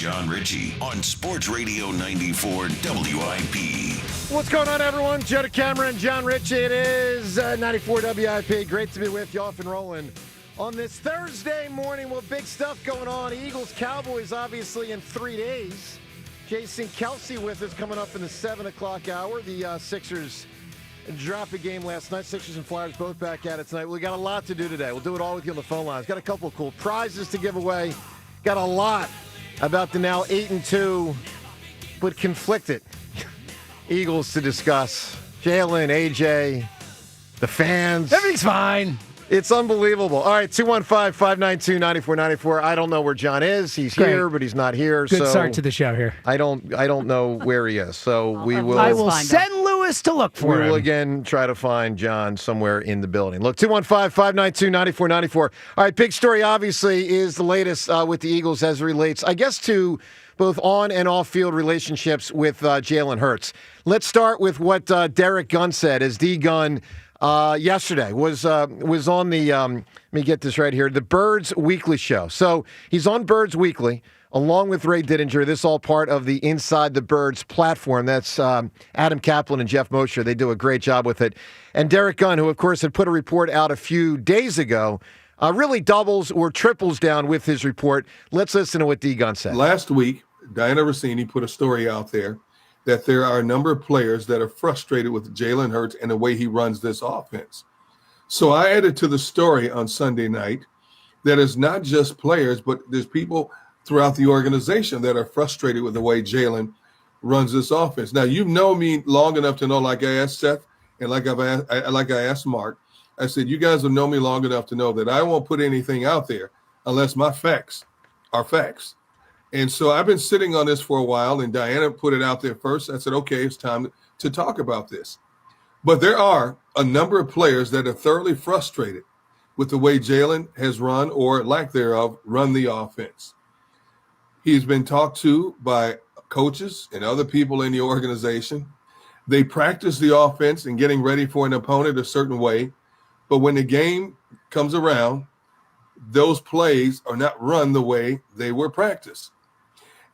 John Ritchie on Sports Radio 94 WIP. What's going on, everyone? Joe Cameron, John Ritchie. It is 94 WIP. Great to be with you, off and rolling on this Thursday morning. Well, big stuff going on. Eagles, Cowboys, obviously, in 3 days. Jason Kelce with us coming up in the 7 o'clock hour. The Sixers dropped a game last night. Sixers and Flyers both back at it tonight. We got a lot to do today. We'll do it all with you on the phone lines. Got a couple of cool prizes to give away. Got a lot about the now 8-2, but conflicted Eagles to discuss. Jalen, AJ, the fans. Everything's fine. It's unbelievable. All right, 215-592-9494. I don't know where John is. He's Great. here, but he's not here. Good so start to the show here. I don't know where he is. So I will send Lewis to look for him. We will again try to find John somewhere in the building. Look, 215-592-9494. All right, big story obviously is the latest with the Eagles as it relates, I guess, to both on and off field relationships with Jalen Hurts. Let's start with what Derek Gunn said as D Gunn. Yesterday was on the let me get this right here, the Birds Weekly show. So he's on Birds Weekly along with Ray Diddinger. This is all part of the Inside the Birds platform. That's Adam Kaplan and Jeff Mosher. They do a great job with it. And Derek Gunn, who of course had put a report out a few days ago, really doubles or triples down with his report. Let's listen to what D Gunn said. Last week, Diana Rossini put a story out there that there are a number of players that are frustrated with Jalen Hurts and the way he runs this offense. So I added to the story on Sunday night that it's not just players, but there's people throughout the organization that are frustrated with the way Jalen runs this offense. Now, you know me long enough to know, like I asked Seth and like I asked Mark, I said, you guys will know me long enough to know that I won't put anything out there unless my facts are facts. And so I've been sitting on this for a while, and Diana put it out there first. I said, okay, it's time to talk about this. But there are a number of players that are thoroughly frustrated with the way Jalen has run, or lack thereof, run the offense. He's been talked to by coaches and other people in the organization. They practice the offense and getting ready for an opponent a certain way. But when the game comes around, those plays are not run the way they were practiced.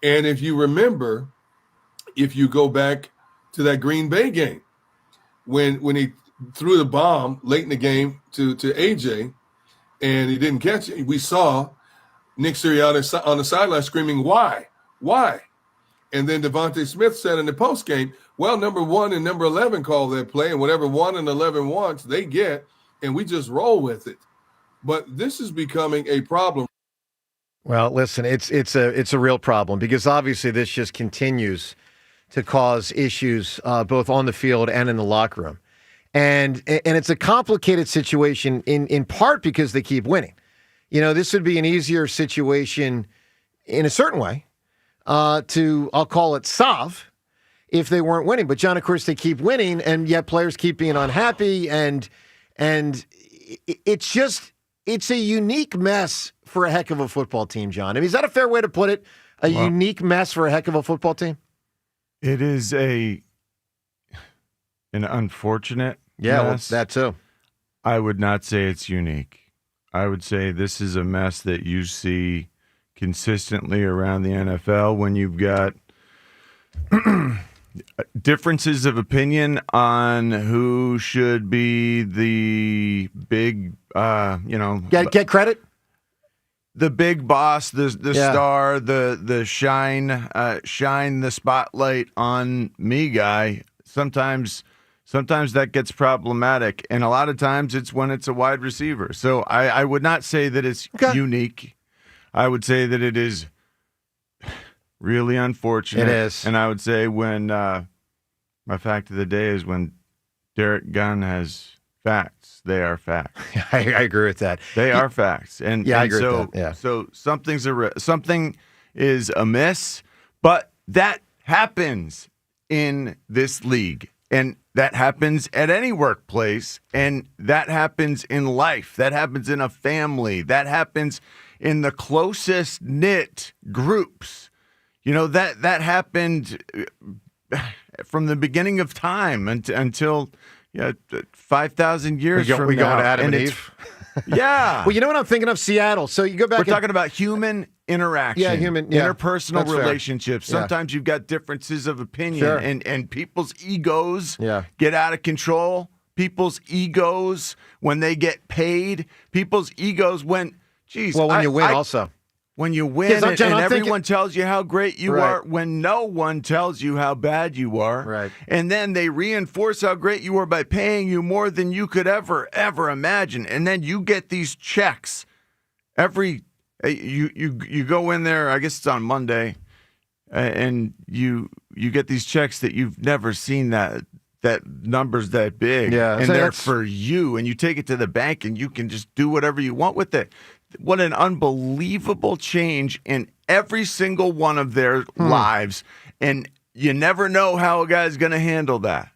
And if you remember, if you go back to that Green Bay game, when he threw the bomb late in the game to AJ and he didn't catch it, we saw Nick Sirianni on the sideline screaming, why? And then Devontae Smith said in the postgame, well, number 1 and number 11 call that play, and whatever 1 and 11 wants, they get, and we just roll with it. But this is becoming a problem. Well, listen, it's a real problem because obviously this just continues to cause issues both on the field and in the locker room. And it's a complicated situation in part because they keep winning. You know, this would be an easier situation in a certain way I'll call it solve if they weren't winning. But, John, of course, they keep winning, and yet players keep being unhappy. And it's a unique mess for a heck of a football team, John. I mean, is that a fair way to put it? Unique mess for a heck of a football team? It is an unfortunate well, mess. that too. I would not say it's unique. I would say this is a mess that you see consistently around the NFL when you've got differences of opinion on who should be the big, Get credit? The big boss, the star, the shine the spotlight on me guy. Sometimes that gets problematic, and a lot of times it's when it's a wide receiver. So I would not say that it's unique. I would say that it is really unfortunate. It is. And I would say when my fact of the day is when Derek Gunn has facts. They are facts. I agree with that. They are facts. And I and agree so, with that. Yeah. So something is amiss, but that happens in this league. And that happens at any workplace, and that happens in life. That happens in a family. That happens in the closest knit groups. You know, that happened from the beginning of time until 5,000 years from now. We going to Adam and it's Eve? Yeah. Well, you know what I'm thinking of? Seattle. So you go back. We're talking about human interaction, interpersonal That's fair. relationships. Sometimes you've got differences of opinion, Sure. and people's egos Yeah. get out of control. People's egos when they get paid. People's egos when, geez. Well, when you win, also. When you win, I'm everyone tells you how great you are, when no one tells you how bad you are. Right. And then they reinforce how great you are by paying you more than you could ever imagine. And then you get these checks you go in there, I guess it's on Monday, and you get these checks that you've never seen that number's that big. Yeah, and so they're that's- for you, and you take it to the bank and you can just do whatever you want with it. What an unbelievable change in every single one of their lives. And you never know how a guy's going to handle that.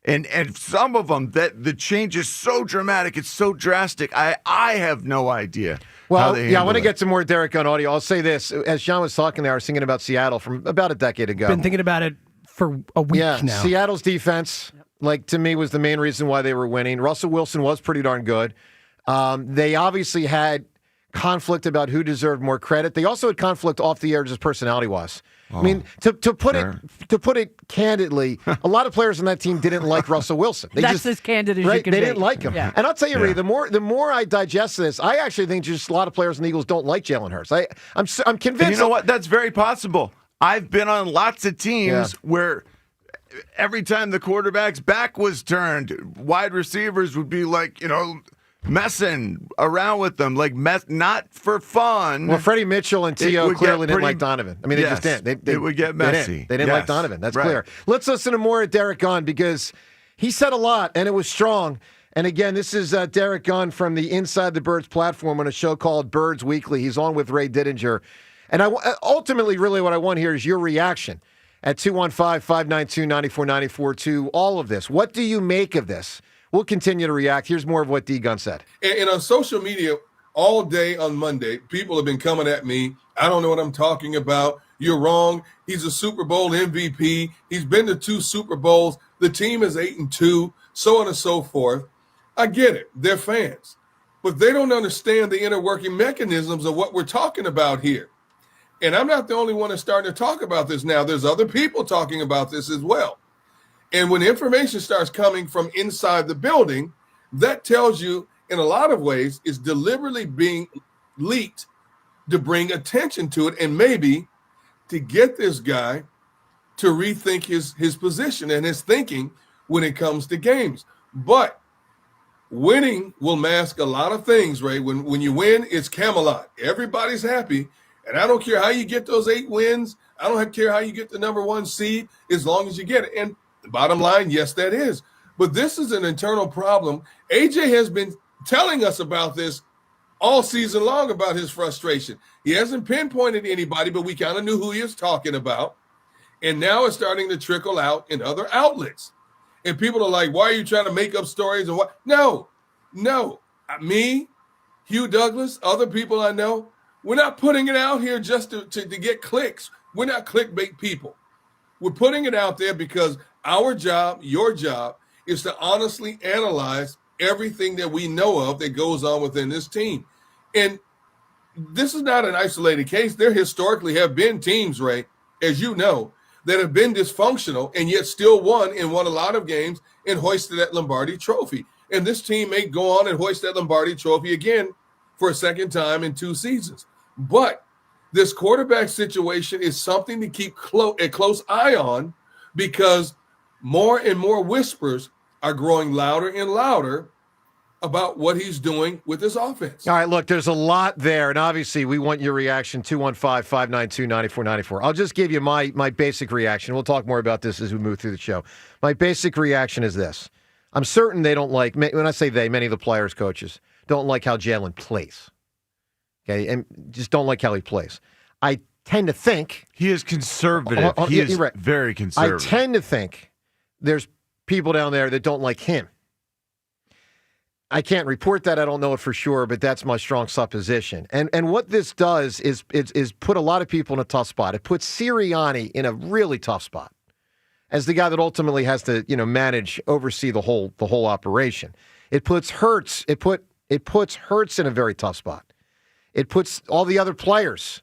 And some of them, that the change is so dramatic, it's so drastic. I have no idea. Well, I want to get some more Derek Gunn audio. I'll say this. As Sean was talking there, I was thinking about Seattle from about a decade ago. Been thinking about it for a week now. Seattle's defense, to me, was the main reason why they were winning. Russell Wilson was pretty darn good. They obviously had conflict about who deserved more credit. They also had conflict off the air just personality-wise. I mean, to put it candidly, a lot of players on that team didn't like Russell Wilson. That's as candid as you can They be. didn't like him. Yeah. And I'll tell you, Ray, the more I digest this, I actually think just a lot of players in the Eagles don't like Jalen Hurts. I'm convinced. And you know what? That's very possible. I've been on lots of teams where every time the quarterback's back was turned, wide receivers would be messing around with them, not for fun. Well, Freddie Mitchell and T.O. clearly didn't like Donovan. I mean, they just didn't. It would get messy. They didn't like Donovan. That's clear. Let's listen to more of Derek Gunn because he said a lot, and it was strong. And again, this is Derek Gunn from the Inside the Birds platform on a show called Birds Weekly. He's on with Ray Diddinger. And ultimately, really what I want here is your reaction at 215-592-9494 to all of this. What do you make of this? We'll continue to react. Here's more of what D. Gunn said. And on social media, all day on Monday, people have been coming at me. I don't know what I'm talking about. You're wrong. He's a Super Bowl MVP. He's been to 2 Super Bowls. The team is 8-2, so on and so forth. I get it. They're fans. But they don't understand the inner working mechanisms of what we're talking about here. And I'm not the only one that's starting to talk about this now. There's other people talking about this as well. And when information starts coming from inside the building, that tells you in a lot of ways is deliberately being leaked to bring attention to it and maybe to get this guy to rethink his position and his thinking when it comes to games. But winning will mask a lot of things, Ray. When you win, it's Camelot. Everybody's happy. And I don't care how you get those 8 wins. I don't care how you get the number 1 seed as long as you get it. And the bottom line, yes, that is. But this is an internal problem. AJ has been telling us about this all season long, about his frustration. He hasn't pinpointed anybody, but we kind of knew who he was talking about. And now it's starting to trickle out in other outlets. And people are like, why are you trying to make up stories? And what? No. Me, Hugh Douglas, other people I know, we're not putting it out here just to get clicks. We're not clickbait people. We're putting it out there because our job, your job, is to honestly analyze everything that we know of that goes on within this team. And this is not an isolated case. There historically have been teams, Ray, as you know, that have been dysfunctional and yet still won and won a lot of games and hoisted that Lombardi trophy. And this team may go on and hoist that Lombardi trophy again for a second time in 2 seasons. But this quarterback situation is something to keep a close eye on because more and more whispers are growing louder and louder about what he's doing with his offense. All right, look, there's a lot there, and obviously we want your reaction, 215-592-9494. I'll just give you my basic reaction. We'll talk more about this as we move through the show. My basic reaction is this. I'm certain they don't like, when I say they, many of the players, coaches, don't like how Jalen plays. Okay, and just don't like how he plays. I tend to think... He is conservative. He is very conservative. I tend to think there's people down there that don't like him. I can't report that. I don't know it for sure, but that's my strong supposition. And what this does is put a lot of people in a tough spot. It puts Sirianni in a really tough spot as the guy that ultimately has to, manage, oversee the whole operation. It puts Hurts. It put It puts Hurts in a very tough spot. It puts all the other players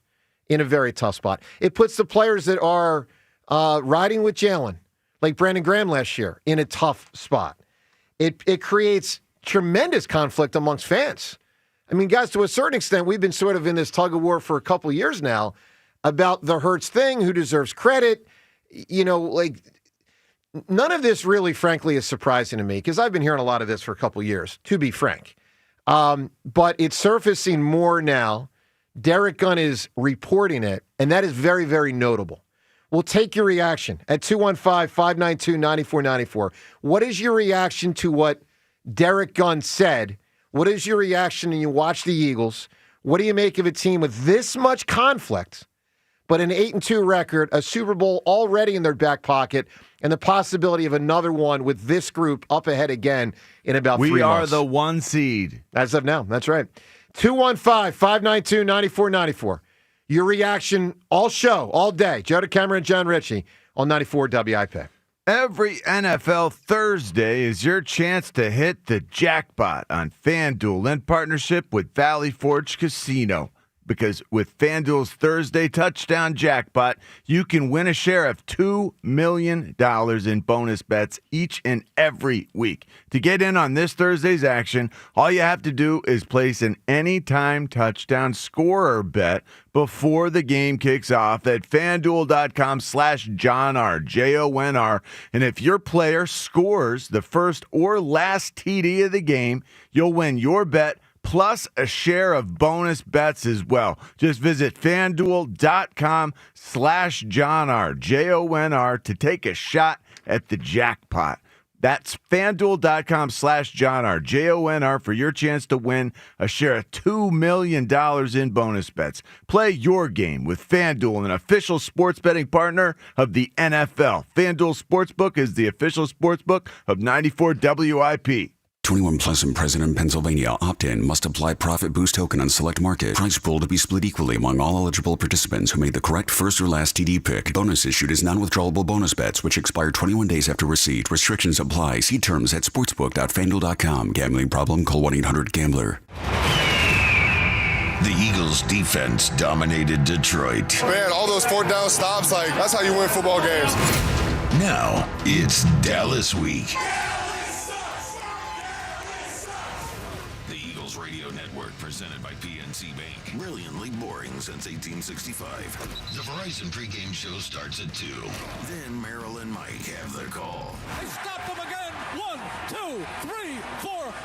in a very tough spot. It puts the players that are riding with Jalen, like Brandon Graham last year, in a tough spot. It creates tremendous conflict amongst fans. I mean, guys, to a certain extent, we've been sort of in this tug of war for a couple of years now about the Hurts thing, who deserves credit. You know, like, none of this really, frankly, is surprising to me because I've been hearing a lot of this for a couple of years, to be frank. But it's surfacing more now. Derek Gunn is reporting it, and that is very, very notable. We'll take your reaction at 215-592-9494. What is your reaction to what Derek Gunn said? What is your reaction when you watch the Eagles? What do you make of a team with this much conflict, but an 8-2 record, a Super Bowl already in their back pocket, and the possibility of another one with this group up ahead again in about 3 months? We are the 1 seed. As of now, that's right. 215-592-9494. Your reaction all show, all day. Joe DeCamera and John Ritchie on 94 WIP. Every NFL Thursday is your chance to hit the jackpot on FanDuel in partnership with Valley Forge Casino. Because with FanDuel's Thursday touchdown jackpot, you can win a share of $2 million in bonus bets each and every week. To get in on this Thursday's action, all you have to do is place an anytime touchdown scorer bet before the game kicks off at FanDuel.com/JohnR, JONR. And if your player scores the first or last TD of the game, you'll win your bet plus a share of bonus bets as well. Just visit FanDuel.com/JohnR, JONR, to take a shot at the jackpot. That's FanDuel.com/JohnR, JONR, for your chance to win a share of $2 million in bonus bets. Play your game with FanDuel, an official sports betting partner of the NFL. FanDuel Sportsbook is the official sportsbook of 94 WIP. 21 plus and present in Pennsylvania. Opt-in must apply profit boost token on select market. Price pool to be split equally among all eligible participants who made the correct first or last TD pick. Bonus issued is non-withdrawable bonus bets which expire 21 days after receipt. Restrictions apply. See terms at sportsbook.fanduel.com. Gambling problem? Call 1-800-GAMBLER. The Eagles' defense dominated Detroit. Man, all those 4th down stops, that's how you win football games. Now it's Dallas Week. Presented by PNC Bank. Brilliantly boring since 1865. The Verizon pregame show starts at 2. Then Merrill and Mike have their call. They stop them again. 1, 2, 3, 4, 5.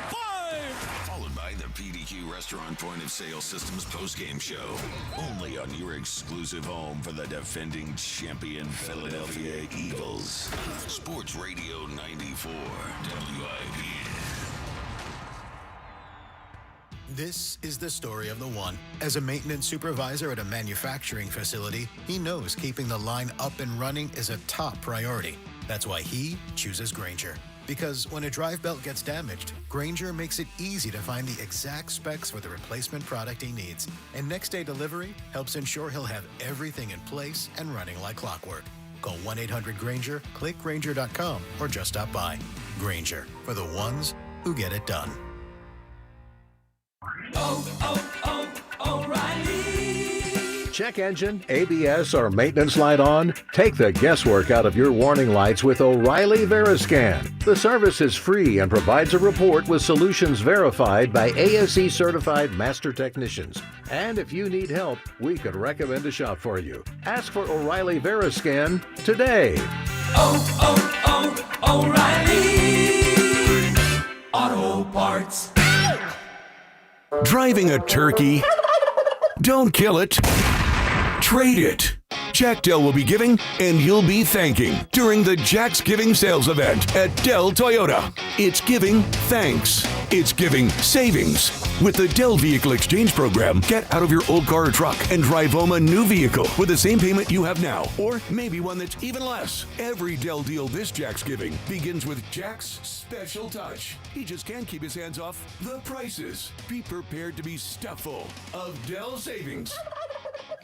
Followed by the PDQ Restaurant Point of Sale Systems postgame show. Only on your exclusive home for the defending champion Philadelphia Eagles. Sports Radio 94 WIP. This is the story of the one. As a maintenance supervisor at a manufacturing facility, he knows keeping the line up and running is a top priority. That's why he chooses Grainger. Because when a drive belt gets damaged, Grainger makes it easy to find the exact specs for the replacement product he needs. And next-day delivery helps ensure he'll have everything in place and running like clockwork. Call 1-800-GRAINGER, click Grainger.com, or just stop by. Grainger, for the ones who get it done. O'Reilly. Check engine, ABS, or maintenance light on? Take the guesswork out of your warning lights with O'Reilly Veriscan. The service is free and provides a report with solutions verified by ASE certified master technicians. And if you need help, we could recommend a shop for you. Ask for O'Reilly Veriscan today. O'Reilly Auto Parts. Driving a turkey? Don't kill it. Trade it. Jack Dell will be giving, and you'll be thanking during the Jack's Giving sales event at Dell Toyota. It's giving thanks. It's giving savings. With the Dell Vehicle Exchange Program, get out of your old car or truck and drive home a new vehicle with the same payment you have now, or maybe one that's even less. Every Dell deal this Jack's Giving begins with Jack's special touch. He just can't keep his hands off the prices. Be prepared to be stuffed full of Dell savings.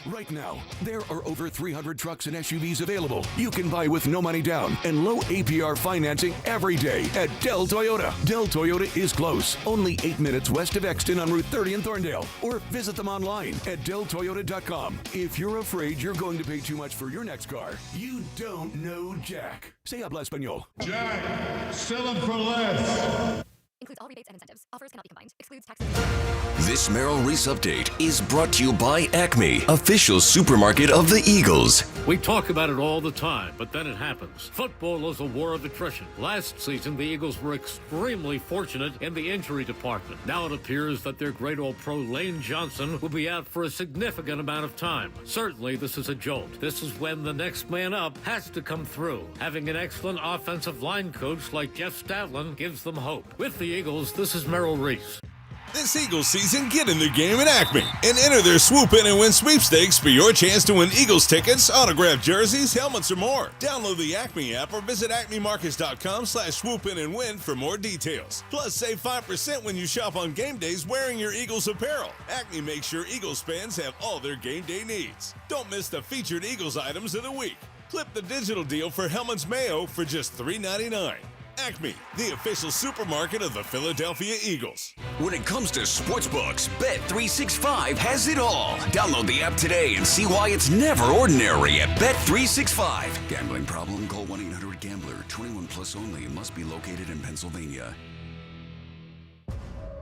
Right now, there are over 300 trucks and SUVs available. You can buy with no money down and low APR financing every day at Dell Toyota. Dell Toyota is close, only 8 minutes west of Exton on Route 30 in Thorndale. Or visit them online at DellToyota.com. If you're afraid you're going to pay too much for your next car, you don't know Jack. Se habla español. Jack, sell them for less. Includes all rebates and incentives. Offers cannot be combined. Excludes taxes. This Merrill Reese update is brought to you by Acme, official supermarket of the Eagles. We talk about it all the time, but then it happens. Football is a war of attrition. Last season, the Eagles were extremely fortunate in the injury department. Now it appears that their great old pro Lane Johnson will be out for a significant amount of time. Certainly, this is a jolt. This is when the next man up has to come through. Having an excellent offensive line coach like Jeff Stavlin gives them hope. With the Eagles, this is Merrill Reese. This Eagles season, get in the game at Acme and enter their Swoop In and Win sweepstakes for your chance to win Eagles tickets, autographed jerseys, helmets, or more. Download the Acme app or visit acmemarkets.com/swoop in and win for more details. Plus, save 5% when you shop on game days wearing your Eagles apparel. Acme makes sure Eagles fans have all their game day needs. Don't miss the featured Eagles items of the week. Clip the digital deal for Hellman's Mayo for just $3.99. Acme, the official supermarket of the Philadelphia Eagles. When it comes to sportsbooks, Bet365 has it all. Download the app today and see why it's never ordinary at Bet365. Gambling problem? Call 1-800-GAMBLER. 21 plus only. Must be located in Pennsylvania.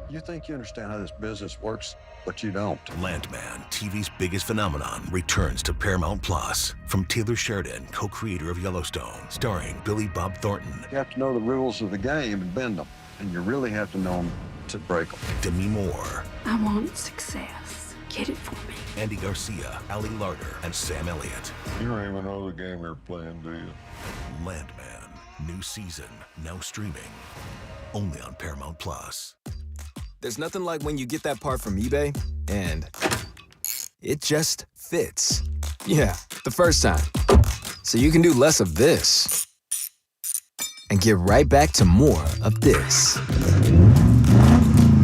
You think you understand how this business works, but you don't. Landman, TV's biggest phenomenon, returns to Paramount Plus. From Taylor Sheridan, co-creator of Yellowstone, starring Billy Bob Thornton. You have to know the rules of the game and bend them, and you really have to know them to break them. Demi Moore. I want success. Get it for me. Andy Garcia, Ali Larder, and Sam Elliott. You don't even know the game you're playing, do you? Landman, new season, now streaming, only on Paramount Plus. There's nothing like when you get that part from eBay and it just fits. Yeah, the first time. So you can do less of this and get right back to more of this.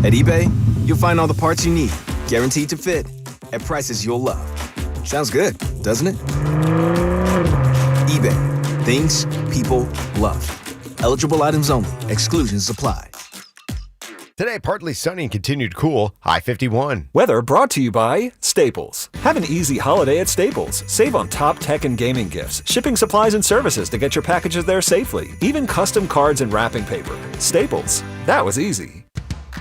At eBay, you'll find all the parts you need, guaranteed to fit, at prices you'll love. Sounds good, doesn't it? eBay, things people love. Eligible items only. Exclusions apply. Today, partly sunny and continued cool, high 51. Weather brought to you by Staples. Have an easy holiday at Staples. Save on top tech and gaming gifts, shipping supplies and services to get your packages there safely, even custom cards and wrapping paper. Staples. That was easy.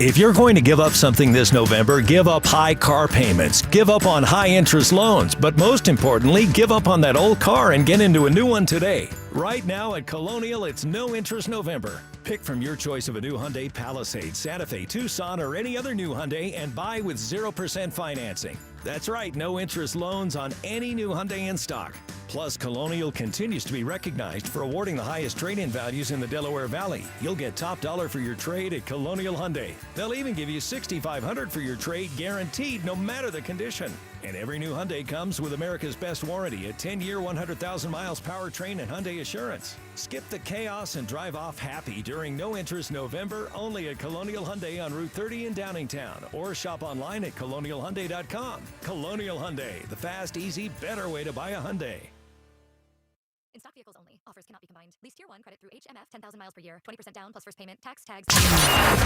If you're going to give up something this November, give up high car payments, give up on high-interest loans, but most importantly, give up on that old car and get into a new one today. Right now at Colonial, it's No Interest November. Pick from your choice of a new Hyundai Palisade, Santa Fe, Tucson, or any other new Hyundai and buy with 0% financing. That's right, no interest loans on any new Hyundai in stock. Plus, Colonial continues to be recognized for awarding the highest trade-in values in the Delaware Valley. You'll get top dollar for your trade at Colonial Hyundai. They'll even give you $6,500 for your trade guaranteed no matter the condition. And every new Hyundai comes with America's best warranty, a 10-year, 100,000 miles powertrain and Hyundai Assurance. Skip the chaos and drive off happy during No Interest November only at Colonial Hyundai on Route 30 in Downingtown. Or shop online at colonialhyundai.com. Colonial Hyundai, the fast, easy, better way to buy a Hyundai. In stock vehicles only. Offers cannot be combined. Lease Tier 1 credit through HMF 10,000 miles per year. 20% down plus first payment. Tax tags.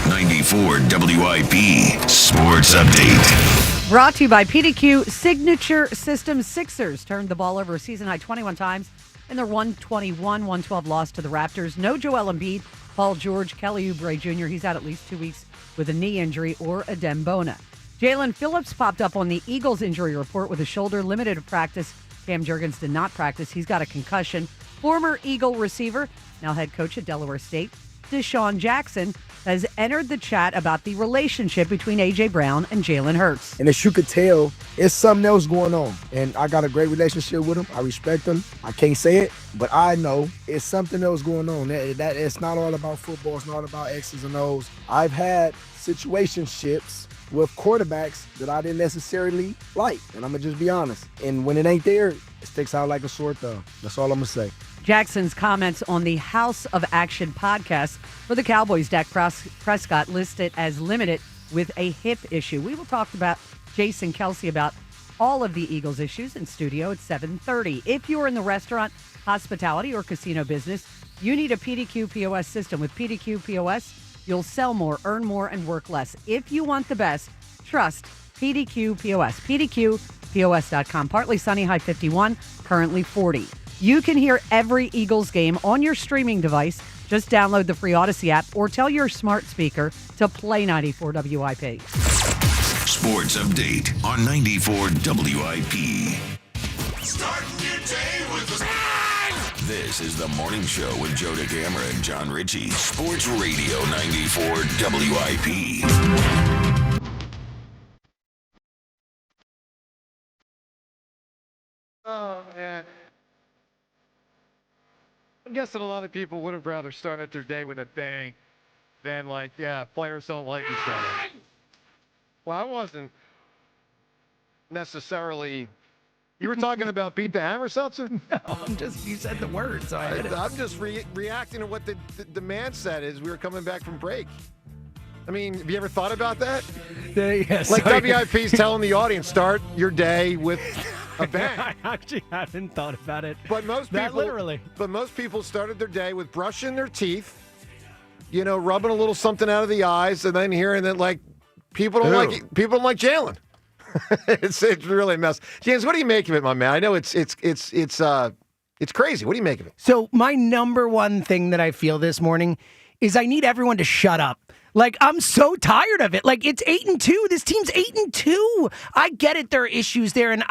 94 WIP Sports Update. Brought to you by PDQ Signature Systems. Sixers turned the ball over a season-high 21 times in their 121-112 loss to the Raptors. No Joel Embiid, Paul George, Kelly Oubre Jr. He's out at least 2 weeks with a knee injury or a Dembona. Jalen Phillips popped up on the Eagles injury report with a shoulder, limited to practice. Cam Jurgens did not practice. He's got a concussion. Former Eagle receiver, now head coach at Delaware State, Deshaun Jackson, has entered the chat about the relationship between A.J. Brown and Jalen Hurts. And as you could tell, it's something else going on. And I got a great relationship with him. I respect him. I can't say it, but I know it's something else going on. That it's not all about football. It's not about X's and O's. I've had situationships with quarterbacks that I didn't necessarily like. And I'm going to just be honest. And when it ain't there, it sticks out like a sore thumb. That's all I'm going to say. Jackson's comments on the House of Action podcast for the Cowboys. Dak Prescott listed as limited with a hip issue. We will talk about Jason Kelce about all of the Eagles issues in studio at 7:30. If you're in the restaurant, hospitality, or casino business, you need a PDQ POS system. With PDQ POS, you'll sell more, earn more, and work less. If you want the best, trust PDQ POS. PDQPOS.com. Partly sunny, high 51, currently 40. You can hear every Eagles game on your streaming device. Just download the free Odyssey app or tell your smart speaker to play 94 WIP. Sports update on 94 WIP. Start your day with a This is the morning show with Joe DeCamera and John Ritchie. Sports Radio 94 WIP. Oh, man. I'm guessing a lot of people would have rather started their day with a bang than, like, yeah, players don't like each other. Well, I wasn't necessarily. You were talking about beat the hammer, Seltzer? No, you said the word, so I hit it. I'm just reacting to what the man said as we were coming back from break. I mean, have you ever thought about that? Yes. Like WIP's telling the audience, start your day with a bang. I actually haven't thought about it. But most people, literally. But most people started their day with brushing their teeth, rubbing a little something out of the eyes, and then hearing that like people don't like Jalen. it's really a mess. James, what do you make of it, my man? I know it's crazy. What do you make of it? So my number one thing that I feel this morning is I need everyone to shut up. Like, I'm so tired of it. Like, it's 8-2. This team's 8-2. I get it. There are issues there. And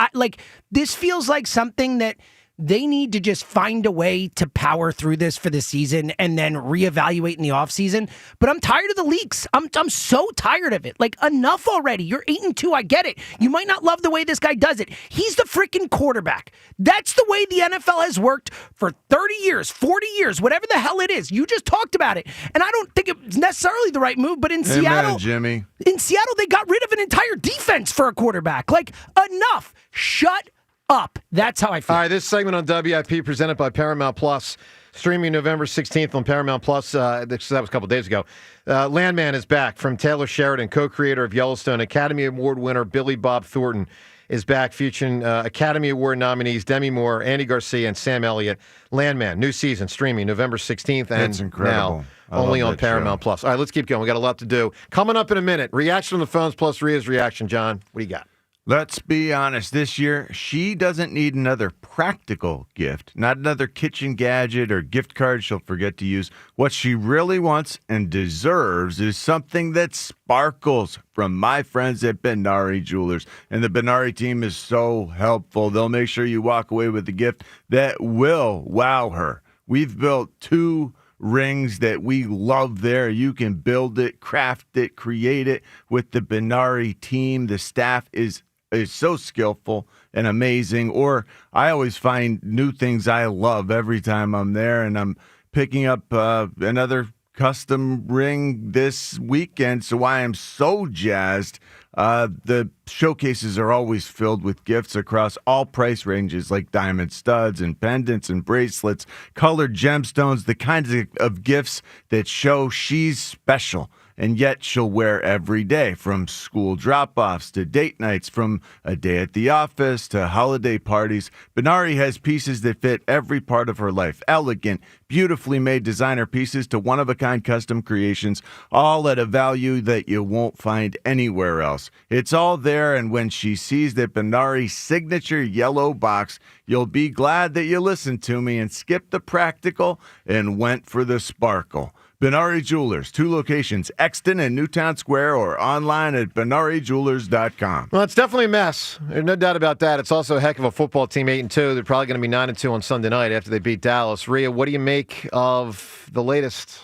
this feels like something that they need to just find a way to power through this for the season and then reevaluate in the offseason. But I'm tired of the leaks. I'm so tired of it. Like, enough already. You're 8-2. I get it. You might not love the way this guy does it. He's the freaking quarterback. That's the way the NFL has worked for 30 years, 40 years, whatever the hell it is. You just talked about it. And I don't think it's necessarily the right move, but in Seattle, Jimmy. In Seattle, they got rid of an entire defense for a quarterback. Like, enough. Shut up. That's how I feel. All right, this segment on WIP presented by Paramount Plus, streaming November 16th on Paramount Plus. That was a couple days ago. Landman is back from Taylor Sheridan, co-creator of Yellowstone. Academy Award winner Billy Bob Thornton is back, featuring Academy Award nominees Demi Moore, Andy Garcia, and Sam Elliott. Landman, new season, streaming November 16th, and it's incredible. Now only on Paramount Plus. All right, let's keep going. We got a lot to do. Coming up in a minute, reaction on the phones plus Rhea's reaction. John, what do you got? Let's be honest, this year, she doesn't need another practical gift, not another kitchen gadget or gift card she'll forget to use. What she really wants and deserves is something that sparkles from my friends at Benari Jewelers. And the Benari team is so helpful. They'll make sure you walk away with a gift that will wow her. We've built 2 rings that we love there. You can build it, craft it, create it with the Benari team. The staff is so skillful and amazing. Or I always find new things I love every time I'm there, and I'm picking up another custom ring this weekend, so I am so jazzed. The showcases are always filled with gifts across all price ranges, like diamond studs and pendants and bracelets, colored gemstones, the kinds of gifts that show she's special. And yet she'll wear every day, from school drop-offs to date nights, from a day at the office to holiday parties. Benari has pieces that fit every part of her life. Elegant, beautifully made designer pieces to one-of-a-kind custom creations, all at a value that you won't find anywhere else. It's all there, and when she sees that Benari's signature yellow box, you'll be glad that you listened to me and skipped the practical and went for the sparkle. Benari Jewelers, 2 locations, Exton and Newtown Square, or online at BenariJewelers.com. Well, it's definitely a mess. There's no doubt about that. It's also a heck of a football team, 8-2. They're probably going to be 9-2 on Sunday night after they beat Dallas. Rhea, what do you make of the latest?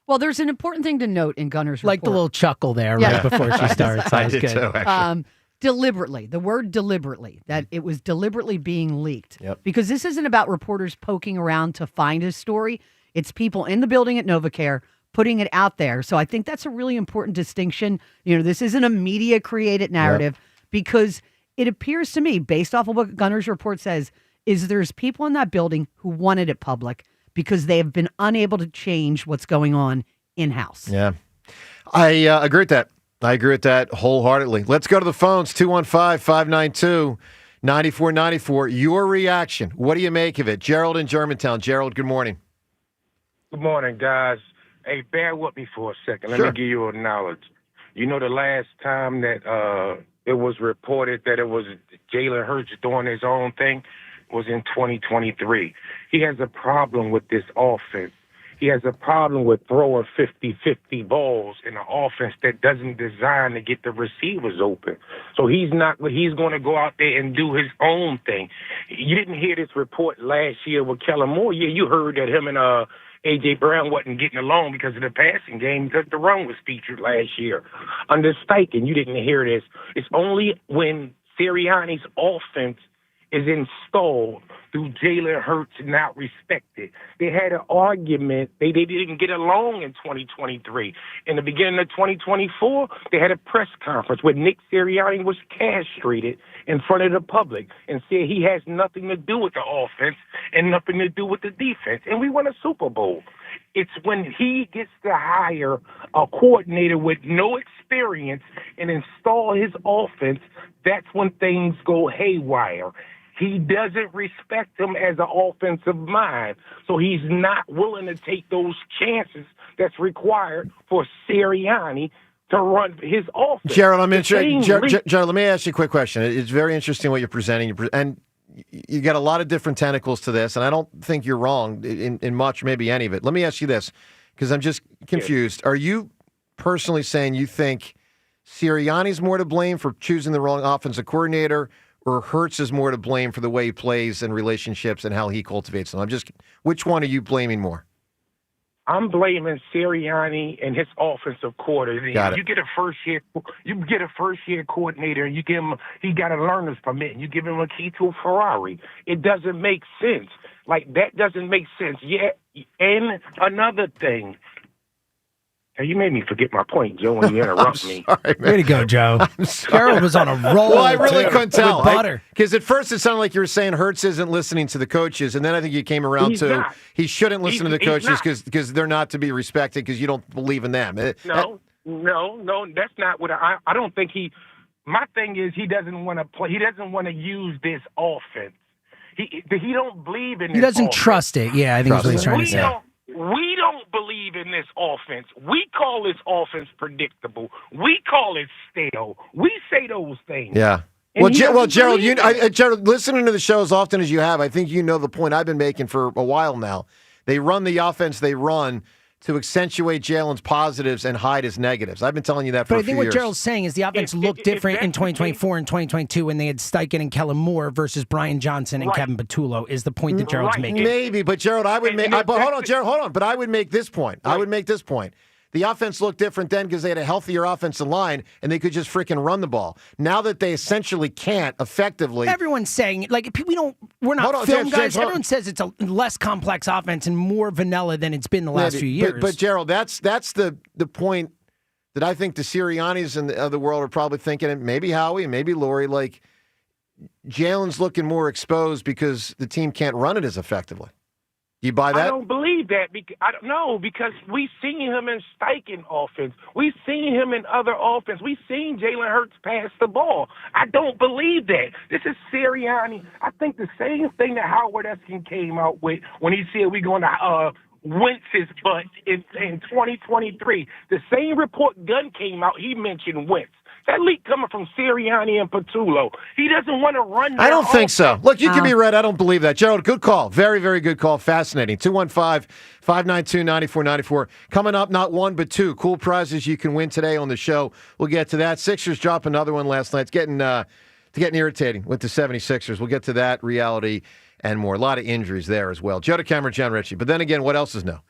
Well, there's an important thing to note in Gunner's report. Like the little chuckle there right before she starts. I did too, actually. Deliberately, the word deliberately, that it was deliberately being leaked. Yep. Because this isn't about reporters poking around to find a story. It's people in the building at NovaCare putting it out there. So I think that's a really important distinction. This isn't a media-created narrative because it appears to me, based off of what Gunner's report says, is there's people in that building who wanted it public because they have been unable to change what's going on in-house. Yeah, I agree with that. I agree with that wholeheartedly. Let's go to the phones, 215-592-9494. Your reaction. What do you make of it? Gerald in Germantown. Gerald, good morning. Good morning, guys. Hey, bear with me for a second. Let Sure. me give you a knowledge. You know the last time that it was reported that it was Jalen Hurts doing his own thing was in 2023. He has a problem with this offense. He has a problem with throwing 50-50 balls in an offense that doesn't design to get the receivers open. So he's going to go out there and do his own thing. You didn't hear this report last year with Kellen Moore. Yeah, you heard that him and A.J. Brown wasn't getting along because of the passing game because the run was featured last year. Under Steichen, you didn't hear this. It's only when Sirianni's offense is installed through Jalen Hurts not respected. They had an argument. They didn't get along in 2023. In the beginning of 2024, they had a press conference where Nick Sirianni was castrated in front of the public and said he has nothing to do with the offense and nothing to do with the defense. And we won a Super Bowl. It's when he gets to hire a coordinator with no experience and install his offense, that's when things go haywire. He doesn't respect him as an offensive mind, so he's not willing to take those chances that's required for Sirianni to run his offense. Gerald, I'm interested. Gerald, let me ask you a quick question. It's very interesting what you're presenting, and you got a lot of different tentacles to this, and I don't think you're wrong in much, maybe any of it. Let me ask you this, because I'm just confused. Are you personally saying you think Sirianni's more to blame for choosing the wrong offensive coordinator, or Hurts is more to blame for the way he plays and relationships and how he cultivates them? Which one are you blaming more? I'm blaming Sirianni and his offensive coordinator. Got it. You get a first year coordinator, and you give him he got a learner's permit, and you give him a key to a Ferrari. It doesn't make sense. Like that doesn't make sense. Yeah, and another thing. Hey, you made me forget my point, Joe, when you interrupt me. Sorry, Way to go, Joe. Gerald was on a roll. Well, I really too, couldn't tell. with butter. Because at first it sounded like you were saying Hurts isn't listening to the coaches, and then I think you came around He's to not. he shouldn't listen to the He's coaches because they're not to be respected because you don't believe in them. No, that's not what I don't think he. My thing is he doesn't want to play. He doesn't want to use this offense. He don't believe in. He this doesn't offense. trust it. Yeah, I think that's what he's trying to say. We don't believe in this offense. We call this offense predictable. We call it stale. We say those things. Yeah. And Gerald, Gerald, listening to the show as often as you have, I think you know the point I've been making for a while now. They run the offense they run to accentuate Jalen's positives and hide his negatives. I've been telling you that for a few years. But I think what Gerald's saying is the offense looked different in 2024 and 2022 when they had Steichen and Kellen Moore versus Brian Johnson and Kevin Patullo is the point that Gerald's making. Maybe, but Gerald, I would make. But hold on, Gerald, hold on. But I would make this point. I would make this point. The offense looked different then because they had a healthier offensive line and they could just freaking run the ball. Now that they essentially can't effectively. Everyone's saying, like, we're not film guys. Everyone says it's a less complex offense and more vanilla than it's been the last few years. But Gerald, that's the point that I think the Siriannis of the world are probably thinking, and maybe Howie, maybe Laurie, like Jalen's looking more exposed because the team can't run it as effectively. You buy that? I don't believe that. Because we've seen him in Steichen offense. We've seen him in other offense. We've seen Jalen Hurts pass the ball. I don't believe that. This is Sirianni. I think the same thing that Howard Eskin came out with when he said we're going to Wentz's butt in 2023. The same report Gunn came out, he mentioned Wentz. That leak coming from Sirianni and Patullo. He doesn't want to run. I don't think so. Look, you can be right. I don't believe that. Gerald, good call. Very, very good call. Fascinating. 215-592-9494. Coming up, not one, but two cool prizes you can win today on the show. We'll get to that. Sixers dropped another one last night. It's getting irritating with the 76ers. We'll get to that, reality, and more. A lot of injuries there as well. Joe DeCamera, John Ritchie. But then again, what else is new?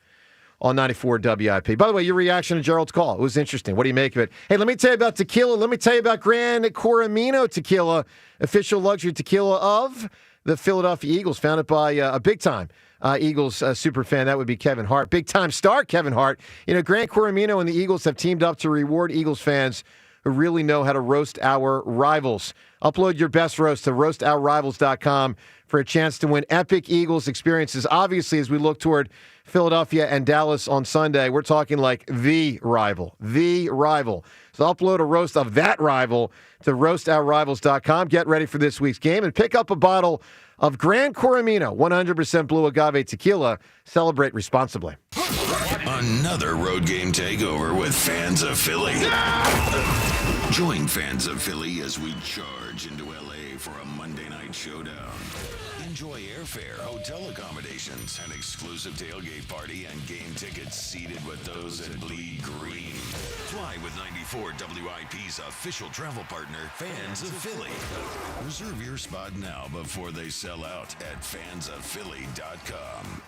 On 94 WIP. By the way, your reaction to Gerald's call. It was interesting. What do you make of it? Hey, let me tell you about tequila. Let me tell you about Gran Coramino Tequila, official luxury tequila of the Philadelphia Eagles, founded by a big-time Eagles super fan. That would be Kevin Hart. Big-time star Kevin Hart. You know, Gran Coramino and the Eagles have teamed up to reward Eagles fans who really know how to roast our rivals. Upload your best roast to roastourrivals.com for a chance to win epic Eagles experiences. Obviously, as we look toward Philadelphia and Dallas on Sunday, we're talking like the rival. So upload a roast of that rival to roastourrivals.com. Get ready for this week's game and pick up a bottle of Gran Coramino 100% Blue Agave Tequila. Celebrate responsibly. Another road game takeover with Fans of Philly. Join Fans of Philly as we charge into LA for a Monday night showdown. Enjoy airfare, hotel accommodations, an exclusive tailgate party, and game tickets seated with those that bleed green. Fly with 94 WIP's official travel partner, Fans of Philly. Reserve your spot now before they sell out at fansofphilly.com.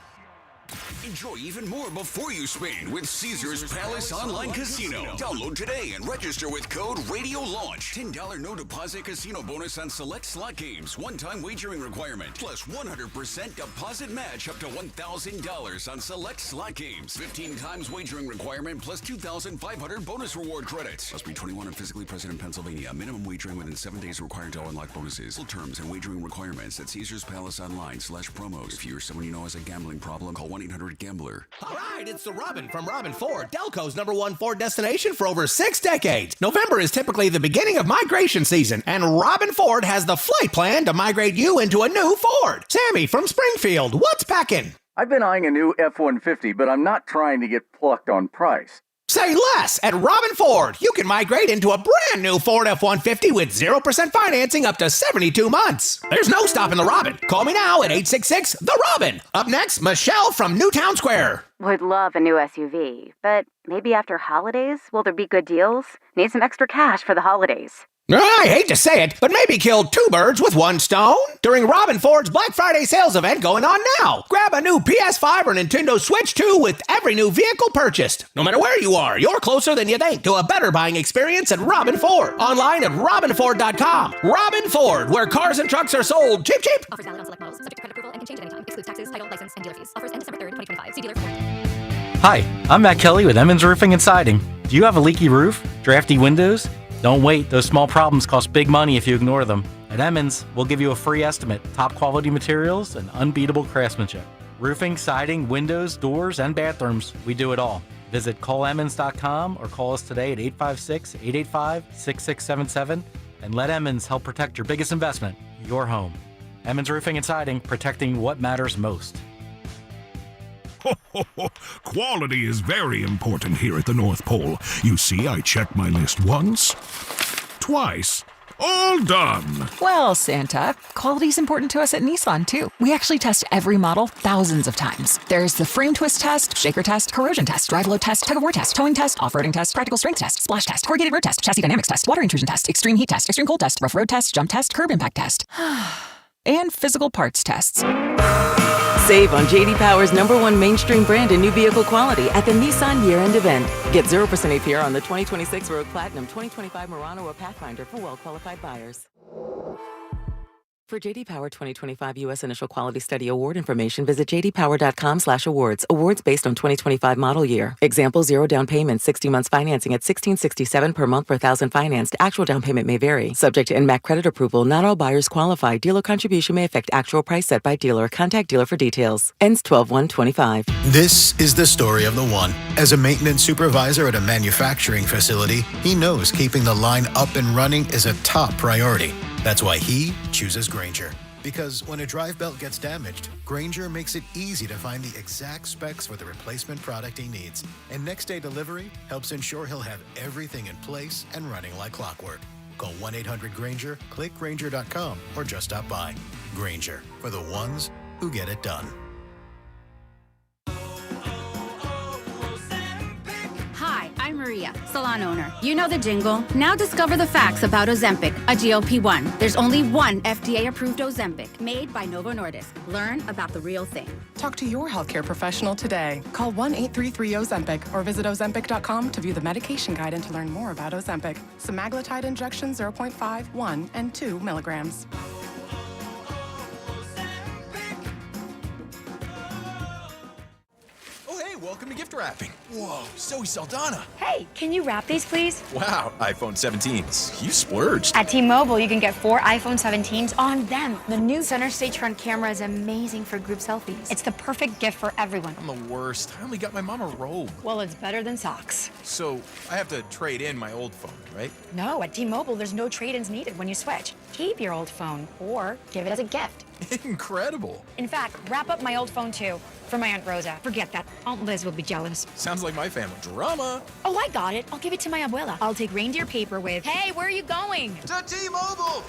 Enjoy even more before you spend with Caesars Palace Online Casino. Download today and register with code RADIOLAUNCH. $10 no deposit casino bonus on select slot games. One-time wagering requirement. Plus 100% deposit match up to $1,000 on select slot games. 15 times wagering requirement plus 2,500 bonus reward credits. Must be 21 and physically present in Pennsylvania. Minimum wagering within 7 days required to unlock bonuses. Full terms and wagering requirements at Caesars Palace Online/promos. If you or someone you know has a gambling problem, call 1-800-GAMBLER. All right, it's the Robin from Robin Ford, Delco's #1 Ford destination for over 6 decades. November is typically the beginning of migration season, and Robin Ford has the flight plan to migrate you into a new Ford. Sammy from Springfield, what's packing? I've been eyeing a new F-150, but I'm not trying to get plucked on price. Say less! At Robin Ford, you can migrate into a brand new Ford F-150 with 0% financing up to 72 months. There's no stopping the Robin. Call me now at 866-THE-ROBIN. Up next, Michelle from Newtown Square. Would love a new SUV, but maybe after holidays, will there be good deals? Need some extra cash for the holidays. I hate to say it, but maybe kill 2 birds with 1 stone during Robin Ford's Black Friday sales event going on now. Grab a new PS5 or Nintendo Switch 2 with every new vehicle purchased. No matter where you are, you're closer than you think to a better buying experience at Robin Ford. Online at robinford.com. Robin Ford, where cars and trucks are sold cheap. Offers valid on select models, subject to credit approval and can change at any time. Excludes taxes, title, license, and dealer fees. Offers end December 3rd, 2025. See dealer for more. Hi, I'm Matt Kelly with Emmons Roofing and Siding. Do you have a leaky roof? Drafty windows? Don't wait, those small problems cost big money if you ignore them. At Emmons, we'll give you a free estimate, top quality materials, and unbeatable craftsmanship. Roofing, siding, windows, doors, and bathrooms, we do it all. Visit callemmons.com or call us today at 856-885-6677 and let Emmons help protect your biggest investment, your home. Emmons Roofing and Siding, protecting what matters most. Quality is very important here at the North Pole. You see, I check my list once, twice, all done. Well, Santa, quality's important to us at Nissan, too. We actually test every model thousands of times. There's the frame twist test, shaker test, corrosion test, drive load test, tug-of-war test, towing test, off-roading test, practical strength test, splash test, corrugated road test, chassis dynamics test, water intrusion test, extreme heat test, extreme cold test, rough road test, jump test, curb impact test. And physical parts tests. Save on J.D. Power's #1 mainstream brand in new vehicle quality at the Nissan year-end event. Get 0% APR on the 2026 Rogue Platinum, 2025 Murano, or Pathfinder for well-qualified buyers. For J.D. Power 2025 U.S. Initial Quality Study Award information, visit jdpower.com/awards. Awards based on 2025 model year. Example: 0 down payment, 60 months financing at $1,667 per month per thousand financed. Actual down payment may vary. Subject to NMAC credit approval. Not all buyers qualify. Dealer contribution may affect actual price set by dealer. Contact dealer for details. Ends 12/1/25. This is the story of the one. As a maintenance supervisor at a manufacturing facility, he knows keeping the line up and running is a top priority. That's why he chooses Grainger. Because when a drive belt gets damaged, Grainger makes it easy to find the exact specs for the replacement product he needs. And next day delivery helps ensure he'll have everything in place and running like clockwork. Call 1-800-GRAINGER, click Grainger.com, or just stop by. Grainger, for the ones who get it done. Hi, I'm Maria, salon owner. You know the jingle. Now discover the facts about Ozempic, a GLP-1. There's only one FDA-approved Ozempic, made by Novo Nordisk. Learn about the real thing. Talk to your healthcare professional today. Call 1-833-OZEMPIC or visit Ozempic.com to view the medication guide and to learn more about Ozempic. Semaglutide injection 0.5, 1, and 2 milligrams. welcome to gift wrapping. Whoa, Zoe Saldana. Hey, can you wrap these, please? Wow, iPhone 17s. You splurged. At T-Mobile, you can get 4 iPhone 17s on them. The new center stage front camera is amazing for group selfies. It's the perfect gift for everyone. I'm the worst. I only got my mom a robe. Well, it's better than socks. So I have to trade in my old phone, right? No, at T-Mobile, there's no trade-ins needed when you switch. Keep your old phone or give it as a gift. Incredible. In fact, wrap up my old phone too for my Aunt Rosa. Forget that. Aunt Liz will be jealous. Sounds like my family. Drama. Oh, I got it. I'll give it to my abuela. I'll take reindeer paper with, hey, where are you going? To T-Mobile!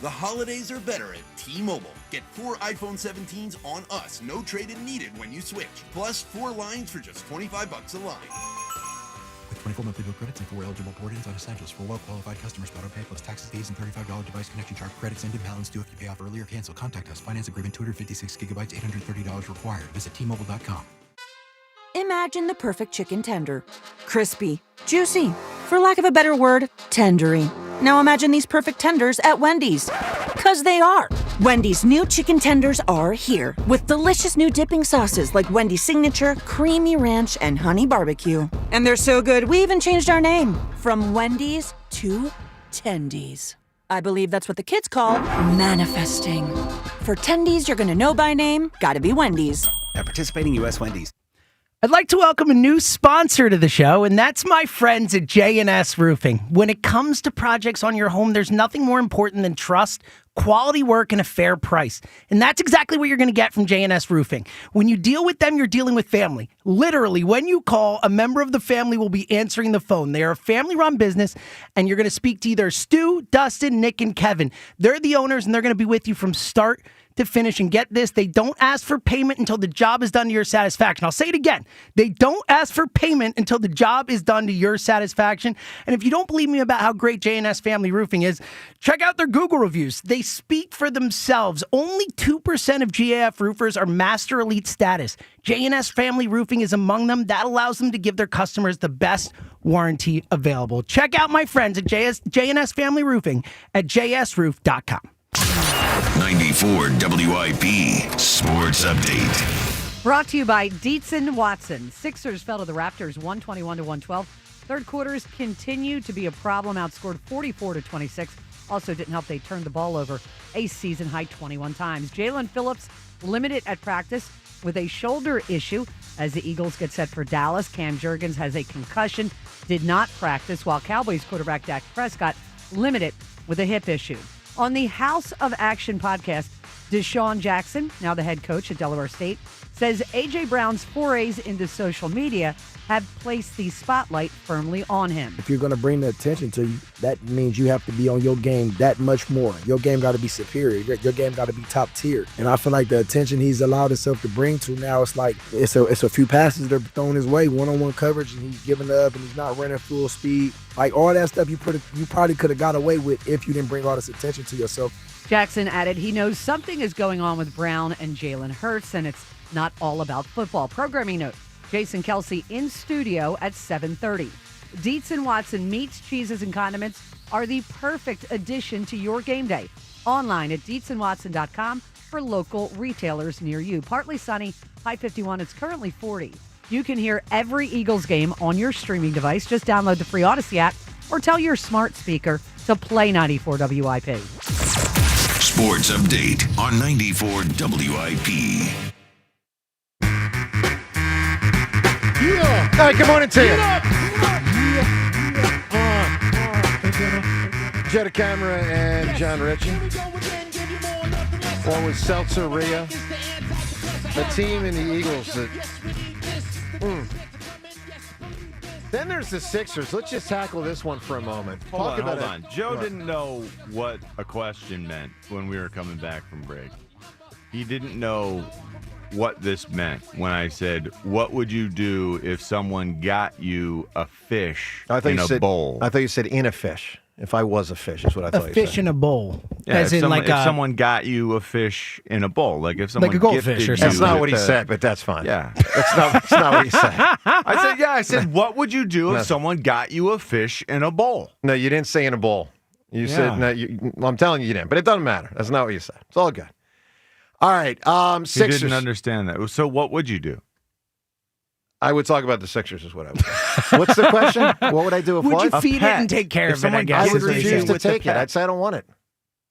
The holidays are better at T-Mobile. Get 4 iPhone 17s on us. No trade-in needed when you switch. Plus 4 lines for just $25 a line. With 24 monthly bill credits and 4 eligible port-ins on essentials for well-qualified customers. Auto pay plus taxes, fees, and $35 device connection charge. Credits end in balance due if you pay off early or cancel. Contact us. Finance agreement 256 gigabytes, $830 required. Visit T-Mobile.com. Imagine the perfect chicken tender. Crispy, juicy, for lack of a better word, tendery. Now imagine these perfect tenders at Wendy's. 'Cause they are. Wendy's new chicken tenders are here with delicious new dipping sauces like Wendy's Signature, Creamy Ranch, and Honey Barbecue. And they're so good, we even changed our name from Wendy's to Tendies. I believe that's what the kids call manifesting. For Tendies you're gonna know by name, gotta be Wendy's. At participating U.S. Wendy's. I'd like to welcome a new sponsor to the show, and that's my friends at J&S Roofing. When it comes to projects on your home, there's nothing more important than trust, quality work, and a fair price. And that's exactly what you're going to get from J&S Roofing. When you deal with them, you're dealing with family. Literally, when you call, a member of the family will be answering the phone. They are a family-run business, and you're going to speak to either Stu, Dustin, Nick, and Kevin. They're the owners, and they're going to be with you from start to finish. And get this, they don't ask for payment until the job is done to your satisfaction. I'll say it again. They don't ask for payment until the job is done to your satisfaction. And if you don't believe me about how great J&S Family Roofing is, check out their Google reviews. They speak for themselves. Only 2% of GAF roofers are Master Elite status. J&S Family Roofing is among them. That allows them to give their customers the best warranty available. Check out my friends at J&S Family Roofing at jsroof.com. 94 WIP Sports Update. Brought to you by Dietz & Watson. Sixers fell to the Raptors 121-112. Third quarters continue to be a problem, outscored 44-26. Also didn't help they turned the ball over a season-high 21 times. Jalen Phillips limited at practice with a shoulder issue as the Eagles get set for Dallas. Cam Jurgens has a concussion, did not practice, while Cowboys quarterback Dak Prescott limited with a hip issue. On the House of Action podcast, Deshaun Jackson, now the head coach at Delaware State, says A.J. Brown's forays into social media have placed the spotlight firmly on him. If you're going to bring the attention to you, that means you have to be on your game that much more. Your game got to be superior. Your game got to be top tier. And I feel like the attention he's allowed himself to bring to now, it's like it's a few passes that are thrown his way, one-on-one coverage, and he's giving up and he's not running full speed. Like all that stuff you probably could have got away with if you didn't bring all this attention to yourself. Jackson added he knows something is going on with Brown and Jalen Hurts, and it's not all about football. Programming note, Jason Kelce in studio at 7:30. Dietz & Watson meats, cheeses, and condiments are the perfect addition to your game day. Online at DietzandWatson.com for local retailers near you. Partly sunny, high 51. It's currently 40. You can hear every Eagles game on your streaming device. Just download the free Odyssey app or tell your smart speaker to play 94 WIP. Sports Update on 94 WIP. All right, good morning to you. Jetta Camera and John Ritchie. One with Seltzer Rio. The team in the Eagles that... Then there's the Sixers. Let's just tackle this one for a moment. Hold on. Joe didn't know what a question meant when we were coming back from break. He didn't know what this meant when I said, what would you do if someone got you a fish in a bowl? I thought you said in a fish. If I was a fish, is what I thought you said. A fish in a bowl. Yeah, as in if someone got you a fish in a bowl, like if someone like a goldfish or something. That's not what he said, but that's fine. Yeah. That's not what he said. I said, what would you do if someone got you a fish in a bowl? No, you didn't say in a bowl. You said, no, I'm telling you didn't, but it doesn't matter. That's not what you said. It's all good. All right, Sixers. He didn't understand that. So what would you do? I would talk about the Sixers is what I would say. What's the question? What would I do if Would what? you feed it and take care of it, I guess? I would is what you're refuse saying. to take it. I'd say I don't want it.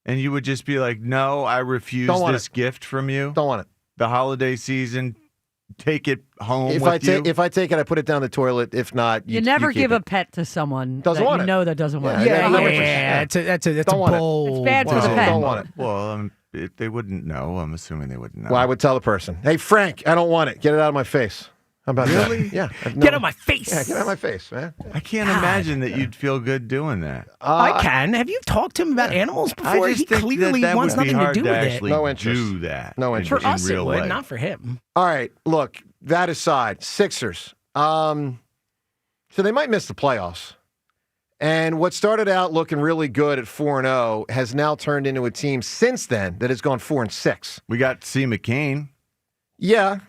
And you would just be like, no, I refuse Don't want this it. gift from you. Don't want it. The holiday season, take it home If with you. If I take it, I put it down the toilet. If not, You never keep give it. a pet to someone Doesn't that want you it. know that doesn't want it. Yeah, That's a Don't want it. bold. It's bad for the pet. Don't want it. Well, they wouldn't know. I'm assuming they wouldn't know. Well, I would tell the person, hey, Frank, I don't want it. Get it out of my face. How about Really? that? Yeah. Get out of my face. Yeah, get out of my face, man. I can't imagine that you'd feel good doing that. I can. Have you talked to him about animals before? I just He think clearly that wants would be nothing to hard do with it. actually No interest. do that. No in- interest. For us, in it real would, life. not for him. All right, look, that aside, Sixers. So they might miss the playoffs. And what started out looking really good at 4-0 has now turned into a team since then that has gone 4-6. We got C. McCain. Yeah,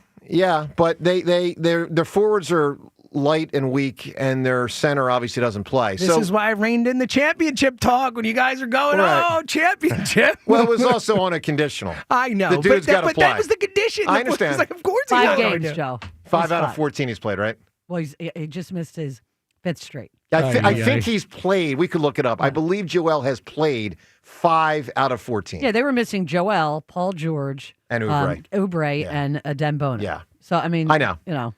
but their forwards are light and weak, and their center obviously doesn't play. This is why I reined in the championship talk when you guys are going, oh, championship. Well, it was also on a conditional. I know, The dude's but, gotta but play. that was the condition. I It was understand. like, of course he 5 got games, it. Joe. 5 out of Five. 14 he's played, right? Well, he just missed his 5th straight. I think he's played. We could look it up. I believe Joel has played 5 out of 14. Yeah, they were missing Joel, Paul George, And Oubre. and Dembona. Yeah. So I mean, I know. You know,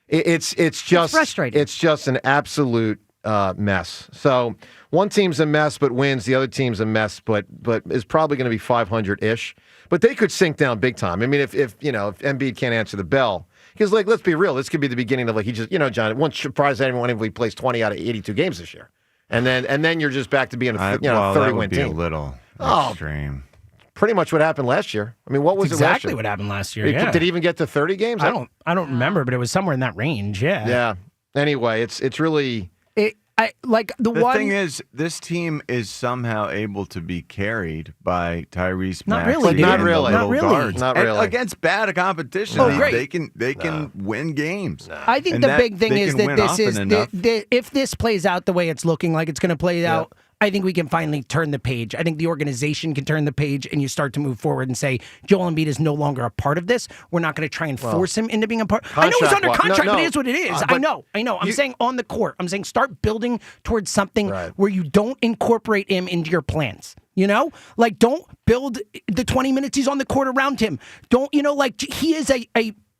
It's just frustrating. It's just an absolute mess. So one team's a mess but wins. The other team's a mess but is probably going to be 500-ish. But they could sink down big time. I mean, if Embiid can't answer the bell, because let's be real, this could be the beginning of he just John, it won't surprise anyone if he plays 20 out of 82 games this year, and then you're just back to being a 30-win be team. a little extreme. Pretty much what happened last year. I mean, what was exactly it last year? what happened last year. Did he even get to 30 games? I don't remember, but it was somewhere in that range. Yeah. Yeah. Anyway, it's really. The thing is, this team is somehow able to be carried by Tyrese Not Maxey really, dude. Not and really. the little Not really. guards. Not And really. against bad competition, Oh, great. they can win games. I think And the big thing they is can that win this often is enough. if this plays out the way it's looking like it's going to play out, I think we can finally turn the page. I think the organization can turn the page, and you start to move forward and say, Joel Embiid is no longer a part of this. We're not going to try and force him into being a part. I know he's under contract, but it is what it is. I know. I'm saying on the court. I'm saying start building towards something where you don't incorporate him into your plans. Don't build the 20 minutes he's on the court around him. He is a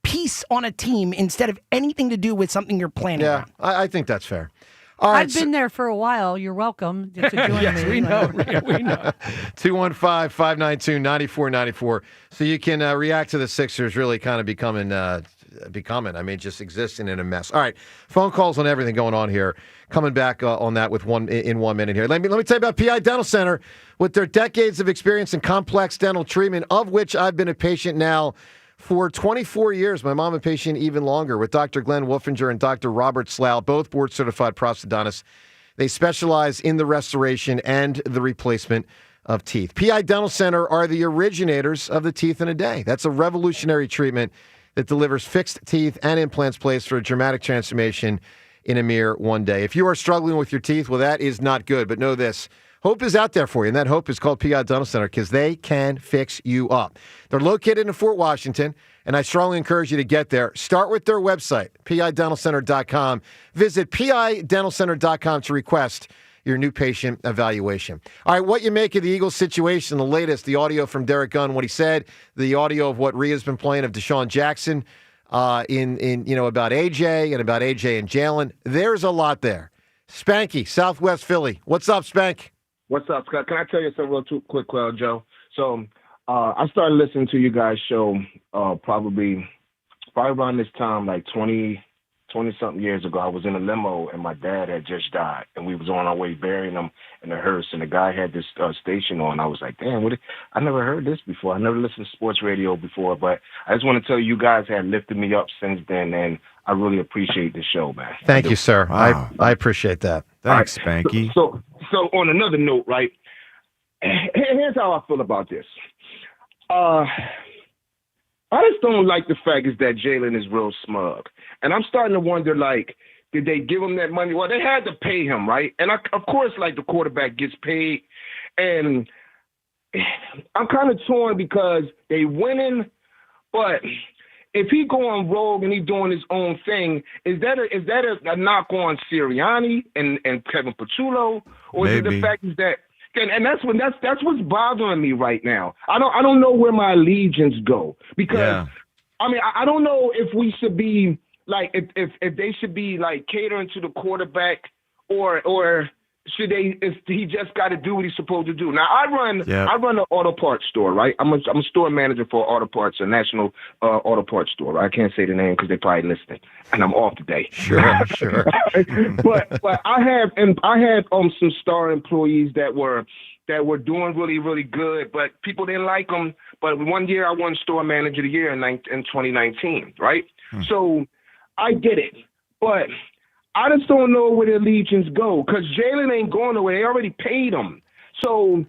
piece on a team instead of anything to do with something you're planning Yeah, around. I think that's fair. All right, I've been there for a while. You're welcome to join Yes, me. we know. We know. 215-592-9494. So you can react to the Sixers really kind of becoming, just existing in a mess. All right, phone calls on everything going on here. Coming back on that with 1 minute here. Let me tell you about PI Dental Center. With their decades of experience in complex dental treatment, of which I've been a patient now for 24 years. My mom a patient even longer with Dr. Glenn Wolfinger and Dr. Robert Slough, both board-certified prosthodontists. They specialize in the restoration and the replacement of teeth. PI Dental Center are the originators of the teeth in a day. That's a revolutionary treatment that delivers fixed teeth and implants placed for a dramatic transformation in a mere one day. If you are struggling with your teeth, well, that is not good. But know this. Hope is out there for you, and that hope is called PI Dental Center because they can fix you up. They're located in Fort Washington, and I strongly encourage you to get there. Start with their website, pidentalcenter.com. Visit pidentalcenter.com to request your new patient evaluation. All right, what you make of the Eagles situation, the latest, the audio from Derek Gunn, what he said, the audio of what Rhea's been playing of Deshaun Jackson about AJ and about AJ and Jalen. There's a lot there. Spanky, Southwest Philly. What's up, Spank? What's up, Scott? Can I tell you something real quick, Joe? So I started listening to you guys' show probably around this time, like 20-something years ago. I was in a limo, and my dad had just died, and we was on our way burying him in a hearse, and the guy had this station on. I was like, damn, I never heard this before. I never listened to sports radio before, but I just want to tell you guys have lifted me up since then, and I really appreciate the show, man. Thank you, sir. Wow. I appreciate that. Thanks, Spanky. So on another note, right, here's how I feel about this. I just don't like the fact is that Jalen is real smug. And I'm starting to wonder, did they give him that money? Well, they had to pay him, right? And of course, the quarterback gets paid. And I'm kind of torn because they winning, but if he going rogue and he doing his own thing, is that a knock on Sirianni and Kevin Patullo, or is it the fact is that and that's what's bothering me right now. I don't know where my allegiance go because I mean I don't know if we should be like if they should be like catering to the quarterback or should they? Is he just got to do what he's supposed to do? Now I run an auto parts store, right? I'm a store manager for auto parts, a national auto parts store. I can't say the name because they're probably listening, and I'm off today. Sure. but I had some star employees that were doing really, really good, but people didn't like them. But one year I won store manager of the year in 2019, right? So I get it, but I just don't know where the allegiance go because Jalen ain't going away. They already paid him. So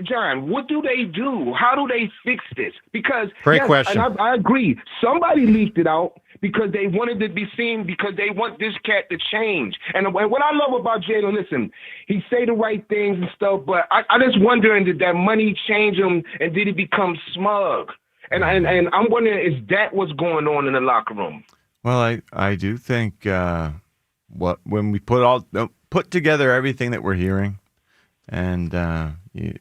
John, what do they do? How do they fix this? Because Great question. And I agree. Somebody leaked it out because they wanted to be seen because they want this cat to change. And what I love about Jalen, listen, he say the right things and stuff, but I just wondering, did that money change him and did he become smug? And I'm wondering, is that what's going on in the locker room? Well, I do think when we put together everything that we're hearing, and you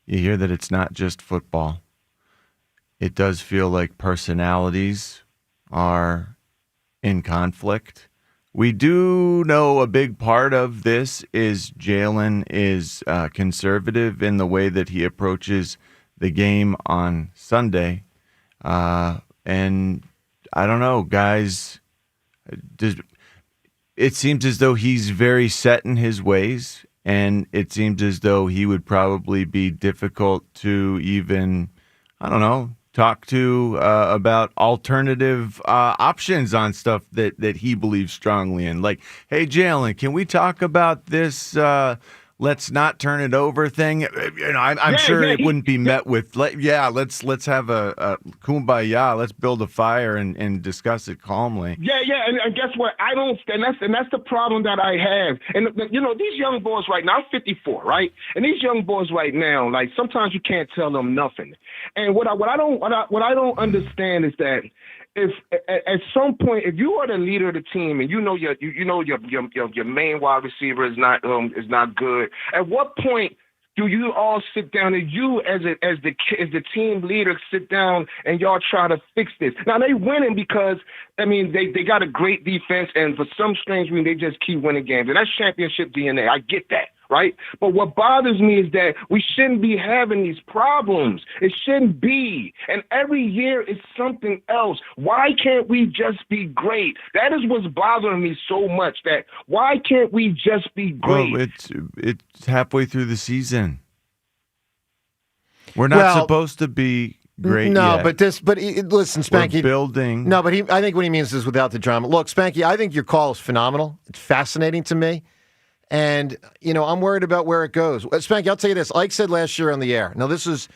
hear that it's not just football, it does feel like personalities are in conflict. We do know a big part of this is Jalen is conservative in the way that he approaches the game on Sunday, and I don't know, guys. It seems as though he's very set in his ways, and it seems as though he would probably be difficult to even, I don't know, talk to about alternative options on stuff that he believes strongly in. Like, hey, Jalen, can we talk about this let's not turn it over thing? You know, I'm sure it wouldn't be met with, let's have a kumbaya, let's build a fire and discuss it calmly. And guess what? I don't, and that's the problem that I have. And you know, these young boys right now, I'm 54, right? And these young boys right now, like sometimes you can't tell them nothing. And what I don't understand is that if at some point, if you are the leader of the team and you know your main wide receiver is not good, at what point do you all sit down and you as the team leader sit down and y'all try to fix this? Now they winning because they got a great defense and for some strange reason they just keep winning games, and that's championship DNA. I get that. Right? But what bothers me is that we shouldn't be having these problems. It shouldn't be. And every year it's something else. Why can't we just be great? That is what's bothering me so much, that why can't we just be great? Well, it's halfway through the season. We're not supposed to be great yet. Listen, Spanky. We're building. No, but I think what he means is without the drama. Look, Spanky, I think your call is phenomenal. It's fascinating to me. And, you know, I'm worried about where it goes. Spanky, I'll tell you this. Ike said last year on the air. Now, this is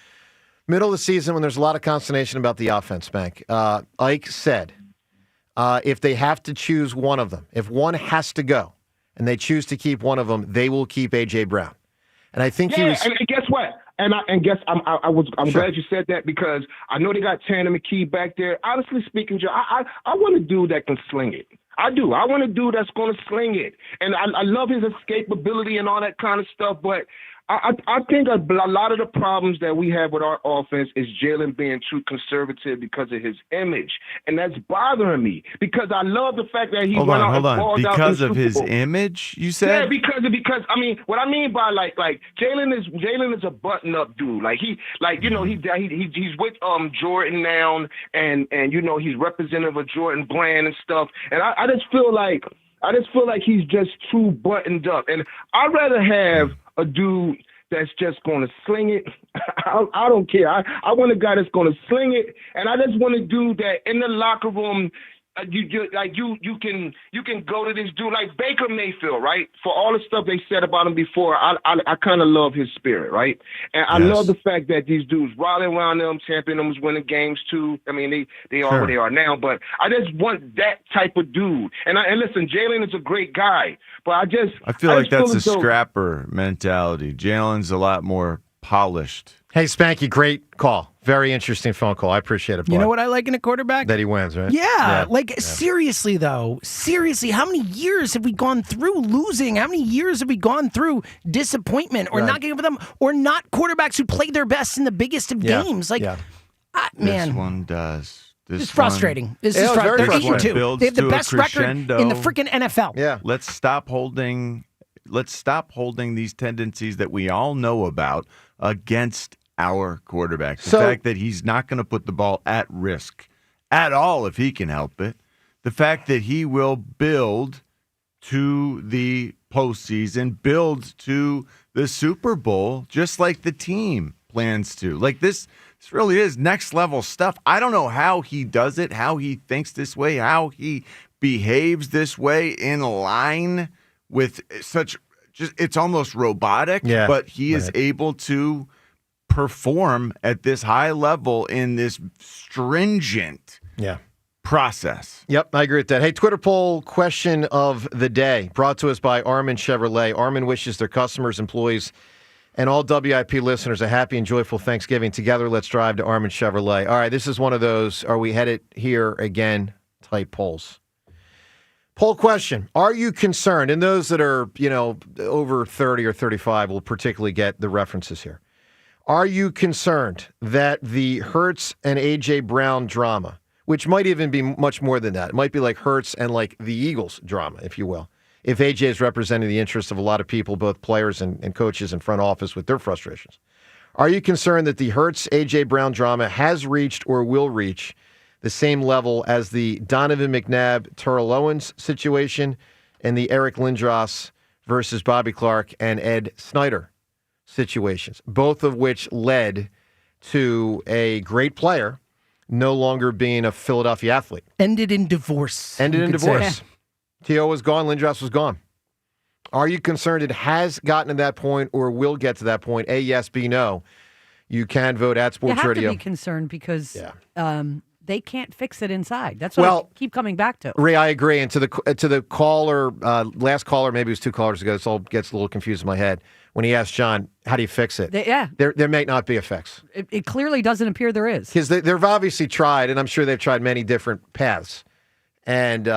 middle of the season when there's a lot of consternation about the offense, Spank. Ike said if they have to choose one of them, if one has to go and they choose to keep one of them, they will keep A.J. Brown. And I think he was... and guess what? I'm glad you said that because I know they got Tanner McKee back there. Honestly speaking, Joe, I want a dude that can sling it. I do. I want a dude that's going to sling it. And I love his escapability and all that kind of stuff. But I think a lot of the problems that we have with our offense is Jalen being too conservative because of his image. And that's bothering me because I love the fact that he went out and balled out. Because of his image, you said? Yeah, because what I mean by like Jalen is a button-up dude. He's with Jordan now and you know he's representative of Jordan Brand and stuff. And I just feel like he's just too buttoned up. And I'd rather have a dude that's just going to sling it. I don't care. I want a guy that's going to sling it, and I just want a dude that in the locker room, you can go to this dude like Baker Mayfield, right? For all the stuff they said about him before, I kind of love his spirit, right? And I love the fact that these dudes rallying around them, championing them, winning games too. I mean, they are where they are now, but I just want that type of dude. And listen, Jalen is a great guy, but I feel like that's a scrapper mentality. Jalen's a lot more polished. Hey, Spanky, great call. Very interesting phone call. I appreciate it, boy. You know what I like in a quarterback? That he wins, right? Yeah. Seriously, though. Seriously, how many years have we gone through losing? How many years have we gone through disappointment or not getting with them or not quarterbacks who play their best in the biggest of games? Man. This one does. It's frustrating. This is frustrating. They're 8-2. They have the best record in the freaking NFL. Yeah. Let's stop holding these tendencies that we all know about against our quarterback. The fact that he's not going to put the ball at risk at all if he can help it. The fact that he will build to the postseason, build to the Super Bowl, just like the team plans to. Like this really is next level stuff. I don't know how he does it, how he thinks this way, how he behaves this way in line with such it's almost robotic, but he is able to perform at this high level in this stringent process. Yep, I agree with that. Hey, Twitter poll question of the day brought to us by Armin Chevrolet. Armin wishes their customers, employees, and all WIP listeners a happy and joyful Thanksgiving. Together, let's drive to Armin Chevrolet. All right, this is one of those are we headed here again type polls. Poll question. Are you concerned? And those that are, over 30 or 35 will particularly get the references here. Are you concerned that the Hurts and A.J. Brown drama, which might even be much more than that, it might be like Hurts and like the Eagles drama, if you will, if A.J. is representing the interests of a lot of people, both players and coaches and front office with their frustrations. Are you concerned that the Hurts, A.J. Brown drama has reached or will reach the same level as the Donovan McNabb, Terrell Owens situation and the Eric Lindros versus Bobby Clark and Ed Snyder situations, both of which led to a great player no longer being a Philadelphia athlete. Ended in divorce. T.O. was gone. Lindros was gone. Are you concerned it has gotten to that point or will get to that point? A, yes. B, no. You can vote at Sports Radio. You have to be concerned because they can't fix it inside. That's what I keep coming back to. Ray, I agree. And to the caller, last caller, maybe it was 2 callers ago, this all gets a little confused in my head. When he asked John, how do you fix it? There may not be a fix. It clearly doesn't appear there is. Because they've obviously tried, and I'm sure they've tried many different paths. And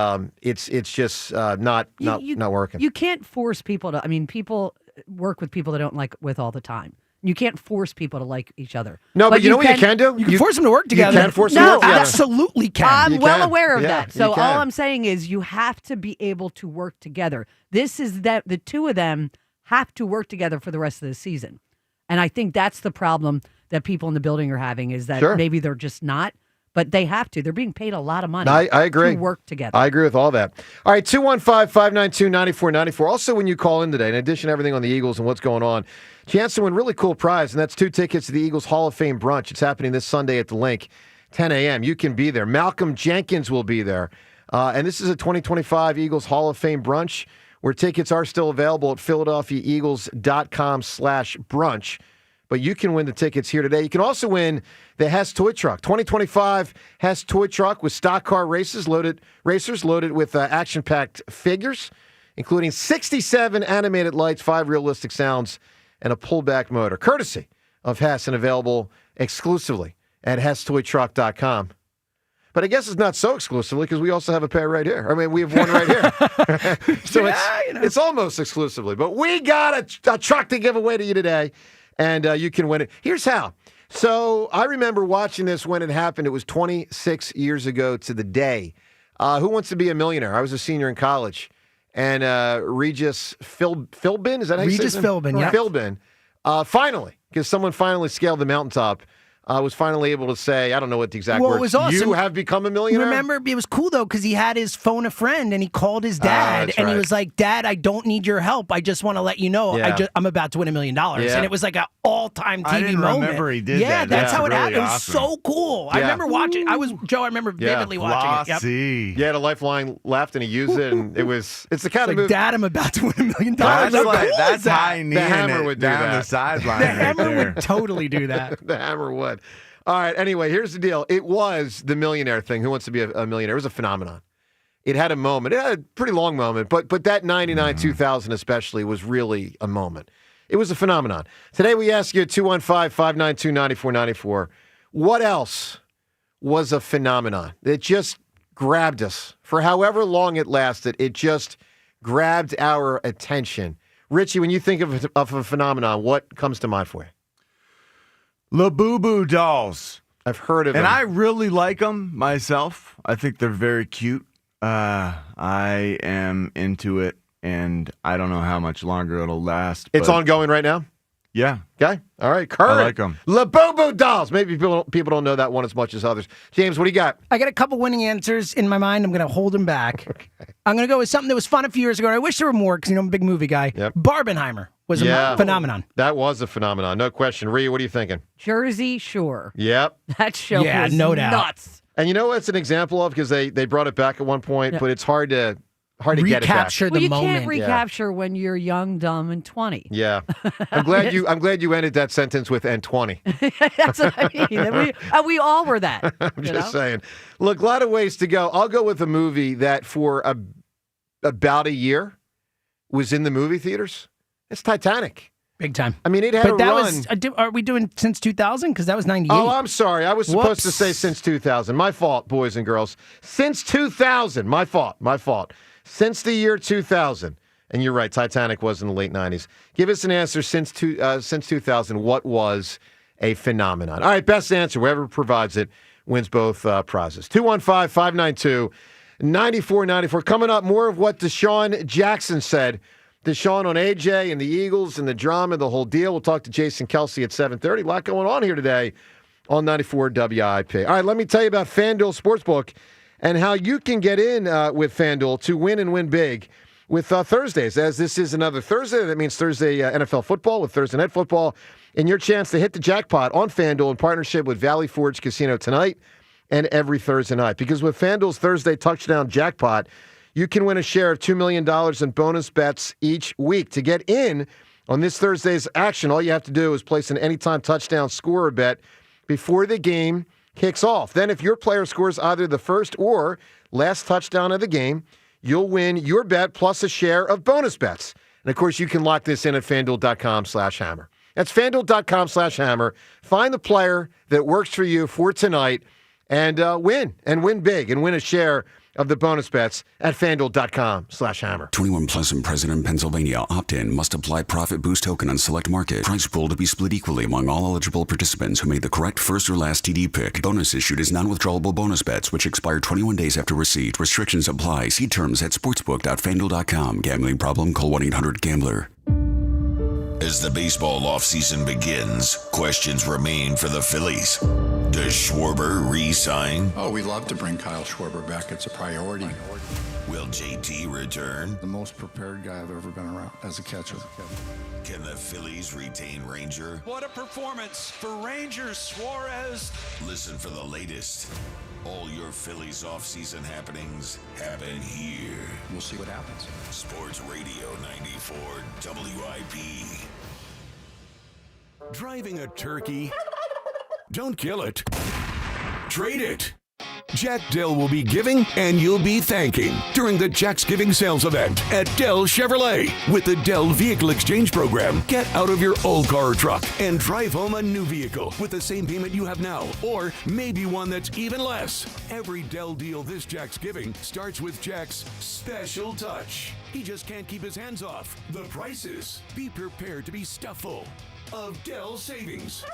it's just not working. You can't force people to. I mean, people work with people they don't like with all the time. You can't force people to like each other. No, but you know what you can do? You can force them to work together. You can force them to work together. Absolutely can. I'm well aware of that. So all I'm saying is you have to be able to work together. This is that the two of them have to work together for the rest of the season. And I think that's the problem that people in the building are having is that maybe they're just not. But they have to. They're being paid a lot of money I agree. to work together. I agree with all that. All right, 215-592-9494. Also, when you call in today, in addition to everything on the Eagles and what's going on, chance to win really cool prize, and that's 2 tickets to the Eagles Hall of Fame brunch. It's happening this Sunday at the Link, 10 a.m. You can be there. Malcolm Jenkins will be there. And this is a 2025 Eagles Hall of Fame brunch where tickets are still available at PhiladelphiaEagles.com/brunch. But you can win the tickets here today. You can also win the Hess Toy Truck. 2025 Hess Toy Truck with stock car racers loaded with action-packed figures, including 67 animated lights, 5 realistic sounds, and a pullback motor. Courtesy of Hess and available exclusively at HessToyTruck.com. But I guess it's not so exclusively because we also have a pair right here. I mean, we have one right here. So it's almost exclusively. But we got a truck to give away to you today. And you can win it. Here's how. So I remember watching this when it happened. It was 26 years ago to the day. Who Wants to Be a Millionaire? I was a senior in college. And Regis Philbin, is that how you say his name? Philbin, yeah. Philbin. Finally, because someone finally scaled the mountaintop. Was finally able to say, I don't know what the exact words. It was awesome. You have become a millionaire? Remember, it was cool, though, because he had his phone a friend, and he called his dad, and he was like, Dad, I don't need your help. I just want to let you know I'm about to win $1 million. And it was like an all-time TV moment. I remember he did that. Yeah, that's how it really happened. Awesome. It was so cool. I remember watching. I remember vividly watching it. Yep. You had a lifeline left, and he used it, and it's the kind of movie. Dad, I'm about to win $1 million. That's high knee. The Hammer would do down that. the sideline. The Hammer would totally do that. The Hammer would. All right, anyway, here's the deal. It was the millionaire thing. Who Wants to Be a Millionaire? It was a phenomenon. It had a moment. It had a pretty long moment, but that 99, 2000 especially was really a moment. It was a phenomenon. Today we ask you at 215-592-9494, what else was a phenomenon? It just grabbed us. For however long it lasted, it just grabbed our attention. Richie, when you think of a phenomenon, what comes to mind for you? Labubu dolls. I've heard of them. And I really like them myself. I think they're very cute. I am into it, and I don't know how much longer it'll last. It's ongoing right now? Yeah. Okay. All right. Current. I like them. Labubu dolls. Maybe people don't know that one as much as others. James, what do you got? I got a couple winning answers in my mind. I'm going to hold them back. Okay. I'm going to go with something that was fun a few years ago. And I wish there were more because, I'm a big movie guy. Yep. Barbenheimer was a phenomenon. That was a phenomenon. No question. Rhea, what are you thinking? Jersey Shore. Yep. That show was no doubt. nuts. And you know what it's an example of? Because they brought it back at one point, but it's hard to get it back. Recapture the moment. You can't recapture when you're young, dumb, and 20. Yeah. I'm glad you ended that sentence with and 20. That's what I mean. We all were that. I'm just saying. Look, a lot of ways to go. I'll go with a movie that for about a year was in the movie theaters. It's Titanic. Big time. I mean, it had a run. Are we doing since 2000? Because that was 98. Oh, I'm sorry. I was supposed to say since 2000. My fault, boys and girls. Since 2000. My fault. Since the year 2000. And you're right, Titanic was in the late 90s. Give us an answer since 2000. What was a phenomenon? All right, best answer, whoever provides it, wins both prizes. 215-592-9494. Coming up, more of what Deshaun Jackson said. Deshaun on AJ and the Eagles and the drama, the whole deal. We'll talk to Jason Kelce at 7:30. A lot going on here today on 94 WIP. All right, let me tell you about FanDuel Sportsbook and how you can get in with FanDuel to win and win big with Thursdays. As this is another Thursday, that means Thursday NFL football with Thursday Night Football, and your chance to hit the jackpot on FanDuel in partnership with Valley Forge Casino tonight and every Thursday night. Because with FanDuel's Thursday Touchdown Jackpot, you can win a share of $2 million in bonus bets each week. To get in on this Thursday's action, all you have to do is place an anytime touchdown scorer bet before the game kicks off. Then if your player scores either the first or last touchdown of the game, you'll win your bet plus a share of bonus bets. And, of course, you can lock this in at FanDuel.com/hammer. That's FanDuel.com/hammer. Find the player that works for you for tonight and win big and win a share of the bonus bets at FanDuel.com/hammer. 21 plus and present in Pennsylvania. Opt-in. Must apply profit boost token on select market. Price pool to be split equally among all eligible participants who made the correct first or last TD pick. Bonus issued is non-withdrawable bonus bets which expire 21 days after receipt. Restrictions apply. See terms at sportsbook.fanduel.com. Gambling problem? Call 1-800-GAMBLER. As the baseball offseason begins, questions remain for the Phillies. Does Schwarber re-sign? Oh, we love to bring Kyle Schwarber back. It's a priority. Will JT return? The most prepared guy I've ever been around as a catcher. Can the Phillies retain Ranger? What a performance for Rangers, Suarez. Listen for the latest. All your Phillies offseason happenings happen here. We'll see what happens. Sports Radio 94 WIP. Driving a turkey? Don't kill it. Trade it. Jack Dell will be giving and you'll be thanking during the Jack's Giving sales event at Dell Chevrolet. With the Dell Vehicle Exchange Program, get out of your old car or truck and drive home a new vehicle with the same payment you have now, or maybe one that's even less. Every Dell deal this Jack's Giving starts with Jack's special touch. He just can't keep his hands off the prices. Be prepared to be stuffed full of Dell savings.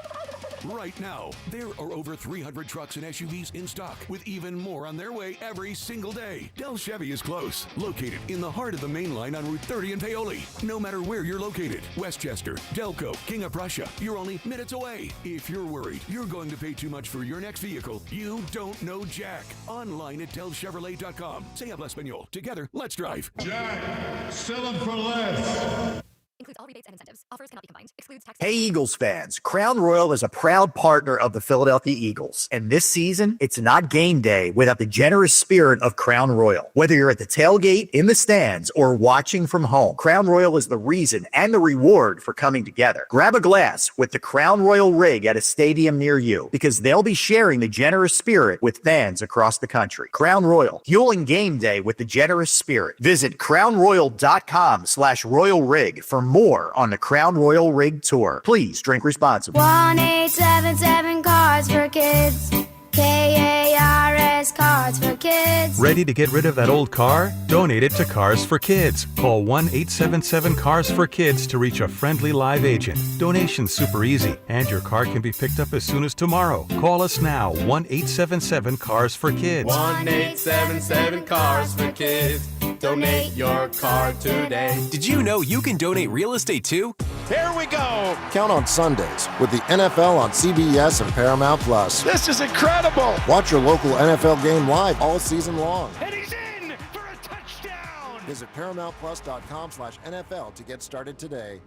Right now, there are over 300 trucks and SUVs in stock, with even more on their way every single day. Dell Chevy is close, located in the heart of the main line on Route 30 in Paoli. No matter where you're located, Westchester, Delco, King of Prussia, you're only minutes away. If you're worried you're going to pay too much for your next vehicle, you don't know Jack. Online at DellChevrolet.com. Say habla español. Together, let's drive. Jack, sell them for less. Includes all rebates and incentives. Offers cannot be combined. Excludes tax. Hey, Eagles fans. Crown Royal is a proud partner of the Philadelphia Eagles. And this season, it's not game day without the generous spirit of Crown Royal. Whether you're at the tailgate, in the stands, or watching from home, Crown Royal is the reason and the reward for coming together. Grab a glass with the Crown Royal rig at a stadium near you, because they'll be sharing the generous spirit with fans across the country. Crown Royal, fueling game day with the generous spirit. Visit crownroyal.com/royal rig for more on the Crown Royal Rig Tour. Please drink responsibly. 1-877 Cards for Kids. KARS Cards for Kids. Ready to get rid of that old car? Donate it to Cars for Kids. Call 1-877-CARS-FOR-KIDS to reach a friendly live agent. Donation's super easy, and your car can be picked up as soon as tomorrow. Call us now, 1-877-CARS-FOR-KIDS. 1-877-CARS-FOR-KIDS. Donate your car today. Did you know you can donate real estate too? Here we go. Count on Sundays with the NFL on CBS and Paramount Plus. This is incredible. Watch your local NFL game live all season long. And he's in for a touchdown. Visit ParamountPlus.com/NFL to get started today.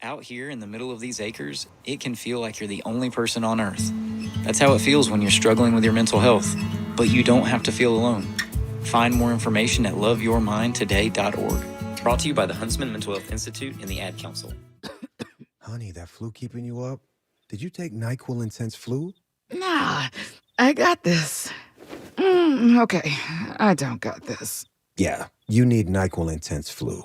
Out here in the middle of these acres, it can feel like you're the only person on earth. That's how it feels when you're struggling with your mental health. But you don't have to feel alone. Find more information at loveyourmindtoday.org. Brought to you by the Huntsman Mental Health Institute and the Ad Council. Honey, that flu keeping you up? Did you take NyQuil Intense Flu? Nah, I got this. Okay, I don't got this. Yeah, you need NyQuil Intense Flu.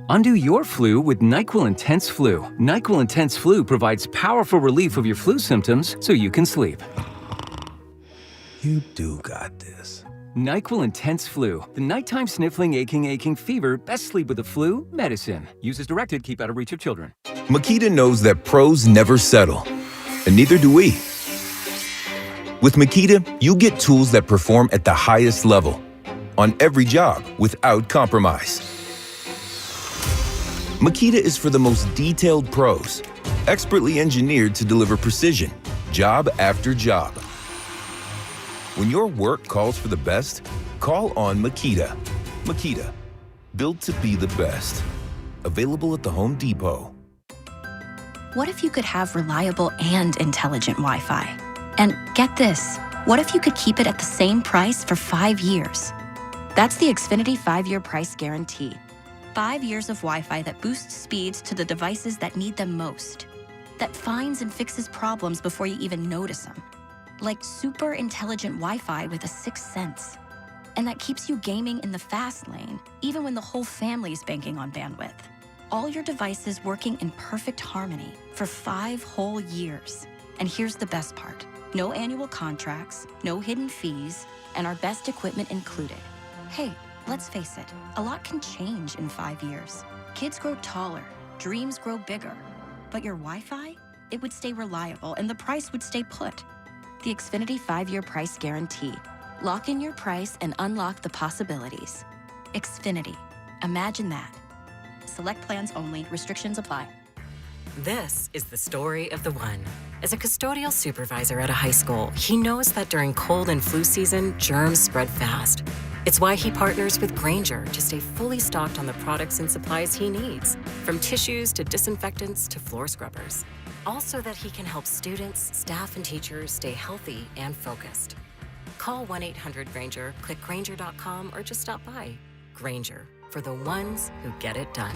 Undo your flu with NyQuil Intense Flu. NyQuil Intense Flu provides powerful relief of your flu symptoms so you can sleep. You do got this. NyQuil Intense Flu. The nighttime sniffling, aching fever, best sleep with the flu medicine. Use as directed, keep out of reach of children. Makita knows that pros never settle, and neither do we. With Makita, you get tools that perform at the highest level on every job without compromise. Makita is for the most detailed pros, expertly engineered to deliver precision, job after job. When your work calls for the best, call on Makita. Makita, built to be the best. Available at the Home Depot. What if you could have reliable and intelligent Wi-Fi? And get this, what if you could keep it at the same price for 5 years? That's the Xfinity 5-year price guarantee. 5 years of Wi-Fi that boosts speeds to the devices that need them most. That finds and fixes problems before you even notice them. Like super intelligent Wi-Fi with a 6th sense. And that keeps you gaming in the fast lane, even when the whole family's banking on bandwidth. All your devices working in perfect harmony for 5 whole years. And here's the best part. No annual contracts, no hidden fees, and our best equipment included. Hey, let's face it, a lot can change in 5 years. Kids grow taller, dreams grow bigger. But your Wi-Fi? It would stay reliable and the price would stay put. The Xfinity 5-year price guarantee. Lock in your price and unlock the possibilities. Xfinity. Imagine that. Select plans only. Restrictions apply. This is the story of the one. As a custodial supervisor at a high school, he knows that during cold and flu season, germs spread fast. It's why he partners with Grainger to stay fully stocked on the products and supplies he needs, from tissues to disinfectants to floor scrubbers. Also that he can help students, staff, and teachers stay healthy and focused. Call 1-800-GRAINGER, click Grainger.com, or just stop by. Grainger, for the ones who get it done.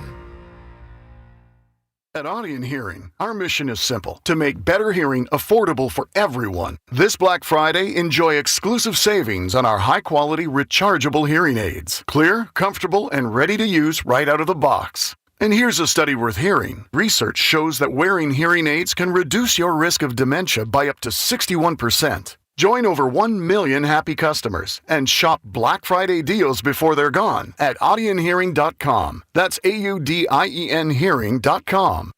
At Audion Hearing, our mission is simple: to make better hearing affordable for everyone. This Black Friday, enjoy exclusive savings on our high-quality rechargeable hearing aids. Clear, comfortable, and ready to use right out of the box. And here's a study worth hearing. Research shows that wearing hearing aids can reduce your risk of dementia by up to 61%. Join over 1 million happy customers and shop Black Friday deals before they're gone at audionhearing.com. That's AUDIEN hearing.com.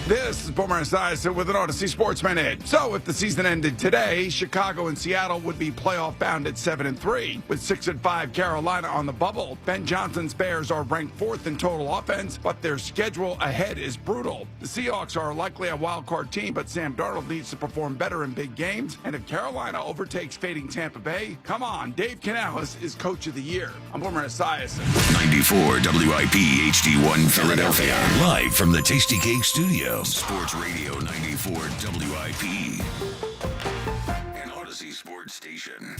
This is Boomer Esiason with an Odyssey Sports Minute. So, if the season ended today, Chicago and Seattle would be playoff bound at 7-3, with 6-5 Carolina on the bubble. Ben Johnson's Bears are ranked 4th in total offense, but their schedule ahead is brutal. The Seahawks are likely a wild card team, but Sam Darnold needs to perform better in big games. And if Carolina overtakes fading Tampa Bay, come on, Dave Canales is Coach of the Year. I'm Boomer Esiason. 94 WIP HD1 Philadelphia, live from the Tasty Cake Studio. Sports Radio 94 WIP. An Odyssey Sports Station.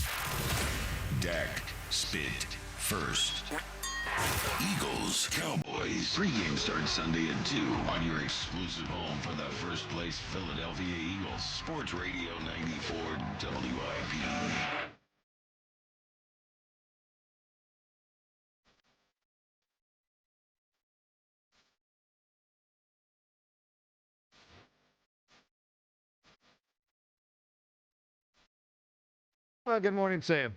Dak, spit, first. Eagles, Cowboys. Pre-game starts Sunday at 2 on your exclusive home for the first place Philadelphia Eagles. Sports Radio 94 WIP. Well, good morning, Sam.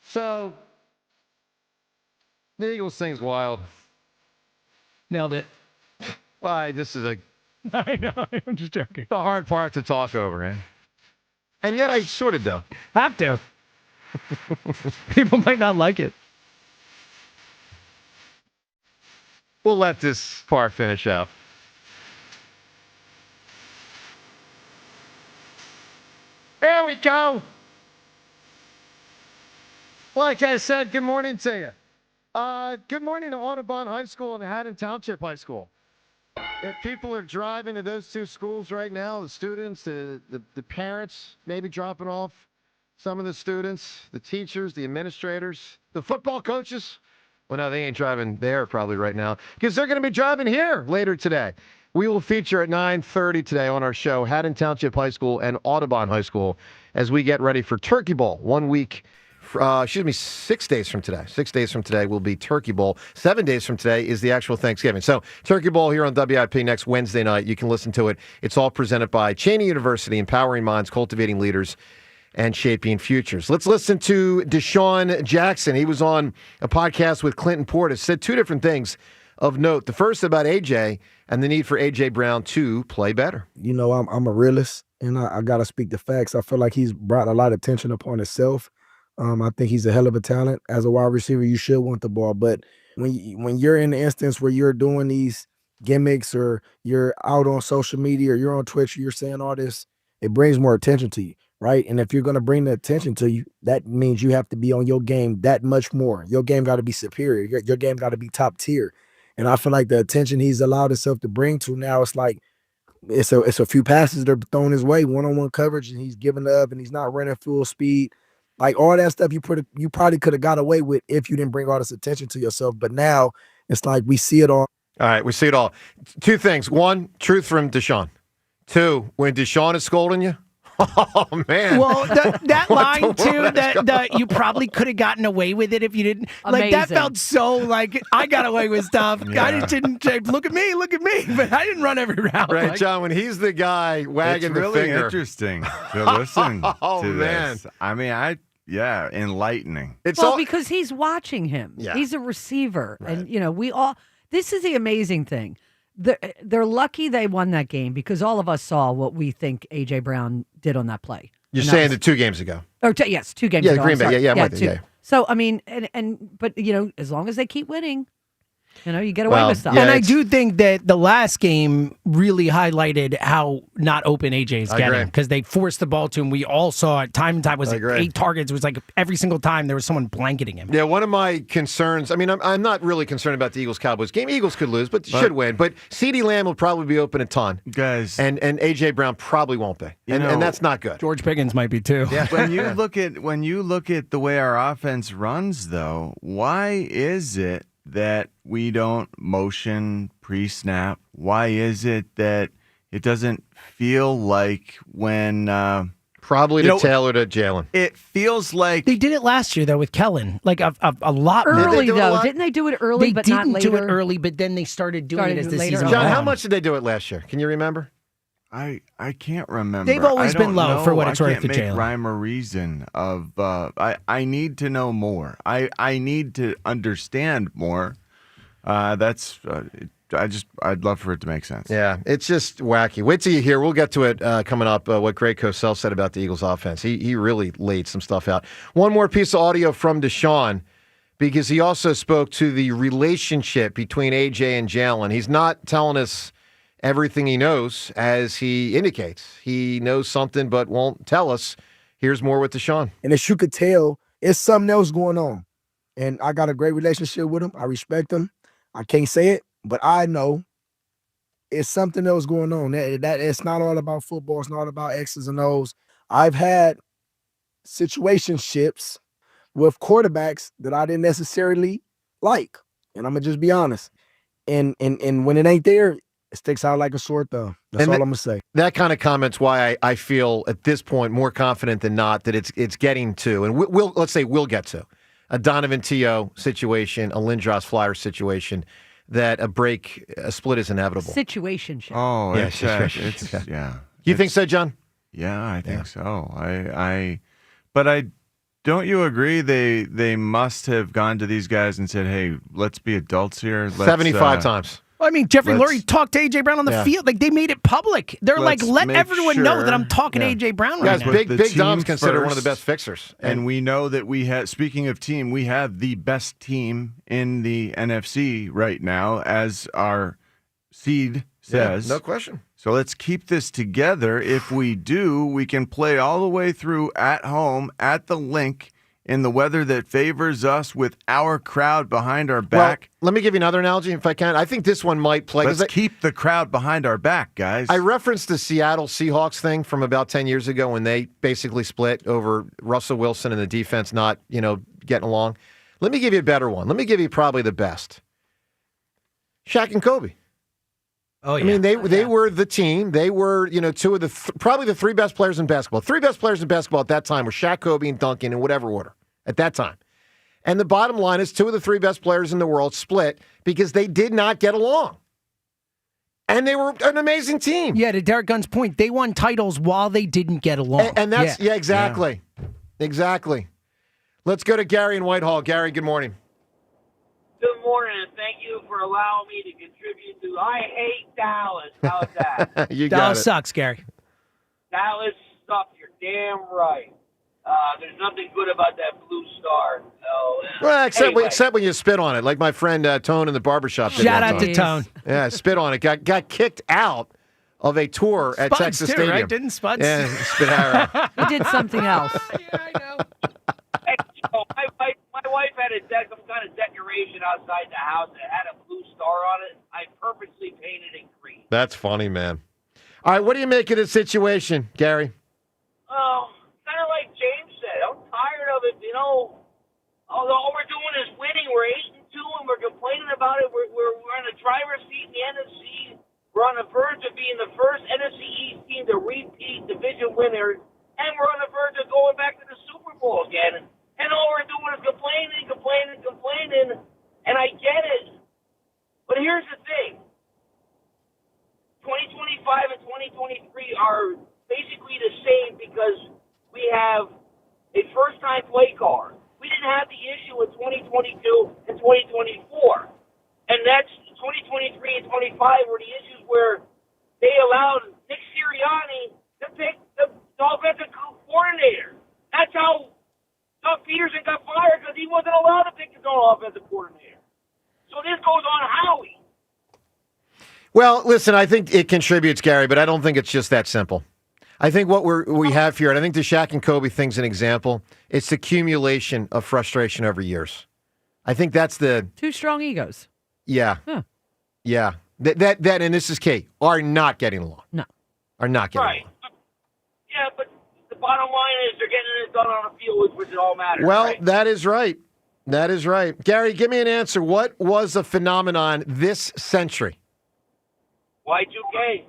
So, the Eagles thing's wild. Nailed it. Why, this is I know. I'm just joking. the hard part to talk over, man. And yet I sort of do. Have to. People might not like it. We'll let this part finish up. There we go. Like I said, good morning to you. Good morning to Audubon High School and Haddon Township High School. If people are driving to those two schools right now, the students, the parents, maybe dropping off some of the students, the teachers, the administrators, the football coaches. Well, no, they ain't driving there probably right now because they're going to be driving here later today. We will feature at 9:30 today on our show Haddon Township High School and Audubon High School as we get ready for Turkey Bowl 1 week. 6 days from today. 6 days from today will be Turkey Bowl. 7 days from today is the actual Thanksgiving. So Turkey Bowl here on WIP next Wednesday night. You can listen to it. It's all presented by Cheney University, empowering minds, cultivating leaders, and shaping futures. Let's listen to Deshaun Jackson. He was on a podcast with Clinton Portis, said two different things of note. The first about A.J. and the need for A.J. Brown to play better. You know, I'm a realist, and I got to speak the facts. I feel like he's brought a lot of attention upon himself. I think he's a hell of a talent. As a wide receiver, you should want the ball. But when you're in the instance where you're doing these gimmicks or you're out on social media or you're on Twitch or you're saying all this, it brings more attention to you, right? And if you're going to bring the attention to you, that means you have to be on your game that much more. Your game got to be superior. Your game got to be top tier. And I feel like the attention he's allowed himself to bring to now, it's like it's a few passes that are thrown his way, one-on-one coverage, and he's giving up and he's not running full speed. Like all that stuff you probably could have got away with if you didn't bring all this attention to yourself. But now it's like we see it all. All right, we see it all. Two things. One, truth from Deshaun. Two, when Deshaun is scolding you, oh, man. Well, that line, too, that you probably could have gotten away with it if you didn't. Like, that felt so like I got away with stuff. Yeah. I just didn't say, look at me. But I didn't run every route. Right, like, John, when he's the guy wagging the finger. It's really interesting to listen to this. I mean, enlightening. Because he's watching him. Yeah. He's a receiver. Right. And, this is the amazing thing. They're lucky they won that game because all of us saw what we think A.J. Brown did on that play. You're saying that 2 games ago. Yes, 2 games ago. Yeah, Green Bay. Yeah. So, I mean, but as long as they keep winning, you get away with stuff. And I do think that the last game really highlighted how not open AJ is getting because they forced the ball to him. We all saw it time and time. Was 8 targets. It was like every single time there was someone blanketing him. Yeah, one of my concerns, I mean, I'm not really concerned about the Eagles-Cowboys game. Eagles could lose, but should win. But CeeDee Lamb will probably be open a ton. Guys. And A.J. Brown probably won't be. And that's not good. George Pickens might be too. Yeah. When you look at the way our offense runs, though, why is it that we don't motion pre-snap? Why is it that it doesn't feel like when probably to Taylor to Jalen? It feels like they did it last year though with Kellen, like a lot early though. Didn't they do it early? They didn't do it early, but then they started doing it as the season. John, how much did they do it last year? Can you remember? I can't remember. They've always been low for what it's worth to Jalen. I can't make rhyme or reason of. I need to know more. I need to understand more. I'd love for it to make sense. Yeah, it's just wacky. Wait till you hear. We'll get to it coming up, what Greg Cosell said about the Eagles offense. He really laid some stuff out. One more piece of audio from Deshaun, because he also spoke to the relationship between A.J. and Jalen. He's not telling us everything he knows, as he indicates. He knows something but won't tell us. Here's more with Deshaun. And as you could tell, it's something else going on. And I got a great relationship with him. I respect him. I can't say it, but I know it's something else going on. That it's not all about football. It's not about X's and O's. I've had situationships with quarterbacks that I didn't necessarily like. And I'm going to just be honest. And when it ain't there, it sticks out like a sore thumb. That's all I'm going to say. That kind of comment's why I feel at this point more confident than not that it's getting to, and we'll get to, a Donovan T.O. situation, a Lindros Flyers situation, that a split is inevitable. Situationship. Oh, Yeah, it's yeah. You think so, John? Yeah, I think so. But don't you agree they must have gone to these guys and said, "Hey, let's be adults here." 75 times. Well, I mean, Jeffrey Lurie talked to A.J. Brown on the field. Like, they made it public. They're like, let everyone know that I'm talking to A.J. Brown right now. Big Dom's considered one of the best fixers. And we know that we have, speaking of team, we have the best team in the NFC right now, as our seed says. No question. So let's keep this together. If we do, we can play all the way through at home, at the Link, in the weather that favors us with our crowd behind our back. Well, let me give you another analogy, if I can. I think this one might play. Let's keep the crowd behind our back, guys. I referenced the Seattle Seahawks thing from about 10 years ago when they basically split over Russell Wilson and the defense not, getting along. Let me give you a better one. Let me give you probably the best. Shaq and Kobe. Oh, yeah. I mean, they were the team. They were, two of the probably the three best players in basketball. Three best players in basketball at that time were Shaq, Kobe, and Duncan in whatever order at that time. And the bottom line is two of the three best players in the world split because they did not get along. And they were an amazing team. Yeah, to Derek Gunn's point, they won titles while they didn't get along. And that's, exactly. Yeah. Exactly. Let's go to Gary in Whitehall. Gary, good morning. Good morning, and thank you for allowing me to contribute to I Hate Dallas. How's that? Dallas sucks, Gary. Dallas sucks. You're damn right. There's nothing good about that blue star. Well, except when you spit on it, like my friend Tone in the barbershop did. Shout out to Tone. Yeah, spit on it. Got kicked out of a tour at Spuds Texas too, Stadium. right? Didn't Spuds? Yeah, spit arrow. He did something else. Yeah, I know. Hey, my wife had some kind of decoration outside the house that had a blue star on it. I purposely painted it green. That's funny, man. All right, what do you make of the situation, Gary? Kind of like James said, I'm tired of it. All we're doing is winning. We're 8-2, and we're complaining about it. We're in the driver's seat in the NFC. We're on the verge of being the first NFC East team to repeat division winners, and we're on the verge of going back to the Super Bowl again. And all we're doing is complaining, and I get it. But here's the thing. 2025 and 2023 are basically the same because we have a first-time play card. We didn't have the issue in 2022 and 2024. And that's 2023 and 25 were the issues where they allowed Nick Sirianni to pick the offensive coordinator. That's how Doug Peterson got fired, because he wasn't allowed to pick his own offensive coordinator. So this goes on Howie. Well, listen, I think it contributes, Gary, but I don't think it's just that simple. I think what we have here, and I think the Shaq and Kobe thing's an example, it's the accumulation of frustration over years. I think that's the... Two strong egos. Yeah. Huh. Yeah. That, and this is key, are not getting along. No. Are not getting along. Yeah, but the bottom line is they're getting it done on the field, which is all matters. Well, right? that is right. That is right. Gary, give me an answer. What was a phenomenon this century? Y2K.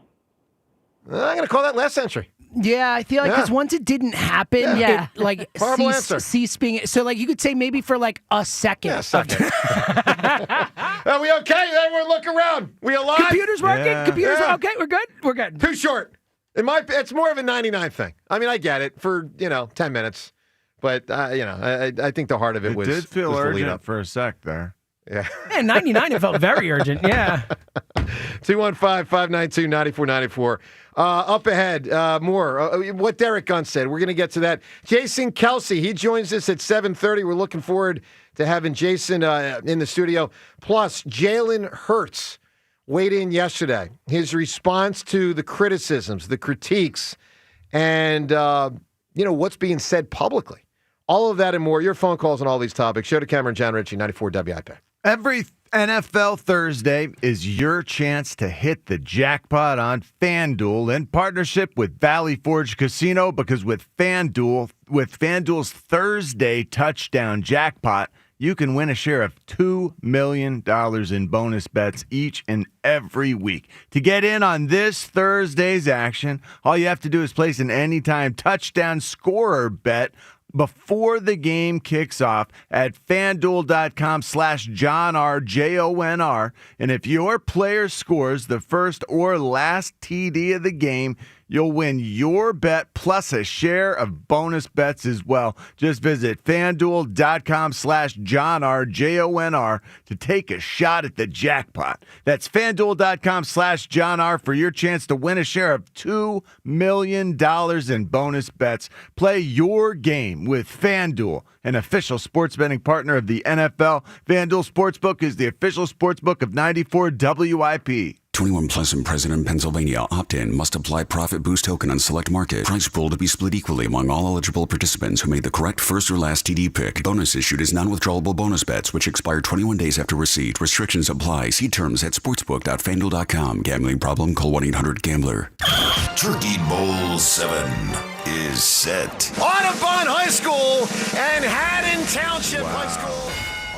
I'm going to call that last century. Yeah, I feel like because once it didn't happen, it Horrible answer. ceased being. So you could say maybe for like a second. Yeah, a second. Are we okay? Everyone look around. We alive? Computers working? Yeah. Computers are okay? We're good? We're good. Too short. It's more of a 99 thing. I mean, I get it for, 10 minutes. But, I think the heart of it was... It did feel was the lead urgent up. for a sec there. Yeah. Yeah, 99, it felt very urgent. Yeah. 215-592-9494. Up ahead, more. What Derek Gunn said. We're going to get to that. Jason Kelce, he joins us at 7:30. We're looking forward to having Jason in the studio. Plus, Jalen Hurts weighed in yesterday. His response to the criticisms, the critiques, and, what's being said publicly. All of that and more. Your phone calls on all these topics. Show to Cameron, John Ritchie, 94 WIP. Every NFL Thursday is your chance to hit the jackpot on FanDuel in partnership with Valley Forge Casino, because with FanDuel's Thursday touchdown jackpot, you can win a share of $2 million in bonus bets each and every week. To get in on this Thursday's action, all you have to do is place an anytime touchdown scorer bet before the game kicks off at FanDuel.com/JohnR, JONR. And if your player scores the first or last TD of the game, you'll win your bet plus a share of bonus bets as well. Just visit FanDuel.com/JohnR, JONR to take a shot at the jackpot. That's FanDuel.com/JohnR for your chance to win a share of $2 million in bonus bets. Play your game with FanDuel, an official sports betting partner of the NFL. FanDuel Sportsbook is the official sportsbook of 94 WIP. 21 plus and present in Pennsylvania. Opt-in. Must apply profit boost token on select market. Price pool to be split equally among all eligible participants who made the correct first or last TD pick. Bonus issued is non-withdrawable bonus bets, which expire 21 days after receipt. Restrictions apply. See terms at sportsbook.fanduel.com. Gambling problem? Call 1-800-GAMBLER. Turkey Bowl 7 is set. Audubon High School and Haddon Township High School.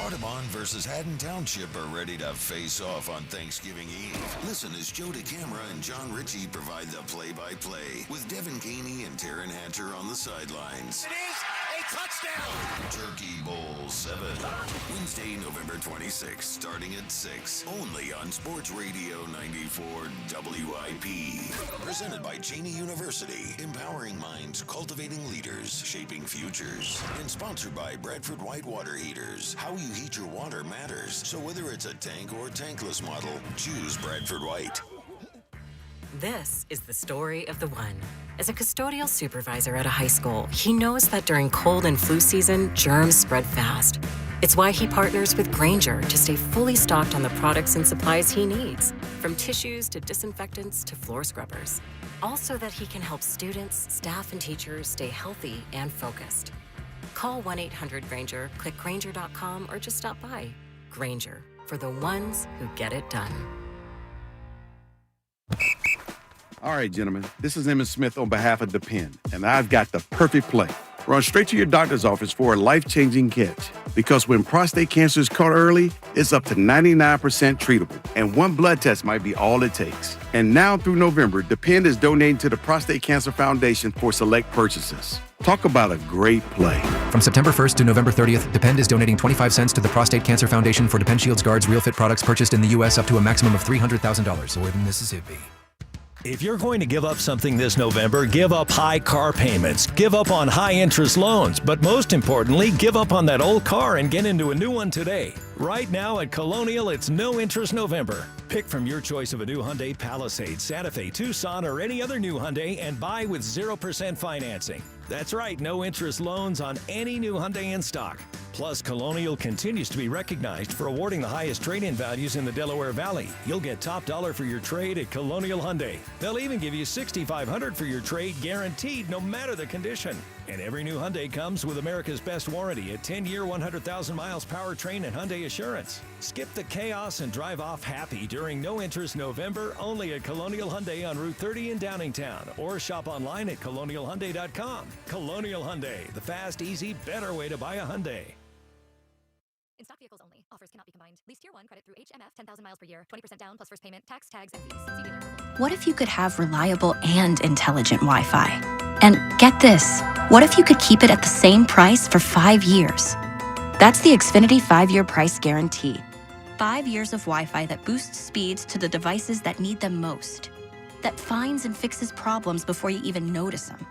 Audubon versus Haddon Township are ready to face off on Thanksgiving Eve. Listen as Joe DeCamera and John Ritchie provide the play-by-play with Devin Caney and Taryn Hatcher on the sidelines. It is a touchdown. Turkey Bowl 7, Wednesday, November 26th, starting at 6, only on Sports Radio 94 WIP. Presented by Cheney University, empowering minds, cultivating leaders, shaping futures. And sponsored by Bradford White Water Heaters. How you heat your water matters. So whether it's a tank or tankless model, choose Bradford White. This is the story of the one. As a custodial supervisor at a high school, he knows that during cold and flu season, germs spread fast. It's why he partners with Grainger to stay fully stocked on the products and supplies he needs, from tissues to disinfectants to floor scrubbers. Also that he can help students, staff, and teachers stay healthy and focused. Call 1-800-GRAINGER, click Grainger.com, or just stop by. Grainger, for the ones who get it done. All right, gentlemen, this is Emmett Smith on behalf of Depend, and I've got the perfect play. Run straight to your doctor's office for a life-changing catch. Because when prostate cancer is caught early, it's up to 99% treatable, and one blood test might be all it takes. And now through November, Depend is donating to the Prostate Cancer Foundation for select purchases. Talk about a great play. From September 1st to November 30th, Depend is donating 25 cents to the Prostate Cancer Foundation for Depend Shields Guards Real Fit products purchased in the U.S. up to a maximum of $300,000 or in Mississippi. If you're going to give up something this November, give up high car payments, give up on high-interest loans, but most importantly, give up on that old car and get into a new one today. Right now at Colonial, it's No Interest November. Pick from your choice of a new Hyundai Palisade, Santa Fe, Tucson, or any other new Hyundai and buy with 0% financing. That's right, no interest loans on any new Hyundai in stock. Plus, Colonial continues to be recognized for awarding the highest trade-in values in the Delaware Valley. You'll get top dollar for your trade at Colonial Hyundai. They'll even give you $6,500 for your trade guaranteed no matter the condition. And every new Hyundai comes with America's best warranty, a 10-year, 100,000 miles powertrain and Hyundai Assurance. Skip the chaos and drive off happy during No Interest November only at Colonial Hyundai on Route 30 in Downingtown, or shop online at colonialhyundai.com. Colonial Hyundai, the fast, easy, better way to buy a Hyundai. In stock vehicles only. Offers cannot be combined. Lease tier 1 credit through HMF 10,000 miles per year. 20% down plus first payment. Tax, tags, and fees. See dealer. What if you could have reliable and intelligent Wi-Fi? And get this, what if you could keep it at the same price for 5 years? That's the Xfinity 5-year price guarantee. 5 years of Wi-Fi that boosts speeds to the devices that need them most. That finds and fixes problems before you even notice them.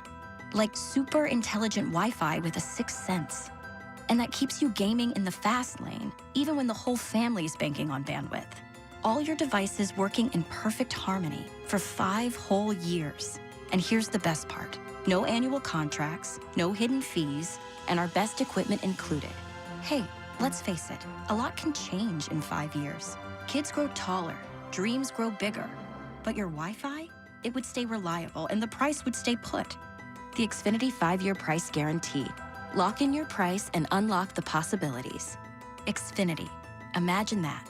Like super intelligent Wi-Fi with a 6th sense. And that keeps you gaming in the fast lane, even when the whole family's banking on bandwidth. All your devices working in perfect harmony for 5 whole years. And here's the best part. No annual contracts, no hidden fees, and our best equipment included. Hey, let's face it, a lot can change in 5 years. Kids grow taller, dreams grow bigger. But your Wi-Fi? It would stay reliable and the price would stay put. The Xfinity 5-year price guarantee. Lock in your price and unlock the possibilities. Xfinity. Imagine that.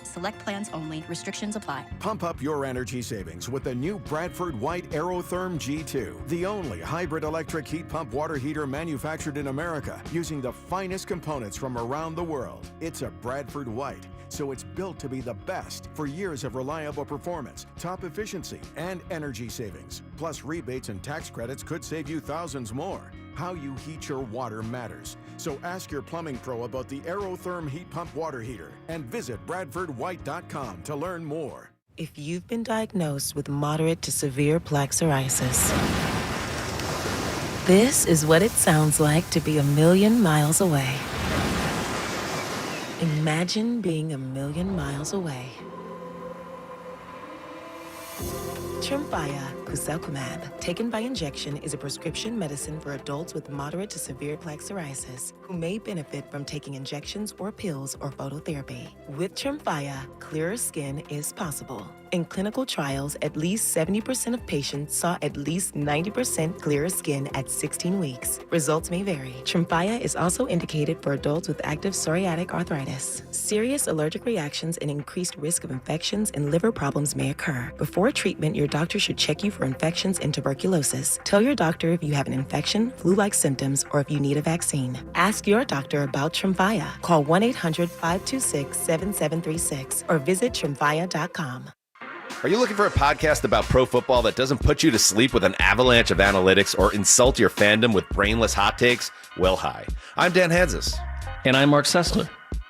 Select plans only. Restrictions apply. Pump up your energy savings with the new Bradford White Aerotherm G2, the only hybrid electric heat pump water heater manufactured in America using the finest components from around the world. It's a Bradford White. so it's built to be the best for years of reliable performance, top efficiency, and energy savings. Plus, rebates and tax credits could save you thousands more. How you heat your water matters. So ask your plumbing pro about the Aerotherm heat pump water heater and visit bradfordwhite.com to learn more. If you've been diagnosed with moderate to severe plaque psoriasis, this is what it sounds like to be a million miles away. Imagine being a million miles away. Tremfya guselkumab, taken by injection, is a prescription medicine for adults with moderate to severe plaque psoriasis who may benefit from taking injections or pills or phototherapy. With Tremfya, clearer skin is possible. In clinical trials, at least 70% of patients saw at least 90% clearer skin at 16 weeks. Results may vary. Tremfya is also indicated for adults with active psoriatic arthritis. Serious allergic reactions and increased risk of infections and liver problems may occur. Before treatment, your doctor should check you for infections and tuberculosis. Tell your doctor if you have an infection, flu-like symptoms, or if you need a vaccine. Ask your doctor about Tremfya. Call 1-800-526-7736 or visit tremfya.com. Are you looking for a podcast about pro football that doesn't put you to sleep with an avalanche of analytics or insult your fandom with brainless hot takes? Well, hi. I'm Dan Hansis. And I'm Mark Sessler.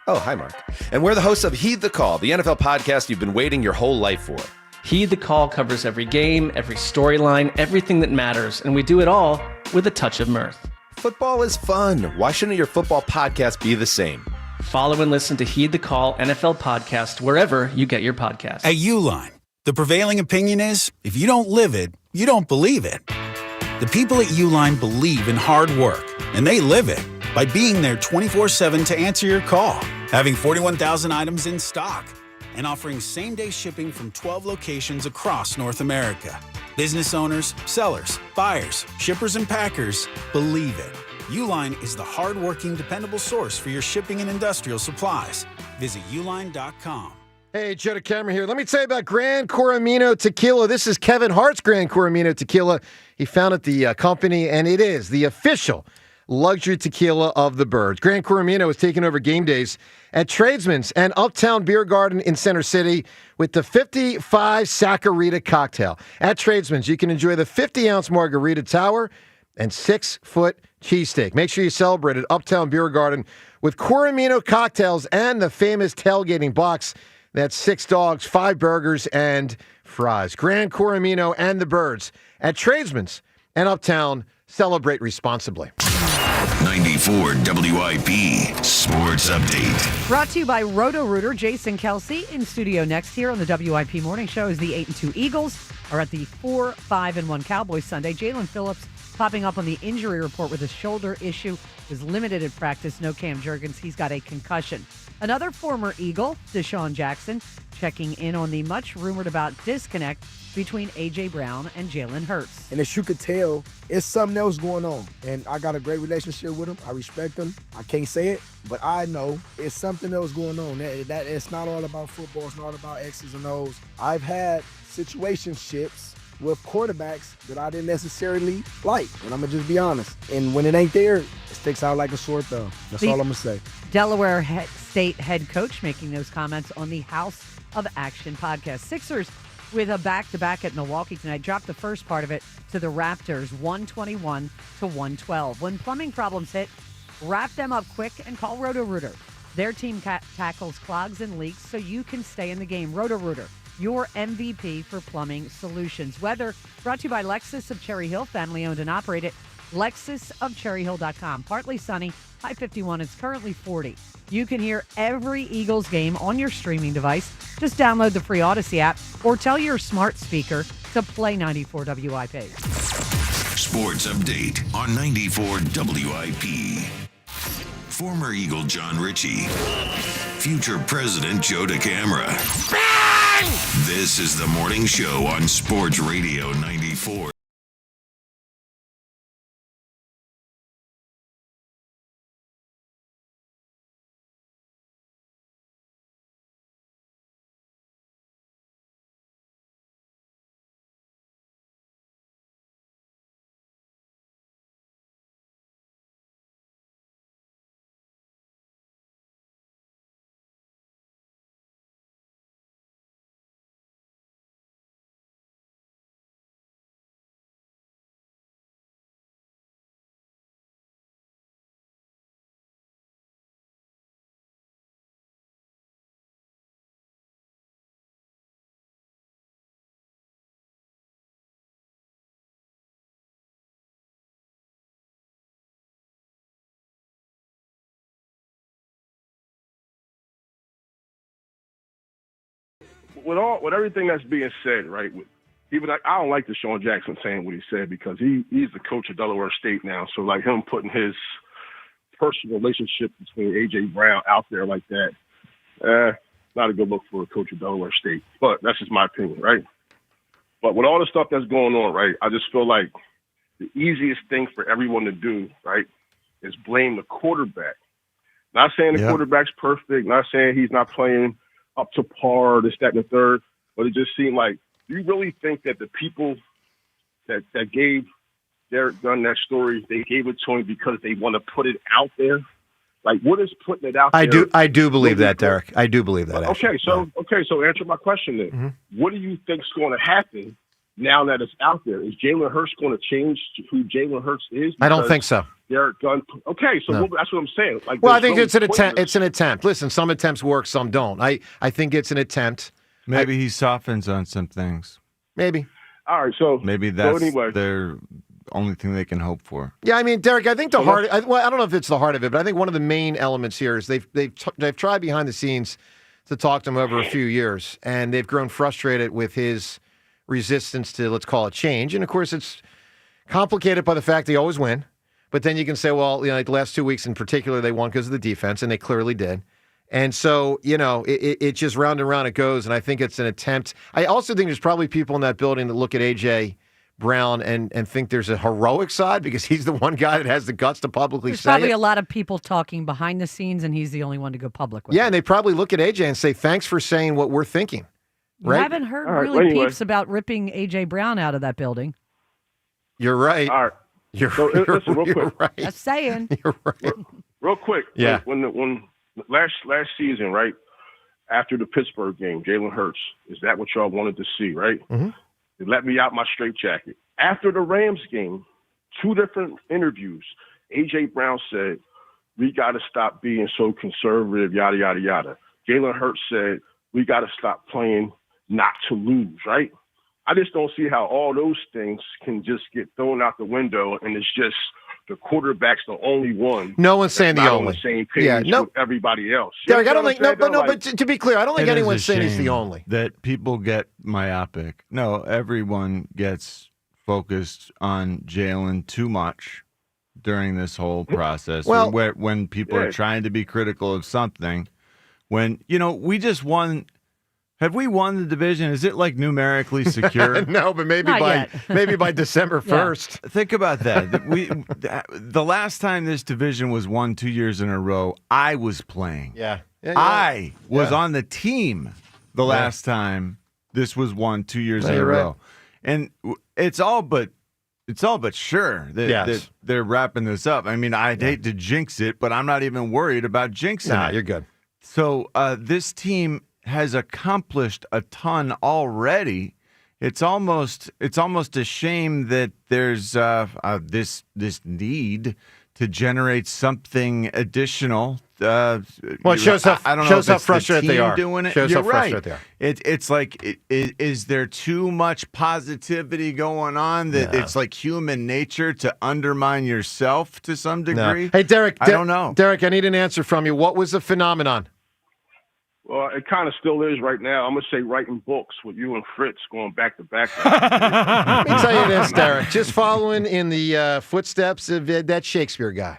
Oh, hi, Mark. And we're the hosts of Heed the Call, the NFL podcast you've been waiting your whole life for. Heed the Call covers every game, every storyline, everything that matters, and we do it all with a touch of mirth. Football is fun. Why shouldn't your football podcast be the same? Follow and listen to Heed the Call NFL podcast wherever you get your podcasts. At Uline, the prevailing opinion is, if you don't live it, you don't believe it. The people at Uline believe in hard work, and they live it by being there 24/7 to answer your call, having 41,000 items in stock, and offering same-day shipping from 12 locations across North America. Business owners, sellers, buyers, shippers, and packers believe it. Uline is the hard-working, dependable source for your shipping and industrial supplies. Visit uline.com. Hey, Joe DeCamera here. Let me tell you about Gran Coramino Tequila. This is Kevin Hart's Gran Coramino Tequila. He founded the company, and it is the official luxury tequila of the Birds. Gran Coramino is taking over game days at Tradesman's and Uptown Beer Garden in Center City with the 55 Saccharita cocktail. At Tradesman's, you can enjoy the 50-ounce margarita tower and 6-foot cheesesteak. Make sure you celebrate at Uptown Beer Garden with Coramino cocktails and the famous tailgating box. That's 6 dogs, 5 burgers, and fries. Gran Coramino and the Birds at Tradesman's and Uptown. Celebrate responsibly. 94 WIP Sports Update. Brought to you by Roto-Rooter. Jason Kelce in studio next here on the WIP Morning Show as the 8-2 Eagles are at the 4-5-1 Cowboys Sunday. Jalen Phillips popping up on the injury report with a shoulder issue. Was limited at practice. No Cam Jurgens. He's got a concussion. Another former Eagle, Deshaun Jackson, checking in on the much rumored about disconnect between A.J. Brown and Jalen Hurts. And as you could tell, it's something else going on. And I got a great relationship with him. I respect him. I can't say it, but I know it's something else going on. That it's not all about football. It's not about X's and O's. I've had situationships with quarterbacks that I didn't necessarily like. And I'm going to just be honest. And when it ain't there, it sticks out like a sore thumb. That's all I'm going to say. Delaware State head coach making those comments on the House of Action podcast. Sixers with a back-to-back at Milwaukee tonight. Dropped the first part of it to the Raptors, 121-112. When plumbing problems hit, wrap them up quick and call Roto-Rooter. Their team tackles clogs and leaks so you can stay in the game. Roto-Rooter, your MVP for plumbing solutions. Weather brought to you by Lexus of Cherry Hill, family-owned and operated. LexusofCherryHill.com. Partly sunny, high 51. It's currently 40. You can hear every Eagles game on your streaming device. Just download the free Odyssey app or tell your smart speaker to play 94 WIP. Sports Update on 94 WIP. Former Eagle John Ritchie. Future President Joe DeCamera. This is the morning show on Sports Radio 94. with everything that's being said, right? Even I don't like Deshaun Jackson saying what he said because he's the coach of Delaware State now. So like him putting his personal relationship between A.J. Brown out there like that, not a good look for a coach of Delaware State. But that's just my opinion, right? But with all the stuff that's going on, right, I just feel like the easiest thing for everyone to do, right, is blame the quarterback. Not saying the quarterback's perfect, not saying he's not playing up to par, this, that, and the third, but it just seemed like, do you really think that the people that gave Derek Gunn that story, they gave it to him because they want to put it out there? Like, what is putting it out there? I do believe that, Derek. I do believe that. Okay, so answer my question then. Mm-hmm. What do you think's going to happen now that it's out there? Is Jalen Hurts going to change who Jalen Hurts is? I don't think so. Derek Gunn. Okay, so that's what I'm saying. Like, well, I think it's an attempt. It's an attempt. Listen, some attempts work, some don't. I think it's an attempt. Maybe he softens on some things. Maybe. All right, so maybe that's anyway. their only thing they can hope for. Yeah, I mean, Derek, I think the heart. I don't know if it's the heart of it, but I think one of the main elements here is they've tried behind the scenes to talk to him over a few years, and they've grown frustrated with his resistance to, let's call it, change. And of course, it's complicated by the fact they always win. But then you can say, well, like the last 2 weeks in particular, they won because of the defense, and they clearly did. And so, it just round and round it goes, and I think it's an attempt. I also think there's probably people in that building that look at A.J. Brown and think there's a heroic side because he's the one guy that has the guts to publicly There's say probably it. a lot of people talking behind the scenes, and he's the only one to go public with Yeah, it. and they probably look at A.J. and say, thanks for saying what we're thinking. You Right? haven't heard All right, really anyway. peeps about ripping A.J. Brown out of that building. You're right. All right. You're, So, listen, real you're quick. right. Just saying. You're right. Real quick. Yeah. When last season, right, after the Pittsburgh game, Jalen Hurts, is that what y'all wanted to see, right? Mm-hmm. They let me out my straitjacket. After the Rams game, 2 different interviews, A.J. Brown said, we got to stop being so conservative, yada, yada, yada. Jalen Hurts said, we got to stop playing not to lose, right? I just don't see how all those things can just get thrown out the window, and it's just the quarterback's the only one. No one's saying the not only. on the same page with everybody else. You Derek, I don't understand think what I'm saying, though? but to be clear, I don't think It is anyone's a saying he's the shame only. that people get myopic. No, everyone gets focused on Jalen too much during this whole process. Well, when people are trying to be critical of something, when we just won. Have we won the division? Is it like numerically secure? No, but maybe by December 1st. Think about that. The last time this division was won 2 years in a row, I was playing. Yeah. I was on the team the last time this was won 2 years in a row. And it's all but sure that they're wrapping this up. I mean, I'd hate to jinx it, but I'm not even worried about jinxing it. Nah, you're good. So this team has accomplished a ton already. It's almost a shame that there's this need to generate something additional. Well, it shows how I don't know shows if how it's the frustrated they team are. doing it. Shows You're how right. frustrated they are. It's like, is there too much positivity going on that it's like human nature to undermine yourself to some degree? No. Hey, Derek, I don't know. Derek, I need an answer from you. What was the phenomenon? Well, it kind of still is right now. I'm going to say writing books with you and Fritz going back to back. Let me tell you this, Derek. Just following in the footsteps of that Shakespeare guy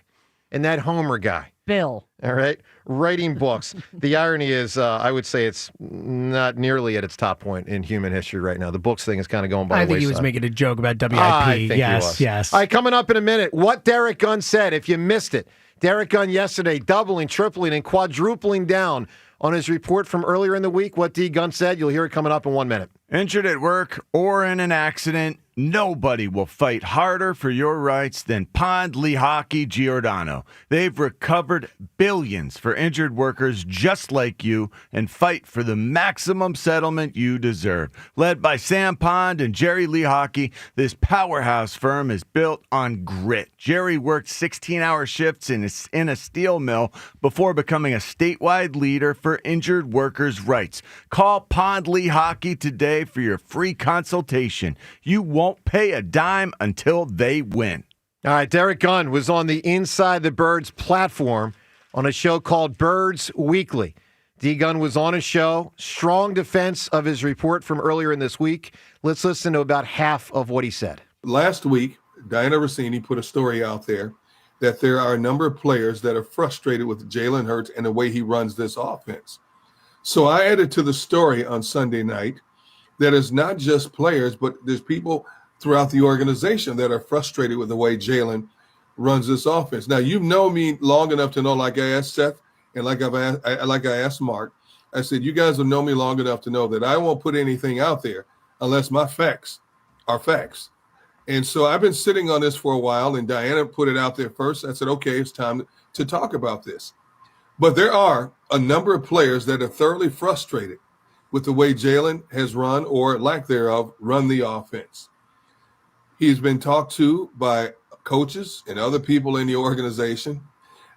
and that Homer guy. Bill. All right? Writing books. The irony is, I would say it's not nearly at its top point in human history right now. The books thing is kind of going by the I think he was wayside. making a joke about WIP. I think he yes, was. yes. All right, coming up in a minute, what Derek Gunn said, if you missed it. Derek Gunn yesterday doubling, tripling, and quadrupling down on his report from earlier in the week. What D. Gunn said, you'll hear it coming up in 1 minute. Injured at work or in an accident, nobody will fight harder for your rights than Pond Lehocky Giordano. They've recovered billions for injured workers just like you and fight for the maximum settlement you deserve. Led by Sam Pond and Jerry Lehocky, this powerhouse firm is built on grit. Jerry worked 16-hour shifts in a steel mill before becoming a statewide leader for injured workers' rights. Call Pond Lehocky today for your free consultation. You won't pay a dime until they win. All right, Derek Gunn was on the Inside the Birds platform on a show called Birds Weekly. D-Gun was on his show. Strong defense of his report from earlier in this week. Let's listen to about half of what he said. Last week, Diana Rossini put a story out there that there are a number of players that are frustrated with Jalen Hurts and the way he runs this offense. So I added to the story on Sunday night that it's not just players, but there's people throughout the organization that are frustrated with the way Jalen runs this offense. Now, you've known me long enough to know, like I asked Seth and like I asked Mark, I said, you guys have known me long enough to know that I won't put anything out there unless my facts are facts. And so I've been sitting on this for a while, and Diana put it out there first. I said, okay, it's time to talk about this. But there are a number of players that are thoroughly frustrated with the way Jalen has run, or lack thereof, run the offense. He's been talked to by coaches and other people in the organization.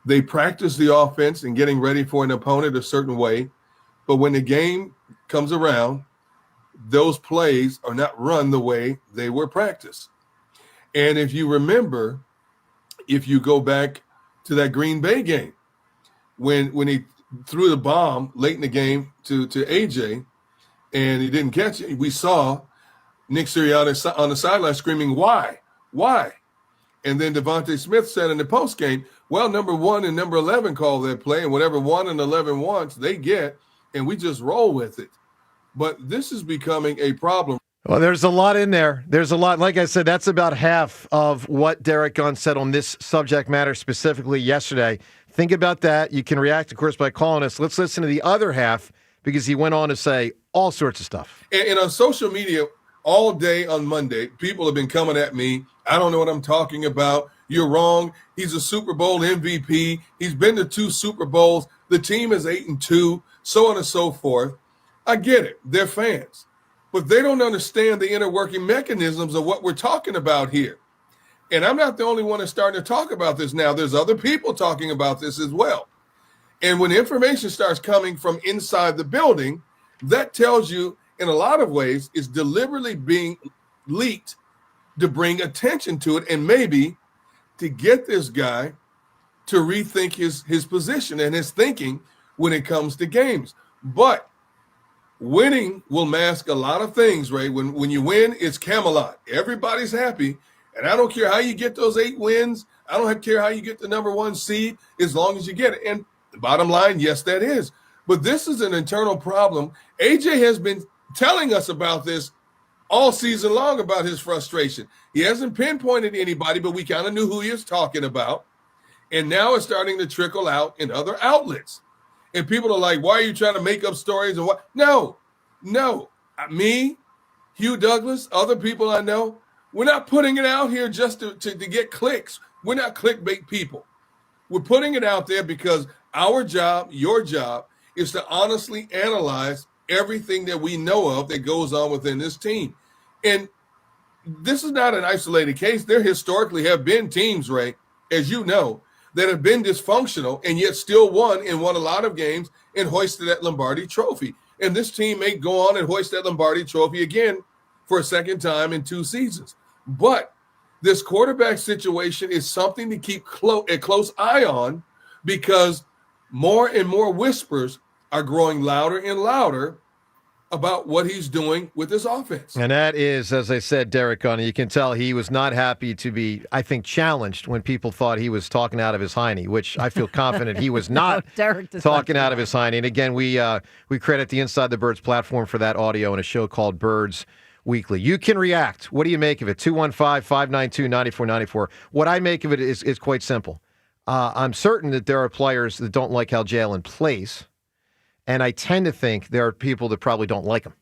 They practice the offense and getting ready for an opponent a certain way. But when the game comes around, those plays are not run the way they were practiced. And if you remember, if you go back to that Green Bay game, when he threw the bomb late in the game to AJ and he didn't catch it, we saw Nick Sirianni on the sideline screaming, why? And then Devontae Smith said in the postgame, well, number 1 and number 11 call that play, and whatever 1 and 11 wants, they get, and we just roll with it. But this is becoming a problem. Well, there's a lot in there. There's a lot. Like I said, that's about half of what Derek Gunn said on this subject matter specifically yesterday. Think about that. You can react, of course, by calling us. Let's listen to the other half, because he went on to say all sorts of stuff. And on social media, all day on Monday, people have been coming at me. I don't know what I'm talking about. You're wrong. He's a Super Bowl MVP. He's been to 2 Super Bowls. The team is 8-2, so on and so forth. I get it. They're fans. But they don't understand the inner working mechanisms of what we're talking about here. And I'm not the only one that's starting to talk about this now. There's other people talking about this as well. And when information starts coming from inside the building, that tells you in a lot of ways it's deliberately being leaked to bring attention to it and maybe to get this guy to rethink his position and his thinking when it comes to games. But winning will mask a lot of things, Ray. When you win, it's Camelot. Everybody's happy. And I don't care how you get those 8 wins. I don't care how you get the number 1 seed, as long as you get it. And the bottom line, yes, that is. But this is an internal problem. AJ has been telling us about this all season long, about his frustration. He hasn't pinpointed anybody, but we kind of knew who he was talking about. And now it's starting to trickle out in other outlets. And people are like, why are you trying to make up stories? And what? No. Me, Hugh Douglas, other people I know, we're not putting it out here just to get clicks. We're not clickbait people. We're putting it out there because our job, your job, is to honestly analyze everything that we know of that goes on within this team. And this is not an isolated case. There historically have been teams, Ray, as you know, that have been dysfunctional and yet still won and won a lot of games and hoisted that Lombardi trophy. And this team may go on and hoist that Lombardi trophy again for a second time in 2 seasons. But this quarterback situation is something to keep a close eye on, because more and more whispers are growing louder and louder about what he's doing with his offense. And that is, as I said, Derek Gunn. You can tell he was not happy to be, I think, challenged when people thought he was talking out of his hiney, which I feel confident he was not talking out of his hiney. And again, we credit the Inside the Birds platform for that audio in a show called Birds Weekly. You can react. What do you make of it? 215-592-9494. What I make of it is quite simple. I'm certain that there are players that don't like how Jalen plays, and I tend to think there are people that probably don't like him.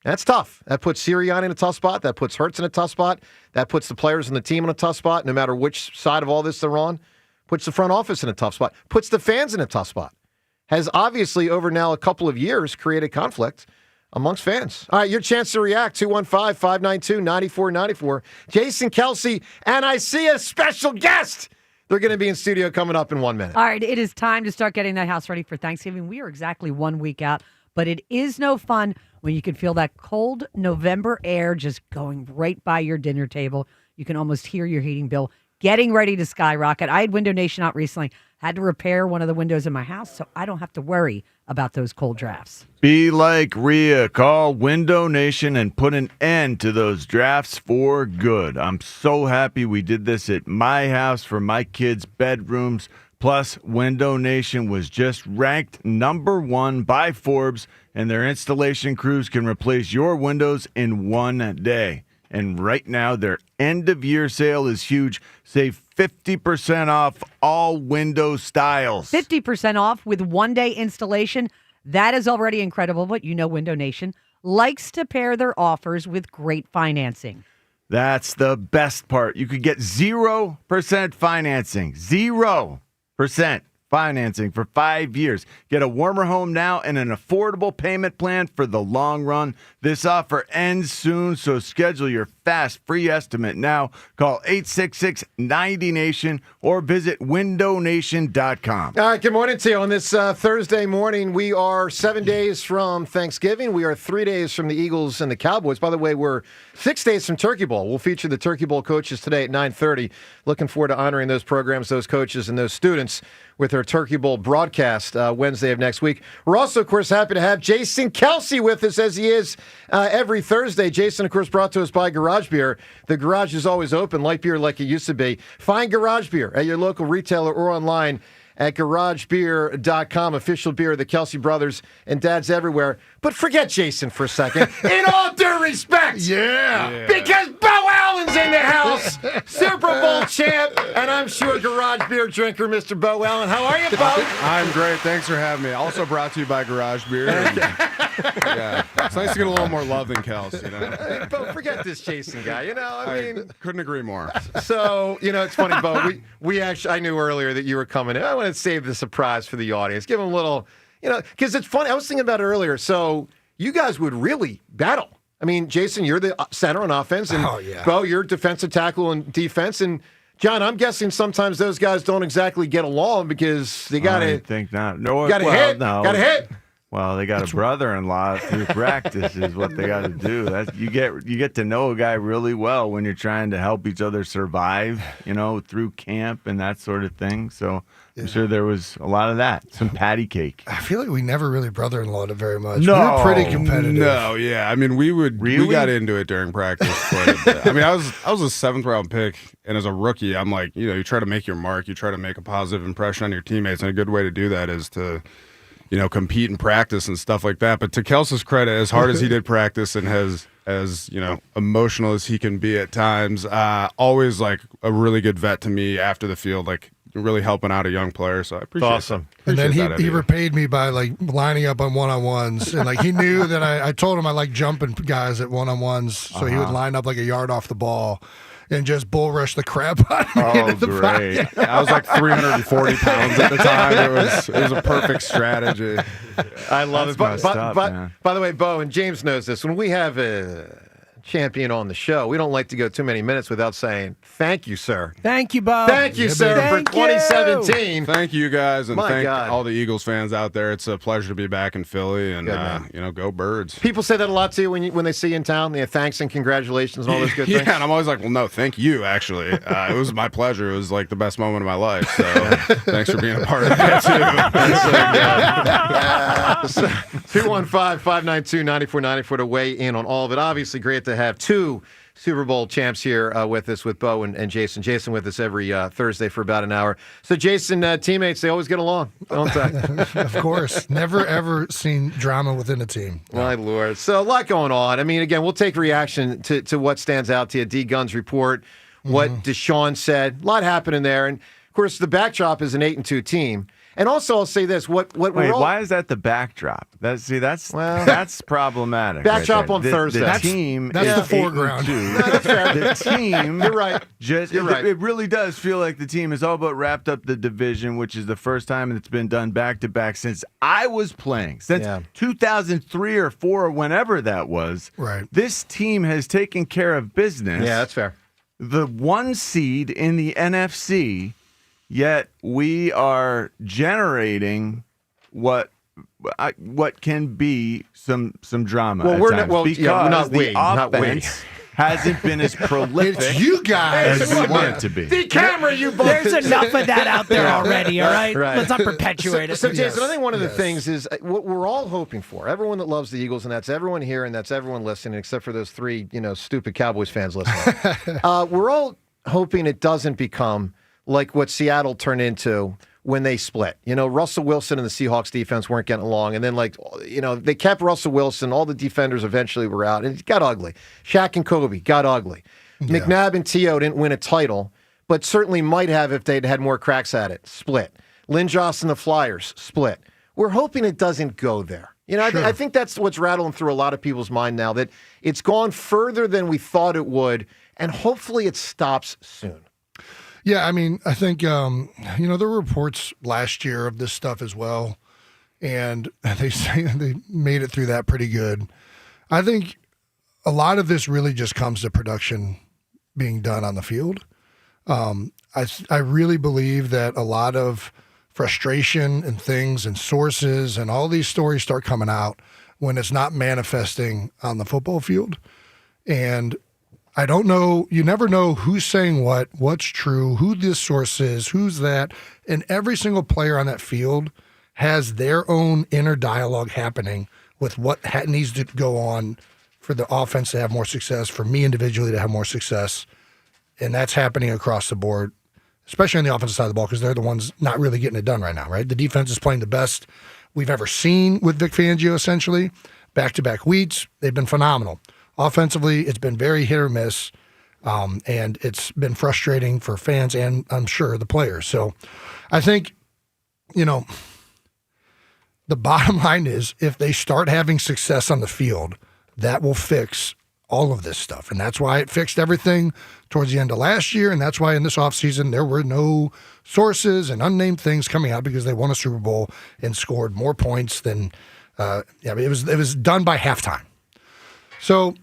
That's tough. That puts Sirianni in a tough spot. That puts Hurts in a tough spot. That puts the players in the team in a tough spot, no matter which side of all this they're on. Puts the front office in a tough spot. Puts the fans in a tough spot. Has obviously, over now a couple of years, created conflict amongst fans. All right, your chance to react, 215-592-9494. Jason Kelce, and I see a special guest. They're going to be in studio coming up in 1 minute. All right, it is time to start getting that house ready for Thanksgiving. We are exactly 1 week out, but it is no fun when you can feel that cold November air just going right by your dinner table. You can almost hear your heating bill getting ready to skyrocket. I had Window Nation out recently. Had to repair one of the windows in my house, so I don't have to worry about those cold drafts. Be like Rhea. Call Window Nation and put an end to those drafts for good. I'm so happy we did this at my house for my kids' bedrooms. Plus, Window Nation was just ranked #1 by Forbes, and their installation crews can replace your windows in 1 day. And right now, their end-of-year sale is huge. Save 50% off all window styles. 50% off with 1-day installation. That is already incredible, but you know Window Nation likes to pair their offers with great financing. That's the best part. You could get 0% financing. 0% financing for 5 years. Get a warmer home now and an affordable payment plan for the long run. This offer ends soon, so schedule your fast free estimate now. Call 866-90-NATION or visit windownation.com. All right, good morning to you. On this Thursday morning, we are 7 days from Thanksgiving. We are 3 days from the Eagles and the Cowboys. By the way, we're 6 days from Turkey Bowl. We'll feature the Turkey Bowl coaches today at 9:30. Looking forward to honoring those programs, those coaches, and those students with our Turkey Bowl broadcast Wednesday of next week. We're also, of course, happy to have Jason Kelce with us, as he is every Thursday. Jason, of course, brought to us by Garage Beer. The garage is always open, light beer like it used to be. Find Garage Beer at your local retailer or online at garagebeer.com, official beer of the Kelce brothers and dads everywhere. But forget Jason for a second. In all due respect. Yeah. Because Beau Allen's in the house. Super Bowl champ, and I'm sure Garage Beer drinker, Mr. Beau Allen. How are you, Beau? I'm great. Thanks for having me. Also brought to you by Garage Beer. Yeah. It's nice to get a little more love than Kelce, you know? Hey, Beau, forget this Jason guy. You know, I mean... couldn't agree more. So, you know, it's funny, Beau. We actually... I knew earlier that you were coming in. I want to save the surprise for the audience. Give them a little... You know, because it's funny. I was thinking about it earlier. So you guys would really battle. I mean, Jason, you're the center on offense, and Beau, you're defensive tackle and defense. And John, I'm guessing sometimes those guys don't exactly get along because they got to. I think not. No, got to hit. No. Got to hit. Well, they got a brother-in-law through practice is what they got to do. You get to know a guy really well when you're trying to help each other survive, you know, through camp and that sort of thing. So I'm sure there was a lot of that, some patty cake. I feel like we never really brother-in-lawed it very much. No, we were pretty competitive. No, yeah. I mean, we got into it during practice quite a bit. I mean, I was a 7th-round pick, and as a rookie, I'm like, you know, you try to make your mark, you try to make a positive impression on your teammates, and a good way to do that is to, you know, compete in practice and stuff like that. But to Kelce's credit, as hard as he did practice and as you know, emotional as he can be at times, always like a really good vet to me after the field, like really helping out a young player. So I appreciate awesome. And then he repaid me by like lining up on one-on-ones, and like he knew that I told him I like jumping guys at one-on-ones, so he would line up like a yard off the ball and just bull rush the crap out of me. Oh, great. I was like 340 pounds at the time. It was a perfect strategy. I love it. That's messed up, man. By the way, Beau, and James knows this, when we have a champion on the show, we don't like to go too many minutes without saying thank you, sir. Thank you, Beau. Thank you, sir, for 2017. Thank you, guys, and My thank God. all the Eagles fans out there. It's a pleasure to be back in Philly, and you know, go Birds. People say that a lot to you when they see you in town. They thanks and congratulations and all those good things. Yeah, and I'm always like, well, no, thank you, actually. It was my pleasure. It was like the best moment of my life, so thanks for being a part of that, too. 215-592-9494 to weigh in on all of it. Obviously, great to have two Super Bowl champs here with us, with Beau and Jason. Jason with us every Thursday for about an hour. So, Jason, teammates, they always get along, don't they? Of course. Never, ever seen drama within a team. My Lord. So, a lot going on. I mean, again, we'll take reaction to what stands out to you. D. Gunn's report, what Deshaun said. A lot happening there. And, of course, the backdrop is an 8-2 team. And also, I'll say this: Wait, why is that the backdrop? That's problematic. Backdrop right on Thursday. The team, that's the foreground. The team, you're right. You're right. It really does feel like the team is all but wrapped up the division, which is the first time it's been done back to back since I was playing, since 2003 or 4 or whenever that was. Right. This team has taken care of business. Yeah, that's fair. The 1 seed in the NFC. Yet we are generating what can be some drama. Well, at we're times not. Well, because yeah, not the we, not we. offense hasn't been as prolific. It's you guys. as we want it to be. The camera, you both. There's enough of that out there already, all right? Let's not perpetuate it. So, Jason, I think one of the things is what we're all hoping for. Everyone that loves the Eagles, and that's everyone here, and that's everyone listening, except for those three, stupid Cowboys fans listening. We're all hoping it doesn't become like what Seattle turned into when they split. Russell Wilson and the Seahawks defense weren't getting along. And then, they kept Russell Wilson. All the defenders eventually were out. And it got ugly. Shaq and Kobe got ugly. Yeah. McNabb and T.O. didn't win a title, but certainly might have if they'd had more cracks at it. Split. Lynn Joss and the Flyers. Split. We're hoping it doesn't go there. Sure. I think that's what's rattling through a lot of people's mind now, that it's gone further than we thought it would, and hopefully it stops soon. Yeah, I think, there were reports last year of this stuff as well, and they say they made it through that pretty good. I think a lot of this really just comes to production being done on the field. I really believe that a lot of frustration and things and sources and all these stories start coming out when it's not manifesting on the football field. And I don't know, you never know who's saying what's true, who this source is, who's that. And every single player on that field has their own inner dialogue happening with what needs to go on for the offense to have more success, for me individually to have more success. And that's happening across the board, especially on the offensive side of the ball, because they're the ones not really getting it done right now, right? The defense is playing the best we've ever seen with Vic Fangio, essentially. Back-to-back weeks, they've been phenomenal. Offensively, it's been very hit or miss, and it's been frustrating for fans and, I'm sure, the players. So I think, the bottom line is if they start having success on the field, that will fix all of this stuff. And that's why it fixed everything towards the end of last year, and that's why in this offseason there were no sources and unnamed things coming out, because they won a Super Bowl and scored more points than it was done by halftime. So,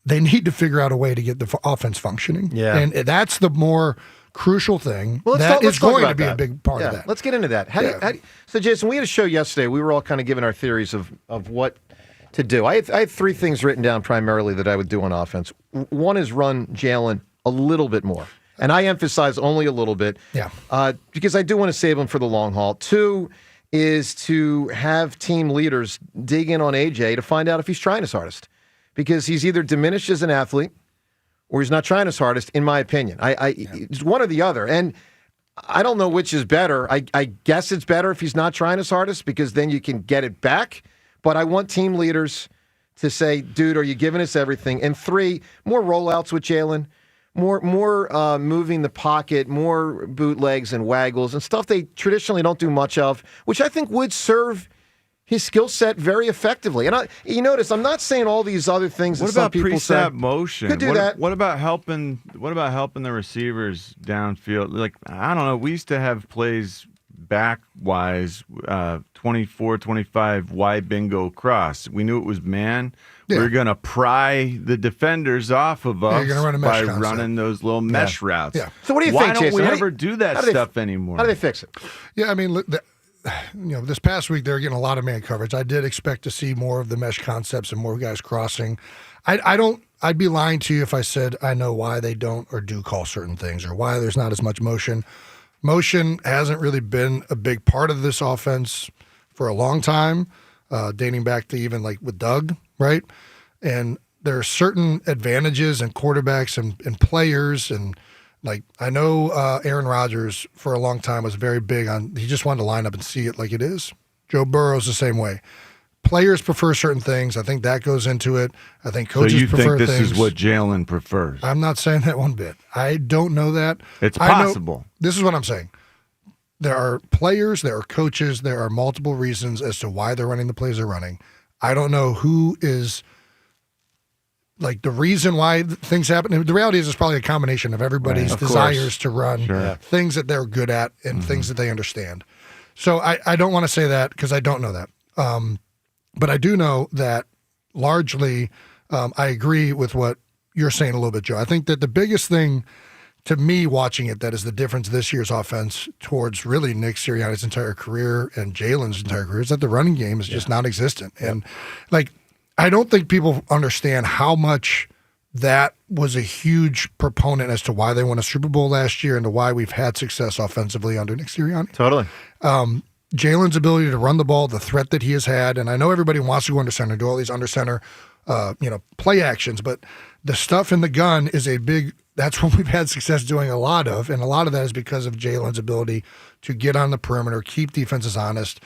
they need to figure out a way to get the offense functioning. Yeah. And that's the more crucial thing. Well, let's going to be a big part of that. Let's get into that. So, Jason, we had a show yesterday. We were all kind of giving our theories of what to do. I had three things written down primarily that I would do on offense. One is run Jalen a little bit more. And I emphasize only a little bit. Yeah. Because I do want to save him for the long haul. Two is to have team leaders dig in on AJ to find out if he's trying his hardest, because he's either diminished as an athlete or he's not trying his hardest, in my opinion. It's one or the other. And I don't know which is better. I guess it's better if he's not trying his hardest, because then you can get it back. But I want team leaders to say, dude, are you giving us everything? And three, more rollouts with Jalen. More moving the pocket, more bootlegs and waggles and stuff they traditionally don't do much of, which I think would serve his skill set very effectively. And you notice I'm not saying all these other things. What about pre-snap motion? Could do that. What about helping the receivers downfield? Like, I don't know. We used to have plays back-wise, 24, 25, wide bingo cross. We knew it was man. Yeah. We're going to pry the defenders off of us by running those little mesh routes. Yeah. So what do you think, Jason? Why don't we ever do that stuff anymore? How do they fix it? Yeah, this past week they're getting a lot of man coverage. I did expect to see more of the mesh concepts and more guys crossing. I'd be lying to you if I said I know why they don't or do call certain things or why there's not as much motion. Motion hasn't really been a big part of this offense for a long time, dating back to even like with Doug, right? And there are certain advantages in quarterbacks and players. And like, I know Aaron Rodgers for a long time was very big on, he just wanted to line up and see it like it is. Joe Burrow's the same way. Players prefer certain things. I think that goes into it. I think coaches prefer things. So you think this is what Jalen prefers? I'm not saying that one bit. I don't know that. It's possible. This is what I'm saying. There are players, there are coaches, there are multiple reasons as to why they're running the plays they're running. I don't know who is like the reason why things happen. The reality is it's probably a combination of everybody's desires to run things that they're good at and things that they understand. So I don't want to say that because I don't know that. But I do know that largely I agree with what you're saying a little bit, Joe. I think that the biggest thing to me watching it that is the difference this year's offense towards really Nick Sirianni's entire career and Jalen's entire career is that the running game is just non-existent. And like I don't think people understand how much that was a huge proponent as to why they won a Super Bowl last year and to why we've had success offensively under Nick Sirianni. Totally. Jalen's ability to run the ball, the threat that he has had, and I know everybody wants to go under center, do all these under center, play actions, but the stuff in the gun is that's what we've had success doing a lot of, and a lot of that is because of Jalen's ability to get on the perimeter, keep defenses honest,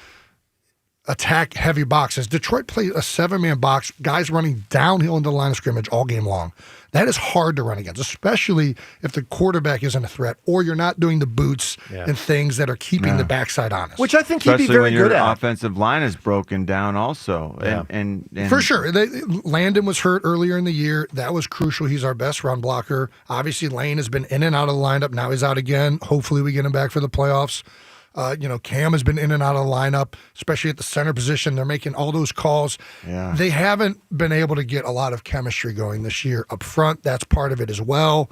attack heavy boxes. Detroit played a 7-man box, guys running downhill into the line of scrimmage all game long. That is hard to run against, especially if the quarterback isn't a threat or you're not doing the boots and things that are keeping the backside honest. Which I think Especially he'd be very when your good at. offensive line is broken down also. Yeah. And For sure. Landon was hurt earlier in the year. That was crucial. He's our best run blocker. Obviously, Lane has been in and out of the lineup. Now he's out again. Hopefully we get him back for the playoffs. Cam has been in and out of the lineup, especially at the center position. They're making all those calls. Yeah. They haven't been able to get a lot of chemistry going this year up front. That's part of it as well.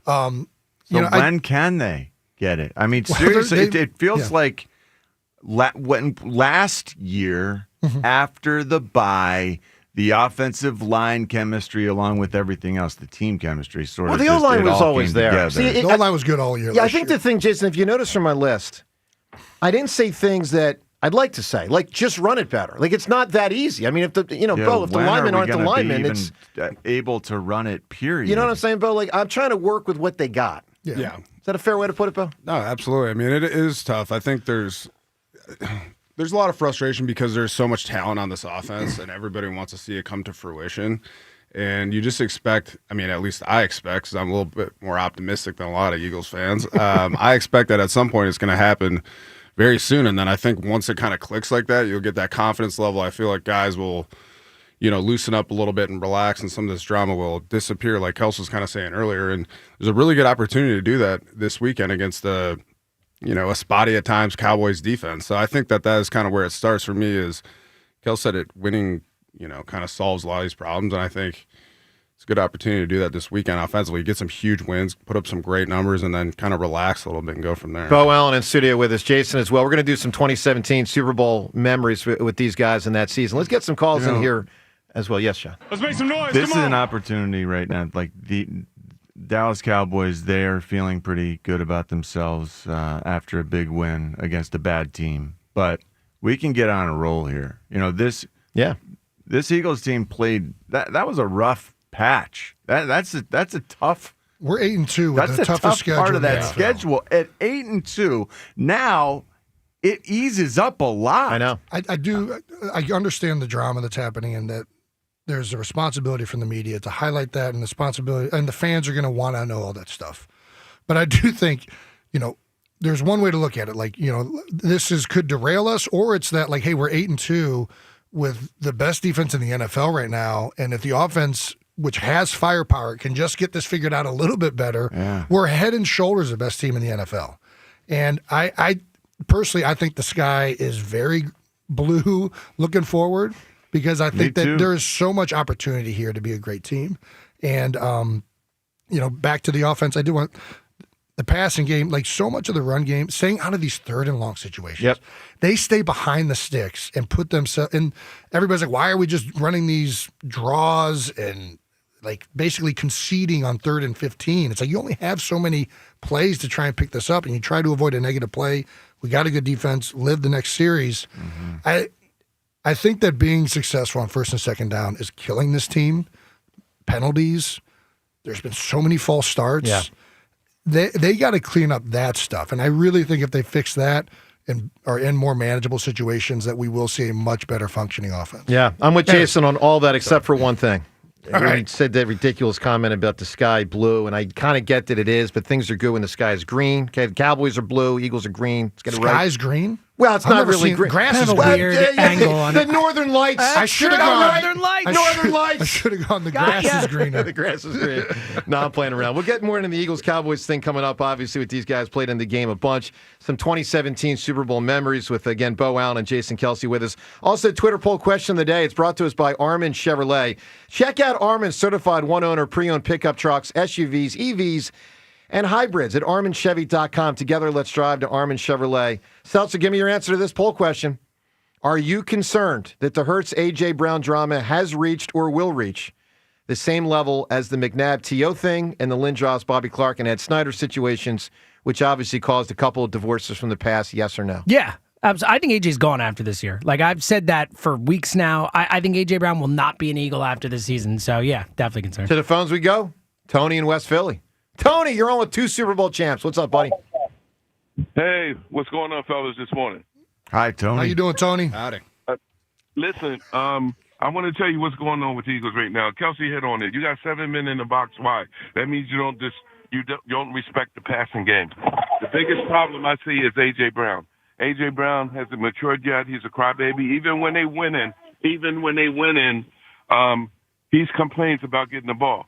When can they get it? I mean, seriously, it feels like when last year after the bye, the offensive line chemistry, along with everything else, the team chemistry, sort of. The O-line was always there. The O-line was good all year. Yeah, I think the thing, Jason, if you notice from my list, I didn't say things that I'd like to say, like just run it better. Like it's not that easy. I mean, if the Beau, if the linemen aren't the linemen, it's able to run it. Period. You know what I'm saying, Beau? Like I'm trying to work with what they got. Yeah. Is that a fair way to put it, Beau? No, absolutely. I mean, it is tough. I think there's a lot of frustration because there's so much talent on this offense, and everybody wants to see it come to fruition. And you just expect, I mean, at least I expect, because I'm a little bit more optimistic than a lot of Eagles fans. I expect that at some point it's going to happen very soon. And then I think once it kind of clicks like that, you'll get that confidence level. I feel like guys will, loosen up a little bit and relax, and some of this drama will disappear, like Kelce was kind of saying earlier. And there's a really good opportunity to do that this weekend against a spotty at times Cowboys defense. So I think that is kind of where it starts for me. Is Kelce said it, winning, kind of solves a lot of these problems. And I think it's a good opportunity to do that this weekend offensively. Get some huge wins, put up some great numbers, and then kind of relax a little bit and go from there. Beau Allen in studio with us, Jason as well. We're going to do some 2017 Super Bowl memories with these guys in that season. Let's get some calls in here as well. Yes, Sean. Let's make some noise. This is an opportunity right now. Like the Dallas Cowboys, they are feeling pretty good about themselves after a big win against a bad team. But we can get on a roll here. This Eagles team played that was a rough patch. That's a tough. We're 8-2. That's the a toughest tough schedule part of that in the NFL. schedule. At 8-2, now it eases up a lot. I know. I understand the drama that's happening, and that there's a responsibility from the media to highlight that, and responsibility, and the fans are going to want to know all that stuff. But I do think, there's one way to look at it. Like, this could derail us, or it's that, like, hey, we're 8-2 with the best defense in the NFL right now, and if the offense, which has firepower, can just get this figured out a little bit better, we're head and shoulders the best team in the NFL. And I personally, I think the sky is very blue looking forward, because I think that there is so much opportunity here to be a great team. And, back to the offense, I do want the passing game, like so much of the run game, staying out of these 3rd and long situations. Yep. They stay behind the sticks and put themselves in. Everybody's like, why are we just running these draws and like basically conceding on 3rd and 15? It's like you only have so many plays to try and pick this up, and you try to avoid a negative play. We got a good defense, live the next series. I think that being successful on 1st and 2nd down is killing this team. Penalties. There's been so many false starts. Yeah. They got to clean up that stuff. And I really think if they fix that and are in more manageable situations, that we will see a much better functioning offense. Yeah, I'm with Jason on all that except for one thing. All He right. said that ridiculous comment about the sky blue, and I kind of get that it is, but things are good when the sky is green. Okay, the Cowboys are blue, Eagles are green. Let's get it right. Sky's green? Well, it's I've not never really seen- green. grass is Well, weird angle on the it. Northern Lights. I should have gone. Northern Lights. I should have gone. The grass is greener. The grass is green. No, I'm playing around. We'll get more into the Eagles-Cowboys thing coming up, obviously, with these guys played in the game a bunch. Some 2017 Super Bowl memories with, again, Beau Allen and Jason Kelce with us. Also, Twitter poll question of the day. It's brought to us by Armin Chevrolet. Check out Armin's certified one-owner pre-owned pickup trucks, SUVs, EVs, and hybrids at ArminChevy.com. Together, let's drive to Armin Chevrolet. Seltzer, give me your answer to this poll question. Are you concerned that the Hurts A.J. Brown drama has reached or will reach the same level as the McNabb T.O. thing and the Lindros, Bobby Clark, and Ed Snyder situations, which obviously caused a couple of divorces from the past, yes or no? Yeah. I think AJ's gone after this year. Like, I've said that for weeks now. I think AJ Brown will not be an Eagle after this season. So, yeah, definitely concerned. To the phones we go. Tony in West Philly. Tony, you're on with 2 Super Bowl champs. What's up, buddy? Hey, what's going on, fellas, this morning? Hi, Tony. How you doing, Tony? Howdy. Listen, I want to tell you what's going on with the Eagles right now. Kelce hit on it. You got 7 men in the box. Why? That means you don't respect the passing game. The biggest problem I see is A.J. Brown. A.J. Brown hasn't matured yet. He's a crybaby. Even when they win in, he complains about getting the ball.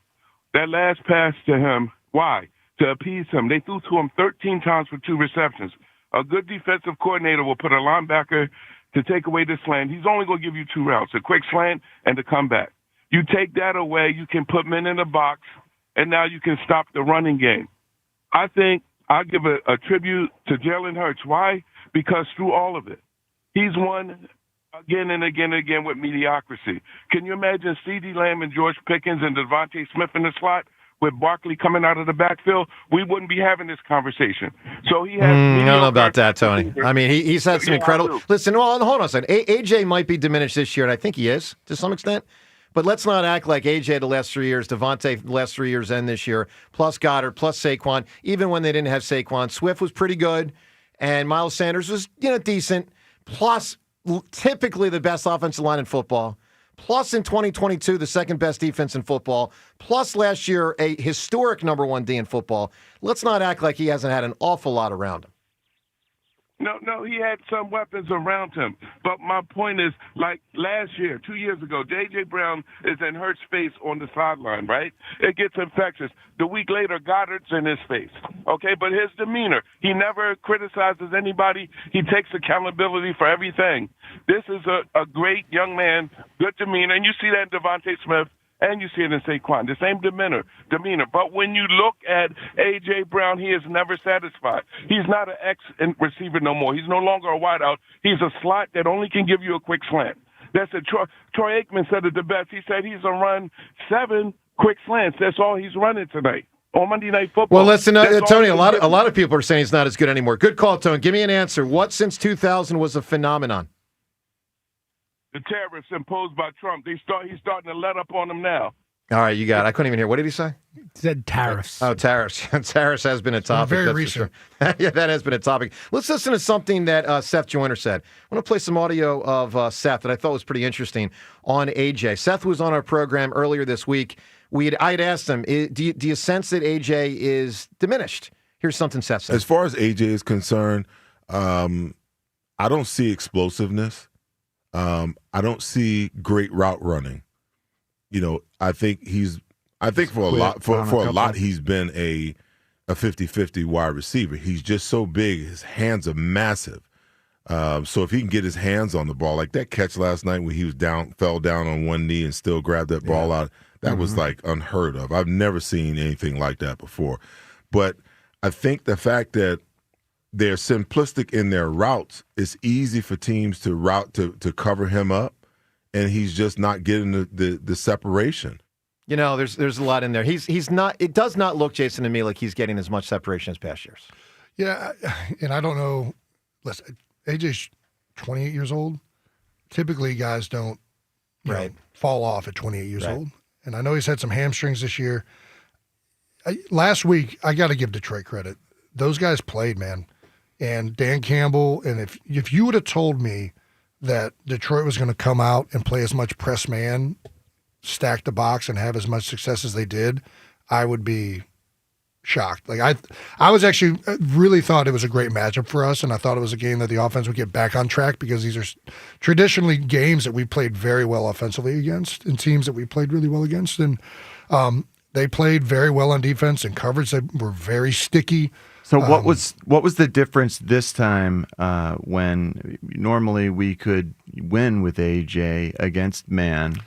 That last pass to him, why? To appease him. They threw to him 13 times for 2 receptions. A good defensive coordinator will put a linebacker to take away the slant. He's only going to give you 2 routes, a quick slant and to come back. You take that away, you can put men in the box, and now you can stop the running game. I think I'll give a tribute to Jalen Hurts. Why? Because through all of it, he's won again and again and again with mediocrity. Can you imagine CeeDee Lamb and George Pickens and Devontae Smith in the slot with Barkley coming out of the backfield? We wouldn't be having this conversation. So he has. I don't know about that, Tony. I mean, he's had some incredible. Listen, hold on a second. AJ might be diminished this year, and I think he is to some extent. But let's not act like AJ the last 3 years, Devontae the last 3 years, and this year, plus Goddard, plus Saquon. Even when they didn't have Saquon, Swift was pretty good, and Miles Sanders was decent. Plus, typically the best offensive line in football. Plus, in 2022, the second best defense in football. Plus, last year, a historic number 1 D in football. Let's not act like he hasn't had an awful lot around him. No, he had some weapons around him. But my point is, like last year, 2 years ago, J.J. Brown is in Hurts' face on the sideline, right? It gets infectious. The week later, Goddard's in his face, okay? But his demeanor, he never criticizes anybody. He takes accountability for everything. This is a great young man, good demeanor, and you see that in Devontae Smith. And you see it in Saquon, the same demeanor. But when you look at A.J. Brown, he is never satisfied. He's not an X receiver no more. He's no longer a wideout. He's a slot that only can give you a quick slant. That's it. Troy Aikman said it the best. He said he's going to run 7 quick slants. That's all he's running tonight on Monday Night Football. Well, listen, Tony, a lot of people are saying he's not as good anymore. Good call, Tony. Give me an answer. What since 2000 was a phenomenon? The tariffs imposed by Trump. He's starting to let up on them now. All right, you got it. I couldn't even hear. What did he say? He said tariffs. Oh, tariffs. Tariffs has been a topic. Very recent. Yeah, that has been a topic. Let's listen to something that Seth Joyner said. I want to play some audio of Seth that I thought was pretty interesting on AJ. Seth was on our program earlier this week. I'd asked him, do you sense that AJ is diminished? Here's something Seth said. As far as AJ is concerned, I don't see explosiveness. I don't see great route running. I think for a lot he's been a 50-50 wide receiver. He's just so big. His hands are massive. So if he can get his hands on the ball, like that catch last night when he fell down on one knee and still grabbed that ball out, that was like unheard of. I've never seen anything like that before. But I think the fact that they're simplistic in their routes, it's easy for teams to cover him up, and he's just not getting the separation. There's a lot in there. He's not. It does not look, Jason, to me like he's getting as much separation as past years. Yeah, and I don't know. Listen, AJ's 28 years old. Typically, guys don't fall off at 28 years old. And I know he's had some hamstrings this year. Last week, I got to give Detroit credit. Those guys played, man. And Dan Campbell, and if you would have told me that Detroit was going to come out and play as much press man, stack the box, and have as much success as they did, I would be shocked. Like I was actually really thought it was a great matchup for us, and I thought it was a game that the offense would get back on track because these are traditionally games that we played very well offensively against and teams that we played really well against. And they played very well on defense and coverage. They were very sticky. So what was the difference this time when normally we could win with AJ against man?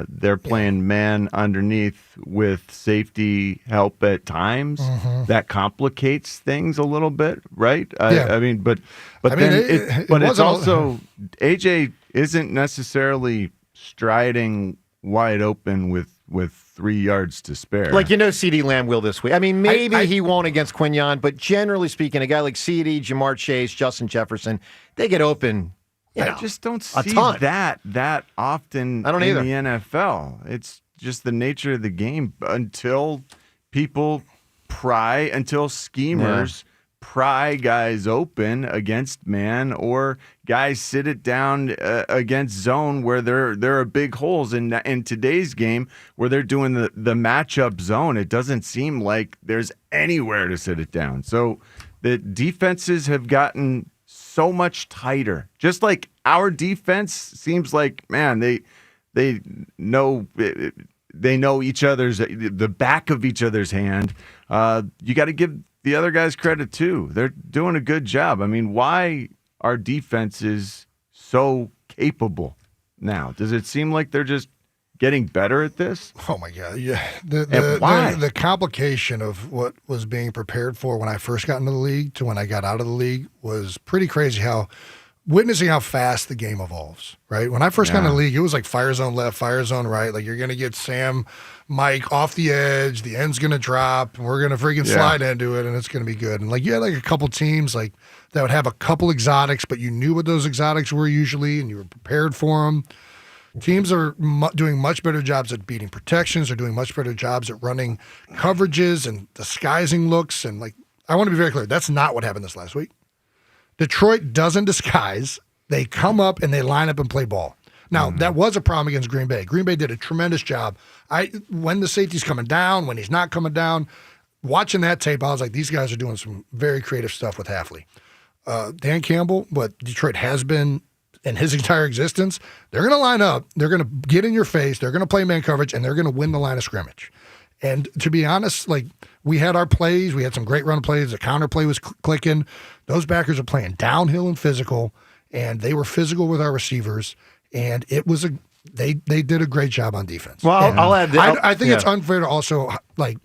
They're playing man underneath with safety help at times. Mm-hmm. That complicates things a little bit, right? But it's also AJ isn't necessarily striding wide open with 3 yards to spare. Like, CeeDee Lamb will this week. I mean, maybe he won't against Quinyon, but generally speaking, a guy like CeeDee, Jamar Chase, Justin Jefferson, they get open. I just don't see ton. that often I don't in either. the NFL. It's just the nature of the game until people until schemers pry guys open against man, or guys sit it down against zone where there are big holes in today's game where they're doing the matchup zone. It doesn't seem like there's anywhere to sit it down. So the defenses have gotten so much tighter. Just like our defense seems like, man, they know each other's, the back of each other's hand. You got to give the other guys credit too. They're doing a good job. I mean, why are defenses so capable now? Does it seem like they're just getting better at this? Oh my God! Yeah, why? The complication of what was being prepared for when I first got into the league to when I got out of the league was pretty crazy. Witnessing how fast the game evolves, right? When I first got into the league, it was like fire zone left, fire zone right. Like, you're going to get Mike off the edge, the end's going to drop, and we're going to freaking slide into it, and it's going to be good. And like, you had like a couple teams like that would have a couple exotics, but you knew what those exotics were usually, and you were prepared for them. Teams are doing much better jobs at beating protections. They're doing much better jobs at running coverages and disguising looks. And like, I want to be very clear, that's not what happened this last week. Detroit doesn't disguise. They come up and they line up and play ball. Now, that was a problem against Green Bay. Green Bay did a tremendous job. When the safety's coming down, when he's not coming down, watching that tape, I was like, these guys are doing some very creative stuff with Hafley. Dan Campbell, what Detroit has been in his entire existence, they're going to line up, they're going to get in your face, they're going to play man coverage, and they're going to win the line of scrimmage. And to be honest, like, we had our plays. We had some great run plays. The counter play was clicking. Those backers are playing downhill and physical, and they were physical with our receivers. And it was they did a great job on defense. Well, I'll add that. I think it's unfair to also, like,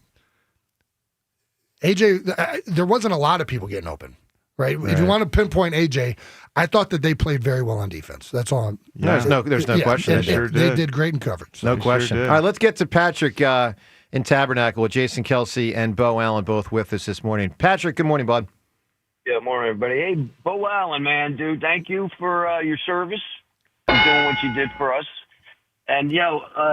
AJ, there wasn't a lot of people getting open, right? If you want to pinpoint AJ, I thought that they played very well on defense. That's all. There's no question. They did great in coverage. No question. All right, let's get to Patrick in Tabernacle with Jason Kelce and Beau Allen both with us this morning. Patrick, good morning, bud. Yeah, morning, everybody. Hey, Beau Allen, man, dude, thank you for your service and doing what you did for us. And,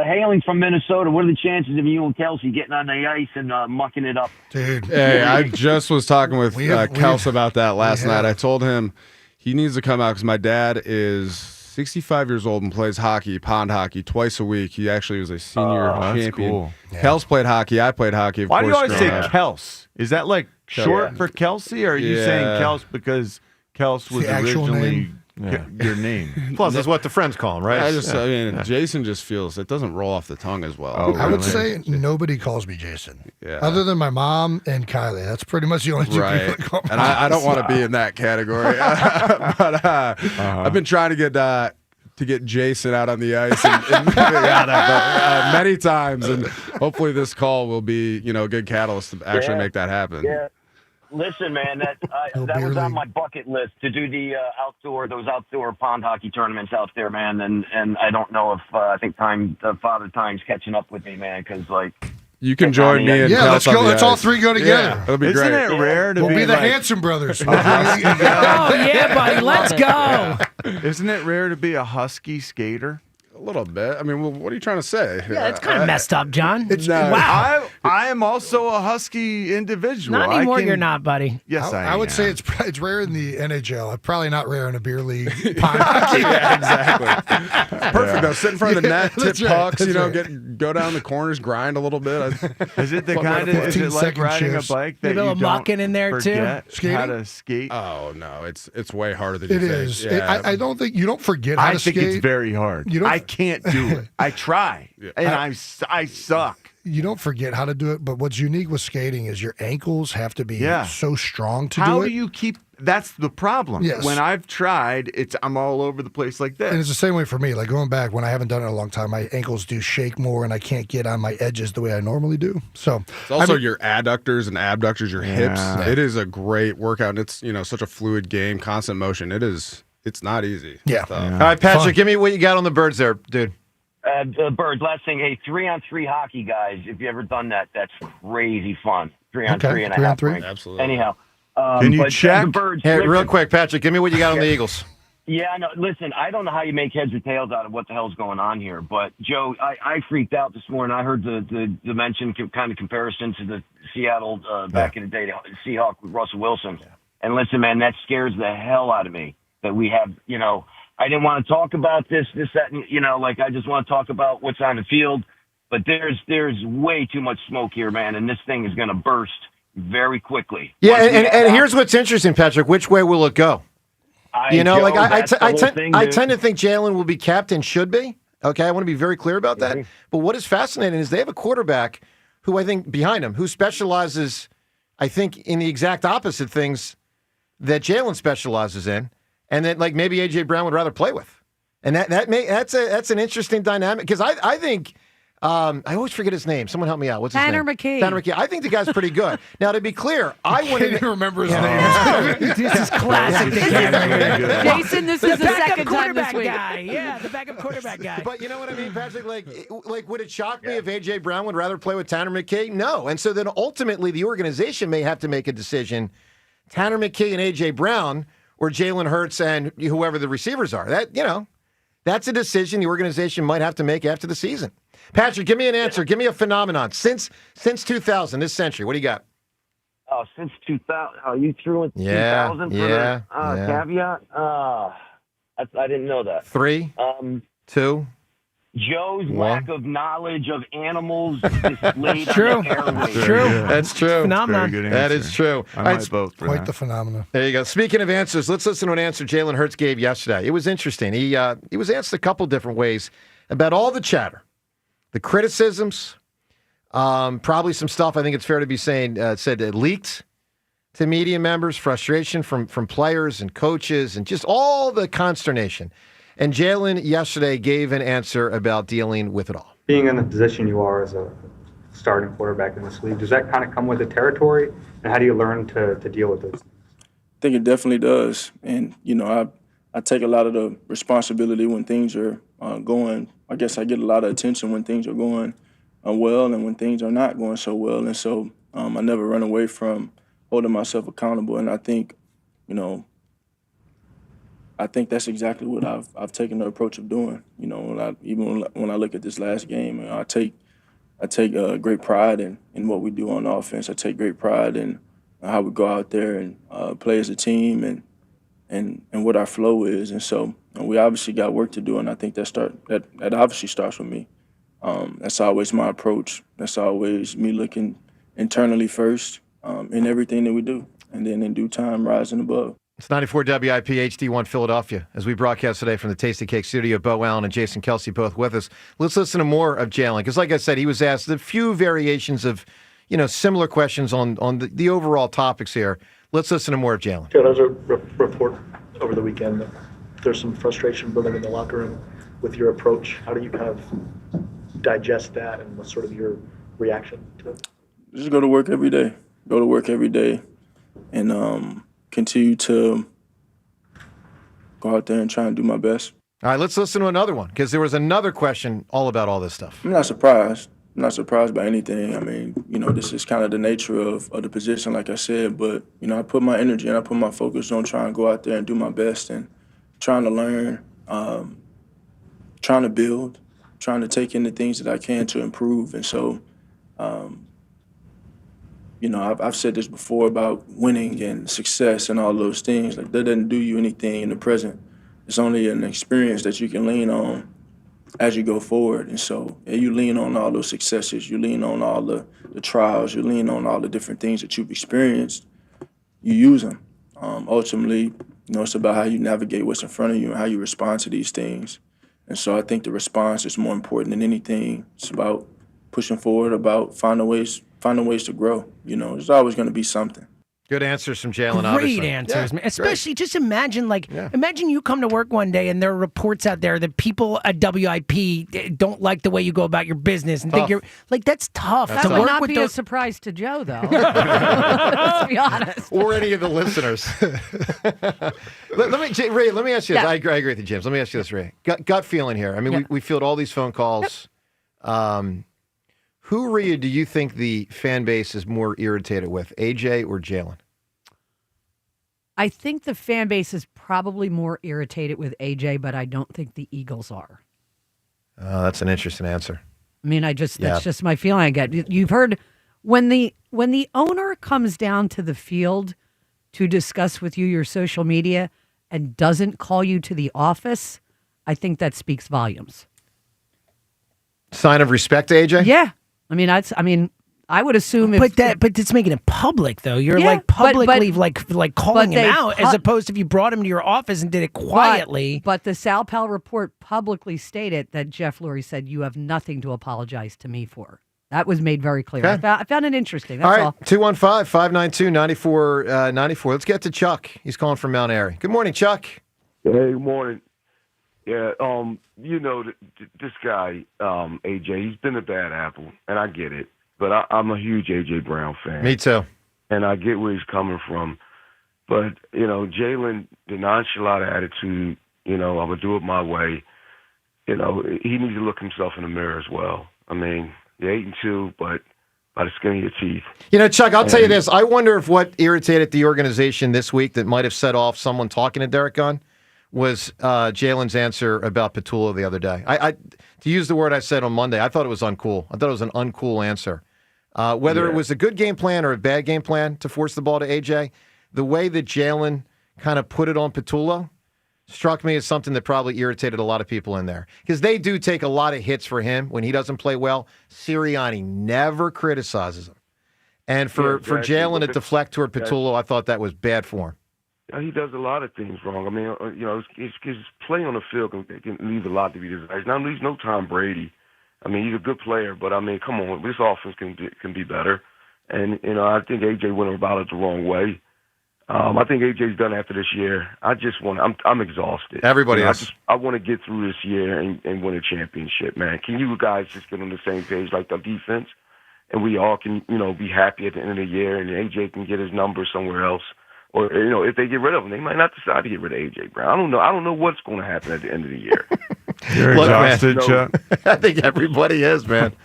hailing from Minnesota, what are the chances of you and Kelce getting on the ice and mucking it up? Dude. Hey, I just was talking with Kelce about that last night. I told him he needs to come out because my dad is 65 years old and plays hockey, pond hockey, twice a week. He actually was a senior champion. Cool. Kelce played hockey. I played hockey. Why do you always say Kelce? Is that like short for Kelsey, or are you saying Yeah. Kelce because Kelce was the actual originally name. your name? Plus, that's what the friends call him, right? I mean, Jason just feels it doesn't roll off the tongue as well. I would say nobody calls me Jason. Yeah. Other than my mom and Kylie. That's pretty much the only two people that call me And I don't want to be in that category. But I've been trying to get Jason out on the ice and many times, and hopefully this call will be a good catalyst to actually make that happen. Yeah. Listen, man, that was on my bucket list to do the those outdoor pond hockey tournaments out there, man. And I don't know if I think Father Time's catching up with me, man, because like. You can join me and let's Kelce go. on the Let's ice. all three go together. Yeah, it'll be Isn't great. it rare to We'll be the like, Hanson brothers. Oh, yeah, buddy. Let's go. Isn't it rare to be a husky skater? A little bit. I mean, what are you trying to say? Yeah, it's kind of messed up, John. Wow. I am also a husky individual. Not anymore, you're not, buddy. Yes, I would say it's rare in the NHL. Probably not rare in a beer league. Yeah, exactly. Perfect. Though, sit in front of the net, tip That's right. pucks. That's Go down the corners, grind a little bit. Is it the kind of? Is it like riding a bike that Maybe a you little don't mucking in there, too? forget how to skate? Oh no, it's way harder than It you think. is. Yeah. I don't think you don't forget how I to think skate. it's very hard. You don't- I can't do it. I try, and I suck. You don't forget how to do it, but what's unique with skating is your ankles have to be so strong to How do it. do you keep? That's the problem. Yes. When I've tried, I'm all over the place like this. And it's the same way for me. Like going back when I haven't done it in a long time, my ankles do shake more, and I can't get on my edges the way I normally do. So It's also your adductors and abductors, your hips. Yeah. It is a great workout. And it's such a fluid game, constant motion. It is It's not easy. Yeah. All right, Patrick, Fun. give me what you got on the birds there, dude. Birds, last thing, hey, 3-on-3 hockey, guys. If you ever done that, that's crazy fun. 3-on-3 and a half 3-on-3. rink. Absolutely. Anyhow. Can you but, check? The birds, Hey, listen, real quick, Patrick, give me what you got on the Eagles. Yeah, no, listen, I don't know how you make heads or tails out of what the hell's going on here, but Joe, I freaked out this morning. I heard the mention kind of comparison to the Seattle back in the day, the Seahawk with Russell Wilson. Yeah. And listen, man, that scares the hell out of me that we have, I didn't want to talk about this, that, and, I just want to talk about what's on the field, but there's way too much smoke here, man, and this thing is going to burst very quickly. Yeah, and here's what's interesting, Patrick. Which way will it go? I tend to think Jalen will be kept and should be. Okay, I want to be very clear about that. But what is fascinating is they have a quarterback who I think behind him who specializes, I think, in the exact opposite things that Jalen specializes in, and that maybe A.J. Brown would rather play with. And that's an interesting dynamic because I think. I always forget his name. Someone help me out. What's his name? Tanner McKee. Tanner McKee. I think the guy's pretty good. Now, to be clear, I can't even remember his name. This is classic. Jason, this is the second time this week. Guy. Yeah, the backup quarterback guy. But you know what I mean, Patrick? Would it shock me if A.J. Brown would rather play with Tanner McKee? No. And so then ultimately the organization may have to make a decision, Tanner McKee and A.J. Brown or Jalen Hurts and whoever the receivers are. That's a decision the organization might have to make after the season. Patrick, give me an answer. Give me a phenomenon. Since 2000, this century, what do you got? Oh, since 2000. Oh, you threw in 2000 for the caveat? I didn't know that. 3, 2. Joe's lack of knowledge of animals displayed True. on the airwaves. True. That's true. Phenomenon. That is true. I might vote for Quite that. the phenomenon. There you go. Speaking of answers, let's listen to an answer Jalen Hurts gave yesterday. It was interesting. He was asked a couple different ways about all the chatter, the criticisms, probably some stuff I think it's fair to be saying said leaked to media members, frustration from players and coaches, and just all the consternation. And Jalen yesterday gave an answer about dealing with it all. Being in the position you are as a starting quarterback in this league, does that kind of come with the territory? And how do you learn to deal with it? I think it definitely does. And, I take a lot of the responsibility when things are going. I guess I get a lot of attention when things are going well and when things are not going so well. And so I never run away from holding myself accountable. And I think, I think that's exactly what I've taken the approach of doing. When I look at this last game, I take great pride in what we do on offense. I take great pride in how we go out there and play as a team and what our flow is. And so we obviously got work to do, and I think that obviously starts with me. That's always my approach. That's always me looking internally first in everything that we do, and then in due time rising above. It's 94 WIP HD1 Philadelphia as we broadcast today from the Tasty Cake studio. Beau Allen and Jason Kelce both with us. Let's listen to more of Jalen because, like I said, he was asked a few variations of, similar questions on the overall topics here. Let's listen to more of Jalen. Yeah, there was a report over the weekend that there's some frustration building in the locker room with your approach. How do you kind of digest that, and what's sort of your reaction to it? Just go to work every day. Go to work every day, and continue to go out there and try and do my best. All right, let's listen to another one because there was another question all about all this stuff. I'm not surprised. I'm not surprised by anything. I mean, this is kind of the nature of the position, like I said. But, I put my energy and I put my focus on trying to go out there and do my best and trying to learn, trying to build, trying to take in the things that I can to improve. And so, I've said this before about winning and success and all those things. Like, that doesn't do you anything in the present. It's only an experience that you can lean on as you go forward. And so you lean on all those successes. You lean on all the trials. You lean on all the different things that you've experienced. You use them. Ultimately, it's about how you navigate what's in front of you and how you respond to these things. And so I think the response is more important than anything. It's about pushing forward, about finding ways to grow. There's always going to be something. Good answers from Jalen. Great obviously. answers, man. Especially, just imagine, imagine you come to work one day and there are reports out there that people at WIP don't like the way you go about your business and think you're like, that's tough. That to would work not with be those. a surprise to Joe, though. Let's be honest. Or any of the listeners. Ray, let me ask you this. I agree with you, James. Let me ask you this, Ray. Gut feeling here. I mean, we field all these phone calls. Who, Rhea, do you think the fan base is more irritated with, AJ or Jalen? I think the fan base is probably more irritated with AJ, but I don't think the Eagles are. Oh, that's an interesting answer. I mean, that's just my feeling I get. You've heard when the owner comes down to the field to discuss with you your social media and doesn't call you to the office, I think that speaks volumes. Sign of respect, AJ? Yeah. I would assume but it's making it public though. You're like publicly like calling him out as opposed to if you brought him to your office and did it quietly. But the Sal Pal report publicly stated that Jeff Lurie said you have nothing to apologize to me for. That was made very clear. Okay. I found it interesting. That's all. 215-592-9494. Let's get to Chuck. He's calling from Mount Airy. Good morning, Chuck. Hey, good morning. Yeah, this guy, AJ, he's been a bad apple, and I get it. But I'm a huge A.J. Brown fan. Me too. And I get where he's coming from. But, Jalen, the nonchalant attitude, I'm going to do it my way. He needs to look himself in the mirror as well. I mean, you're 8-2, but by the skin of your teeth. Chuck, I'll tell you this. I wonder if what irritated the organization this week that might have set off someone talking to Derek Gunn was Jalen's answer about Petula the other day. To use the word I said on Monday, I thought it was uncool. I thought it was an uncool answer. Whether it was a good game plan or a bad game plan to force the ball to AJ, the way that Jalen kind of put it on Petula struck me as something that probably irritated a lot of people in there. Because they do take a lot of hits for him when he doesn't play well. Sirianni never criticizes him. And for Jalen to deflect toward Petula, I thought that was bad for him. He does a lot of things wrong. I mean, his play on the field can leave a lot to be desired. Now, he's no Tom Brady. I mean, he's a good player, but I mean, come on, this offense can be better. And I think AJ went about it the wrong way. I think AJ's done after this year. I'm exhausted. Everybody else. I want to get through this year and win a championship, man. Can you guys just get on the same page like the defense, and we all can be happy at the end of the year, and AJ can get his number somewhere else. Or, if they get rid of him, they might not decide to get rid of A.J. Brown. I don't know. I don't know what's going to happen at the end of the year. You're exhausted, Chuck. I think everybody is, man.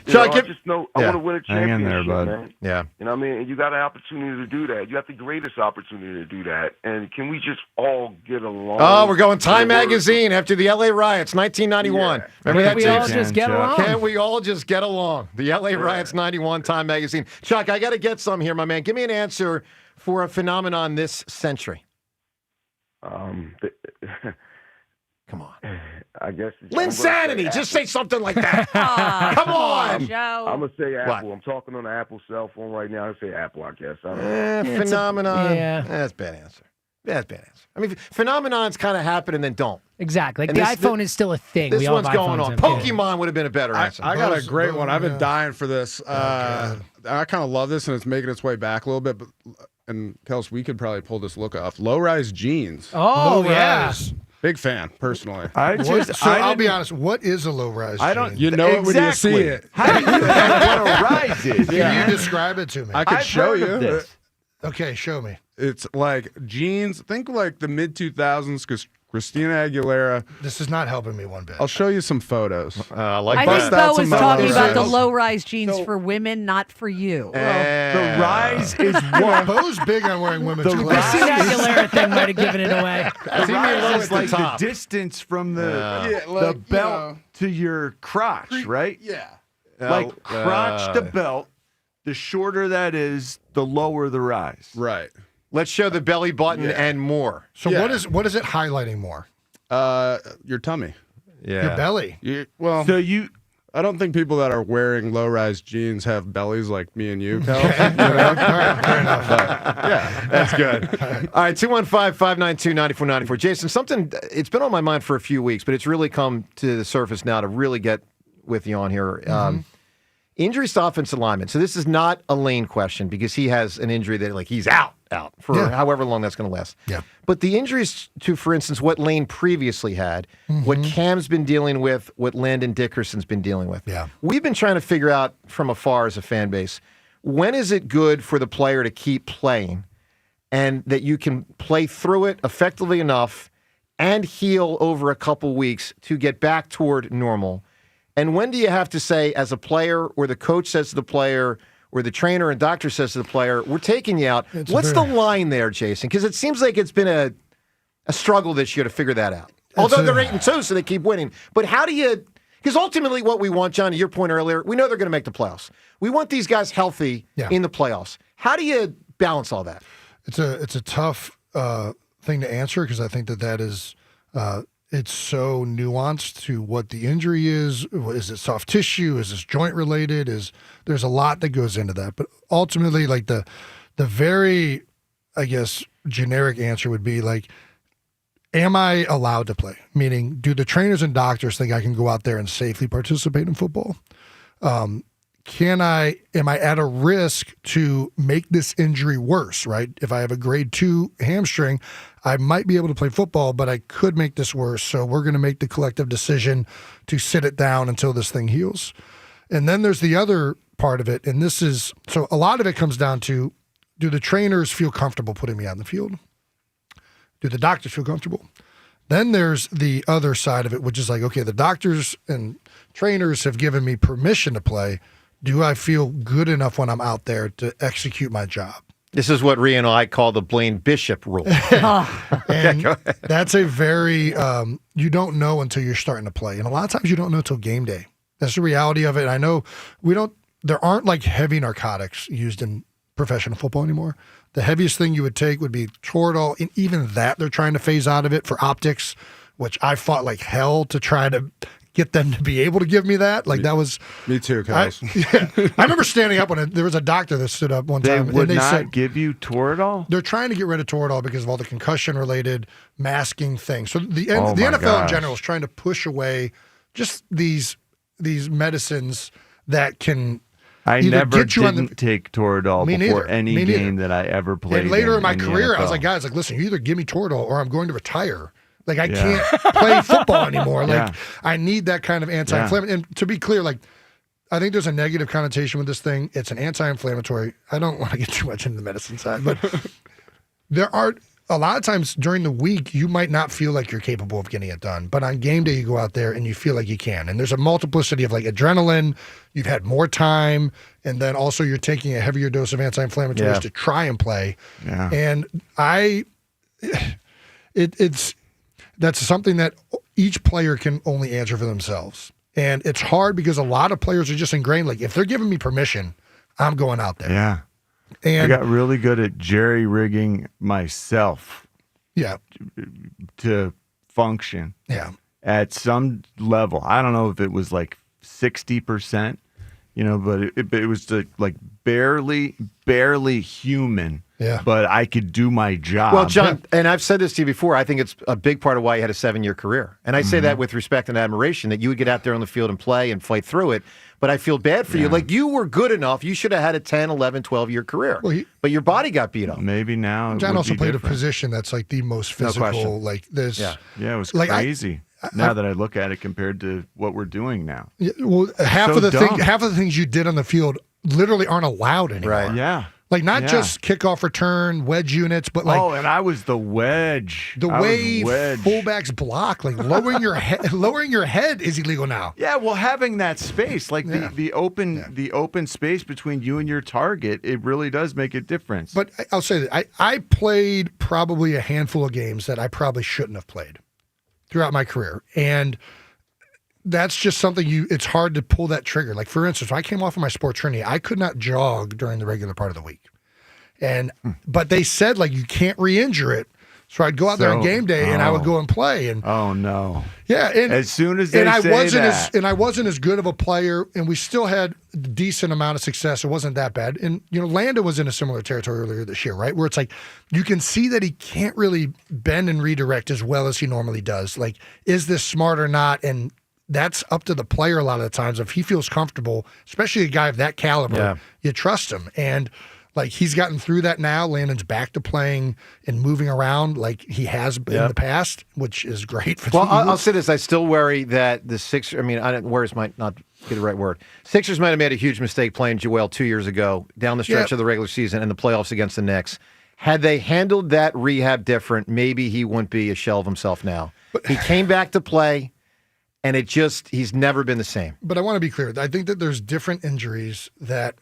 Chuck, I want to win a championship, hang in there, bud. man. Yeah. You know what I mean? And you got an opportunity to do that. You got the greatest opportunity to do that. And can we just all get along? Oh, we're going Time Magazine after the L.A. riots, 1991. Yeah. Remember that? We all just get along. Can't we all just get along? The L.A. riots, 91, Time Magazine. Chuck, I got to get some here, my man. Give me an answer for a phenomenon this century. Come on. I guess Linsanity. Just say something like that. Come on. Joe. I'm going to say Apple. What? I'm talking on the Apple cell phone right now. I say Apple, I guess. Phenomenon. Yeah. That's a bad answer. That's a bad answer. I mean, phenomenons kind of happen and then don't. Exactly. And the iPhone is still a thing. This We all one's have going iPhones on. and- Pokemon would have been a better answer. I got a great one. I've been dying for this. I kind of love this, and it's making its way back a little bit. But, and Kels, we could probably pull this look off. Low-rise jeans. Oh, yeah. Big fan, personally. I'll be honest. What is a low-rise jean? You know it when you see it. How do you know what a rise is? Can you describe it to me? I could show you. Okay, show me. It's like jeans. Think like the mid-2000s, because Christina Aguilera. This is not helping me one bit. I'll show you some photos. I think Beau was talking about the low-rise jeans for women, not for you. The rise is what? Beau's big on wearing women's clothes. Christina Aguilera thing might have given it away. The rise is like the distance from the belt to your crotch, right? Yeah. Like crotch to belt, the shorter that is, the lower the rise. Right. Let's show the belly button and more. So what is it highlighting more? Your tummy. Yeah. Your belly. I don't think people that are wearing low-rise jeans have bellies like me and you, Kel. All right, fair enough. Yeah, that's good. All right, 215-592-9494. Jason, something, it's been on my mind for a few weeks, but it's really come to the surface now to really get with you on here. Injuries to offensive linemen. So this is not a Lane question because he has an injury that, he's out. out for however long that's going to last. Yeah. But the injuries to, for instance, what Lane previously had, what Cam's been dealing with, what Landon Dickerson's been dealing with. Yeah. We've been trying to figure out from afar as a fan base, when is it good for the player to keep playing and that you can play through it effectively enough and heal over a couple weeks to get back toward normal? And when do you have to say, as a player, or the coach says to the player, or the trainer and doctor says to the player, we're taking you out? What's the line there, Jason? Because it seems like it's been a struggle this year to figure that out. Although they're 8-2, so they keep winning. But how do you... Because ultimately what we want, John, to your point earlier, we know they're going to make the playoffs. We want these guys healthy in the playoffs. How do you balance all that? It's a tough thing to answer because I think that is it's so nuanced to what the injury is. Is it soft tissue? Is this joint related? There's a lot that goes into that. But ultimately, like the very, I guess, generic answer would be like, am I allowed to play? Meaning, do the trainers and doctors think I can go out there and safely participate in football? Am I at a risk to make this injury worse, right? If I have a grade 2 hamstring, I might be able to play football, but I could make this worse. So we're going to make the collective decision to sit it down until this thing heals. And then there's the other part of it. And this is, so a lot of it comes down to, do the trainers feel comfortable putting me out in the field? Do the doctors feel comfortable? Then there's the other side of it, which is like, okay, the doctors and trainers have given me permission to play. Do I feel good enough when I'm out there to execute my job? This is what Rhea and I call the Blaine Bishop rule. And that's a very, you don't know until you're starting to play. And a lot of times you don't know until game day. That's the reality of it. I know there aren't like heavy narcotics used in professional football anymore. The heaviest thing you would take would be Toradol, and even that they're trying to phase out of it for optics, which I fought like hell to try to get them to be able to give me that. Like that was me too, guys. I remember standing up when there was a doctor that stood up one time. Would and they not said, give you Toradol? They're trying to get rid of Toradol because of all the concussion-related masking things. So the Oh my NFL gosh. in general is trying to push away just these medicines that can I either never get you on didn't take Toradol Me before neither. any Me neither. game that I ever played. And later in my the career, I was NFL. like, guys, like, listen, you either give me Toradol or I'm going to retire. Like, I Yeah. can't play football anymore. Like, Yeah. I need that kind of anti-inflammatory. And to be clear, like, I think there's a negative connotation with this thing. It's an anti-inflammatory. I don't want to get too much into the medicine side, but there are a lot of times during the week, you might not feel like you're capable of getting it done. But on game day, you go out there and you feel like you can. And there's a multiplicity of like adrenaline. You've had more time. And then also you're taking a heavier dose of anti-inflammatories to try and play. Yeah. And that's something that each player can only answer for themselves. And it's hard because a lot of players are just ingrained. Like, if they're giving me permission, I'm going out there. Yeah. And I got really good at jerry-rigging myself to function. Yeah. At some level. I don't know if it was like 60%, but it was like barely human. Yeah. But I could do my job. Well, John, and I've said this to you before, I think it's a big part of why you had a 7-year career. And I say that with respect and admiration, that you would get out there on the field and play and fight through it. But I feel bad for you. Like, you were good enough. You should have had a 10, 11, 12-year career. But your body got beat up. Maybe now it John would also be played different. a position that's like the most physical. question. Like this. Yeah, it was like, crazy. Now that I look at it compared to what we're doing now. Yeah, well, half So of the dumb. things you did on the field literally aren't allowed anymore. Right. Yeah. Like, not Yeah. just kickoff return, wedge units, but like and I was the wedge. the I was way wedge. fullbacks block, like lowering your head is illegal now. Yeah, well, having that space, like the open space between you and your target, it really does make a difference. But I'll say that I played probably a handful of games that I probably shouldn't have played throughout my career. And that's just something it's hard to pull that trigger. Like, for instance, when I came off of my sports training, I could not jog during the regular part of the week. But they said, like, you can't re-injure it. So I'd go out there on game day and I would go and play. And oh no. Yeah, and as soon as they I say wasn't as good of a player, and we still had a decent amount of success. It wasn't that bad. And Landa was in a similar territory earlier this year, right? Where it's like you can see that he can't really bend and redirect as well as he normally does. Like, is this smart or not? And that's up to the player a lot of the times. If he feels comfortable, especially a guy of that caliber, you trust him. And Like, he's gotten through that now. Landon's back to playing and moving around like he has been in the past, which is great for the Eagles. I'll say this. I still worry that the Sixers, worries might not be the right word. Sixers might have made a huge mistake playing Joel 2 years ago down the stretch of the regular season and the playoffs against the Knicks. Had they handled that rehab different, maybe he wouldn't be a shell of himself now. He came back to play, and he's never been the same. But I want to be clear. I think that there's different injuries that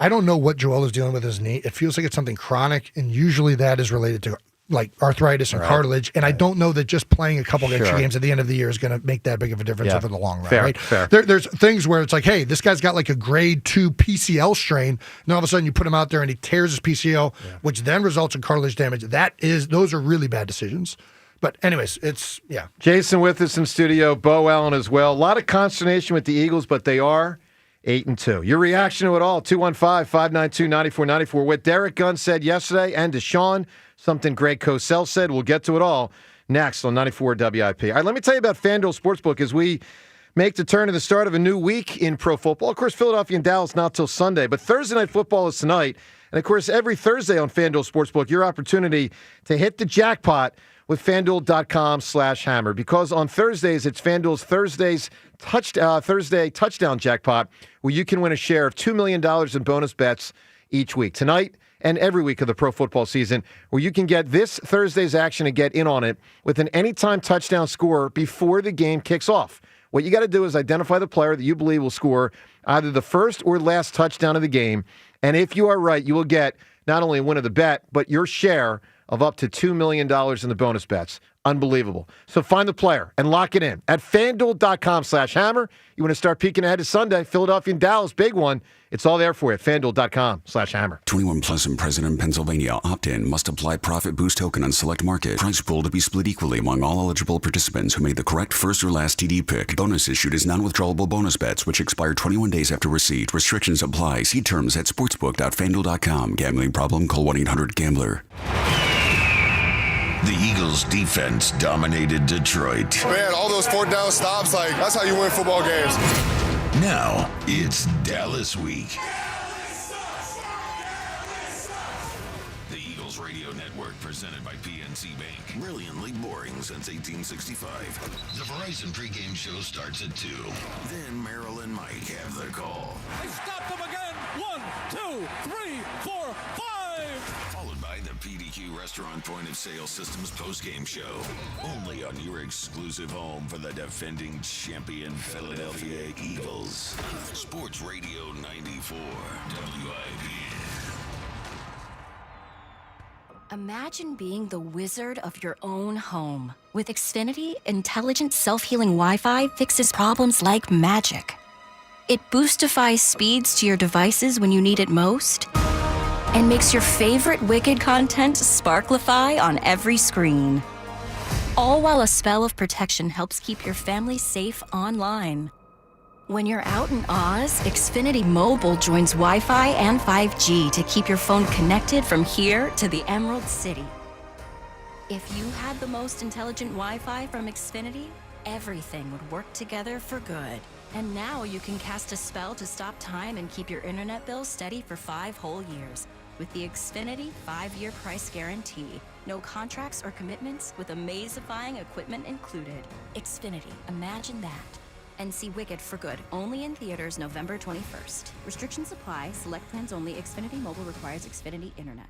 I don't know what Joel is dealing with his knee. It feels like it's something chronic, and usually that is related to like arthritis and cartilage. And I don't know that just playing a couple of extra games at the end of the year is going to make that big of a difference over the long run. Right? Fair. There's things where it's like, hey, this guy's got like a grade 2 PCL strain, and all of a sudden you put him out there and he tears his PCL, which then results in cartilage damage. Those are really bad decisions. But anyways, Jason with us in studio, Beau Allen as well. A lot of consternation with the Eagles, but they are 8-2. Your reaction to it all, 215-592-9494. What Derek Gunn said yesterday and Deshaun, something Greg Cosell said. We'll get to it all next on 94 WIP. All right, let me tell you about FanDuel Sportsbook as we make the turn to the start of a new week in pro football. Of course, Philadelphia and Dallas not till Sunday, but Thursday Night Football is tonight. And, of course, every Thursday on FanDuel Sportsbook, your opportunity to hit the jackpot with FanDuel.com/hammer. Because on Thursdays, it's FanDuel's Thursday touchdown jackpot, where you can win a share of $2 million in bonus bets each week. Tonight and every week of the pro football season, where you can get this Thursday's action and get in on it with an anytime touchdown score before the game kicks off. What you got to do is identify the player that you believe will score either the first or last touchdown of the game. And if you are right, you will get not only a win of the bet, but your share of up to $2 million in the bonus bets. Unbelievable. So find the player and lock it in at FanDuel.com/hammer. You want to start peeking ahead to Sunday, Philadelphia and Dallas, big one. It's all there for you at FanDuel.com/hammer. 21 plus and present in Pennsylvania. Opt-in. Must apply profit boost token on select market. Price pool to be split equally among all eligible participants who made the correct first or last TD pick. Bonus issued is non-withdrawable bonus bets which expire 21 days after receipt. Restrictions apply. See terms at sportsbook.fanduel.com. Gambling problem? Call 1-800-GAMBLER. The Eagles' defense dominated Detroit. Man, all those 4th down stops, that's how you win football games. Now, it's Dallas Week. The Eagles Radio Network, presented by PNC Bank. Brilliantly boring since 1865. The Verizon pregame show starts at 2. Then Merrill and Mike have the call. They stopped them again. 1, 2, 3, 4, 5. Followed by the PDQ Restaurant Point of Sale Systems postgame show. Only on your exclusive home for the defending champion Philadelphia Eagles. Sports Radio 94 WIP. Imagine being the wizard of your own home. With Xfinity, intelligent self-healing Wi-Fi fixes problems like magic. It boostifies speeds to your devices when you need it most, and makes your favorite Wicked content sparklify on every screen. All while a spell of protection helps keep your family safe online. When you're out in Oz, Xfinity Mobile joins Wi-Fi and 5G to keep your phone connected from here to the Emerald City. If you had the most intelligent Wi-Fi from Xfinity, everything would work together for good. And now you can cast a spell to stop time and keep your internet bill steady for 5 whole years. With the Xfinity 5-year price guarantee. No contracts or commitments with amazifying equipment included. Xfinity, imagine that. And see Wicked for good, only in theaters November 21st. Restrictions apply, select plans only. Xfinity Mobile requires Xfinity Internet.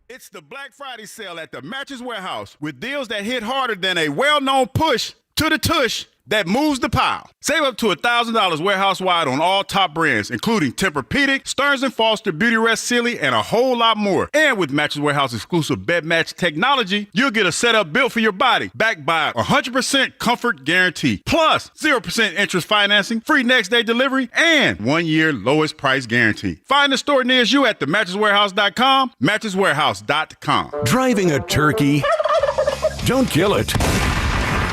It's the Black Friday sale at the Mattress Warehouse with deals that hit harder than a well-known push to the tush that moves the pile. Save up to $1,000 warehouse-wide on all top brands, including Tempur-Pedic, Stearns & Foster, Beautyrest, Sealy, and a whole lot more. And with Mattress Warehouse exclusive bed match technology, you'll get a setup built for your body, backed by 100% comfort guarantee. Plus, 0% interest financing, free next-day delivery, and 1-year lowest price guarantee. Find a store near you at themattresswarehouse.com, mattresswarehouse.com. Driving a turkey? Don't kill it.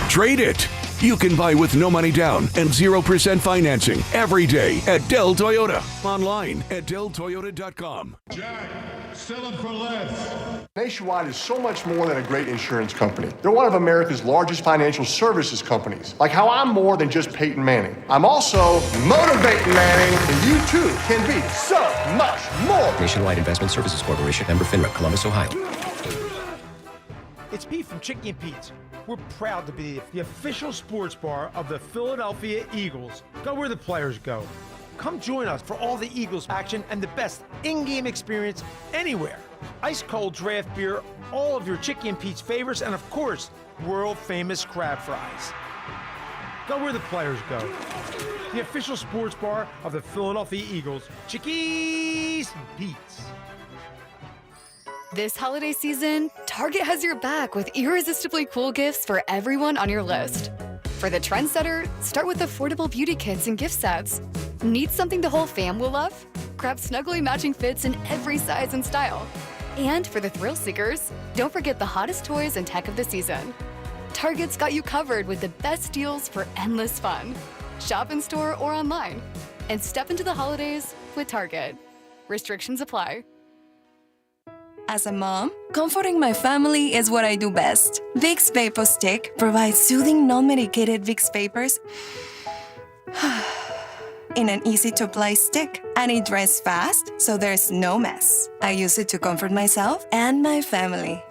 Trade it. you can buy with no money down and 0% financing every day at Dell Toyota. Online at DellToyota.com. Jack, sell it for less. Nationwide is so much more than a great insurance company. They're one of America's largest financial services companies. Like how I'm more than just Peyton Manning. I'm also motivating Manning, and you too can be so much more. Nationwide Investment Services Corporation, member FINRA, Columbus, Ohio. It's Pete from Chicky and Pete's. We're proud to be the official sports bar of the Philadelphia Eagles. Go where the players go. Come join us for all the Eagles action and the best in-game experience anywhere. Ice cold draft beer, all of your Chicky and Pete's favorites, and of course, world famous crab fries. Go where the players go. The official sports bar of the Philadelphia Eagles, Chickies and Pete's. This holiday season, Target has your back with irresistibly cool gifts for everyone on your list. For the trendsetter, start with affordable beauty kits and gift sets. Need something the whole fam will love? Grab snuggly matching fits in every size and style. And for the thrill seekers, don't forget the hottest toys and tech of the season. Target's got you covered with the best deals for endless fun. Shop in store or online. And step into the holidays with Target. Restrictions apply. As a mom, comforting my family is what I do best. Vicks Vapor Stick provides soothing, non-medicated Vicks Vapors in an easy-to-apply stick, and it dries fast, so there's no mess. I use it to comfort myself and my family.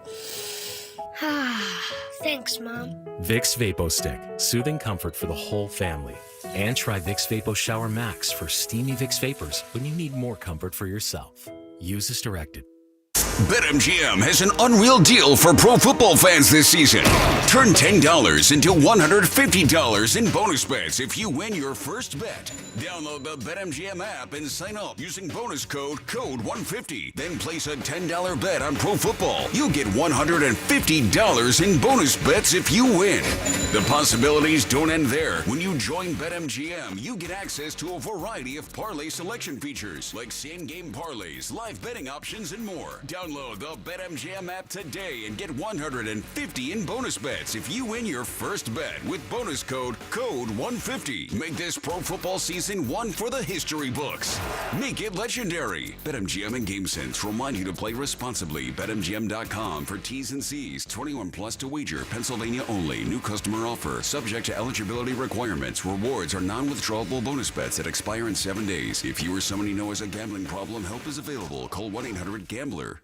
Thanks, Mom. Vicks Vapo Stick, soothing comfort for the whole family. And try Vicks Vapo Shower Max for steamy Vicks Vapors when you need more comfort for yourself. Use as directed. BetMGM has an unreal deal for pro football fans this season. Turn $10 into $150 in bonus bets if you win your first bet. Download the BetMGM app and sign up using bonus code CODE150. Then place a $10 bet on pro football. You'll get $150 in bonus bets if you win. The possibilities don't end there. When you join BetMGM, you get access to a variety of parlay selection features like same-game parlays, live betting options, and more. Download the BetMGM app today and get $150 in bonus bets if you win your first bet with bonus code CODE150. Make this pro football season one for the history books. Make it legendary. BetMGM and GameSense remind you to play responsibly. BetMGM.com for T's and C's. 21 plus to wager. Pennsylvania only. New customer offer. Subject to eligibility requirements. Rewards are non-withdrawable bonus bets that expire in 7 days. If you or someone you know has a gambling problem, help is available. Call 1-800-GAMBLER.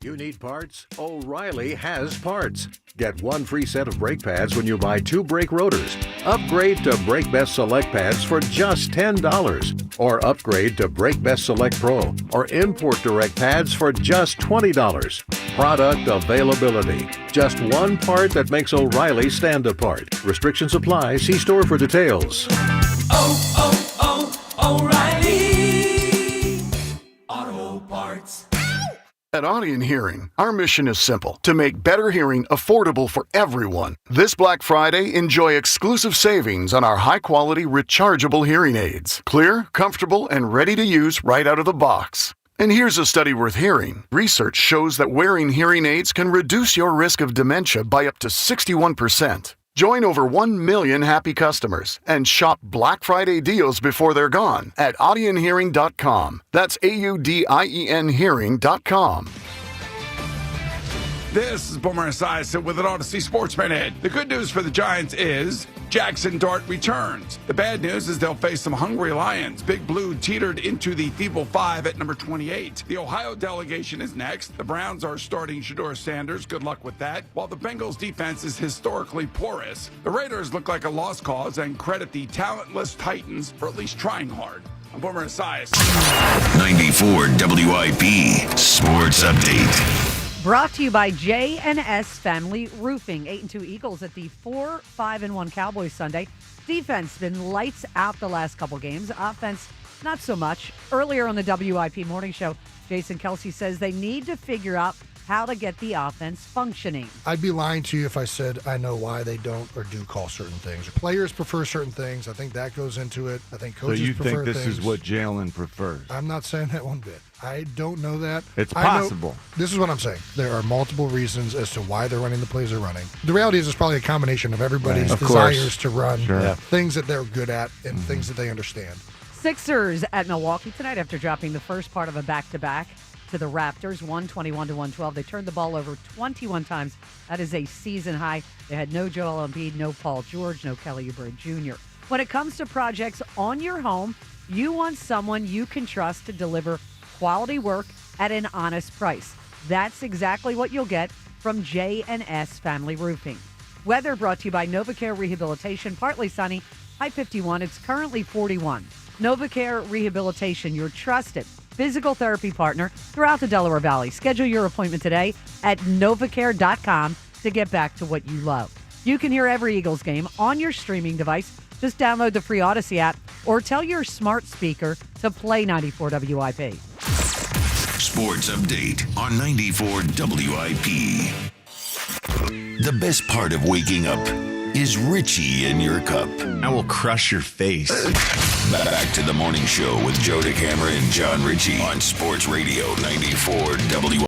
You need parts? O'Reilly has parts. Get one free set of brake pads when you buy 2 brake rotors. Upgrade to Brake Best Select pads for just $10. Or upgrade to Brake Best Select Pro or Import Direct pads for just $20. Product availability. Just one part that makes O'Reilly stand apart. Restrictions apply. See store for details. O'Reilly Auto Parts. At Audion Hearing, our mission is simple: to make better hearing affordable for everyone. This Black Friday, enjoy exclusive savings on our high-quality rechargeable hearing aids. Clear, comfortable, and ready to use right out of the box. And here's a study worth hearing. Research shows that wearing hearing aids can reduce your risk of dementia by up to 61%. Join over 1 million happy customers and shop Black Friday deals before they're gone at audionhearing.com. That's AUDIEN hearing.com. This is Boomer Esiason with an Odyssey Sports Minute. The good news for the Giants is Jackson Dart returns. The bad news is they'll face some hungry Lions. Big Blue teetered into the feeble 5 at number 28. The Ohio delegation is next. The Browns are starting Shedeur Sanders. Good luck with that. While the Bengals defense is historically porous, the Raiders look like a lost cause and credit the talentless Titans for at least trying hard. I'm Boomer Esiason. 94 WIP Sports Update. Brought to you by J&S Family Roofing. 8-2 Eagles at the 4-5-1 Cowboys Sunday. Defense been lights out the last couple games. Offense, not so much. Earlier on the WIP morning show, Jason Kelce says they need to figure out how to get the offense functioning. I'd be lying to you if I said I know why they don't or do call certain things. Players prefer certain things. I think that goes into it. I think coaches So you prefer think this things. is what Jalen prefers? I'm not saying that one bit. I don't know that. It's I know- possible. This is what I'm saying. There are multiple reasons as to why they're running the plays they're running. The reality is it's probably a combination of everybody's Right. Of course. desires to run Sure. things that they're good at and things that they understand. Sixers at Milwaukee tonight after dropping the first part of a back-to-back to the Raptors, 121-112. They turned the ball over 21 times. That is a season high. They had no Joel Embiid, no Paul George, no Kelly Oubre Jr. When it comes to projects on your home, you want someone you can trust to deliver quality work at an honest price. That's exactly what you'll get from J&S Family Roofing. Weather brought to you by NovaCare Rehabilitation. Partly sunny, high 51. It's currently 41. NovaCare Rehabilitation, your trusted physical therapy partner throughout the Delaware Valley. Schedule your appointment today at novacare.com to get back to what you love. You can hear every Eagles game on your streaming device. Just download the free Odyssey app or tell your smart speaker to play 94 WIP. Sports update on 94 WIP. The best part of waking up is Richie in your cup. I will crush your face. Back to the morning show with Joe DeCamera and John Ritchie on Sports Radio 94 WIP.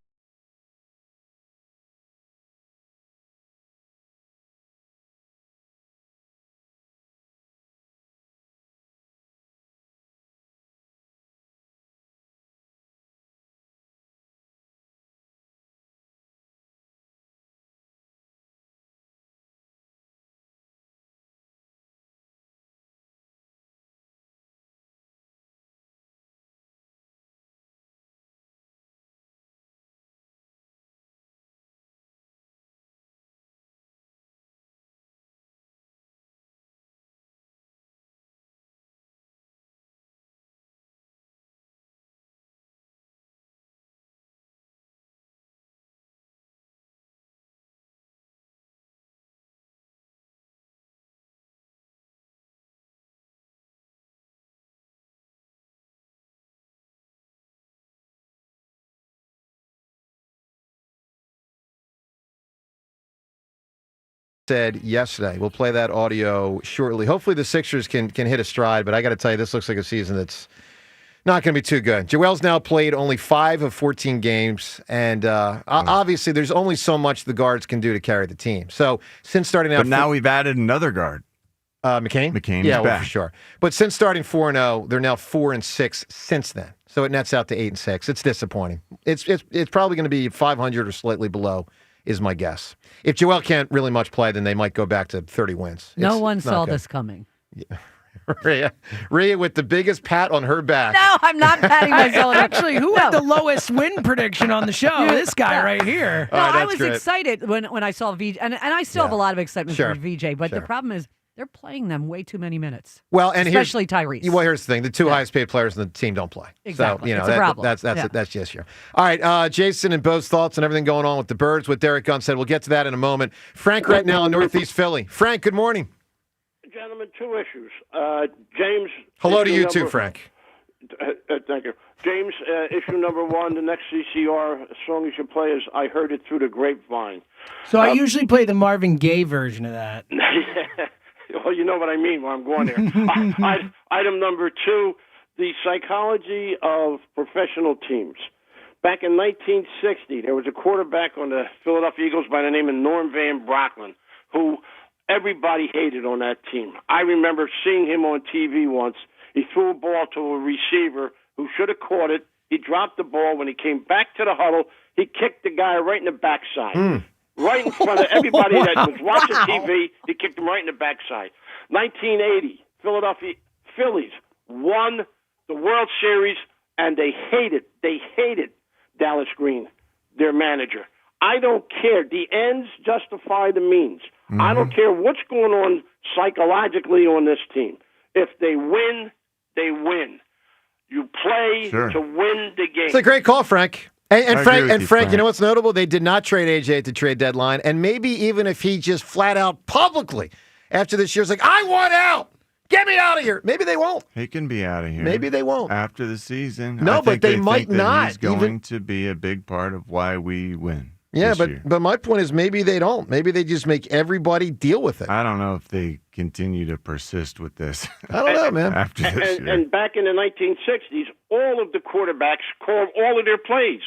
Said yesterday. We'll play that audio shortly. Hopefully the Sixers can hit a stride, but I got to tell you, this looks like a season that's not going to be too good. Joel's now played only 5 of 14 games, and obviously there's only so much the guards can do to carry the team. So since starting out, But now we've added another guard. McCain? McCain Yeah, is well, back. for sure. But since starting 4-0, they're now 4-6 since then. So it nets out to 8-6. It's disappointing. It's probably going to be 500 or slightly below, is my guess. If Joel can't really much play, then they might go back to 30 wins. No It's one not saw good. this coming. Rhea with the biggest pat on her back. No, I'm not patting myself. Actually, who had the lowest win prediction on the show? This guy right here. No, I was excited when I saw VJ, and I still have a lot of excitement Sure. for VJ, but the Sure. problem is they're playing them way too many minutes. Well, and especially Tyrese. Well, here's the thing: the two highest paid players in the team don't play. Exactly. So It's a problem. That's just true. All right, Jason and Beau's thoughts on everything going on with the Birds. What Derek Gunn said. We'll get to that in a moment. Frank, right now in Northeast Philly. Frank, good morning. Gentlemen, 2 issues. James. Hello to issue you too, number- Frank. Thank you. James, issue number 1, the next CCR song you should play is I Heard It Through the Grapevine. So I usually play the Marvin Gaye version of that. Well, you know what I mean when I'm going there. Item number 2, the psychology of professional teams. Back in 1960, there was a quarterback on the Philadelphia Eagles by the name of Norm Van Brocklin, who everybody hated on that team. I remember seeing him on TV once. He threw a ball to a receiver who should have caught it. He dropped the ball. When he came back to the huddle, he kicked the guy right in the backside. Right in front of everybody that was watching TV, he kicked him right in the backside. 1980, Philadelphia Phillies won the World Series, and they hated Dallas Green, their manager. I don't care. The ends justify the means. I don't care what's going on psychologically on this team. If they win, they win. You play to win the game. It's a great call, Frank. And I Frank, agree with Frank, you know what's notable? They did not trade AJ at the trade deadline. And maybe even if he just flat out publicly after this year's like, I want out, Get me out of here. Maybe they won't. He can be out of here. Maybe they won't. After the season. No, I but think they think might that not He's going even- to be a big part of why we win. Yeah, this year. but my point is maybe they don't. Maybe they just make everybody deal with it. I don't know if they continue to persist with this. I don't know, man. After this year. And back in the 1960s, all of the quarterbacks called all of their plays.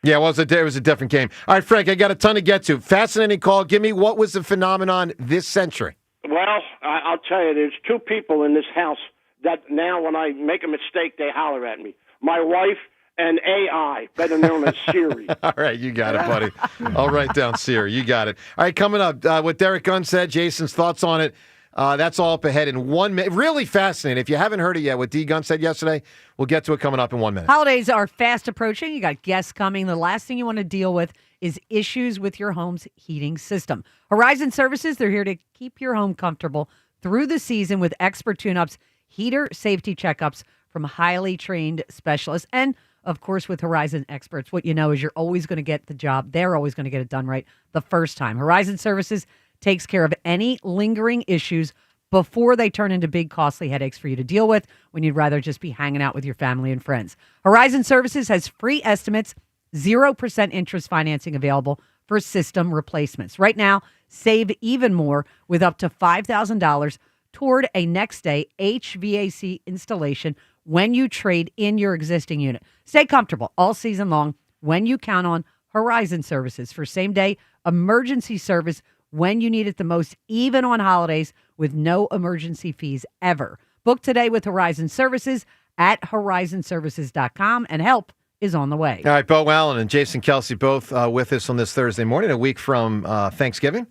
Yeah, well, it was a different game. All right, Frank, I got a ton to get to. Fascinating call. Give me what was the phenomenon this century? Well, I'll tell you, there's two people in this house that now when I make a mistake, they holler at me. My wife and AI, better known as Siri. All right, you got it, buddy. I'll write down Siri. You got it. All right, coming up, what Derek Gunn said, Jason's thoughts on it. That's all up ahead in 1 minute. Really fascinating. If you haven't heard it yet, what D. Gunn said yesterday, we'll get to it coming up in 1 minute. Holidays are fast approaching. You got guests coming. The last thing you want to deal with is issues with your home's heating system. Horizon Services, they're here to keep your home comfortable through the season with expert tune-ups, heater safety checkups from highly trained specialists, and of course, with Horizon experts, what you know is you're always going to get the job. They're always going to get it done right the first time. Horizon Services takes care of any lingering issues before they turn into big, costly headaches for you to deal with when you'd rather just be hanging out with your family and friends. Horizon Services has free estimates, 0% interest financing available for system replacements. Right now, save even more with up to $5,000 toward a next-day HVAC installation when you trade in your existing unit. Stay comfortable all season long when you count on Horizon Services for same-day emergency service when you need it the most, even on holidays, with no emergency fees ever. Book today with Horizon Services at horizonservices.com, and help is on the way. All right, Beau Allen and Jason Kelce both with us on this Thursday morning, a week from Thanksgiving.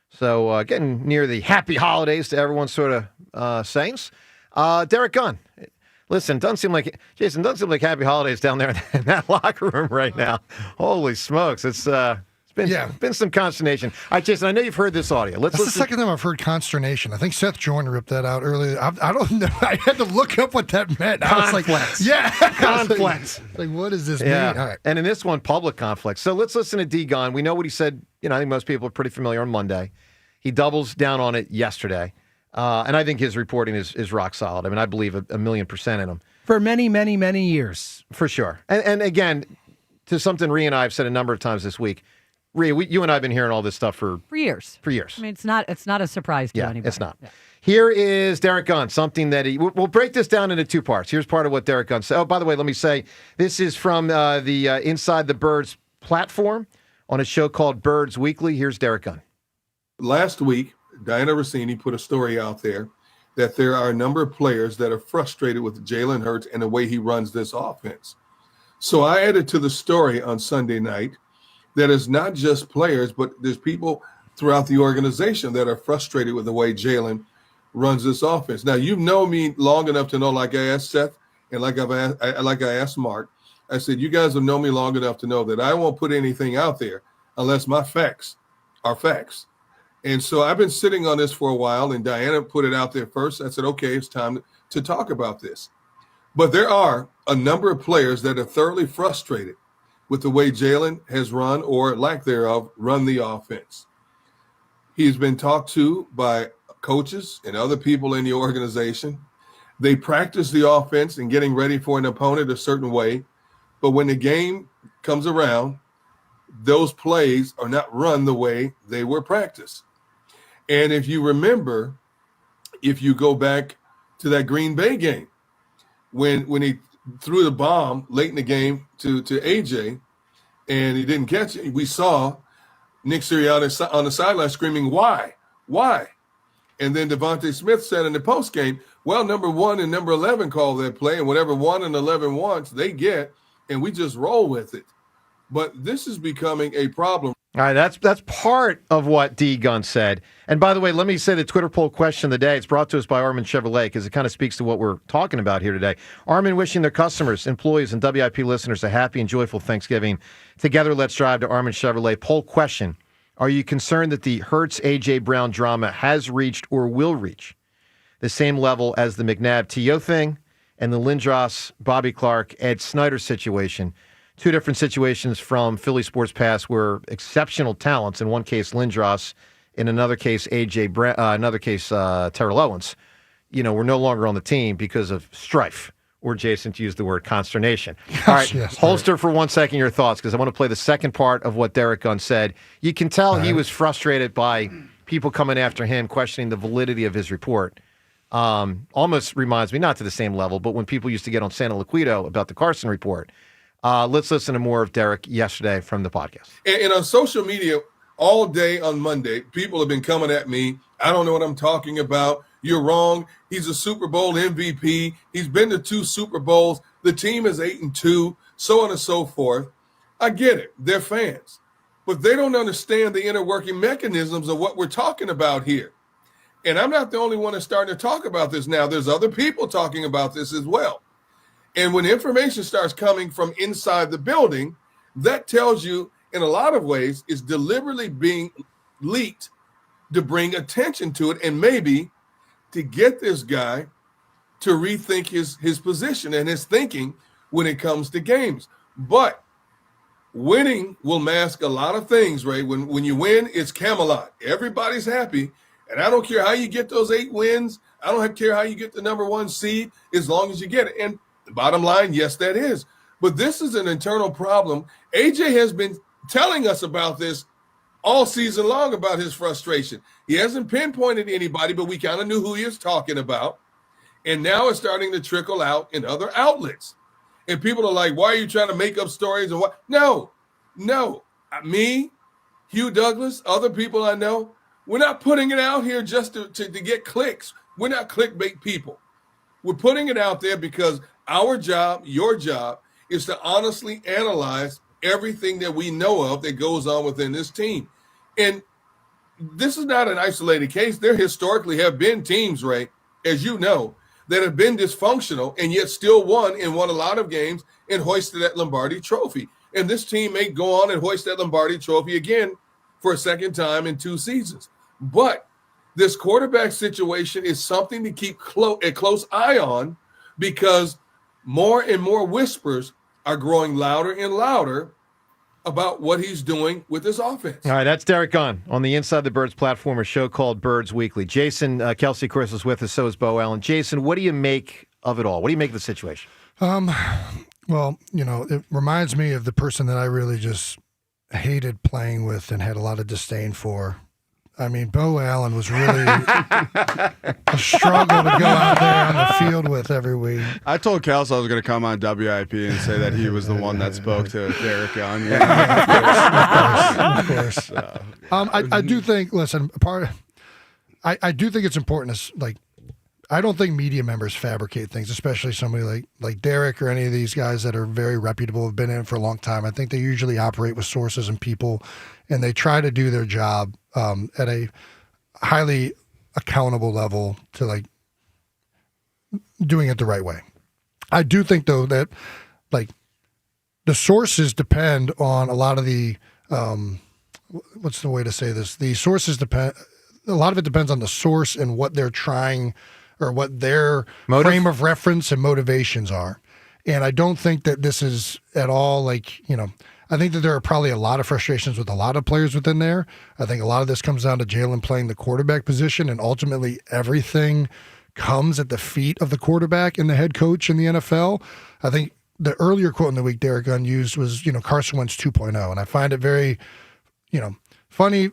So getting near the happy holidays to everyone sort of saying. Derek Gunn. Listen, Jason, doesn't seem like happy holidays down there in that locker room right now. Holy smokes. It's been some consternation. All right, Jason, I know you've heard this audio. That's the second time I've heard consternation. I think Seth Jordan ripped that out earlier. I don't know. I had to look up what that meant. I was like, yeah. Conflex. Like, what does this mean? All right. And in this one, public conflict. So let's listen to D. Gunn. We know what he said. I think most people are pretty familiar on Monday. He doubles down on it yesterday. And I think his reporting is rock solid. I mean, I believe a 1,000,000% in him. For many, many, many years. For sure. And again, to something Rhea and I have said a number of times this week, Rhea, you and I have been hearing all this stuff for years. For years. I mean, it's not a surprise to anybody. It's not. Yeah. Here is Derek Gunn, something that we'll break this down into two parts. Here's part of what Derek Gunn said. Oh, by the way, let me say, this is from the Inside the Birds platform on a show called Birds Weekly. Here's Derek Gunn. Last week, Diana Rossini put a story out there that there are a number of players that are frustrated with Jalen Hurts and the way he runs this offense. So I added to the story on Sunday night that it's not just players, but there's people throughout the organization that are frustrated with the way Jalen runs this offense. Now, you know me long enough to know, like I asked Seth and like I asked Mark, I said, you guys have known me long enough to know that I won't put anything out there unless my facts are facts. And so I've been sitting on this for a while, and Diana put it out there first. I said, okay, it's time to talk about this. But there are a number of players that are thoroughly frustrated with the way Jalen has run, or lack thereof, run the offense. He's been talked to by coaches and other people in the organization. They practice the offense and getting ready for an opponent a certain way. But when the game comes around, those plays are not run the way they were practiced. And if you remember, if you go back to that Green Bay game, when he threw the bomb late in the game to AJ and he didn't catch it, we saw Nick Sirianni on the sideline screaming, why? And then Devontae Smith said in the postgame, well, number 1 and number 11 call that play, and whatever 1 and 11 wants, they get, and we just roll with it. But this is becoming a problem. All right, that's part of what D. Gunn said. And by the way, let me say the Twitter poll question of the day. It's brought to us by Armin Chevrolet because it kind of speaks to what we're talking about here today. Armin wishing their customers, employees, and WIP listeners a happy and joyful Thanksgiving. Together, let's drive to Armin Chevrolet. Poll question. Are you concerned that the Hurts-A.J. Brown drama has reached or will reach the same level as the McNabb-T.O. thing and the Lindros, Bobby Clark, Ed Snyder situation? Two different situations from Philly sports past where exceptional talents, in one case Lindros, in another case Terrell Owens, we're no longer on the team because of strife, or Jason, to use the word consternation. All right, Yes, holster for 1 second your thoughts, because I want to play the second part of what Derek Gunn said. You can tell he was frustrated by people coming after him, questioning the validity of his report. Almost reminds me, not to the same level, but when people used to get on Santa Liquido about the Carson report. Let's listen to more of Derek yesterday from the podcast. And on social media, all day on Monday, people have been coming at me. I don't know what I'm talking about. You're wrong. He's a Super Bowl MVP. He's been to 2 Super Bowls. The team is 8-2, so on and so forth. I get it. They're fans. But they don't understand the inner working mechanisms of what we're talking about here. And I'm not the only one that's starting to talk about this now. There's other people talking about this as well. And when information starts coming from inside the building, that tells you, in a lot of ways, is deliberately being leaked to bring attention to it and maybe to get this guy to rethink his position and his thinking when it comes to games. But winning will mask a lot of things, Ray. When you win, it's Camelot. Everybody's happy. And I don't care how you get those 8 wins. I don't care how you get the number 1 seed, as long as you get it. And the bottom line, yes, that is. But this is an internal problem. AJ has been telling us about this all season long, about his frustration. He hasn't pinpointed anybody, but we kind of knew who he was talking about. And now it's starting to trickle out in other outlets. And people are like, why are you trying to make up stories? And what? No. Me, Hugh Douglas, other people I know, we're not putting it out here just to get clicks. We're not clickbait people. We're putting it out there because our job, your job, is to honestly analyze everything that we know of that goes on within this team. And this is not an isolated case. There historically have been teams, Ray, as you know, that have been dysfunctional and yet still won and won a lot of games and hoisted that Lombardi trophy. And this team may go on and hoist that Lombardi trophy again for a second time in 2 seasons. But this quarterback situation is something to keep a close eye on, because more and more whispers are growing louder and louder about what he's doing with his offense. All right, that's Derek Gunn on the Inside the Birds platform, a show called Birds Weekly. Jason Kelce, of course, is with us, so is Beau Allen. Jason, what do you make of it all? What do you make of the situation? Well, it reminds me of the person that I really just hated playing with and had a lot of disdain for. I mean, Beau Allen was really a struggle to go out there on the field with every week. I told Kelce I was going to come on WIP and say that he was the one that spoke to Derek Gunn. Of course. I do think, listen, I do think it's important to, I don't think media members fabricate things, especially somebody like Derek or any of these guys that are very reputable, have been in it for a long time. I think they usually operate with sources and people, and they try to do their job at a highly accountable level to doing it the right way. I do think, though, that the sources depend on a lot of the what's the way to say this? The sources depend. A lot of it depends on the source and what they're trying, or what their frame of reference and motivations are. And I don't think that this is at all I think that there are probably a lot of frustrations with a lot of players within there. I think a lot of this comes down to Jalen playing the quarterback position, and ultimately everything comes at the feet of the quarterback and the head coach in the NFL. I think the earlier quote in the week Derek Gunn used was, Carson Wentz 2.0. And I find it very, funny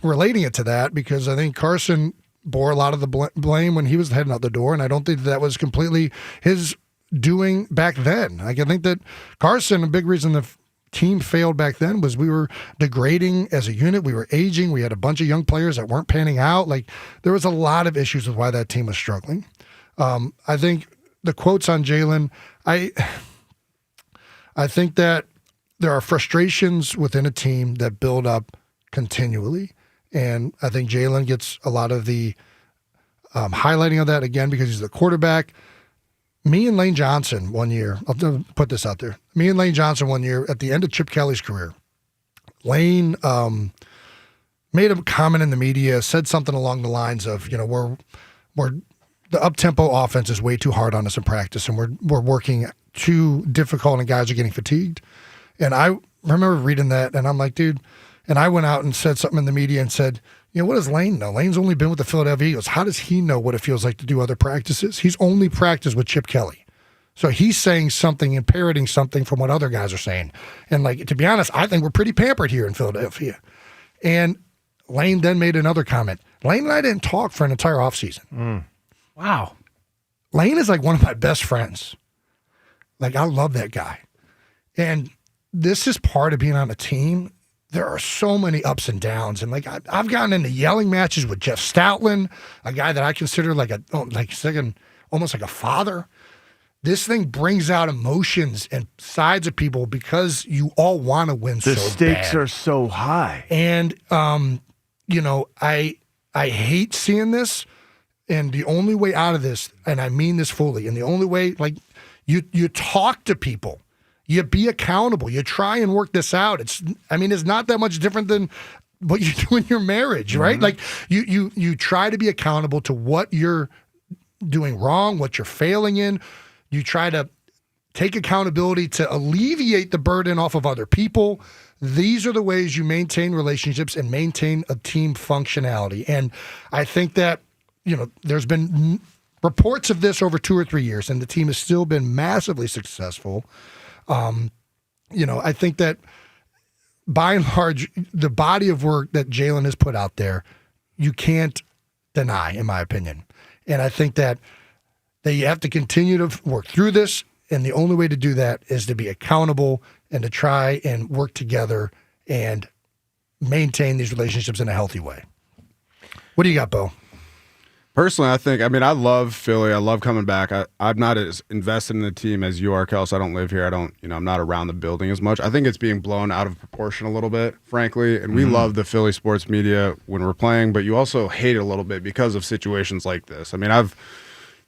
relating it to that, because I think Carson bore a lot of the blame when he was heading out the door, and I don't think that was completely his doing back then. I think that Carson, a big reason the team failed back then was we were degrading as a unit. We were aging. We had a bunch of young players that weren't panning out. There was a lot of issues with why that team was struggling. I think the quotes on Jalen, I think that there are frustrations within a team that build up continually. And I think Jalen gets a lot of the highlighting of that, again, because he's the quarterback. Me and Lane Johnson one year, I'll put this out there. Me and Lane Johnson one year at the end of Chip Kelly's career, Lane made a comment in the media, said something along the lines of, we're the up-tempo offense is way too hard on us in practice, and we're working too difficult, and guys are getting fatigued. And I remember reading that, and I'm like, dude, And I went out and said something in the media and said, what does Lane know? Lane's only been with the Philadelphia Eagles. How does he know what it feels like to do other practices? He's only practiced with Chip Kelly. So he's saying something and parroting something from what other guys are saying. And to be honest, I think we're pretty pampered here in Philadelphia. And Lane then made another comment. Lane and I didn't talk for an entire offseason. Wow. Lane is one of my best friends. I love that guy. And this is part of being on a team. There are so many ups and downs. And I've gotten into yelling matches with Jeff Stoutland, a guy that I consider almost like a father. This thing brings out emotions and sides of people because you all want to win so bad. The stakes are so high. And, I hate seeing this. And the only way out of this, and I mean this fully, and the only way, you talk to people. You be accountable. You try and work this out. It's not that much different than what you do in your marriage, right? Mm-hmm. You try to be accountable to what you're doing wrong, what you're failing in. You try to take accountability to alleviate the burden off of other people. These are the ways you maintain relationships and maintain a team functionality. And I think that, there's been reports of this over 2 or 3 years, and the team has still been massively successful. I think that by and large, the body of work that Jalen has put out there, you can't deny, in my opinion. And I think that you have to continue to work through this, and the only way to do that is to be accountable and to try and work together and maintain these relationships in a healthy way. What do you got, Beau? Personally, I love Philly. I love coming back. I'm not as invested in the team as you are, Kelce. I don't live here. I'm not around the building as much. I think it's being blown out of proportion a little bit, frankly. And we love the Philly sports media when we're playing, but you also hate it a little bit because of situations like this. After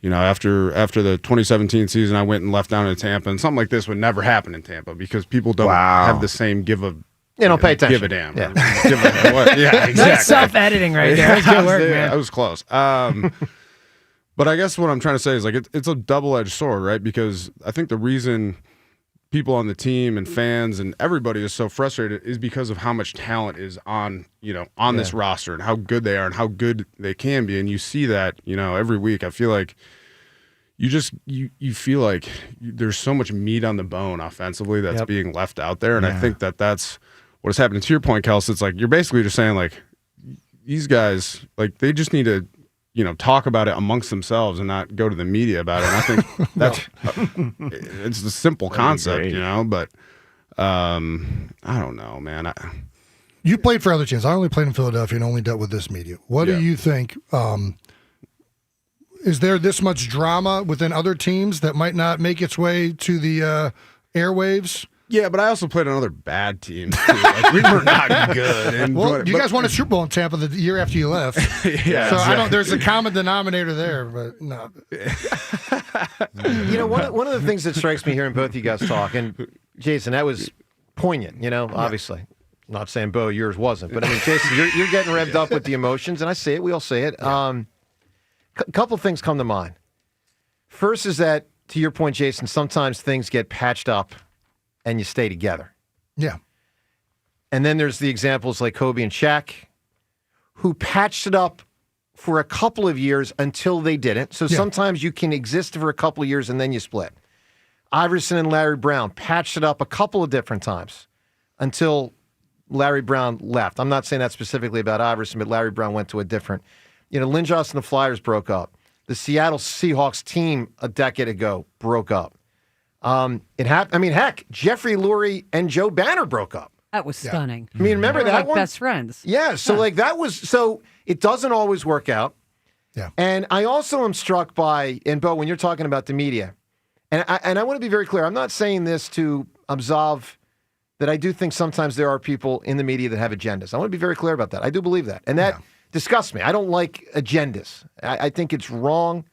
the 2017 season, I went and left down in Tampa, and something like this would never happen in Tampa because people don't have the same pay attention. Give a damn. Yeah, yeah, exactly. That's self-editing right there. That's good work, man. I was close. But I guess what I'm trying to say is it's a double-edged sword, right? Because I think the reason people on the team and fans and everybody is so frustrated is because of how much talent is on this roster and how good they are and how good they can be. And you see that, every week. I feel like you feel like there's so much meat on the bone offensively that's being left out there. And I think that's what is happening. To your point, Kelce, it's you're basically just saying these guys, they just need to, talk about it amongst themselves and not go to the media about it. And I think that's it's a simple concept, but I don't know, man. You played for other teams. I only played in Philadelphia and only dealt with this media. What do you think? Is there this much drama within other teams that might not make its way to the airwaves? Yeah, but I also played on other bad teams too. We were not good. And you guys won a Super Bowl in Tampa the year after you left. Yeah, so exactly. There's a common denominator there, but no. One of the things that strikes me hearing both of you guys talk, and Jason, that was poignant. Obviously, not saying Beau, yours wasn't, but Jason, you're getting revved up with the emotions, and I see it. We all see it. Couple things come to mind. First is that, to your point, Jason, sometimes things get patched up and you stay together. Yeah. And then there's the examples like Kobe and Shaq, who patched it up for a couple of years until they didn't. So sometimes you can exist for a couple of years and then you split. Iverson and Larry Brown patched it up a couple of different times until Larry Brown left. I'm not saying that specifically about Iverson, but Larry Brown went to a different. Lynn Johnson and the Flyers broke up. The Seattle Seahawks team a decade ago broke up. It happened. Heck, Jeffrey Lurie and Joe Banner broke up. That was stunning. Remember that one? Best friends. Yeah. So that was so. It doesn't always work out. Yeah. And I also am struck by, and Beau, when you're talking about the media, and I want to be very clear. I'm not saying this to absolve that I do think sometimes there are people in the media that have agendas. I want to be very clear about that. I do believe that, and that disgusts me. I don't like agendas. I think it's wrong.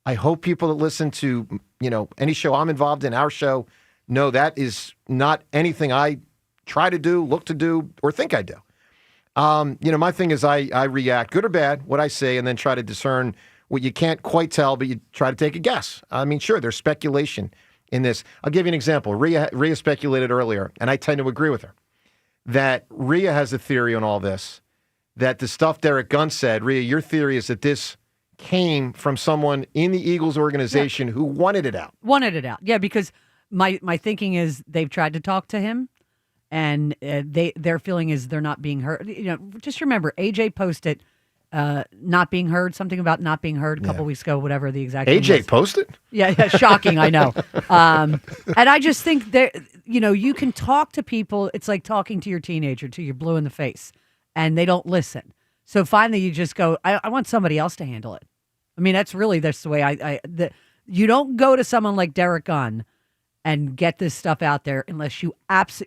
I hope people that listen to, any show I'm involved in, our show, know that is not anything I try to do, look to do, or think I do. My thing is I react, good or bad, what I say, and then try to discern what you can't quite tell, but you try to take a guess. Sure, there's speculation in this. I'll give you an example. Rhea speculated earlier, and I tend to agree with her, that Rhea has a theory on all this, that the stuff Derek Gunn said, Rhea, your theory is that this came from someone in the Eagles organization who wanted it out. Wanted it out. Yeah, because my thinking is they've tried to talk to him, and their feeling is they're not being heard. Just remember, AJ posted not being heard, something about not being heard a couple weeks ago, whatever the exact thing AJ was. posted? Yeah, shocking, I know. And I just think that, you can talk to people. It's like talking to your teenager till you're blue in the face, and they don't listen. So finally you just go, I want somebody else to handle it. I mean, that's the way you don't go to someone like Derek Gunn and get this stuff out there unless you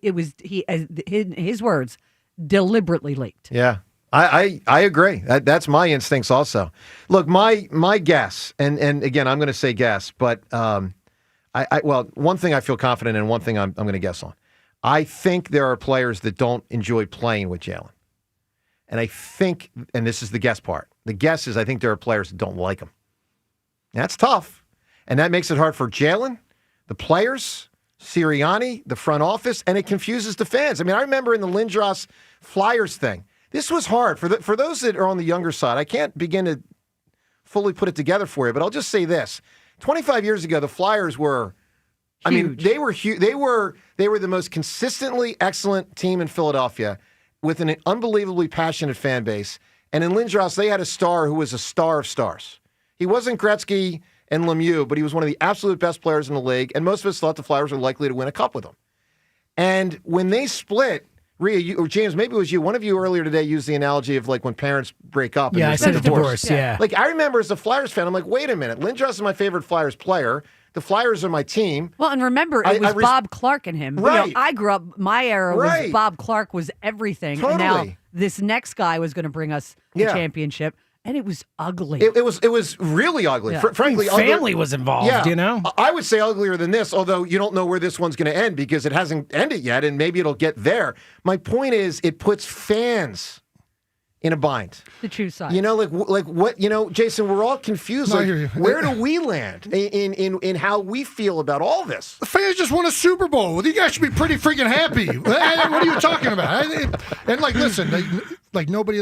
his words, deliberately leaked. Yeah. I agree. That's my instincts also. Look, my guess, and again, I'm going to say guess, but one thing I feel confident in, one thing I'm going to guess on. I think there are players that don't enjoy playing with Jalen. And I think, and this is the guess part, the guess is I think there are players that don't like him. That's tough. And that makes it hard for Jalen, the players, Sirianni, the front office, and it confuses the fans. I mean, I remember in the Lindros Flyers thing, this was hard. For those that are on the younger side, I can't begin to fully put it together for you, but I'll just say this. 25 years ago, the Flyers were, huge. I mean, they were huge. They were the most consistently excellent team in Philadelphia with an unbelievably passionate fan base. And in Lindros, they had a star who was a star of stars. He wasn't Gretzky and Lemieux, but he was one of the absolute best players in the league, and most of us thought the Flyers were likely to win a cup with him. And when they split, Rhea, or James, maybe it was you, one of you earlier today used the analogy of like when parents break up. Yeah, I said a divorce, yeah. Like, I remember as a Flyers fan, I'm like, wait a minute, Lindros is my favorite Flyers player. The Flyers are my team. Well, and remember, it was Bob Clark and him. Right. I grew up, my era was Bob Clark was everything. Totally. And now this next guy was going to bring us the championship. And it was ugly. It was really ugly. Yeah. Frankly, family was involved, I would say uglier than this, although you don't know where this one's going to end because it hasn't ended yet, and maybe it'll get there. My point is, it puts fans in a bind. The true side. Like what? Jason, we're all confused. No, I hear you. Where do we land in how we feel about all this? The fans just won a Super Bowl. Well, you guys should be pretty freaking happy. What are you talking about? And listen, nobody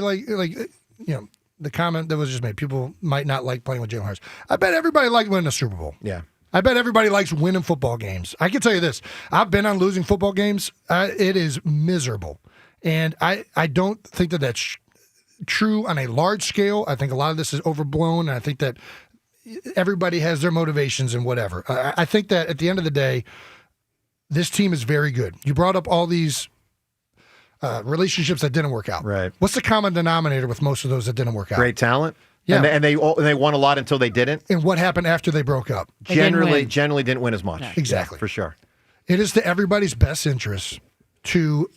the comment that was just made, people might not like playing with Jalen Hurts. I bet everybody liked winning a Super Bowl. Yeah. I bet everybody likes winning football games. I can tell you this. I've been on losing football games. It is miserable. And I don't think that that's true on a large scale. I think a lot of this is overblown, and I think that everybody has their motivations and whatever. I think that at the end of the day, this team is very good. You brought up all these relationships that didn't work out. Right. What's the common denominator with most of those that didn't work out? Great talent. Yeah. And they won a lot until they didn't. And what happened after they broke up? Generally didn't win as much. Yeah. Exactly. Yeah, for sure. It is to everybody's best interest to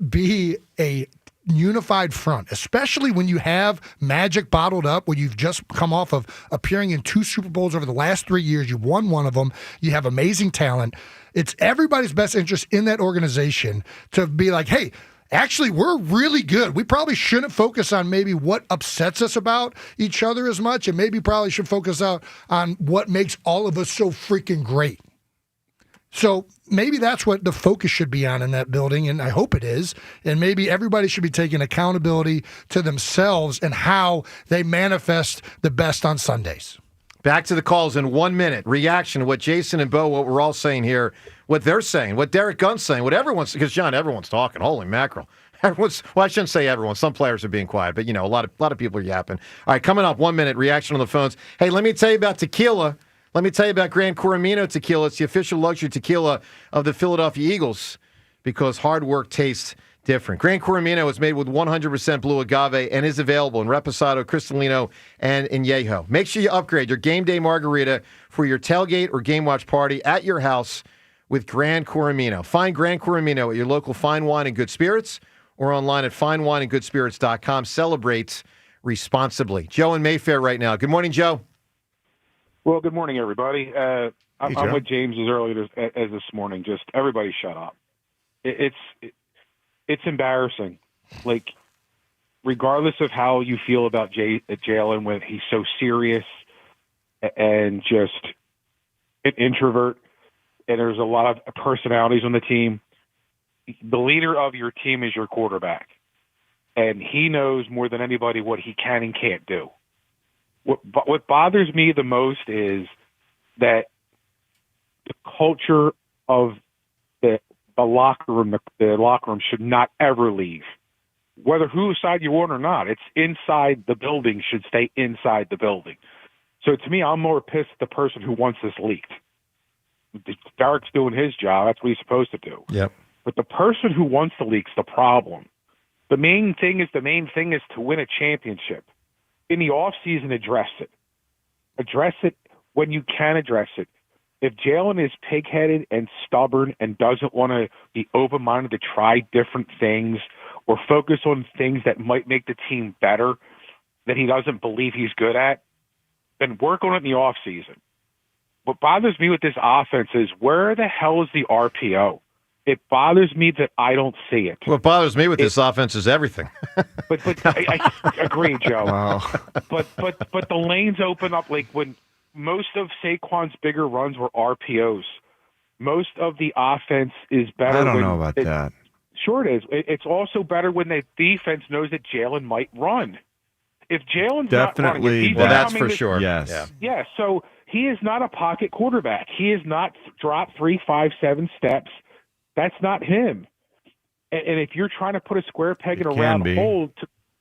be a unified front, especially when you have magic bottled up, when you've just come off of appearing in 2 Super Bowls over the last 3 years. You won one of them. You have amazing talent. It's everybody's best interest in that organization to be like, hey, actually, we're really good. We probably shouldn't focus on maybe what upsets us about each other as much, and maybe probably should focus out on what makes all of us so freaking great. So maybe that's what the focus should be on in that building, and I hope it is. And maybe everybody should be taking accountability to themselves and how they manifest the best on Sundays. Back to the calls in 1 minute. Reaction to what Jason and Beau, what we're all saying here, what they're saying, what Derek Gunn's saying, what everyone's, because John, everyone's talking. Holy mackerel. Well, I shouldn't say everyone. Some players are being quiet, but a lot of people are yapping. All right, coming up, 1 minute reaction on the phones. Hey, let me tell you about tequila. Let me tell you about Gran Coramino tequila. It's the official luxury tequila of the Philadelphia Eagles because hard work tastes different. Gran Coramino is made with 100% blue agave and is available in Reposado, Cristalino, and in Añejo. Make sure you upgrade your game day margarita for your tailgate or game watch party at your house with Gran Coramino. Find Gran Coramino at your local Fine Wine and Good Spirits or online at finewineandgoodspirits.com. Celebrate responsibly. Joe in Mayfair right now. Good morning, Joe. Well, good morning, everybody. I'm with James as early as this morning. Just everybody shut up. It's embarrassing. Like, regardless of how you feel about Jalen, when he's so serious and just an introvert, and there's a lot of personalities on the team, the leader of your team is your quarterback, and he knows more than anybody what he can and can't do. What bothers me the most is that the culture of the locker room, the locker room should not ever leave. Whether whose side you want or not, it's inside the building should stay inside the building. So to me, I'm more pissed at the person who wants this leaked. Derek's doing his job. That's what he's supposed to do. Yep. But the person who wants the leak's the problem. The main thing is to win a championship. In the offseason, address it. Address it when you can address it. If Jalen is pig-headed and stubborn and doesn't want to be open-minded to try different things or focus on things that might make the team better that he doesn't believe he's good at, then work on it in the offseason. What bothers me with this offense is where the hell is the RPO? It bothers me that I don't see it. What bothers me with this offense is everything. But I agree, Joe. Wow. But the lanes open up like when most of Saquon's bigger runs were RPOs. Most of the offense is better. I don't know about that. Sure it is. It's also better when the defense knows that Jalen might run. If Jalen's definitely, not running, that's for sure. Yes. Yeah. So he is not a pocket quarterback. He is not dropped 3, 5, 7 steps. That's not him. And if you're trying to put a square peg in a round hole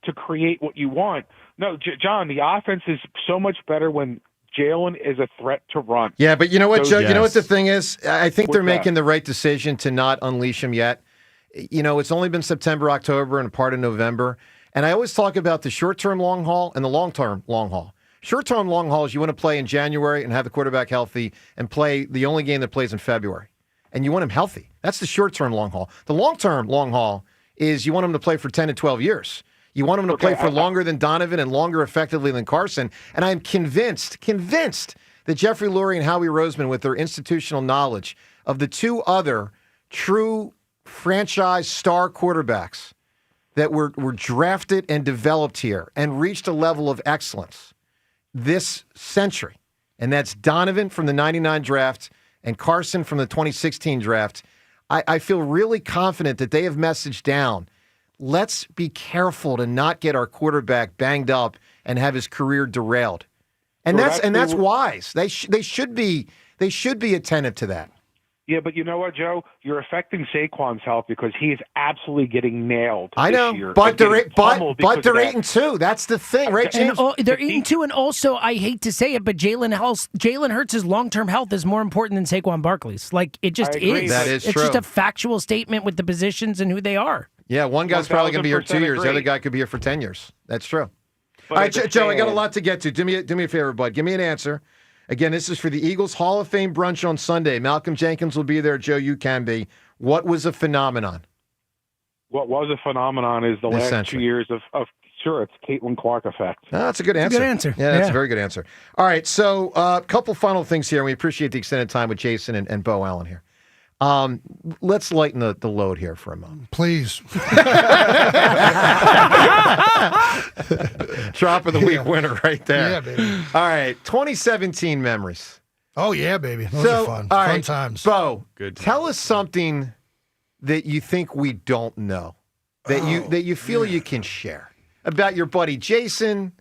to create what you want, no, John, the offense is so much better when Jalen is a threat to run. Yeah, but you know what, Joe? Yes. You know what the thing is? I think they're What's making that? the right decision to not unleash him yet. You know, it's only been September, October, and a part of November. And I always talk about the short-term long haul and the long-term long haul. Short-term long haul is you want to play in January and have the quarterback healthy and play the only game that plays in February. And you want him healthy. That's the short-term long haul. The long-term long haul is you want him to play for 10 to 12 years. You want him to play for longer than Donovan and longer effectively than Carson. And I'm convinced that Jeffrey Lurie and Howie Roseman, with their institutional knowledge of the two other true franchise star quarterbacks that were drafted and developed here and reached a level of excellence this century, and that's Donovan from the 99 draft and Carson from the 2016 draft, I feel really confident that they have messaged down, let's be careful to not get our quarterback banged up and have his career derailed. And that's wise. They should be attentive to that. Yeah, but you know what, Joe? You're affecting Saquon's health because he is absolutely getting nailed. I know, this year. but they're 8-2. That's the thing, right, James? They're 8-2, and also I hate to say it, but Jalen Hurts' long-term health is more important than Saquon Barkley's. Like it just is. That is it's true. just a factual statement with the positions and who they are. Yeah, one guy's probably going to be here 2 years. agree. The other guy could be here for 10 years. That's true. But All right, as a Joe, I got a fan- lot to get to. Do me a favor, bud. Give me an answer. Again, this is for the Eagles Hall of Fame brunch on Sunday. Malcolm Jenkins will be there. Joe, you can be. What was a phenomenon? What was a phenomenon is the This last century. 2 years of sure, it's Caitlin Clark effect. Oh, that's a good answer. Good answer. Yeah, that's Yeah. a very good answer. All right, so a couple final things here. We appreciate the extended time with Jason and Beau Allen here. Let's lighten the load here for a moment. Please. Drop of the week winner right there. Yeah, baby. All right, 2017 memories. Oh, yeah, baby. Those are fun. all Fun right, times. Beau, Good tell us something that you think we don't know, that you feel you can share about your buddy Jason.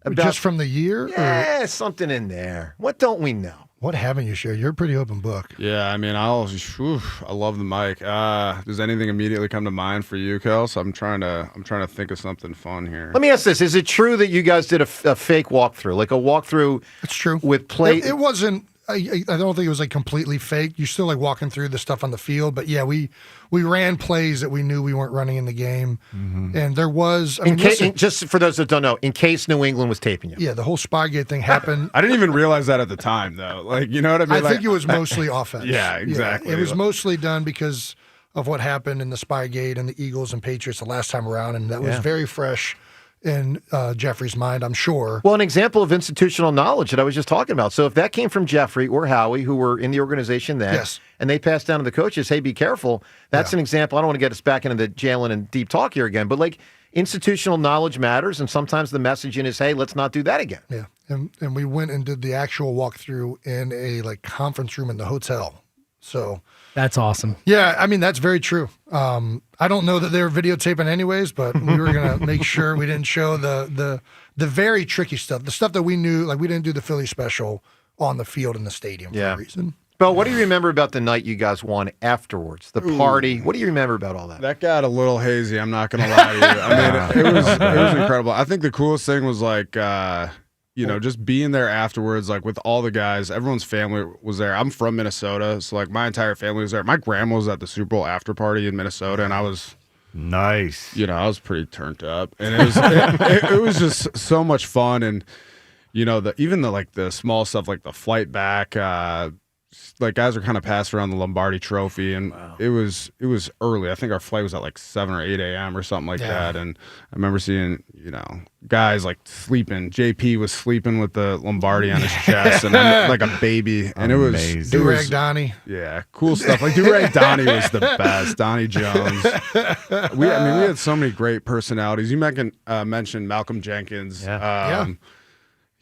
About, Just from the year? yeah, something in there. What don't we know? What haven't you shared? You're a pretty open book. Yeah, I mean, I love the mic. Does anything immediately come to mind for you, Kels? I'm trying to think of something fun here. Let me ask this: is it true that you guys did a fake walkthrough, like a walkthrough? It's true. With play. It wasn't. I don't think it was like completely fake. You're still like walking through the stuff on the field, but yeah, we ran plays that we knew we weren't running in the game, and there was. Just for those that don't know, in case New England was taping you. Yeah, the whole Spygate thing happened. I didn't even realize that at the time, though. Like, you know what I mean? I think it was mostly offense. Yeah, exactly. It was mostly done because of what happened in the Spygate and the Eagles and Patriots the last time around, and that was very fresh in Jeffrey's mind, I'm sure. Well, an example of institutional knowledge that I was just talking about. So if that came from Jeffrey or Howie, who were in the organization then, and they passed down to the coaches, hey, be careful, that's an example. I don't want to get us back into the Jalen and deep talk here again, but like institutional knowledge matters, and sometimes the messaging is, hey, let's not do that again. Yeah, and we went and did the actual walkthrough in a like conference room in the hotel. So that's awesome. Yeah, I mean, that's very true. I don't know that they were videotaping anyways, but we were going to make sure we didn't show the very tricky stuff, the stuff that we knew, like we didn't do the Philly special on the field in the stadium for a reason. But what do you remember about the night you guys won afterwards? The party. What do you remember about all that? That got a little hazy. I'm not going to lie to you. I mean, it was incredible. I think the coolest thing was like, just being there afterwards, like with all the guys. Everyone's family was there. I'm from Minnesota, so like my entire family was there. My grandma was at the Super Bowl after party in Minnesota, and I was nice. I was pretty turned up, and it was just so much fun. And even the small stuff like the flight back. Like guys are kind of passed around the Lombardi Trophy, and it was early. I think our flight was at like 7 or 8 a.m. or something like that. And I remember seeing guys like sleeping. JP was sleeping with the Lombardi on his chest, and I'm like a baby. And it was Do-Rag Donnie. Yeah, cool stuff. Like Do-Rag Donnie was the best. Donnie Jones. We had so many great personalities. You mentioned Malcolm Jenkins.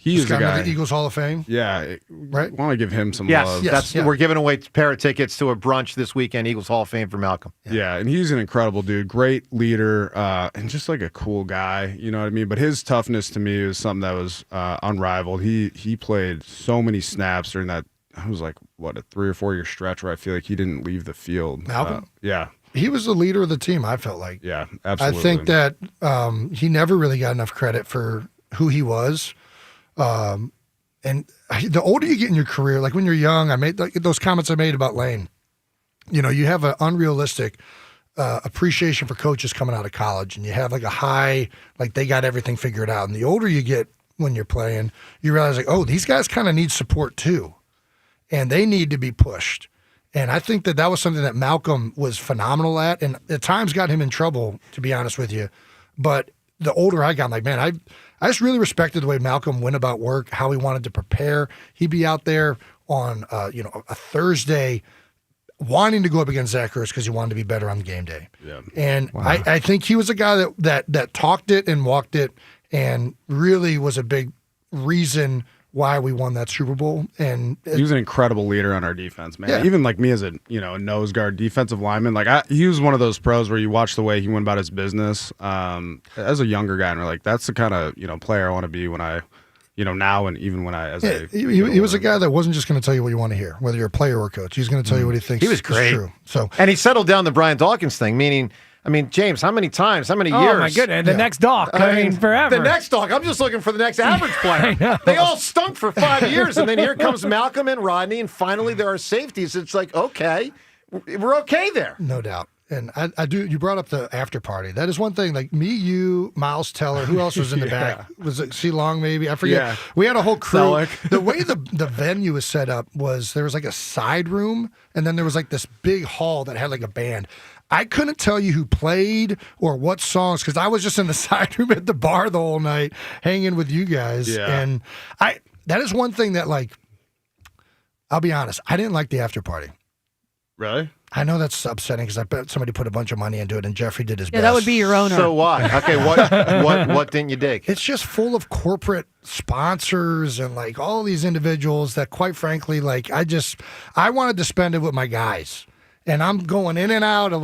He's a guy. The Eagles Hall of Fame. Yeah, right. Want to give him some love. Yes, we're giving away a pair of tickets to a brunch this weekend. Eagles Hall of Fame for Malcolm. Yeah, and he's an incredible dude, great leader, and just like a cool guy. You know what I mean? But his toughness to me was something that was unrivaled. He played so many snaps during that. I was like, a 3 or 4 year stretch where I feel like he didn't leave the field. Malcolm. Yeah. He was the leader of the team. I felt like. Yeah, absolutely. I think that he never really got enough credit for who he was. And the older you get in your career, like when you're young, I made those comments I made about Lane. You have an unrealistic appreciation for coaches coming out of college, and you have like a high, like they got everything figured out. And the older you get when you're playing, you realize like, oh, these guys kind of need support too, and they need to be pushed. And I think that was something that Malcolm was phenomenal at, and at times got him in trouble, to be honest with you. But the older I got, I'm like, man, I just really respected the way Malcolm went about work, how he wanted to prepare. He'd be out there on a Thursday wanting to go up against Zach Ertz because he wanted to be better on the game day. Yeah. And I think he was a guy that talked it and walked it and really was a big reason why we won that Super Bowl. And he was an incredible leader on our defense, man. Yeah. Even like me as a nose guard defensive lineman, he was one of those pros where you watch the way he went about his business as a younger guy, and we're like, that's the kind of player I want to be when I now, and even when I he was a guy that wasn't just going to tell you what you want to hear, whether you're a player or a coach. He's going to tell you what he thinks. He was great. Is true. So, and he settled down the Brian Dawkins thing, meaning. James, how many years? Oh, my goodness. The next Doc. I mean, forever. The next Doc. I'm just looking for the next average player. They all stunk for 5 years, and then here comes Malcolm and Rodney, and finally there are safeties. It's like, okay, we're okay there. No doubt. And I do. You brought up the after party. That is one thing. Like me, you, Miles Teller. Who else was in the back? Was it C. Long? Maybe I forget. Yeah. We had a whole crew. Selleck. The way the venue was set up was there was like a side room, and then there was like this big hall that had like a band. I couldn't tell you who played or what songs because I was just in the side room at the bar the whole night, hanging with you guys. Yeah. And that is one thing that I'll be honest, I didn't like the after party. Really? I know that's upsetting because I bet somebody put a bunch of money into it and Jeffrey did his best. That would be your owner. So what? Okay, what didn't you dig? It's just full of corporate sponsors and all these individuals that, quite frankly, I wanted to spend it with my guys. And I'm going in and out of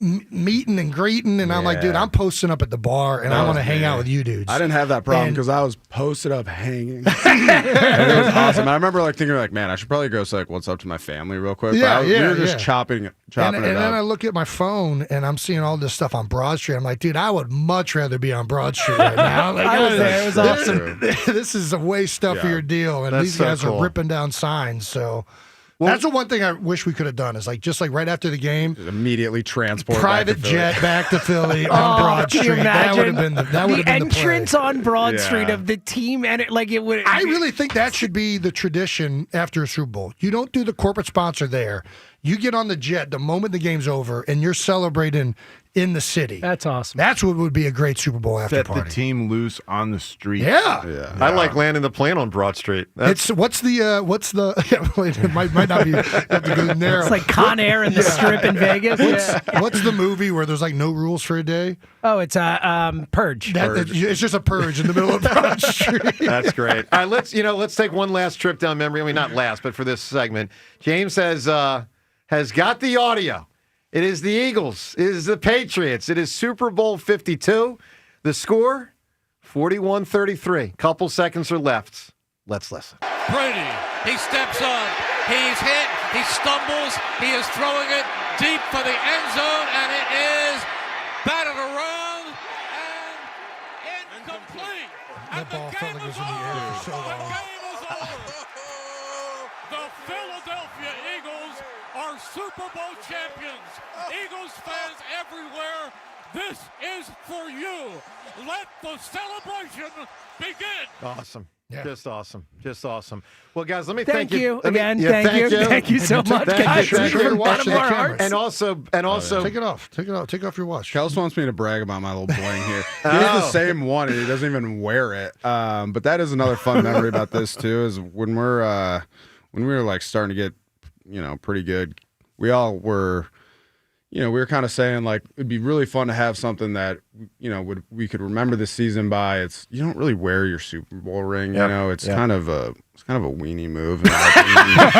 meeting and greeting, and I'm like, dude, I'm posting up at the bar, and I want to hang out with you dudes. I didn't have that problem because I was posted up hanging. And it was awesome. I remember thinking man, I should probably go say what's up to my family real quick. Yeah, we were just chopping it up. And then I look at my phone, and I'm seeing all this stuff on Broad Street. I'm like, dude, I would much rather be on Broad Street right now. I was there. It was awesome. This is a way stuffier deal, and these guys are ripping down signs, so... that's the one thing I wish we could have done is just right after the game, immediately transport private jet back to Philly on Broad Street. That would have been the entrance on Broad Street of the team, and it would. I really think that should be the tradition after a Super Bowl. You don't do the corporate sponsor there. You get on the jet the moment the game's over, and you're celebrating in the city. That's awesome. That's what would be a great Super Bowl after Set party. the team loose on the street. Yeah. I like landing the plane on Broad Street. It's what's the it might not be you have to go narrow. It's like Con Air in the Strip in Vegas. What's the movie where there's like no rules for a day? Oh, it's Purge. It's just a purge in the middle of Broad Street. That's great. All right, let's take one last trip down memory. I mean, not last, but for this segment, James has got the audio. It is the Eagles. It is the Patriots. It is Super Bowl 52. The score, 41-33. Couple seconds are left. Let's listen. Brady, he steps up. He's hit. He stumbles. He is throwing it deep for the end zone, and it is batted around and incomplete. That ball felt like it was in the air for so long. The Philadelphia Eagles are Super Bowl champions. Eagles fans everywhere, this is for you. Let the celebration begin. Awesome. Yeah. Just awesome. Just awesome. Well, guys, let me Thank thank you Let me- again. yeah, Thank you. Thank you so much, guys. Thank you. From From the bottom of our hearts. And also, Take it off. Take off your watch. Kels wants me to brag about my little bling here. He has the same one, and he doesn't even wear it. But that is another fun memory about this too. Is when we were like starting to get, pretty good. We all were, we were kind of saying like it'd be really fun to have something that we could remember the season by. It's you don't really wear your Super Bowl ring. It's kind of a weenie move, in my opinion,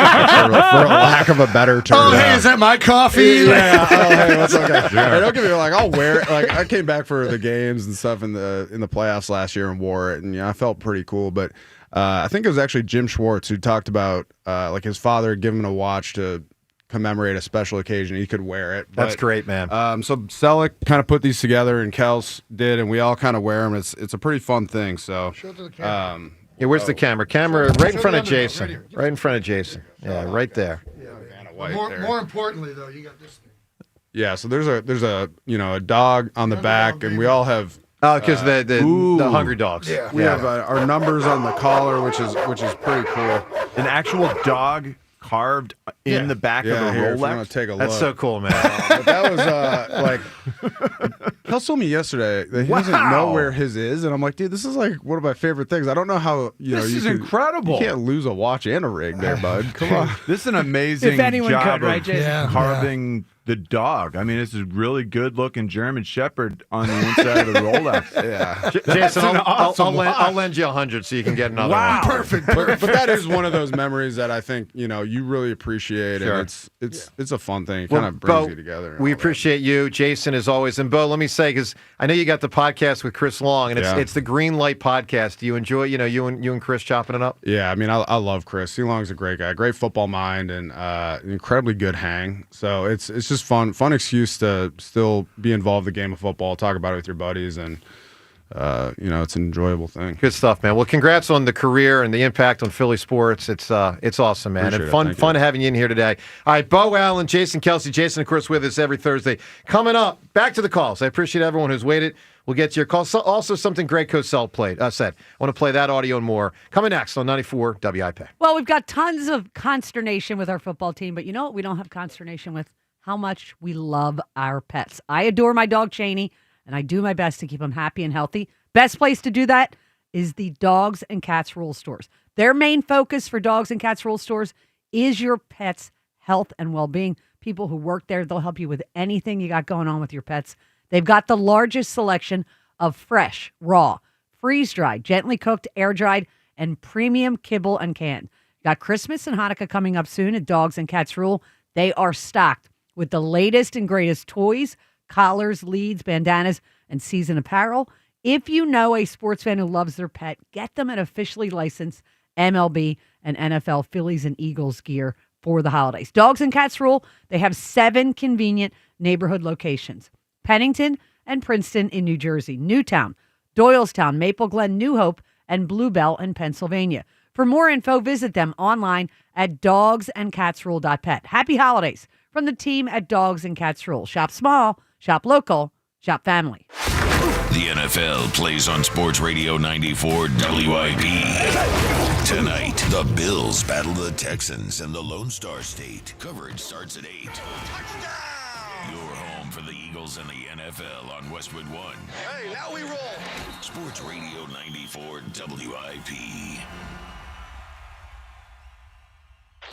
for a lack of a better term. Oh, hey, is that my coffee? Yeah. Oh, hey, what's up, guys? Hey, don't get me wrong. Like, I'll wear it. Like, I came back for the games and stuff in the playoffs last year and wore it, and I felt pretty cool. But I think it was actually Jim Schwartz who talked about like his father had given him a watch to commemorate a special occasion. He could wear it. That's great, man. So Selleck kind of put these together, and Kels did, and we all kind of wear them. It's a pretty fun thing. So. Show it to the camera. Yeah, where's the camera? Camera right in front of Jason. Right in front of Jason. Yeah, right there. More importantly, though, you got this thing. Yeah, so there's a dog on the back, and we all have. Oh, because the Hungry Dogs. Yeah. We have our numbers on the collar, which is pretty cool. An actual dog carved in the back of a here, if you Rolex. want to take a look. That's so cool, man. But that was like, Kels told me yesterday that he doesn't know where his is, and I'm like, dude, this is like one of my favorite things. I don't know how This is incredible. You can't lose a watch and a rig there, bud. Come on. This is an amazing If anyone job could, right, of Jason? carving the dog. I mean, it's a really good-looking German Shepherd on the inside of the Rolex. Yeah. Jason, awesome I'll lend you 100 so you can get another Wow. one. Perfect. But that is one of those memories that I think you really appreciate, Sure. and it's a fun thing. It Well, kind of brings Beau, you together. and We all that. appreciate you, Jason, as always. And Beau, let me say, because I know you got the podcast with Chris Long, and it's the Green Light podcast. Do you enjoy, you and Chris chopping it up? Yeah, I mean, I love Chris. C. Long's a great guy, great football mind, and an incredibly good hang. So it's just fun excuse to still be involved in the game of football, talk about it with your buddies, and it's an enjoyable thing. Good stuff, man. Well, congrats on the career and the impact on Philly sports. It's awesome, man. Appreciate And it. fun having you in here today. All right, Beau Allen, Jason Kelce. Jason, of course, with us every Thursday. Coming up, back to the calls. I appreciate everyone who's waited. We'll get to your calls. So, also, something Greg Cosell said. I want to play that audio and more. Coming next on 94 WIP. Well, we've got tons of consternation with our football team, but you know what we don't have consternation with? How much we love our pets. I adore my dog, Cheney, and I do my best to keep him happy and healthy. Best place to do that is the Dogs and Cats Rule stores. Their main focus for Dogs and Cats Rule stores is your pet's health and well-being. People who work there, they'll help you with anything you got going on with your pets. They've got the largest selection of fresh, raw, freeze-dried, gently cooked, air-dried, and premium kibble and canned. Got Christmas and Hanukkah coming up soon at Dogs and Cats Rule. They are stocked with the latest and greatest toys, collars, leads, bandanas, and season apparel. If you know a sports fan who loves their pet, get them an officially licensed MLB and NFL Phillies and Eagles gear for the holidays. Dogs and Cats Rule, they have 7 convenient neighborhood locations. Pennington and Princeton in New Jersey, Newtown, Doylestown, Maple Glen, New Hope, and Bluebell in Pennsylvania. For more info, visit them online at dogsandcatsrule.pet. Happy holidays from the team at Dogs and Cats Rule. Shop small, shop local, shop family. The NFL plays on Sports Radio 94 WIP. Tonight, the Bills battle the Texans in the Lone Star State. Coverage starts at 8. Your home for the Eagles and the NFL on Westwood One. Hey, now we roll. Sports Radio 94 WIP.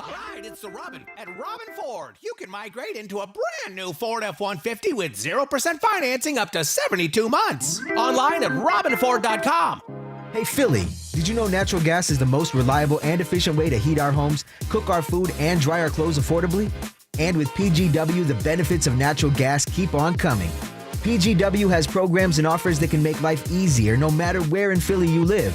All right, it's the Robin. At Robin Ford, you can migrate into a brand new Ford F-150 with 0% financing up to 72 months. Online at robinford.com. Hey, Philly, did you know natural gas is the most reliable and efficient way to heat our homes, cook our food, and dry our clothes affordably? And with PGW, the benefits of natural gas keep on coming. PGW has programs and offers that can make life easier no matter where in Philly you live.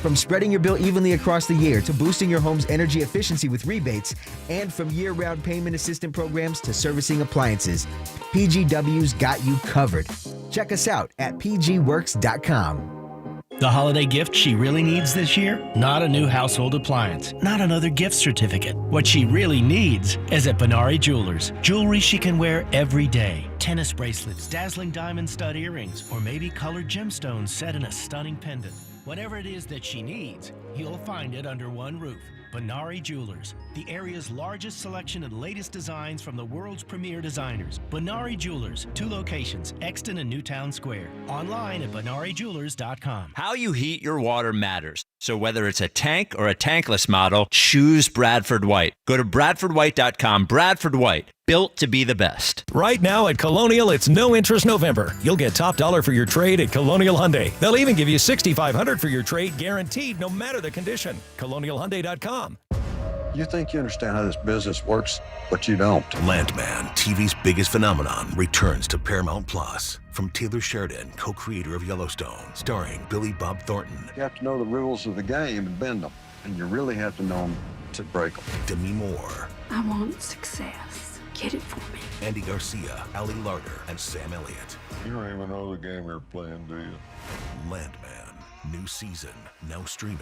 From spreading your bill evenly across the year to boosting your home's energy efficiency with rebates, and from year-round payment assistance programs to servicing appliances, PGW's got you covered. Check us out at pgworks.com. The holiday gift she really needs this year? Not a new household appliance, not another gift certificate. What she really needs is at Benari Jewelers. Jewelry she can wear every day. Tennis bracelets, dazzling diamond stud earrings, or maybe colored gemstones set in a stunning pendant. Whatever it is that she needs, you'll find it under one roof. Benari Jewelers, the area's largest selection and latest designs from the world's premier designers. Benari Jewelers, 2 locations, Exton and Newtown Square. Online at benarijewelers.com. How you heat your water matters. So whether it's a tank or a tankless model, choose Bradford White. Go to bradfordwhite.com. Bradford White, built to be the best. Right now at Colonial, it's no interest November. You'll get top dollar for your trade at Colonial Hyundai. They'll even give you $6,500 for your trade guaranteed no matter the condition. ColonialHyundai.com. You think you understand how this business works, but you don't. Landman, TV's biggest phenomenon, returns to Paramount Plus. From Taylor Sheridan, co-creator of Yellowstone, starring Billy Bob Thornton. You have to know the rules of the game and bend them. And you really have to know them to break them. Demi Moore. I want success. Get it for me. Andy Garcia, Ali Larder, and Sam Elliott. You don't even know the game you're playing, do you? Landman, new season, now streaming.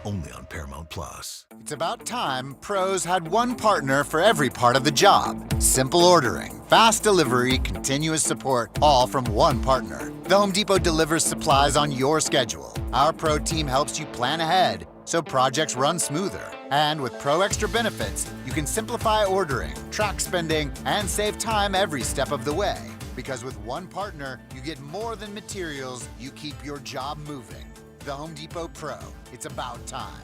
Only on Paramount Plus. It's about time pros had one partner for every part of the job. Simple ordering, fast delivery, continuous support, all from one partner. The Home Depot delivers supplies on your schedule. Our pro team helps you plan ahead so projects run smoother. And with Pro Extra benefits, you can simplify ordering, track spending, and save time every step of the way. Because with one partner, you get more than materials, you keep your job moving. The Home Depot Pro. It's about time.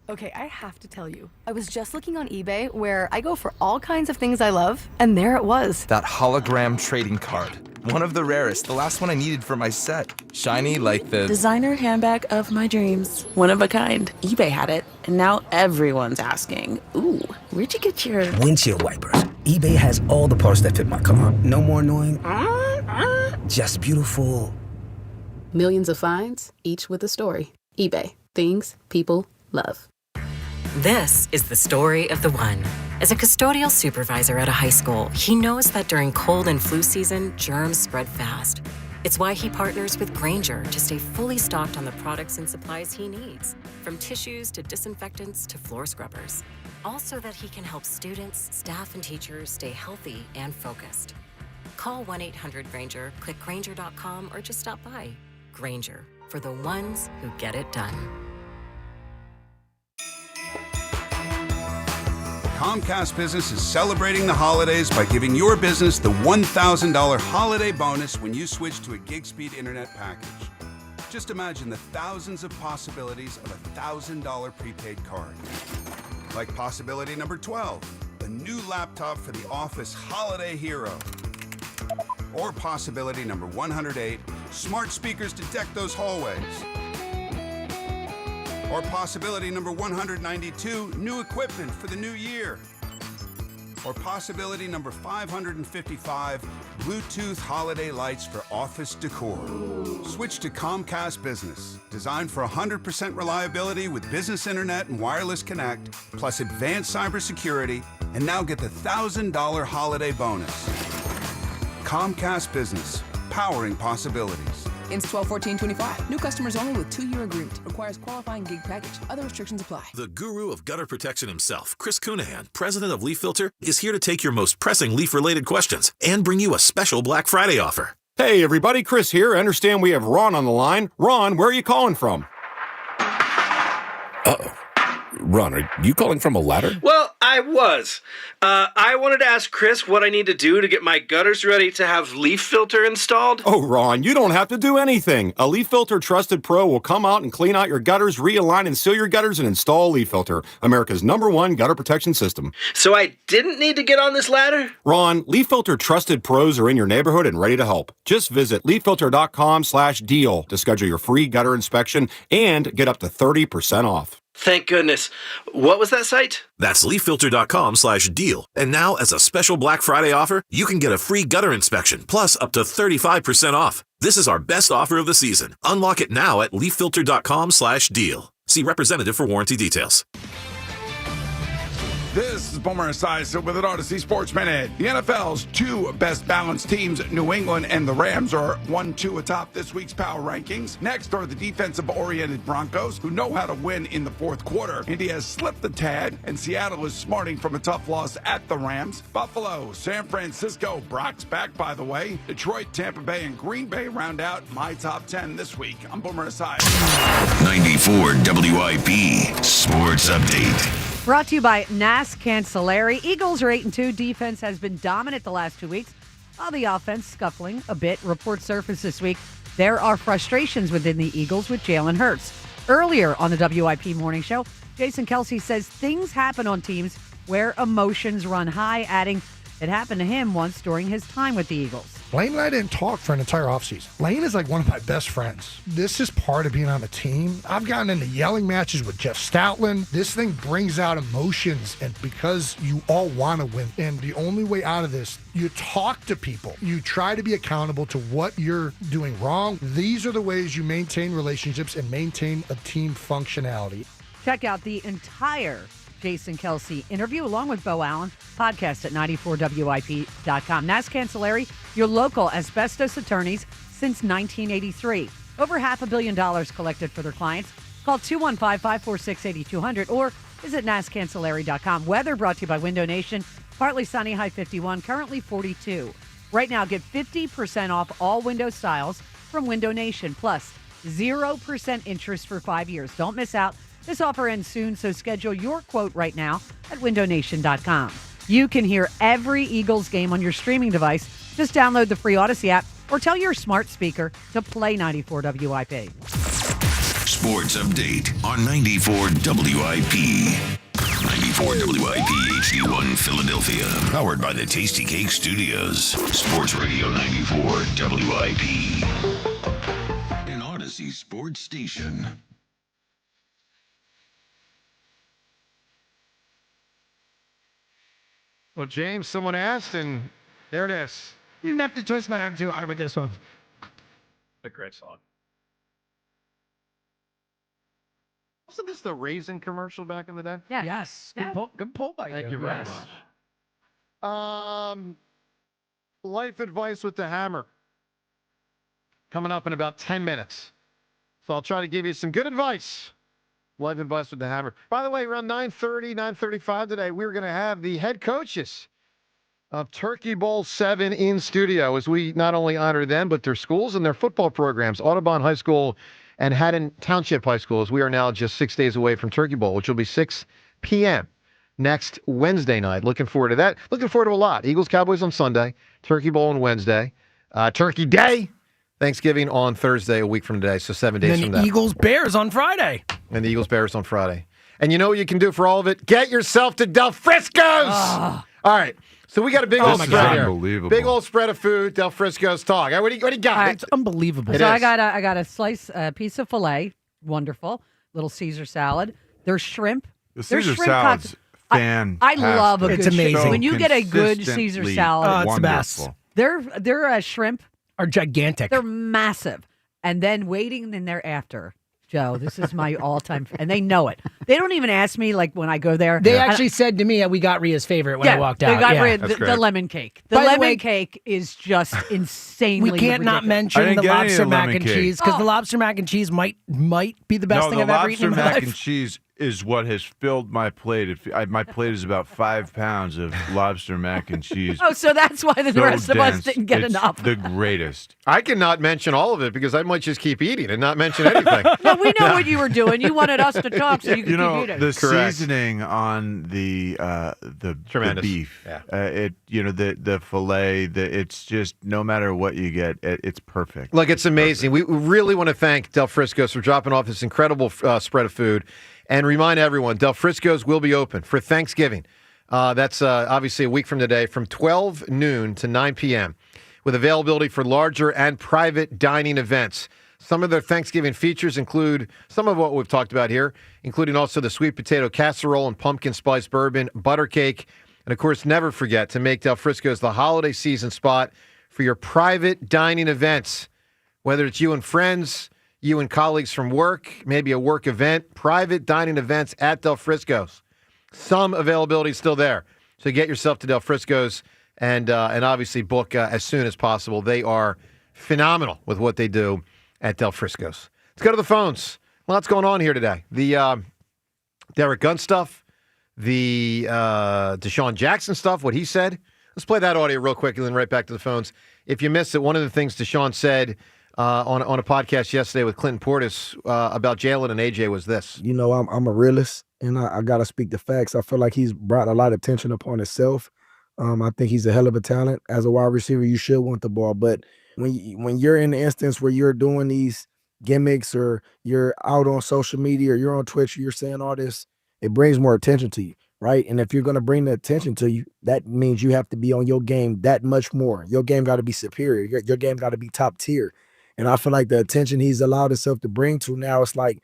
Okay, I have to tell you, I was just looking on eBay where I go for all kinds of things I love, and there it was. That hologram trading card. One of the rarest, the last one I needed for my set. Shiny like the designer handbag of my dreams. One of a kind. eBay had it, and now everyone's asking, ooh, where'd you get your windshield wipers? eBay has all the parts that fit my car. No more annoying, just beautiful. Millions of finds, each with a story. eBay. Things people love. This is the story of the one. As a custodial supervisor at a high school, he knows that during cold and flu season, germs spread fast. It's why he partners with Grainger to stay fully stocked on the products and supplies he needs, from tissues to disinfectants to floor scrubbers. All so that he can help students, staff, and teachers stay healthy and focused. Call 1-800-GRAINGER, click Grainger.com, or just stop by. Grainger, for the ones who get it done. Comcast Business is celebrating the holidays by giving your business the $1,000 holiday bonus when you switch to a gig speed internet package. Just imagine the thousands of possibilities of a $1,000 prepaid card. Like possibility number 12, the new laptop for the office holiday hero. Or possibility number 108, smart speakers to deck those hallways. Or possibility number 192, new equipment for the new year. Or possibility number 555, Bluetooth holiday lights for office decor. Switch to Comcast Business, designed for 100% reliability with business internet and wireless connect, plus advanced cybersecurity, and now get the $1,000 holiday bonus. Comcast Business, powering possibilities. Ends 12/14/25. New customers only with 2-year agreement. Requires qualifying gig package. Other restrictions apply. The guru of gutter protection himself, Chris Cunahan, president of Leaf Filter, is here to take your most pressing leaf-related questions and bring you a special Black Friday offer. Hey, everybody, Chris here. I understand we have Ron on the line. Ron, where are you calling from? Uh-oh. Ron, are you calling from a ladder? Well, I was. I wanted to ask Chris what I need to do to get my gutters ready to have leaf filter installed. Oh, Ron, you don't have to do anything. A Leaf Filter Trusted Pro will come out and clean out your gutters, realign and seal your gutters, and install a Leaf Filter, America's #1 gutter protection system. So I didn't need to get on this ladder? Ron, Leaf Filter Trusted Pros are in your neighborhood and ready to help. Just visit leaffilter.com/deal to schedule your free gutter inspection and get up to 30% off. Thank goodness. What was that site? That's leaffilter.com/deal. And now, as a special Black Friday offer, you can get a free gutter inspection, plus up to 35% off. This is our best offer of the season. Unlock it now at leaffilter.com/deal. See representative for warranty details. This is Boomer Esiason with an Odyssey Sports Minute. The NFL's two best balanced teams, New England and the Rams, are 1-2 atop this week's power rankings. Next are the defensive-oriented Broncos, who know how to win in the fourth quarter. Indy has slipped a tad, and Seattle is smarting from a tough loss at the Rams. Buffalo, San Francisco, Brock's back, by the way. Detroit, Tampa Bay, and Green Bay round out my top 10 this week. I'm Boomer Esiason. 94 WIP Sports Update. Brought to you by NAS Cancelleri. Eagles are 8-2. Defense has been dominant the last 2 weeks, while the offense scuffling a bit. Reports surfaced this week. There are frustrations within the Eagles with Jalen Hurts. Earlier on the WIP Morning Show, Jason Kelce says things happen on teams where emotions run high, adding it happened to him once during his time with the Eagles. Lane and I didn't talk for an entire offseason. Lane is like one of my best friends. This is part of being on a team. I've gotten into yelling matches with Jeff Stoutland. This thing brings out emotions, and because you all want to win. And the only way out of this, you talk to people. You try to be accountable to what you're doing wrong. These are the ways you maintain relationships and maintain a team functionality. Check out the entire Jason Kelce interview along with Beau Allen podcast at 94WIP.com. NAS Cancelleri, your local asbestos attorneys since 1983. Over $500 million collected for their clients. Call 215-546-8200 or visit NASCancelleri.com. Weather brought to you by Window Nation. Partly sunny, high 51, currently 42. Right now, get 50% off all window styles from Window Nation, plus 0% interest for 5 years. Don't miss out. This offer ends soon, so schedule your quote right now at windownation.com. You can hear every Eagles game on your streaming device. Just download the free Odyssey app or tell your smart speaker to play 94 WIP. Sports Update on 94 WIP. 94 WIP HD1 Philadelphia. Powered by the Tasty Cake Studios. Sports Radio 94 WIP. An Odyssey sports station. Well, James, someone asked, and there it is. You didn't have to twist my arm too hard with this one. A great song. Wasn't this the Raisin commercial back in the day? Yeah. Yes. Yeah. Good pull by Thank you very much. Life advice with the hammer. Coming up in about 10 minutes. So I'll try to give you some good advice. Life advice with the hammer. By the way, around 9:30, 9:35 today, we're going to have the head coaches of Turkey Bowl 7 in studio as we not only honor them, but their schools and their football programs, Audubon High School and Haddon Township High School, as we are now just 6 days away from Turkey Bowl, which will be 6 p.m. next Wednesday night. Looking forward to that. Looking forward to a lot. Eagles, Cowboys on Sunday, Turkey Bowl on Wednesday, Turkey Day, Thanksgiving on Thursday, a week from today, so 7 days from now. Eagles, Bears on Friday. And the Eagles, Bears on Friday. And you know what you can do for all of it? Get yourself to Del Frisco's! All right. So we got a big old spread here. Unbelievable. Big old spread of food. Del Frisco's talk. What do you got? It's unbelievable. So I got a slice, piece of filet. Wonderful. Little Caesar salad. There's shrimp. The Caesar salad's fantastic. I love a good It's amazing. shrimp. When you get a good Caesar Consistently salad, it's the best. wonderful. Their shrimp Are gigantic. they're massive. And then waiting in thereafter. Joe, this is my all-time, and they know it. They don't even ask me, like, when I go there. They actually said to me, we got Rhea's favorite when I walked out. They got Yeah. Rhea, That's the great. lemon cake. The By the lemon way, cake is just insanely We can't not ridiculous. I mention didn't the get any of lobster the mac lemon and cake. cheese, because the lobster mac and cheese might be the best No, thing the I've ever eaten lobster in my mac life. and cheese is what has filled my plate. My plate is about 5 pounds of lobster mac and cheese. Oh, so that's why the rest of us didn't get enough. The greatest. I cannot mention all of it because I might just keep eating and not mention anything. No, we know what you were doing. You wanted us to talk so you could keep eating. The seasoning on the beef, the fillet, it's just no matter what you get, it's perfect. Look, it's amazing. We really want to thank Del Frisco's for dropping off this incredible spread of food. And remind everyone, Del Frisco's will be open for Thanksgiving. That's obviously a week from today, from 12 noon to 9 p.m., with availability for larger and private dining events. Some of their Thanksgiving features include some of what we've talked about here, including also the sweet potato casserole and pumpkin spice bourbon, butter cake, and, of course, never forget to make Del Frisco's the holiday season spot for your private dining events, whether it's you and friends, you and colleagues from work, maybe a work event, private dining events at Del Frisco's. Some availability is still there. So get yourself to Del Frisco's and obviously book as soon as possible. They are phenomenal with what they do at Del Frisco's. Let's go to the phones. Lots going on here today. The Derek Gunn stuff, the Deshaun Jackson stuff, what he said. Let's play that audio real quick and then right back to the phones. If you missed it, one of the things Deshaun said on a podcast yesterday with Clinton Portis about Jalen and AJ was this. You know, I'm a realist, and I got to speak the facts. I feel like he's brought a lot of attention upon himself. I think he's a hell of a talent. As a wide receiver, you should want the ball. But when you're in the instance where you're doing these gimmicks or you're out on social media or you're on Twitch, you're saying all this, it brings more attention to you, right? And if you're going to bring the attention to you, that means you have to be on your game that much more. Your game got to be superior. Your game got to be top tier. And I feel like the attention he's allowed himself to bring to now, it's like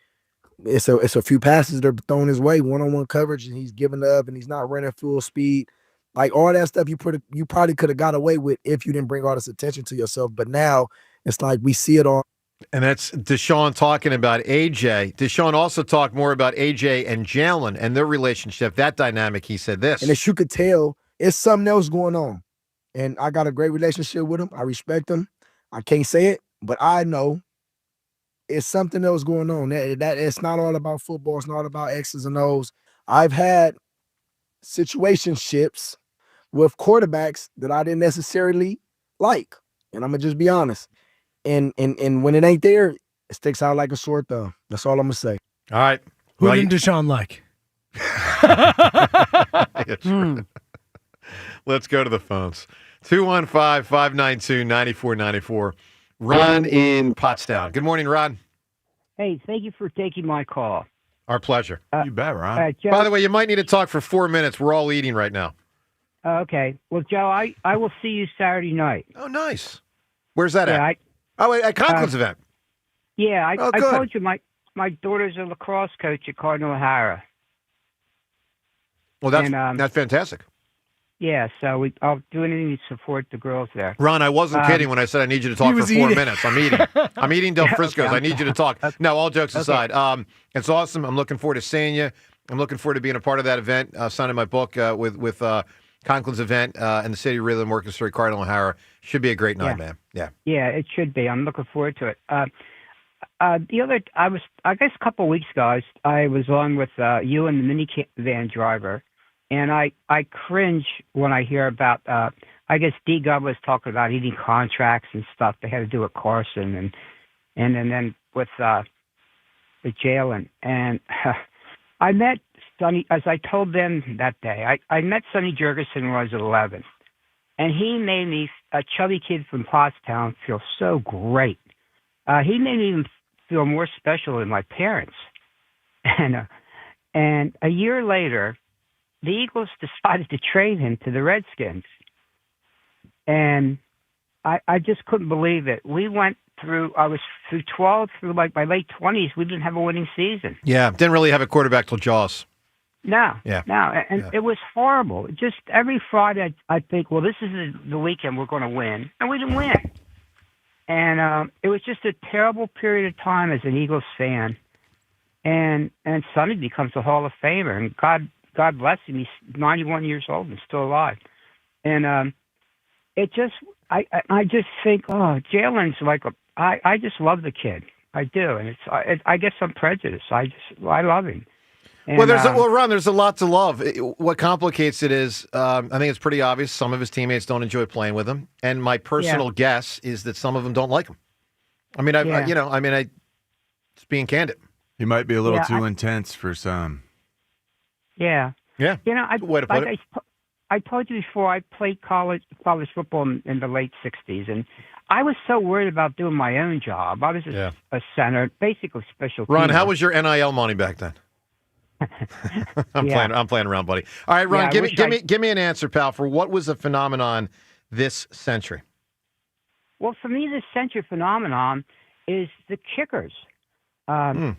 it's a few passes that are thrown his way, one-on-one coverage, and he's giving up and he's not running full speed. Like all that stuff you probably could have got away with if you didn't bring all this attention to yourself. But now it's like we see it all. And that's Deshaun talking about AJ. Deshaun also talked more about AJ and Jalen and their relationship, that dynamic. He said this. And as you could tell, it's something else going on. And I got a great relationship with him. I respect him. I can't say it, but I know it's something else going on. That it's not all about football. It's not about X's and O's. I've had situationships with quarterbacks that I didn't necessarily like. And I'm going to just be honest. And when it ain't there, it sticks out like a sore thumb. That's all I'm going to say. All right. Who didn't Deshaun like? Let's go to the phones. 215-592-9494. Ron in Pottstown. Good morning, Ron. Hey, thank you for taking my call. Our pleasure. You bet, Ron. Joe, by the way, you might need to talk for 4 minutes. We're all eating right now. Okay. Well, Joe, I will see you Saturday night. Oh, nice. Where's that at? At Conklin's event. Yeah, I told you my daughter's a lacrosse coach at Cardinal O'Hara. Well, that's fantastic. Yeah, so I'll do anything to support the girls there. Ron, I wasn't kidding when I said I need you to talk for 4 minutes. I'm eating. I'm eating Del Frisco's. I need you to talk. No, all jokes aside. It's awesome. I'm looking forward to seeing you. I'm looking forward to being a part of that event, signing my book with Conklin's event and the City Rhythm Orchestra at Cardinal O'Hara. Should be a great night, man. Yeah. Yeah, it should be. I'm looking forward to it. I guess a couple of weeks ago, I was on with you and the minivan driver. And I cringe when I hear about, I guess D. Gov was talking about eating contracts and stuff they had to do with Carson and then with Jalen. And I met Sonny, as I told them that day, I met Sonny Jurgensen when I was 11. And he made me, a chubby kid from Pottstown, feel so great. He made me even feel more special than my parents. And a year later, the Eagles decided to trade him to the Redskins. And I just couldn't believe it. I was through 12, through like my late 20s, we didn't have a winning season. Yeah, didn't really have a quarterback till Jaws. No. It was horrible. Just every Friday I'd think, well, this is the weekend we're going to win. And we didn't win. And it was just a terrible period of time as an Eagles fan. And Sonny becomes a Hall of Famer. And God bless him. He's 91 years old and still alive. And I just think, Jalen's like I just love the kid. I do. And I guess I'm prejudiced. I love him. And, Well, Ron, there's a lot to love. What complicates it is, I think it's pretty obvious. Some of his teammates don't enjoy playing with him, and my personal guess is that some of them don't like him. I mean, just being candid. He might be a little too intense for some. Yeah. Yeah. Way to put it. I told you before, I played college football in the late 60s, and I was so worried about doing my own job. I was a center, basically special Ron, team. how was your NIL money back then? I'm playing around, buddy. All right, Ron, give me an answer, pal, for what was a phenomenon this century? Well, for me, this century phenomenon is the kickers. When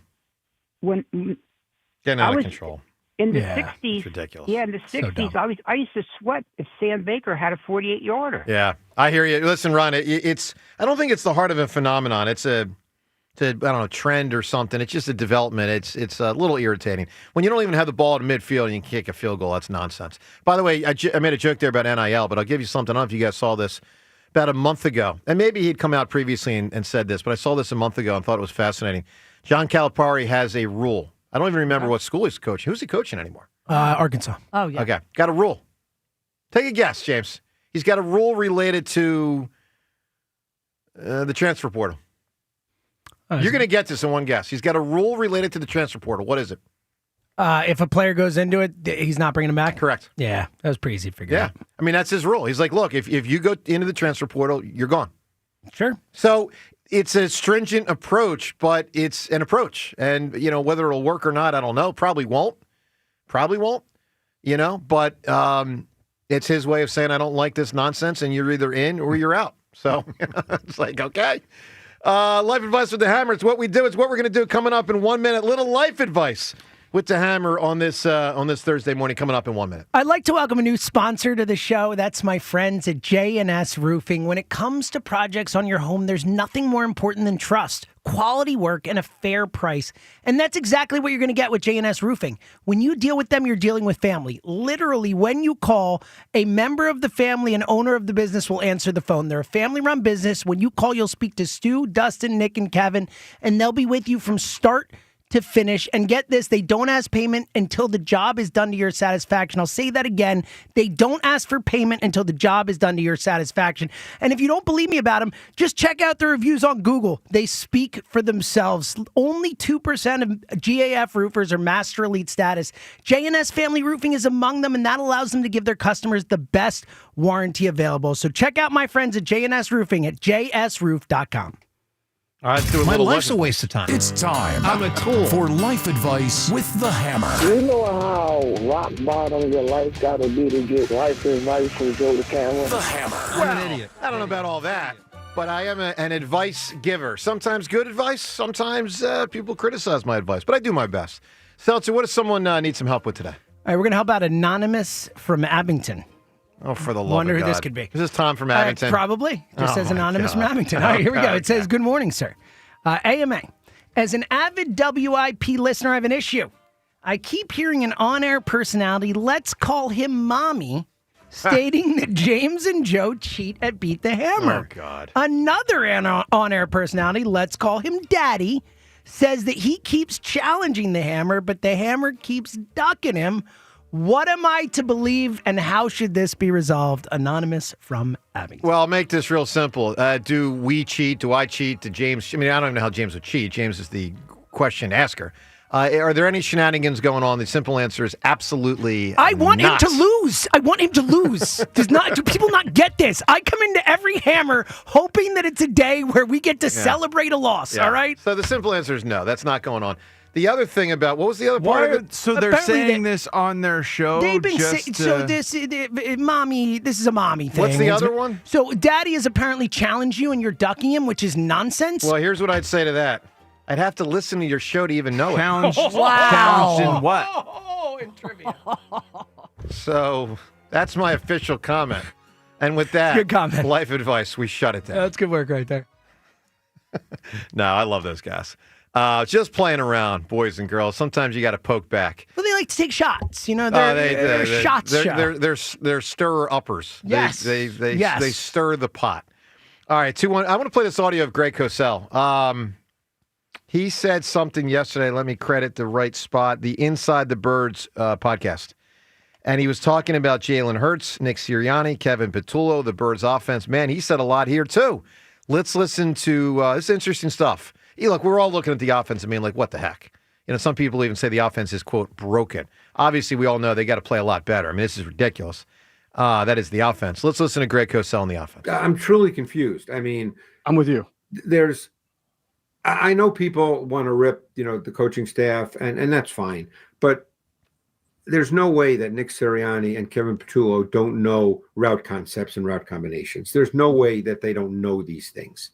getting out of control. In the 60s, it's ridiculous. Yeah, in the 60s, I used to sweat if Sam Baker had a 48-yarder. Yeah, I hear you. Listen, Ron, I don't think it's the heart of a phenomenon. It's a trend or something. It's just a development. It's a little irritating. When you don't even have the ball at midfield and you can kick a field goal, that's nonsense. By the way, I made a joke there about NIL, but I'll give you something. I don't know if you guys saw this about a month ago. And maybe he'd come out previously and said this, but I saw this a month ago and thought it was fascinating. John Calipari has a rule. I don't even remember what school he's coaching. Who's he coaching anymore? Arkansas. Oh, yeah. Okay. Got a rule. Take a guess, James. He's got a rule related to the transfer portal. You're going to get this in one guess. He's got a rule related to the transfer portal. What is it? If a player goes into it, he's not bringing him back? Correct. Yeah, that was pretty easy to figure out. I mean, that's his rule. He's like, look, if you go into the transfer portal, you're gone. Sure. So it's a stringent approach, but it's an approach. And, whether it'll work or not, I don't know. Probably won't. But it's his way of saying, I don't like this nonsense, and you're either in or you're out. So it's like, okay. Life advice with the Hammer. It's what we do. It's what we're going to do coming up in 1 minute. Little life advice with the Hammer on this Thursday morning coming up in 1 minute. I'd like to welcome a new sponsor to the show. That's my friends at J&S Roofing. When it comes to projects on your home, there's nothing more important than trust, quality work, and a fair price. And that's exactly what you're going to get with J&S Roofing. When you deal with them, you're dealing with family. Literally, when you call, a member of the family and owner of the business will answer the phone. They're a family-run business. When you call, you'll speak to Stu, Dustin, Nick, and Kevin, and they'll be with you from start to finish. And get this, they don't ask payment until the job is done to your satisfaction. I'll say that again. They don't ask for payment until the job is done to your satisfaction. And if you don't believe me about them, just check out the reviews on Google. They speak for themselves. Only 2% of GAF roofers are Master Elite status. J&S Family Roofing is among them, and that allows them to give their customers the best warranty available. So check out my friends at J&S Roofing at jsroof.com. All right, let's do a My little life's a waste of time. It's time. I'm a tool. For life advice with the Hammer. You know how rock bottom your life got to be to get life advice from Joe the Camera? The Hammer. I'm an idiot. I don't know about all that, but I am an advice giver. Sometimes good advice. Sometimes people criticize my advice, but I do my best. Seltzer, what does someone need some help with today? All right, we're going to help out Anonymous from Abington. Oh, for the love Wonder of who God. this could be. Is this Tom from Abington? Probably. Just says Anonymous from Abington. All right, here we go. It says, good morning, sir. AMA, as an avid WIP listener, I have an issue. I keep hearing an on-air personality, let's call him Mommy, stating that James and Joe cheat at Beat the Hammer. Oh, God. Another on-air personality, let's call him Daddy, says that he keeps challenging the Hammer, but the Hammer keeps ducking him. What am I to believe, and how should this be resolved? Anonymous from Abington. Well, I'll make this real simple. Do we cheat? Do I cheat? Do James? I mean, I don't even know how James would cheat. James is the question asker. Are there any shenanigans going on? The simple answer is absolutely I want not. him to lose. I want him to lose. Do people not get this? I come into every Hammer hoping that it's a day where we get to celebrate a loss, all right? So the simple answer is no. That's not going on. The other thing about, what was the other part of it? So they're Apparently saying this on their show? They've been this is a mommy thing. What's the other one? So Daddy has apparently challenged you and you're ducking him, which is nonsense. Well, here's what I'd say to that. I'd have to listen to your show to even know Challenged, it. challenged in what? Oh, in trivia. So that's my official comment. And with that, Good comment. life advice, we shut it down. That's good work right there. No, I love those guys. Just playing around, boys and girls. Sometimes you got to poke back. Well, they like to take shots. You know, they're a shots show. They're stirrer uppers. Yes. They stir the pot. All right, 2-1. I want to play this audio of Greg Cosell. He said something yesterday. Let me credit the right spot, the Inside the Birds podcast. And he was talking about Jalen Hurts, Nick Sirianni, Kevin Patullo, the Birds offense. Man, he said a lot here, too. Let's listen to this interesting stuff. Look, we're all looking at the offense and being like, what the heck? Some people even say the offense is, quote, broken. Obviously, we all know they got to play a lot better. I mean, this is ridiculous. That is the offense. Let's listen to Greg Cosell on the offense. I'm truly confused. I mean, I'm with you. I know people want to rip, the coaching staff, and that's fine. But there's no way that Nick Sirianni and Kevin Patullo don't know route concepts and route combinations. There's no way that they don't know these things.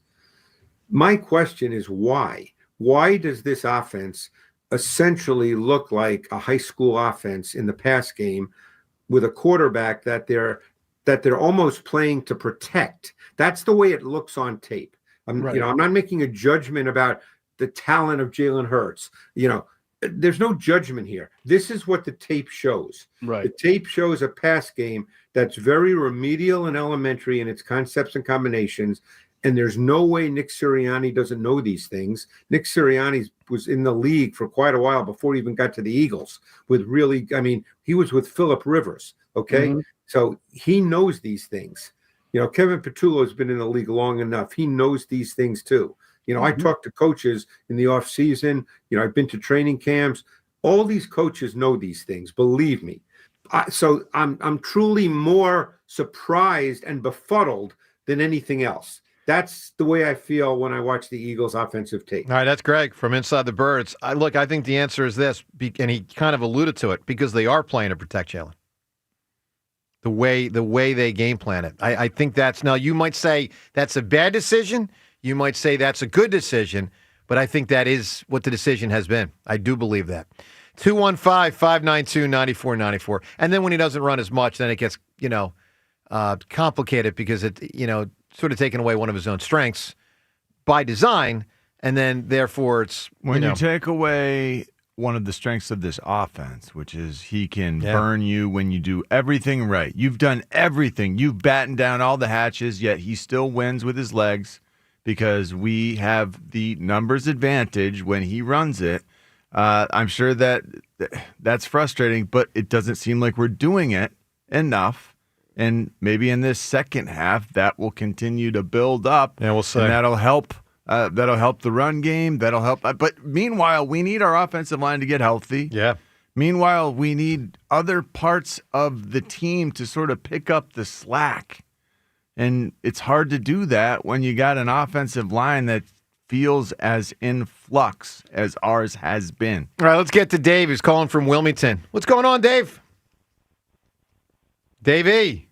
My question is why? Why does this offense essentially look like a high school offense in the pass game with a quarterback that they're almost playing to protect? That's the way it looks on tape. I'm not making a judgment about the talent of Jalen Hurts. There's no judgment here. This is what the tape shows. Right. The tape shows a pass game that's very remedial and elementary in its concepts and combinations. And there's no way Nick Sirianni doesn't know these things. Nick Sirianni was in the league for quite a while before he even got to the Eagles he was with Phillip Rivers. Okay. Mm-hmm. So he knows these things. Kevin Patullo has been in the league long enough. He knows these things too. I talk to coaches in the off season. I've been to training camps. All these coaches know these things. Believe me. So I'm truly more surprised and befuddled than anything else. That's the way I feel when I watch the Eagles' offensive tape. All right, that's Greg from Inside the Birds. I think the answer is this, and he kind of alluded to it, because they are playing to protect Jalen. The way they game plan it. I think that's, now you might say that's a bad decision. You might say that's a good decision, but I think that is what the decision has been. I do believe that. 215-592-9494. And then when he doesn't run as much, then it gets, complicated because it, sort of taking away one of his own strengths by design, and then therefore it's when you take away one of the strengths of this offense, which is he can burn you when you do everything right. You've done everything. You've battened down all the hatches, yet he still wins with his legs because we have the numbers advantage when he runs it. I'm sure that's frustrating, but it doesn't seem like we're doing it enough. And maybe in this second half, that will continue to build up. Yeah, we'll see. And that'll help. That'll help the run game. That'll help. But meanwhile, we need our offensive line to get healthy. Yeah. Meanwhile, we need other parts of the team to sort of pick up the slack. And it's hard to do that when you got an offensive line that feels as in flux as ours has been. All right, let's get to Dave, who's calling from Wilmington. What's going on, Dave? Davey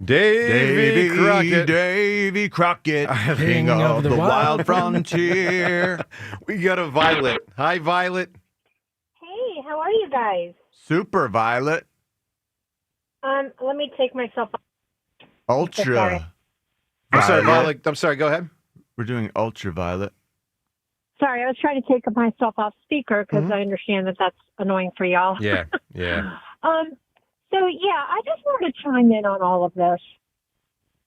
Crockett. Davy Crockett, king of the wild frontier. We got a Violet. Hi, Violet. Hey, how are you guys? Super Violet. Let me take myself off. Ultra. I'm sorry, Violet. I'm sorry, go ahead. We're doing ultraviolet. Sorry, I was trying to take myself off speaker because I understand that that's annoying for y'all. Yeah. So, I just wanted to chime in on all of this.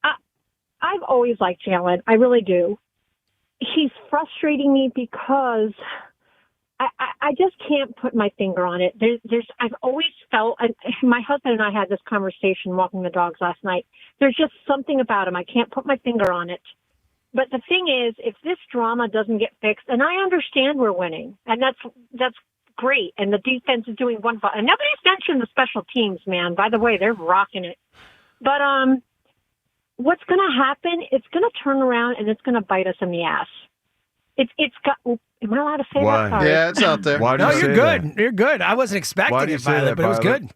I've always liked Jalen. I really do. He's frustrating me because I just can't put my finger on it. I've always felt, and my husband and I had this conversation walking the dogs last night. There's just something about him. I can't put my finger on it. But the thing is, if this drama doesn't get fixed, and I understand we're winning, and that's great, and the defense is doing wonderful. And nobody's mentioned the special teams, man. By the way, they're rocking it. But what's going to happen? It's going to turn around and it's going to bite us in the ass. It's got. Am I allowed to say that? Sorry. Yeah, it's out there. Why do you say you're good. that? You're good. I wasn't expecting it, Violet, but it was good.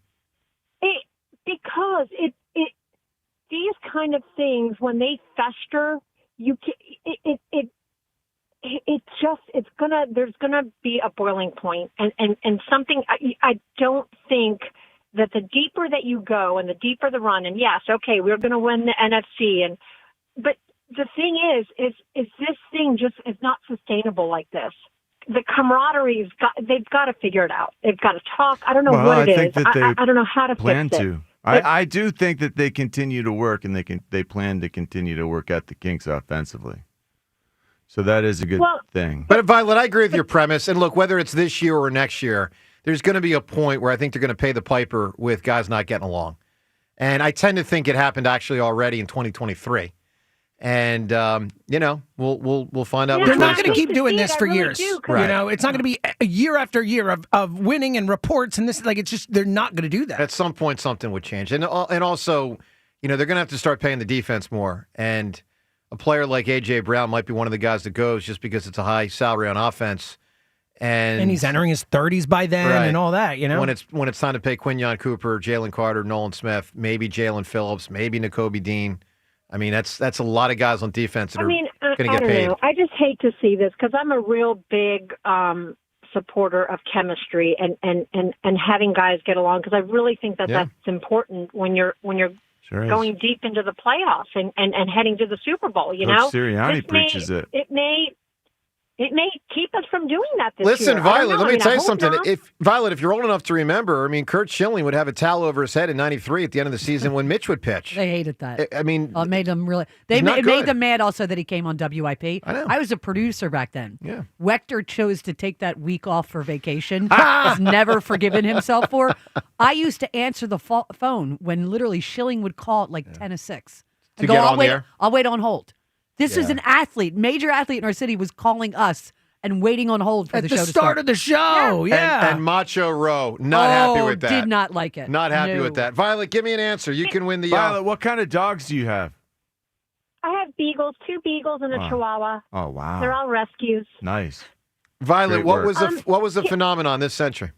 Because these kind of things, when they fester, there's gonna be a boiling point, and something. I don't think that the deeper that you go and the deeper the run, and yes, okay, we're gonna win the NFC, but the thing is this thing just is not sustainable like this. The camaraderie they've got to figure it out. They've got to talk. I don't know what it is. I don't know how to plan fix it. to. I do think that they continue to work, and they plan to continue to work at the kinks offensively. So that is a good thing. But Violet, I agree with your premise. And look, whether it's this year or next year, there's going to be a point where I think they're going to pay the piper with guys not getting along. And I tend to think it happened actually already in 2023. And we'll find out. They're not going to keep doing this for years. Right. You know, it's not going to be a year after year of winning and reports and this. Like, it's just they're not going to do that. At some point, something would change, and also, they're going to have to start paying the defense more. And a player like A.J. Brown might be one of the guys that goes just because it's a high salary on offense, and he's entering his 30s by then, and all that. When it's time to pay Quinyon Cooper, Jalen Carter, Nolan Smith, maybe Jalen Phillips, maybe Nakobe Dean. I mean, that's a lot of guys on defense that are going to get paid. Know. I just hate to see this because I'm a real big supporter of chemistry and having guys get along because I really think that's important when you're going deep into the playoffs and heading to the Super Bowl. Coach Sirianni preaches it. It may keep us from doing that this Listen, year. Violet, let me tell you something. Not. If you're old enough to remember, Kurt Schilling would have a towel over his head in 93 at the end of the season when Mitch would pitch. They hated that. It made them really. It made them mad also that he came on WIP. I know. I was a producer back then. Yeah. Wechter chose to take that week off for vacation. Has never forgiven himself for. I used to answer the phone when literally Schilling would call at like 10 to 6. To get on the air? I'll wait on hold. This was an athlete, major athlete in our city, was calling us and waiting on hold for the show to start. At the start of the show, yeah. And Macho Rowe, not happy with that. Did not like it. Not happy with that. Violet, give me an answer. You can win the... Violet, what kind of dogs do you have? I have beagles, 2 beagles and a chihuahua. Oh, wow. They're all rescues. Nice. Violet, what was the phenomenon this century?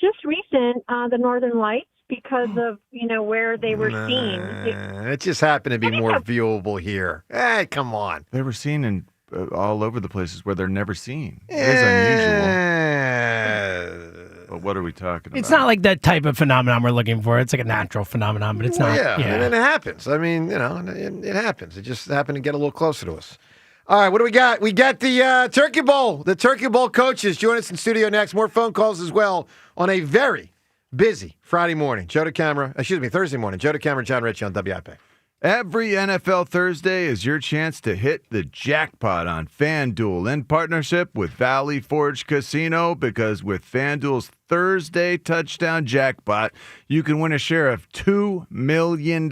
Just recent, the Northern Lights, because of where they were seen. It just happened to be more viewable here. Hey, come on. They were seen in all over the places where they're never seen. It is unusual. But what are we talking about? It's not like that type of phenomenon we're looking for. It's like a natural phenomenon, but it's not. Yeah, and then it happens. I mean, it happens. It just happened to get a little closer to us. All right, what do we got? We got the Turkey Bowl. The Turkey Bowl coaches join us in studio next. More phone calls as well on a very busy Thursday morning. Joe DeCamera, John Ritchie on WIP. Every NFL Thursday is your chance to hit the jackpot on FanDuel in partnership with Valley Forge Casino, because with FanDuel's Thursday touchdown jackpot, you can win a share of $2 million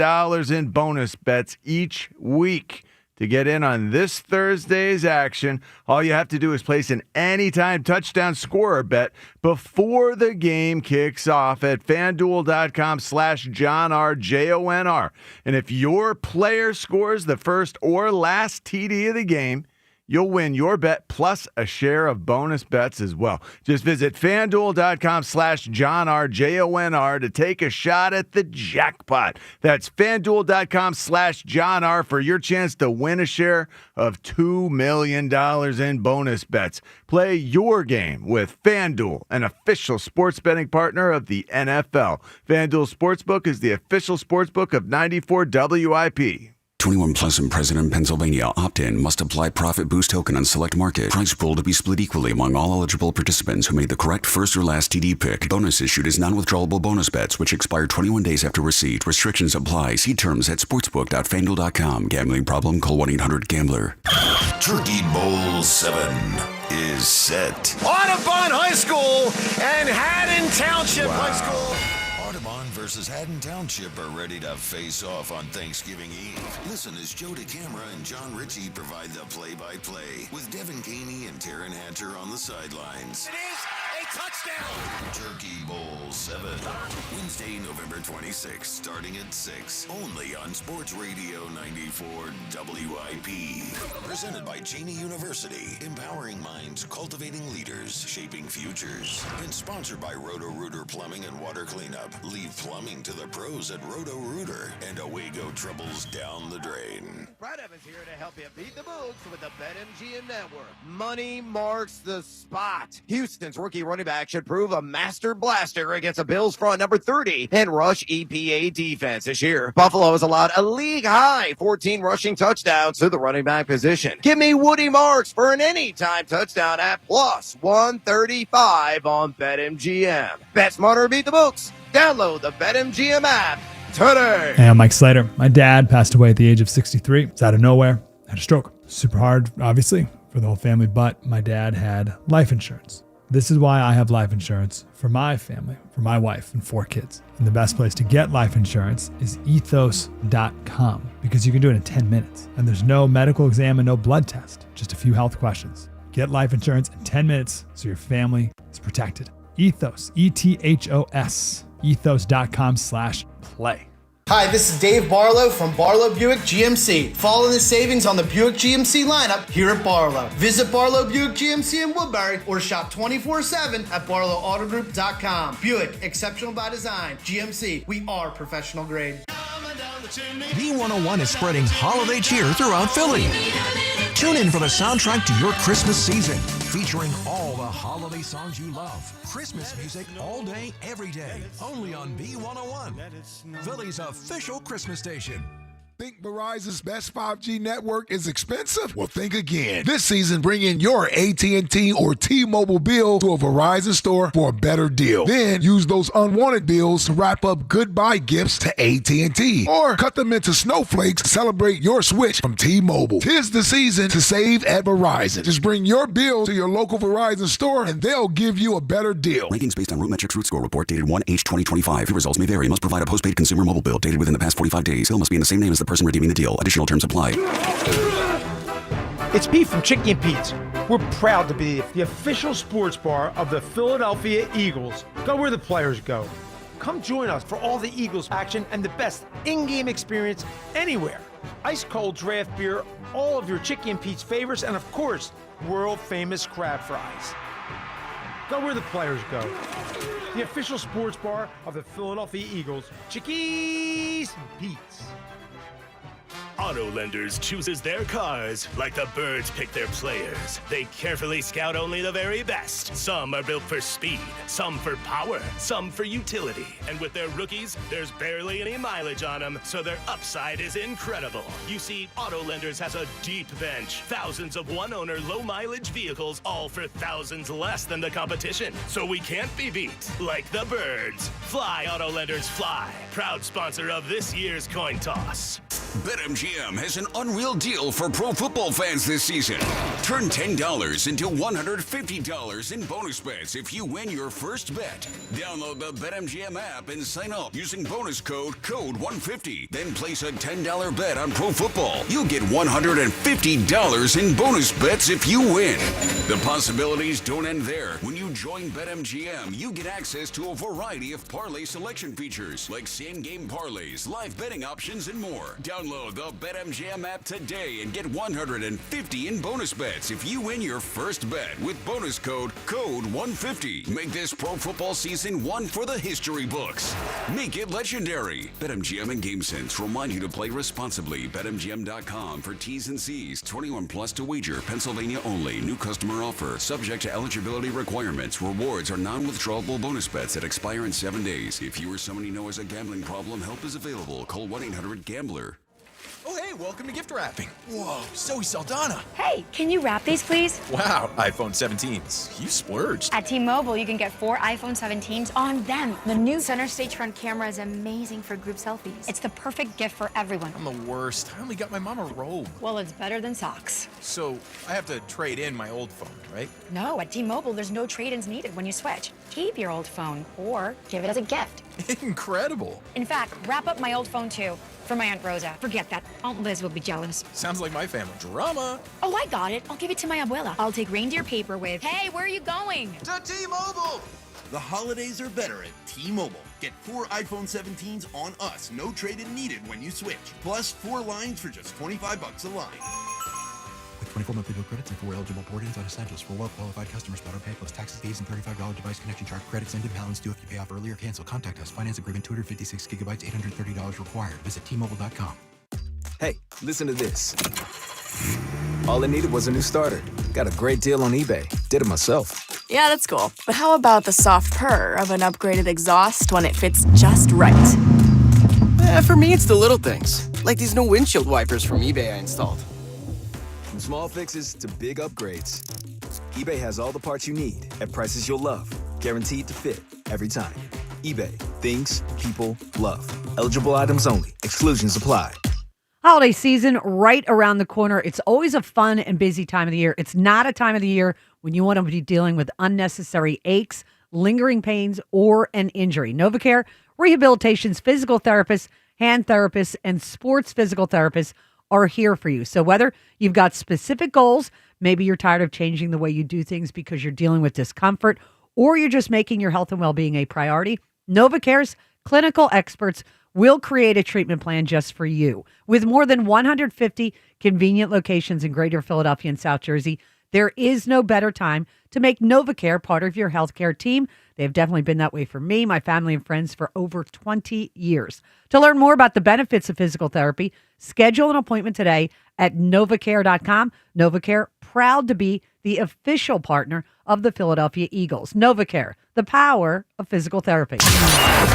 in bonus bets each week. To get in on this Thursday's action, all you have to do is place an anytime touchdown scorer bet before the game kicks off at FanDuel.com/JONR. And if your player scores the first or last TD of the game, you'll win your bet plus a share of bonus bets as well. Just visit FanDuel.com/JONR to take a shot at the jackpot. That's FanDuel.com/JONR for your chance to win a share of $2 million in bonus bets. Play your game with FanDuel, an official sports betting partner of the NFL. FanDuel Sportsbook is the official sportsbook of 94 WIP. 21 plus in President, Pennsylvania. Opt-in. Must apply profit boost token on select market. Price pool to be split equally among all eligible participants who made the correct first or last TD pick. Bonus issued is non-withdrawable bonus bets, which expire 21 days after receipt. Restrictions apply. See terms at sportsbook.fanduel.com. Gambling problem? Call 1-800-GAMBLER. Turkey Bowl 7 is set. Audubon High School and Haddon Township High School. Audubon versus Haddon Township are ready to face off on Thanksgiving Eve. Listen as Joe DeCamera and John Ritchie provide the play-by-play with Devin Caney and Taryn Hatcher on the sidelines. It is a touchdown! Turkey Bowl 7, Wednesday, November 26th, starting at 6, only on Sports Radio 94 WIP. Presented by Cheney University, empowering minds, cultivating leaders, shaping futures. And sponsored by Roto-Rooter Plumbing and Water Cleanup. Leave plumbing to the pros at Roto-Rooter, and away go troubles down the drain. Brad Evans here to help you beat the books with the BetMGM Network. Money marks the spot. Houston's rookie running back should prove a master blaster against the Bills' front number 30 and rush EPA defense this year. Buffalo has allowed a league-high 14 rushing touchdowns to the running back position. Give me Woody Marks for an anytime touchdown at plus 135 on BetMGM. Bet smarter, beat the books. Download the BetMGM app today. Hey, I'm Mike Slater. My dad passed away at the age of 63. It's out of nowhere. had a stroke. Super hard, obviously, for the whole family, but my dad had life insurance. This is why I have life insurance for my family, for my wife and 4 kids. And the best place to get life insurance is ethos.com, because you can do it in 10 minutes. And there's no medical exam and no blood test, just a few health questions. Get life insurance in 10 minutes so your family is protected. Ethos, ETHOS, ethos.com/play. Hi, this is Dave Barlow from Barlow Buick GMC. Follow the savings on the Buick GMC lineup here at Barlow. Visit Barlow Buick GMC in Woodbury or shop 24/7 at barlowautogroup.com. Buick, exceptional by design. GMC, we are professional grade. B101 is spreading holiday cheer throughout Philly. Tune in for the soundtrack to your Christmas season, featuring all the holiday songs you love. Christmas music all day, every day, only on B101, Philly's official Christmas station. Think Verizon's best 5G network is expensive? Well, think again. This season, bring in your AT&T or T-Mobile bill to a Verizon store for a better deal. Then use those unwanted bills to wrap up goodbye gifts to AT&T. Or cut them into snowflakes to celebrate your switch from T-Mobile. 'Tis the season to save at Verizon. Just bring your bill to your local Verizon store and they'll give you a better deal. Rankings based on RootMetrics Root Score Report dated 1/8/2025. Your results may vary. Must provide a postpaid consumer mobile bill dated within the past 45 days. Bill must be in the same name as the person redeeming the deal. Additional terms apply. It's Pete from Chicky and Pete's. We're proud to be the official sports bar of the Philadelphia Eagles. Go where the players go. Come join us for all the Eagles action and the best in-game experience anywhere. Ice cold draft beer, all of your Chicky and Pete's favorites, and of course, world famous crab fries. Go where the players go. The official sports bar of the Philadelphia Eagles. Chickies and Pete's. Auto Lenders chooses their cars like the birds pick their players. They carefully scout only the very best. Some are built for speed, some for power, some for utility. And with their rookies, there's barely any mileage on them, so their upside is incredible. You see, Auto Lenders has a deep bench, thousands of one-owner, low-mileage vehicles, all for thousands less than the competition. So we can't be beat like the birds. Fly, Auto Lenders, fly. Proud sponsor of this year's coin toss. BetMGM has an unreal deal for pro football fans this season. Turn $10 into $150 in bonus bets if you win your first bet. Download the BetMGM app and sign up using bonus code CODE150. Then place a $10 bet on pro football. You'll get $150 in bonus bets if you win. The possibilities don't end there. When you join BetMGM, you get access to a variety of parlay selection features like same-game parlays, live betting options, and more. Download the BetMGM app today and get $150 in bonus bets if you win your first bet with bonus code CODE150. Make this pro football season one for the history books. Make it legendary. BetMGM and GameSense remind you to play responsibly. BetMGM.com for T's and C's. 21 plus to wager. Pennsylvania only. New customer offer. Subject to eligibility requirements. Rewards are non-withdrawable bonus bets that expire in 7 days. If you or someone you know has a gambling problem, help is available. Call 1-800-GAMBLER. Oh, hey, welcome to gift wrapping. Whoa, Zoe Saldana. Hey, can you wrap these, please? Wow, iPhone 17s. You splurged. At T-Mobile, you can get 4 iPhone 17s on them. The new center stage front camera is amazing for group selfies. It's the perfect gift for everyone. I'm the worst. I only got my mom a robe. Well, it's better than socks. So I have to trade in my old phone, right? No, at T-Mobile, there's no trade-ins needed when you switch. Keep your old phone or give it as a gift. Incredible. In fact, wrap up my old phone, too. For my Aunt Rosa. Forget that. Aunt Liz will be jealous. Sounds like my family. Drama. Oh, I got it. I'll give it to my abuela. I'll take reindeer paper with... Hey, where are you going? To T-Mobile. The holidays are better at T-Mobile. Get 4 iPhone 17s on us. No trade-in needed when you switch. Plus 4 lines for just $25 a line. With 24 monthly bill credits and 4 eligible port-ins on essentials for well-qualified customers. Auto pay plus taxes, fees, and $35 device connection charge. Credits ended. Balance due if you pay off early or cancel. Contact us. Finance agreement 256 gigabytes, $830 required. Visit T-Mobile.com. Hey, listen to this. All it needed was a new starter. Got a great deal on eBay. Did it myself. Yeah, that's cool. But how about the soft purr of an upgraded exhaust when it fits just right? For me, it's the little things. Like these new windshield wipers from eBay I installed. From small fixes to big upgrades, eBay has all the parts you need at prices you'll love. Guaranteed to fit every time. eBay. Things people love. Eligible items only. Exclusions apply. Holiday season right around the corner. It's always a fun and busy time of the year. It's not a time of the year when you want to be dealing with unnecessary aches, lingering pains, or an injury. NovaCare Rehabilitation's physical therapists, hand therapists, and sports physical therapists are here for you. So whether you've got specific goals, maybe you're tired of changing the way you do things because you're dealing with discomfort, or you're just making your health and well-being a priority, NovaCare's clinical experts will create a treatment plan just for you. With more than 150 convenient locations in Greater Philadelphia and South Jersey, there is no better time to make NovaCare part of your healthcare team. They've definitely been that way for me, my family, and friends for over 20 years. To learn more about the benefits of physical therapy, schedule an appointment today at NovaCare.com. NovaCare, proud to be the official partner of the Philadelphia Eagles. NovaCare, the power of physical therapy.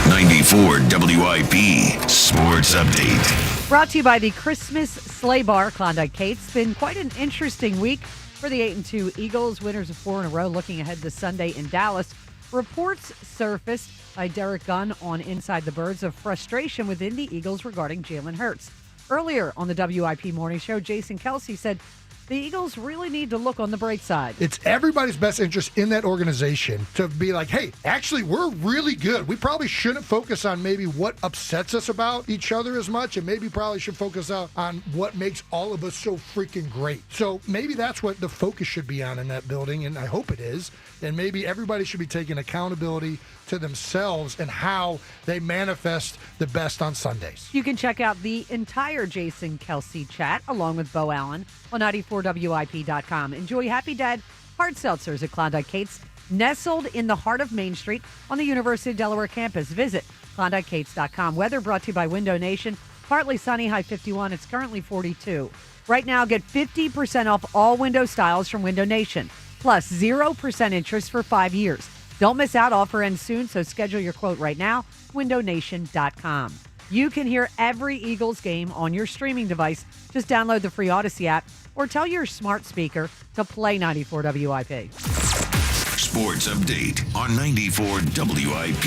94 WIP Sports Update. Brought to you by the Christmas Sleigh Bar, Klondike Kate. It's been quite an interesting week for the 8-2 Eagles, winners of 4 in a row, looking ahead to Sunday in Dallas. Reports surfaced by Derek Gunn on Inside the Birds of frustration within the Eagles regarding Jalen Hurts. Earlier on the WIP Morning Show, Jason Kelce said the Eagles really need to look on the bright side. It's everybody's best interest in that organization to be like, hey, actually, we're really good. We probably shouldn't focus on maybe what upsets us about each other as much, and maybe probably should focus on what makes all of us so freaking great. So maybe that's what the focus should be on in that building, and I hope it is. And maybe everybody should be taking accountability to themselves and how they manifest the best on Sundays. You can check out the entire Jason Kelce chat along with Beau Allen on 94WIP.com. Enjoy Happy Dad hard seltzers at Klondike Kate's, nestled in the heart of Main Street on the University of Delaware campus. Visit KlonDikeKates.com. Weather brought to you by Window Nation. Partly sunny, high 51. It's currently 42. Right now, get 50% off all window styles from Window Nation, plus 0% interest for 5 years. Don't miss out. Offer ends soon, so schedule your quote right now. WindowNation.com. You can hear every Eagles game on your streaming device. Just download the free Odyssey app or tell your smart speaker to play 94 WIP. Sports Update on 94 WIP.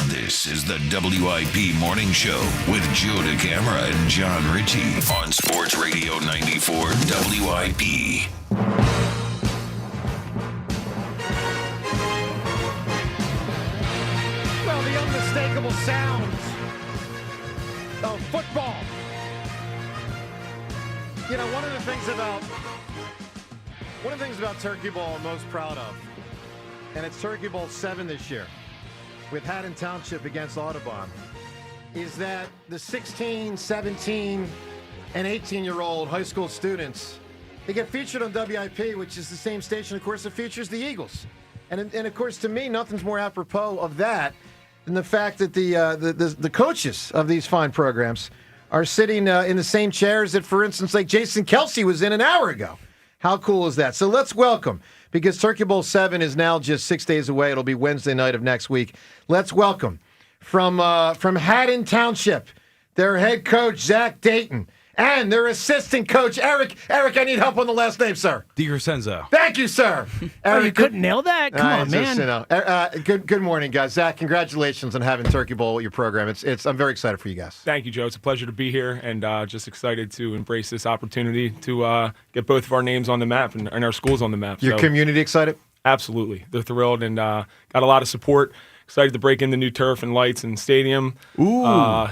This is the WIP Morning Show with Joe DeCamara and John Ritchie on Sports Radio 94 WIP. Well, the unmistakable sounds of football. You know, one of the things about Turkey Bowl I'm most proud of, and it's Turkey Bowl 7 this year with Haddon Township against Audubon, is that the 16, 17, and 18-year-old high school students, they get featured on WIP, which is the same station, of course, that features the Eagles. And of course, to me, nothing's more apropos of that than the fact that the coaches of these fine programs are sitting in the same chairs that, for instance, like Jason Kelce was in an hour ago. How cool is that? So let's welcome, because Turkey Bowl 7 is now just 6 days away. It'll be Wednesday night of next week. Let's welcome from Haddon Township, their head coach, Zach Dayton, and their assistant coach, Eric. Eric, I need help on the last name, sir. DiCrescenzo. Thank you, sir. Eric, you couldn't nail that? Come on, man. Good morning, guys. Zach, congratulations on having Turkey Bowl with your program. I'm very excited for you guys. Thank you, Joe. It's a pleasure to be here, and just excited to embrace this opportunity to get both of our names on the map and our schools on the map. Your community excited? Absolutely. They're thrilled and got a lot of support. Excited to break in the new turf and lights and stadium. Ooh.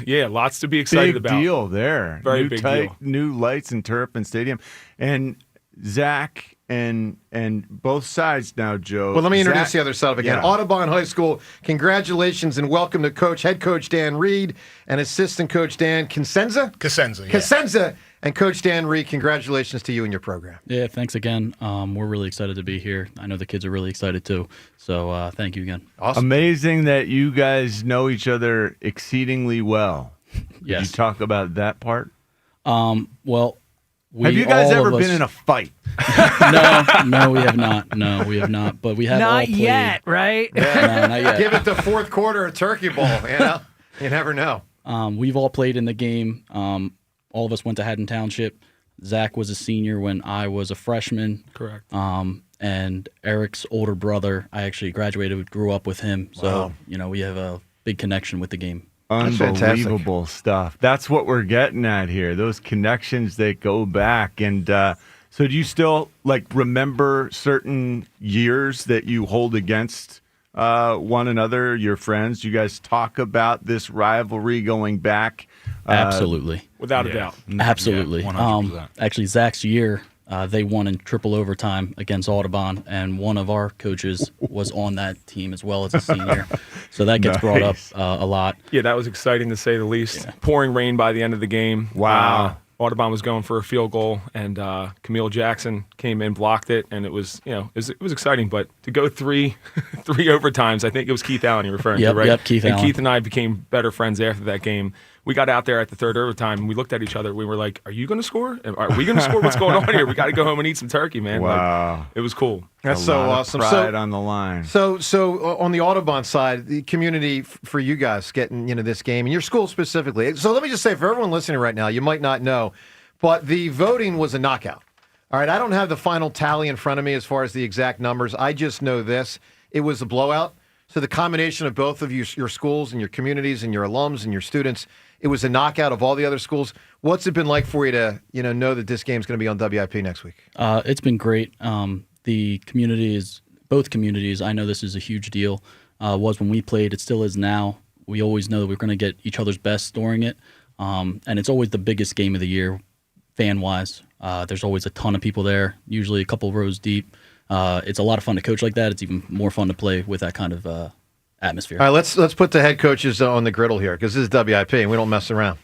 Yeah, lots to be excited about. Big deal there. Very big deal. New lights and turf and stadium. And Zach and both sides now, Joe. Well, let me introduce the other side again. Yeah. Audubon High School, congratulations and welcome to head coach Dan Reed and assistant coach Dan Cosenza. Cosenza. And Coach Dan Reed, congratulations to you and your program. Yeah, thanks again. We're really excited to be here. I know the kids are really excited too. So thank you again. Awesome. Amazing that you guys know each other exceedingly well. Yes. Did you talk about that part? Well, have you guys ever been in a fight? No, we have not. No, we have not. But we have all Not played. yet, right? No, not yet. Give it the fourth quarter of Turkey Bowl. You never know. We've all played in the game. All of us went to Haddon Township. Zach was a senior when I was a freshman. Correct. And Eric's older brother, I actually graduated, grew up with him. So, Wow. we have a big connection with the game. Unbelievable stuff. That's what we're getting at here. Those connections that go back. And so do you still remember certain years that you hold against one another, your friends? Do you guys talk about this rivalry going back? Absolutely. Without a doubt. Absolutely. Yeah, 100%. Actually, Zach's year, they won in triple overtime against Audubon, and one of our coaches was on that team as well as a senior. So that gets brought up a lot. Yeah, that was exciting to say the least. Pouring rain by the end of the game. Wow. Audubon was going for a field goal, and Camille Jackson came in, blocked it, and it was exciting. But to go three overtimes, I think it was Keith Allen you're referring to, right? Yep, Keith Allen. Keith and I became better friends after that game. We got out there at the third overtime, and we looked at each other. We were like, "Are you going to score? Are we going to score? What's going on here? We got to go home and eat some turkey, man." Wow. It was cool. That's so awesome. Pride on the line. So on the Audubon side, the community for you guys getting this game and your school specifically. So let me just say, for everyone listening right now, you might not know, but the voting was a knockout. All right, I don't have the final tally in front of me as far as the exact numbers. I just know this: it was a blowout. So the combination of both of you, your schools and your communities and your alums and your students, it was a knockout of all the other schools. What's it been like for you to know that this game's going to be on WIP next week? It's been great. The communities, both communities, I know this is a huge deal. Was when we played, it still is now. We always know that we're going to get each other's best during it. And it's always the biggest game of the year, fan-wise. There's always a ton of people there, usually a couple rows deep. It's a lot of fun to coach like that. It's even more fun to play with that kind of atmosphere. All right, let's put the head coaches on the griddle here because this is WIP and we don't mess around.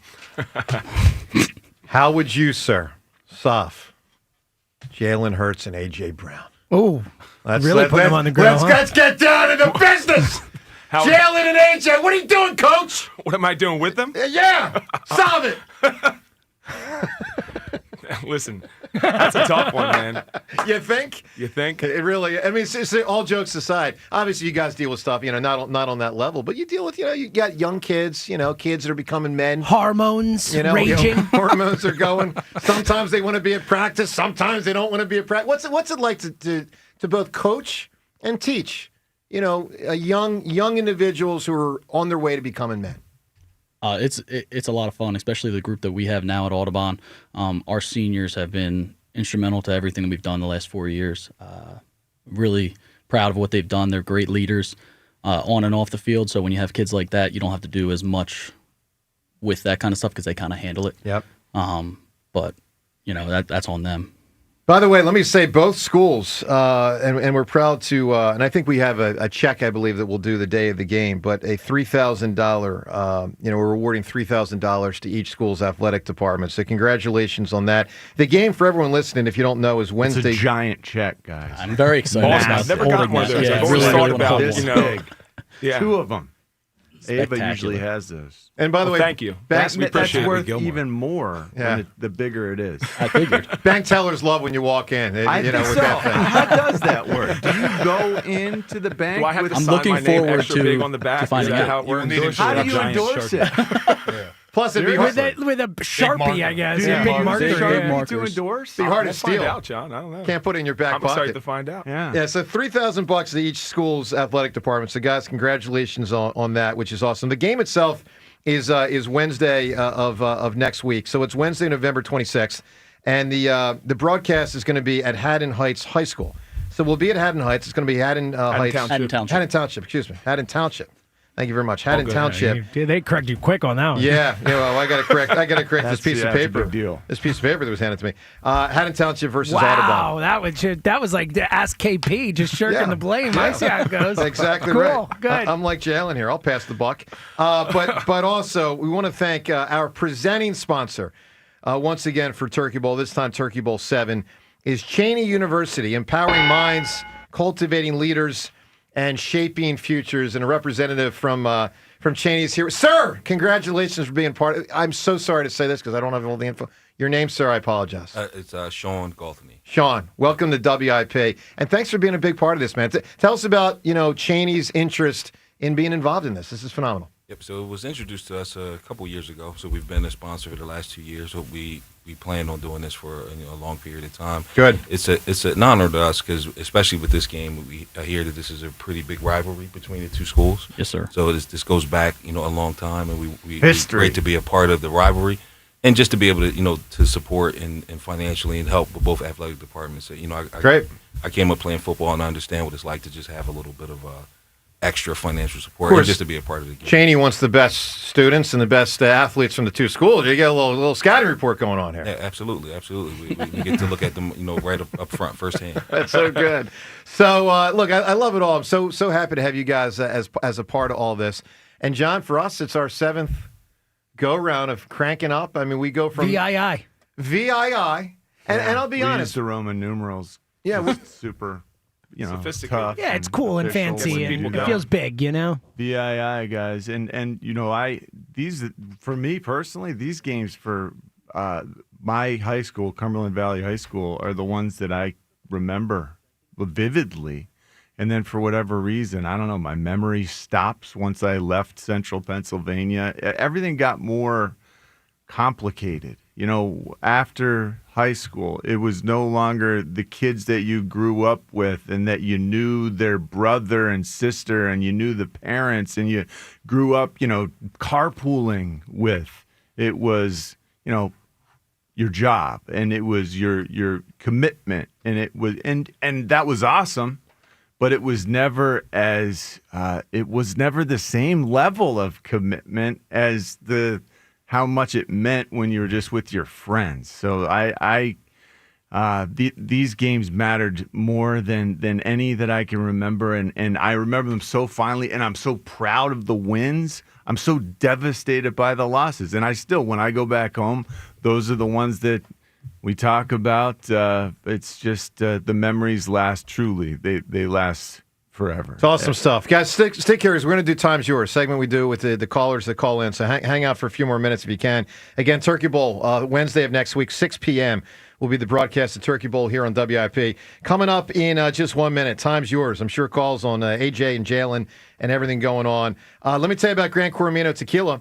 How would you, sir, Saf, Jalen Hurts, and A.J. Brown? Oh, really put them on the griddle. Let's get down to the business. Jalen and A.J., what are you doing, Coach? What am I doing with them? Yeah, solve it. Listen, that's a tough one, man. You think? It really, I mean, seriously, all jokes aside, obviously you guys deal with stuff, not on that level, but you deal with, you got young kids, kids that are becoming men. Hormones raging. Hormones are going. Sometimes they want to be at practice. Sometimes they don't want to be at practice. What's it like to both coach and teach, young individuals who are on their way to becoming men? It's a lot of fun, especially the group that we have now at Audubon. Our seniors have been instrumental to everything that we've done the last 4 years. Really proud of what they've done. They're great leaders on and off the field. So when you have kids like that, you don't have to do as much with that kind of stuff because they kind of handle it. Yep. But that's on them. By the way, let me say both schools, and we're proud to, and I think we have a check, I believe, that we'll do the day of the game, but a $3,000, we're rewarding $3,000 to each school's athletic department. So congratulations on that. The game, for everyone listening, if you don't know, is Wednesday. It's a giant check, guys. I'm very excited. I've never gotten one of those. I've always thought about this big. Yeah. 2 of them. Ava usually has those. And by the way, thank you. That's We appreciate worth it. even more when the bigger it is. I figured. Bank tellers love when you walk in. I think with so. that thing. How does that work? Do you go into the bank? Do I have to I'm sign looking my name forward extra to- big on the back? to Is finding that out. how it works? How do you endorse it? Plus, it'd be hard, with a Sharpie, I guess. Yeah. A big marker. Sharpie to markers. endorse? be hard to We'll steal. find out, John. I don't know. Can't put it in your back I'm pocket. excited to find out. Yeah. So $3,000 to each school's athletic department. So, guys, congratulations on that, which is awesome. The game itself is Wednesday of next week. So it's Wednesday, November 26th, and the broadcast is going to be at Haddon Heights High School. So we'll be at Haddon Heights. It's going to be Haddon Heights. Haddon Township. Haddon Township. Excuse me. Haddon Township. Thank you very much. Haddon Township. They correct you quick on that one. Yeah. Well, I got to correct this piece of that's a paper. big deal. This piece of paper that was handed to me. Haddon Township versus Wow, Audubon. that was like the Ask KP, just shirking the blame. I see how it goes. Exactly cool, right. Good. I'm like Jalen here. I'll pass the buck. But also, we want to thank our presenting sponsor once again for Turkey Bowl. This time, Turkey Bowl 7 is Cheney University, empowering minds, cultivating leaders, and shaping futures. And a representative from Cheney's here. Sir, congratulations for being part of it. I'm so sorry to say this because I don't have all the info. Your name, sir, I apologize. It's Sean Galtany. Sean, welcome to WIP. And thanks for being a big part of this, man. Tell us about, Cheney's interest in being involved in this. This is phenomenal. Yep. So it was introduced to us a couple years ago. So we've been a sponsor for the last 2 years. So we we plan on doing this for a long period of time. Good. It's an honor to us because, especially with this game, I hear that this is a pretty big rivalry between the two schools. Yes, sir. So this goes back, a long time, and we History. great to be a part of the rivalry, and just to be able to, to support and financially and help with both athletic departments. So, Great. I came up playing football, and I understand what it's like to just have a little bit of extra financial support and just to be a part of the game. Cheney wants the best students and the best athletes from the two schools. You get a little scouting report going on here. Yeah, absolutely. We get to look at them, right up front, firsthand. That's so good. So, look, I love it all. I'm so happy to have you guys as a part of all this. And, John, for us, it's our 7th go-round of cranking up. I mean, we go from VII. VII. And I'll be honest. Use the Roman numerals. Yeah, super, sophisticated. tough. Yeah, it's cool and fancy, and it feels big, VII guys, and these for me personally, these games for my high school, Cumberland Valley High School, are the ones that I remember vividly. And then for whatever reason, I don't know, my memory stops once I left Central Pennsylvania. Everything got more complicated. After high school, it was no longer the kids that you grew up with and that you knew their brother and sister and you knew the parents and you grew up, carpooling with. It was, your job, and it was your commitment, and it was and that was awesome. But it was never the same level of commitment as how much it meant when you were just with your friends. So these games mattered more than any that I can remember, and I remember them so fondly, and I'm so proud of the wins. I'm so devastated by the losses, and I still, when I go back home, those are the ones that we talk about. It's just the memories last truly. They last forever. It's awesome stuff. Guys, stick here. We're going to do Time's Yours, segment we do with the callers that call in. So hang out for a few more minutes if you can. Again, Turkey Bowl, Wednesday of next week, 6 p.m. will be the broadcast of Turkey Bowl here on WIP. Coming up in just 1 minute, Time's Yours. I'm sure calls on AJ and Jalen and everything going on. Let me tell you about Gran Coramino Tequila.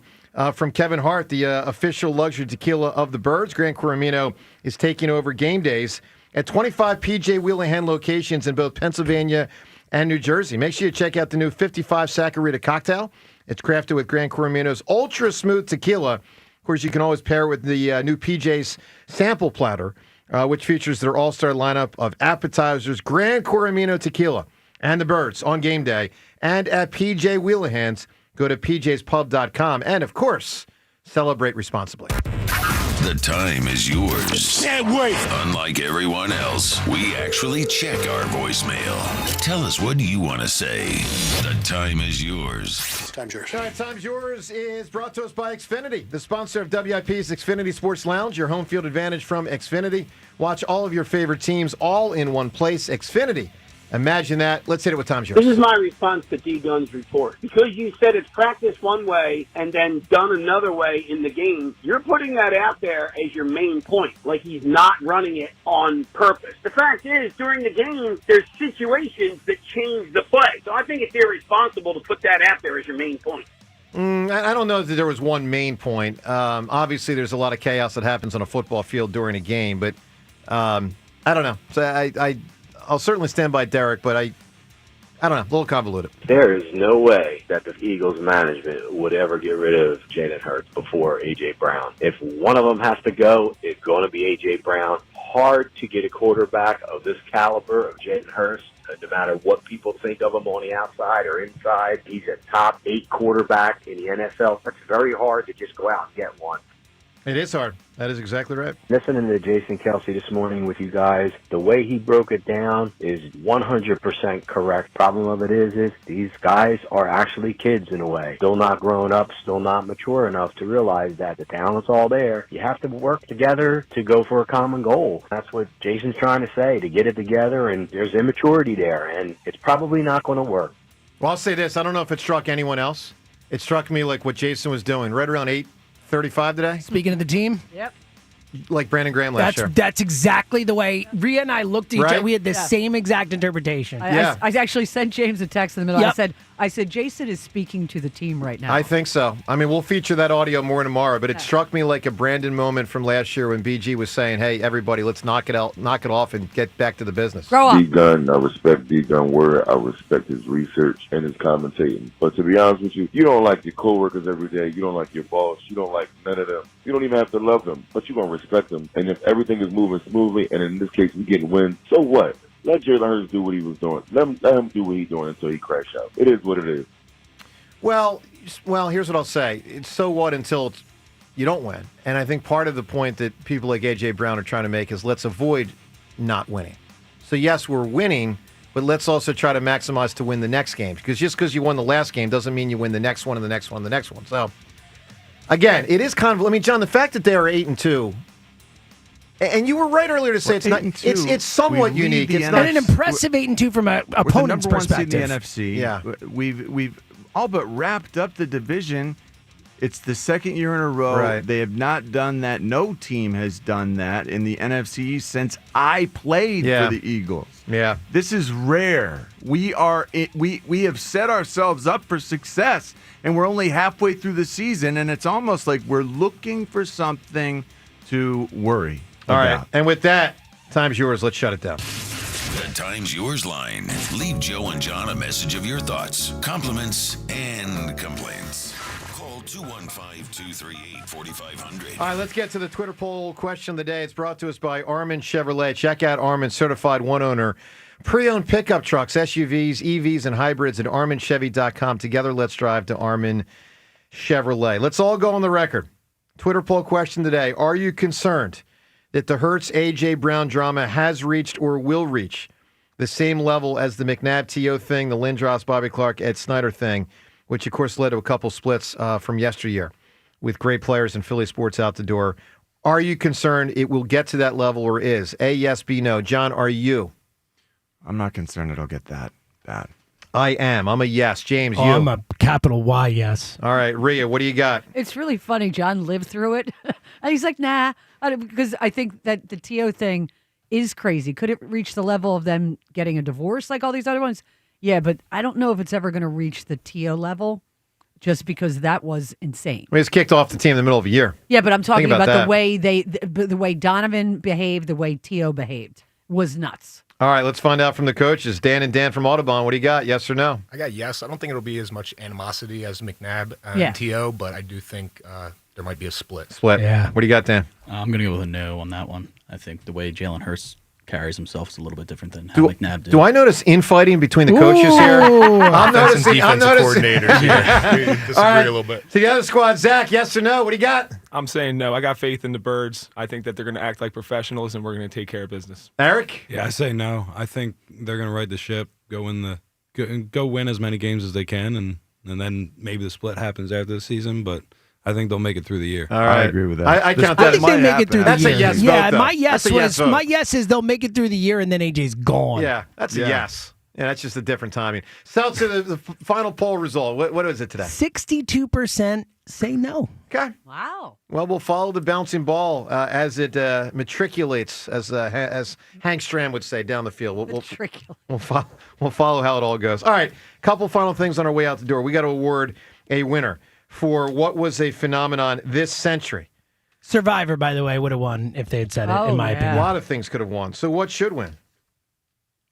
From Kevin Hart, the official luxury tequila of the Birds. Gran Coramino is taking over game days at 25 P.J. Wheelahan locations in both Pennsylvania and New Jersey. Make sure you check out the new 55 Saccharita cocktail. It's crafted with Gran Coramino's ultra smooth tequila. Of course, you can always pair it with the new PJ's sample platter, which features their all-star lineup of appetizers. Gran Coramino Tequila and the Birds on game day and at P.J. Wheelahan's. Go to pjspub.com and, of course, celebrate responsibly. The time is yours. Can't wait. Unlike everyone else, we actually check our voicemail. Tell us, what do you want to say? The time is yours. Time's Yours. All right, Time's Yours is brought to us by Xfinity, the sponsor of WIP's Xfinity Sports Lounge, your home field advantage from Xfinity. Watch all of your favorite teams all in one place. Xfinity. Imagine that. Let's hit it with Time's Yours. This is my response to D. Dunn's report. Because you said it's practiced one way and then done another way in the game, you're putting that out there as your main point, like he's not running it on purpose. The fact is, during the game, there's situations that change the play. So I think it's irresponsible to put that out there as your main point. I don't know that there was one main point. Obviously, there's a lot of chaos that happens on a football field during a game, but I don't know. So I'll certainly stand by Derek, but I don't know, a little convoluted. There is no way that the Eagles management would ever get rid of Jalen Hurts before A.J. Brown. If one of them has to go, it's going to be A.J. Brown. Hard to get a quarterback of this caliber of Jalen Hurts, no matter what people think of him on the outside or inside. He's a top 8 quarterback in the NFL. It's very hard to just go out and get one. It is hard. That is exactly right. Listening to Jason Kelce this morning with you guys, the way he broke it down is 100% correct. Problem of it is these guys are actually kids in a way. Still not grown up, still not mature enough to realize that the talent's all there. You have to work together to go for a common goal. That's what Jason's trying to say, to get it together, and there's immaturity there, and it's probably not going to work. Well, I'll say this. I don't know if it struck anyone else. It struck me like what Jason was doing right around 8:35 today. Speaking of the team? Yep. like Brandon Graham last year. That's exactly the way Rhea and I looked at each other. We had the Yeah. same exact interpretation. I actually sent James a text in the middle. I said, Jason is speaking to the team right now. I think so. I mean, we'll feature that audio more tomorrow, but it struck me like a Brandon moment from last year when BG was saying, hey, everybody, let's knock it off and get back to the business. Grow up. D-Gun, I respect D-Gun word. I respect his research and his commentating. But to be honest with you, you don't like your coworkers every day. You don't like your boss. You don't like none of them. You don't even have to love them, but you're going to respect them. And if everything is moving smoothly, and in this case, we getting wins, so what? Let Jalen Hurts do what he was doing. Let him do what he's doing until he crash out. It is what it is. Well, here's what I'll say. It's so what until you don't win. And I think part of the point that people like A.J. Brown are trying to make is let's avoid not winning. So, yes, we're winning, but let's also try to maximize to win the next game. Because just because you won the last game doesn't mean you win the next one and the next one and the next one. So, again, it is kind of, I mean, John, the fact that they are 8-2, and you were right earlier to say it's somewhat unique. It's not an impressive 8-2 from an opponent's we're the number perspective. one seed in the NFC. Yeah. We've all but wrapped up the division. It's the second year in a row. Right. They have not done that. No team has done that in the NFC East since I played for the Eagles. Yeah. This is rare. We have set ourselves up for success, and we're only halfway through the season, and it's almost like we're looking for something to worry All about. right. And with that, time's yours. Let's shut it down. The Time's Yours line. Leave Joe and John a message of your thoughts, compliments, and complaints. Call 215-238-4500. All right, let's get to the Twitter poll question of the day. It's brought to us by Armin Chevrolet. Check out Armin Certified One-Owner Pre-owned pickup trucks, SUVs, EVs, and hybrids at ArminChevy.com. Together, let's drive to Armin Chevrolet. Let's all go on the record. Twitter poll question today. Are you concerned that the Hurts A.J. Brown drama has reached or will reach the same level as the McNabb T.O. thing, the Lindros, Bobby Clark, Ed Snyder thing, which, of course, led to a couple splits from yesteryear with great players in Philly sports out the door? Are you concerned it will get to that level or is? A, yes, B, no. John, are you? I'm not concerned it'll get that bad. I am. I'm a yes. James, you? I'm a capital Y yes. All right, Rhea, what do you got? It's really funny. John lived through it. And he's like, nah, because I think that the T.O. thing is crazy. Could it reach the level of them getting a divorce like all these other ones? Yeah, but I don't know if it's ever going to reach the T.O. level just because that was insane. I mean, it's kicked off the team in the middle of a year. Yeah, but I'm talking Think about that. the way the way Donovan behaved, the way T.O. behaved was nuts. All right, let's find out from the coaches. Dan and Dan from Audubon, what do you got? Yes or no? I got yes. I don't think it'll be as much animosity as McNabb and Yeah. T.O., but I do think there might be a split. Split. Yeah. What do you got, Dan? I'm going to go with a no on that one. I think the way Jalen Hurts carries himself is a little bit different than how McNabb did. Do I notice infighting between the coaches here? I'm noticing. I'm noticing. coordinators here. We disagree All right, a little bit. to the other squad, Zach, yes or no? What do you got? I'm saying no. I got faith in the Birds. I think that they're going to act like professionals and we're going to take care of business. Eric? Yeah, I say no. I think they're going to right the ship, go win as many games as they can, and then maybe the split happens after the season. But I think they'll make it through the year. All right. I agree with that. I count I that. think they make it through the year. That's a yes yeah, vote, though. my yes That's a yes was vote. my yes is they'll make it through the year and then AJ's gone. Yeah, that's a yes. Yeah, that's just a different timing. So to the final poll result. What is it today? 62% say no. Okay. Wow. Well, we'll follow the bouncing ball as it matriculates, as Hank Stram would say, down the field. We'll follow how it all goes. All right, couple final things on our way out the door. We got to award a winner for what was a phenomenon this century. Survivor, by the way, would have won if they had said it, in my A opinion. lot of things could have won. So what should win?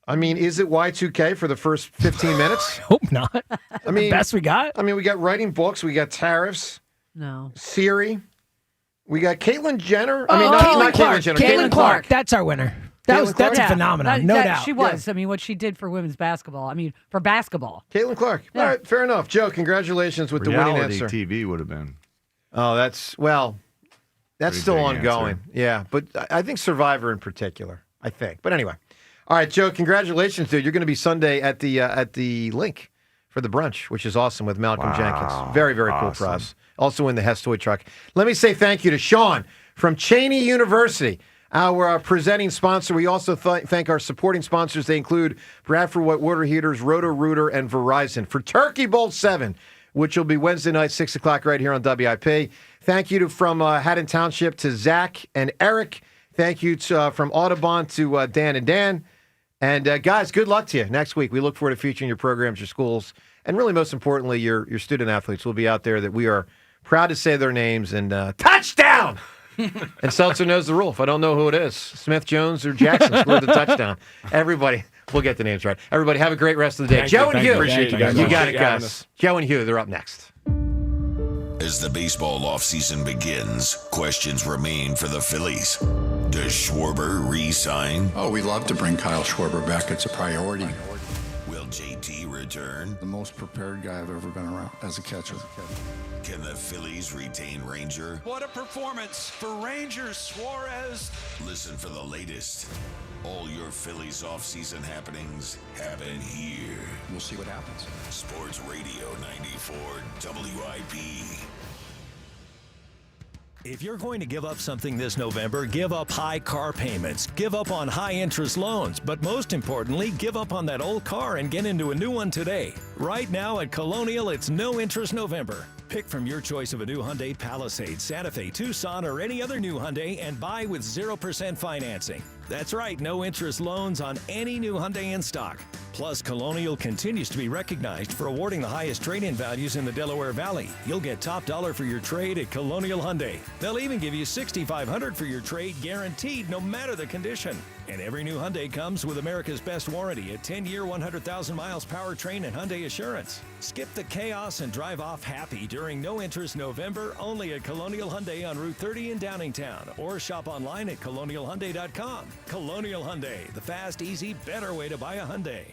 I mean, is it Y2K for the first 15 minutes? Hope not. I mean, best we got. I mean, we got writing books. We got tariffs. No. Siri. We got Caitlyn Jenner. I mean, not Caitlyn Jenner. Caitlyn Clark. That's our winner. That's a phenomenon, no doubt. She was. I mean, what she did for women's basketball. I mean, for basketball. Caitlyn Clark. Yeah. All right, fair enough. Joe, congratulations with the winning Reality answer. TV would have been. Oh, that's Pretty still big ongoing. answer. Yeah, but I think Survivor in particular, I think. But anyway. All right, Joe, congratulations, dude. You're going to be Sunday at the link for the brunch, which is awesome with Malcolm Jenkins. Very, very cool for us. Also in the Hess toy truck. Let me say thank you to Sean from Cheney University, our presenting sponsor. We also thank our supporting sponsors. They include Bradford White Water Heaters, Roto-Rooter, and Verizon. For Turkey Bowl 7, which will be Wednesday night, 6 o'clock right here on WIP. Thank you from Haddon Township to Zach and Eric. Thank you from Audubon to Dan and Dan. And guys, good luck to you next week. We look forward to featuring your programs, your schools, and really most importantly, your student athletes will be out there that we are proud to say their names. And touchdown! And Seltzer knows the rule. If I don't know who it is, Smith, Jones, or Jackson scored the touchdown. Everybody, we'll get the names right. Everybody, have a great rest of the day. Thank Joe you. and Hugh. Appreciate you guys. You got it, guys. Joe and Hugh, they're up next. As the baseball offseason begins, questions remain for the Phillies. Does Schwarber re-sign? Oh, we'd love to bring Kyle Schwarber back. It's a priority. Will JT return? The most prepared guy I've ever been around as a catcher. Can the Phillies retain Ranger? What a performance for Rangers, Suarez. Listen for the latest. All your Phillies offseason happenings happen here. We'll see what happens. Sports Radio 94 WIP. If you're going to give up something this November, give up high car payments, give up on high interest loans, but most importantly, give up on that old car and get into a new one today. Right now at Colonial, it's no interest November. Pick from your choice of a new Hyundai Palisade, Santa Fe, Tucson, or any other new Hyundai and buy with 0% financing. That's right, no interest loans on any new Hyundai in stock. Plus, Colonial continues to be recognized for awarding the highest trade-in values in the Delaware Valley. You'll get top dollar for your trade at Colonial Hyundai. They'll even give you $6,500 for your trade guaranteed no matter the condition. And every new Hyundai comes with America's best warranty, a 10-year, 100,000 miles powertrain and Hyundai Assurance. Skip the chaos and drive off happy during No Interest November only at Colonial Hyundai on Route 30 in Downingtown, or shop online at colonialhyundai.com. Colonial Hyundai, the fast, easy, better way to buy a Hyundai.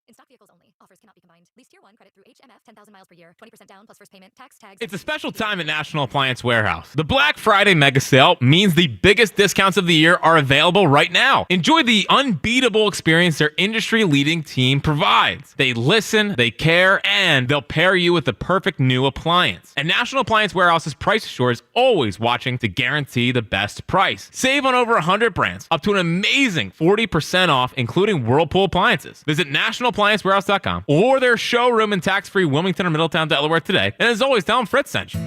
In stock vehicles only. Offers cannot be combined. Lease tier 1 credit through HMF 10,000 miles per year. 20% down plus first payment. Tax tags. It's a special time at National Appliance Warehouse. The Black Friday mega sale means the biggest discounts of the year are available right now. Enjoy the unbeatable experience their industry-leading team provides. They listen, they care, and they'll pair you with the perfect new appliance. And National Appliance Warehouse's Price Assure is always watching to guarantee the best price. Save on over 100 brands, up to an amazing 40% off, including Whirlpool appliances. Visit nationalappliancewarehouse.com or their showroom in tax-free Wilmington or Middletown, Delaware today. And as always, tell them Fritz sent you.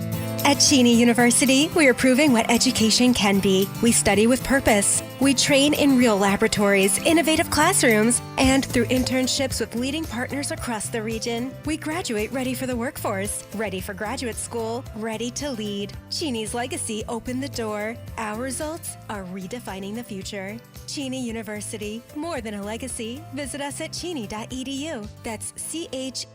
At Cheney University, we are proving what education can be. We study with purpose. We train in real laboratories, innovative classrooms, and through internships with leading partners across the region. We graduate ready for the workforce, ready for graduate school, ready to lead. Cheney's legacy opened the door. Our results are redefining the future. Cheney University, more than a legacy. Visit us at cheney.edu. That's CHEYNEY.edu.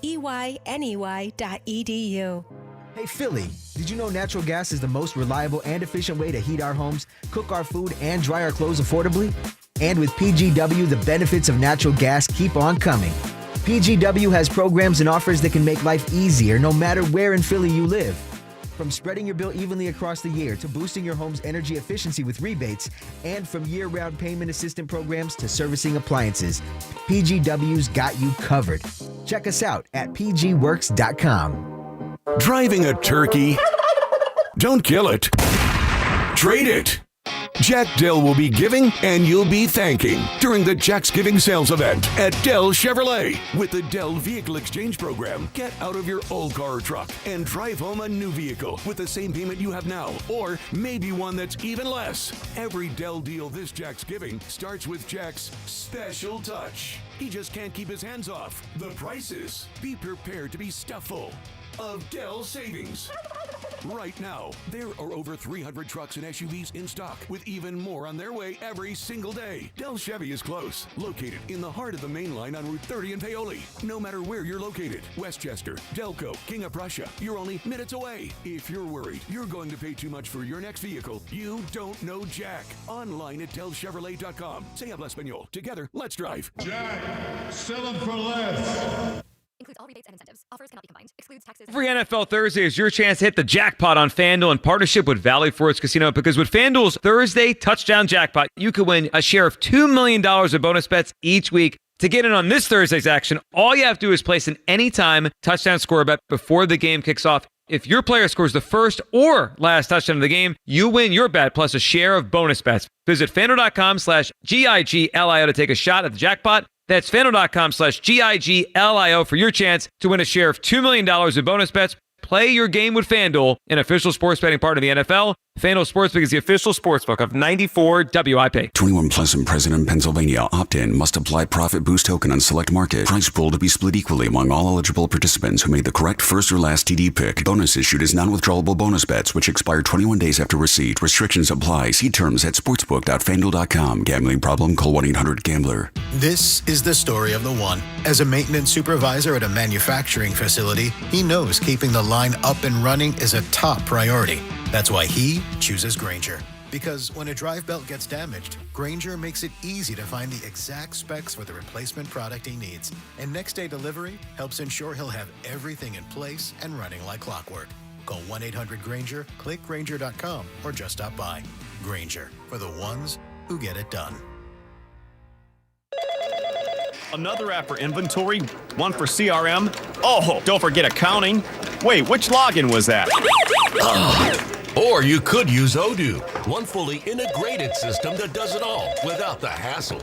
Hey Philly, did you know natural gas is the most reliable and efficient way to heat our homes, cook our food, and dry our clothes affordably? And with PGW, the benefits of natural gas keep on coming. PGW has programs and offers that can make life easier no matter where in Philly you live. From spreading your bill evenly across the year to boosting your home's energy efficiency with rebates, and from year-round payment assistance programs to servicing appliances, PGW's got you covered. Check us out at pgworks.com. Driving a turkey? Don't kill it. Trade it. Jack Dell will be giving and you'll be thanking during the Jack's Giving sales event at Dell Chevrolet. With the Dell Vehicle Exchange Program, get out of your old car or truck and drive home a new vehicle with the same payment you have now, or maybe one that's even less. Every Dell deal this Jack's Giving starts with Jack's special touch. He just can't keep his hands off the prices. Be prepared to be stuffed full of Dell savings. Right now, there are over 300 trucks and SUVs in stock, with even more on their way every single day. Dell Chevy is close, located in the heart of the main line on Route 30 in Paoli. No matter where you're located, Westchester, Delco, King of Prussia, you're only minutes away. If you're worried you're going to pay too much for your next vehicle, you don't know Jack. Online at DellChevrolet.com. Se habla español. Together, let's drive. Jack, sell them for less. Includes all rebates and incentives. Offers cannot be combined. Excludes taxes. Every NFL Thursday is your chance to hit the jackpot on FanDuel in partnership with Valley Forge Casino, because with FanDuel's Thursday touchdown jackpot, you could win a share of $2 million of bonus bets each week. To get in on this Thursday's action, all you have to do is place an anytime touchdown score bet before the game kicks off. If your player scores the first or last touchdown of the game, you win your bet plus a share of bonus bets. Visit FanDuel.com/GIGLIO to take a shot at the jackpot. That's FanDuel.com/GIGLIO for your chance to win a share of $2 million in bonus bets. Play your game with FanDuel, an official sports betting partner of the NFL. FanDuel Sportsbook is the official sportsbook of 94 WIP. 21 plus and present in Pennsylvania. Opt-in. Must apply profit boost token on select market. Price pool to be split equally among all eligible participants who made the correct first or last TD pick. Bonus issued as non-withdrawable bonus bets, which expire 21 days after receipt. Restrictions apply. See terms at sportsbook.fanduel.com. Gambling problem? Call 1-800-GAMBLER. This is the story of the one. As a maintenance supervisor at a manufacturing facility, he knows keeping the line up and running is a top priority. That's why he chooses Grainger. Because when a drive belt gets damaged, Grainger makes it easy to find the exact specs for the replacement product he needs. And next day delivery helps ensure he'll have everything in place and running like clockwork. Call 1-800-GRAINGER, click Grainger.com, or just stop by. Grainger, for the ones who get it done. Another app for inventory, one for CRM. Oh, don't forget accounting. Wait, which login was that? Or you could use Odoo, one fully integrated system that does it all without the hassle.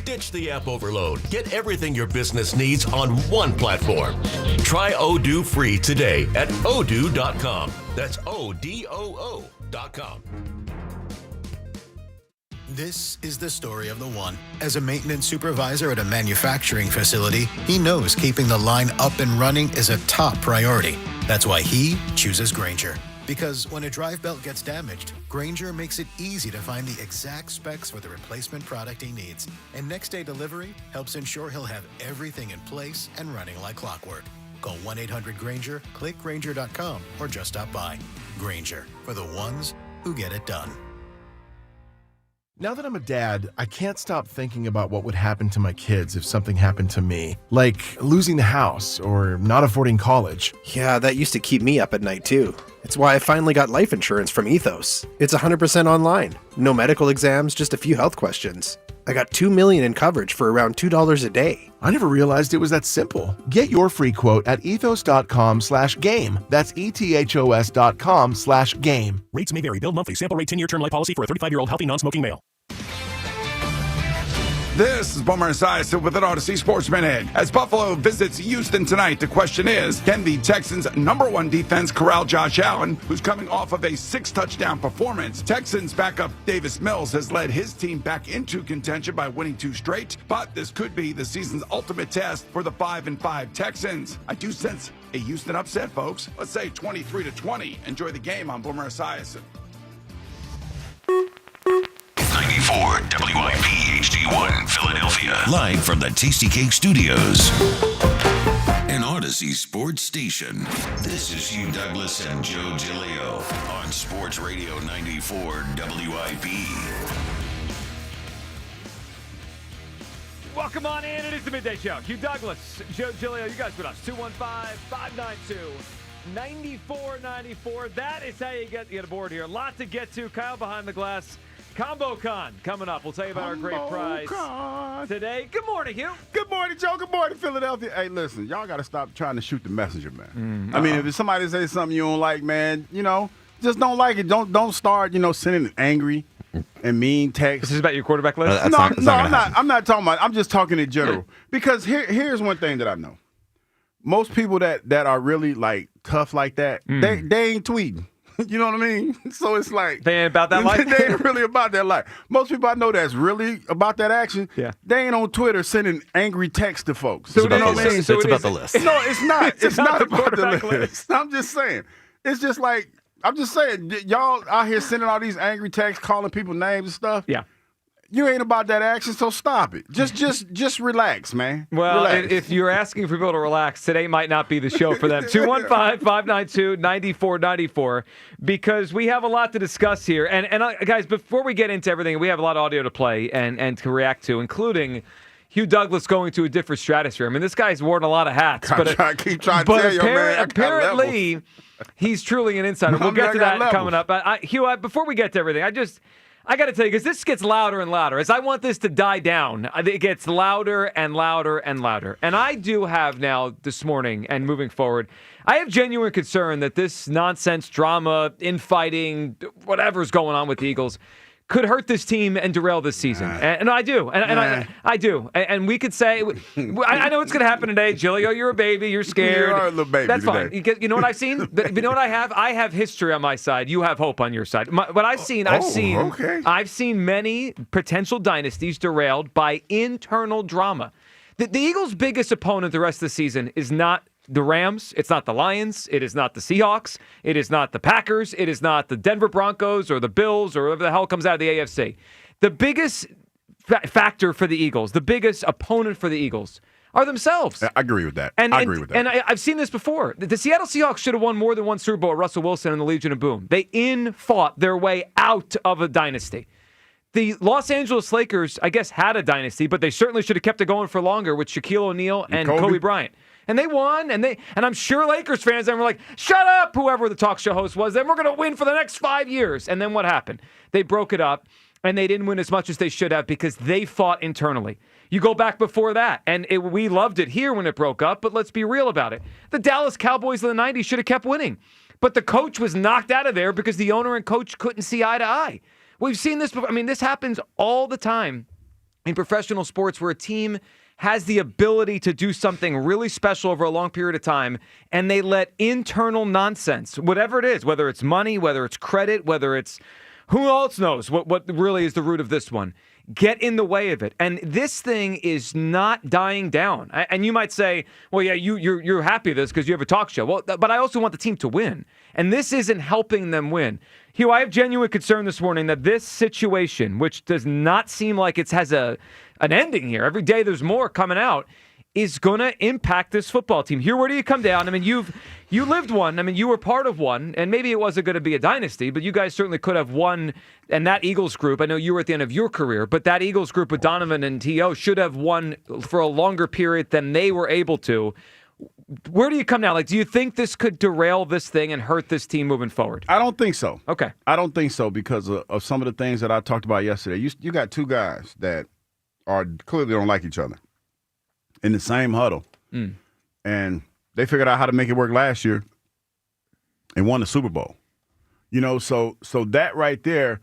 Ditch the app overload. Get everything your business needs on one platform. Try Odoo free today at odoo.com. That's ODOO.com. This is the story of the one. As a maintenance supervisor at a manufacturing facility, he knows keeping the line up and running is a top priority. That's why he chooses Grainger. Because when a drive belt gets damaged, Grainger makes it easy to find the exact specs for the replacement product he needs. And next day delivery helps ensure he'll have everything in place and running like clockwork. Call 1-800-GRAINGER, click Grainger.com, or just stop by. Grainger, for the ones who get it done. Now that I'm a dad, I can't stop thinking about what would happen to my kids if something happened to me, like losing the house or not affording college. Yeah, that used to keep me up at night too. It's why I finally got life insurance from Ethos. It's 100% online. No medical exams, just a few health questions. I got $2 million in coverage for around $2 a day. I never realized it was that simple. Get your free quote at ethos.com/game. That's ethos.com/game. Rates may vary. Bill monthly. Sample rate 10-year term life policy for a 35-year-old healthy non-smoking male. This is Boomer Esiason with an Odyssey Sports Minute. As Buffalo visits Houston tonight, the question is, can the Texans' #1 defense corral Josh Allen, who's coming off of a 6-touchdown performance? Texans backup Davis Mills has led his team back into contention by winning 2 straight, but this could be the season's ultimate test for the 5-5 Texans. I do sense a Houston upset, folks. Let's say 23-20. Enjoy the game on Boomer Esiason. 94 WIP HD1 Philadelphia. Live from the Tasty Cake Studios. An Odyssey sports station. This is Hugh Douglas and Joe Giglio on Sports Radio 94 WIP. Welcome on in. It is the Midday Show. Hugh Douglas, Joe Giglio, you guys with us. 215-592-9494. That is how you get aboard here. A lot to get to. Kyle behind the glass. Combo Con coming up. We'll tell you about our great prize today. Good morning, Hugh. Good morning, Joe. Good morning, Philadelphia. Hey, listen, y'all got to stop trying to shoot the messenger, man. I mean, if somebody says something you don't like, man, just don't like it. Don't start, sending angry and mean texts. This is about your quarterback list? I'm not talking about. I'm just talking in general. Because here's one thing that I know. Most people that are really like tough like that, they ain't tweeting. You know what I mean? So it's like they ain't about that life. They ain't really about that life. Most people I know that's really about that action. Yeah. They ain't on Twitter sending angry texts to folks. So it's about the list. No, it's not. It's not about the list. I'm just saying. It's just like I'm just saying. Y'all out here sending all these angry texts, calling people names and stuff. Yeah. You ain't about that action, so stop it. Just relax, man. Well, relax. If you're asking for people to relax, today might not be the show for them. 215-592-9494, because we have a lot to discuss here. And guys, before we get into everything, we have a lot of audio to play and to react to, including Hugh Douglas going to a different stratosphere. I mean, this guy's worn a lot of hats. I keep trying to tell you, man. Apparently, he's truly an insider. We'll get to that coming up. Hugh, before we get to everything, I got to tell you, because this gets louder and louder. As I want this to die down, it gets louder and louder and louder. And I do have now, this morning and moving forward, I have genuine concern that this nonsense, drama, infighting, whatever's going on with the Eagles could hurt this team and derail this season. And I do. I do. And we could say, I know it's going to happen today. Gilio, you're a baby. You're scared. You are a little baby. That's today. fine. You know what I've seen? You know what I have? I have history on my side. You have hope on your side. What I've seen, I've seen many potential dynasties derailed by internal drama. The Eagles' biggest opponent the rest of the season is not the Rams. It's not the Lions. It is not the Seahawks. It is not the Packers. It is not the Denver Broncos or the Bills or whatever the hell comes out of the AFC. The biggest factor for the Eagles, the biggest opponent for the Eagles, are themselves. I agree with that. And I've seen this before. The Seattle Seahawks should have won more than one Super Bowl with Russell Wilson and the Legion of Boom. They fought their way out of a dynasty. The Los Angeles Lakers, I guess, had a dynasty, but they certainly should have kept it going for longer with Shaquille O'Neal and Kobe Bryant. And they won, and I'm sure Lakers fans then were like, shut up, whoever the talk show host was, then we're going to win for the next 5 years. And then what happened? They broke it up, and they didn't win as much as they should have because they fought internally. You go back before that, and we loved it here when it broke up, but let's be real about it. The Dallas Cowboys of the 90s should have kept winning. But the coach was knocked out of there because the owner and coach couldn't see eye to eye. We've seen this before. I mean, this happens all the time in professional sports where a team has the ability to do something really special over a long period of time, and they let internal nonsense, whatever it is, whether it's money, whether it's credit, whether it's who else knows what really is the root of this one, get in the way of it. And this thing is not dying down. And you might say, well, yeah, you're happy with this because you have a talk show. Well, but I also want the team to win. And this isn't helping them win. Hugh, I have genuine concern this morning that this situation, which does not seem like it has an ending here, every day there's more coming out, is going to impact this football team. Here, where do you come down? I mean, you lived one. I mean, you were part of one, and maybe it wasn't going to be a dynasty, but you guys certainly could have won. And that Eagles group, I know you were at the end of your career, but that Eagles group with Donovan and T.O. should have won for a longer period than they were able to. Where do you come now? Like, do you think this could derail this thing and hurt this team moving forward? I don't think so. Okay. I don't think so because of some of the things that I talked about yesterday. You got two guys that clearly don't like each other in the same huddle. And they figured out how to make it work last year and won the Super Bowl. You know, so that right there,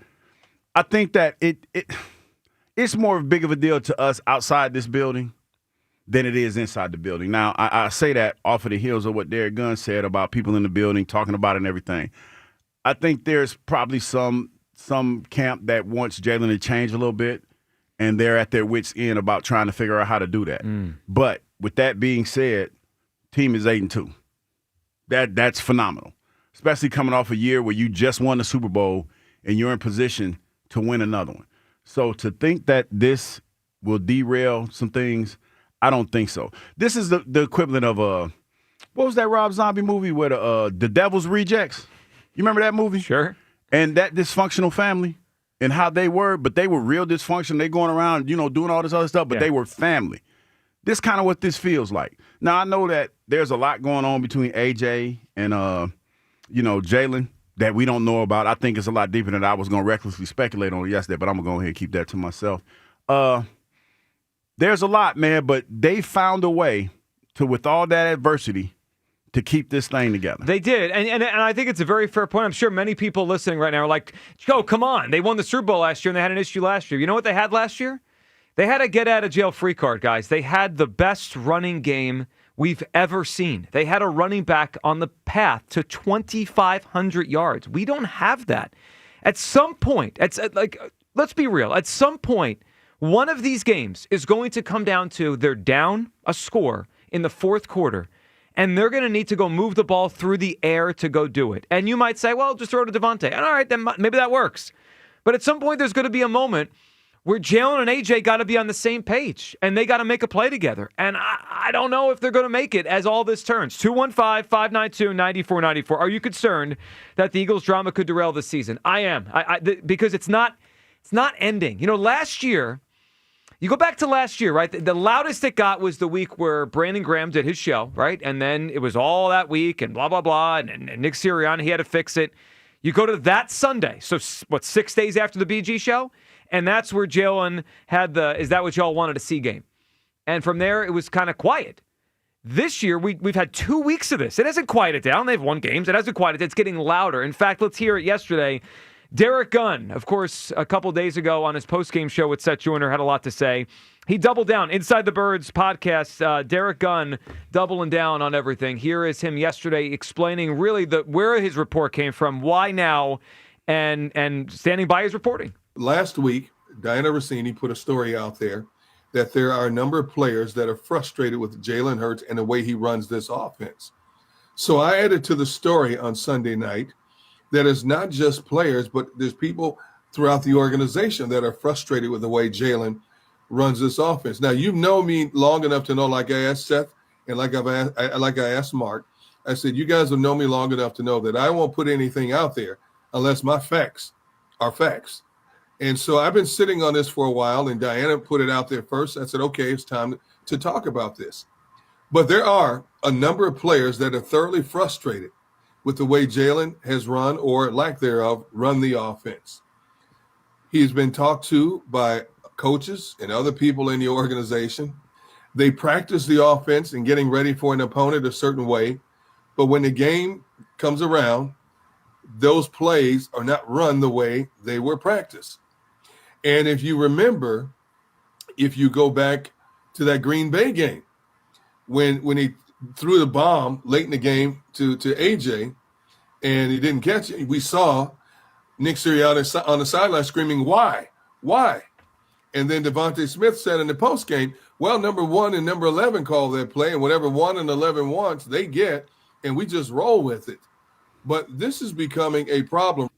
I think that it's more big of a deal to us outside this building than it is inside the building. Now, I say that off of the heels of what Derek Gunn said about people in the building talking about it and everything. I think there's probably some camp that wants Jalen to change a little bit, and they're at their wits' end about trying to figure out how to do that. But with that being said, team is 8-2. That's phenomenal, especially coming off a year where you just won the Super Bowl and you're in position to win another one. So to think that this will derail some things, I don't think so. This is the equivalent of what was that Rob Zombie movie where the Devil's Rejects? You remember that movie? Sure. And that dysfunctional family and how they were, but they were real dysfunctional. They going around, doing all this other stuff, but they were family. This kind of what this feels like. Now, I know that there's a lot going on between AJ and, Jalen that we don't know about. I think it's a lot deeper than I was going to recklessly speculate on yesterday, but I'm going to go ahead and keep that to myself. There's a lot, man, but they found a way to, with all that adversity, to keep this thing together. They did, and I think it's a very fair point. I'm sure many people listening right now are like, "Oh, come on! They won the Super Bowl last year, and they had an issue last year." You know what they had last year? They had a get-out-of-jail-free card, guys. They had the best running game we've ever seen. They had a running back on the path to 2,500 yards. We don't have that. At some point, let's be real. At some point, one of these games is going to come down to they're down a score in the fourth quarter, and they're going to need to go move the ball through the air to go do it. And you might say, well, just throw it to Devontae. And all right, then maybe that works. But at some point, there's going to be a moment where Jalen and AJ got to be on the same page, and they got to make a play together. And I don't know if they're going to make it as all this turns. 215-592-9494. Are you concerned that the Eagles' drama could derail this season? I am, because it's not ending. Last year, you go back to last year, right? The loudest it got was the week where Brandon Graham did his show, right? And then it was all that week and blah, blah, blah, and Nick Sirianni, he had to fix it. You go to that Sunday, so 6 days after the BG show? And that's where Jalen had is that what y'all wanted to see game? And from there, it was kind of quiet. This year, we've had 2 weeks of this. It hasn't quieted down. They've won games. It hasn't quieted. It's getting louder. In fact, let's hear it yesterday. Derek Gunn, of course, a couple days ago on his postgame show with Seth Joyner, had a lot to say. He doubled down. Inside the Birds podcast, Derek Gunn doubling down on everything. Here is him yesterday explaining really where his report came from, why now, and standing by his reporting. Last week, Diana Rossini put a story out there that there are a number of players that are frustrated with Jalen Hurts and the way he runs this offense. So I added to the story on Sunday night that it's not just players, but there's people throughout the organization that are frustrated with the way Jalen runs this offense. Now, you know me long enough to know, like I asked Seth and like I asked Mark, I said, you guys will know me long enough to know that I won't put anything out there unless my facts are facts. And so I've been sitting on this for a while, and Diana put it out there first. I said, okay, it's time to talk about this. But there are a number of players that are thoroughly frustrated with the way Jalen has run, or lack thereof, run the offense. He's been talked to by coaches and other people in the organization. They practice the offense and getting ready for an opponent a certain way. But when the game comes around, those plays are not run the way they were practiced. And if you remember, if you go back to that Green Bay game, when he threw the bomb late in the game to AJ and he didn't catch it, we saw Nick Sirianni on the sideline screaming, why? And then Devontae Smith said in the postgame, well, number 1 and number 11 call that play, and whatever 1 and 11 wants, they get, and we just roll with it. But this is becoming a problem.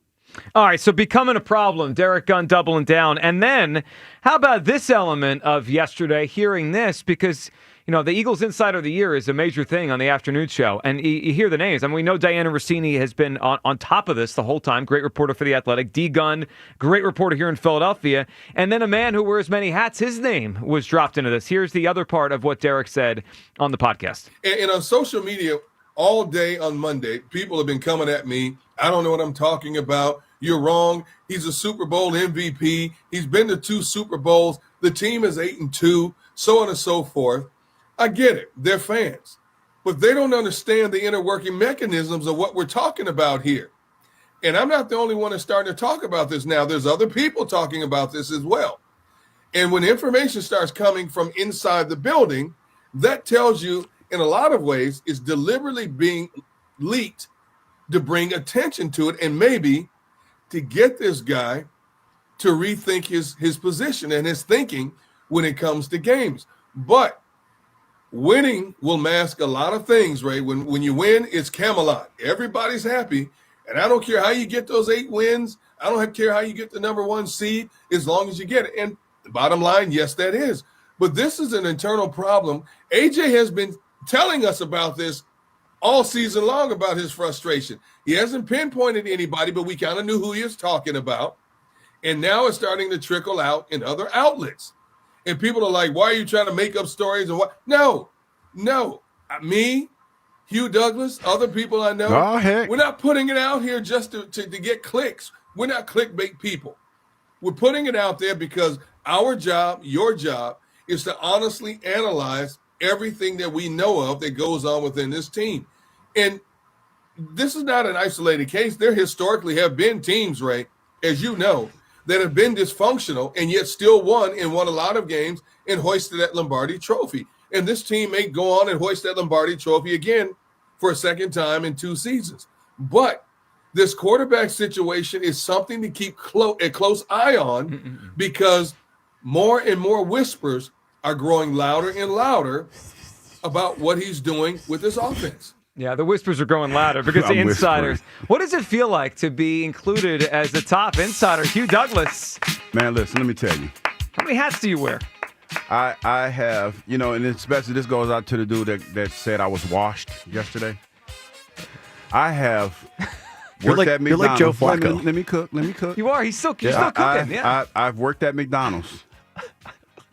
All right, so becoming a problem, Derek Gunn doubling down. And then how about this element of yesterday, hearing this, because, you know, the Eagles Insider of the Year is a major thing on the afternoon show. And you hear the names. I mean, we know Diana Rossini has been on top of this the whole time. Great reporter for The Athletic. D. Gunn, great reporter here in Philadelphia. And then a man who wears many hats, his name was dropped into this. Here's the other part of what Derek said on the podcast. And on social media, all day on Monday, people have been coming at me. I don't know what I'm talking about. You're wrong. He's a Super Bowl MVP. He's been to 2 Super Bowls. The team is 8-2, so on and so forth. I get it. They're fans. But they don't understand the inner working mechanisms of what we're talking about here. And I'm not the only one that's starting to talk about this now. There's other people talking about this as well. And when information starts coming from inside the building, that tells you, in a lot of ways, is deliberately being leaked to bring attention to it and maybe to get this guy to rethink his position and his thinking when it comes to games. But winning will mask a lot of things, Ray. When you win, it's Camelot. Everybody's happy. And I don't care how you get those 8 wins. I don't care how you get the number 1 seed, as long as you get it. And the bottom line, yes, that is. But this is an internal problem. AJ has been telling us about this all season long, about his frustration. He hasn't pinpointed anybody, but we kind of knew who he was talking about. And now it's starting to trickle out in other outlets. And people are like, why are you trying to make up stories? And what? No. Me, Hugh Douglas, other people I know, we're not putting it out here just to get clicks. We're not clickbait people. We're putting it out there because our job, your job, is to honestly analyze everything that we know of that goes on within this team. And this is not an isolated case. There historically have been teams, Ray, as you know, that have been dysfunctional and yet still won and won a lot of games and hoisted that Lombardi trophy. And this team may go on and hoist that Lombardi trophy again for a second time in 2 seasons. But this quarterback situation is something to keep a close eye on because more and more whispers are growing louder and louder about what he's doing with this offense. Yeah, the whispers are growing louder because the insiders. What does it feel like to be included as the top insider? Hugh Douglas. Man, listen, let me tell you. How many hats do you wear? I have, you know, and especially this goes out to the dude that said I was washed yesterday. I have worked at McDonald's. You're like Joe Flacco. Let me cook. You are. He's still cooking. I've worked at McDonald's.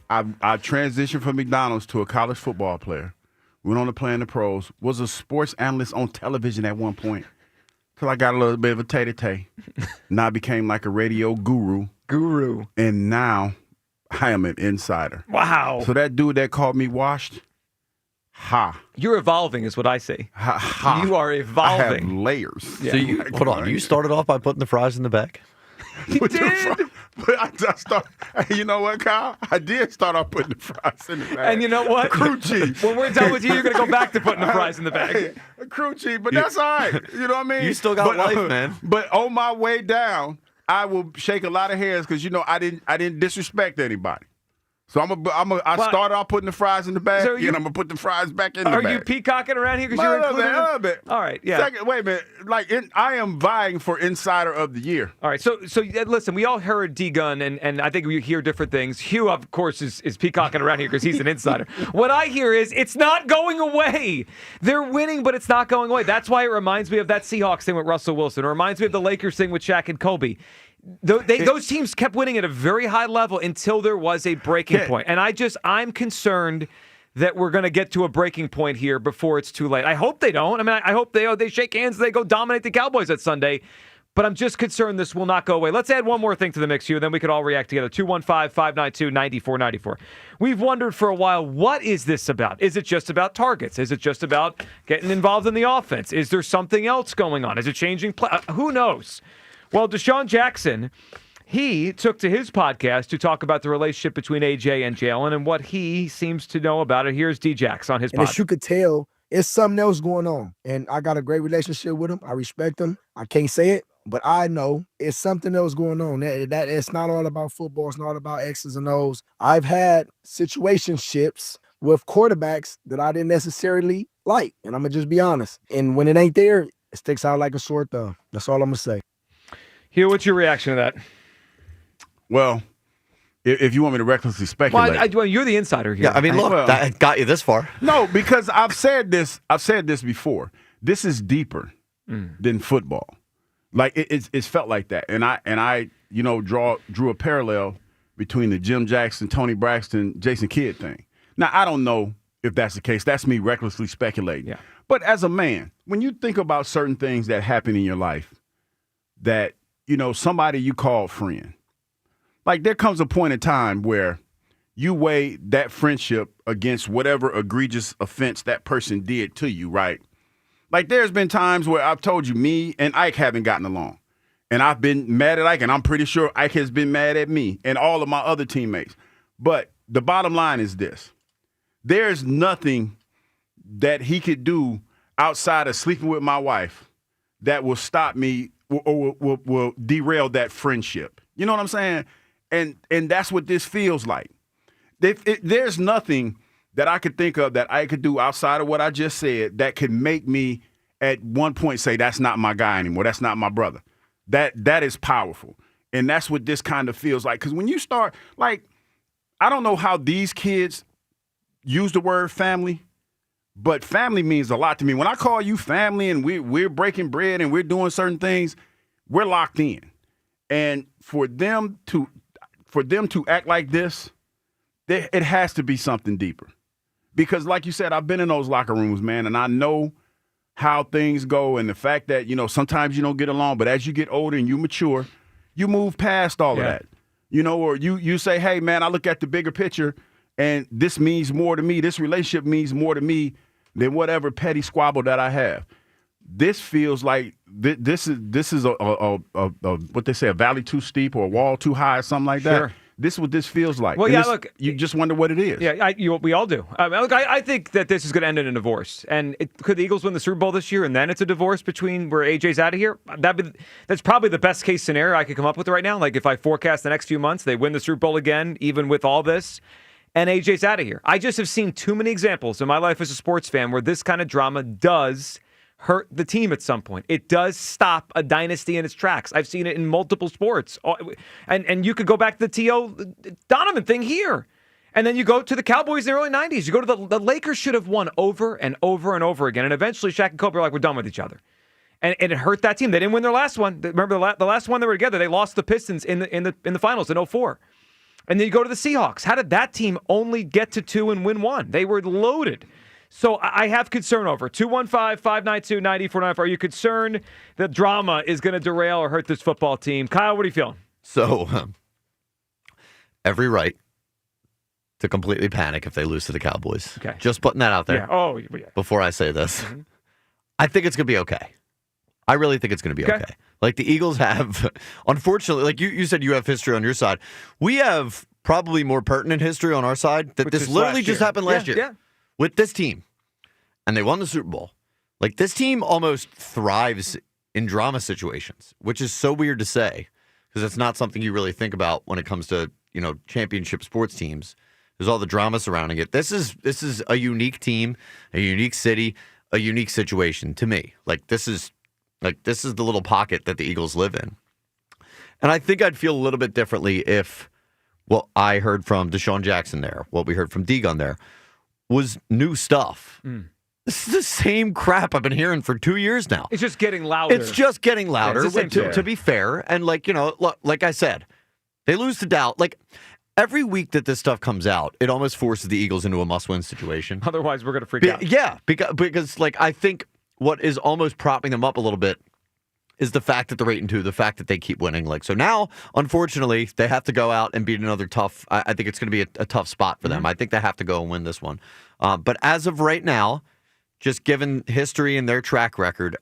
I transitioned from McDonald's to a college football player. Went on to play in the pros. Was a sports analyst on television at one point. Till I got a little bit of a tay-to-tay. Now I became like a radio guru. And now I am an insider. Wow. So that dude that called me washed, You're evolving is what I say. You are evolving. I have layers. Yeah. So hold on. You started off by putting the fries in the bag? He did. But you know what, Kyle? I did start off putting the fries in the bag. And you know what? Crew cheese. When we're done with you, you're going to go back to putting the fries in the bag. Crew cheese, but that's all right. You know what I mean? You still got life, man. But on my way down, I will shake a lot of hands because I didn't disrespect anybody. So I started off putting the fries in the bag, and I'm gonna put the fries back in the bag. Are you peacocking around here because you're including? A little bit. All right, yeah. Second, wait a minute. I am vying for Insider of the Year. All right, so listen, we all heard D-Gun, and I think we hear different things. Hugh, of course, is peacocking around here because he's an insider. What I hear is it's not going away. They're winning, but it's not going away. That's why it reminds me of that Seahawks thing with Russell Wilson. It reminds me of the Lakers thing with Shaq and Kobe. Those teams kept winning at a very high level until there was a breaking point. And I'm concerned that we're going to get to a breaking point here before it's too late. I hope they don't. I mean, I hope they shake hands and they go dominate the Cowboys that Sunday. But I'm just concerned this will not go away. Let's add one more thing to the mix here, then we could all react together. 215-592-9494. We've wondered for a while, what is this about? Is it just about targets? Is it just about getting involved in the offense? Is there something else going on? Is it changing play? Who knows? Well, Deshaun Jackson, he took to his podcast to talk about the relationship between AJ and Jalen and what he seems to know about it. Here's D-Jax on his podcast. And as you could tell, it's something else going on. And I got a great relationship with him. I respect him. I can't say it, but I know it's something else going on. That it's not all about football. It's not about X's and O's. I've had situationships with quarterbacks that I didn't necessarily like. And I'm going to just be honest. And when it ain't there, it sticks out like a sore thumb. That's all I'm going to say. Hugh, what's your reaction to that? Well, if you want me to recklessly speculate. Well, you're the insider here. Yeah, I mean, look, that got you this far. No, because I've said this before. This is deeper than football. Like it's felt like that. And I drew a parallel between the Jim Jackson, Tony Braxton, Jason Kidd thing. Now, I don't know if that's the case. That's me recklessly speculating. Yeah. But as a man, when you think about certain things that happen in your life that somebody you call friend. Like there comes a point in time where you weigh that friendship against whatever egregious offense that person did to you, right? Like there's been times where I've told you me and Ike haven't gotten along. And I've been mad at Ike, and I'm pretty sure Ike has been mad at me and all of my other teammates. But the bottom line is this. There's nothing that he could do outside of sleeping with my wife that will stop me or will derail that friendship. You know what I'm saying? And that's what this feels like. There's nothing that I could think of that I could do outside of what I just said that could make me at one point say, that's not my guy anymore. That's not my brother. That is powerful. And that's what this kind of feels like. Because when you start, like, I don't know how these kids use the word family, but family means a lot to me. When I call you family and we're breaking bread and we're doing certain things, we're locked in. And for them to act like this, it has to be something deeper. Because like you said, I've been in those locker rooms, man, and I know how things go and the fact that, sometimes you don't get along, but as you get older and you mature, you move past all of that. Or you say, hey, man, I look at the bigger picture and this means more to me. This relationship means more to me than whatever petty squabble that I have. This feels like this is a what they say, a valley too steep or a wall too high or something like that. Sure. This is what this feels like. Well, and yeah, look. You just wonder what it is. Yeah, we all do. I think that this is going to end in a divorce. And could the Eagles win the Super Bowl this year and then it's a divorce between where AJ's out of here? That's probably the best case scenario I could come up with right now. Like if I forecast the next few months, they win the Super Bowl again, even with all this, and AJ's out of here. I just have seen too many examples in my life as a sports fan where this kind of drama does hurt the team at some point. It does stop a dynasty in its tracks. I've seen it in multiple sports. And you could go back to the T.O. Donovan thing here. And then you go to the Cowboys in the early 90s. You go to the Lakers should have won over and over and over again. And eventually Shaq and Kobe were like, we're done with each other. And it hurt that team. They didn't win their last one. Remember the last one they were together, they lost the Pistons in the finals in 2004. And then you go to the Seahawks. How did that team only get to 2 and win 1? They were loaded. So I have concern over 215-592-9494. Are you concerned that drama is going to derail or hurt this football team? Kyle, what are you feeling? So, every right to completely panic if they lose to the Cowboys. Okay. Just putting that out there. Yeah. Oh, yeah. Before I say this. I think it's going to be okay. I really think it's going to be okay. Like the Eagles have, unfortunately, like you said, you have history on your side. We have probably more pertinent history on our side that this literally just happened last year with this team. And they won the Super Bowl. Like this team almost thrives in drama situations, which is so weird to say because it's not something you really think about when it comes to, championship sports teams. There's all the drama surrounding it. This is a unique team, a unique city, a unique situation to me. This is the little pocket that the Eagles live in. And I think I'd feel a little bit differently if what I heard from Deshaun Jackson there, what we heard from Degon there, was new stuff. This is the same crap I've been hearing for 2 years now. It's just getting louder. It's just getting louder, Yeah, to be fair. And, like I said, they lose to Dallas. Every week that this stuff comes out, it almost forces the Eagles into a must-win situation. Otherwise, we're going to freak out. Yeah, because I think what is almost propping them up a little bit is the fact that they're 8-2, the fact that they keep winning. So now, unfortunately, they have to go out and beat another tough. I think it's going to be a tough spot for them. I think they have to go and win this one. But as of right now, just given history and their track record,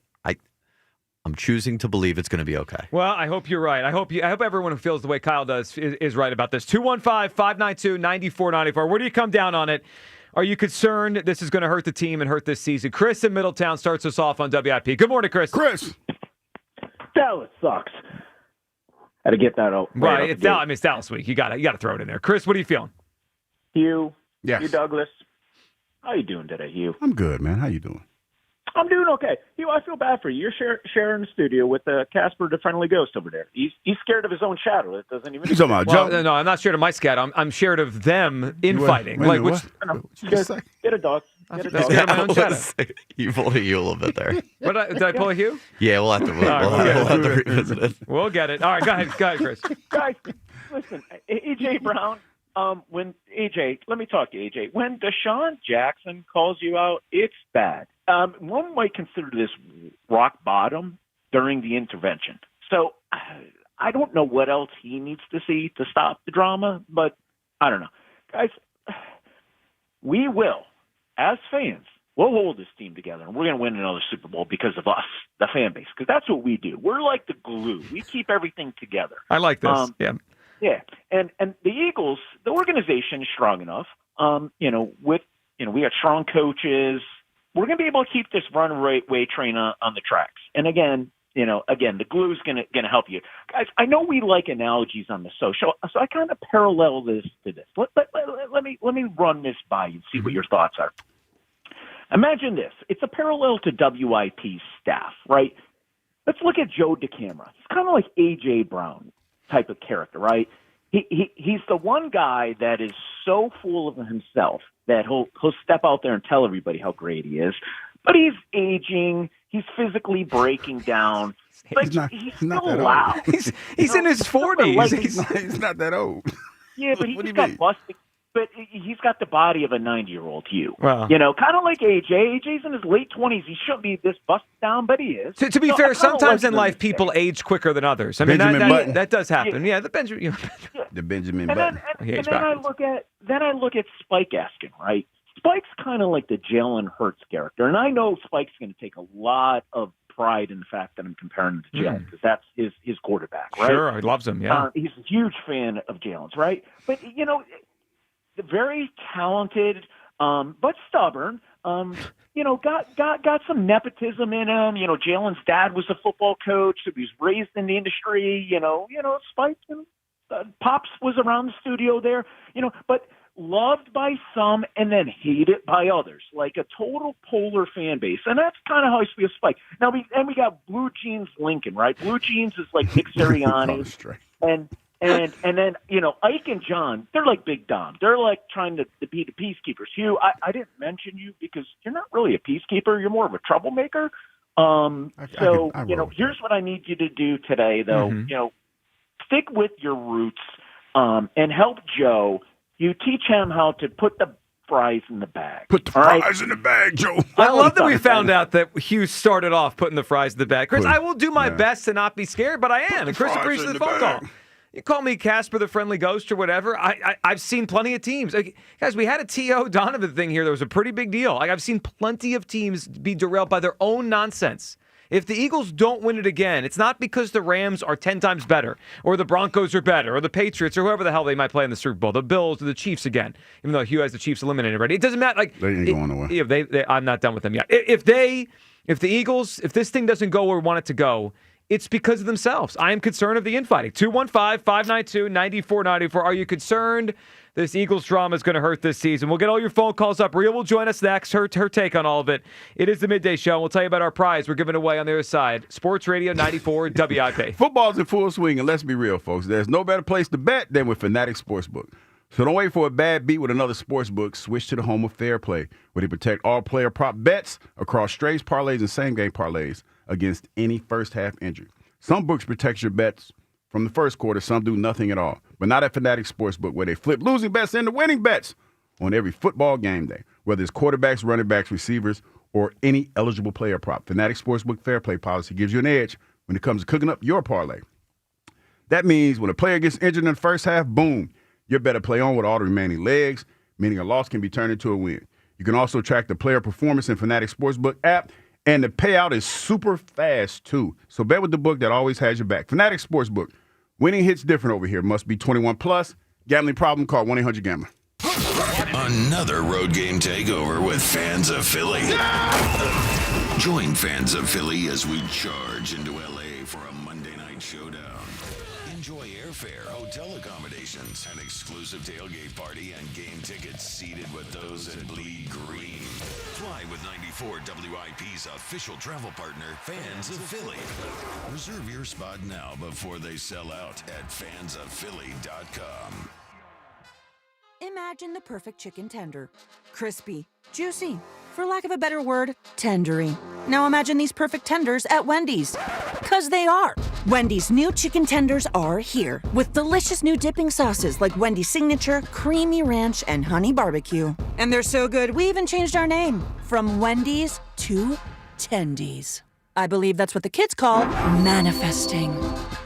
I'm choosing to believe it's going to be okay. Well, I hope you're right. I hope everyone who feels the way Kyle does is right about this. 215-592-9494. Where do you come down on it? Are you concerned this is going to hurt the team and hurt this season? Chris in Middletown starts us off on WIP. Good morning, Chris. Dallas sucks. Had to get that out. Right. It's Dallas week. You got to throw it in there. Chris, what are you feeling? Hugh. Yes. Hugh Douglas. How you doing today, Hugh? I'm good, man. How you doing? I'm doing okay. Hugh, I feel bad for you. You're sharing the studio with Casper, the friendly ghost over there. He's scared of his own shadow. It doesn't even. You talking about Joe? No, I'm not scared of my scat. I'm scared of them infighting. Get a dog. Get a dog. Scared of my own shadow. You pulled a Hugh a little bit there. Did I pull a Hugh? Yeah, we'll have to revisit it. We'll get it. All right, go ahead, Chris. Guys, listen, AJ Brown. Let me talk to AJ. When Deshaun Jackson calls you out, it's bad. One might consider this rock bottom during the intervention. So I don't know what else he needs to see to stop the drama, but I don't know. Guys, we will, as fans, we'll hold this team together, and we're going to win another Super Bowl because of us, the fan base, because that's what we do. We're like the glue. We keep everything together. I like this. Yeah, and the Eagles, the organization is strong enough. We got strong coaches. We're going to be able to keep this runaway train on the tracks. And again, the glue is going to help you guys. I know we like analogies on the social, so I kind of parallel this to this. Let me run this by you and see what your thoughts are. Imagine this: it's a parallel to WIP's staff, right? Let's look at Joe DeCamara. He's kind of like AJ Brown type of character, right? He's the one guy that is so full of himself that he'll step out there and tell everybody how great he is. But he's aging. He's physically breaking down. But he's still loud. He's in his 40s. He's not that old. Yeah, but he just got busted. But he's got the body of a 90-year-old Hugh. Well, kind of like AJ. AJ's in his late 20s. He shouldn't be this busted down, but he is. To be fair, sometimes in life people age quicker than others. I mean, that does happen. Yeah, the Benjamin. The Benjamin Button. And then I look at Spike Askin, right? Spike's kind of like the Jalen Hurts character, and I know Spike's going to take a lot of pride in the fact that I'm comparing him to Jalen because that's his quarterback, right? Sure, he loves him. Yeah, he's a huge fan of Jalen's, right? But very talented, but stubborn. Got some nepotism in him. Jalen's dad was a football coach, so he was raised in the industry. Spike, Pops was around the studio there. But loved by some and then hated by others, like a total polar fan base. And that's kind of how I feel Spike. Now we got Blue Jeans Lincoln, right? Blue Jeans is like Nick Sirianni. And then, Ike and John, they're like Big Dom. They're like trying to be the peacekeepers. Hugh, I didn't mention you because you're not really a peacekeeper. You're more of a troublemaker. Here's what I need you to do today, though. Mm-hmm. Stick with your roots and help Joe. You teach him how to put the fries in the bag. Put the fries in the bag, Joe. I love that we found out that Hugh started off putting the fries in the bag. Chris, I will do my best to not be scared, but I am. And Chris appreciates the phone call. You call me Casper the Friendly Ghost or whatever. I've seen plenty of teams. Guys, we had a T.O. Donovan thing here that was a pretty big deal. I've seen plenty of teams be derailed by their own nonsense. If the Eagles don't win it again, it's not because the Rams are 10 times better, or the Broncos are better, or the Patriots, or whoever the hell they might play in the Super Bowl, the Bills or the Chiefs again, even though Hugh has the Chiefs eliminated already. It doesn't matter. Like, they ain't going nowhere. Yeah, I'm not done with them yet. If the Eagles, if this thing doesn't go where we want it to go, it's because of themselves. I am concerned of the infighting. 215-592-9494. Are you concerned this Eagles drama is going to hurt this season? We'll get all your phone calls up. Rhea will join us next. Her take on all of it. It is the Midday Show. We'll tell you about our prize we're giving away on the other side. Sports Radio 94 WIP. Football's in full swing, and let's be real, folks. There's no better place to bet than with Fanatic Sportsbook. So don't wait for a bad beat with another sportsbook. Switch to the home of fair play, where they protect all player prop bets across straights, parlays, and same-game parlays against any first-half injury. Some books protect your bets from the first quarter. Some do nothing at all. But not at Fanatic Sportsbook, where they flip losing bets into winning bets on every football game day, whether it's quarterbacks, running backs, receivers, or any eligible player prop. Fanatic Sportsbook fair play policy gives you an edge when it comes to cooking up your parlay. That means when a player gets injured in the first half, boom, you better play on with all the remaining legs, meaning a loss can be turned into a win. You can also track the player performance in Fanatic Sportsbook app, and the payout is super fast, too. So bet with the book that always has your back. Fanatic Sportsbook. Winning hits different over here. Must be 21 plus. Gambling problem? Call 1-800-GAMBLER. Another road game takeover with Fans of Philly. Join Fans of Philly as we charge into L.A. for a Monday night showdown. Enjoy airfare, hotel accommodations, an exclusive tailgate party, and game tickets seated with those in bleed green. Fly with 94 WIP's official travel partner, Fans of Philly. Reserve your spot now before they sell out at fansofphilly.com. Imagine the perfect chicken tender. Crispy, juicy, for lack of a better word, tendery. Now imagine these perfect tenders at Wendy's. 'Cause they are. Wendy's new chicken tenders are here with delicious new dipping sauces like Wendy's Signature, Creamy Ranch, and Honey Barbecue. And they're so good, we even changed our name from Wendy's to Tendies. I believe that's what the kids call manifesting.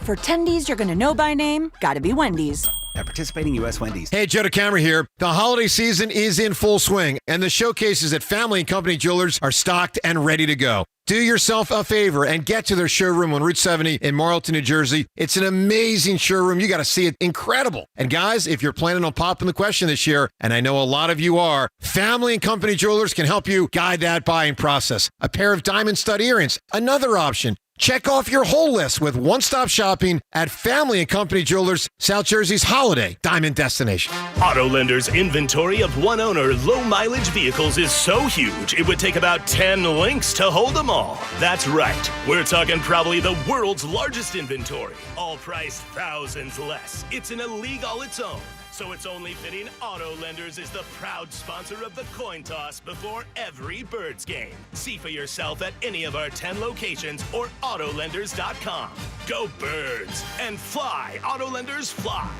For Tendies you're gonna know by name, gotta be Wendy's. At participating U.S. Wendy's. Hey, Joe DeCamera here. The holiday season is in full swing, and the showcases at Family & Company Jewelers are stocked and ready to go. Do yourself a favor and get to their showroom on Route 70 in Marlton, New Jersey. It's an amazing showroom. You got to see it. Incredible. And guys, if you're planning on popping the question this year, and I know a lot of you are, Family & Company Jewelers can help you guide that buying process. A pair of diamond stud earrings, another option. Check off your whole list with one-stop shopping at Family & Company Jewelers, South Jersey's holiday diamond destination. Autolender's inventory of one-owner, low-mileage vehicles is so huge, it would take about 10 links to hold them all. That's right. We're talking probably the world's largest inventory, all priced thousands less. It's in a league all its own. So it's only fitting Autolenders is the proud sponsor of the coin toss before every Birds game. See for yourself at any of our 10 locations or Autolenders.com. Go Birds and fly, Autolenders fly.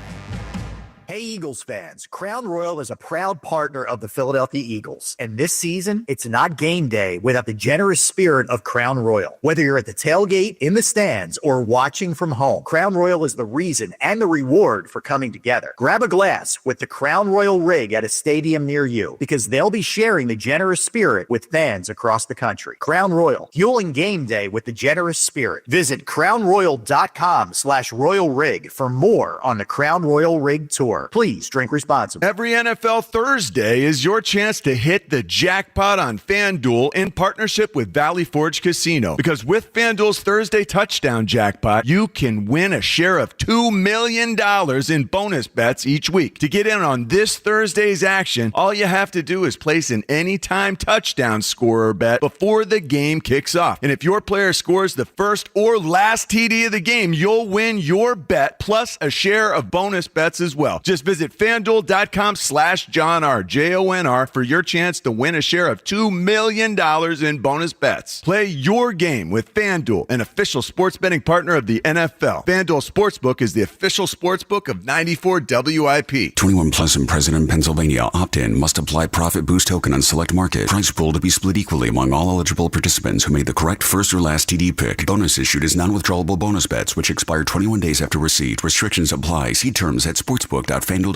Hey Eagles fans, Crown Royal is a proud partner of the Philadelphia Eagles. And this season, it's not game day without the generous spirit of Crown Royal. Whether you're at the tailgate, in the stands, or watching from home, Crown Royal is the reason and the reward for coming together. Grab a glass with the Crown Royal rig at a stadium near you, because they'll be sharing the generous spirit with fans across the country. Crown Royal, fueling game day with the generous spirit. Visit crownroyal.com/royal rig for more on the Crown Royal Rig Tour. Please drink responsibly. Every NFL Thursday is your chance to hit the jackpot on FanDuel in partnership with Valley Forge Casino. Because with FanDuel's Thursday touchdown jackpot, you can win a share of $2 million in bonus bets each week. To get in on this Thursday's action, all you have to do is place an anytime touchdown scorer bet before the game kicks off. And if your player scores the first or last TD of the game, you'll win your bet plus a share of bonus bets as well. Just visit FanDuel.com/JohnR, JONR, for your chance to win a share of $2 million in bonus bets. Play your game with FanDuel, an official sports betting partner of the NFL. FanDuel Sportsbook is the official sportsbook of 94 WIP. 21 plus and present in Pennsylvania. Opt-in. Must apply profit boost token on select market. Price pool to be split equally among all eligible participants who made the correct first or last TD pick. Bonus issued is non-withdrawable bonus bets, which expire 21 days after receipt. Restrictions apply. See terms at sportsbook.fanduel.com.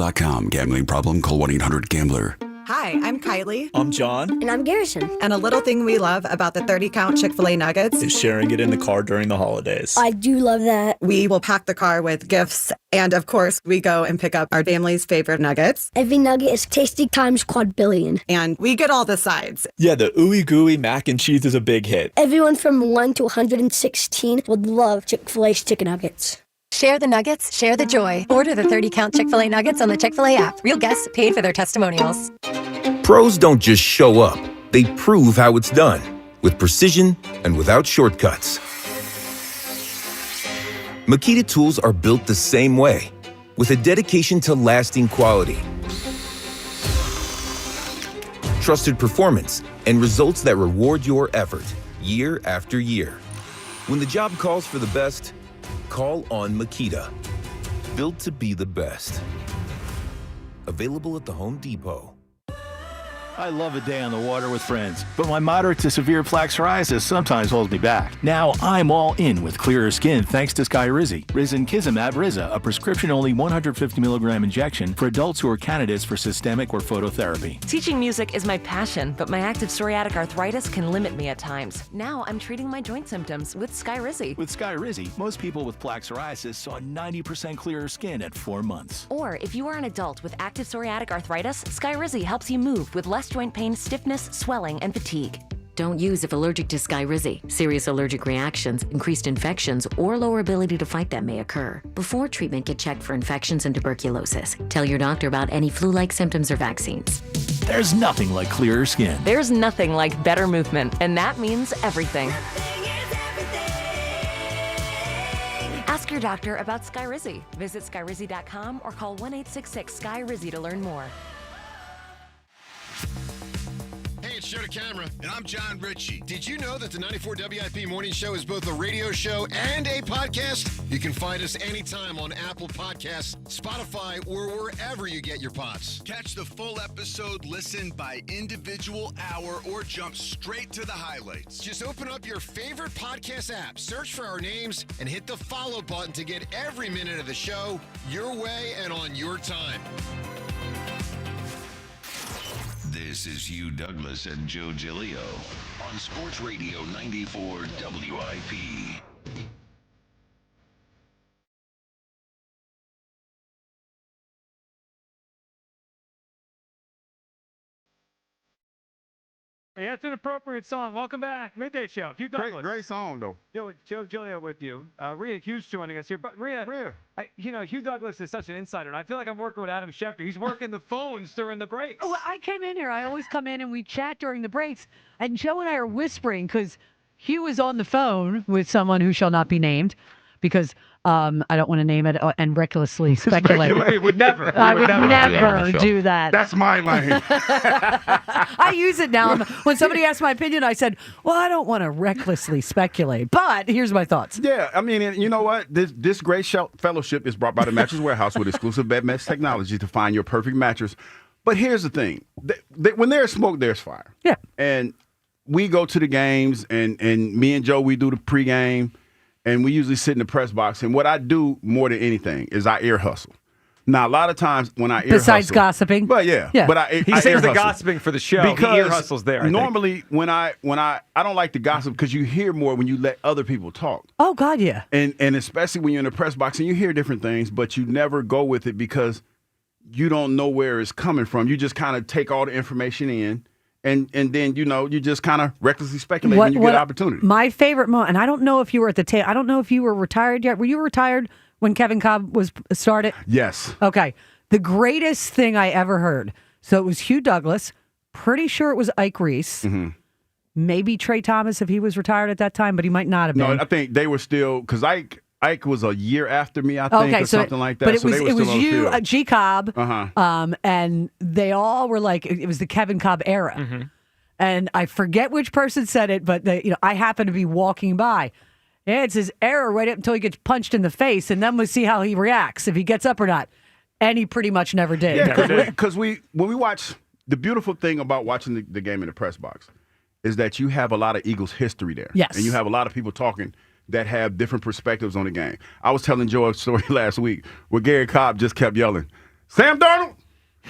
Gambling problem? Call 1-800-GAMBLER. Hi, I'm Kylie. I'm John. And I'm Garrison. And a little thing we love about the 30-count Chick-fil-A nuggets is sharing it in the car during the holidays. I do love that. We will pack the car with gifts. And of course, we go and pick up our family's favorite nuggets. Every nugget is tasty times quadrillion. And we get all the sides. Yeah, the ooey gooey mac and cheese is a big hit. Everyone from 1 to 116 would love Chick-fil-A's chicken nuggets. Share the nuggets, share the joy. Order the 30-count Chick-fil-A nuggets on the Chick-fil-A app. Real guests paid for their testimonials. Pros don't just show up. They prove how it's done. With precision and without shortcuts. Makita tools are built the same way. With a dedication to lasting quality. Trusted performance and results that reward your effort year after year. When the job calls for the best, call on Makita. Built to be the best. Available at the Home Depot. I love a day on the water with friends, but my moderate to severe plaque psoriasis sometimes holds me back. Now I'm all in with clearer skin thanks to Skyrizi. Risankizumab Riza, a prescription-only 150 milligram injection for adults who are candidates for systemic or phototherapy. Teaching music is my passion, but my active psoriatic arthritis can limit me at times. Now I'm treating my joint symptoms with Skyrizi. With Skyrizi, most people with plaque psoriasis saw 90% clearer skin at 4 months. Or if you are an adult with active psoriatic arthritis, Skyrizi helps you move with less joint pain, stiffness, swelling, and fatigue. Don't use if allergic to Skyrizi. Serious allergic reactions, increased infections, or lower ability to fight them may occur. Before treatment, get checked for infections and tuberculosis. Tell your doctor about any flu-like symptoms or vaccines. There's nothing like clearer skin. There's nothing like better movement, and that means everything. Ask your doctor about Skyrizi. Visit Skyrizi.com or call 1-866-SKY-RIZZI to learn more. Hey, it's Joe to Camera, and I'm John Ritchie. Did you know that the 94 WIP Morning Show is both a radio show and a podcast? You can find us anytime on Apple Podcasts, Spotify, or wherever you get your pods. Catch the full episode, listen by individual hour, or jump straight to the highlights. Just open up your favorite podcast app, search for our names, and hit the follow button to get every minute of the show your way and on your time. This is Hugh Douglas and Joe Giglio on Sports Radio 94 WIP. Yeah, it's an appropriate song. Welcome back. Midday Show. Hugh Douglas. Great song, though. Joe Giglio with you. Rhea Hughes joining us here. But Rhea. Hugh Douglas is such an insider, and I feel like I'm working with Adam Schefter. He's working the phones during the breaks. Oh, I came in here. I always come in and we chat during the breaks. And Joe and I are whispering because Hugh is on the phone with someone who shall not be named because I don't want to name it and recklessly speculate. We would never. I would never do that. That's my lane. I use it now. When somebody asks my opinion, I said, well, I don't want to recklessly speculate, but here's my thoughts. Yeah, I mean, you know what? This great fellowship is brought by the Mattress Warehouse with exclusive bed mesh technology to find your perfect mattress. But here's the thing. When there's smoke, there's fire. Yeah. And we go to the games, and me and Joe, we do the pregame. And we usually sit in the press box. And what I do more than anything is I ear hustle. Now, a lot of times when I ear Besides hustle. gossiping? But yeah. But I he saves the gossiping for the show. Because he ear hustles there. I normally when I don't like to gossip because you hear more when you let other people talk. Oh, God, yeah. And especially when you're in the press box and you hear different things, but you never go with it because you don't know where it's coming from. You just kind of take all the information in. And then, you just kind of recklessly speculate when you get an opportunity. My favorite moment, and I don't know if you were at the tail. I don't know if you were retired yet. Were you retired when Kevin Cobb was started? Yes. Okay. The greatest thing I ever heard. So it was Hugh Douglas. Pretty sure it was Ike Reese. Mm-hmm. Maybe Trey Thomas if he was retired at that time, but he might not have been. No, I think they were still, because Ike was a year after me, I think, or something like that. But it so was you, G. Cobb, Uh-huh. and they all were like, it was the Kevin Cobb era. Mm-hmm. And I forget which person said it, but I happened to be walking by. Yeah, it's his era right up until he gets punched in the face, and then we'll see how he reacts, if he gets up or not. And he pretty much never did. Yeah, because when we watch, the beautiful thing about watching the game in the press box is that you have a lot of Eagles history there. Yes. And you have a lot of people talking that have different perspectives on the game. I was telling Joe a story last week where Gary Cobb just kept yelling, Sam Darnold,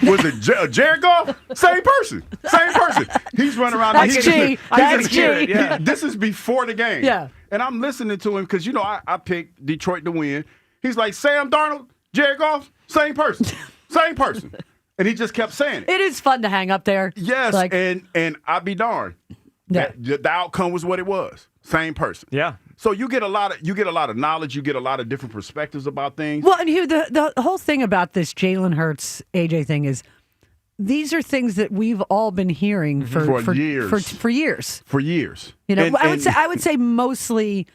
Was it Jared Goff? Same person. He's running around. That's G. That's G. This is before the game. Yeah. And I'm listening to him because, I picked Detroit to win. He's like, Sam Darnold, Jared Goff, same person. Same person. And he just kept saying it. It is fun to hang up there. Yes, and I'd be darned. Yeah. The outcome was what it was. Same person. Yeah. So you get a lot of knowledge, you get a lot of different perspectives about things. Well, and Hugh, the whole thing about this Jalen Hurts AJ thing is these are things that we've all been hearing for years. For years. For years. I would say mostly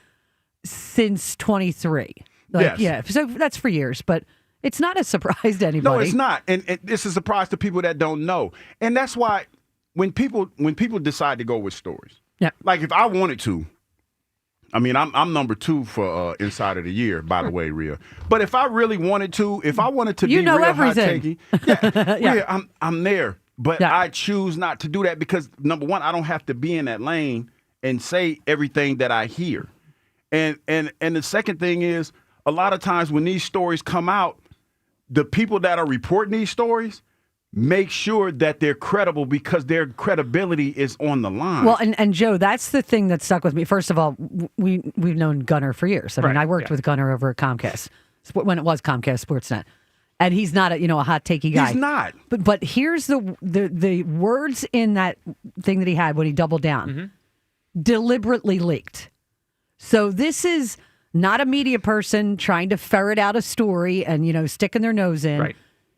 since 23. Yes. Yeah. So that's for years, but it's not a surprise to anybody. No, it's not. And it's a surprise to people that don't know. And that's why when people decide to go with stories, like if I wanted to, I'm number 2 for Inside of the Year, by the way, Rhea. But if I really wanted to, be real everything. hot-takey, Rhea, I'm there. But I choose not to do that because, number one, I don't have to be in that lane and say everything that I hear. And the second thing is, a lot of times when these stories come out, the people that are reporting these stories make sure that they're credible because their credibility is on the line. Well, and Joe, that's the thing that stuck with me. First of all, we've known Gunner for years. I mean, I worked with Gunner over at Comcast when it was Comcast Sportsnet, and he's not a hot takey guy. He's not. But here's the words in that thing that he had when he doubled down, deliberately leaked. So this is not a media person trying to ferret out a story and sticking their nose in. Right.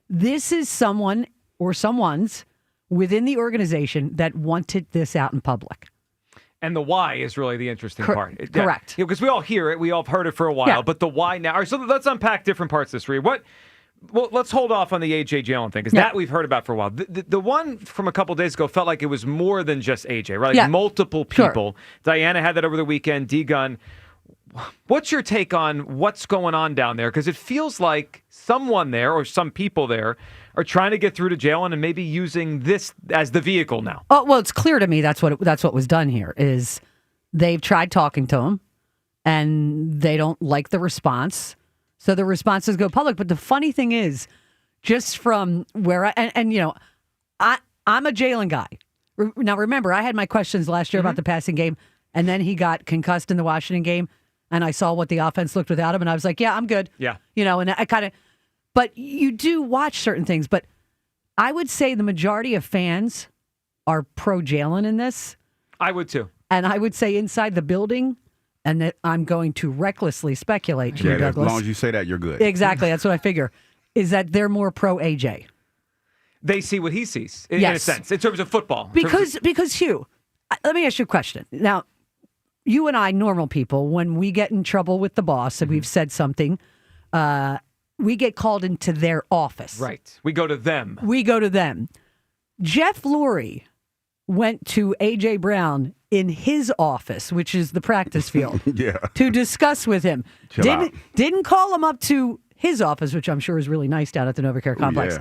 This is someone or someone's within the organization that wanted this out in public. And the why is really the interesting part. Correct. Because we all hear it. We all have heard it for a while. But the why now. All right, so let's unpack different parts of this, Rhea. Well, let's hold off on the A.J. Jalen thing because that we've heard about for a while. The one from a couple days ago felt like it was more than just A.J., right? Like multiple people. Sure. Diana had that over the weekend. D-Gun. What's your take on what's going on down there? Because it feels like someone there or some people there are trying to get through to Jalen and maybe using this as the vehicle now. Oh, well, it's clear to me that's what was done here is they've tried talking to him and they don't like the response. So the responses go public. But the funny thing is, just from where I'm a Jalen guy. Now, remember, I had my questions last year about the passing game, and then he got concussed in the Washington game. And I saw what the offense looked without him, and I was like, yeah, I'm good. Yeah. And I kind of, but you do watch certain things. But I would say the majority of fans are pro Jalen in this. I would too. And I would say inside the building, and that I'm going to recklessly speculate, Yeah, Douglas. as long as you say that, you're good. Exactly. That's what I figure, is that they're more pro AJ. They see what he sees, in a sense, in terms of football. Because Hugh, let me ask you a question. Now, you and I, normal people, when we get in trouble with the boss and we've said something, we get called into their office. Right. We go to them. Jeff Lurie went to A.J. Brown in his office, which is the practice field, to discuss with him. Didn't call him up to his office, which I'm sure is really nice down at the NovaCare complex.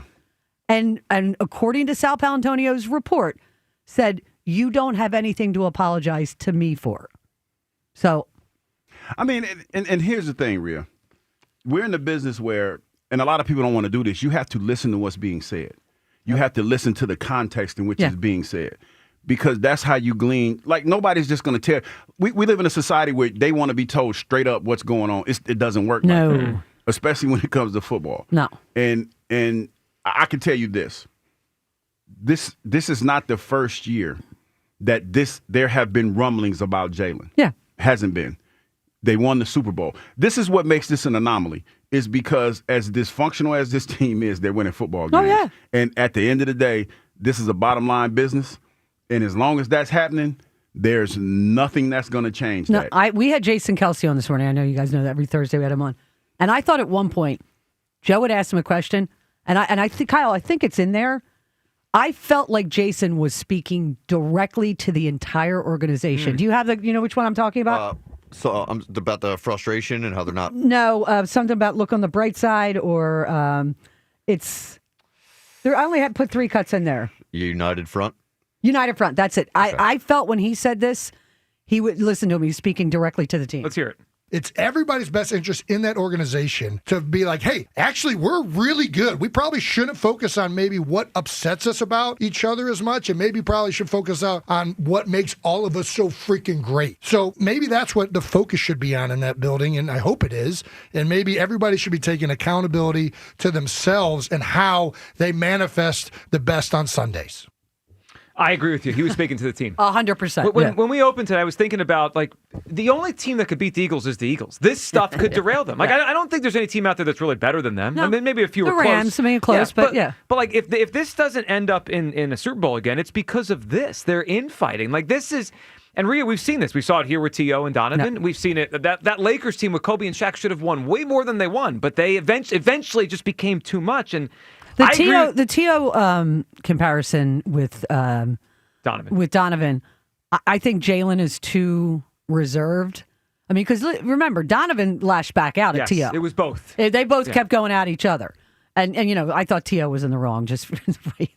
And according to Sal Palantonio's report, said, you don't have anything to apologize to me for. So, and here's the thing, Rhea. We're in the business where, and a lot of people don't want to do this, you have to listen to what's being said. You have to listen to the context in which is being said. Because that's how you glean. Like, nobody's just going to tell. We live in a society where they want to be told straight up what's going on. It doesn't work like that. Especially when it comes to football. No. And I can tell you this. This is not the first year that there have been rumblings about Jalen. Yeah. Hasn't been. They won the Super Bowl. This is what makes this an anomaly, is because as dysfunctional as this team is, they're winning football games. Oh, yeah. And at the end of the day, this is a bottom line business. And as long as that's happening, there's nothing that's going to change that. We had Jason Kelce on this morning. I know you guys know that every Thursday we had him on. And I thought at one point, Joe had asked him a question, and I think, Kyle, I think it's in there. I felt like Jason was speaking directly to the entire organization. Do you have which one I'm talking about? About the frustration and how they're not. No, something about look on the bright side, or it's there. I only had put 3 cuts in there. United front. United front. That's it. Okay. I felt when he said this, he would listen to him. He's speaking directly to the team. Let's hear it. It's everybody's best interest in that organization to be like, hey, actually, we're really good. We probably shouldn't focus on maybe what upsets us about each other as much, and maybe probably should focus on what makes all of us so freaking great. So maybe that's what the focus should be on in that building, and I hope it is. And maybe everybody should be taking accountability to themselves and how they manifest the best on Sundays. I agree with you. He was speaking to the team. 100%. When we opened today, I was thinking about, like, the only team that could beat the Eagles is the Eagles. This stuff could derail them. Like, I don't think there's any team out there that's really better than them. No. I mean, maybe a few The are close. Rams, I mean, close, but yeah. But, like, if this doesn't end up in a Super Bowl again, it's because of this. They're infighting. Like, this is... And Rhea, we've seen this. We saw it here with T.O. and Donovan. No. We've seen it. That Lakers team with Kobe and Shaq should have won way more than they won, but they eventually just became too much. And the T.O. Comparison with... Donovan. With Donovan, I think Jalen is too reserved. I mean, because remember, Donovan lashed back out at T.O. It was both. They both kept going at each other. And you know, I thought T.O. was in the wrong. Just, you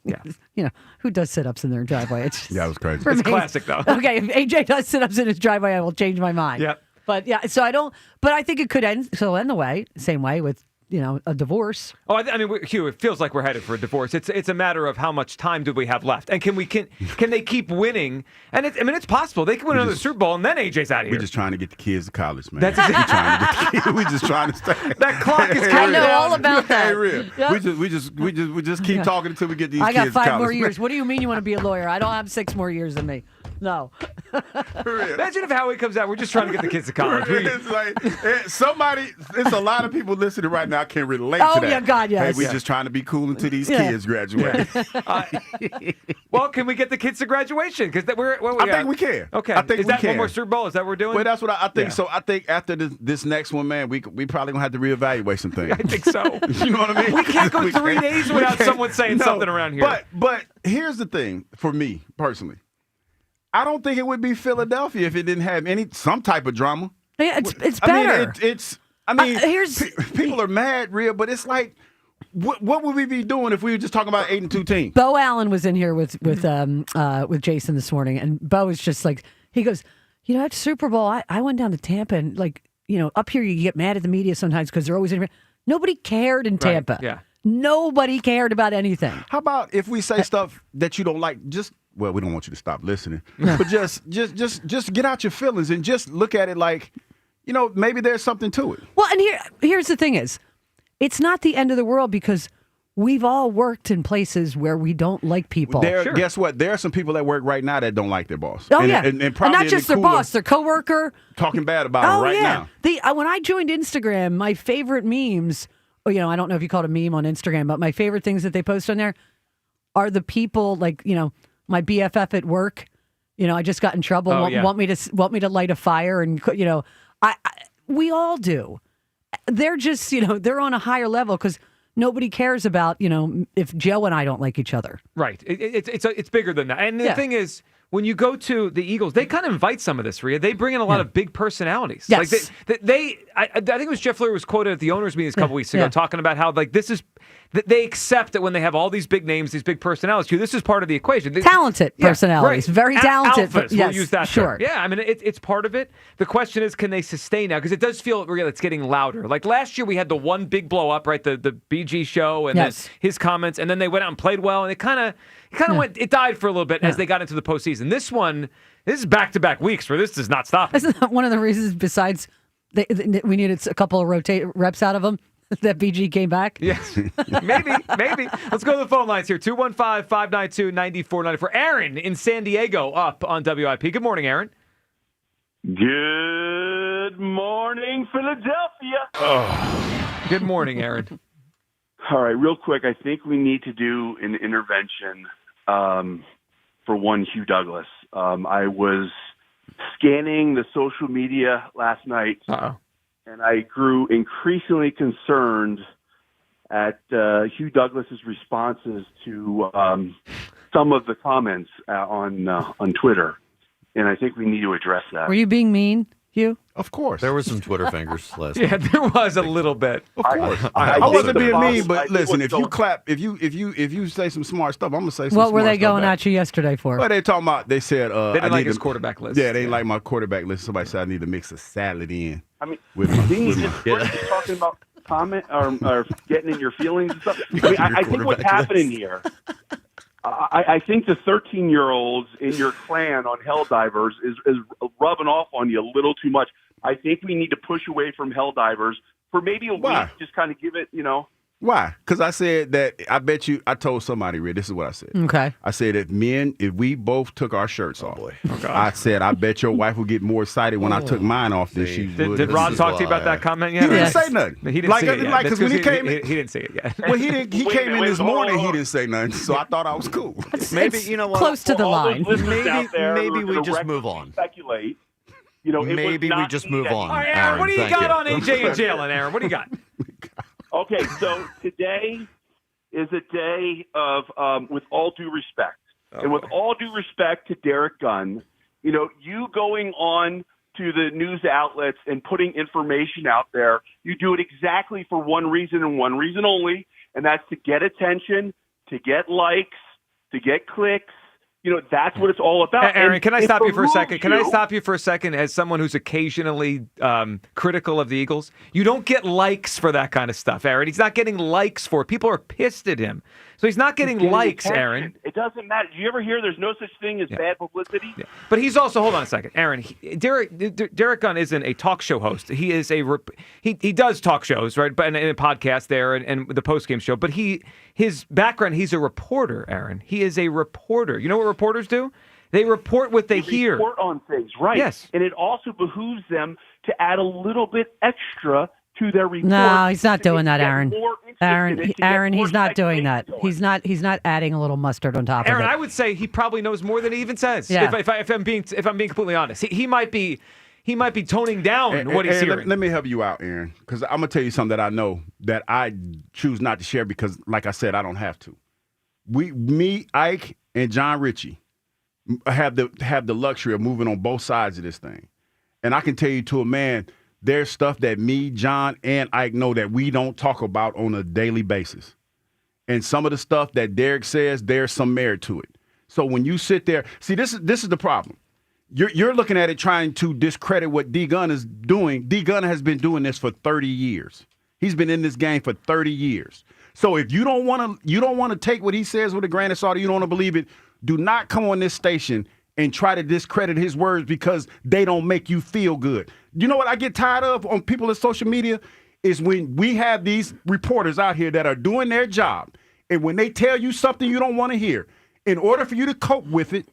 know, who does sit-ups in their driveway? It's just, it was crazy. It's classic, though. Okay, if AJ does sit-ups in his driveway, I will change my mind. Yep. But yeah, so I don't. But I think it could end. So end the same way with, you know, a divorce. Oh, I mean, Hugh, it feels like we're headed for a divorce. It's a matter of how much time do we have left, and can they keep winning? And it's possible they can win another Super Bowl, and then AJ's out of here. We're just trying to get the kids to college, man. That's We're just trying to stay. That clock is I know all about that. Hey, real. Yep. We just keep talking until we get these. I got kids to 5 college. more years. What do you mean you want to be a lawyer? I don't have 6 more years than me. No. Imagine if Howie comes out. We're just trying to get the kids to college. It's like it's a lot of people listening right now can relate to that. Oh, yeah, God, yes. Hey, we're just trying to be cool until these kids graduate. Well, can we get the kids to graduation? Because I think we can. Okay. I think is we that can. one more Super Bowl? Is that what we're doing? Well, that's what I think. Yeah. So I think after this next one, man, we probably gonna have to reevaluate some things. I think so. You know what I mean? We can't go 3 days without someone saying something around here. But here's the thing for me personally. I don't think it would be Philadelphia if it didn't have some type of drama. Yeah, it's better. I mean, people are mad, real, but it's like, what would we be doing if we were just talking about 8-2 team? Beau Allen was in here with Jason this morning, and Beau was just like, he goes, you know, at Super Bowl, I went down to Tampa, and like, you know, up here you get mad at the media sometimes because they're always in. Nobody cared in Tampa. Right, yeah. Nobody cared about anything. How about if we say stuff that you don't like, well, we don't want you to stop listening, but just get out your feelings and just look at it like, you know, maybe there's something to it. Well, and here's the thing is, it's not the end of the world because we've all worked in places where we don't like people. Guess what? There are some people at work right now that don't like their boss. Oh, and probably not just their boss, their coworker. Talking bad about them right now. When I joined Instagram, my favorite memes, you know, I don't know if you call it a meme on Instagram, but my favorite things that they post on there are the people like, you know, my BFF at work, you know, I just got in trouble. Want me to light a fire, and you know, we all do. They're just, you know, they're on a higher level because nobody cares about, you know, if Joe and I don't like each other. Right. It's bigger than that. And the thing is, when you go to the Eagles, they kind of invite some of this, Rhea. They bring in a lot of big personalities. Yes. Like I think it was Jeff Fleur was quoted at the owners' meetings a couple weeks ago talking about how like this is. They accept that when they have all these big names, these big personalities, this is part of the equation. Talented personalities, very talented. Alphas, we'll use that sure. term. Yeah, I mean, it's part of it. The question is, can they sustain now? Because it does feel like it's getting louder. Like last year, we had the one big blow up, right? The BG show and then his comments, and then they went out and played well, and it kind of went. It died for a little bit as they got into the postseason. This is back-to-back weeks where this does not stop. Isn't that one of the reasons? Besides, we needed a couple of reps out of them. That BG came back? Yes. Maybe. Let's go to the phone lines here. 215-592-9494. Aaron in San Diego up on WIP. Good morning, Aaron. Good morning, Philadelphia. Good morning, Aaron. All right, real quick, I think we need to do an intervention for one Hugh Douglas. I was scanning the social media last night. Uh-oh. And I grew increasingly concerned at Hugh Douglas's responses to some of the comments on Twitter, and I think we need to address that. Were you being mean? Hugh? Of course. There were some Twitter fingers last Yeah, night. there was a little bit. Of course. I wasn't being mean, but listen, if you clap, if you say some smart stuff, I'm gonna say some What smart were they stuff going back. at you yesterday for? Well, they talking about. They said They didn't like his quarterback list. Yeah, they didn't like my quarterback list. Somebody said I need to mix a salad in. I mean, with my, didn't you with just my- weren't you talking about comment or getting in your feelings and stuff? I mean, I think what's happening here. I think the 13-year-olds in your clan on Helldivers is rubbing off on you a little too much. I think we need to push away from Helldivers for maybe a week. Just kind of give it, Why? Because I said that I bet you. I told somebody, Red. This is what I said. Okay. I said if we both took our shirts off, I said I bet your wife would get more excited when I took mine off than she would. Did Ron talk to you about that comment yet? He didn't say nothing. He didn't see it yet. Because when he came, he didn't see it yet. Well, he didn't. He came in this morning. He didn't say nothing. So I thought I was cool. Maybe you know what? Close to the line. Maybe we just move on. Speculate. Maybe we just move on. All right, Aaron, what do you thank got on AJ and Jalen, Aaron? What do you got? Okay, so today is a day of, with all due respect, and with all due respect to Derek Gunn, you going on to the news outlets and putting information out there, you do it exactly for one reason and one reason only, and that's to get attention, to get likes, to get clicks. That's what it's all about. Aaron, can I stop you for a second? Can I you- stop you for a second as someone who's occasionally critical of the Eagles? You don't get likes for that kind of stuff, Aaron. He's not getting likes for it. People are pissed at him. So he's not getting likes, attention. Aaron. It doesn't matter. Do you ever hear there's no such thing as bad publicity? Yeah. But he's also, hold on a second, Aaron. Derek Gunn isn't a talk show host. He is he does talk shows, right? But in a podcast there and the postgame show. But his background, he's a reporter, Aaron. He is a reporter. You know what reporters do? They report what they hear. Report on things, right? Yes. And it also behooves them to add a little bit extra to their report. No, he's not doing that, get Aaron. more interested in it, to get Aaron, more he's not doing that. speculation going. He's not adding a little mustard on top Aaron, of it. I would say he probably knows more than he even says. Yeah. If I'm being completely honest, he might be toning down what he's hearing. Let me help you out, Aaron, because I'm gonna tell you something that I know that I choose not to share because, like I said, I don't have to. Me, Ike, and John Ritchie have the luxury of moving on both sides of this thing, and I can tell you to a man, there's stuff that me, John, and Ike know that we don't talk about on a daily basis, and some of the stuff that Derek says, there's some merit to it. So when you sit there, see, this is the problem. You're looking at it trying to discredit what D. Gunn is doing. D. Gunn has been doing this for 30 years. He's been in this game for 30 years. So if you don't want to take what he says with a grain of salt, or you don't want to believe it, do not come on this station and try to discredit his words because they don't make you feel good. You know what I get tired of on people in social media is when we have these reporters out here that are doing their job, and when they tell you something you don't want to hear, in order for you to cope with it,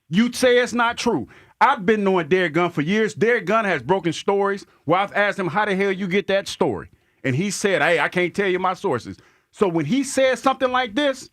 you say it's not true. I've been knowing Derek Gunn for years. Derek Gunn has broken stories where I've asked him, how the hell you get that story? And he said, hey, I can't tell you my sources. So when he says something like this,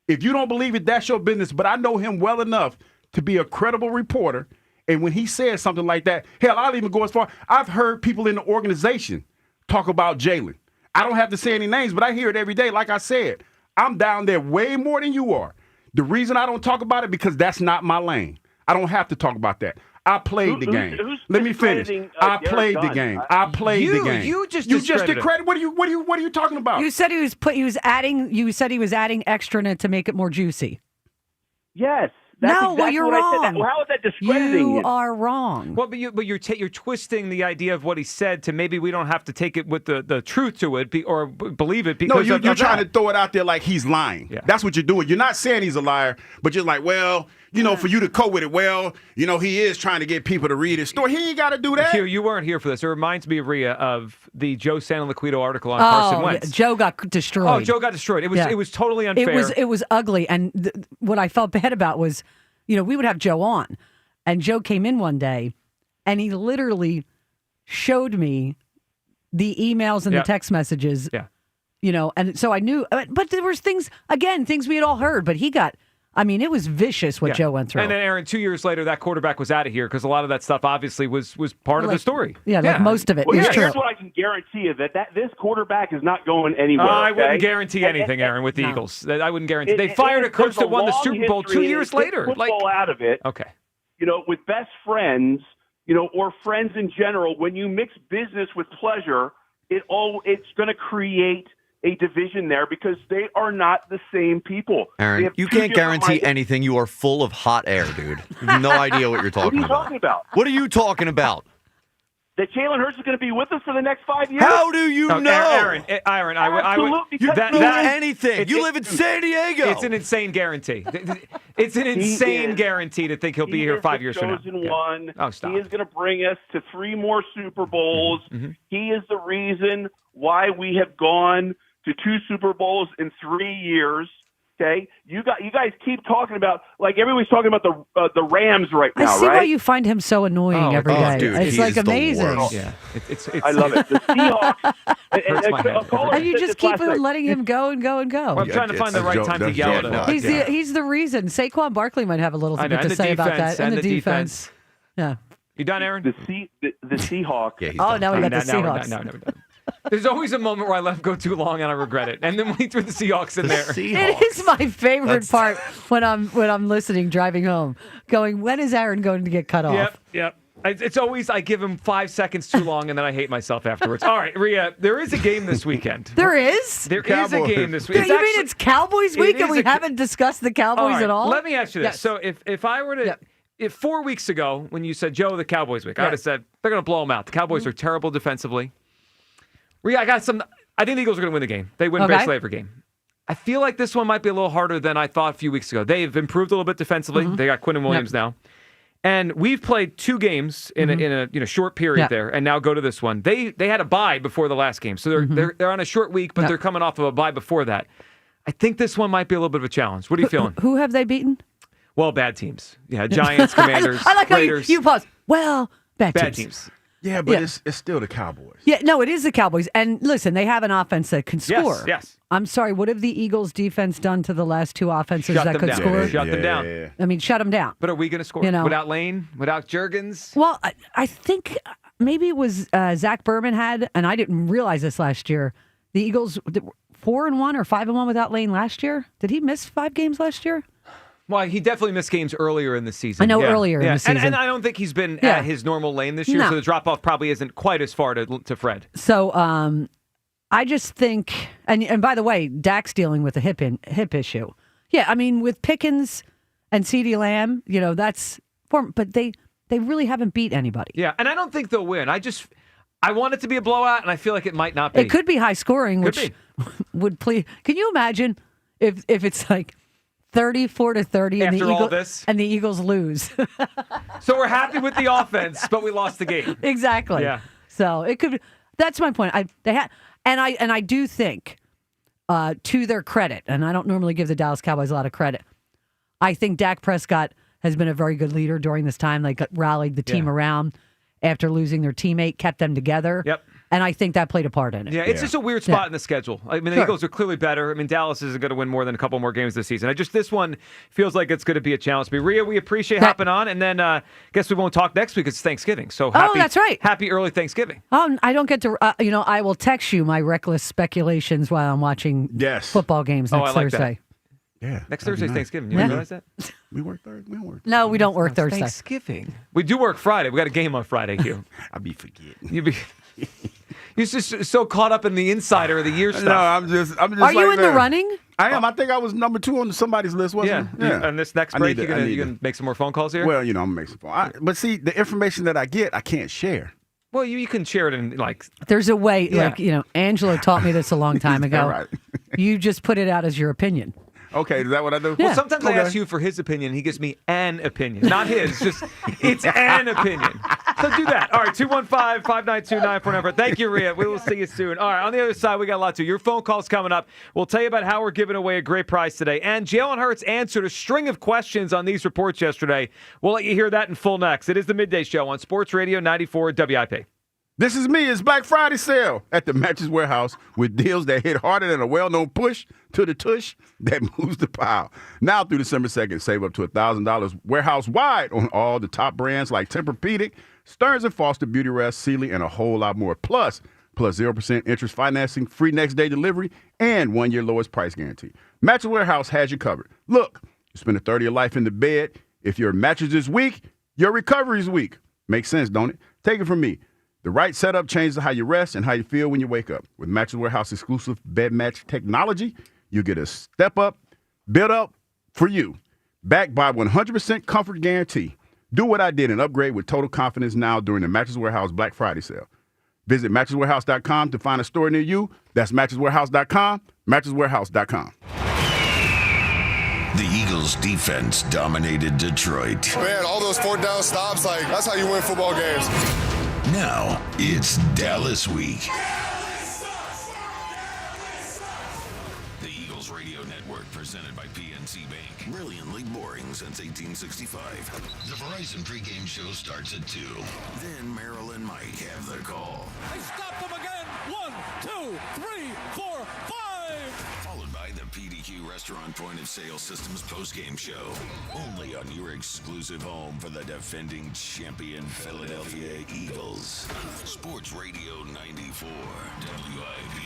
if you don't believe it, that's your business. But I know him well enough to be a credible reporter. And when he says something like that, hell, I'll even go as far. I've heard people in the organization talk about Jalen. I don't have to say any names, but I hear it every day. Like I said, I'm down there way more than you are. The reason I don't talk about it because that's not my lane. I don't have to talk about that. I played the game. Let me finish. I played the game. I played the game. You just discredited. What are you talking about? You said he was adding extra in it to make it more juicy. Yes. That's exactly you're what wrong. I said. How is that discrediting You it? are wrong. Well, but you're twisting the idea of what he said to maybe we don't have to take it with the truth to it or believe it because you're of trying that. to throw it out there like he's lying. Yeah. That's what you're doing. You're not saying he's a liar, but you're like, well, for you to cope with it, well, he is trying to get people to read his story. He ain't got to do that. Hugh, you weren't here for this. It reminds me, Rhea, of the Joe Santoliquito article on Carson Wentz. Joe got destroyed. Oh, Joe got destroyed. It was totally unfair. It was ugly, and what I felt bad about was, we would have Joe on, and Joe came in one day, and he literally showed me the emails and the text messages. Yeah. And so I knew, but there was things we had all heard, but he got. It was vicious what Joe went through. And then, Aaron, 2 years later, that quarterback was out of here because a lot of that stuff obviously was part of the story. Yeah, like most of it. Well, is true. here's what I can guarantee you, that this quarterback is not going anywhere. I wouldn't okay? guarantee anything, Aaron, with the Eagles. I wouldn't guarantee. They fired a coach that won the Super Bowl 2 years later. Football out of it. Okay. With best friends or friends in general, when you mix business with pleasure, it's going to create a division there because they are not the same people. Aaron, you can't guarantee anything. You are full of hot air, dude. You have no idea what you're talking What are you talking about? What are you talking about? That Jalen Hurts is going to be with us for the next 5 years? How do you know? Aaron, I would. You don't know anything. You live in San Diego. It's an insane guarantee. It's an insane guarantee to think he'll be here 5 years from now. One. Oh, stop. He is going to bring us to 3 more Super Bowls. Mm-hmm. He is the reason why we have gone to 2 Super Bowls in 3 years. Okay, you guys keep talking about everybody's talking about the Rams right now, I see right? why you find him so annoying every day. Dude, it's like amazing. Yeah, it's I love it. The Seahawks. And you just keep letting him go and go and go. Well, I'm trying to find the right time to yell at him. He's the reason. Saquon Barkley might have a little bit to say about that. And the defense. Yeah. You done, Aaron? The Seahawks. Yeah, now we got the Seahawks. No, we're done. There's always a moment where I let him go too long and I regret it. And then when he threw the Seahawks in there. It is my favorite part when I'm listening, driving home, going, when is Aaron going to get cut off? Yep. It's always, I give him 5 seconds too long and then I hate myself afterwards. All right, Rhea, there is a game this weekend. There is? There is a game this week. You mean it's Cowboys week and we haven't discussed the Cowboys at all? Let me ask you this. Yes. So if I were to... If 4 weeks ago, when you said, Joe, the Cowboys week, I would have said, they're going to blow them out. The Cowboys are terrible defensively. Rhea, I think the Eagles are going to win the game. They win basically every game. I feel like this one might be a little harder than I thought a few weeks ago. They've improved a little bit defensively. They got Quinn and Williams now. And we've played 2 games in a short period there, and now go to this one. They had a bye before the last game, so they're on a short week, but they're coming off of a bye before that. I think this one might be a little bit of a challenge. What are you feeling? Who have they beaten? Well, bad teams. Yeah, Giants, Commanders, I like Raiders. how you pause. Well, bad teams. Yeah, but it's still the Cowboys. Yeah, no, it is the Cowboys. And listen, they have an offense that can score. Yes. I'm sorry, what have the Eagles defense done to the last 2 offenses that could score? Shut them down. I mean, shut them down. But are we going to score without Lane, without Juergens? Well, I think maybe it was Zach Berman had, and I didn't realize this last year, the Eagles 4-1 or 5-1 without Lane last year. Did he miss 5 games last year? Well, he definitely missed games earlier in the season. I know earlier in the season. And I don't think he's been at his normal lane this year, so the drop-off probably isn't quite as far to Fred. So I just think, and by the way, Dak's dealing with a hip issue. Yeah, I mean, with Pickens and CeeDee Lamb, that's but they really haven't beat anybody. Yeah, and I don't think they'll win. I want it to be a blowout, and I feel like it might not be. It could be high scoring, which would please. Can you imagine if it's like 34-30 and the Eagles lose? So we're happy with the offense, but we lost the game. Exactly. Yeah. So it could. That's my point. I do think, to their credit, and I don't normally give the Dallas Cowboys a lot of credit, I think Dak Prescott has been a very good leader during this time. They rallied the team around after losing their teammate, kept them together. Yep. And I think that played a part in it. Yeah, it's just a weird spot in the schedule. I mean, the Eagles are clearly better. I mean, Dallas isn't going to win more than a couple more games this season. This one feels like it's going to be a challenge. But Rhea, we appreciate hopping on. And then guess we won't talk next week. It's Thanksgiving. So that's right. Happy early Thanksgiving. I don't get to, I will text you my reckless speculations while I'm watching football games next Thursday. Yeah. Next Thursday's Thanksgiving. You realize that? We work Thursday. We don't work. No, we don't work Thursday. Thanksgiving. We do work Friday. We got a game on Friday, Hugh. I be forgetting. You're just so caught up in the insider of the year stuff. No, I'm just. Are you in the running? I am. I think I was number 2 on somebody's list, wasn't I? Yeah. And this next break, you're gonna make some more phone calls here? Well, I'm gonna make some phone. But see, the information that I get, I can't share. Well, you can share it in There's a way, Angela taught me this a long time ago. Right. You just put it out as your opinion. Okay, is that what I do? Well, sometimes I ask you for his opinion. He gives me an opinion. Not his, just it's an opinion. So do that. All right, 215-592-94. Thank you, Rhea. We will see you soon. All right, on the other side, we got a lot to. Your phone calls coming up. We'll tell you about how we're giving away a great prize today. And Jalen Hurts answered a string of questions on these reports yesterday. We'll let you hear that in full next. It is the Midday Show on Sports Radio 94 WIP. This is me. It's Black Friday sale at the Mattress Warehouse with deals that hit harder than a well-known push to the tush that moves the pile. Now through December 2nd, save up to $1,000 warehouse-wide on all the top brands like Tempur-Pedic, Stearns & Foster, Beauty Rest, Sealy, and a whole lot more. Plus 0% interest financing, free next-day delivery, and 1-year lowest price guarantee. Mattress Warehouse has you covered. Look, you spend a third of your life in the bed. If your mattress is weak, your recovery is weak. Makes sense, don't it? Take it from me. The right setup changes how you rest and how you feel when you wake up. With Mattress Warehouse exclusive bed match technology, you get a step up, built up for you. Backed by 100% comfort guarantee. Do what I did and upgrade with total confidence now during the Mattress Warehouse Black Friday sale. Visit mattresswarehouse.com to find a store near you. That's mattresswarehouse.com, mattresswarehouse.com. The Eagles' defense dominated Detroit. Man, all those 4th down stops, that's how you win football games. Now it's Dallas Week. The Eagles Radio Network, presented by PNC Bank. Brilliantly boring since 1865. The Verizon pregame show starts at 2. Then Merrill and Mike have the call. They stop them again. 1, 2, 3, 4, 5. Followed by the PDQ Restaurant Point of Sale Systems postgame show. Only on your exclusive home for the defending champion Philadelphia Eagles. Sports Radio 94 WIP.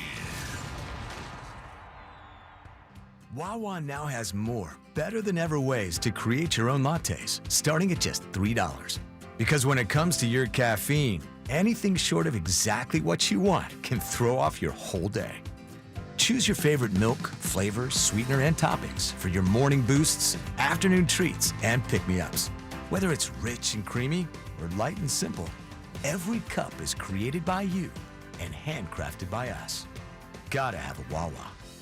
Wawa now has more, better than ever ways to create your own lattes, starting at just $3. Because when it comes to your caffeine, anything short of exactly what you want can throw off your whole day. Choose your favorite milk, flavor, sweetener, and toppings for your morning boosts, afternoon treats, and pick-me-ups. Whether it's rich and creamy or light and simple, every cup is created by you and handcrafted by us. Gotta have a Wawa.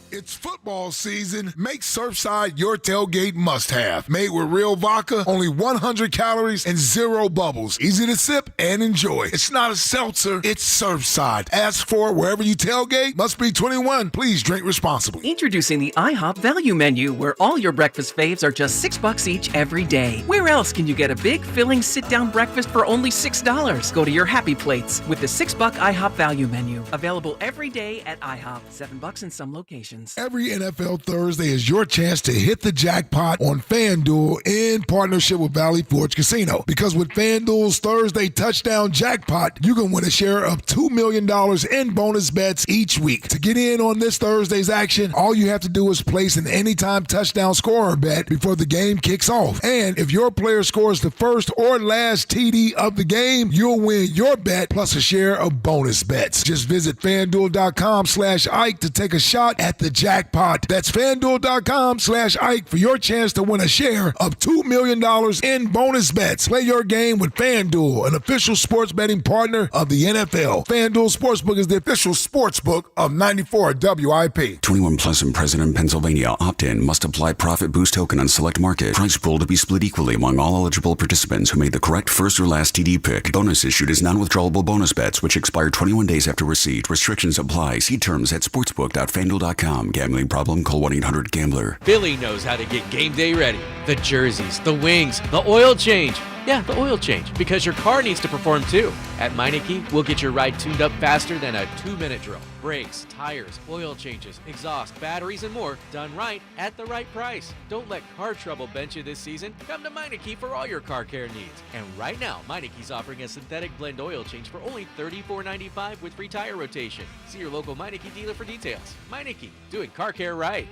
It's football season. Make Surfside your tailgate must-have. Made with real vodka, only 100 calories, and 0 bubbles. Easy to sip and enjoy. It's not a seltzer, it's Surfside. Ask for wherever you tailgate. Must be 21. Please drink responsibly. Introducing the IHOP Value Menu, where all your breakfast faves are just $6 each every day. Where else can you get a big, filling, sit-down breakfast for only $6? Go to your happy plates with the $6 IHOP Value Menu. Available every day at IHOP. $7 in some locations. Every NFL Thursday is your chance to hit the jackpot on FanDuel in partnership with Valley Forge Casino. Because with FanDuel's Thursday touchdown jackpot, you can win a share of $2 million in bonus bets each week. To get in on this Thursday's action, all you have to do is place an anytime touchdown scorer bet before the game kicks off. And if your player scores the first or last TD of the game, you'll win your bet plus a share of bonus bets. Just visit FanDuel.com/Ike to take a shot at the jackpot. That's FanDuel.com/Ike for your chance to win a share of $2 million in bonus bets. Play your game with FanDuel, an official sports betting partner of the NFL. FanDuel Sportsbook is the official sportsbook of 94 WIP. 21 plus and present in Pennsylvania. Opt-in. Must apply profit boost token on select market. Price pool to be split equally among all eligible participants who made the correct first or last TD pick. Bonus issued is non-withdrawable bonus bets which expire 21 days after receipt. Restrictions apply. See terms at sportsbook.fanduel.com. Gambling problem? Call 1-800-GAMBLER. Philly knows how to get game day ready. The jerseys, the wings, the oil change. Yeah, the oil change, because your car needs to perform too. At Meineke, we'll get your ride tuned up faster than a 2-minute drill. Brakes, tires, oil changes, exhaust, batteries, and more done right at the right price. Don't let car trouble bench you this season. Come to Meineke for all your car care needs. And right now, Meineke's offering a synthetic blend oil change for only $34.95 with free tire rotation. See your local Meineke dealer for details. Meineke, doing car care right.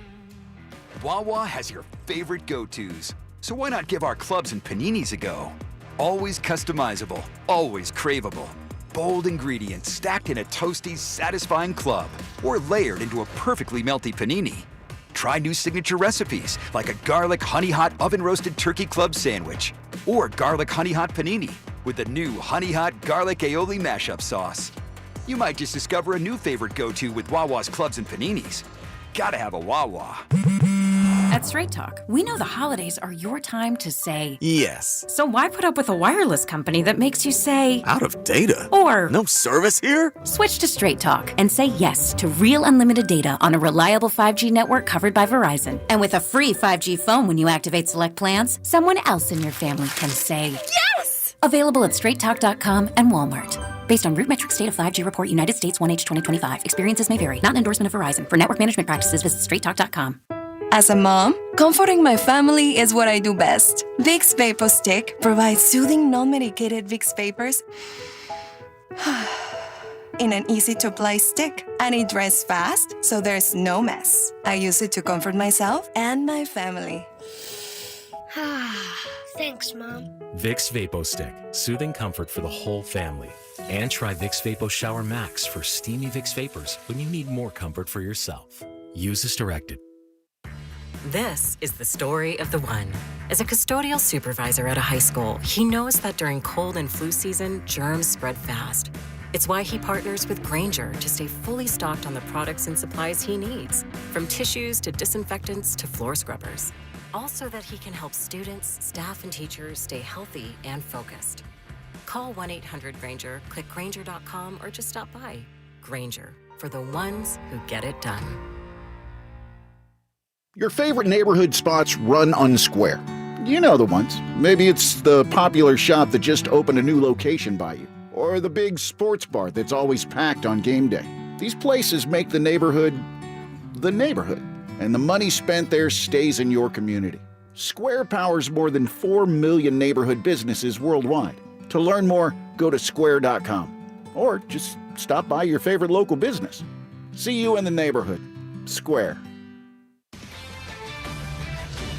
Wawa has your favorite go-tos. So why not give our clubs and paninis a go? Always customizable, always craveable. Bold ingredients stacked in a toasty, satisfying club or layered into a perfectly melty panini. Try new signature recipes like a garlic honey hot oven roasted turkey club sandwich or garlic honey hot panini with the new honey hot garlic aioli mashup sauce. You might just discover a new favorite go-to with Wawa's clubs and paninis. Gotta have a Wawa. At Straight Talk, we know the holidays are your time to say yes. So why put up with a wireless company that makes you say Out of data? Or no service here? Switch to Straight Talk and say yes to real unlimited data on a reliable 5G network covered by Verizon. And with a free 5G phone when you activate select plans, someone else in your family can say yes! Available at straighttalk.com and Walmart. Based on RootMetrics Data 5G Report United States 1H 2025. Experiences may vary. Not an endorsement of Verizon. For network management practices, visit straighttalk.com. As a mom, comforting my family is what I do best. Vicks Vapor Stick provides soothing, non-medicated Vicks Vapors in an easy-to-apply stick, and it dries fast, so there's no mess. I use it to comfort myself and my family. Thanks, Mom. Vicks VapoStick, soothing comfort for the whole family. And try Vicks Vapo Shower Max for steamy Vicks vapors when you need more comfort for yourself. Use as directed. This is the story of the one. As a custodial supervisor at a high school, he knows that during cold and flu season, germs spread fast. It's why he partners with Grainger to stay fully stocked on the products and supplies he needs, from tissues to disinfectants to floor scrubbers. Also that he can help students, staff, and teachers stay healthy and focused. Call 1-800-GRAINGER, click Grainger.com, or just stop by. Grainger, for the ones who get it done. Your favorite neighborhood spots run unsquare. You know the ones. Maybe it's the popular shop that just opened a new location by you, or the big sports bar that's always packed on game day. These places make the neighborhood, and the money spent there stays in your community. Square powers more than 4 million neighborhood businesses worldwide. To learn more, go to square.com, or just stop by your favorite local business. See you in the neighborhood. Square.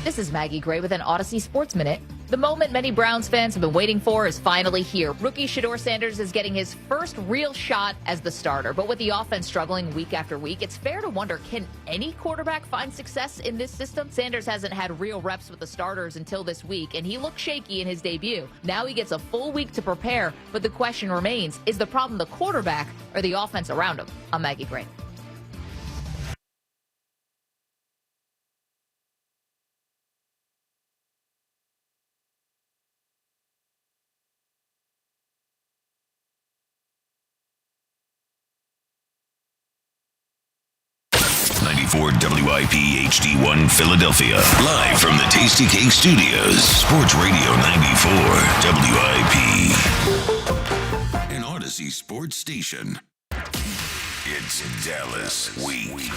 This is Maggie Gray with an Odyssey Sports Minute. The moment many Browns fans have been waiting for is finally here. Rookie Shedeur Sanders is getting his first real shot as the starter. But with the offense struggling week after week, it's fair to wonder, can any quarterback find success in this system? Sanders hasn't had real reps with the starters until this week, and he looked shaky in his debut. Now he gets a full week to prepare, but the question remains, is the problem the quarterback or the offense around him? I'm Maggie Gray. WIP HD1 Philadelphia. Live from the Tasty Cake Studios. Sports Radio 94 WIP. An Odyssey sports station. It's Dallas Week.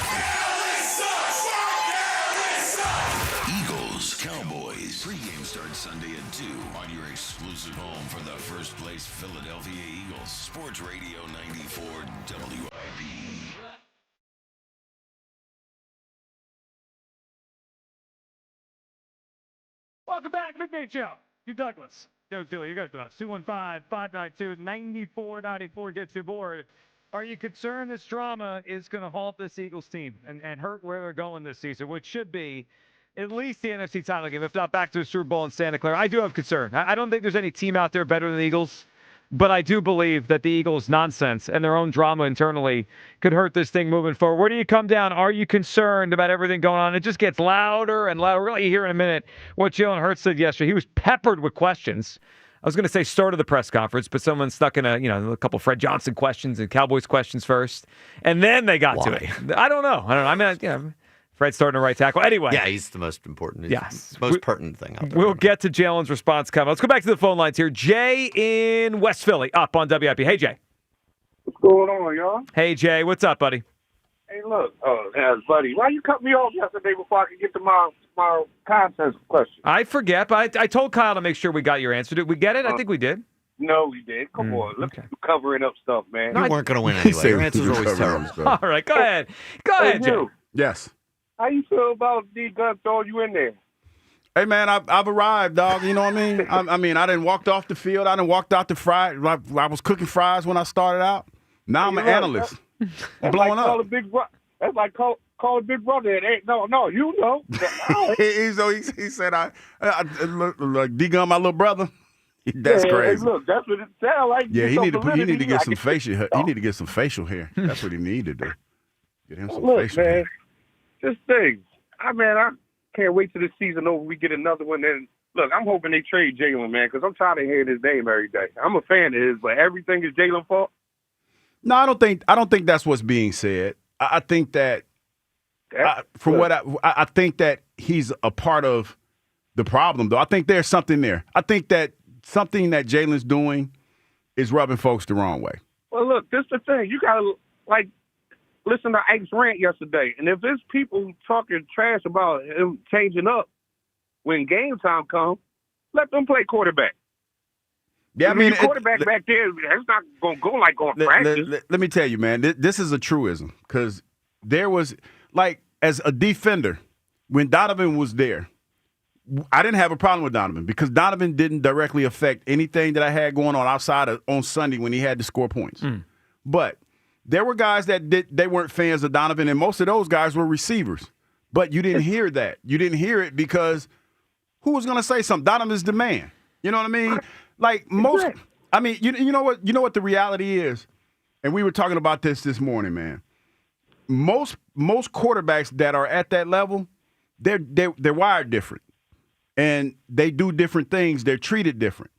Eagles, Cowboys. Pre-game starts Sunday at 2 on your exclusive home for the first place Philadelphia Eagles. Sports Radio 94 WIP. Welcome back, Midnight Show. Hugh Douglas. Joe Dooley, you guys know us. 215-592-9494 gets you aboard. Are you concerned this drama is going to halt this Eagles team and hurt where they're going this season, which should be at least the NFC title game, if not back to the Super Bowl in Santa Clara? I do have concern. I don't think there's any team out there better than the Eagles, but I do believe that the Eagles' nonsense and their own drama internally could hurt this thing moving forward. Where do you come down? Are you concerned about everything going on? It just gets louder and louder. We're going to hear in a minute what Jalen Hurts said yesterday. He was peppered with questions. I was going to say start of the press conference, but someone stuck in a couple Fred Johnson questions and Cowboys questions first, and then they got to it. I don't know. I mean, Fred's starting to right tackle. Anyway. Yeah, he's the most important. Yes. Most pertinent thing out there. We'll get to Jalen's response coming. Let's go back to the phone lines here. Jay in West Philly, up on WIP. Hey, Jay. What's going on, y'all? Hey, Jay. What's up, buddy? Hey, look, buddy, why you cut me off yesterday before I could get to my contest question? I forget, but I told Kyle to make sure we got your answer. Did we get it? I think we did. No, we did. Come on. Let's keep covering up stuff, man. You weren't going to win anyway. Your answers are always terrible. All right, go ahead. Go ahead, Jay. Yes. How you feel about D Gun throwing you in there? Hey, man, I've arrived, dog. You know what I mean? I didn't walked off the field. I didn't walked out the fries. I was cooking fries when I started out. Now I'm an analyst. I'm blowing up. That's like call a big brother. It ain't, no, you know. he said, like D-Gun, my little brother. That's crazy. Hey, look, that's what it sounds like. Yeah, he need to get some facial hair. He need to get some facial hair. That's what he need to do. Get him some facial hair. This thing, I can't wait till the season over. We get another one. And look, I'm hoping they trade Jalen, man, because I'm tired of hearing his name every day. I'm a fan of his, but everything is Jalen's fault. No, I don't think that's what's being said. I think that I think that he's a part of the problem, though. I think there's something there. I think that something that Jalen's doing is rubbing folks the wrong way. Well, look, this is the thing. You gotta listen to Ike's rant yesterday, and if there's people talking trash about him changing up when game time comes, let them play quarterback. Yeah, I mean, quarterback back there, it's not going to go like on practice. Let me tell you, man, this is a truism, because there was, as a defender, when Donovan was there, I didn't have a problem with Donovan because Donovan didn't directly affect anything that I had going on outside of on Sunday when he had to score points. But there were guys they weren't fans of Donovan, and most of those guys were receivers. But you didn't hear that. You didn't hear it because who was going to say something? Donovan's the man. You know what I mean? Like most. I mean, you know what? You know what the reality is, and we were talking about this morning, man. Most quarterbacks that are at that level, they're wired different, and they do different things. They're treated different,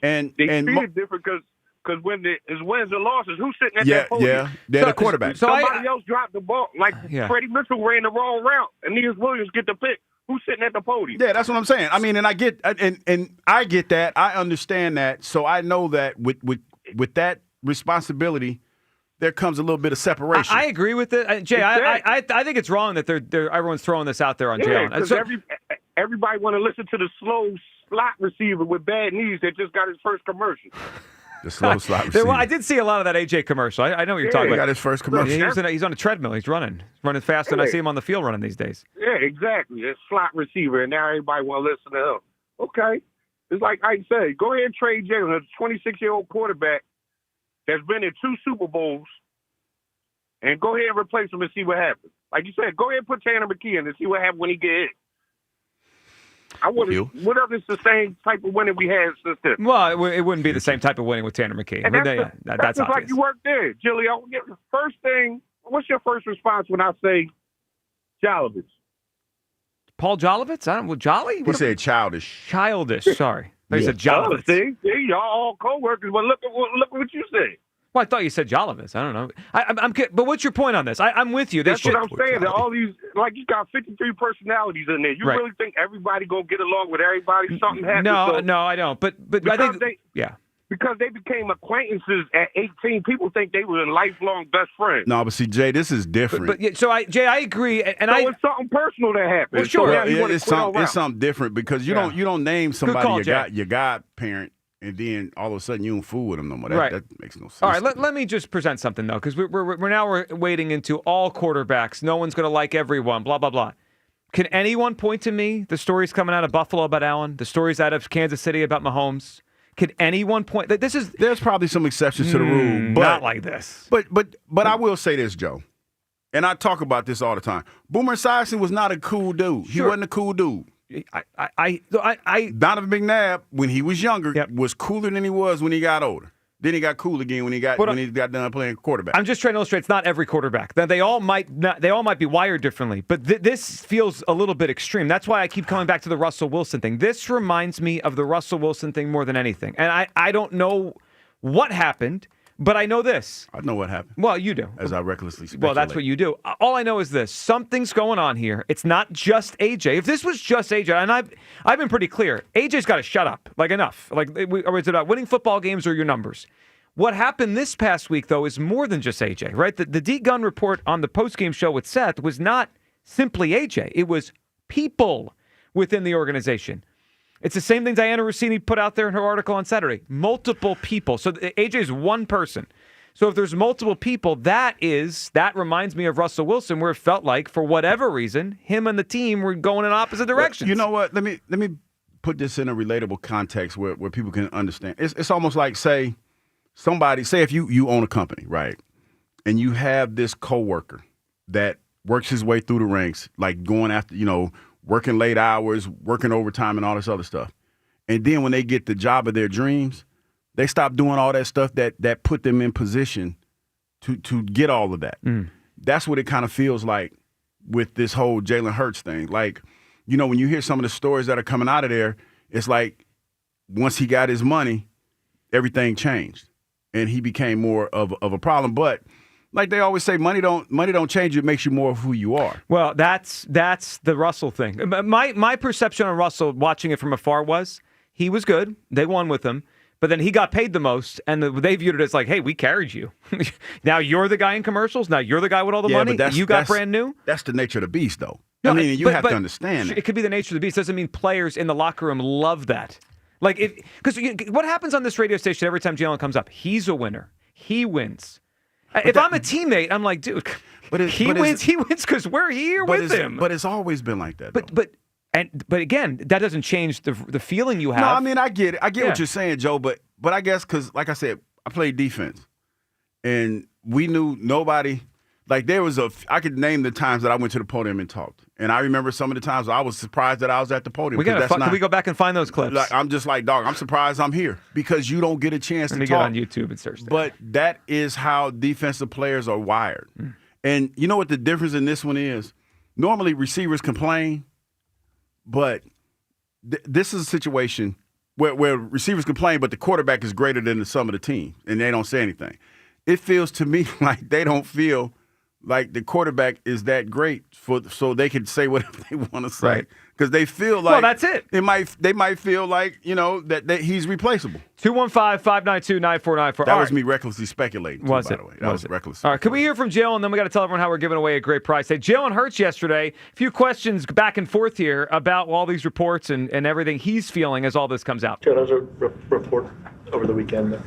and treated different because when it's wins and losses, who's sitting at that podium? Yeah, they're the quarterback. Somebody else dropped the ball, like Freddie Mitchell ran the wrong route, and Niels Williams get the pick. Who's sitting at the podium? Yeah, that's what I'm saying. I mean, and I get that. I understand that. So I know that with that responsibility, there comes a little bit of separation. I agree with it, Jay. I think it's wrong that everyone's throwing this out there on Jalen. Because everybody want to listen to the slow slot receiver with bad knees that just got his first commercial. The slow slot receiver. I did see a lot of that AJ commercial. I know what you're talking about. He got his first commercial. He's on a treadmill. He's running faster than I see him on the field running these days. Yeah, exactly. A slot receiver, and now everybody want to listen to him. Okay. It's like I said, go ahead and trade Jalen, a 26-year-old quarterback that's been in 2 Super Bowls, and go ahead and replace him and see what happens. Like you said, go ahead and put Tanner McKee in and see what happens when he get hit. What if it's the same type of winning we had since then? Well, it wouldn't be the same type of winning with Tanner McKee. And that's just like you work there. Jilly, first thing, what's your first response when I say Jolovitz? Paul Jolovitz? Jolly? He said childish. Childish, sorry. He said Jolovitz. See, y'all all co-workers, but look at what you said. Well, I thought you said Jolovitz. I don't know. But what's your point on this? I'm with you. That's what I'm saying. All these, like, you got 53 personalities in there. You really think everybody gonna get along with everybody? Something happens? No, I don't. But I think because they became acquaintances at 18, people think they were lifelong best friends. No, but see, Jay, this is different. Jay, I agree, and it's something personal that happened. Well, sure, it's something different because you don't name somebody your godparent. And then all of a sudden you don't fool with them no more. That makes no sense. All right, let me just present something, though, because we're wading into all quarterbacks. No one's going to like everyone, blah, blah, blah. Can anyone point to me the stories coming out of Buffalo about Allen, the stories out of Kansas City about Mahomes? Can anyone point that There's probably some exceptions to the rule, but not like this. But I will say this, Joe, and I talk about this all the time. Boomer Esiason was not a cool dude. He wasn't a cool dude. Donovan McNabb, when he was younger, was cooler than he was when he got older. Then he got cool again when he got done playing quarterback. I'm just trying to illustrate it's not every quarterback. They all might be wired differently, but this feels a little bit extreme. That's why I keep coming back to the Russell Wilson thing. This reminds me of the Russell Wilson thing more than anything. And I don't know what happened. But I know this. I know what happened. Well, you do. As I recklessly speculate. Well, that's what you do. All I know is this. Something's going on here. It's not just AJ. If this was just AJ, and I've been pretty clear, AJ's got to shut up. Like, enough. Like, or is it about winning football games or your numbers? What happened this past week, though, is more than just AJ, right? The D-Gun report on the postgame show with Seth was not simply AJ. It was people within the organization. It's the same thing Diana Rossini put out there in her article on Saturday. Multiple people. So AJ is one person. So if there's multiple people, that reminds me of Russell Wilson, where it felt like, for whatever reason, him and the team were going in opposite directions. Well, you know what? Let me put this in a relatable context where people can understand. It's almost like, say if you own a company, right? And you have this coworker that works his way through the ranks, like going after, working late hours, working overtime, and all this other stuff. And then when they get the job of their dreams, they stop doing all that stuff that put them in position to get all of that. That's what it kind of feels like with this whole Jalen Hurts thing. Like, when you hear some of the stories that are coming out of there, it's like once he got his money, everything changed. And he became more of a problem. But like they always say, money don't change you. It makes you more of who you are. Well, that's the Russell thing. My perception on Russell, watching it from afar, was he was good. They won with him. But then he got paid the most, and they viewed it as like, hey, we carried you. Now you're the guy in commercials. Now you're the guy with all the money. You got brand new. That's the nature of the beast, though. No, you have to understand that. It could be the nature of the beast. Doesn't mean players in the locker room love that. Like, because what happens on this radio station every time Jalen comes up? He's a winner. He wins. If I'm a teammate, I'm like, dude, he wins because we're here with him. But it's always been like that. But But again, that doesn't change the feeling you have. No, I mean, I get it. I get what you're saying, Joe, but I guess because, like I said, I played defense, and we knew nobody. Like, I could name the times that I went to the podium and talked. And I remember some of the times I was surprised that I was at the podium. Can we go back and find those clips? Like, I'm just like, dog, I'm surprised I'm here because you don't get a chance to talk. Get on YouTube and search that. But that is how defensive players are wired. And you know what the difference in this one is? Normally receivers complain, but this is a situation where receivers complain, but the quarterback is greater than the sum of the team, and they don't say anything. It feels to me like they don't feel like the quarterback is that great so they can say whatever they want to say. Because they feel like that's it. They might feel like, that he's replaceable. 215-592-9494. That was me recklessly speculating, by the way. That was reckless. All right, can we hear from Jill, and then we got to tell everyone how we're giving away a great prize. Hey, Jalen Hurts yesterday, a few questions back and forth here about all these reports and everything he's feeling as all this comes out. There was a report over the weekend that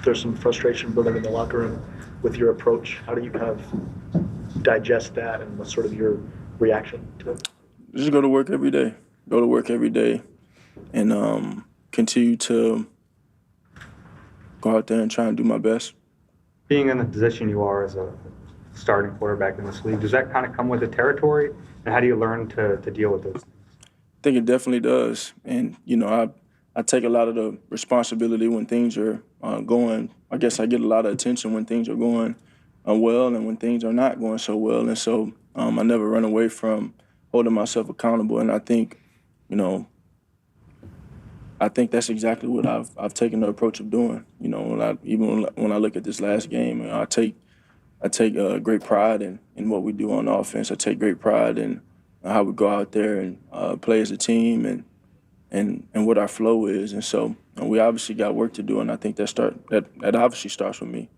there's some frustration building in the locker room with your approach. How do you kind of digest that, and what's sort of your reaction to it? Just go to work every day. Go to work every day and continue to go out there and try and do my best. Being in the position you are as a starting quarterback in this league, does that kind of come with the territory? And how do you learn to deal with those things? I think it definitely does. And, I take a lot of the responsibility when things are going. I guess I get a lot of attention when things are going well and when things are not going so well. And so I never run away from holding myself accountable. And I think, that's exactly what I've taken the approach of doing. When I look at this last game, I take great pride in what we do on offense. I take great pride in how we go out there and play as a team and what our flow is. And so we obviously got work to do, and I think that obviously starts with me.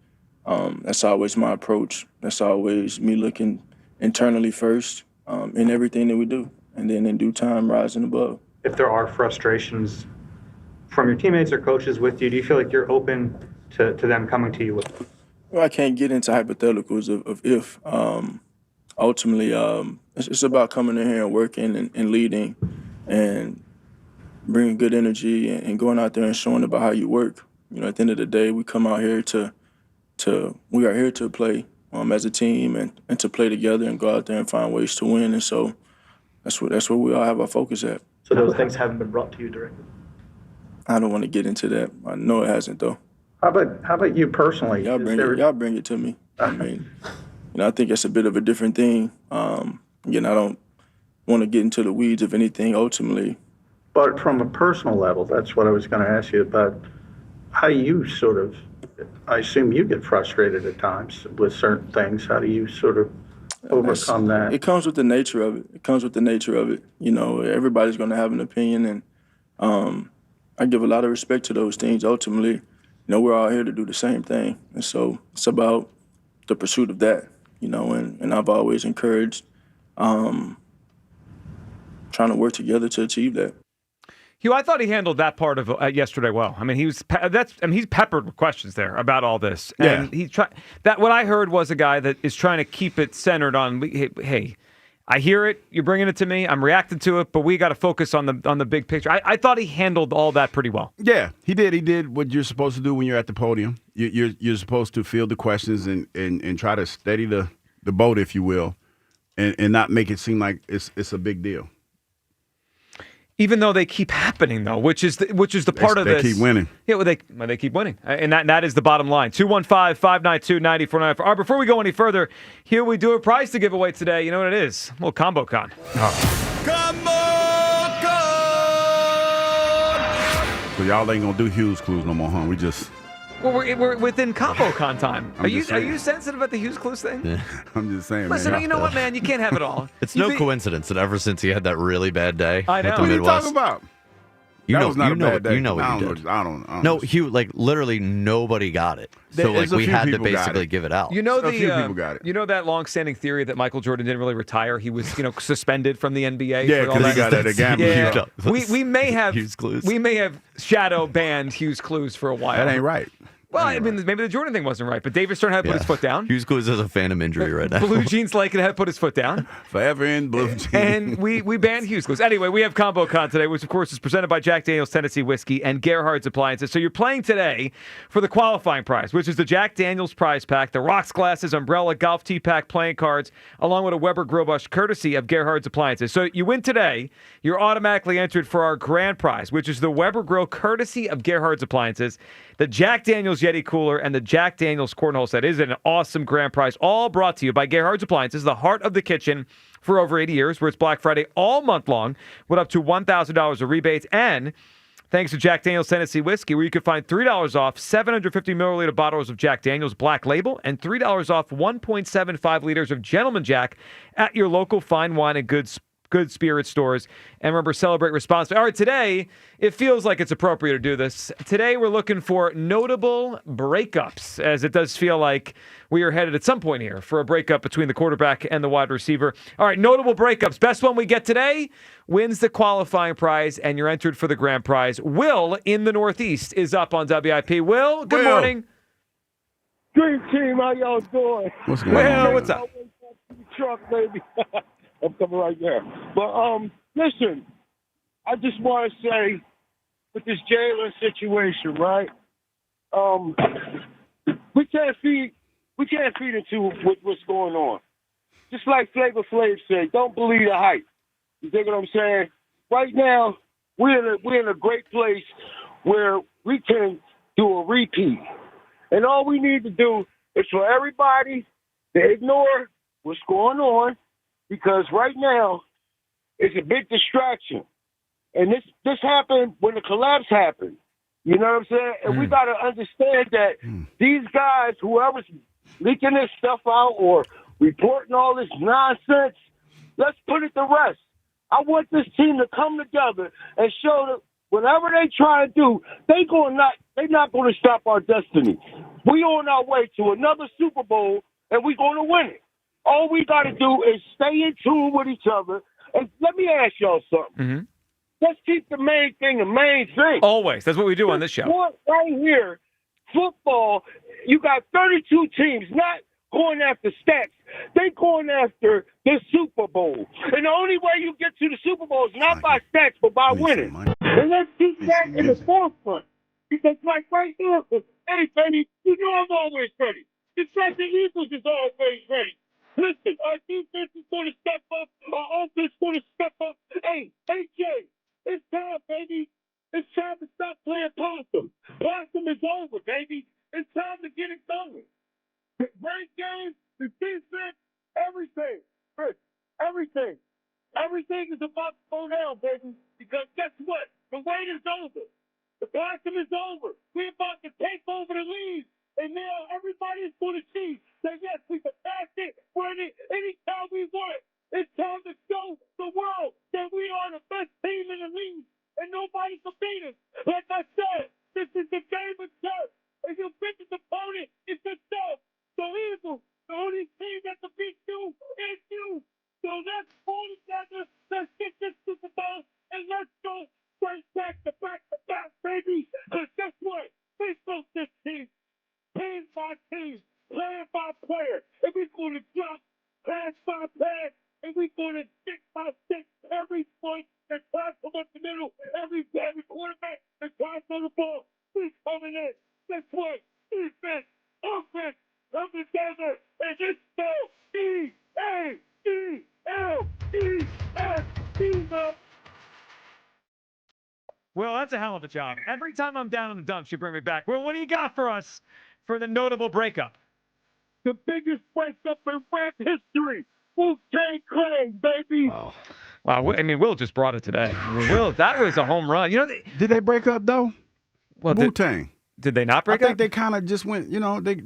That's always my approach. That's always me looking internally first in everything that we do, and then in due time rising above. If there are frustrations from your teammates or coaches with you, do you feel like you're open to them coming to you with? Well, I can't get into hypotheticals of if. Ultimately, it's about coming in here and working and leading and bringing good energy and going out there and showing about how you work. At the end of the day, we come out here we are here to play as a team and to play together and go out there and find ways to win. And so that's where we all have our focus at. So those things haven't been brought to you directly? I don't want to get into that. I know it hasn't, though. How about you personally? Y'all bring it to me. I mean, I think it's a bit of a different thing. Again, I don't want to get into the weeds of anything ultimately. But from a personal level, that's what I was going to ask you about. How you I assume you get frustrated at times with certain things. How do you sort of overcome that? It comes with the nature of it. Everybody's going to have an opinion, and I give a lot of respect to those things. Ultimately, we're all here to do the same thing. And so it's about the pursuit of that, and I've always encouraged trying to work together to achieve that. Hugh, I thought he handled that part of yesterday well. I mean, he's peppered with questions there about all this. And what I heard was a guy that is trying to keep it centered on, hey, I hear it, you're bringing it to me, I'm reacting to it, but we got to focus on the big picture. I thought he handled all that pretty well. Yeah, he did. He did what you're supposed to do when you're at the podium. You're supposed to field the questions and try to steady the boat, if you will, and not make it seem like it's a big deal. Even though they keep happening, though, which is the part of this. They keep winning. Yeah, well, they keep winning. And that is the bottom line. 215-592-9494. All right, before we go any further, here we do a prize to give away today. You know what it is? Well, Combo Con. So y'all ain't going to do Hughes Clues no more, huh? We just... Well, we're within Combo Con time. Are you sensitive about the Hughes Clues thing? Yeah. I'm just saying, Listen, man. you know what, man? You can't have it all. It's no coincidence that ever since he had that really bad day I know. with the What are you Midwest, talking about? You That know, was not you a know, bad day. you know what you did. I don't. No, Hugh, literally nobody got it. So There's a we few had to people got basically it. give it out. You know A few people got it. You know that long-standing theory that Michael Jordan didn't really retire. He was, suspended from the NBA. Yeah, for all because he that. got a gambling. Yeah. We may have Hughes Clues. We may have shadow banned Hughes Clues for a while. That ain't right. Well, I mean, maybe the Jordan thing wasn't right, but David Stern had to put his foot down. Hughes Clues has a phantom injury right now. Blue Jeans Lakin had to put his foot down. Forever in blue jeans. And we banned Hughes Clues. Anyway, we have Combo Con today, which, of course, is presented by Jack Daniel's Tennessee Whiskey and Gerhard's Appliances. So you're playing today for the qualifying prize, which is the Jack Daniel's prize pack, the rocks glasses, umbrella, golf tee pack, playing cards, along with a Weber Grill Brush, courtesy of Gerhard's Appliances. So you win today, you're automatically entered for our grand prize, which is the Weber Grill, courtesy of Gerhard's Appliances, the Jack Daniel's Yeti Cooler, and the Jack Daniel's Cornhole Set. Is an awesome grand prize, all brought to you by Gerhard's Appliances, the heart of the kitchen for over 80 years, where it's Black Friday all month long with up to $1,000 of rebates. And thanks to Jack Daniel's Tennessee Whiskey, where you can find $3 off 750 milliliter bottles of Jack Daniel's Black Label and $3 off 1.75 liters of Gentleman Jack at your local fine wine and good spirit stores. And remember, celebrate responsibly. All right, today, it feels like it's appropriate to do this. Today, we're looking for notable breakups, as it does feel like we are headed at some point here for a breakup between the quarterback and the wide receiver. All right, notable breakups. Best one we get today wins the qualifying prize, and you're entered for the grand prize. Will in the Northeast is up on WIP. Will, good morning. Dream team, how y'all doing? What's going on? Will, what's up? Truck, baby. I'm coming right there. But listen, I just want to say, with this Jalen situation, right? We can't feed into what's going on. Just like Flavor Flav said, don't believe the hype. You dig what I'm saying? Right now, we're in a great place where we can do a repeat, and all we need to do is for everybody to ignore what's going on. Because right now, it's a big distraction. And this happened when the collapse happened. You know what I'm saying? And we got to understand that these guys, whoever's leaking this stuff out or reporting all this nonsense, let's put it to rest. I want this team to come together and show that whatever they try to do, they're not going to stop our destiny. We on our way to another Super Bowl, and we're going to win it. All we got to do is stay in tune with each other. And let me ask y'all something. Mm-hmm. Let's keep the main thing the main thing. Always. That's what we do on this show. Right here, football, you got 32 teams not going after stats. They going after the Super Bowl. And the only way you get to the Super Bowl is not by stats, but by winning. And let's keep that in the forefront. Because like right here, hey, baby, you know I'm always ready. Just like the Eagles is always ready. Listen, our defense is going to step up. Our offense is going to step up. Hey, AJ, it's time, baby. It's time to stop playing possum. Possum is over, baby. It's time to get it going. The great game, the defense, everything. Chris, everything. Everything is about to go down, baby. Because guess what? The wait is over. The possum is over. We're about to take over the league. And now everybody's going to see that, yes, we can pass it, win it, anytime we want. It's time to show the world that we are the best team in the league, and nobody can beat us. Like I said, this is the game of chess, and your biggest opponent is yourself. So Eagles, the only team that can beat you is you. So let's pull together, let's get this Super Bowl, and let's go straight back to back, baby. Because guess what? We built this team. Team by team, player by player, and we're going to drop pass by pass, and we're going to stick by stick every point that tries to come up the middle, every quarterback that tries to the ball. He's coming in. Guess what? Defense, offense, come together, and it's still E-A-E-L-E-S-E-L. Well, that's a hell of a job. Every time I'm down in the dumps, you bring me back. Well, what do you got for us for the notable breakup? The biggest breakup in rap history. Wu-Tang Clan, baby. Wow. I mean, Will just brought it today. Will, that was a home run. You know, Did they break up, though? Well, Wu-Tang. Did they not break I think up? they kind of just went,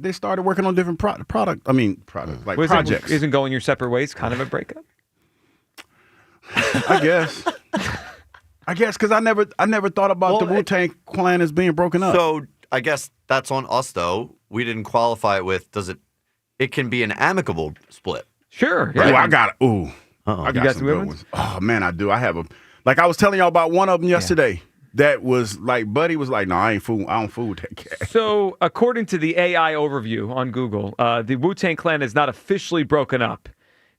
they started working on different products, like projects. Isn't going your separate ways kind of a breakup? I guess because I never thought about the Wu-Tang Clan as being broken up. So I guess that's on us, though. We didn't qualify it with, it can be an amicable split. Sure. Yeah. Right? I got it. Ooh. I got got some good ones. Oh, man, I do. I have like I was telling y'all about one of them yesterday. that was like, Buddy was like, no, I don't fool with that cat. So, according to the AI overview on Google, the Wu-Tang Clan is not officially broken up.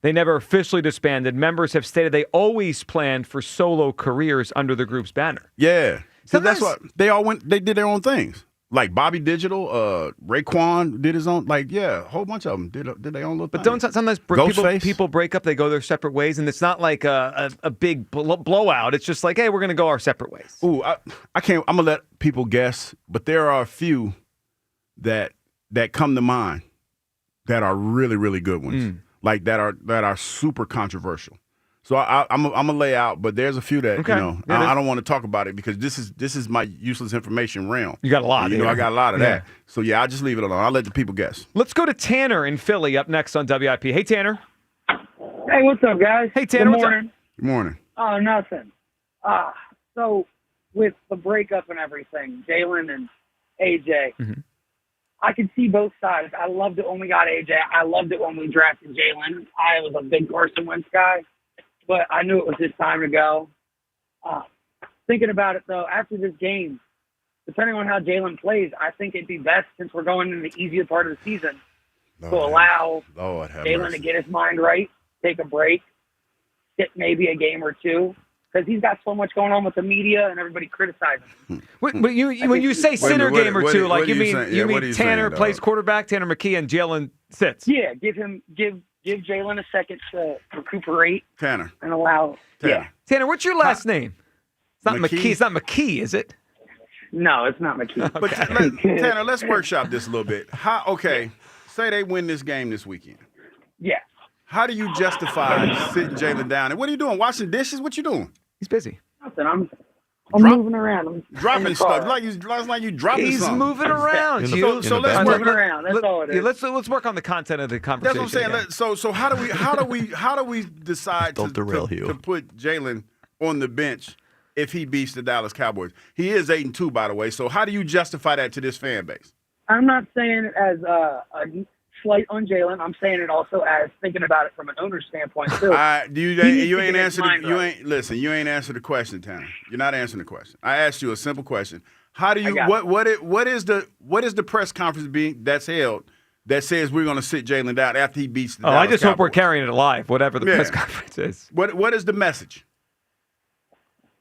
They never officially disbanded. Members have stated they always planned for solo careers under the group's banner. Yeah. So that's what they did their own things. Like Bobby Digital, Raekwon did his own. Like, yeah, a whole bunch of them did their own little thing. But don't sometimes people break up, they go their separate ways, and it's not like a big blowout. It's just like, hey, we're going to go our separate ways. Ooh, I can't. I'm going to let people guess, but there are a few that come to mind that are really, really good ones. Like that are super controversial. So I'm gonna lay out, but there's a few that I don't want to talk about it because this is my useless information realm. You got a lot. I got a lot of that. So yeah, I'll just leave it alone. I'll let the people guess. Let's go to Tanner in Philly up next on WIP. Hey Tanner. Hey, what's up, guys? Hey Tanner. Good morning. Good morning. Oh, nothing. So with the breakup and everything, Jalen and AJ. I can see both sides. I loved it when we got AJ. I loved it when we drafted Jalen. I was a big Carson Wentz guy, but I knew it was his time to go. Thinking about it, though, after this game, depending on how Jalen plays, I think it'd be best, since we're going into the easier part of the season, to allow Jalen to get his mind right, take a break, sit maybe a game or two, because he's got so much going on with the media and everybody criticizing him. When you say sinner game or two, like you mean Tanner plays quarterback, Tanner McKee, and Jalen sits. Yeah, give Jalen a second to recuperate. Tanner. And allow. Yeah. Tanner, what's your last name? It's not McKee. It's not McKee, is it? No, it's not McKee. But Tanner, let's workshop this a little bit. Say they win this game this weekend. Yeah. How do you justify sitting Jalen down? And what are you doing? Washing dishes? What you doing? He's busy. Nothing. I'm moving around. I'm dropping stuff. Like you dropping He's something. moving around. So let's work around. That's all it is. Yeah, let's work on the content of the conversation. That's what I'm saying. So how do we decide to put Jalen on the bench if he beats the Dallas Cowboys? He is 8-2, by the way. So how do you justify that to this fan base? I'm not saying it as a slight on Jalen. I'm saying it also as thinking about it from an owner's standpoint too. You ain't answered the question, Tanner. You're not answering the question. I asked you a simple question. How do you what is the press conference that's held that says we're going to sit Jalen down after he beats the Dallas I just Cowboys? hope we're carrying it alive, whatever the press conference is. What is the message?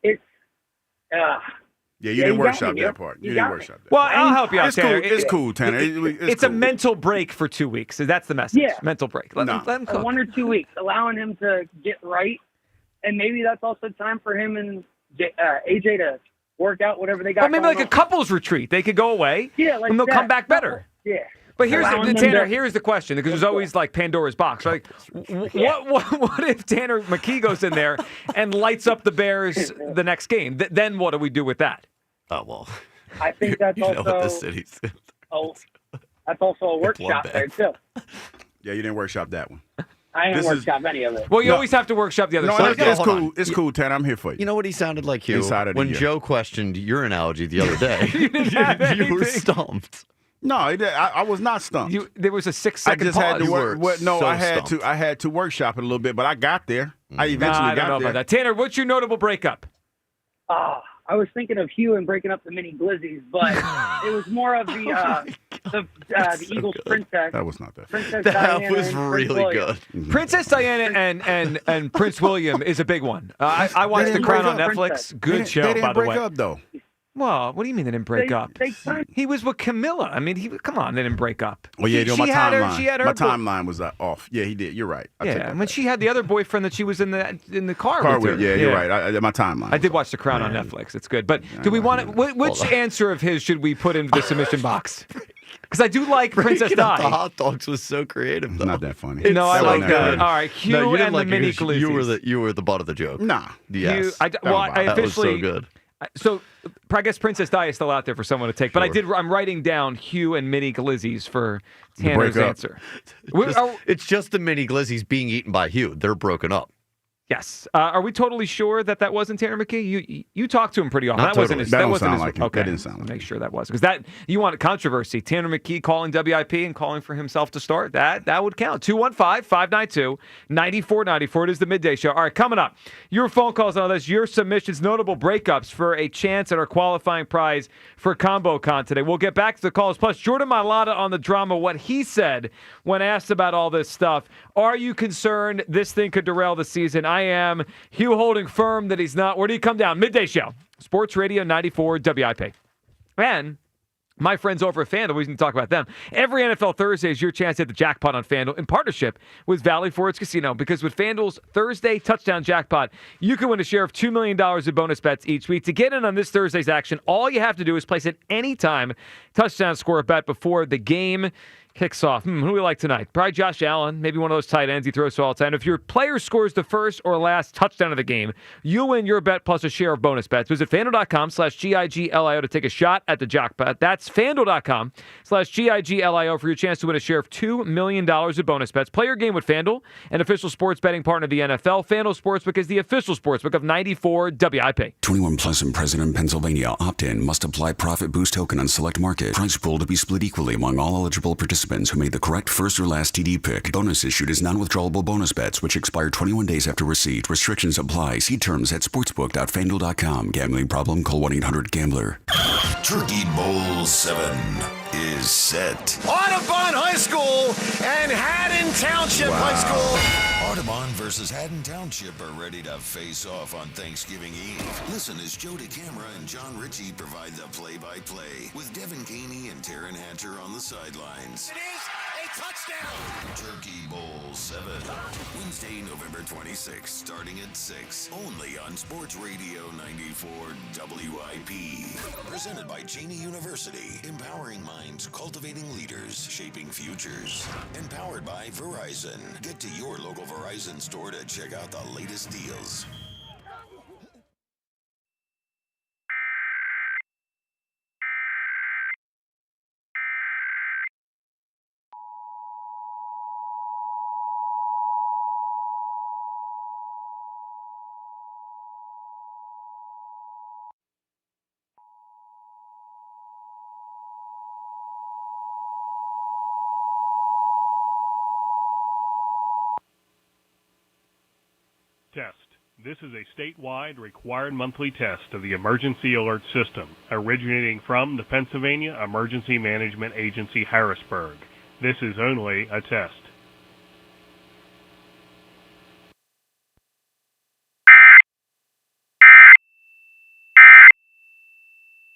It's you didn't workshop that part. You didn't workshop that. Well, I'll help you out, Tanner. It's cool, Tanner. It's a mental break for 2 weeks. So that's the message. Yeah. Mental break. Let him cook. 1 or 2 weeks, allowing him to get right. And maybe that's also time for him and AJ to work out whatever they got. Well, maybe like a couples retreat. They could go away. Yeah, like and they'll come back better. Yeah. But here's the question, because there's always like Pandora's box. Like, what if Tanner McKee goes in there and lights up the Bears the next game? Then what do we do with that? Oh, well. I think that's you know what the city's. That's also a workshop there, too. Yeah, you didn't workshop that one. I didn't workshop any of it. Well, you always have to workshop the other side. It's cool. It's cool, Tanner. I'm here for you. You know what he sounded like, Hugh? When Joe questioned your analogy the other day. you were stumped. No, I was not stumped. There was a 6-second pause. Had to work. I had to workshop it a little bit, but I got there. I eventually I don't know about that. Tanner, what's your notable breakup? I was thinking of Hugh and breaking up the mini glizzies, but it was more of the Eagles princess. That was not that. Princess that Diana was really good. Princess Diana and Prince William is a big one. I watched The Crown on Netflix. Good show, by the way. They didn't break up, though. Well, what do you mean they didn't break up? He was with Camilla. I mean, come on, they didn't break up. Well, yeah, my timeline. My timeline timeline was off. Yeah, he did. You're right. I mean, she had the other boyfriend that she was in the car with her. Yeah, you're right. My timeline. I did watch The Crown on Netflix. It's good. But do we want which answer of his should we put into the submission box? Because I do like Princess Di. The hot dogs was so creative, though. Not that funny. No, I like that. All right, Hugh and the mini glizzies. You were the butt of the joke. Nah. Yes. I that was so good. So I guess Princess Di is still out there for someone to take. But I'm writing down Hugh and mini glizzies for Tanner's answer. It's just the mini glizzies being eaten by Hugh. They're broken up. Yes. Are we totally sure that wasn't Tanner McKee? You talked to him pretty often. Not that wasn't totally. his. That That don't wasn't sound his. like it. Okay. That didn't sound like Make sure that was because you want controversy. Tanner McKee calling WIP and calling for himself to start. That would count. 215-592-9494. It is the midday show. All right, coming up. Your phone calls on this. Your submissions, notable breakups for a chance at our qualifying prize for Combo Con today. We'll get back to the calls. Plus, Jordan Mailata on the drama. What he said when asked about all this stuff. Are you concerned this thing could derail the season? I am. Hugh holding firm that he's not. Where do you come down? Midday show. Sports Radio 94 WIP. And my friends over at FanDuel, we can talk about them. Every NFL Thursday is your chance to hit the jackpot on FanDuel in partnership with Valley Forge Casino, because with FanDuel's Thursday touchdown jackpot, you can win a share of $2 million in bonus bets each week. To get in on this Thursday's action, all you have to do is place an anytime touchdown score bet before the game kicks off. Who do we like tonight? Probably Josh Allen, maybe one of those tight ends he throws to all time. If your player scores the first or last touchdown of the game, you'll win your bet plus a share of bonus bets. Visit FanDuel.com/GIGLIO to take a shot at the jackpot. That's FanDuel.com/GIGLIO for your chance to win a share of $2 million in bonus bets. Play your game with FanDuel, an official sports betting partner of the NFL. FanDuel Sportsbook is the official sportsbook of 94 WIP. 21 plus in President, Pennsylvania. Opt-in. Must apply profit boost token on select market. Price pool to be split equally among all eligible participants who made the correct first or last TD pick. Bonus issued is non-withdrawable bonus bets, which expire 21 days after receipt. Restrictions apply. See terms at sportsbook.fanduel.com. Gambling problem? Call 1-800-GAMBLER. Turkey Bowl 7 is set. Audubon High School and Haddon Township High School. Audubon versus Haddon Township are ready to face off on Thanksgiving Eve. Listen as Joe DeCamera and John Ritchie provide the play-by-play with Devin Caney and Taryn Hatcher on the sidelines. It is a touchdown. Turkey Bowl 7, Wednesday, November 26th, starting at 6, only on Sports Radio 94 WIP. Presented by Cheney University, empowering minds, cultivating leaders, shaping futures. And powered by Verizon. Get to your local Verizon store to check out the latest deals. Test. This is a statewide required monthly test of the Emergency Alert System, originating from the Pennsylvania Emergency Management Agency, Harrisburg. This is only a test.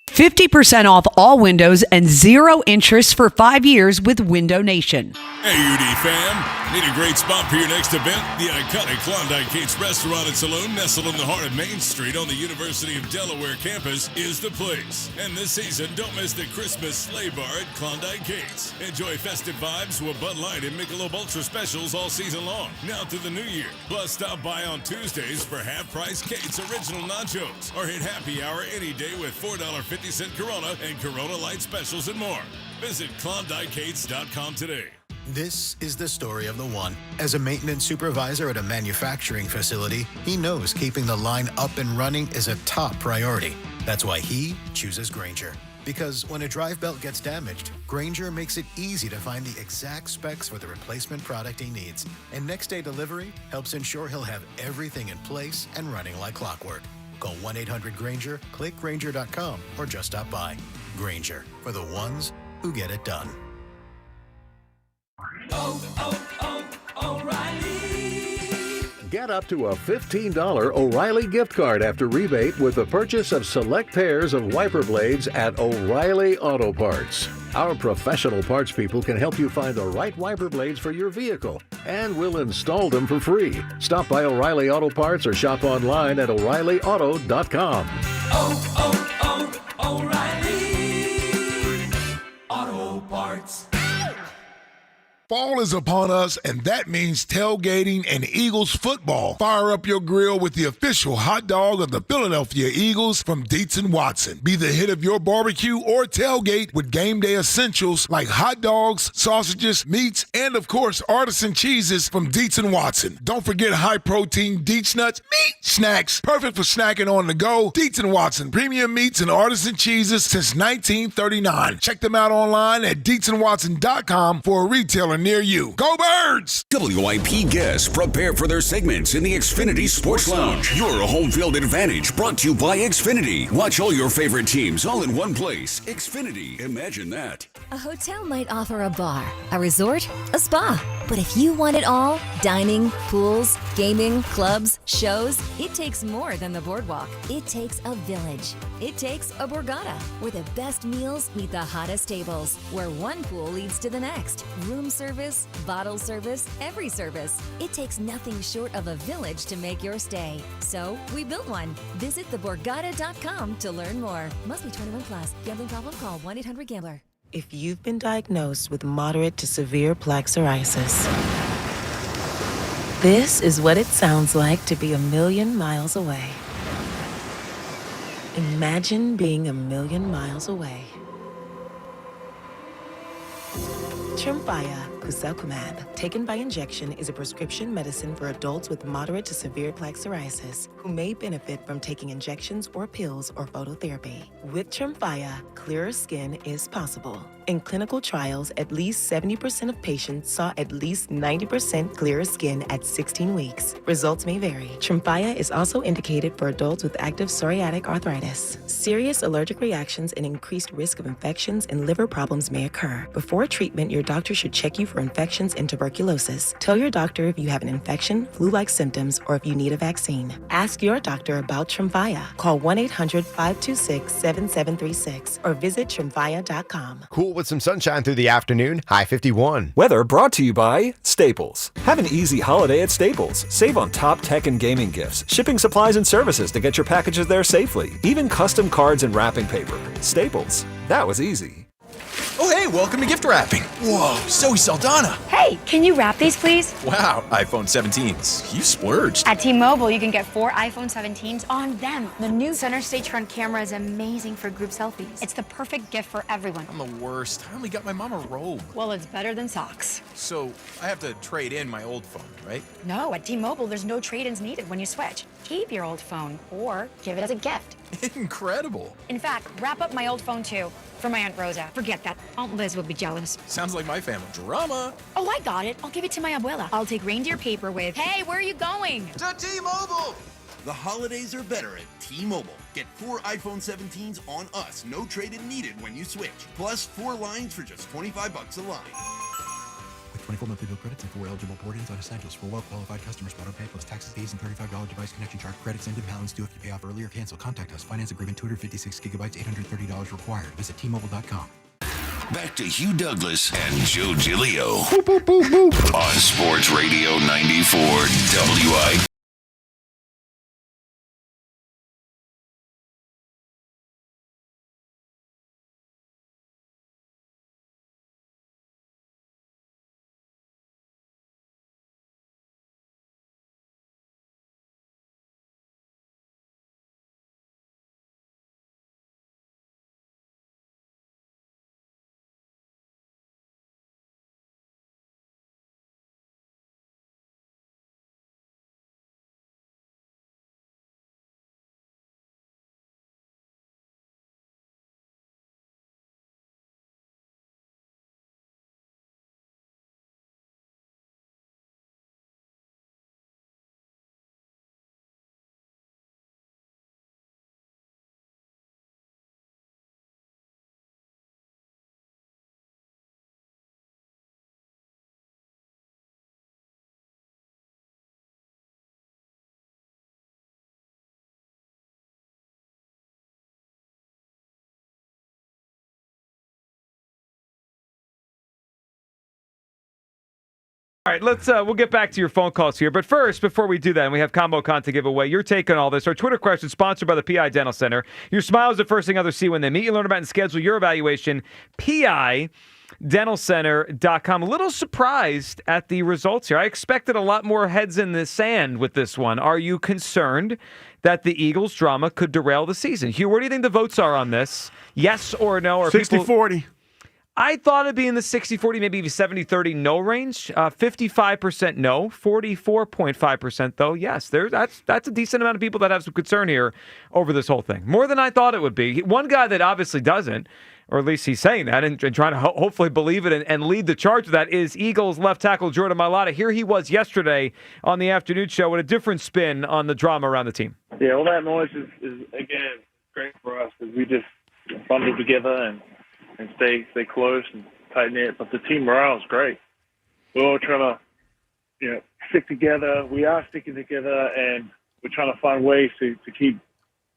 $50% off all windows and 0 interest for 5 years with Window Nation. Hey, UD fam. Need a great spot for your next event? The iconic Klondike Kate's Restaurant and Saloon, nestled in the heart of Main Street on the University of Delaware campus, is the place. And this season, don't miss the Christmas sleigh bar at Klondike Kate's. Enjoy festive vibes with Bud Light and Michelob Ultra specials all season long, now through the new year. Plus, stop by on Tuesdays for half-price Kate's original nachos, or hit happy hour any day with $4.50 Corona and Corona Light specials and more. Visit KlondikeKates.com today. This is the story of the one. As a maintenance supervisor at a manufacturing facility, he knows keeping the line up and running is a top priority. That's why he chooses Grainger. Because when a drive belt gets damaged, Grainger makes it easy to find the exact specs for the replacement product he needs. And next day delivery helps ensure he'll have everything in place and running like clockwork. Call 1-800-GRAINGER, click Grainger.com, or just stop by. Grainger, for the ones who get it done. O'Reilly. Get up to a $15 O'Reilly gift card after rebate with the purchase of select pairs of wiper blades at O'Reilly Auto Parts. Our professional parts people can help you find the right wiper blades for your vehicle, and we'll install them for free. Stop by O'Reilly Auto Parts or shop online at O'ReillyAuto.com. O'Reilly Auto Parts. Fall is upon us, and that means tailgating and Eagles football. Fire up your grill with the official hot dog of the Philadelphia Eagles from Dietz & Watson. Be the hit of your barbecue or tailgate with game day essentials like hot dogs, sausages, meats, and of course, artisan cheeses from Dietz & Watson. Don't forget high-protein Dietz Nuts meat snacks, perfect for snacking on the go. Dietz & Watson, premium meats and artisan cheeses since 1939. Check them out online at DietzandWatson.com for a retailer near you. Go Birds! WIP guests prepare for their segments in the Xfinity Sports Lounge. Your home field advantage brought to you by Xfinity. Watch all your favorite teams all in one place. Xfinity, imagine that. A hotel might offer a bar, a resort, a spa. But if you want it all, dining, pools, gaming, clubs, shows, it takes more than the boardwalk. It takes a village. It takes a Borgata, where the best meals meet the hottest tables, where one pool leads to the next. Room service, bottle service, every service. It takes nothing short of a village to make your stay. So, we built one. Visit theborgata.com to learn more. Must be 21 plus. Gambling problem? Call 1-800-GAMBLER. If you've been diagnosed with moderate to severe plaque psoriasis, this is what it sounds like to be a million miles away. Imagine being a million miles away. Tremfya guselkumab, taken by injection, is a prescription medicine for adults with moderate to severe plaque psoriasis who may benefit from taking injections or pills or phototherapy. With Tremfya, clearer skin is possible. In clinical trials, at least 70% of patients saw at least 90% clearer skin at 16 weeks. Results may vary. Tremfya is also indicated for adults with active psoriatic arthritis. Serious allergic reactions and increased risk of infections and liver problems may occur. Before treatment, your doctor should check you for infections and tuberculosis. Tell your doctor if you have an infection, flu-like symptoms, or if you need a vaccine. Ask your doctor about Tremfya. Call 1-800-526-7736 or visit tremfya.com. Cool with some sunshine through the afternoon. High 51. Weather brought to you by Staples. Have an easy holiday at Staples. Save on top tech and gaming gifts, shipping supplies and services to get your packages there safely, even custom cards and wrapping paper. Staples. That was easy. Oh, hey, welcome to gift wrapping. Whoa, Zoe Saldana. Hey, can you wrap these, please? Wow, iPhone 17s. You splurged. At T-Mobile, you can get 4 iPhone 17s on them. The new center stage front camera is amazing for group selfies. It's the perfect gift for everyone. I'm the worst. I only got my mom a robe. Well, it's better than socks. So I have to trade in my old phone, right? No, at T-Mobile, there's no trade-ins needed when you switch. Keep your old phone or give it as a gift. Incredible. In fact, wrap up my old phone too. For my Aunt Rosa. Forget that. Aunt Liz would be jealous. Sounds like my family. Drama. Oh, I got it. I'll give it to my abuela. I'll take reindeer paper with, hey, where are you going? To T-Mobile. The holidays are better at T-Mobile. Get 4 iPhone 17s on us. No trade-in needed when you switch. Plus 4 lines for just $25 a line. With 24 monthly bill credits and 4 eligible port-ins on essentials for well-qualified customers. Auto pay plus taxes, fees, and $35 device connection charge. Credits ended. Balance due if you pay off early or cancel. Contact us. Finance agreement 256 gigabytes, $830 required. Visit T-Mobile.com. Back to Hugh Douglas and Joe Giglio on Sports Radio 94 WI. All right, we'll get back to your phone calls here. But first, before we do that, and we have Combo Con to give away, your take on all this. Our Twitter question sponsored by the PI Dental Center. Your smile is the first thing others see when they meet you. Learn about and schedule your evaluation. PI dentalcenter.com. A little surprised at the results here. I expected a lot more heads in the sand with this one. Are you concerned that the Eagles drama could derail the season? Hugh, where do you think the votes are on this? Yes or no? Or 60-40. I thought it'd be in the 60-40, maybe 70-30 no range. 55% no, 44.5% though. Yes, that's a decent amount of people that have some concern here over this whole thing. More than I thought it would be. One guy that obviously doesn't, or at least he's saying that and trying to hopefully believe it and lead the charge with that, is Eagles left tackle Jordan Mailata. Here he was yesterday on the afternoon show with a different spin on the drama around the team. Yeah, all that noise is again, great for us because we just bundle together and stay close and tight knit. But the team morale is great. We're all trying to, stick together. We are sticking together, and we're trying to find ways to keep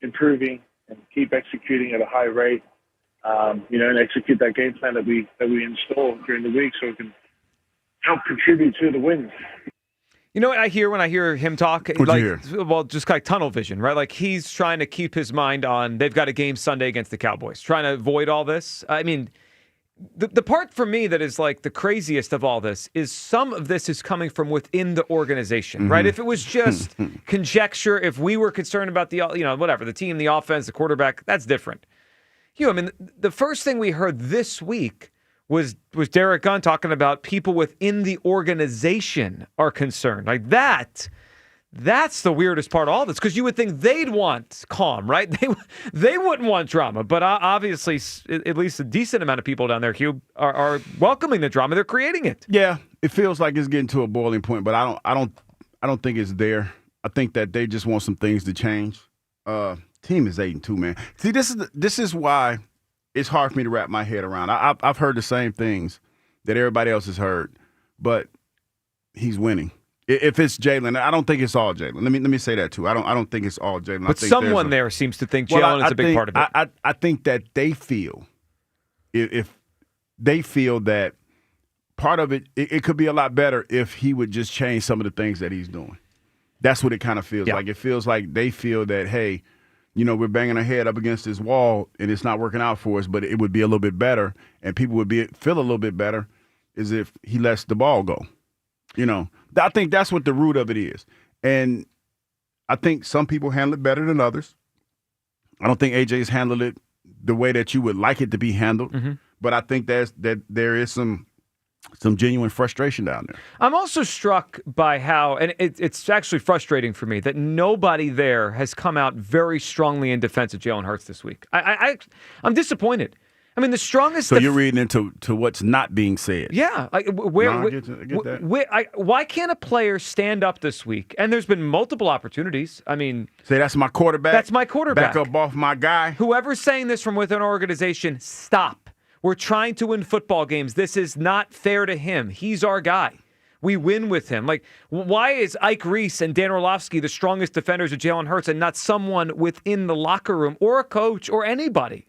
improving and keep executing at a high rate. And execute that game plan that we install during the week so we can help contribute to the wins. You know what I hear when I hear him talk? What'd you hear? Well, just like tunnel vision, right? Like he's trying to keep his mind on they've got a game Sunday against the Cowboys, trying to avoid all this. I mean, the part for me that is like the craziest of all this is some of this is coming from within the organization, right? If it was just conjecture, if we were concerned about the, whatever, the team, the offense, the quarterback, that's different. I mean, the first thing we heard this week was Derek Gunn talking about people within the organization are concerned. Like that's the weirdest part of all this, because you would think they'd want calm, right? They wouldn't want drama, but obviously at least a decent amount of people down there, Hugh, are welcoming the drama. They're creating it. Yeah, it feels like it's getting to a boiling point, but I don't think it's there. I think that they just want some things to change. Team is 8-2, man. See, this is why it's hard for me to wrap my head around. I've heard the same things that everybody else has heard, but he's winning. If it's Jalen, I don't think it's all Jalen. Let me say that too. I don't think it's all Jalen. But someone there seems to think Jalen is a big part of it. I think that they feel, if they feel that part of it could be a lot better if he would just change some of the things that he's doing. That's what it kind of feels like. It feels like they feel that, hey, we're banging our head up against this wall and it's not working out for us, but it would be a little bit better and people would feel a little bit better as if he lets the ball go. I think that's what the root of it is. And I think some people handle it better than others. I don't think AJ's handled it the way that you would like it to be handled, but I think there is some genuine frustration down there. I'm also struck by how, and it's actually frustrating for me, that nobody there has come out very strongly in defense of Jalen Hurts this week. I'm disappointed. I mean, the strongest. So you're reading into what's not being said. Yeah. I get that. Why can't a player stand up this week? And there's been multiple opportunities. I mean, say that's my quarterback. That's my quarterback. Back up off my guy. Whoever's saying this from within our organization, stop. We're trying to win football games. This is not fair to him. He's our guy. We win with him. Like, why is Ike Reese and Dan Orlovsky the strongest defenders of Jalen Hurts and not someone within the locker room or a coach or anybody?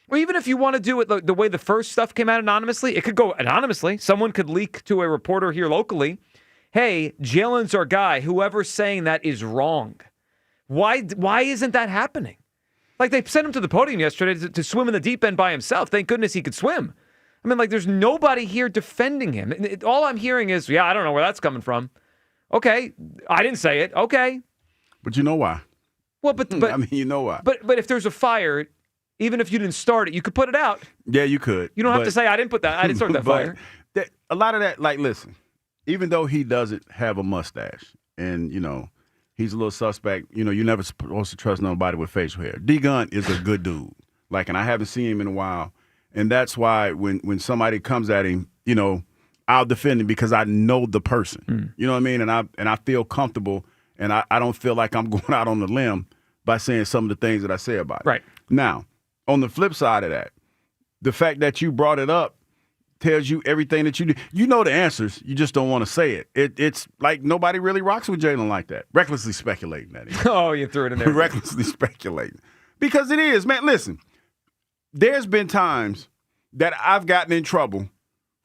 Or even if you want to do it the way the first stuff came out anonymously, it could go anonymously. Someone could leak to a reporter here locally, hey, Jalen's our guy. Whoever's saying that is wrong. Why isn't that happening? Like, they sent him to the podium yesterday to swim in the deep end by himself. Thank goodness he could swim. I mean, like, there's nobody here defending him. All I'm hearing is, yeah, I don't know where that's coming from. Okay, I didn't say it. Okay. But you know why. Well, but I mean, you know why. But if there's a fire, even if you didn't start it, you could put it out. Yeah, you could. You don't have to say, I didn't start that fire. A lot of that, like, listen, even though he doesn't have a mustache and, he's a little suspect. You're never supposed to trust nobody with facial hair. D. Gunn is a good dude. Like, and I haven't seen him in a while. And that's why when somebody comes at him, I'll defend him because I know the person. You know what I mean? And I feel comfortable, and I don't feel like I'm going out on the limb by saying some of the things that I say about it. Right. Now, on the flip side of that, the fact that you brought it up tells you everything that you do. You know the answers. You just don't want to say it. It's like nobody really rocks with Jalen like that. Recklessly speculating, that is. Oh, you threw it in there. Recklessly speculating. Because it is, man. Listen, there's been times that I've gotten in trouble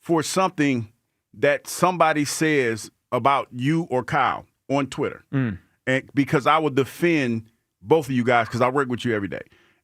for something that somebody says about you or Kyle on Twitter. And because I would defend both of you guys because I work with you every day.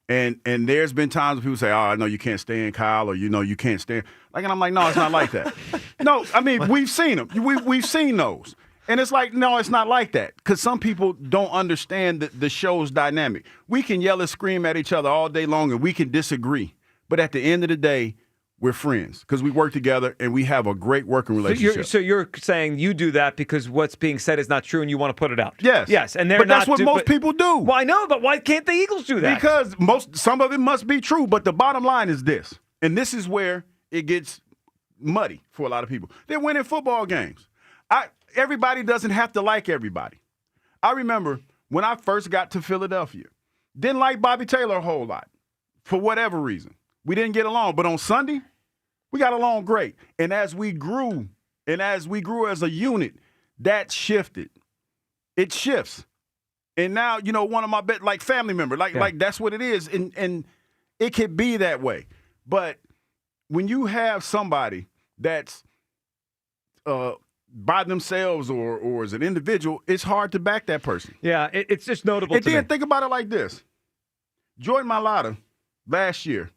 And there's been times when people say, "Oh, I know you can't stand Kyle," or you can't stand. And I'm like, no, it's not like that. No, I mean we've seen them. We've seen those, and it's like, no, it's not like that because some people don't understand the show's dynamic. We can yell and scream at each other all day long, and we can disagree, but at the end of the day, we're friends because we work together and we have a great working relationship. So you're saying you do that because what's being said is not true and you want to put it out? Yes. Yes, and but that's what most people do. Well, I know, but why can't the Eagles do that? Because some of it must be true, but the bottom line is this, and this is where it gets muddy for a lot of people. They're winning football games. Everybody doesn't have to like everybody. I remember when I first got to Philadelphia, didn't like Bobby Taylor a whole lot for whatever reason. We didn't get along, but on Sunday, we got along great. And as we grew as a unit, that shifted. It shifts. And now, one of my family member, like that's what it is. And it could be that way. But when you have somebody that's by themselves or as an individual, it's hard to back that person. Yeah, it's just notable. And then think about it like this. Jordan Mailata last year,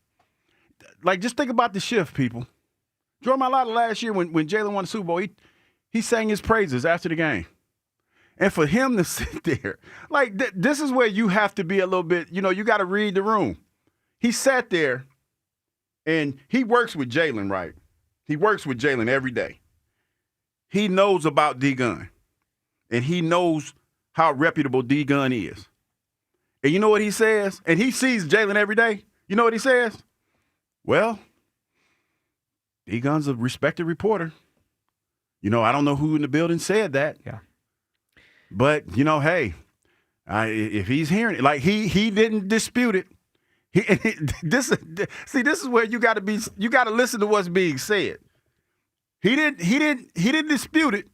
just think about the shift, people. Jordan Mailata last year when Jalen won the Super Bowl, he sang his praises after the game. And for him to sit there, this is where you have to be a little bit, you got to read the room. He sat there, and he works with Jalen, right? He works with Jalen every day. He knows about D-Gun, and he knows how reputable D-Gun is. And you know what he says? And he sees Jalen every day. You know what he says? Well, D-Gun's a respected reporter. I don't know who in the building said that. Yeah. But, hey, if he's hearing it, he didn't dispute it. This is where you got to listen to what's being said. He didn't dispute it.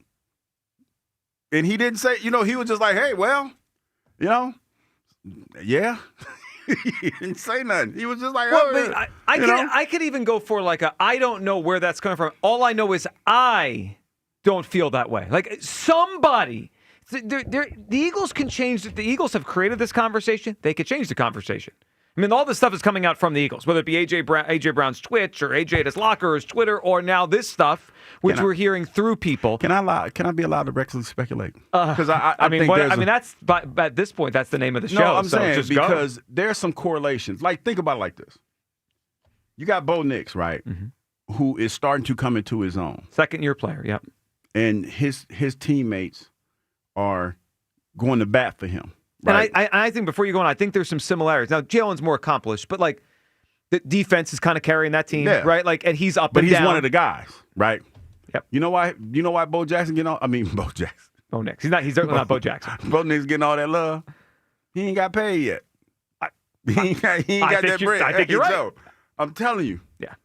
And he didn't say, he was just like, hey, well, yeah. He didn't say nothing. He was just like, I could even go for I don't know where that's coming from. All I know is I don't feel that way. Somebody, the Eagles can change. The Eagles have created this conversation. They could change the conversation. I mean, all this stuff is coming out from the Eagles, whether it be AJ Brown's Twitch or AJ at his locker or his Twitter, or now this stuff, which we're hearing through people. Can I be allowed to recklessly speculate? Because I mean, that's at this point, that's the name of the show. No, I'm so saying just because there's some correlations. Think about it like this. You got Bo Nix, right, who is starting to come into his own. Second-year player, yep. And his teammates are going to bat for him. Right. And I think before you go on, I think there's some similarities. Now, Jalen's more accomplished, but the defense is kind of carrying that team, right? And he's up and down. But he's one of the guys, right? Yep. You know why Bo Jackson getting all? I mean, Bo Jackson. Bo Nix. He's certainly not Bo Jackson. Bo Nix getting all that love. He ain't got paid yet. He ain't got that bread. I think you're right. So, I'm telling you. Yeah.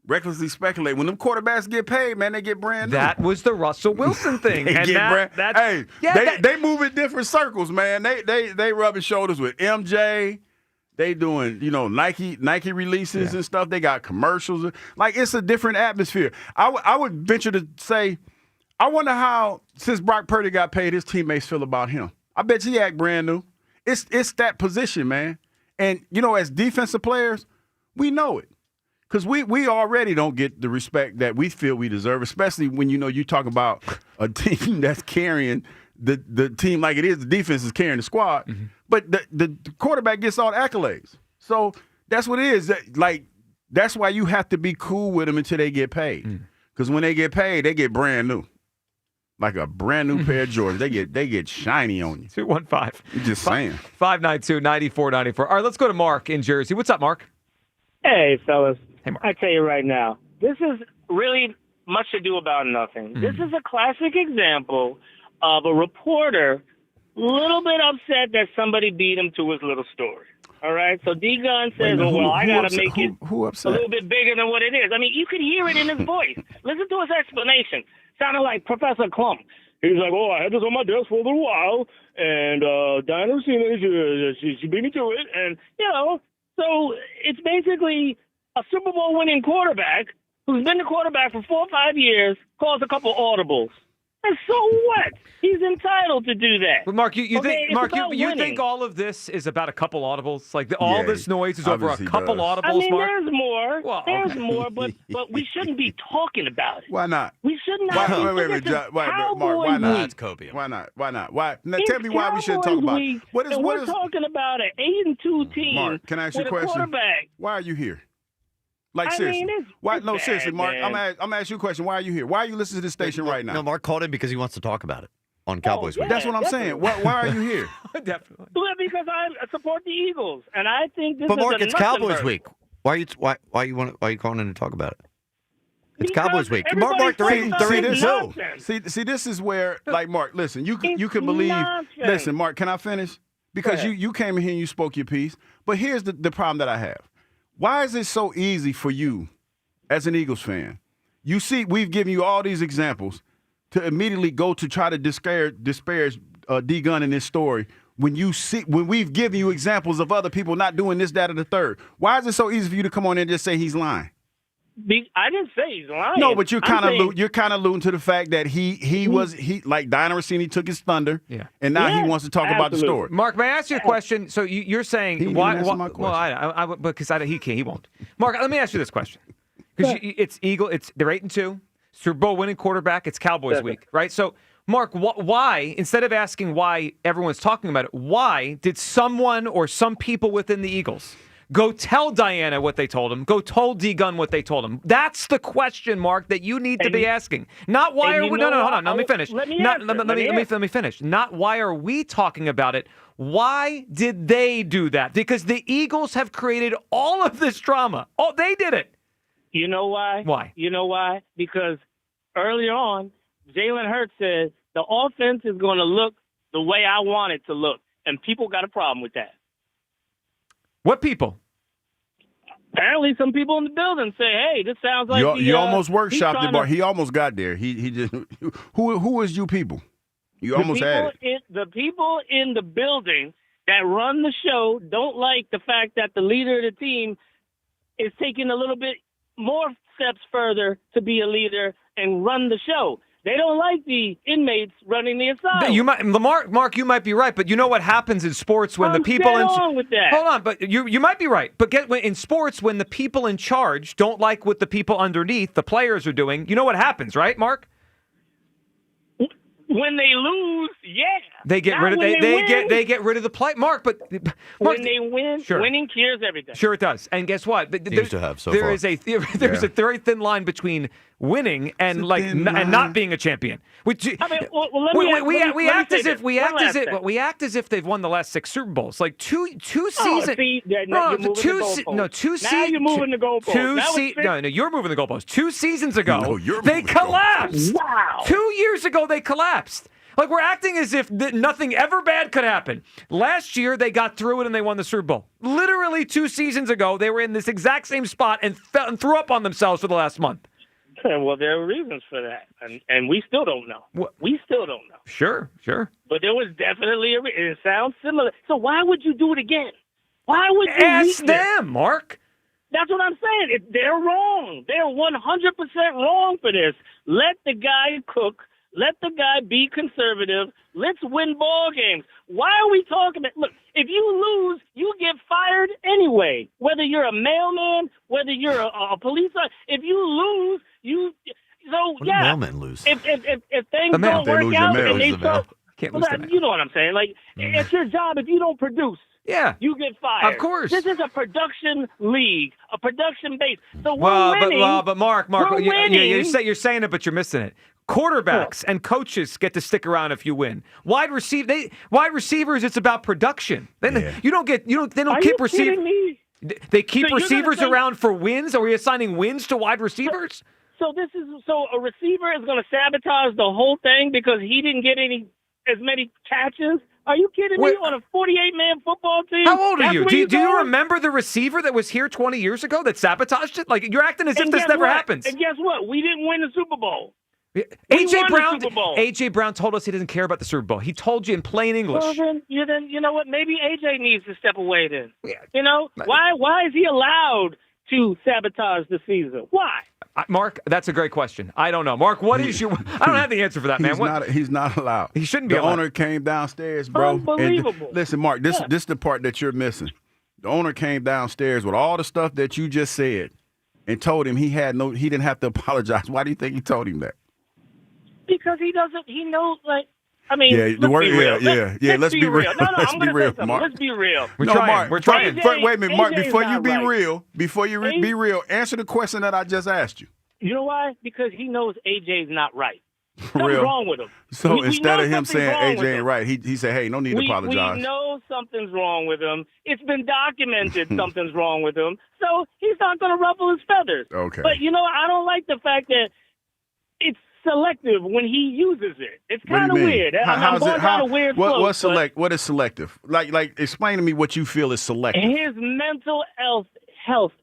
Recklessly speculate. When them quarterbacks get paid, man, they get brand new. That was the Russell Wilson thing. They move in different circles, man. They rubbing shoulders with MJ. They doing, Nike releases and stuff. They got commercials. It's a different atmosphere. I would venture to say, I wonder how, since Brock Purdy got paid, his teammates feel about him. I bet he act brand new. It's that position, man. And, as defensive players, we know it. Because we already don't get the respect that we feel we deserve, especially when, you talk about a team that's carrying the team like it is. The defense is carrying the squad. Mm-hmm. But the quarterback gets all the accolades. So that's what it is. That's why you have to be cool with them until they get paid. Because when they get paid, they get brand new. Like a brand new pair of Jordans. They get shiny on you. 215. I'm just saying. 592-9494. All right, let's go to Mark in Jersey. What's up, Mark? Hey, fellas. Hey, Mark. I tell you right now, this is really much ado about nothing. Mm-hmm. This is a classic example of a reporter a little bit upset that somebody beat him to his little story. All right? So D-Gun says, I got to make it a little bit bigger than what it is. I mean, you could hear it in his voice. Listen to his explanation. Sounded like Professor Clump. He's like, I had this on my desk for a little while, and Diana she beat me to it. And, so it's basically a Super Bowl winning quarterback who's been the quarterback for 4 or 5 years, calls a couple audibles. And so what? He's entitled to do that. But Mark, you Okay, think all of this is about a couple audibles? Like all this noise is over a couple audibles, I mean, Mark? there's more. Well, there's okay. more, but we shouldn't be talking about it. Why not? We should not. Wait, Mark, why not? That's copium. Why not? Why not? Why? Now, tell me why we shouldn't talk about it. We're talking about an 8-2 team. Mark, can I ask you a question? Quarterback. Why are you here? Like, I seriously. mean, why? it's No, bad, seriously, Mark. man. I'm gonna ask you a question. Why are you here? Why are you listening to this station right now? No, Mark called in because he wants to talk about it on Cowboys Week. That's what I'm saying. Why are you here? Definitely. Well, because I support the Eagles, and I think this But is Mark, a it's nothing Cowboys burger. Week. Why are you calling in to talk about it? It's Because Cowboys Week. everybody's Mark, talking about this, nonsense. see, this is where, like, Mark, listen, you can believe. nonsense. Listen, Mark, can I finish? Because you came in here and you spoke your piece. But here's the problem that I have. Why is it so easy for you, as an Eagles fan? You see, we've given you all these examples to immediately go to try to disparage D. Gun in this story when we've given you examples of other people not doing this, that, or the third. Why is it so easy for you to come on in and just say he's lying? I didn't say he's lying. No, but you're I'm saying- kind of alluding to the fact that he like Diana Rossini took his thunder, and now he wants to talk about the story. Mark, may I ask you a question? So you're saying He didn't why? answer my Well, because he won't. Mark, let me ask you this question. Because it's Eagle. They're 8-2, Super Bowl winning quarterback. It's Cowboys week, right? So, Mark, why instead of asking why everyone's talking about it, why did someone or some people within the Eagles go tell Diana what they told him? Go tell D. Gun what they told him? That's the question, Mark, that you need to be asking. Not why are we? No, hold on. Let me finish. Let me finish. Not why are we talking about it? Why did they do that? Because the Eagles have created all of this drama. Oh, they did it. You know why? Why? You know why? Because earlier on, Jalen Hurts said the offense is going to look the way I want it to look, and people got a problem with that. What people? Apparently, some people in the building say, "Hey, this sounds like you almost he's workshopped trying it, but to- he almost got there. He just who is you people? You almost had it. The people in the building that run the show don't like the fact that the leader of the team is taking a little bit more steps further to be a leader and run the show. They don't like the inmates running the asylum. Mark, you might be right, but you know what happens in sports when the people dead on with that. Hold on, but you might be right. But in sports, when the people in charge don't like what the people underneath, the players, are doing, you know what happens, right, Mark? When they lose, yeah. They get rid of they get rid of the play, Mark. But when they win, sure. Winning cures everything. Sure, it does. And guess what? Seems to have so there far. is a very thin line between winning and and not being a champion. We act as if they've won the last 6 Super Bowls. Like two seasons. Now you're moving the goalposts. No, you're moving the goalposts. 2 seasons ago, you're they moving the collapsed. Wow. 2 years ago, they collapsed. Like, we're acting as if nothing ever bad could happen. Last year, they got through it and they won the Super Bowl. Literally 2 seasons ago, they were in this exact same spot and threw up on themselves for the last month. Well, there are reasons for that, and we still don't know. We still don't know. Sure. But there was definitely it sounds similar. So why would you do it again? Why would you ask them, Mark? That's what I'm saying. They're wrong. They're 100% wrong for this. Let the guy cook. Let the guy be conservative. Let's win ball games. Why are we talking about? Look, if you lose, you get fired anyway. Whether you're a mailman, whether you're a police officer, if you lose, you. So What yeah. do mailmen lose? If things don't work out, and they start, you know what I'm saying? Like it's your job. If you don't produce, you get fired. Of course. This is a production league, a production base. So Well, we're winning. but Mark, we're winning. you're saying it, but you're missing it. Quarterbacks and coaches get to stick around if you win. Wide receivers, it's about production. They don't keep receivers. They keep receivers around for wins. Are we assigning wins to wide receivers? So a receiver is going to sabotage the whole thing because he didn't get as many catches. Are you kidding me? On a 48-man football team? How old are That's you? where Do you going? remember the receiver that was here 20 years ago that sabotaged it? Like, you're acting as if this guess never what? happens. And guess what? We didn't win the Super Bowl. AJ Brown told us he doesn't care about the Super Bowl. He told you in plain English. Well, then you know what? Maybe AJ needs to step away then. You know, why is he allowed to sabotage the season? Why? Mark, that's a great question. I don't know. Mark, what is your... I don't have the answer for that, man. He's not allowed. He shouldn't be The allowed. owner came downstairs, bro. Unbelievable. Listen, Mark, this is the part that you're missing. The owner came downstairs with all the stuff that you just said and told him he didn't have to apologize. Why do you think he told him that? Because he knows, like, I mean, Yeah, let's be real. Let's be real. No, Let's I'm be going to real, say something. Mark. Let's be real. We're trying. Wait a minute, Mark. AJ's Before you not be right. real, be real, answer the question that I just asked you. You know why? Because he knows AJ's not right. For Something's real. wrong with him. So We instead know of him something's saying wrong with AJ ain't him. right, he said, hey, no need to apologize. We know something's wrong with him. It's been documented something's wrong with him. So he's not going to ruffle his feathers. Okay. But, I don't like the fact that it's selective when he uses it. It's kind of weird. I'm going down a weird slope. What is selective? Like, explain to me what you feel is selective. His mental health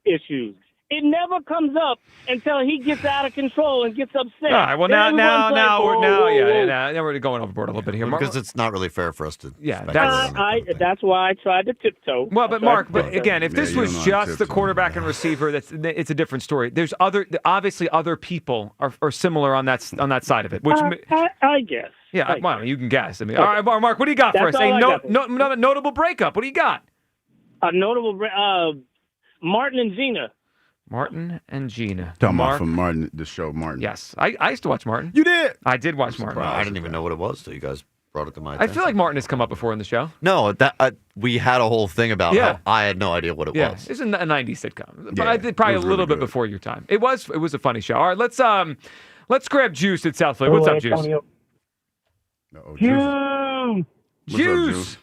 issues. It never comes up until he gets out of control and gets upset. All right. Well, Then now everyone's like, we're going overboard a little bit here, Mark. Because it's not really fair for us to. Yeah, that's why I tried to tiptoe. Well, but Mark, again, if this was just the quarterback and receiver, it's a different story. There's obviously other people are similar on that side of it. Which I guess. Yeah, well, you can guess. I mean, all right, Mark, what do you got for us? A notable breakup. What do you got? A notable Martin and Gina. Martin and Gina. Talking about from Martin, the show Martin. Yes, I used to watch Martin. You did? I did watch Martin. I didn't even know what it was till you guys brought it to my I attention. feel like Martin has come up before in the show. No, we had a whole thing about how I had no idea what it was. It's a 90s sitcom. But I did probably a little bit before your time. It was a funny show. All right, let's grab Juice at South Philly. What's up, Juice? Juice.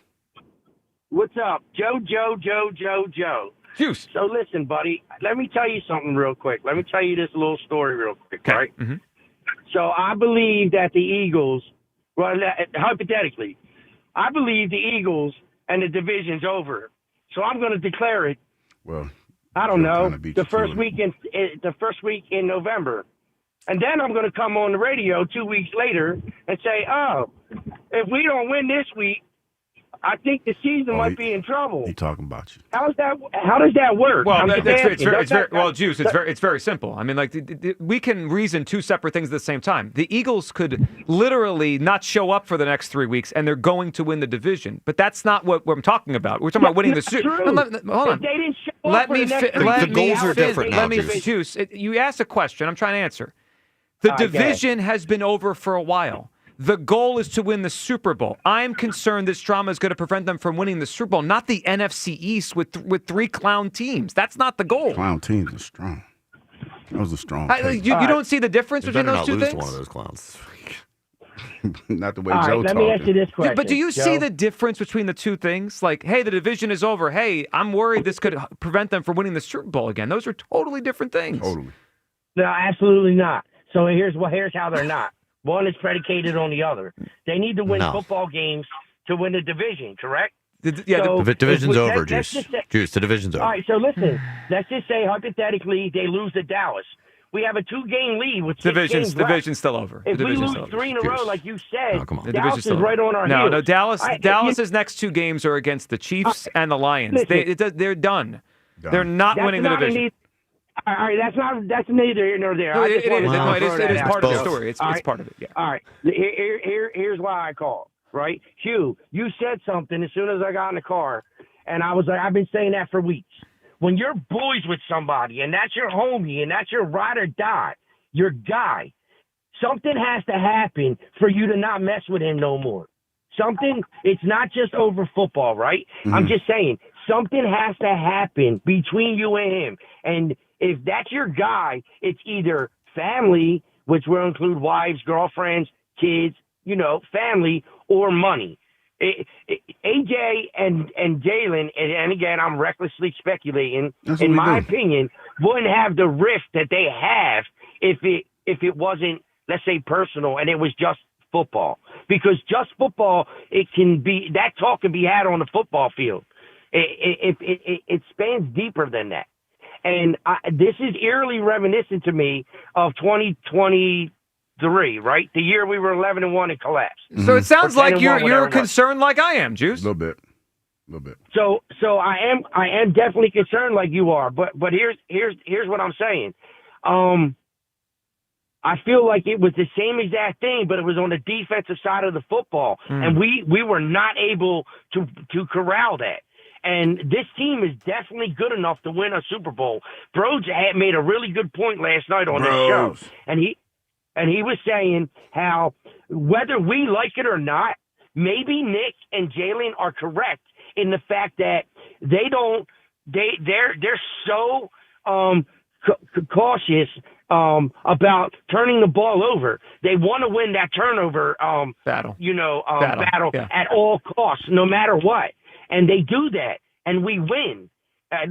What's up? Joe. Juice. So listen, buddy, let me tell you something real quick. Let me tell you this little story real quick, right? Mm-hmm. So I believe that the Eagles, well, hypothetically, I believe the Eagles and the division's over. So I'm going to declare it. Well, I don't know, the first week in November. And then I'm going to come on the radio 2 weeks later and say, oh, if we don't win this week, I think the season might be in trouble. He talking about you. How does that work? Well, Juice. It's very simple. I mean, like we can reason two separate things at the same time. The Eagles could literally not show up for the next 3 weeks, and they're going to win the division. But that's not what I'm talking about. We're talking about winning the Super. Hold on. If they didn't show up the goals are different now, Juice. You asked a question. I'm trying to answer. The division has been over for a while. The goal is to win the Super Bowl. I'm concerned this drama is going to prevent them from winning the Super Bowl, not the NFC East with three clown teams. That's not the goal. Clown teams are strong. That was a strong You don't see the difference between those two things? One of those clowns. Not the way All Joe right, let me ask you this question. But do you Joe? see the difference between the two things? Like, hey, the division is over. Hey, I'm worried this could prevent them from winning the Super Bowl again. Those are totally different things. Totally. No, absolutely not. So here's how they're not. One is predicated on the other. They need to win football games to win the division, correct? The division's over, Juice. Juice, the division's over. All right, so listen. Let's just say, hypothetically, they lose to Dallas. We have a 2-game lead with 6 games left. Division's still over. If we lose 3 in a row, like you said, Dallas is still right on our heels. No, Dallas's next 2 games are against the Chiefs and the Lions. They're done. They're not winning the division. All right, that's neither here nor there. It is part of the story. It's part of it. Yeah. All right. Here's why I called. Right, Hugh, you said something as soon as I got in the car, and I was like, I've been saying that for weeks. When you're boys with somebody, and that's your homie, and that's your ride or die, your guy, something has to happen for you to not mess with him no more. Something. It's not just over football, right? Mm-hmm. I'm just saying something has to happen between you and him, and if that's your guy, it's either family, which will include wives, girlfriends, kids, family, or money. AJ and Jalen, and again, I'm recklessly speculating, in my opinion, wouldn't have the rift that they have if it wasn't, let's say, personal and it was just football. Because just football, that talk can be had on the football field. It spans deeper than that. And this is eerily reminiscent to me of 2023, right? The year we were 11-1 and collapsed. So it sounds like you're concerned like I am, Juice. A little bit. A little bit. So I am definitely concerned like you are. But here's what I'm saying. I feel like it was the same exact thing, but it was on the defensive side of the football, and we were not able to corral that. And this team is definitely good enough to win a Super Bowl. Bro had made a really good point last night on the show, and he was saying how whether we like it or not, maybe Nick and Jalen are correct in the fact that they're so cautious about turning the ball over. They want to win that turnover battle at all costs, no matter what. And they do that, and we win.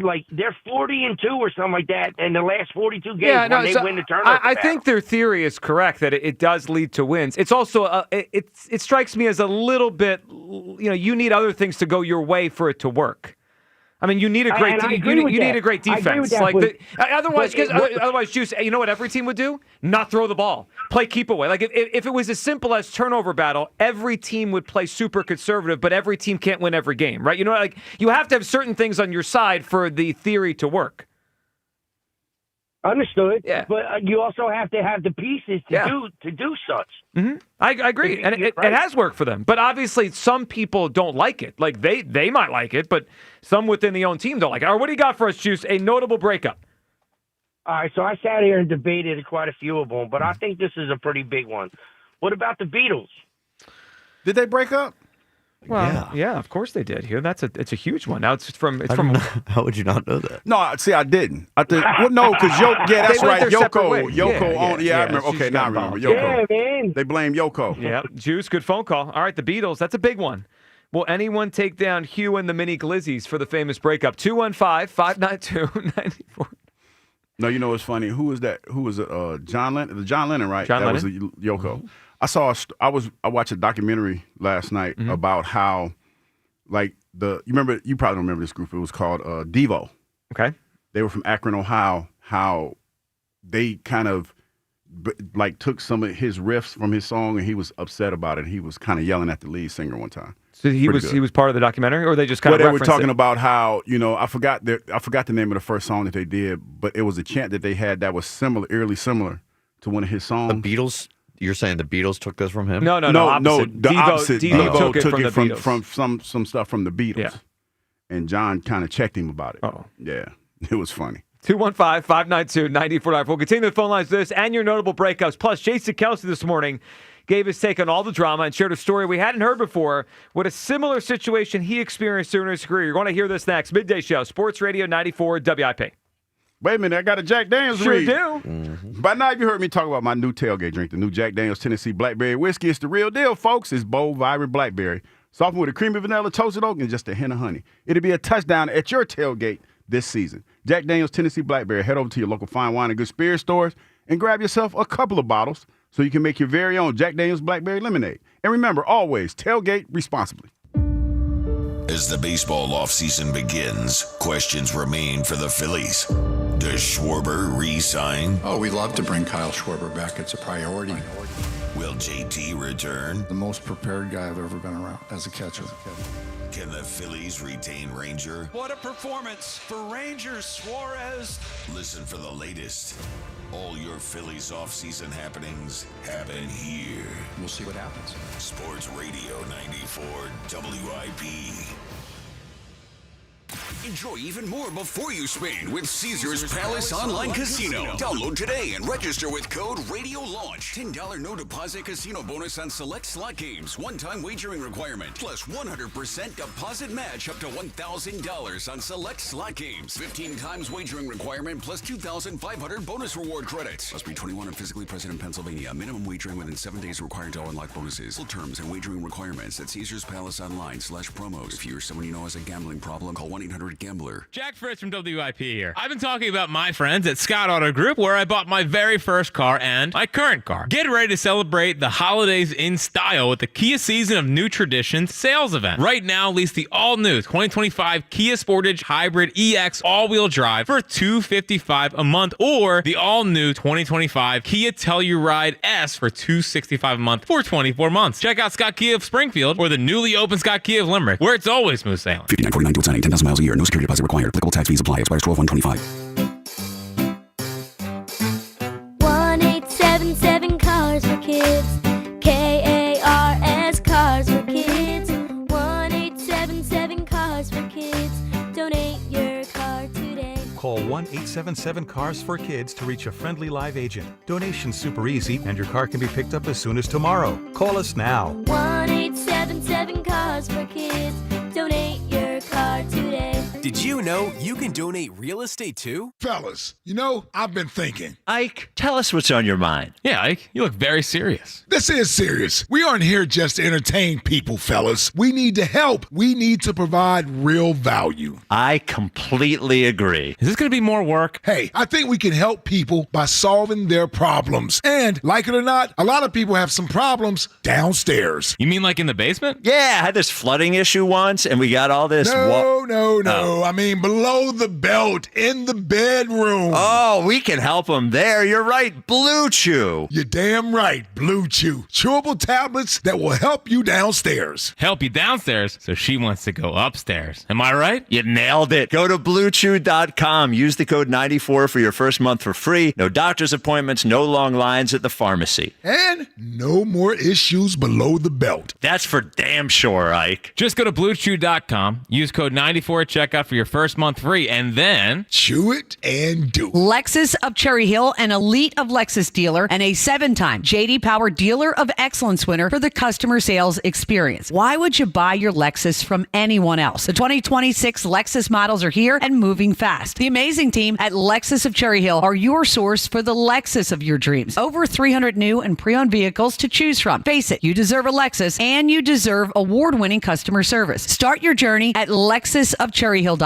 Like they're 40-2 or something like that in the last 42 games when they win the turnover. I think their theory is correct that it does lead to wins. It's also it strikes me as a little bit, you need other things to go your way for it to work. I mean, you need a great you need a great defense. Otherwise, Juice, you know what every team would do? Not throw the ball. Play keep away. Like if it was as simple as turnover battle, every team would play super conservative, but every team can't win every game, right? You know, like you have to have certain things on your side for the theory to work. Understood. Yeah. But you also have to have the pieces to do such. Mm-hmm. I agree, and it has worked for them. But obviously, some people don't like it. Like they might like it, but some within the own team don't like it. All right, what do you got for us, Juice? A notable breakup. All right, so I sat here and debated quite a few of them, but I think this is a pretty big one. What about the Beatles? Did they break up? Well, yeah, of course they did. Here, it's a huge one. Now it's from. How would you not know that? No, see, I didn't. I think no, because that's right. Yoko. I remember. Okay, now I remember. Yoko. Yeah, man. They blame Yoko. Yeah, Juice, good phone call. All right, the Beatles. That's a big one. Will anyone take down Hugh and the Mini Glizzies for the famous breakup? 215-592-94. No, you know what's funny? Who was that? Who was it? John Lennon. John Lennon, right? John Lennon. That was Yoko. Mm-hmm. I watched a documentary last night about how, like you probably don't remember this group. It was called Devo. Okay. They were from Akron, Ohio. How they kind of took some of his riffs from his song and he was upset about it. He was kind of yelling at the lead singer one time. So he was part of the documentary, or they just kind of they were talking about how I forgot the name of the first song that they did, but it was a chant that they had that was eerily similar to one of his songs. The Beatles. You're saying the Beatles took this from him? No. The opposite. Devo took it from some stuff from the Beatles. Yeah. And John kind of checked him about it. Oh. Yeah. It was funny. 215-592-9494. We'll continue the phone lines this and your notable breakups. Plus, Jason Kelce this morning gave his take on all the drama and shared a story we hadn't heard before. What a similar situation he experienced during his career. You're going to hear this next. Midday Show, Sports Radio 94 WIP. Wait a minute, I got a Jack Daniels Sure read. do. Mm-hmm. By now, you heard me talk about my new tailgate drink, the new Jack Daniels Tennessee Blackberry Whiskey. It's the real deal, folks. It's bold, vibrant blackberry, softened with a creamy vanilla, toasted oak, and just a hint of honey. It'll be a touchdown at your tailgate this season. Jack Daniels Tennessee Blackberry. Head over to your local fine wine and good spirit stores and grab yourself a couple of bottles so you can make your very own Jack Daniels Blackberry Lemonade. And remember, always tailgate responsibly. As the baseball offseason begins, questions remain for the Phillies. Does Schwarber re-sign? Oh, we'd love to bring Kyle Schwarber back. It's a priority. Will JT return? The most prepared guy I've ever been around as a catcher. Can the Phillies retain Ranger? What a performance for Rangers, Suarez. Listen for the latest. All your Phillies offseason happenings happen here. We'll see what happens. Sports Radio 94 WIP. Enjoy even more before you spin with Caesars Palace Online Casino. Download today and register with code RADIOLAUNCH. $10 no deposit casino bonus on select slot games. One-time wagering requirement. Plus 100% deposit match up to $1,000 on select slot games. 15 times wagering requirement plus 2,500 bonus reward credits. Must be 21 and physically present in Pennsylvania. Minimum wagering within 7 days required to unlock bonuses. Full terms and wagering requirements at Caesars Palace Online /promos. If you or someone you know has a gambling problem, call 1-800 1-800-GAMBLER. Jack Fritz from WIP here. I've been talking about my friends at Scott Auto Group, where I bought my very first car and my current car. Get ready to celebrate the holidays in style with the Kia Season of New Traditions sales event. Right now, lease the all-new 2025 Kia Sportage Hybrid EX all-wheel drive for $255 a month, or the all-new 2025 Kia Telluride S for $265 a month for 24 months. Check out Scott Kia of Springfield or the newly opened Scott Kia of Limerick, where it's always smooth sailing. $59.49 to outstanding, 10,000 miles a year. No security deposit required. Applicable tax fees apply. Expires 12/1/25. 1-877 Cars for Kids. KARS Cars for Kids. 1-877 Cars for Kids. Donate your car today. Call 1-877-CARS for Kids to reach a friendly live agent. Donation's super easy, and your car can be picked up as soon as tomorrow. Call us now. 1-877 Cars for Kids. Donate your car today. Did you know you can donate real estate too? Fellas, I've been thinking. Ike, tell us what's on your mind. Yeah, Ike, you look very serious. This is serious. We aren't here just to entertain people, fellas. We need to help. We need to provide real value. I completely agree. Is this going to be more work? Hey, I think we can help people by solving their problems. And, like it or not, a lot of people have some problems downstairs. You mean like in the basement? Yeah, I had this flooding issue once, and we got all this... No. I mean, below the belt, in the bedroom. Oh, we can help them there. You're right. Blue Chew. You're damn right. Blue Chew. Chewable tablets that will help you downstairs. Help you downstairs, so she wants to go upstairs. Am I right? You nailed it. Go to BlueChew.com. Use the code 94 for your first month for free. No doctor's appointments, no long lines at the pharmacy. And no more issues below the belt. That's for damn sure, Ike. Just go to BlueChew.com. Use code 94 at checkout for your first month free, and then chew it and do. Lexus of Cherry Hill, an elite of Lexus dealer and a 7-time J.D. Power Dealer of Excellence winner for the customer sales experience. Why would you buy your Lexus from anyone else? The 2026 Lexus models are here and moving fast. The amazing team at Lexus of Cherry Hill are your source for the Lexus of your dreams. Over 300 new and pre-owned vehicles to choose from. Face it, you deserve a Lexus, and you deserve award-winning customer service. Start your journey at LexusofCherryHill.com.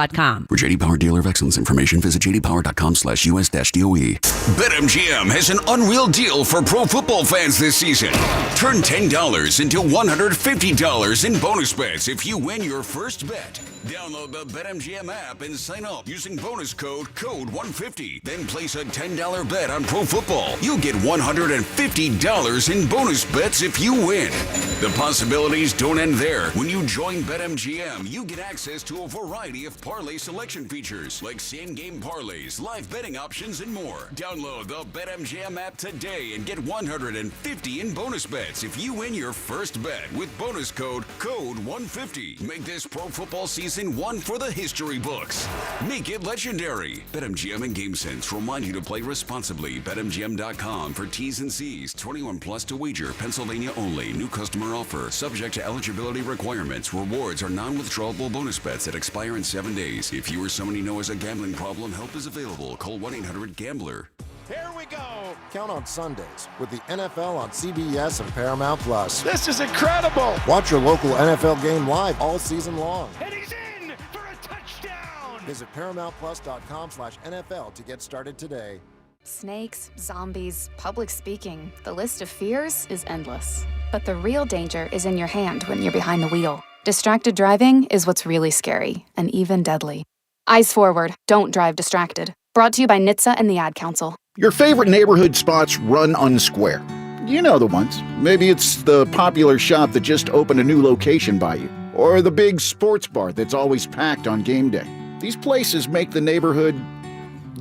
For J.D. Power Dealer of Excellence information, visit jdpower.com/US-DOE. BetMGM has an unreal deal for pro football fans this season. Turn $10 into $150 in bonus bets if you win your first bet. Download the BetMGM app and sign up using bonus code CODE150. Then place a $10 bet on pro football. You'll get $150 in bonus bets if you win. The possibilities don't end there. When you join BetMGM, you get access to a variety of parlay selection features like same-game parlays, live betting options, and more. Download the BetMGM app today and get $150 in bonus bets if you win your first bet with bonus code CODE150. Make this pro football season one for the history books. Make it legendary. BetMGM and GameSense remind you to play responsibly. BetMGM.com for T's and C's. 21 plus to wager. Pennsylvania only. New customer offer. Subject to eligibility requirements. Rewards are non-withdrawable bonus bets that expire in 7 days. If you or someone you know has a gambling problem, help is available. Call 1-800-GAMBLER. Here we go. Count on Sundays with the NFL on CBS and Paramount Plus. This is incredible. Watch your local NFL game live all season long. And he's in for a touchdown. Visit ParamountPlus.com/NFL to get started today. Snakes, zombies, public speaking. The list of fears is endless. But the real danger is in your hand when you're behind the wheel. Distracted driving is what's really scary and even deadly. Eyes forward. Don't drive distracted. Brought to you by NHTSA and the Ad Council. Your favorite neighborhood spots run unsquare. You know the ones. Maybe it's the popular shop that just opened a new location by you, or the big sports bar that's always packed on game day. These places make the neighborhood,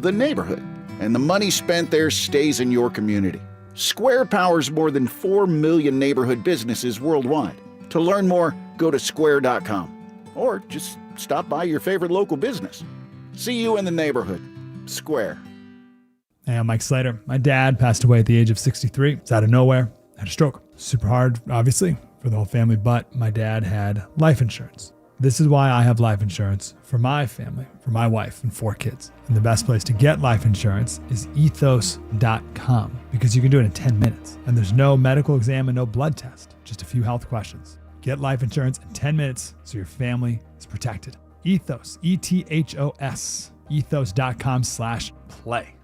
and the money spent there stays in your community. Square powers more than 4 million neighborhood businesses worldwide. To learn more, go to square.com, or just stop by your favorite local business. See you in the neighborhood. Square. Hey, I'm Mike Slater. My dad passed away at the age of 63. It's out of nowhere. Had a stroke. Super hard, obviously, for the whole family, but my dad had life insurance. This is why I have life insurance for my family, for my wife and 4 kids. And the best place to get life insurance is ethos.com, because you can do it in 10 minutes. And there's no medical exam and no blood test, just a few health questions. Get life insurance in 10 minutes so your family is protected. Ethos, ETHOS, ethos.com/play.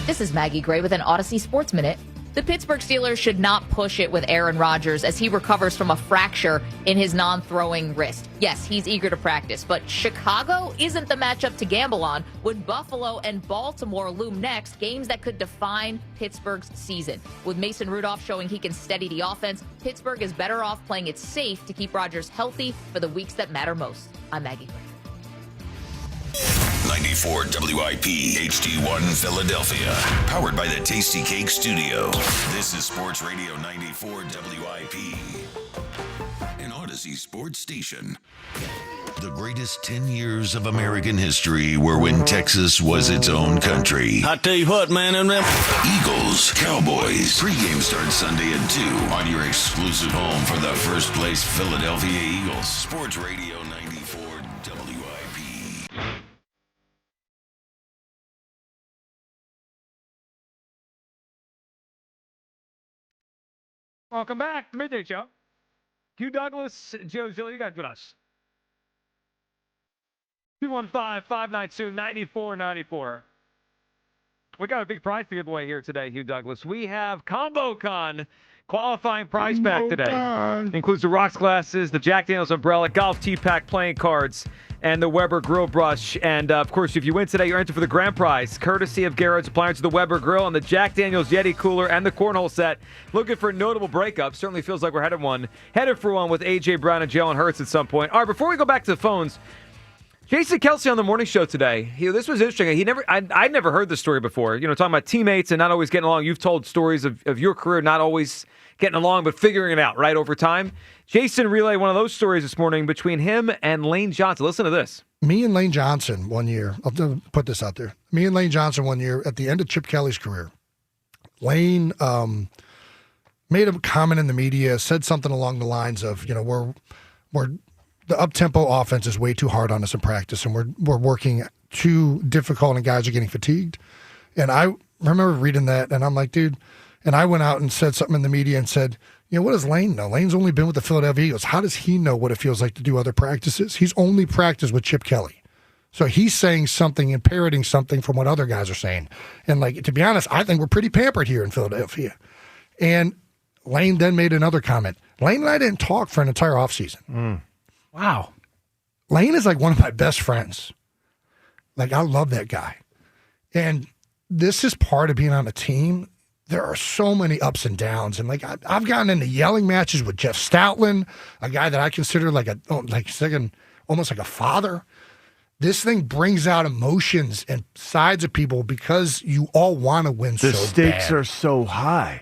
This is Maggie Gray with an Odyssey Sports Minute. The Pittsburgh Steelers should not push it with Aaron Rodgers as he recovers from a fracture in his non-throwing wrist. Yes, he's eager to practice, but Chicago isn't the matchup to gamble on when Buffalo and Baltimore loom next, games that could define Pittsburgh's season. With Mason Rudolph showing he can steady the offense, Pittsburgh is better off playing it safe to keep Rodgers healthy for the weeks that matter most. I'm Maggie Gray. 94 WIP HD1 Philadelphia. Powered by the Tasty Cake Studio. This is Sports Radio 94 WIP. An Odyssey sports station. The greatest 10 years of American history were when Texas was its own country. I tell you what, man. Eagles, Cowboys. Pre-game starts Sunday at 2 on your exclusive home for the first place Philadelphia Eagles. Sports Radio 94 WIP. Welcome back to Midday Show. Hugh Douglas, Joe Zilli, you guys with us. 215-592-9494. We got a big prize to give away here today, Hugh Douglas. We have ComboCon qualifying prize pack today. Includes the rocks glasses, the Jack Daniels umbrella, golf tee pack playing cards, and the Weber grill brush. And, of course, if you win today, you're entered for the grand prize, courtesy of Garrett's Appliance, the Weber grill, and the Jack Daniels Yeti cooler, and the cornhole set. Looking for a notable breakup. Certainly feels like we're headed for one with A.J. Brown and Jalen Hurts at some point. All right, before we go back to the phones, Jason Kelce on the morning show today. This was interesting. I'd never heard this story before. Talking about teammates and not always getting along. You've told stories of your career not always getting along, but figuring it out, right, over time. Jason relayed one of those stories this morning between him and Lane Johnson. Listen to this. Me and Lane Johnson one year, I'll put this out there. Me and Lane Johnson one year at the end of Chip Kelly's career, Lane made a comment in the media, said something along the lines of, we're the up-tempo offense is way too hard on us in practice, and we're working too difficult, and guys are getting fatigued. And I remember reading that, and I'm like, dude, and I went out and said something in the media and said, what does Lane know? Lane's only been with the Philadelphia Eagles. How does he know what it feels like to do other practices? He's only practiced with Chip Kelly. So he's saying something and parroting something from what other guys are saying. And, to be honest, I think we're pretty pampered here in Philadelphia. And Lane then made another comment. Lane and I didn't talk for an entire offseason. Wow. Lane is like one of my best friends. I love that guy. And this is part of being on a team. There are so many ups and downs. And I've gotten into yelling matches with Jeff Stoutland, a guy that I consider almost like a father. This thing brings out emotions and sides of people because you all want to win so bad. The stakes are so high.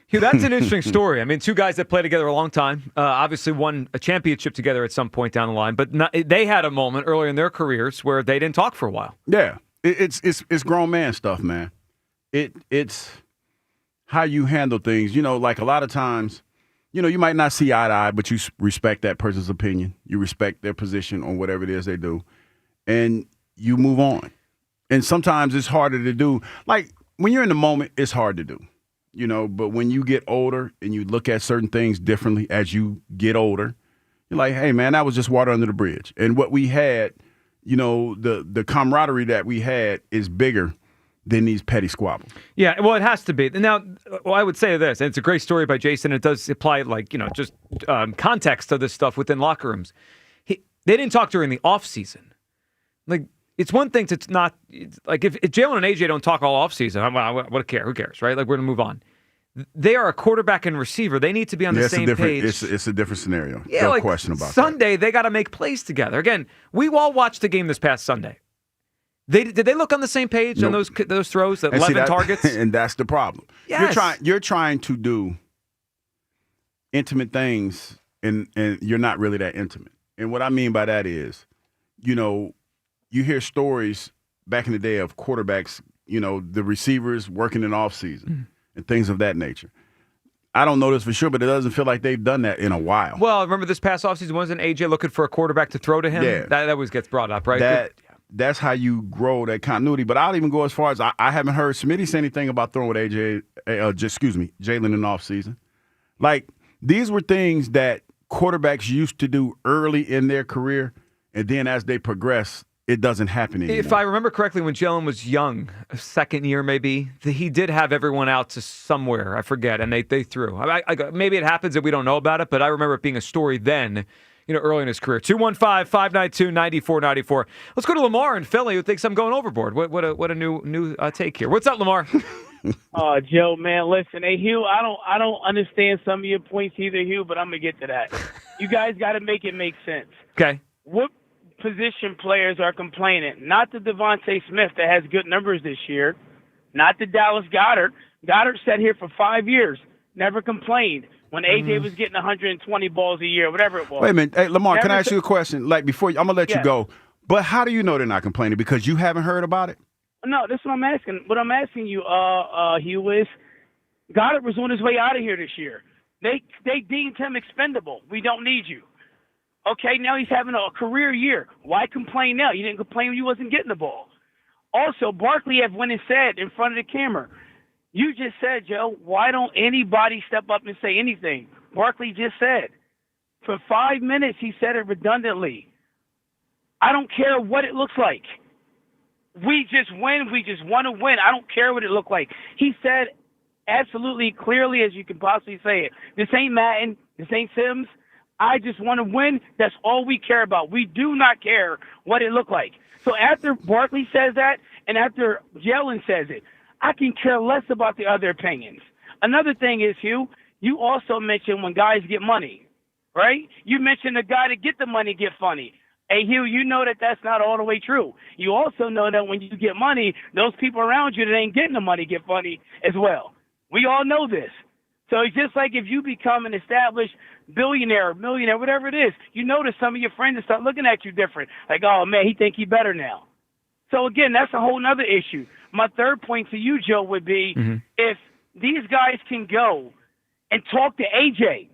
Hugh, that's an interesting story. I mean, two guys that played together a long time, obviously won a championship together at some point down the line, but they had a moment earlier in their careers where they didn't talk for a while. Yeah, it's grown man stuff, man. It's how you handle things. A lot of times, you might not see eye to eye, but you respect that person's opinion. You respect their position on whatever it is they do, and you move on. And sometimes it's harder to do. When you're in the moment, it's hard to do. But when you get older and you look at certain things differently as you get older, you're like, hey, man, that was just water under the bridge. And what we had, the camaraderie that we had is bigger than these petty squabbles. Yeah, well, it has to be. Now, I would say this, and it's a great story by Jason. It does apply, context to this stuff within locker rooms. They didn't talk during the offseason. It's one thing to not if Jalen and AJ don't talk all offseason, what care? Who cares, right? We're going to move on. They are a quarterback and receiver. They need to be on the same page. It's a different scenario. Yeah, no question about Sunday, they got to make plays together. Again, we all watched the game this past Sunday. Did they look on the same page on those throws, 11 targets? And that's the problem. Yes. You're trying to do intimate things, and you're not really that intimate. And what I mean by that is, you hear stories back in the day of quarterbacks, the receivers working in off season and things of that nature. I don't know this for sure, but it doesn't feel like they've done that in a while. Well, remember this past offseason, wasn't AJ looking for a quarterback to throw to him? Yeah. That always gets brought up, right? That's how you grow that continuity. But I'll even go as far as I haven't heard Smitty say anything about throwing with Jalen in the offseason. These were things that, these quarterbacks used to do early in their career, and then as they progress, it doesn't happen anymore. If I remember correctly, when Jalen was young, second year maybe, he did have everyone out to somewhere. I forget, and they threw. Maybe it happens that we don't know about it, but I remember it being a story then, early in his career. 215-592-9494. Let's go to Lamar in Philly, who thinks I'm going overboard. What a new take here. What's up, Lamar? Joe, man, listen. Hey, Hugh, I don't understand some of your points either, Hugh, but I'm going to get to that. You guys got to make it make sense. Okay. What position players are complaining? Not the Devontae Smith that has good numbers this year. Not the Dallas Goedert. Goddard sat here for 5 years, never complained when AJ was getting 120 balls a year, whatever it was. Wait a minute. Hey, Lamar, can I ask you a question? Like, before, I'm going to let you go. But how do you know they're not complaining? Because you haven't heard about it? No, that's what I'm asking. What I'm asking you, Hugh, is Goddard was on his way out of here this year. They deemed him expendable. We don't need you. Okay, now he's having a career year. Why complain now? You didn't complain when you wasn't getting the ball. Also, Barkley have went and said in front of the camera, you just said, Joe, why don't anybody step up and say anything? Barkley just said. For 5 minutes, he said it redundantly. I don't care what it looks like. We just win. We just want to win. I don't care what it looked like. He said absolutely clearly as you can possibly say it. This ain't Madden. This ain't Sims. I just want to win. That's all we care about. We do not care what it looked like. So after Barkley says that and after Jalen says it, I can care less about the other opinions. Another thing is, Hugh, you also mentioned when guys get money, right? You mentioned the guy to get the money get funny. Hey, Hugh, you know that that's not all the way true. You also know that when you get money, those people around you that ain't getting the money get funny as well. We all know this. So it's just like if you become an established billionaire, millionaire, whatever it is, you notice some of your friends start looking at you different. Like, oh, man, he think he better now. So, again, that's a whole other issue. My third point to you, Joe, would be if these guys can go and talk to AJ,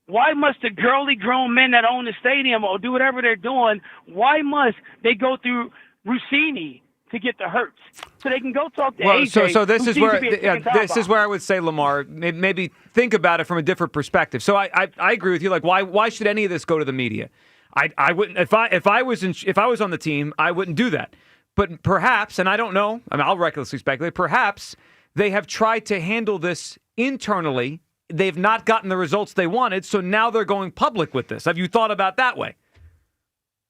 why must the girly grown men that own the stadium or do whatever they're doing, why must they go through Rossini to get the hurts? So they can go talk to AJ. So this is where is where I would say, Lamar, maybe think about it from a different perspective. So I agree with you. Like, why should any of this go to the media? I wouldn't if I was on the team, I wouldn't do that. But perhaps, and I don't know, I mean, I'll recklessly speculate, perhaps they have tried to handle this internally. They've not gotten the results they wanted, so now they're going public with this. Have you thought about that way?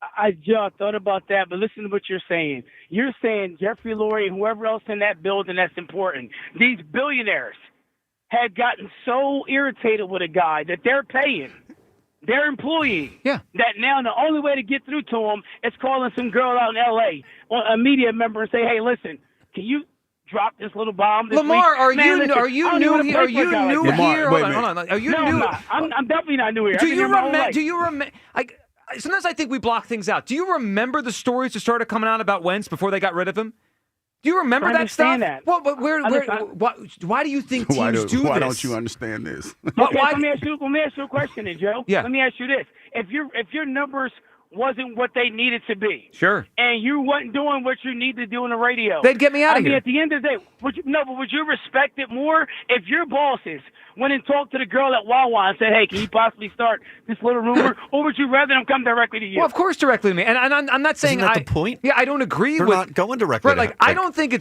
I just thought about that, but listen to what you're saying. You're saying Jeffrey Lurie and whoever else in that building that's important. These billionaires had gotten so irritated with a guy that they're paying their employee. Yeah. That now the only way to get through to them is calling some girl out in L.A., a media member, and say, hey, listen, can you drop this little bomb this Lamar, week? are Man, you listen, are you new here? Are you new here? Hold on. Are you new? I'm not. I'm definitely not new here. Do you remember? Sometimes I think we block things out. Do you remember the stories that started coming out about Wentz before they got rid of him? Do you remember that stuff? That. Well, but why do you think teams do this? Why don't you understand this? Okay, let me ask you a question, then, Joe. Yeah. Let me ask you this: if your numbers wasn't what they needed to be, sure, and you wasn't doing what you need to do on the radio, they'd get me out of here. I mean, at the end of the day, would you respect it more if your bosses went and talked to the girl at Wawa and said, hey, can you possibly start this little rumor, or would you rather them come directly to you? Well, of course, directly to me. And I'm not saying Isn't that the point? Yeah, I don't agree They're with not going directly. Right, I don't think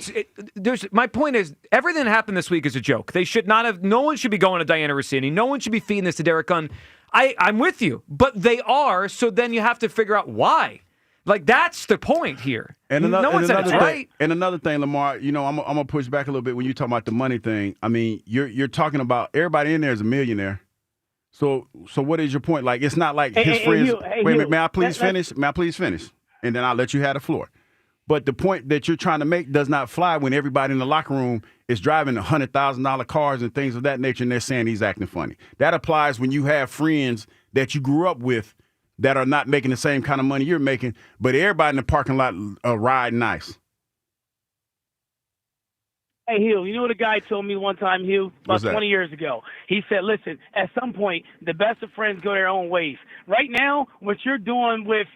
my point is everything that happened this week is a joke. They should not have. No one should be going to Diana Rossini. No one should be feeding this to Derek Gunn. I'm with you, but they are. So then you have to figure out why. Like, that's the point here. And another thing, Lamar, I'm gonna push back a little bit when you talk about the money thing. I mean, you're talking about everybody in there is a millionaire. So what is your point? Like, it's not like his friends. Wait a minute, may I please finish? May I please finish? And then I'll let you have the floor. But the point that you're trying to make does not fly when everybody in the locker room is driving $100,000 cars and things of that nature, and they're saying he's acting funny. That applies when you have friends that you grew up with that are not making the same kind of money you're making, but everybody in the parking lot ride nice. Hey, Hugh, you know what a guy told me one time, Hugh, about 20 years ago? He said, listen, at some point, the best of friends go their own ways. Right now, what you're doing with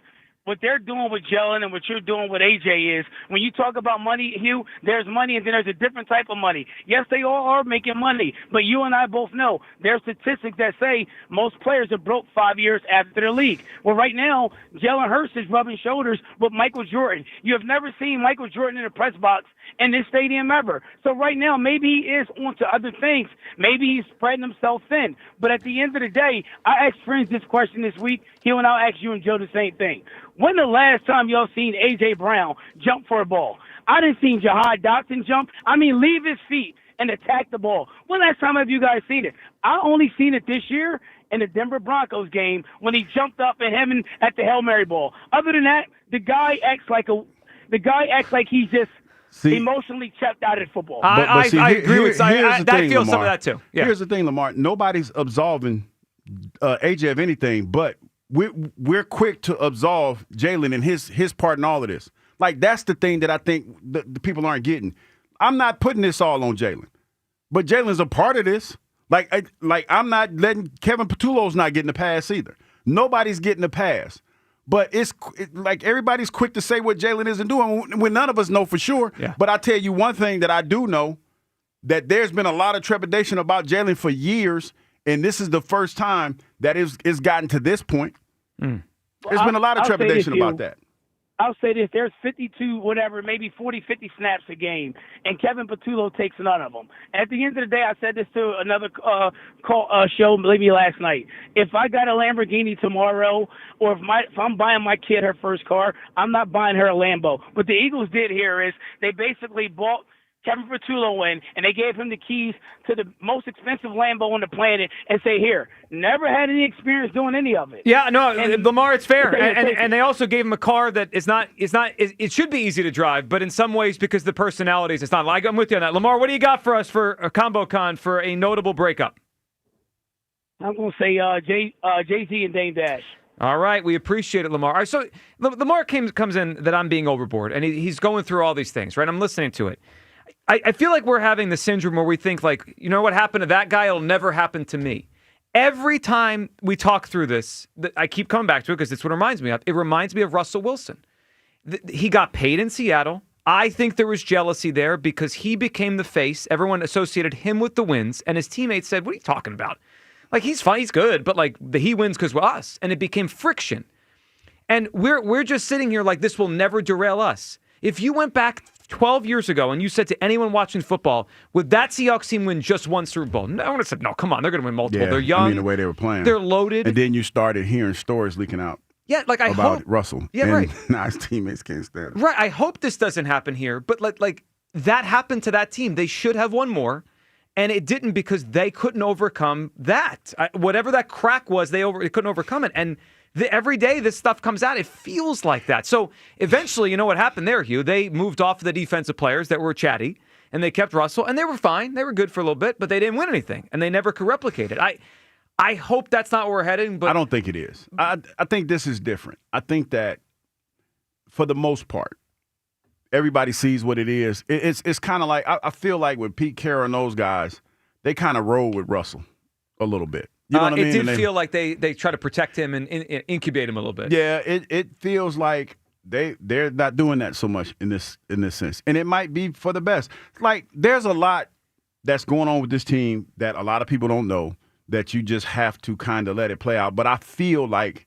what they're doing with Jalen and what you're doing with AJ is when you talk about money, Hugh, there's money and then there's a different type of money. Yes, they all are making money, but you and I both know there's statistics that say most players are broke 5 years after the league. Well, right now, Jalen Hurts is rubbing shoulders with Michael Jordan. You have never seen Michael Jordan in a press box in this stadium ever. So right now, maybe he is onto other things. Maybe he's spreading himself thin. But at the end of the day, I asked friends this question this week. Hugh, and I'll ask you and Joe the same thing. When the last time y'all seen A.J. Brown jump for a ball? I didn't see Jahad Dotson jump. I mean, leave his feet and attack the ball. When last time have you guys seen it? I only seen it this year in the Denver Broncos game when he jumped up and him at the Hail Mary ball. Other than that, the guy acts like he's just emotionally checked out at football. I agree with you. I feel some of that too. Yeah. Here's the thing, Lamar. Nobody's absolving AJ of anything, but we're quick to absolve Jalen and his part in all of this. Like, that's the thing that I think the people aren't getting. I'm not putting this all on Jalen, but Jalen's a part of this. Like I'm not letting Kevin Patullo's not getting a pass either. Nobody's getting a pass. But it's like everybody's quick to say what Jalen isn't doing when none of us know for sure. Yeah. But I tell you one thing that I do know, that there's been a lot of trepidation about Jalen for years, and this is the first time that it's gotten to this point. There's been a lot of trepidation about that. I'll say this. There's 52, whatever, maybe 40, 50 snaps a game, and Kevin Patullo takes none of them. At the end of the day, I said this to another show maybe last night. If I got a Lamborghini tomorrow, or if I'm buying my kid her first car, I'm not buying her a Lambo. What the Eagles did here is they basically bought Kevin Patullo in, and they gave him the keys to the most expensive Lambo on the planet and say, here, never had any experience doing any of it. Yeah, no, and Lamar, it's fair. And they also gave him a car that it should be easy to drive, but in some ways, because the personalities, it's not. Like, I'm with you on that. Lamar, what do you got for us for a combo con for a notable breakup? I'm going to say Jay-Z and Dame Dash. All right, we appreciate it, Lamar. All right, so Lamar comes in that I'm being overboard, and he's going through all these things, right? I'm listening to it. I feel like we're having the syndrome where we think, like, you know what happened to that guy? It'll never happen to me. Every time we talk through this, I keep coming back to it because it's what it reminds me of. It reminds me of Russell Wilson. He got paid in Seattle. I think there was jealousy there because he became the face. Everyone associated him with the wins, and his teammates said, what are you talking about? Like, he's fine, he's good, but like he wins because we're us. And it became friction. And we're just sitting here like this will never derail us. If you went back 12 years ago and you said to anyone watching football, would that Seahawks team win just one Super Bowl? No one would have said, no, come on, they're going to win multiple. Yeah, they're young. I mean, the way they were playing. They're loaded. And then you started hearing stories leaking out. Yeah, like about Russell. Yeah, and right. Now his teammates can't stand him. Right. I hope this doesn't happen here, but like that happened to that team. They should have won more, and it didn't because they couldn't overcome that. Whatever that crack was, they couldn't overcome it. And every day this stuff comes out, it feels like that. So eventually, you know what happened there, Hugh? They moved off the defensive players that were chatty, and they kept Russell, and they were fine. They were good for a little bit, but they didn't win anything, and they never could replicate it. I hope that's not where we're heading. But I don't think it is. I think this is different. I think that for the most part, everybody sees what it is. It's kind of like I feel like with Pete Carroll and those guys, they kind of roll with Russell a little bit. You know what I mean? It did feel like they try to protect him and incubate him a little bit. Yeah, it feels like they're not doing that so much in this sense, and it might be for the best. Like, there's a lot that's going on with this team that a lot of people don't know, that you just have to kind of let it play out. But I feel like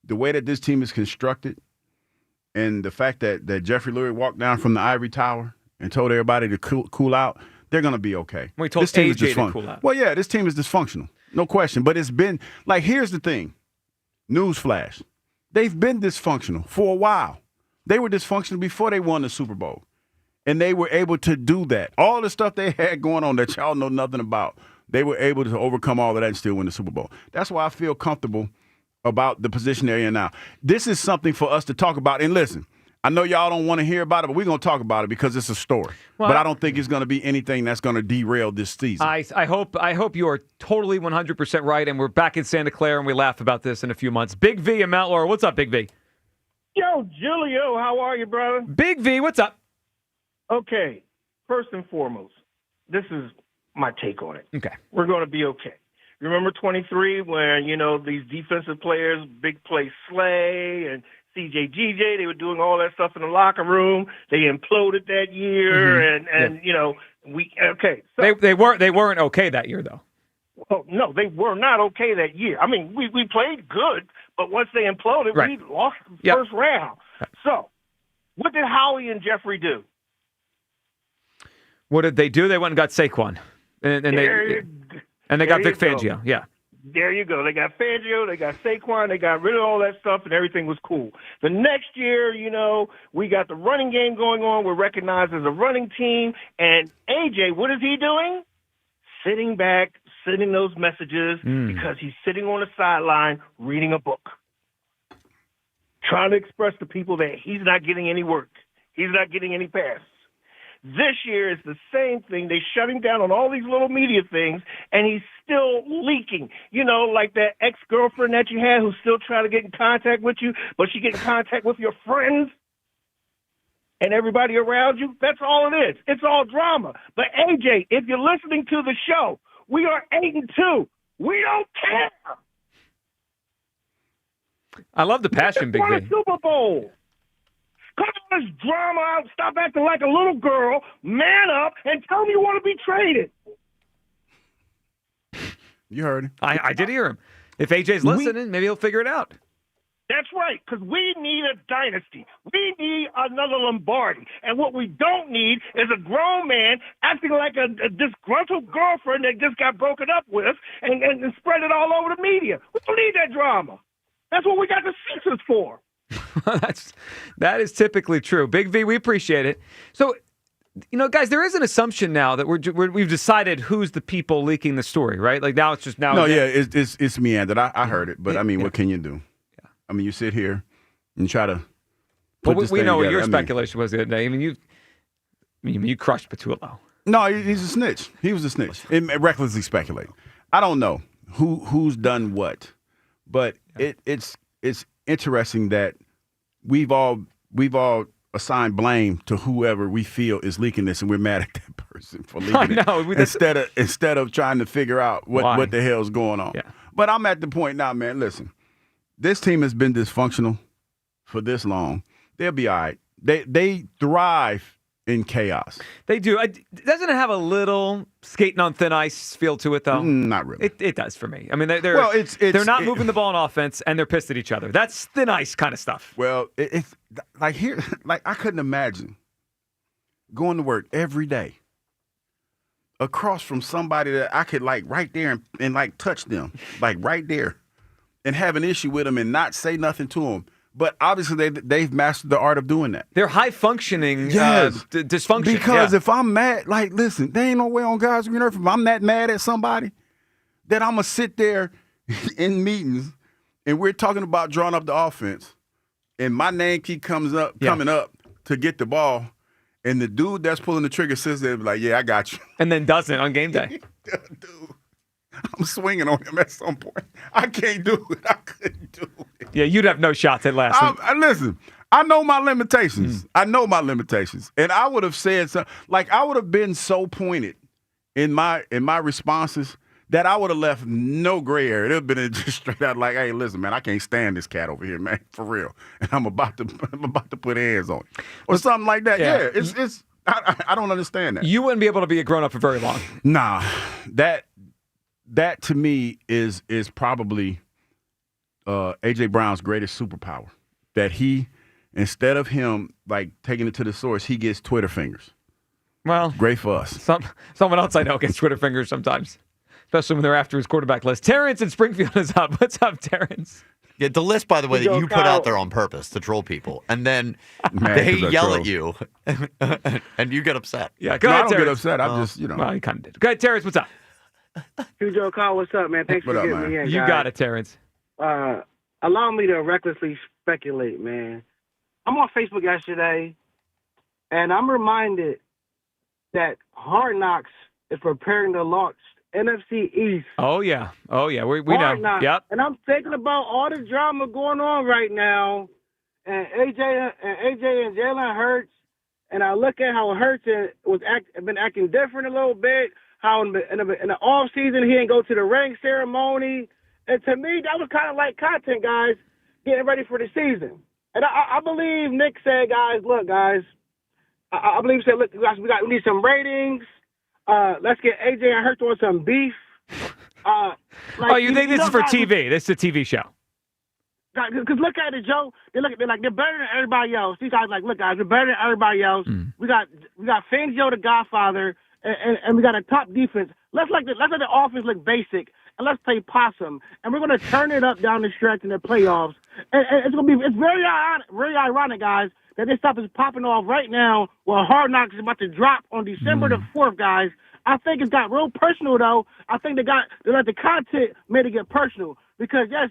the way that this team is constructed, and the fact that Jeffrey Lurie walked down from the ivory tower and told everybody to cool out, they're going to be okay. We told this team is AJ dysfunctional. to cool out. Well, yeah, this team is dysfunctional. No question. But it's been, like, here's the thing. Newsflash. They've been dysfunctional for a while. They were dysfunctional before they won the Super Bowl. And they were able to do that. All the stuff they had going on that y'all know nothing about, they were able to overcome all of that and still win the Super Bowl. That's why I feel comfortable about the position they're in now. This is something for us to talk about. And listen, I know y'all don't want to hear about it, but we're going to talk about it because it's a story. Well, but I don't think it's going to be anything that's going to derail this season. I hope you are totally 100% right, and we're back in Santa Clara, and we laugh about this in a few months. Big V and Mount Laurel. What's up, Big V? Yo, Julio, how are you, brother? Big V, what's up? Okay, first and foremost, this is my take on it. Okay. We're going to be okay. Remember 23 when, these defensive players, big play Slay and CJ, they were doing all that stuff in the locker room. They imploded that year, and you know, So they weren't okay that year though. Well, no, they were not okay that year. I mean, we played good, but once they imploded, we lost the first round. So, what did Howie and Jeffrey do? What did they do? They went and got Saquon, and they got Vic Fangio. Yeah. There you go. They got Fangio, they got Saquon, they got rid of all that stuff, and everything was cool. The next year, you know, we got the running game going on. We're recognized as a running team. And AJ, what is he doing? Sitting back, sending those messages because he's sitting on the sideline reading a book, trying to express to people that he's not getting any work. He's not getting any passes. This year is the same thing. They shut him down on all these little media things, and he's still leaking. You know, like that ex-girlfriend that you had who's still trying to get in contact with you, but she get in contact with your friends and everybody around you. That's all it is. It's all drama. But, AJ, if you're listening to the show, we are 8-2. We don't care. I love the passion, Big Won a V. Super Bowl. Cut all this drama out. Stop acting like a little girl. Man up and tell me you want to be traded. You heard him. I did hear him. If AJ's listening, maybe he'll figure it out. That's right, because we need a dynasty. We need another Lombardi. And what we don't need is a grown man acting like a disgruntled girlfriend that just got broken up with and spread it all over the media. We don't need that drama. That's what we got the Sixers for. That is typically true. Big V, we appreciate it. So, you know, guys, there is an assumption now that we've decided who's the people leaking the story, right? Like now it's just now. No, yeah, it's meandered. I heard it, but I mean, what can you do? Yeah. I mean, you sit here and try to. Well, we know what your speculation was the other day. I mean, you crushed Patullo. No, he's a snitch. He was a snitch. Recklessly speculating. I don't know who's done what, but it's interesting that we've all assigned blame to whoever we feel is leaking this, and we're mad at that person for leaking it instead of trying to figure out what the hell's going on. Yeah. But I'm at the point now, man. Listen, this team has been dysfunctional for this long. They'll be all right. They thrive in chaos. They do. Doesn't it have a little skating on thin ice feel to it, though? Not really. It does for me. I mean, they're not moving the ball on offense, and they're pissed at each other. That's thin ice kind of stuff. Well, it's like here, like I couldn't imagine going to work every day across from somebody that I could like right there and like touch them, like right there, and have an issue with them and not say nothing to them. But obviously, they've mastered the art of doing that. They're high-functioning dysfunction. Because if I'm mad, like, listen, there ain't no way on God's green earth if I'm that mad at somebody that I'm going to sit there in meetings and we're talking about drawing up the offense and my name coming up to get the ball and the dude that's pulling the trigger sits there and be like, yeah, I got you. And then doesn't on game day. Dude, I'm swinging on him at some point. I can't do it. I couldn't do it. Yeah, you'd have no shots at last. Listen, I know my limitations. I know my limitations. And I would have said something. Like, I would have been so pointed in my responses that I would have left no gray area. It would have been just straight out like, hey, listen, man, I can't stand this cat over here, man, for real. And I'm about to put hands on him. Or something like that. Yeah, it's I don't understand that. You wouldn't be able to be a grown-up for very long. Nah, that to me is probably A.J. Brown's greatest superpower. That he, instead of him like taking it to the source, he gets Twitter fingers. Well, great for us. Someone else I know gets Twitter fingers sometimes, especially when they're after his quarterback list. Terrence in Springfield is up. What's up, Terrence? Yeah, the list, by the way, that you put out there on purpose to troll people, and then they yell at you, and you get upset. Yeah, go ahead, I don't Terrence. get upset. I just, Well, you kind of did. Go ahead, Terrence. What's up? Joe Kyle, what's up, man? Thanks for getting me in, guys. You got it, Terrence. Allow me to recklessly speculate, man. I'm on Facebook yesterday, and I'm reminded that Hard Knocks is preparing to launch NFC East. Oh, yeah. We know. Knocks. Yep. And I'm thinking about all the drama going on right now, and AJ and Jalen Hurts, and I look at how Hurts been acting different a little bit. How in the off season he didn't go to the ring ceremony, and to me that was kind of like content, guys, getting ready for the season. And I believe Nick said, guys, look, guys, I believe he said, look, guys, we need some ratings. Let's get AJ and Hurts on some beef. You think this is for TV? This is a TV show. Because look at it, Joe. They're better than everybody else. These guys look, guys, we're better than everybody else. We got Fangio, the Godfather, and we got a top defense. Let's let the offense look basic, and let's play possum. And we're gonna turn it up down the stretch in the playoffs. And it's very ironic, guys, that this stuff is popping off right now while Hard Knocks is about to drop on December the 4th, guys. I think it's got real personal though. I think the content made it get personal because yes.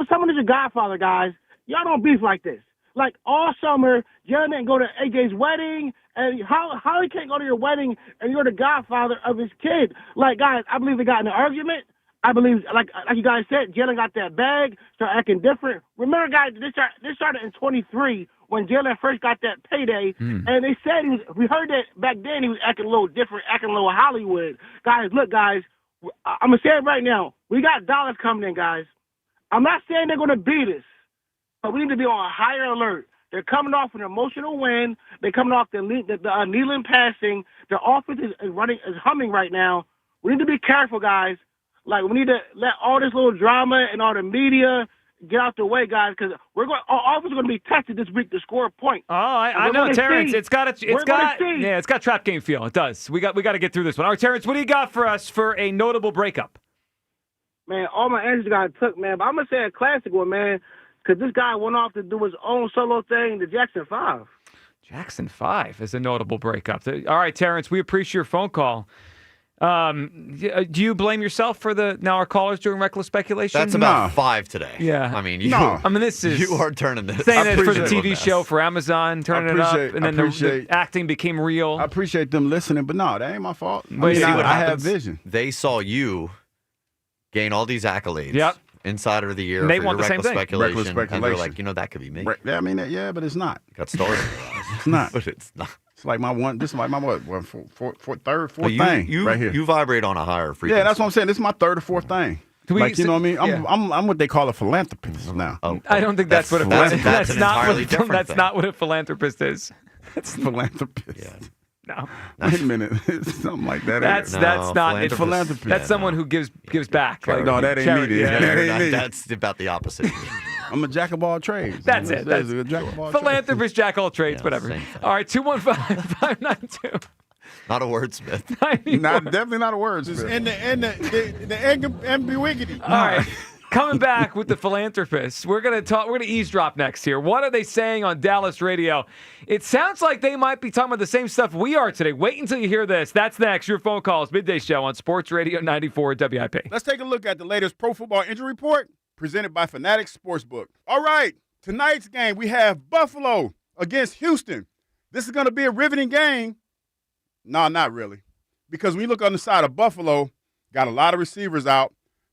Someone is a Godfather, guys. Y'all don't beef like this. Like all summer, Jalen didn't go to AJ's wedding, and how he can't go to your wedding and you're the Godfather of his kid? Like, guys, I believe they got in an argument. I believe, like you guys said, Jalen got that bag, started acting different. Remember, guys, this started in 23 when Jalen first got that payday, and they said we heard that back then he was acting a little different, acting a little Hollywood. Guys, look, guys, I'm gonna say it right now. We got dollars coming in, guys. I'm not saying they're going to beat us, but we need to be on a higher alert. They're coming off an emotional win. They're coming off the kneeling passing. The offense is humming right now. We need to be careful, guys. Like, we need to let all this little drama and all the media get out the way, guys, because our offense is going to be tested this week to score a point. Oh, I know, Terrence. It's got trap game feel. It does. We got to get through this one. All right, Terrence, what do you got for us for a notable breakup? Man, all my answers got took, man. But I'm going to say a classic one, man, because this guy went off to do his own solo thing, the Jackson 5. Jackson 5 is a notable breakup. All right, Terrence, we appreciate your phone call. Do you blame yourself for our callers doing reckless speculation? That's about 5 today. Yeah. I mean, this is... You are turning this. Saying that for the TV show for Amazon, turning it up, and then the acting became real. I appreciate them listening, but no, that ain't my fault. I have vision. They saw you gain all these accolades. Insider of the year. And they for want your the same thing. reckless speculation. And they're like, that could be me. Yeah, I mean, but it's not. Got started. It's not. But it's not. It's like this is like my third, fourth thing right here. You vibrate on a higher frequency. Yeah, that's what I'm saying. This is my third or fourth thing. You know what I mean? Yeah. I'm what they call a philanthropist now. Oh, I don't think that's what that's not what a philanthropist is. That's philanthropist. Yeah. No. Wait a minute. Something like that. That's not a philanthropist. That's someone who gives back. Like, no, that ain't me. Yeah. That ain't me. That's about the opposite. I'm a jack of all trades. That's it. That's a jack of all philanthropist, jack of all trades, whatever. All right, 215-592. Not a wordsmith. Definitely not a wordsmith. And the ambiguity. All right. Coming back with the philanthropist, we're gonna eavesdrop next here. What are they saying on Dallas radio? It sounds like they might be talking about the same stuff we are today. Wait until you hear this. That's next. Your phone calls, Midday Show on Sports Radio 94 WIP. Let's take a look at the latest Pro Football Injury Report presented by Fanatics Sportsbook. All right, tonight's game we have Buffalo against Houston. This is gonna be a riveting game. No, not really, because when you look on the side of Buffalo, got a lot of receivers out.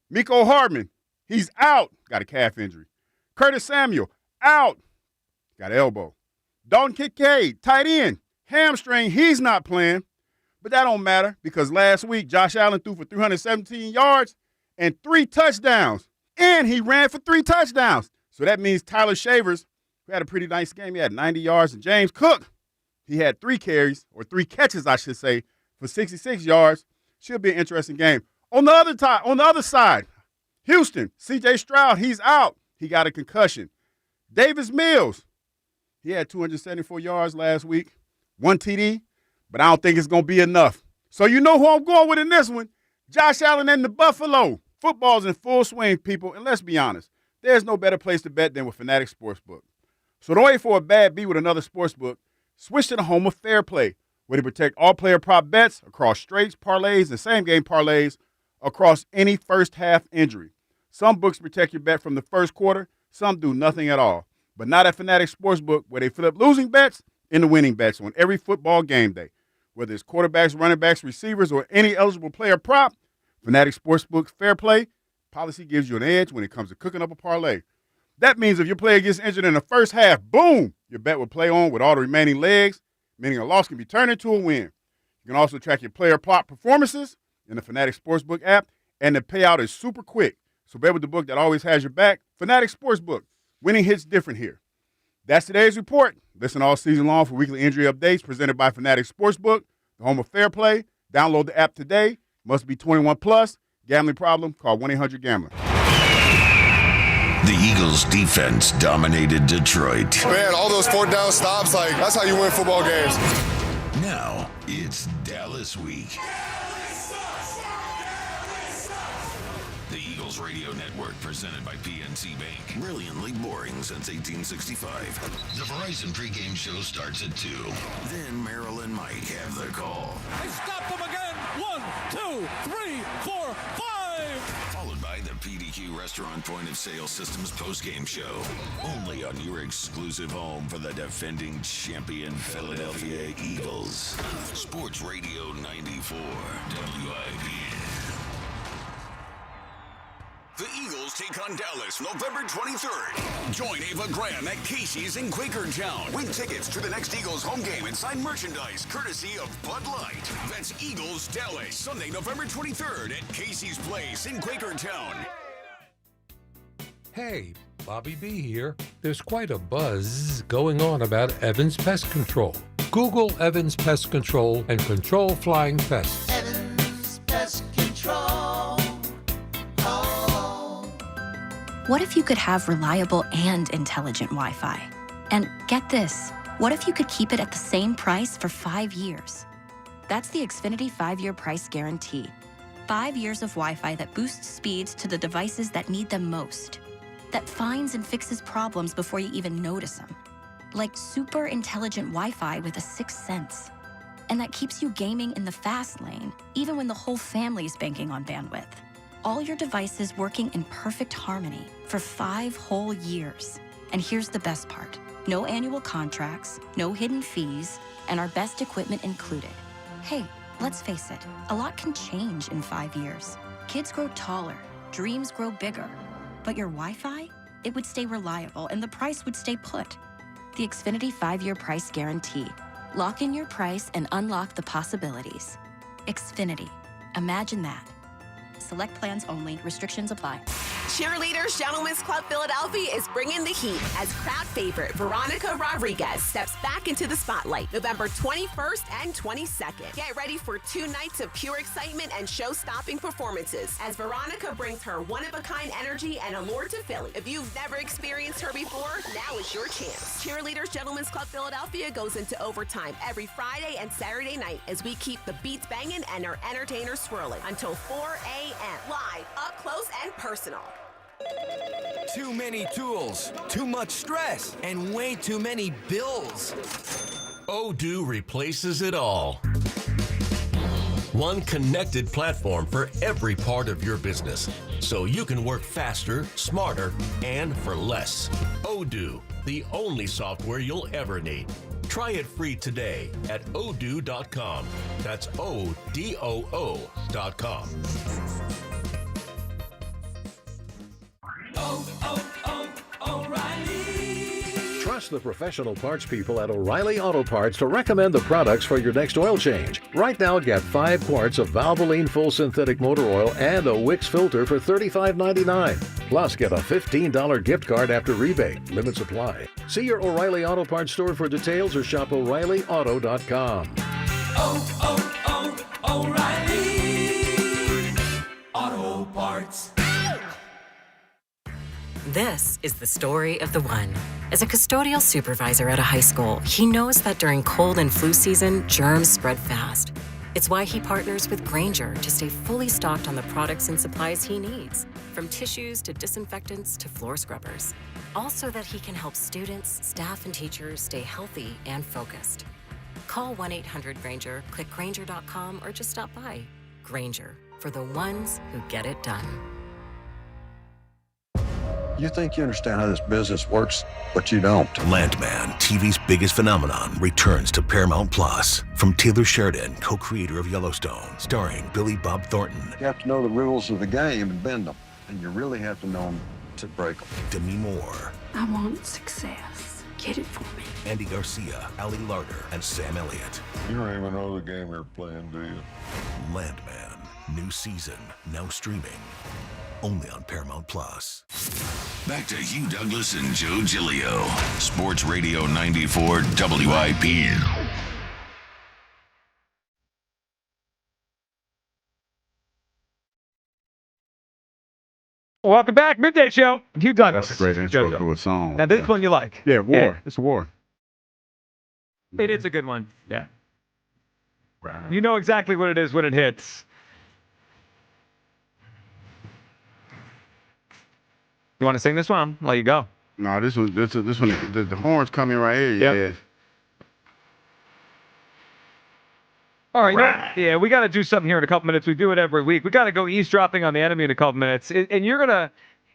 Mecole Hardman. He's out. Got a calf injury. Curtis Samuel, out. Got an elbow. Dalton Kincaid, tight end, hamstring. He's not playing. But that don't matter because last week Josh Allen threw for 317 yards and 3 touchdowns. And he ran for 3 touchdowns. So that means Tyler Shavers, who had a pretty nice game, he had 90 yards. And James Cook, he had 3 carries, or 3 catches, I should say, for 66 yards. Should be an interesting game. On the other side, Houston, C.J. Stroud, he's out. He got a concussion. Davis Mills, he had 274 yards last week, 1 TD, but I don't think it's going to be enough. So you know who I'm going with in this one? Josh Allen and the Buffalo. Football's in full swing, people, and let's be honest, there's no better place to bet than with Fanatics Sportsbook. So don't wait for a bad beat with another sportsbook. Switch to the home of Fair Play, where they protect all player prop bets across straights, parlays, and same-game parlays across any first-half injury. Some books protect your bet from the first quarter. Some do nothing at all. But not at Fanatics Sportsbook, where they flip losing bets into winning bets on every football game day. Whether it's quarterbacks, running backs, receivers, or any eligible player prop, Fanatics Sportsbook's Fair Play policy gives you an edge when it comes to cooking up a parlay. That means if your player gets injured in the first half, boom, your bet will play on with all the remaining legs, meaning a loss can be turned into a win. You can also track your player prop performances in the Fanatics Sportsbook app, and the payout is super quick. So bet with the book that always has your back. Fanatics Sportsbook. Winning hits different here. That's today's report. Listen all season long for weekly injury updates presented by Fanatics Sportsbook, the home of fair play. Download the app today. Must be 21 plus. Gambling problem? Call 1-800-GAMBLER. The Eagles' defense dominated Detroit. Man, all those 4th down stops, that's how you win football games. Now it's Dallas Week. The Eagles Radio Network, presented by PNC Bank. Brilliantly boring since 1865. The Verizon pregame show starts at 2. Then Merrill and Mike have the call. They stop them again. 1, 2, 3, 4, 5. Followed by the PDQ Restaurant Point of Sale Systems postgame show. Only on your exclusive home for the defending champion Philadelphia Eagles. Sports Radio 94 WIP. The Eagles take on Dallas November 23rd. Join Ava Graham at Casey's in Quakertown. Win tickets to the next Eagles home game and sign merchandise courtesy of Bud Light. That's Eagles Dallas, Sunday, November 23rd at Casey's Place in Quakertown. Hey, Bobby B here. There's quite a buzz going on about Evans Pest Control. Google Evans Pest Control and control flying pests. Evans Pest Control. What if you could have reliable and intelligent Wi-Fi? And get this, what if you could keep it at the same price for 5 years? That's the Xfinity 5-year price guarantee. 5 years of Wi-Fi that boosts speeds to the devices that need them most. That finds and fixes problems before you even notice them. Like super intelligent Wi-Fi with a 6th sense. And that keeps you gaming in the fast lane, even when the whole family's banking on bandwidth. All your devices working in perfect harmony for 5 whole years. And here's the best part. No annual contracts, no hidden fees, and our best equipment included. Hey, let's face it, a lot can change in 5 years. Kids grow taller, dreams grow bigger. But your Wi-Fi? It would stay reliable and the price would stay put. The Xfinity 5-year price guarantee. Lock in your price and unlock the possibilities. Xfinity. Imagine that. Select plans only. Restrictions apply. Cheerleaders Gentlemen's Club Philadelphia is bringing the heat as crowd favorite Veronica Rodriguez steps back into the spotlight November 21st and 22nd. Get ready for 2 nights of pure excitement and show-stopping performances as Veronica brings her one-of-a-kind energy and allure to Philly. If you've never experienced her before, now is your chance. Cheerleaders Gentlemen's Club Philadelphia goes into overtime every Friday and Saturday night as we keep the beats banging and our entertainers swirling until 4 a.m. Live, up close and personal. Too many tools, too much stress, and way too many bills. Odoo replaces it all. One connected platform for every part of your business, so you can work faster, smarter, and for less. Odoo, the only software you'll ever need. Try it free today at odoo.com. That's ODOO.com. O'Reilly. Trust the professional parts people at O'Reilly Auto Parts to recommend the products for your next oil change. Right now, get 5 quarts of Valvoline Full Synthetic Motor Oil and a Wix filter for $35.99. Plus, get a $15 gift card after rebate. Limits apply. See your O'Reilly Auto Parts store for details or shop O'ReillyAuto.com. O'Reilly Auto Parts. This is the story of the one. As a custodial supervisor at a high school, he knows that during cold and flu season, germs spread fast. It's why he partners with Grainger to stay fully stocked on the products and supplies he needs, from tissues to disinfectants to floor scrubbers. All so that he can help students, staff, and teachers stay healthy and focused. Call 1-800-GRAINGER, click Grainger.com, or just stop by. Grainger, for the ones who get it done. You think you understand how this business works, but you don't. Landman, TV's biggest phenomenon, returns to Paramount Plus. From Taylor Sheridan, co-creator of Yellowstone, starring Billy Bob Thornton. You have to know the rules of the game and bend them. And you really have to know them to break them. Demi Moore. I want success. Get it for me. Andy Garcia, Ali Larder, and Sam Elliott. You don't even know the game you're playing, do you? Landman. New season, now streaming. only on Paramount Plus. Back to Hugh Douglas and Joe Giglio. Sports Radio 94 WIP. Welcome back, Midday Show. Hugh Douglas. That's a great intro to a song. Now this one you like? Yeah, War. Yeah. It's War. It is a good one. Yeah. Wow. You know exactly what it is when it hits. You want to sing this one? I'll let you go. No, this one, the horns coming right here. Yep. Yeah. All right. Yeah, we got to do something here in a couple minutes. We do it every week. We got to go eavesdropping on the enemy in a couple minutes. And you're going to,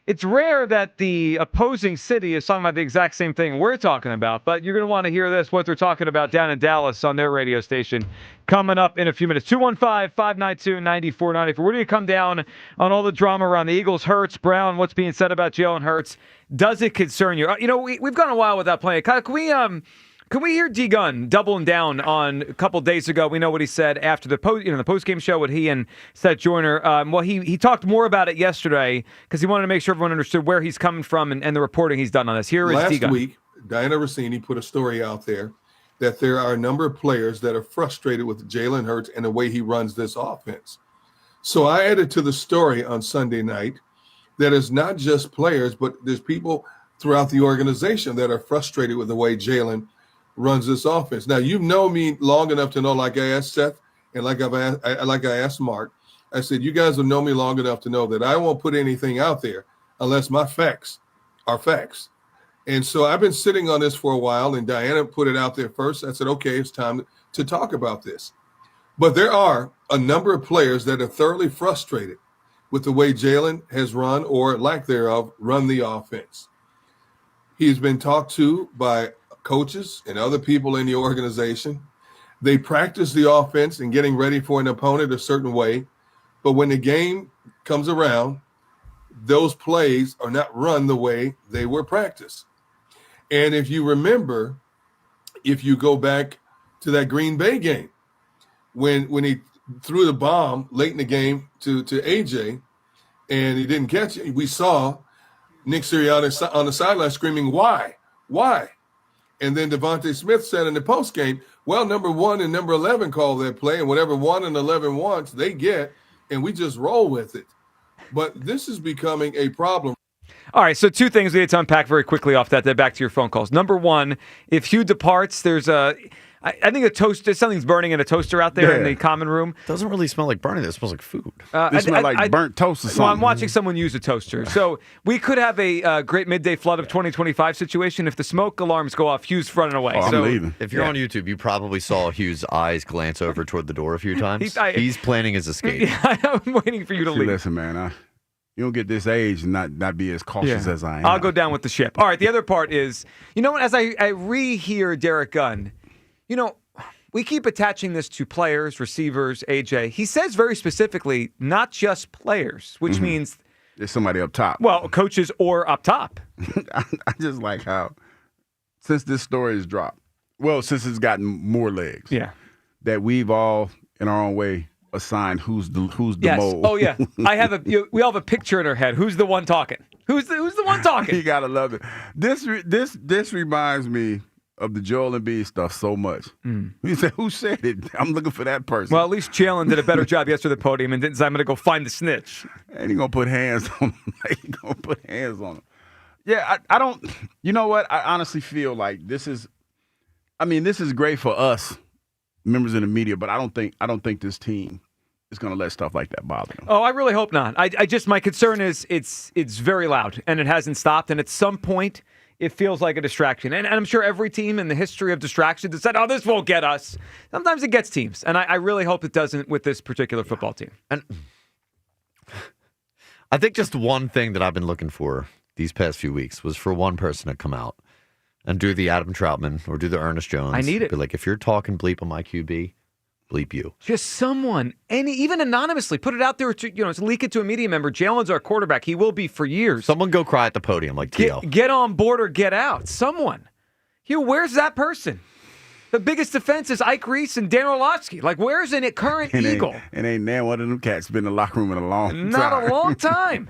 it's rare that the opposing city is talking about the exact same thing we're talking about, but you're going to want to hear this, what they're talking about down in Dallas on their radio station coming up in a few minutes. 215-592-9494. Where do you come down on all the drama around the Eagles, Hurts, Brown, what's being said about Jalen Hurts? Does it concern you? You know, we've gone a while without playing. Can we hear D-Gun doubling down on a couple days ago? We know what he said after the post-game show with he and Seth Joyner. Well, he talked more about it yesterday because he wanted to make sure everyone understood where he's coming from and the reporting he's done on this. Here is D-Gun. Last week, Diana Rossini put a story out there that there are a number of players that are frustrated with Jalen Hurts and the way he runs this offense. So I added to the story on Sunday night that it's not just players, but there's people throughout the organization that are frustrated with the way Jalen runs this offense. Now, you know me long enough to know, like I asked Seth and like I asked Mark, I said, you guys will know me long enough to know that I won't put anything out there unless my facts are facts. And so I've been sitting on this for a while, and Diana put it out there first. I said, okay, it's time to talk about this. But there are a number of players that are thoroughly frustrated with the way Jalen has run, or lack thereof, run the offense. He's been talked to by coaches and other people in the organization. They practice the offense and getting ready for an opponent a certain way. But when the game comes around, those plays are not run the way they were practiced. And if you remember, if you go back to that Green Bay game, when he threw the bomb late in the game to AJ and he didn't catch it, we saw Nick Sirianni on the sideline screaming, why? And then Devontae Smith said in the postgame, well, number 1 and number 11 call that play, and whatever 1 and 11 wants, they get, and we just roll with it. But this is becoming a problem. All right, so two things we had to unpack very quickly off that. Then back to your phone calls. Number one, if Hugh departs, there's I think something's burning in a toaster out there in the common room. It doesn't really smell like burning. It smells like food. It smells like burnt toast or something. Well, I'm watching someone use a toaster. So we could have a great midday flood of 2025 situation. If the smoke alarms go off, Hugh's running away. I'm leaving. If you're on YouTube, you probably saw Hugh's eyes glance over toward the door a few times. He's planning his escape. Yeah, I'm waiting for you to leave. Listen, man, you don't get this age and not be as cautious as I am. I'll go down with the ship. All right, the other part is, you know what, as I rehear Derek Gunn, you know, we keep attaching this to players, receivers, AJ. He says very specifically, not just players, which means there's somebody up top. Well, coaches or up top. I just like how, since this story has dropped, since it's gotten more legs, that we've all, in our own way, assigned who's the mole. Oh yeah, we all have a picture in our head. Who's the one talking? Who's the one talking? You gotta love it. This reminds me of the Joel Embiid stuff so much. You say, who said it? I'm looking for that person. Well, at least Jalen did a better job yesterday at the podium and didn't say, I'm going to go find the snitch. And he's going to put hands on him. Yeah, I don't, you know what? I honestly feel like this is great for us, members of the media, but I don't think this team is going to let stuff like that bother them. Oh, I really hope not. My concern is it's very loud and it hasn't stopped. And at some point, it feels like a distraction. And I'm sure every team in the history of distractions has said, oh, this won't get us. Sometimes it gets teams. And I really hope it doesn't with this particular football team. And I think just one thing that I've been looking for these past few weeks was for one person to come out and do the Adam Troutman or do the Ernest Jones. I need it. Be like, if you're talking bleep on my QB, bleep you. Just someone, even anonymously, put it out there. To leak it to a media member. Jalen's our quarterback. He will be for years. Someone go cry at the podium like TL. Get on board or get out. Someone. Where's that person? The biggest defense is Ike Reese and Dan Orlovsky. Like, where's a current Eagle? And ain't now one of them cats been in the locker room in a long time. Not a long time.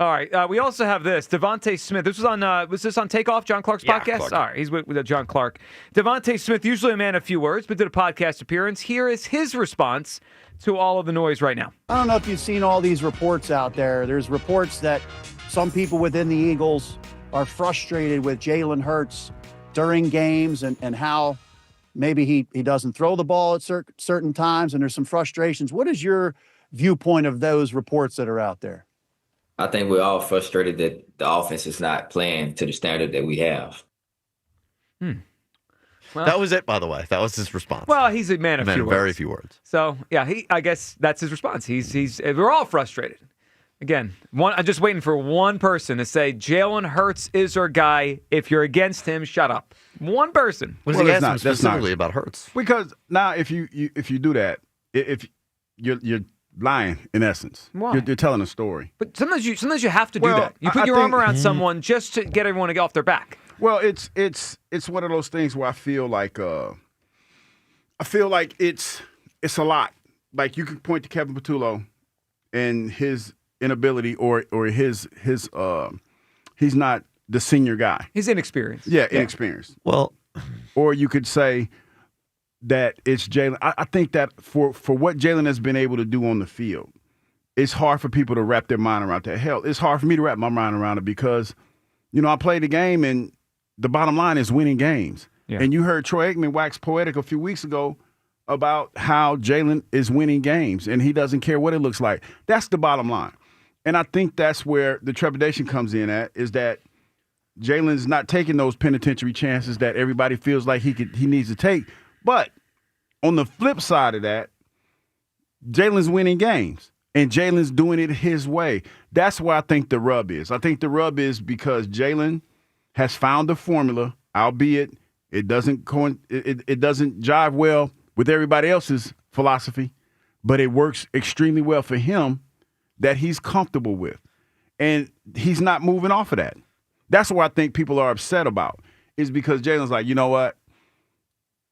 All right. We also have this. Devontae Smith. This was this on Takeoff, John Clark's podcast? Clark. All right. He's with John Clark. Devontae Smith, usually a man of few words, but did a podcast appearance. Here is his response to all of the noise right now. I don't know if you've seen all these reports out there. There's reports that some people within the Eagles are frustrated with Jalen Hurts during games and how maybe he doesn't throw the ball at certain times, and there's some frustrations. What is your viewpoint of those reports that are out there? I think we're all frustrated that the offense is not playing to the standard that we have. Well, that was it, by the way. That was his response. Well, he's a man of few words. Very few words. So, yeah, I guess that's his response. We're all frustrated. Again, I'm just waiting for one person to say Jalen Hurts is our guy. If you're against him, shut up. One person. Was he asking specifically about Hurts? Because now, if you do that, if you're lying in essence, Why? You're telling a story. But sometimes you have to do that. You put your arm around someone just to get everyone to get off their back. Well, it's one of those things where I feel like it's a lot. Like you could point to Kevin Patullo and his inability or his he's not the senior guy. His inexperience. Yeah, inexperienced. Well, or you could say that it's Jalen. I think that for what Jalen has been able to do on the field, it's hard for people to wrap their mind around that. Hell, it's hard for me to wrap my mind around it because, I played the game and the bottom line is winning games. Yeah. And you heard Troy Aikman wax poetic a few weeks ago about how Jalen is winning games and he doesn't care what it looks like. That's the bottom line. And I think that's where the trepidation comes in at, is that Jalen's not taking those penitentiary chances that everybody feels like he needs to take. But on the flip side of that, Jalen's winning games and Jalen's doing it his way. That's where I think the rub is. I think the rub is because Jalen has found the formula, albeit it doesn't jive well with everybody else's philosophy, but it works extremely well for him, that he's comfortable with. And he's not moving off of that. That's what I think people are upset about, is because Jalen's like, you know what?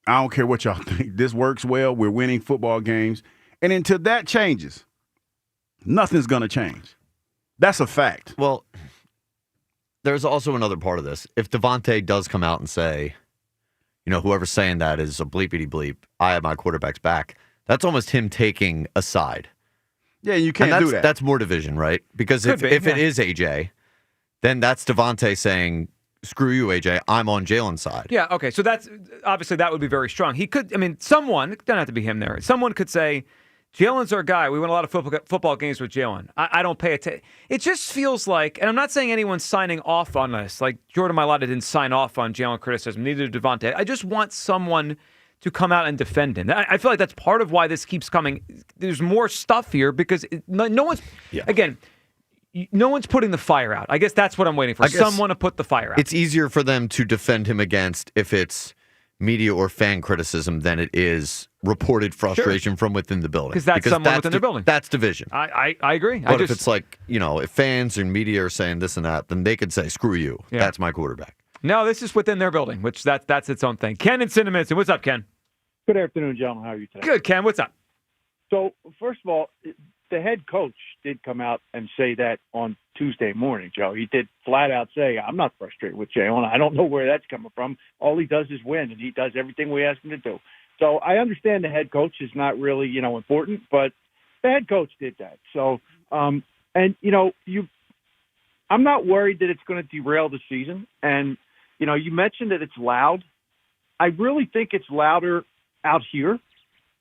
I don't care what y'all think. This works well. We're winning football games. And until that changes, nothing's going to change. That's a fact. Well, there's also another part of this. If Devontae does come out and say, whoever's saying that is a bleepity bleep, I have my quarterback's back, that's almost him taking a side. Yeah, you can't do that. That's more division, right? Because if it is AJ, then that's Devontae saying, screw you, AJ, I'm on Jalen's side. Yeah, okay. So that's obviously that would be very strong. He could, someone, it doesn't have to be him there. Someone could say, Jalen's our guy. We win a lot of football games with Jalen. I don't pay attention. It just feels like, and I'm not saying anyone's signing off on this, like Jordan Mailata didn't sign off on Jalen criticism, neither did Devontae. I just want someone to come out and defend him. I feel like that's part of why this keeps coming. There's more stuff here because no one's, again, no one's putting the fire out. I guess that's what I'm waiting for. Someone to put the fire out. It's easier for them to defend him against if it's media or fan criticism than it is reported frustration from within the building. Because someone within the building. That's division. I agree. But if it's like, if fans and media are saying this and that, then they could say, screw you. Yeah. That's my quarterback. No, this is within their building, which that's its own thing. Ken and Cinnamon. What's up, Ken? Good afternoon, gentlemen. How are you today? Good, Ken. What's up? So, first of all, the head coach did come out and say that on Tuesday morning, Joe. He did flat out say, I'm not frustrated with Jalen. I don't know where that's coming from. All he does is win, and he does everything we ask him to do. So I understand the head coach is not really, important, but the head coach did that. So, I'm not worried that it's going to derail the season. And, you mentioned that it's loud. I really think it's louder out here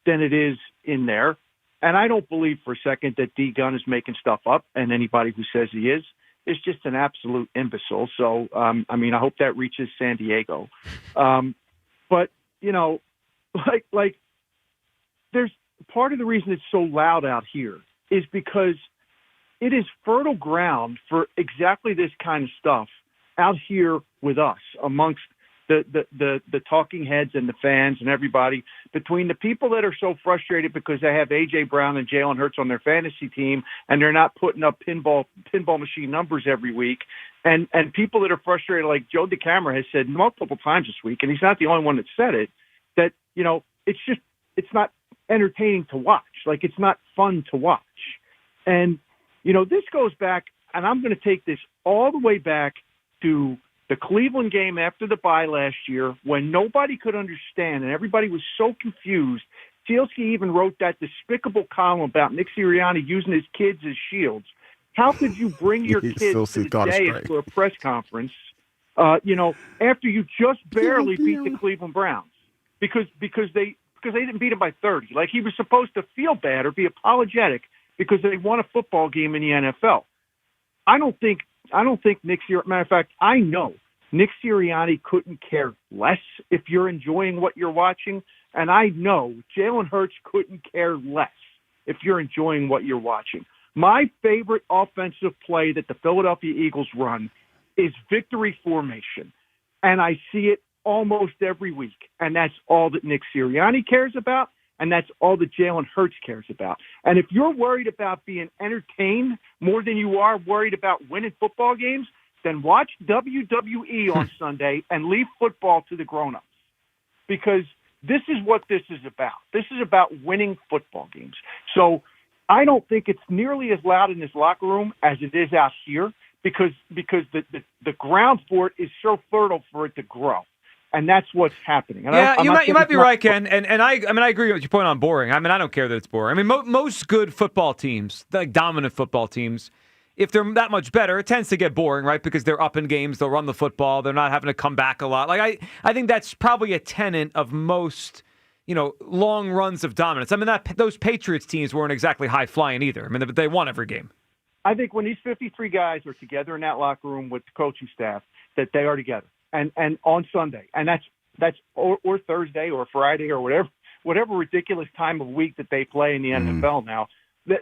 than it is in there. And I don't believe for a second that D. Gunn is making stuff up, and anybody who says he is just an absolute imbecile. So, I hope that reaches San Diego. But, there's part of the reason it's so loud out here is because it is fertile ground for exactly this kind of stuff out here with us amongst the talking heads and the fans and everybody, between the people that are so frustrated because they have A.J. Brown and Jalen Hurts on their fantasy team and they're not putting up pinball machine numbers every week, and people that are frustrated, like Joe DeCamara has said multiple times this week, and he's not the only one that said it, that, it's not entertaining to watch. Like, it's not fun to watch. And, this goes back, and I'm going to take this all the way back to the Cleveland game after the bye last year when nobody could understand and everybody was so confused. Fieldsky even wrote that despicable column about Nick Sirianni using his kids as shields. How could you bring your kids to the day for a press conference, after you just barely beat the Cleveland Browns because they didn't beat him by 30? Like he was supposed to feel bad or be apologetic because they won a football game in the NFL. I don't think Nick Sirianni. Matter of fact, I know Nick Sirianni couldn't care less if you're enjoying what you're watching. And I know Jalen Hurts couldn't care less if you're enjoying what you're watching. My favorite offensive play that the Philadelphia Eagles run is victory formation. And I see it almost every week. And that's all that Nick Sirianni cares about. And that's all that Jalen Hurts cares about. And if you're worried about being entertained more than you are worried about winning football games, then watch WWE on Sunday and leave football to the grown-ups. Because this is what this is about. This is about winning football games. So I don't think it's nearly as loud in this locker room as it is out here because the ground for it is so fertile for it to grow. And that's what's happening. And you might be right, Ken. And I agree with your point on boring. I mean, I don't care that it's boring. I mean, most good football teams, like dominant football teams, if they're that much better, it tends to get boring, right? Because they're up in games, they'll run the football, they're not having to come back a lot. Like I think that's probably a tenet of most, long runs of dominance. I mean, those Patriots teams weren't exactly high flying either. I mean, they won every game. I think when these 53 guys are together in that locker room with the coaching staff, that they are together. And on Sunday, and that's or Thursday or Friday or whatever ridiculous time of week that they play in the NFL now.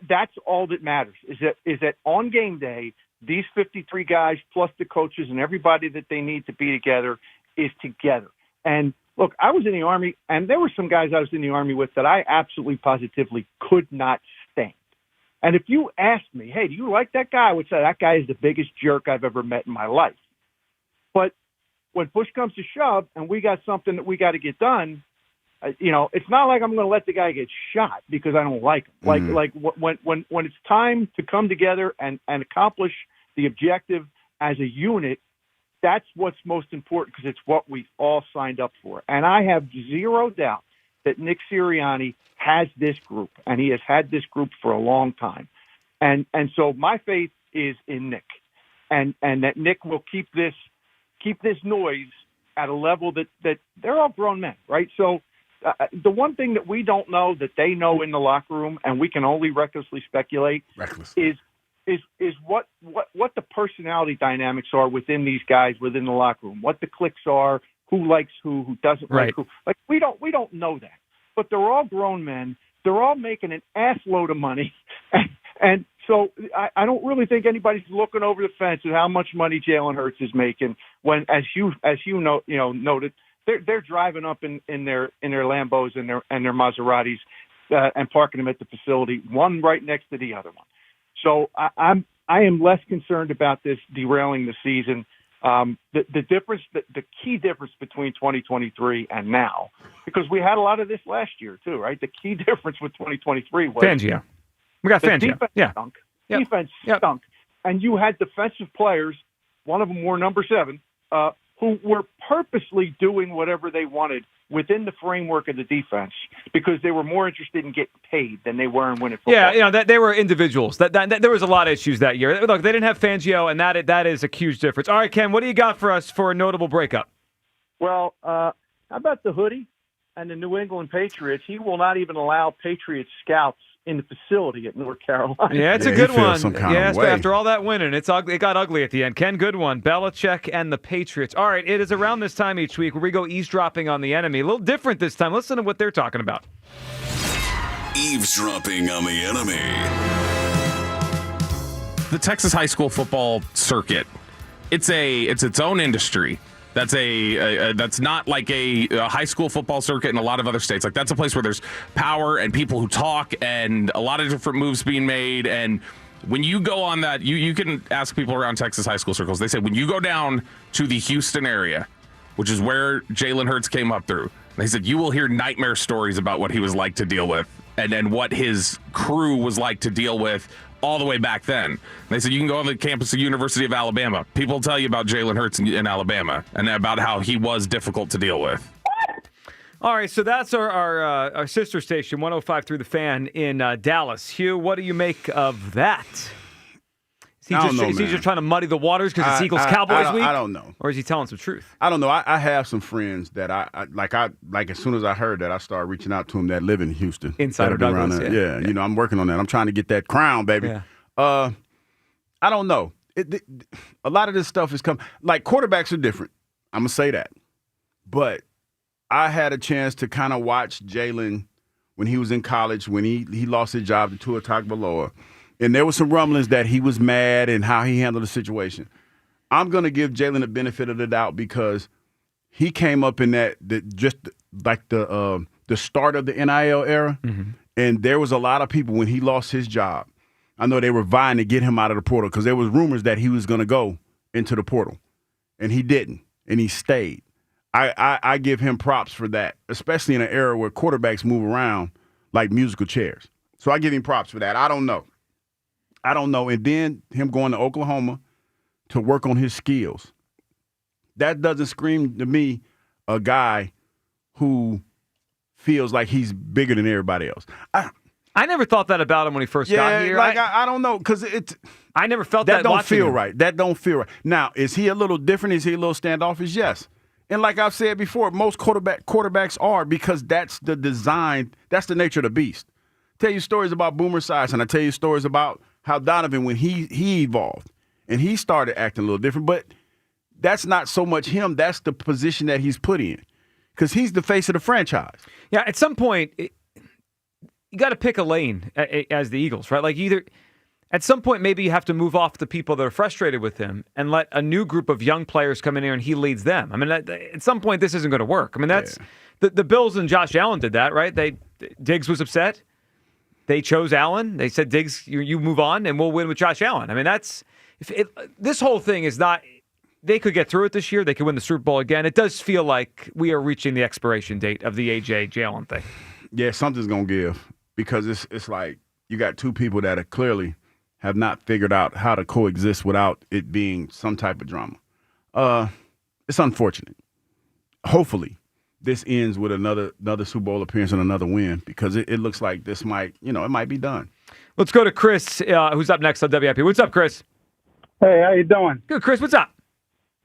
That's all that matters. Is that on game day, these 53 guys plus the coaches and everybody that they need to be together is together. And look, I was in the Army, and there were some guys I was in the Army with that I absolutely positively could not stand. And if you asked me, hey, do you like that guy? I would say that guy is the biggest jerk I've ever met in my life. But when push comes to shove and we got something that we got to get done, it's not like I'm going to let the guy get shot because I don't like him. Like when it's time to come together and accomplish the objective as a unit, that's what's most important because it's what we all signed up for. And I have zero doubt that Nick Sirianni has this group, and he has had this group for a long time. And so my faith is in Nick, and that Nick will keep this noise at a level that they're all grown men, right? So the one thing that we don't know that they know in the locker room, and we can only recklessly speculate, is what the personality dynamics are within these guys within the locker room, what the cliques are, who likes who doesn't like who. Like we don't know that, but they're all grown men. They're all making an ass load of money, and so I don't really think anybody's looking over the fence at how much money Jalen Hurts is making. When, as you noted, they're driving up in their Lambos and their Maseratis and parking them at the facility, one right next to the other one. So I am less concerned about this derailing the season. The difference, the key difference between 2023 and now, because we had a lot of this last year too, right? The key difference with 2023 was Fangio. We got Fangio. Defense stunk. Yep. Defense stunk. And you had defensive players, one of them wore number 7, who were purposely doing whatever they wanted within the framework of the defense because they were more interested in getting paid than they were in winning football. Yeah, they were individuals. That there was a lot of issues that year. Look, they didn't have Fangio, and that is a huge difference. All right, Ken, what do you got for us for a notable breakup? Well, how about the hoodie and the New England Patriots? He will not even allow Patriots scouts in the facility at North Carolina. Yeah, it's a good one. Yes, after all that winning, it got ugly at the end. Ken, good one. Belichick and the Patriots. All right, it is around this time each week where we go eavesdropping on the enemy. A little different this time. Listen to what they're talking about. Eavesdropping on the enemy. The Texas high school football circuit. It's its own industry. That's not like a high school football circuit in a lot of other states. Like that's a place where there's power and people who talk and a lot of different moves being made. And when you go on that, you can ask people around Texas high school circles. They say when you go down to the Houston area, which is where Jalen Hurts came up through, they said you will hear nightmare stories about what he was like to deal with and what his crew was like to deal with all the way back then. They said you can go on the campus of the University of Alabama. People will tell you about Jalen Hurts in Alabama and about how he was difficult to deal with. All right, so that's our sister station, 105 through the Fan in Dallas. Hugh, what do you make of that? Is he just trying to muddy the waters because it's Eagles-Cowboys week? I don't know. Or is he telling some truth? I don't know. I have some friends that I as soon as I heard that, I started reaching out to them that live in Houston. Insider Douglas, yeah. You know, I'm working on that. I'm trying to get that crown, baby. Yeah. I don't know. A lot of this stuff is coming. Like, quarterbacks are different. I'm going to say that. But I had a chance to kind of watch Jalen when he was in college, when he lost his job to Tua Tagovailoa. And there was some rumblings that he was mad and how he handled the situation. I'm going to give Jalen the benefit of the doubt because he came up in the start of the NIL era, and there was a lot of people when he lost his job. I know they were vying to get him out of the portal because there was rumors that he was going to go into the portal, and he didn't, and he stayed. I give him props for that, especially in an era where quarterbacks move around like musical chairs. So I give him props for that. I don't know. And then him going to Oklahoma to work on his skills. That doesn't scream to me a guy who feels like he's bigger than everybody else. I never thought that about him when he first got here. I don't know, because I never felt that. That don't feel right. That don't feel right. Now, is he a little different? Is he a little standoffish? Yes. And like I've said before, most quarterbacks are, because that's the design. That's the nature of the beast. Tell you stories about Boomer Esiason. I tell you stories about how Donovan, when he evolved and he started acting a little different, but that's not so much him. That's the position that he's put in, because he's the face of the franchise. Yeah, at some point, you got to pick a lane as the Eagles, right? Like, either at some point, maybe you have to move off the people that are frustrated with him and let a new group of young players come in here and he leads them. I mean, at some point, this isn't going to work. I mean, that's the Bills and Josh Allen did that, right? Diggs was upset. They chose Allen. They said, Diggs, you move on, and we'll win with Josh Allen. I mean, this whole thing is not – they could get through it this year. They could win the Super Bowl again. It does feel like we are reaching the expiration date of the A.J. Allen thing. Yeah, something's going to give, because it's like you got two people that are clearly have not figured out how to coexist without it being some type of drama. It's unfortunate. Hopefully, this ends with another Super Bowl appearance and another win, because it looks like this might be done. Let's go to Chris, who's up next on WIP. What's up, Chris? Hey, how you doing? Good, Chris. What's up?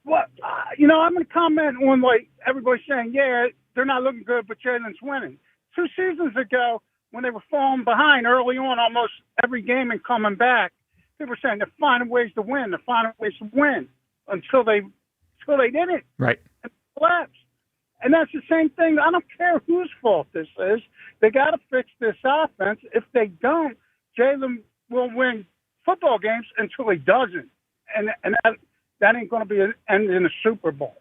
Well, I'm going to comment on, like, everybody saying, yeah, they're not looking good, but Jalen's winning. 2 seasons ago, when they were falling behind early on almost every game and coming back, people were saying they're finding ways to win. They're finding ways to win until they didn't. Right. And collapsed. And that's the same thing. I don't care whose fault this is. They got to fix this offense. If they don't, Jalen will win football games until he doesn't. And that ain't going to be an end in the Super Bowl.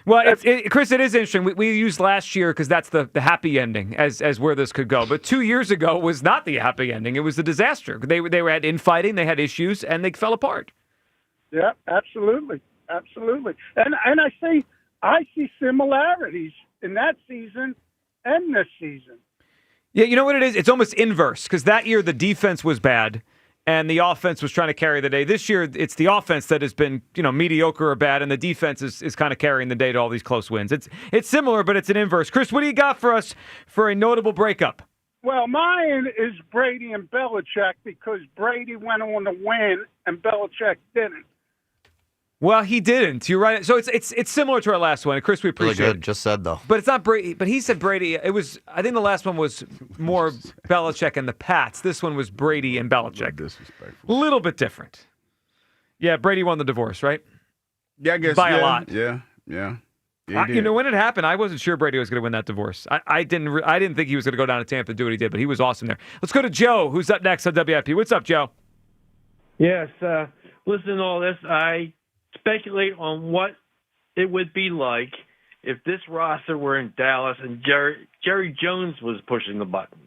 Well, Chris, it is interesting. We used last year because that's the happy ending as where this could go. But 2 years ago was not the happy ending. It was the disaster. They had infighting, they had issues, and they fell apart. Yeah, absolutely. And I see similarities in that season and this season. Yeah, you know what it is? It's almost inverse, because that year the defense was bad and the offense was trying to carry the day. This year it's the offense that has been, mediocre or bad, and the defense is kind of carrying the day to all these close wins. It's similar, but it's an inverse. Chris, what do you got for us for a notable breakup? Well, mine is Brady and Belichick, because Brady went on to win and Belichick didn't. Well, he didn't. You're right. So it's similar to our last one. Chris, we appreciate really good. It. Just said, though. But it's not Brady. But he said Brady. It was. I think the last one was more Belichick and the Pats. This one was Brady and Belichick. Disrespectful. A little bit different. Yeah, Brady won the divorce, right? Yeah, I guess. By a lot. Yeah. When it happened, I wasn't sure Brady was going to win that divorce. I didn't think he was going to go down to Tampa and do what he did, but he was awesome there. Let's go to Joe, who's up next on WIP. What's up, Joe? Yes. Listen to all this. I speculate on what it would be like if this roster were in Dallas and Jerry Jones was pushing the buttons.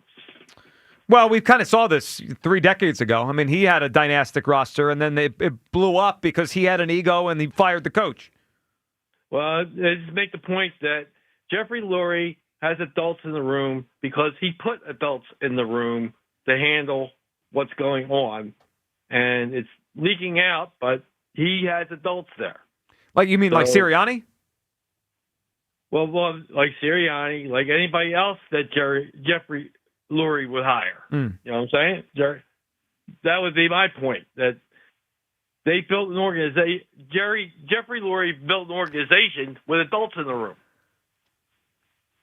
Well, we kind of saw this 3 decades ago. I mean, he had a dynastic roster, and then it blew up because he had an ego and he fired the coach. Well, I just make the point that Jeffrey Lurie has adults in the room because he put adults in the room to handle what's going on, and it's leaking out, but he has adults there. Like you mean like Sirianni? Well, like Sirianni, like anybody else that Jeffrey Lurie would hire. You know what I'm saying? That would be my point, that they built an organization. Jeffrey Lurie built an organization with adults in the room.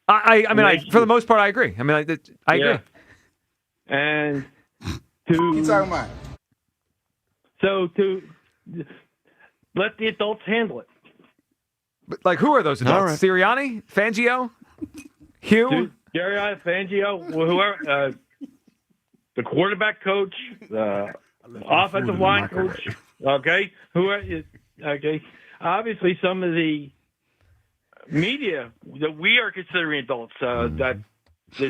I mean, for the most part, I agree. I mean, I agree. And to let the adults handle it. But, like, who are those adults? Right. Sirianni? Fangio? Hugh? Jerry Fangio, whoever, the quarterback coach, the offensive line coach, okay? Okay. Obviously, some of the media that we are considering adults, Hugh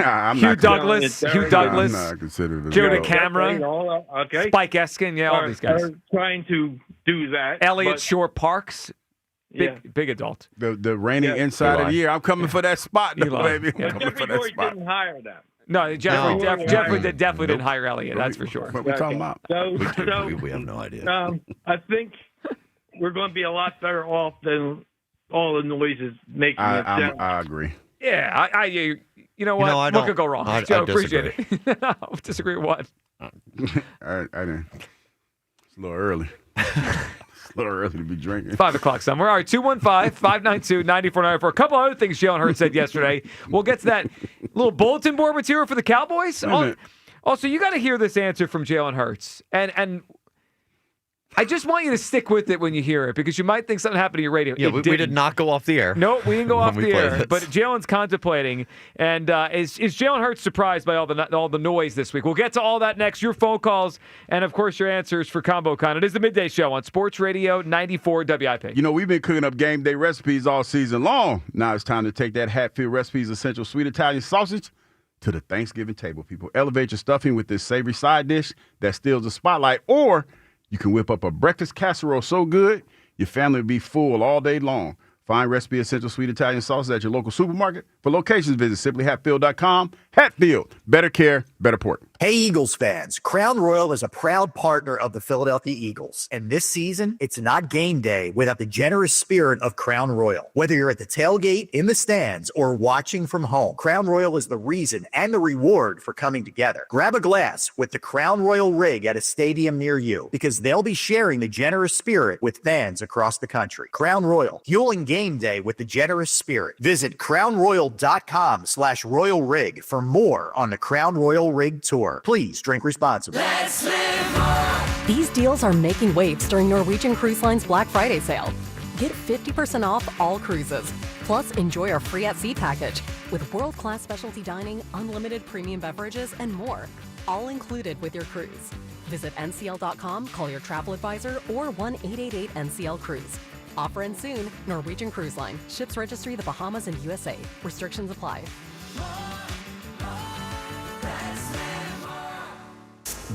Douglas, I'm not considered Joe DeCamera, okay. Spike Eskin, all these guys. Are trying to do that. Elliott Shore Parks, big adult. The reigning inside of the year. I'm coming for that spot, though, baby. Yeah. I'm coming for that Jeffrey spot. didn't hire them. No, Jeffrey definitely didn't hire Elliott. That's for sure. What are we talking about? We have no idea. I think we're going to be a lot better off than all the noises making it sound. I agree. Yeah, you know what? What could go wrong? Joe, appreciate it. Disagree with what? I didn't. It's a little early. It's a little early to be drinking. 5 o'clock somewhere. All right, 215-592-9494. A couple other things Jalen Hurts said yesterday. We'll get to that little bulletin board material for the Cowboys. Also, you got to hear this answer from Jalen Hurts. And I just want you to stick with it when you hear it, because you might think something happened to your radio. Yeah, we did not go off the air. No, we didn't go off the air. This. But Jalen's contemplating. And is Jalen Hurts surprised by all the noise this week? We'll get to all that next. Your phone calls and, of course, your answers for Combo Con. It is the Midday Show on Sports Radio 94 WIP. You know, we've been cooking up game day recipes all season long. Now it's time to take that Hatfield Recipes Essential Sweet Italian Sausage to the Thanksgiving table, people. Elevate your stuffing with this savory side dish that steals the spotlight, or you can whip up a breakfast casserole so good, your family will be full all day long. Find Recipe Essential Sweet Italian Sauces at your local supermarket. For locations, visit simplyhatfield.com. Hatfield, better care, better port. Hey, Eagles fans. Crown Royal is a proud partner of the Philadelphia Eagles. And this season, it's not game day without the generous spirit of Crown Royal. Whether you're at the tailgate, in the stands, or watching from home, Crown Royal is the reason and the reward for coming together. Grab a glass with the Crown Royal rig at a stadium near you, because they'll be sharing the generous spirit with fans across the country. Crown Royal, fueling game day with the generous spirit. Visit crownroyal.com/royal rig for more on the Crown Royal Rig Tour. Please drink responsibly. Let's live more. These deals are making waves during Norwegian Cruise Line's Black Friday sale. Get 50% off all cruises. Plus, enjoy our free at sea package with world-class specialty dining, unlimited premium beverages, and more. All included with your cruise. Visit ncl.com, call your travel advisor, or 1-888-NCL-CRUISE. Offer ends soon. Norwegian Cruise Line. Ships registry the Bahamas and USA. Restrictions apply.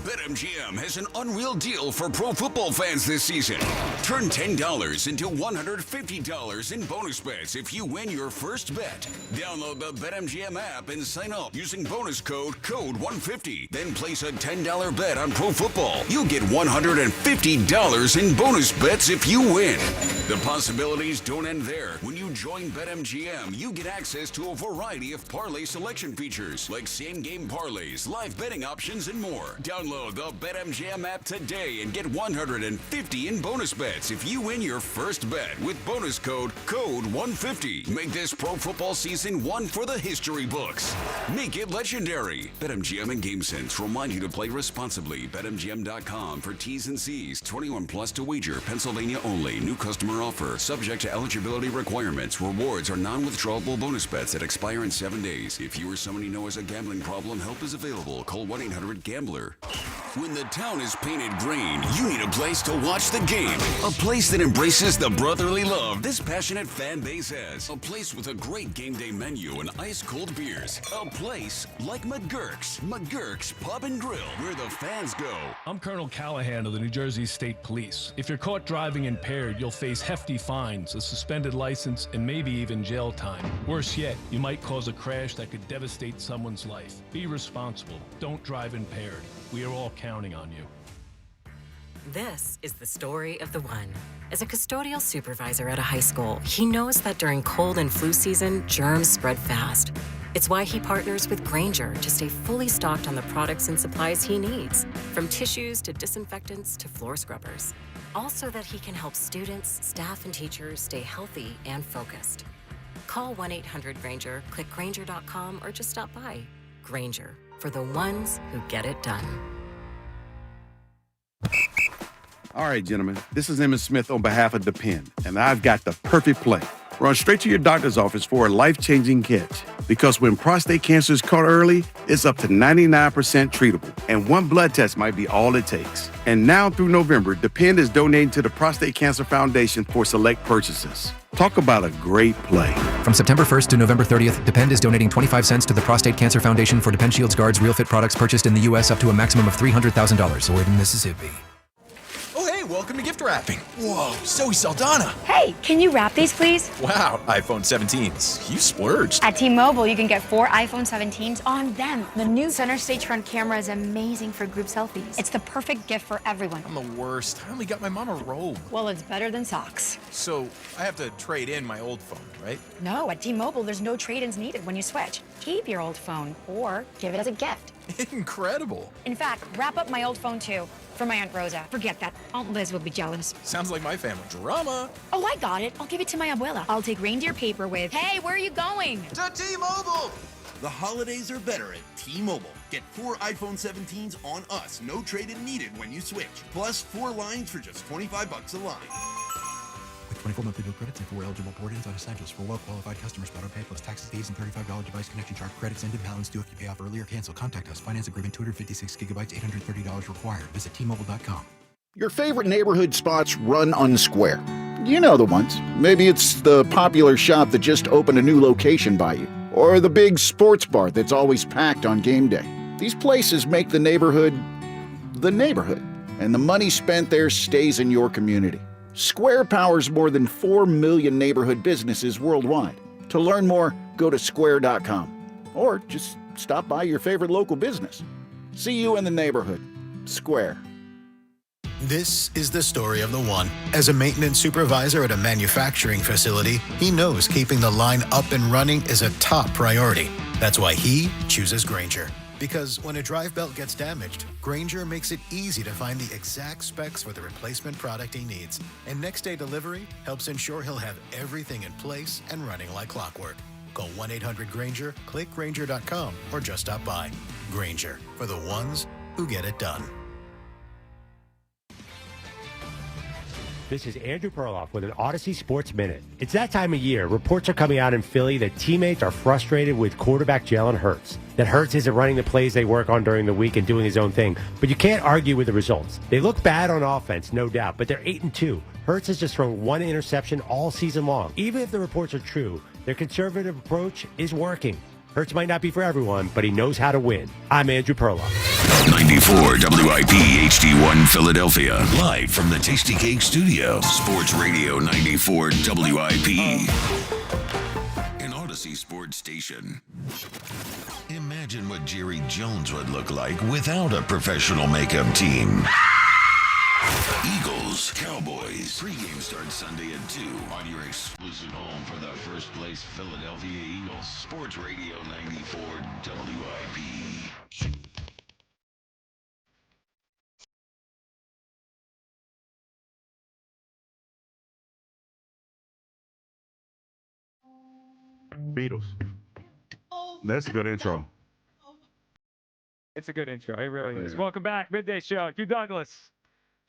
BetMGM has an unreal deal for pro football fans this season. Turn $10 into $150 in bonus bets if you win your first bet. Download the BetMGM app and sign up using bonus code CODE150. Then place a $10 bet on pro football. You'll get $150 in bonus bets if you win. The possibilities don't end there. When you join BetMGM, you get access to a variety of parlay selection features like same-game parlays, live betting options, and more. Download the BetMGM app today and get $150 in bonus bets if you win your first bet with bonus code CODE150. Make this pro football season one for the history books. Make it legendary. BetMGM and GameSense remind you to play responsibly. BetMGM.com for T's and C's. 21 plus to wager. Pennsylvania only. New customer offer. Subject to eligibility requirements. Rewards are non-withdrawable bonus bets that expire in 7 days. If you or someone you know has a gambling problem, help is available. Call 1-800-GAMBLER. When the town is painted green, you need a place to watch the game. A place that embraces the brotherly love this passionate fan base has. A place with a great game day menu and ice-cold beers. A place like McGurk's Pub and Grill, where the fans go. I'm Colonel Callahan of the New Jersey State Police. If you're caught driving impaired, you'll face hefty fines, a suspended license, and maybe even jail time. Worse yet, you might cause a crash that could devastate someone's life. Be responsible. Don't drive impaired. We are all counting on you. This is the story of the one. As a custodial supervisor at a high school, he knows that during cold and flu season, germs spread fast. It's why he partners with Grainger to stay fully stocked on the products and supplies he needs, from tissues to disinfectants to floor scrubbers. Also that he can help students, staff, and teachers stay healthy and focused. Call 1-800-GRAINGER, click Grainger.com, or just stop by. Grainger, for the ones who get it done. All right, gentlemen, this is Emmett Smith on behalf of Depend, and I've got the perfect play. Run straight to your doctor's office for a life-changing catch. Because when prostate cancer is caught early, it's up to 99% treatable, and one blood test might be all it takes. And now through November, Depend is donating to the Prostate Cancer Foundation for select purchases. Talk about a great play. From September 1st to November 30th, Depend is donating 25 cents to the Prostate Cancer Foundation for Depend Shields Guards Real Fit products purchased in the U.S. up to a maximum of $300,000. Sold in Mississippi. Welcome to gift wrapping. Whoa, Zoe Saldana. Hey, can you wrap these, please? Wow, iPhone 17s. You splurged. At T-Mobile, you can get 4 iPhone 17s on them. The new center stage front camera is amazing for group selfies. It's the perfect gift for everyone. I'm the worst. I only got my mom a robe. Well, it's better than socks. So I have to trade in my old phone, right? No, at T-Mobile, there's no trade-ins needed when you switch. Keep your old phone or give it as a gift. Incredible. In fact, wrap up my old phone too. For my Aunt Rosa. Forget that. Aunt Liz will be jealous. Sounds like my family drama. Oh, I got it. I'll give it to my abuela. I'll take reindeer paper with, hey, where are you going? To T-Mobile. The holidays are better at T-Mobile. Get 4 iPhone 17s on us. No trade-in needed when you switch. Plus 4 lines for just $25 a line. With 24 monthly bill credits and 4 eligible port-ins on essentials for well-qualified customers. Auto pay plus taxes, fees, and $35 device connection charge. Credits end in balance due if you pay off early or cancel. Contact us. Finance agreement 256 gigabytes, $830 required. Visit T-Mobile.com. Your favorite neighborhood spots run unsquare. You know the ones. Maybe it's the popular shop that just opened a new location by you, or the big sports bar that's always packed on game day. These places make the neighborhood, and the money spent there stays in your community. Square powers more than 4 million neighborhood businesses worldwide. To learn more, go to square.com, or just stop by your favorite local business. See you in the neighborhood. Square. This is the story of the one. As a maintenance supervisor at a manufacturing facility, he knows keeping the line up and running is a top priority. That's why he chooses Grainger. Because when a drive belt gets damaged, Grainger makes it easy to find the exact specs for the replacement product he needs. And next-day delivery helps ensure he'll have everything in place and running like clockwork. Call 1-800-GRAINGER, click Grainger.com, or just stop by. Grainger, for the ones who get it done. This is Andrew Perloff with an Odyssey Sports Minute. It's that time of year. Reports are coming out in Philly that teammates are frustrated with quarterback Jalen Hurts. That Hurts isn't running the plays they work on during the week and doing his own thing. But you can't argue with the results. They look bad on offense, no doubt, but they're 8-2. Hurts has just thrown 1 interception all season long. Even if the reports are true, their conservative approach is working. Hurts might not be for everyone, but he knows how to win. I'm Andrew Perloff. 94 WIP HD1 Philadelphia. Live from the Tasty Cake Studio. Sports Radio 94 WIP. An Odyssey Sports Station. Imagine what Jerry Jones would look like without a professional makeup team. Eagles, Cowboys. Pre-game starts Sunday at 2 on your exclusive home for the first place Philadelphia Eagles. Sports Radio 94 WIP. Beatles. That's a good intro. It's a good intro. It really is. Welcome back. Midday Show. Hugh Douglas.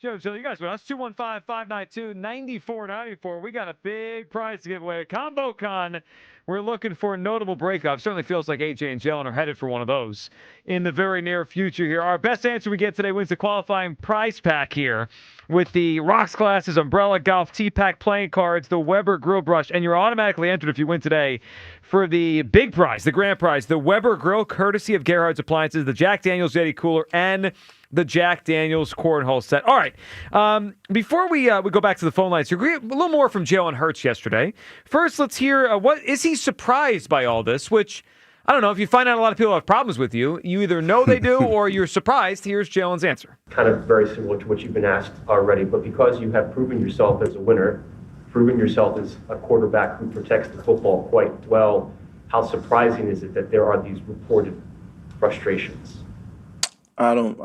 Joe, you guys with us. 215-592-9494. We got a big prize to give away. Combo Con. We're looking for a notable breakup. Certainly feels like AJ and Jalen are headed for one of those in the very near future here. Our best answer we get today wins the qualifying prize pack here with the Rocks Glasses, Umbrella Golf, T-Pack playing cards, the Weber Grill Brush, and you're automatically entered if you win today for the big prize, the grand prize, the Weber Grill, courtesy of Gerhardt's Appliances, the Jack Daniels Yeti Cooler, and the Jack Daniels Cornhole set. All right. Before we go back to the phone lines, a little more from Jalen Hurts yesterday. First, let's hear what is he surprised by all this, which, I don't know, if you find out a lot of people have problems with you either know they do or you're surprised. Here's Jalen's answer. Kind of very similar to what you've been asked already, but because you have proven yourself as a winner, proven yourself as a quarterback who protects the football quite well, how surprising is it that there are these reported frustrations? I'm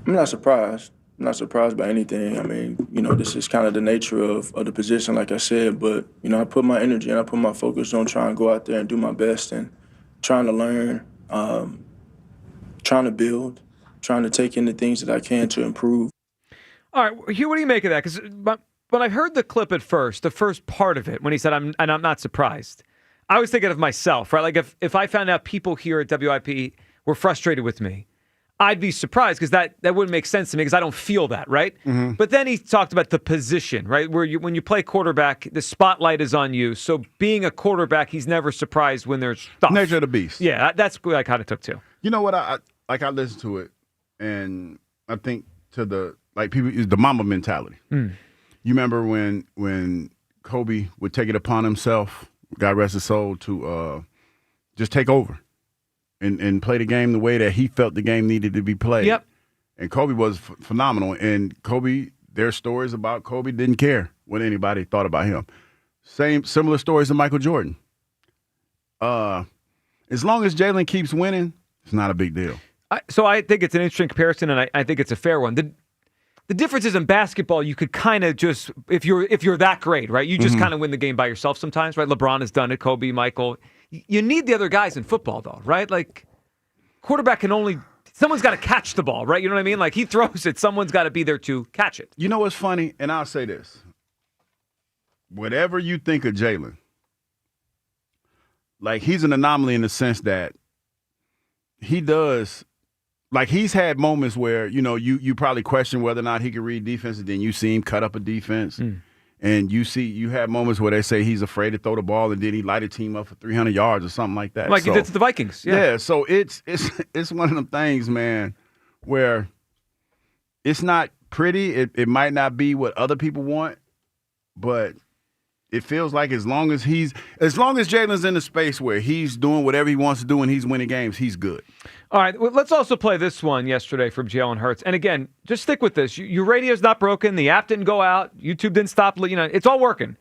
not surprised. I'm not surprised by anything. I mean, this is kind of the nature of the position, like I said, but, I put my energy and I put my focus on trying to go out there and do my best and trying to learn, trying to build, trying to take in the things that I can to improve. All right, Hugh, what do you make of that? Because when I heard the clip at first, the first part of it, when he said, I'm not surprised, I was thinking of myself, right? Like if I found out people here at WIP were frustrated with me, I'd be surprised because that wouldn't make sense to me because I don't feel that, right? Mm-hmm. But then he talked about the position, right? Where when you play quarterback, the spotlight is on you. So being a quarterback, he's never surprised when there's stuff. Nature of the beast. Yeah, that's what I kind of took too. You know what? I listened to it, and I think to the people is the Mamba mentality. Mm. You remember when Kobe would take it upon himself, God rest his soul, to just take over and play the game the way that he felt the game needed to be played. Yep. And Kobe was phenomenal. And Kobe, their stories about Kobe didn't care what anybody thought about him. Similar stories to Michael Jordan. As long as Jalen keeps winning, it's not a big deal. So I think it's an interesting comparison, and I think it's a fair one. The difference is in basketball, you could kind of just, if you're that great, right, you just kind of win the game by yourself sometimes, right? LeBron has done it, Kobe, Michael. You need the other guys in football, though, right? Like, quarterback someone's got to catch the ball, right? You know what I mean? Like, he throws it, someone's got to be there to catch it. You know what's funny? And I'll say this. Whatever you think of Jalen, like, he's an anomaly in the sense that he does. Like, he's had moments where, you probably question whether or not he can read defense, and then you see him cut up a defense. Mm. And you have moments where they say he's afraid to throw the ball, and then he light a team up for 300 yards or something like that. Like he did to the Vikings. Yeah, so it's one of them things, man, where it's not pretty. It might not be what other people want, but it feels like as long as Jalen's in the space where he's doing whatever he wants to do and he's winning games, he's good. All right, well, let's also play this one yesterday from Jalen Hurts. And again, just stick with this. Your radio's not broken. The app didn't go out. YouTube didn't stop. It's all working.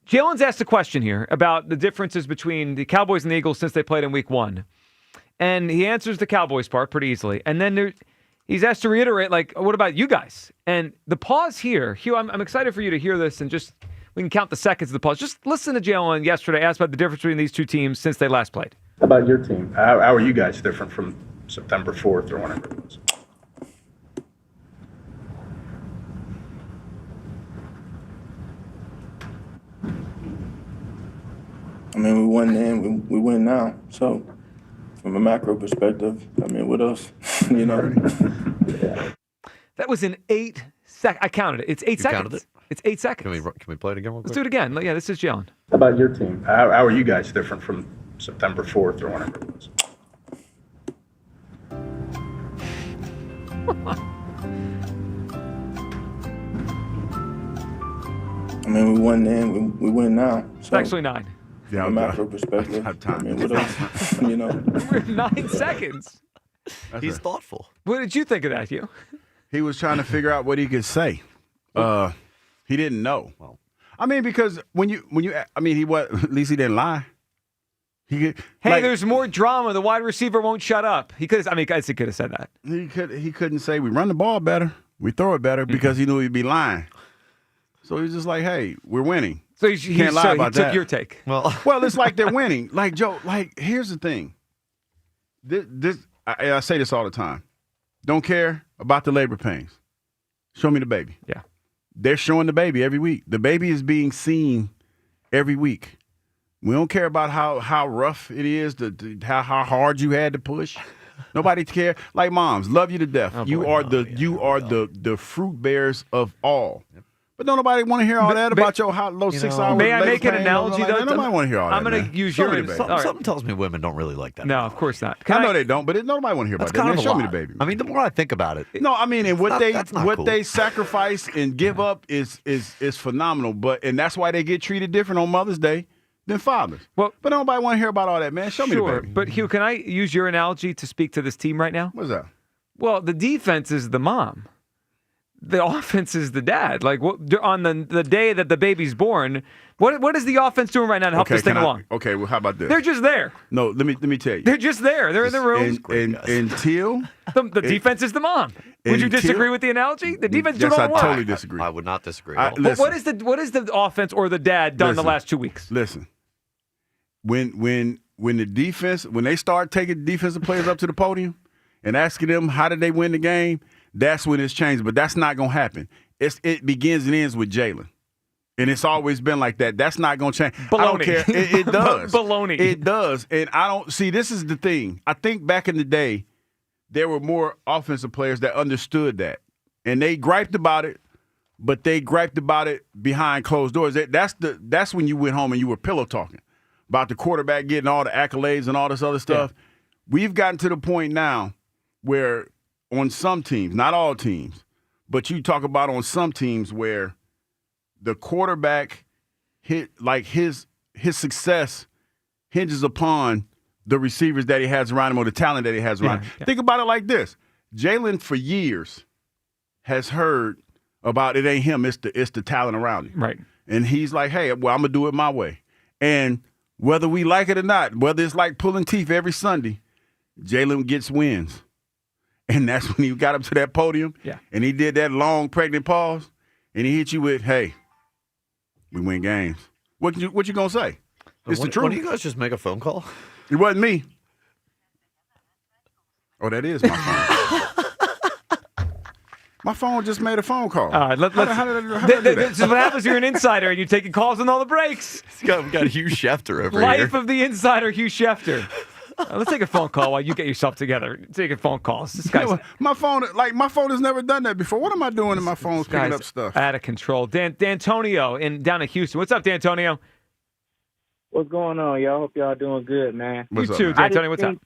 Jalen's asked a question here about the differences between the Cowboys and the Eagles since they played in Week 1. And he answers the Cowboys part pretty easily. And then he's asked to reiterate, what about you guys? And the pause here, Hugh, I'm excited for you to hear this and just – we can count the seconds of the pause. Just listen to Jalen yesterday, asked about the difference between these two teams since they last played. How about your team? How are you guys different from September 4th or whenever it was? I mean, we won then, we win now. So, from a macro perspective, I mean, what else? That was an 8-second. I counted it. It's 8 seconds. Counted it? It's 8 seconds. Can we play it again real quick? Let's do it again. Yeah, this is Jalen. How about your team? How are you guys different from September 4th or whenever it was? I mean, we won then, we win now. So, it's actually 9. From a macro perspective, I mean, what else? We're 9 seconds. He's thoughtful. What did you think of that, Hugh? He was trying to figure out what he could say. He didn't know. Well, I mean, because when you, at least he didn't lie. There's more drama. The wide receiver won't shut up. He could. I guess he could have said that. He couldn't say we run the ball better, we throw it better because he knew he'd be lying. So he's just like, hey, we're winning. So he can't lie about that. He took your take. Well, it's like they're winning. Like Joe. Like here's the thing. This I say this all the time. Don't care about the labor pains. Show me the baby. Yeah. They're showing the baby every week. The baby is being seen every week. We don't care about how rough it is, how hard you had to push. Nobody care. Like moms, love you to death. You are the fruit bearers of all. Yep. But don't nobody want to hear all that about your hot low 6 hours. May I make an analogy like though? Nobody want to hear all that. I'm going to use your Something tells me women don't really like that. No, of course not. I know they don't, but nobody want to hear about that. Man, show me the baby. I mean, the more I think about it. No, I mean, and what cool. they sacrifice and give up is phenomenal. And that's why they get treated different on Mother's Day than fathers. Well, but nobody want to hear about all that, man. Show me the baby. But Hugh, can I use your analogy to speak to this team right now? What's that? Well, the defense is the mom. The offense is the dad. Like on the day that the baby's born, what is the offense doing right now to help this thing along? Okay, well, how about this? They're just there. No, let me tell you. They're just there. They're in the room. Until the defense is the mom. Would you disagree with the analogy? The defense yes, doing I all totally disagree. I would not disagree. What is the offense or the dad done the last 2 weeks? Listen, when they start taking defensive players up to the podium and asking them how did they win the game, that's when it's changed. But that's not going to happen. It begins and ends with Jalen. And it's always been like that. That's not going to change. Baloney. I don't care. It does. Baloney. It does. And I don't see, this is the thing. I think back in the day, there were more offensive players that understood that. And they griped about it, but they griped about it behind closed doors. That's when you went home and you were pillow talking about the quarterback getting all the accolades and all this other stuff. Yeah. We've gotten to the point now where on some teams, not all teams, but you talk about on some teams where the quarterback his success hinges upon the receivers that he has around him or the talent that he has around him. Yeah. Think about it like this. Jalen for years has heard about it ain't him, it's the talent around him. Right. And he's like, hey, well, I'm gonna do it my way. And whether we like it or not, whether it's like pulling teeth every Sunday, Jalen gets wins. And that's when he got up to that podium, and he did that long pregnant pause, and he hit you with, hey, we win games. What you going to say? It's the truth. Why don't you guys just make a phone call? It wasn't me. Oh, that is my phone. My phone just made a phone call. All right, this is what happens. You're an insider, and you're taking calls on all the breaks. We got Hugh Schefter over Life here. Life of the insider, Hugh Schefter. Let's take a phone call while you get yourself together. Take a phone call. This guy's my phone has never done that before. What am I doing in my phone picking up stuff? Out of control. D'Antonio down in Houston. What's up, D'Antonio? What's going on, y'all? Hope y'all doing good, man. You too, D'Antonio. What's up?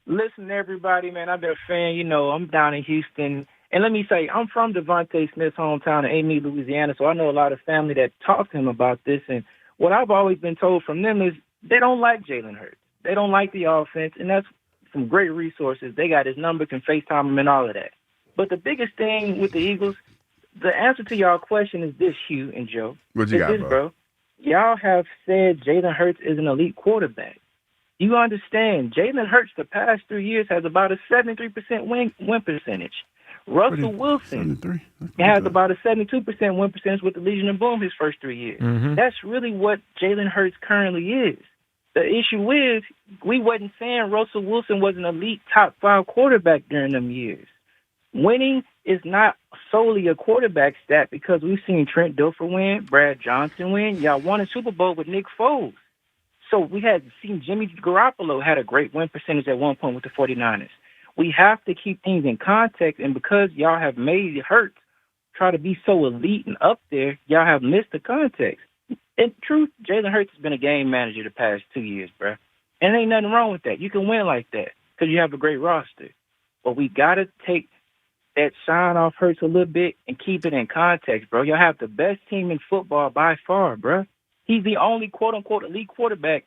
Listen, everybody, man. I've been a fan. I'm down in Houston. And let me say, I'm from Devontae Smith's hometown in Amy, Louisiana, so I know a lot of family that talk to him about this. And what I've always been told from them is they don't like Jalen Hurts. They don't like the offense, and that's some great resources. They got his number, can FaceTime him and all of that. But the biggest thing with the Eagles, the answer to y'all question is this, Hugh and Joe. What you got, bro? Y'all have said Jalen Hurts is an elite quarterback. You understand, Jalen Hurts the past 3 years has about a 73% win percentage. Russell Wilson has about a 72% win percentage with the Legion of Boom his first 3 years. Mm-hmm. That's really what Jalen Hurts currently is. The issue is we wasn't saying Russell Wilson was an elite top 5 quarterback during them years. Winning is not solely a quarterback stat because we've seen Trent Dilfer win, Brad Johnson win. Y'all won a Super Bowl with Nick Foles. So we had seen Jimmy Garoppolo had a great win percentage at one point with the 49ers. We have to keep things in context, and because y'all have made Hurts try to be so elite and up there, y'all have missed the context. In truth, Jalen Hurts has been a game manager the past 2 years, bro. And ain't nothing wrong with that. You can win like that because you have a great roster. But we got to take that shine off Hurts a little bit and keep it in context, bro. Y'all have the best team in football by far, bro. He's the only quote-unquote elite quarterback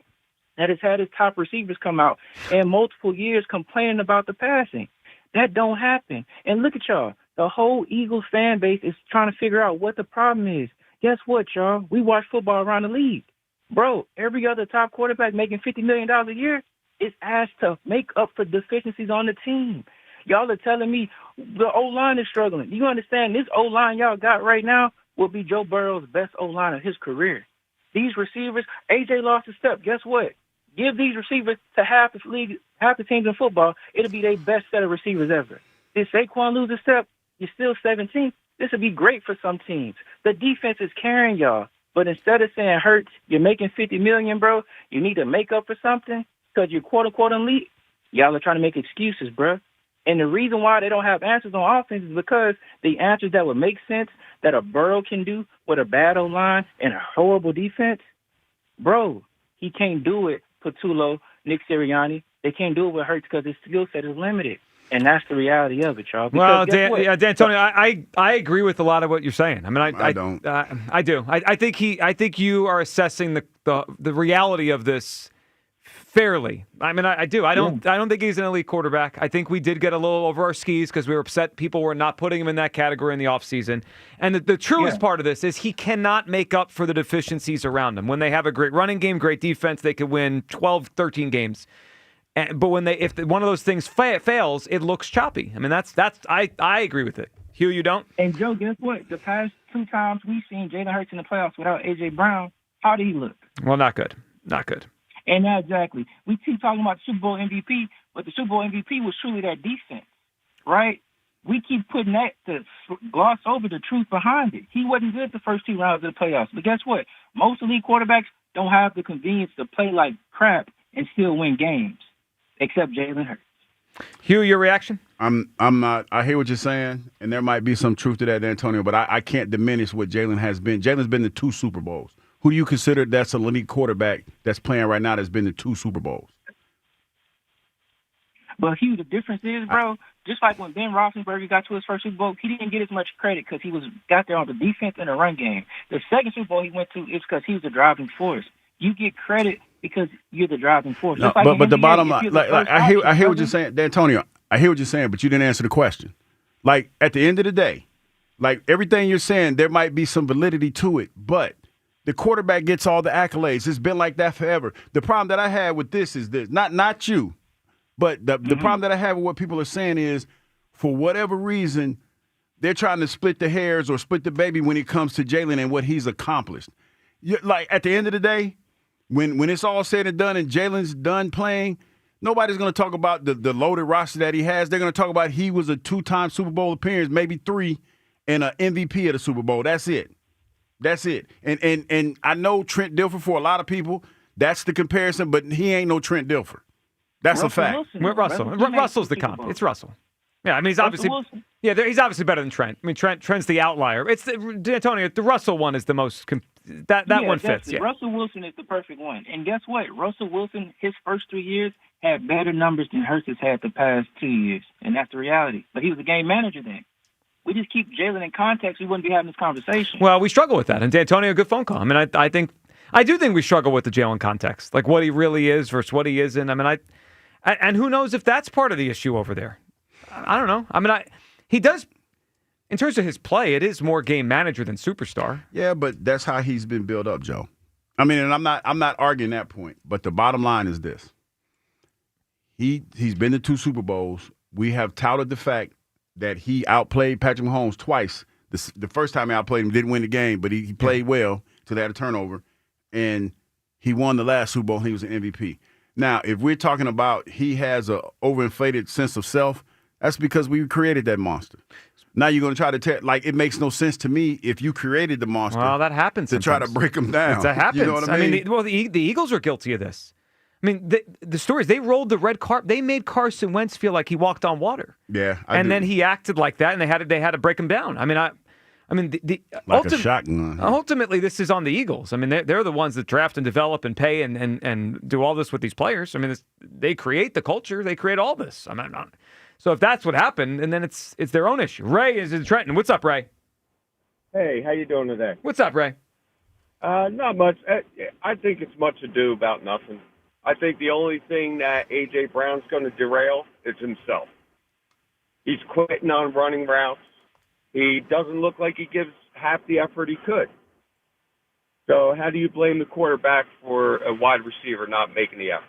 that has had his top receivers come out in multiple years complaining about the passing. That don't happen. And look at y'all. The whole Eagles fan base is trying to figure out what the problem is. Guess what, y'all? We watch football around the league. Bro, every other top quarterback making $50 million a year is asked to make up for deficiencies on the team. Y'all are telling me the O-line is struggling. You understand this O-line y'all got right now will be Joe Burrow's best O-line of his career. These receivers, AJ lost a step. Guess what? Give these receivers to half the league, half the teams in football. It'll be their best set of receivers ever. Did Saquon lose a step? You're still 17th. This would be great for some teams. The defense is carrying y'all. But instead of saying Hurts, you're making $50 million, bro, you need to make up for something because you're quote-unquote elite. Y'all are trying to make excuses, bro. And the reason why they don't have answers on offense is because the answers that would make sense that a Burrow can do with a bad O-line and a horrible defense, bro, he can't do it. Patullo, Nick Sirianni, they can't do it with Hurts because his skill set is limited. And that's the reality of it, y'all. Well, D'Antonio, I agree with a lot of what you're saying. I mean, I don't. I do. I think you are assessing the reality of this fairly. I mean, I do. I don't think he's an elite quarterback. I think we did get a little over our skis because we were upset people were not putting him in that category in the offseason. And the truest part of this is he cannot make up for the deficiencies around him. When they have a great running game, great defense, they could win 12, 13 games. But if one of those things fails, it looks choppy. I mean, I agree with it. Hugh, you don't? And Joe, guess what? The past 2 times we've seen Jalen Hurts in the playoffs without A.J. Brown, how did he look? Well, not good. Not good. And exactly. We keep talking about Super Bowl MVP, but the Super Bowl MVP was truly that defense, right? We keep putting that to gloss over the truth behind it. He wasn't good the first 2 rounds of the playoffs. But guess what? Most elite quarterbacks don't have the convenience to play like crap and still win games. Except Jalen Hurts. Hugh, your reaction? I'm not. I hear what you're saying, and there might be some truth to that, Antonio. But I can't diminish what Jalen has been. Jalen's been to 2 Super Bowls. Who do you consider that's an elite quarterback that's playing right now that's been to 2 Super Bowls? But Hugh, the difference is, bro, just like when Ben Roethlisberger got to his first Super Bowl, he didn't get as much credit because he got there on the defense and the run game. The second Super Bowl he went to is because he was the driving force. You get credit because you're the driving force. No, like but the NBA, bottom line, I hear what you're saying, Antonio. I hear what you're saying, but you didn't answer the question. Like at the end of the day, like everything you're saying, there might be some validity to it, but the quarterback gets all the accolades. It's been like that forever. The problem that I had with this is this, not you, but the problem that I have with what people are saying is, for whatever reason, they're trying to split the hairs or split the baby when it comes to Jalen and what he's accomplished. Like at the end of the day, when it's all said and done and Jalen's done playing, nobody's going to talk about the loaded roster that he has. They're going to talk about he was a 2-time Super Bowl appearance, maybe 3, and an MVP of the Super Bowl. That's it. That's it. And I know Trent Dilfer, for a lot of people, that's the comparison, but he ain't no Trent Dilfer. That's Russell a fact. Wilson, Russell's the comp. It's Russell. Yeah, I mean, he's obviously he's obviously better than Trent. I mean, Trent's the outlier. It's Antonio. The Russell one is the most that one fits. Yeah, Russell Wilson is the perfect one. And guess what? Russell Wilson, his first 3 years had better numbers than Hurts has had the past 2 years, and that's the reality. But he was a game manager then. We just keep Jalen in context, we wouldn't be having this conversation. Well, we struggle with that. And D'Antonio, good phone call. I mean, I do think we struggle with the Jalen context, like what he really is versus what he isn't. I mean, and who knows if that's part of the issue over there. I don't know. I mean, he does, in terms of his play, it is more game manager than superstar. Yeah, but that's how he's been built up, Joe. I mean, and I'm not arguing that point, but the bottom line is this. He's been to 2 Super Bowls. We have touted the fact that he outplayed Patrick Mahomes twice. The first time he outplayed him, didn't win the game, but he played well till they had a turnover. And he won the last Super Bowl, and he was an MVP. Now, if we're talking about he has an overinflated sense of self, that's because we created that monster. Now you're going to try to like, it makes no sense to me if you created the monster. Well, that happens to sometimes. try to break him down. That happens. You know what I mean? The Eagles are guilty of this. I mean, the stories, they rolled the red carpet. They made Carson Wentz feel like he walked on water. Yeah. Then he acted like that, and they had to break him down. I mean, like a shotgun. Ultimately, this is on the Eagles. I mean, they're the ones that draft and develop and pay and do all this with these players. I mean, they create the culture. They create all this. I mean, so if that's what happened, and then it's their own issue. Ray is in Trenton. What's up, Ray? Hey, how you doing today? What's up, Ray? Not much. I think it's much ado about nothing. I think the only thing that A.J. Brown's going to derail is himself. He's quitting on running routes. He doesn't look like he gives half the effort he could. So how do you blame the quarterback for a wide receiver not making the effort?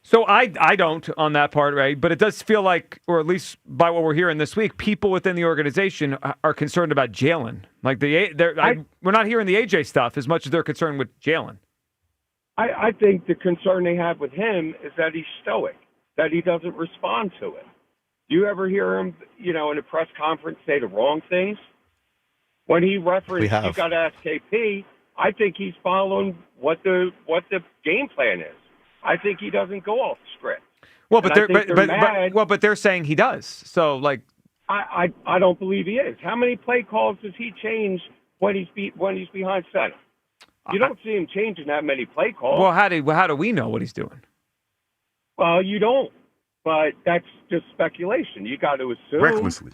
So I don't on that part, right? But it does feel like, or at least by what we're hearing this week, people within the organization are concerned about Jalen. Like we're not hearing the A.J. stuff as much as they're concerned with Jalen. I think the concern they have with him is that he's stoic, that he doesn't respond to it. Do you ever hear him, in a press conference say the wrong things? When he referenced, you got to ask KP, I think he's following what the game plan is. I think he doesn't go off script. Well, but they're saying he does. So, like, I don't believe he is. How many play calls does he change when he's behind center? You don't see him changing that many play calls. Well, how do we know what he's doing? Well, you don't. But that's just speculation. You got to assume recklessly.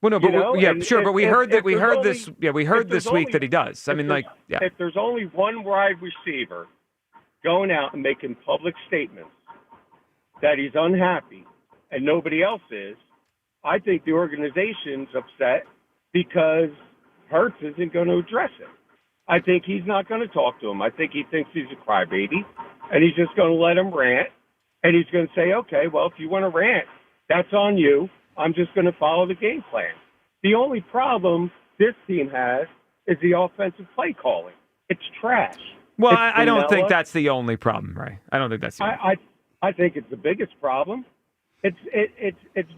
Well, no, but but we heard this week that he does. I mean, if there's only one wide receiver going out and making public statements that he's unhappy and nobody else is, I think the organization's upset because Hurts isn't going to address it. I think he's not going to talk to him. I think he thinks he's a crybaby, and he's just going to let him rant, and he's going to say, okay, well, if you want to rant, that's on you. I'm just going to follow the game plan. The only problem this team has is the offensive play calling. It's trash. Well, I don't think that's the only problem, right? I don't think that's the only I think it's the biggest problem. It's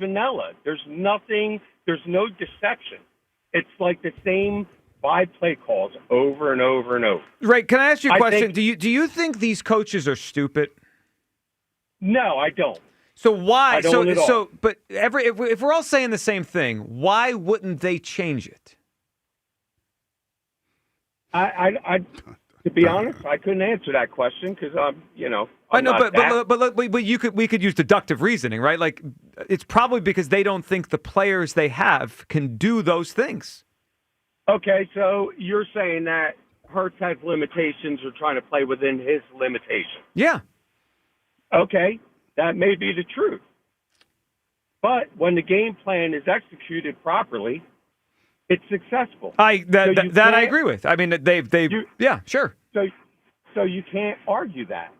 vanilla. There's nothing. There's no deception. It's like the same 5 play calls over and over and over. Right. Can I ask you a question? Do you think these coaches are stupid? No, I don't. So why? I don't at all. But if we're all saying the same thing, why wouldn't they change it? To be honest, I couldn't answer that question because I know, but we could use deductive reasoning, right? Like, it's probably because they don't think the players they have can do those things. Okay, so you're saying that Hurts has limitations or trying to play within his limitations. Yeah. Okay, that may be the truth. But when the game plan is executed properly, it's successful. I agree with. I mean, yeah, sure. So you can't argue that.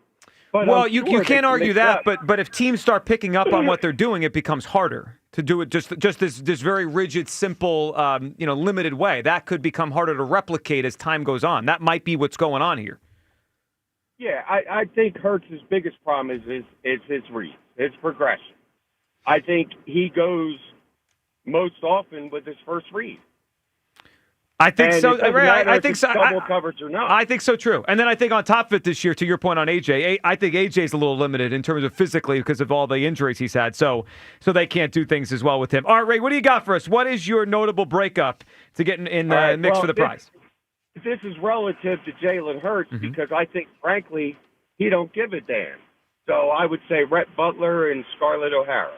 But well, you can't argue that, but if teams start picking up on what they're doing, it becomes harder to do it just this very rigid, simple, limited way. That could become harder to replicate as time goes on. That might be what's going on here. Yeah, I think Hurts' biggest problem is his read, his progression. I think he goes most often with his first read. I think so. I think so. Double coverage or not. I think so. True. And then I think on top of it this year, to your point on AJ, I think AJ's a little limited in terms of physically because of all the injuries he's had. So they can't do things as well with him. All right, Ray, what do you got for us? What is your notable breakup to get in the mix for the prize? This is relative to Jalen Hurts because I think, frankly, he don't give a damn. So I would say Rhett Butler and Scarlett O'Hara.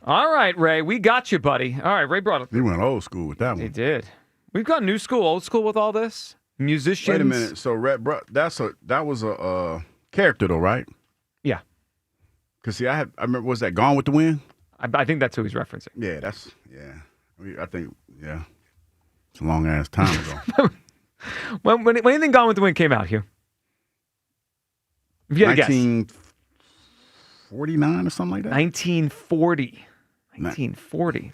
All right, Ray, we got you, buddy. All right, Ray brought it. He went old school with that one. He did. We've gone new school, old school with all this. Musicians. Wait a minute. So that was a character though, right? Yeah. Because see, I remember, was that Gone with the Wind? I think that's who he's referencing. Yeah, I think it's a long ass time ago. when do you think Gone with the Wind came out, Hugh? If you had a guess. 1949 or something like that. 1940.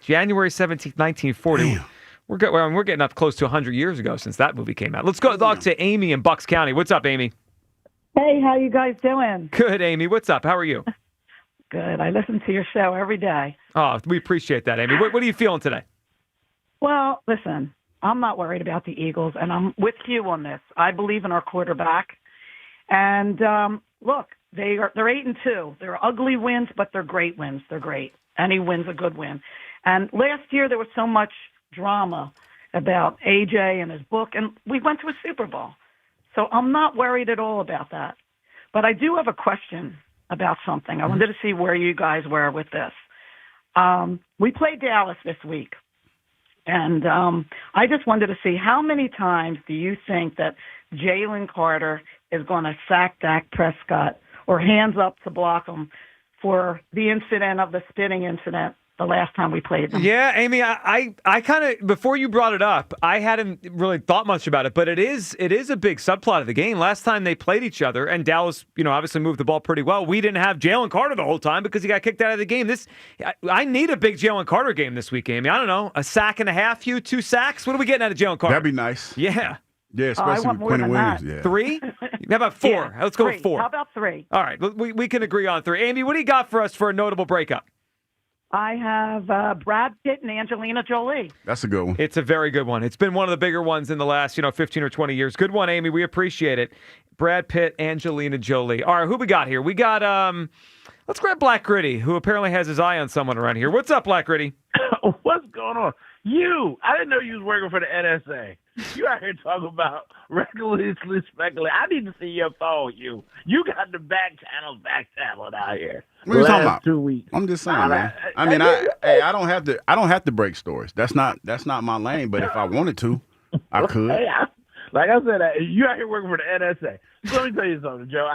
January 17th, 1940. Damn. We're getting up close to 100 years ago since that movie came out. Let's go talk to Amy in Bucks County. What's up, Amy? Hey, how you guys doing? Good, Amy. What's up? How are you? Good. I listen to your show every day. Oh, we appreciate that, Amy. What are you feeling today? Well, listen, I'm not worried about the Eagles, and I'm with you on this. I believe in our quarterback. And look, they're 8-2. They're ugly wins, but they're great wins. They're great. Any win's a good win. And last year there was so much drama about AJ and his book, and we went to a Super Bowl. So I'm not worried at all about that. But I do have a question about something. I wanted to see where you guys were with this. We played Dallas this week, and I just wanted to see how many times do you think that Jalen Carter is going to sack Dak Prescott or hands up to block him for the incident of the spitting incident the last time we played them. Yeah, Amy, I kind of, before you brought it up, I hadn't really thought much about it, but it is a big subplot of the game. Last time they played each other, and Dallas, obviously moved the ball pretty well. We didn't have Jalen Carter the whole time because he got kicked out of the game. I need a big Jalen Carter game this week, Amy. I don't know, a sack and a half, 2 sacks? What are we getting out of Jalen Carter? That'd be nice. Yeah. Yeah, I especially want with more Quentin than Williams. that. Yeah. 3? How about 4? Yeah, Let's go 3. with 4. How about 3? All right, we can agree on 3. Amy, what do you got for us for a notable breakup? I have Brad Pitt and Angelina Jolie. That's a good one. It's a very good one. It's been one of the bigger ones in the last, 15 or 20 years. Good one, Amy. We appreciate it. Brad Pitt, Angelina Jolie. All right, who we got here? We got, let's grab Black Gritty, who apparently has his eye on someone around here. What's up, Black Gritty? What's going on? I didn't know you was working for the NSA. You out here talking about recklessly speculating. I need to see your phone, you. You got the back channel out here. What are you talking about? 2 weeks. I'm just saying, man. I don't have to break stories. That's not my lane. But if I wanted to, I could. Hey, like I said, you out here working for the NSA. So let me tell you something, Joe.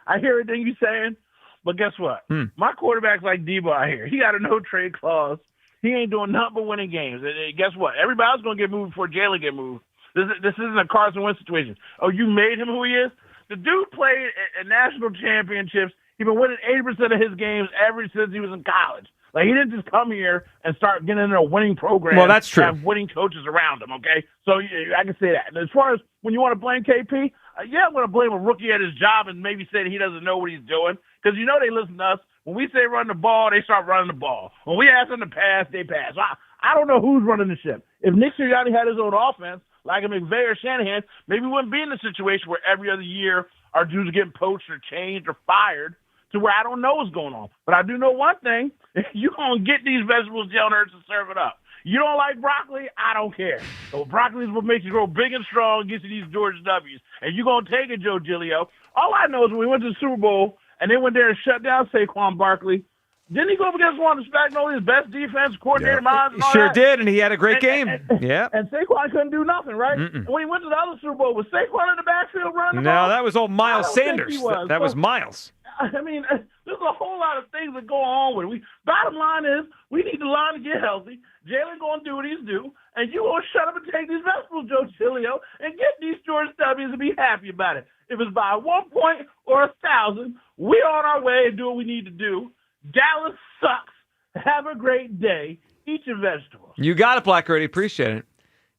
I hear everything you're saying, but guess what? My quarterback's like Debo out here. He got a no-trade clause. He ain't doing nothing but winning games. And guess what? Everybody else going to get moved before Jalen get moved. This isn't a Carson Wentz situation. Oh, you made him who he is? The dude played at national championships. He's been winning 80% of his games ever since he was in college. Like, he didn't just come here and start getting into a winning program. Well, that's true. Have winning coaches around him, okay? So I can say that. And as far as when you want to blame KP, I'm going to blame a rookie at his job and maybe say that he doesn't know what he's doing. Because they listen to us. When we say run the ball, they start running the ball. When we ask them to pass, they pass. I don't know who's running the ship. If Nick Sirianni had his own offense, like a McVay or Shanahan, maybe we wouldn't be in a situation where every other year our dudes are getting poached or changed or fired to where I don't know what's going on. But I do know one thing. You're going to get these vegetables, Jalen Hurts, and serve it up. You don't like broccoli? I don't care. So broccoli is what makes you grow big and strong and gets you these Georgia W's. And you're going to take it, Joe Giglio. All I know is when we went to the Super Bowl and they went there and shut down Saquon Barkley, didn't he go up against one of Spagnoli's best defense coordinator minds? Sure did, and he had a great game. Yeah. And Saquon couldn't do nothing, right? And when he went to the other Super Bowl, was Saquon in the backfield running the ball? No, that was old Miles Sanders. That was Miles. I mean, there's a whole lot of things that go on with it. Bottom line is, we need the line to get healthy. Jalen going to do what he's due, and you going to shut up and take these vegetables, Joe Giglio, and get these Georgia W's and be happy about it. If it's by 1 point or 1,000, we're on our way and do what we need to do. Dallas sucks. Have a great day. Eat your vegetables. You got it, Black Gritty. Appreciate it.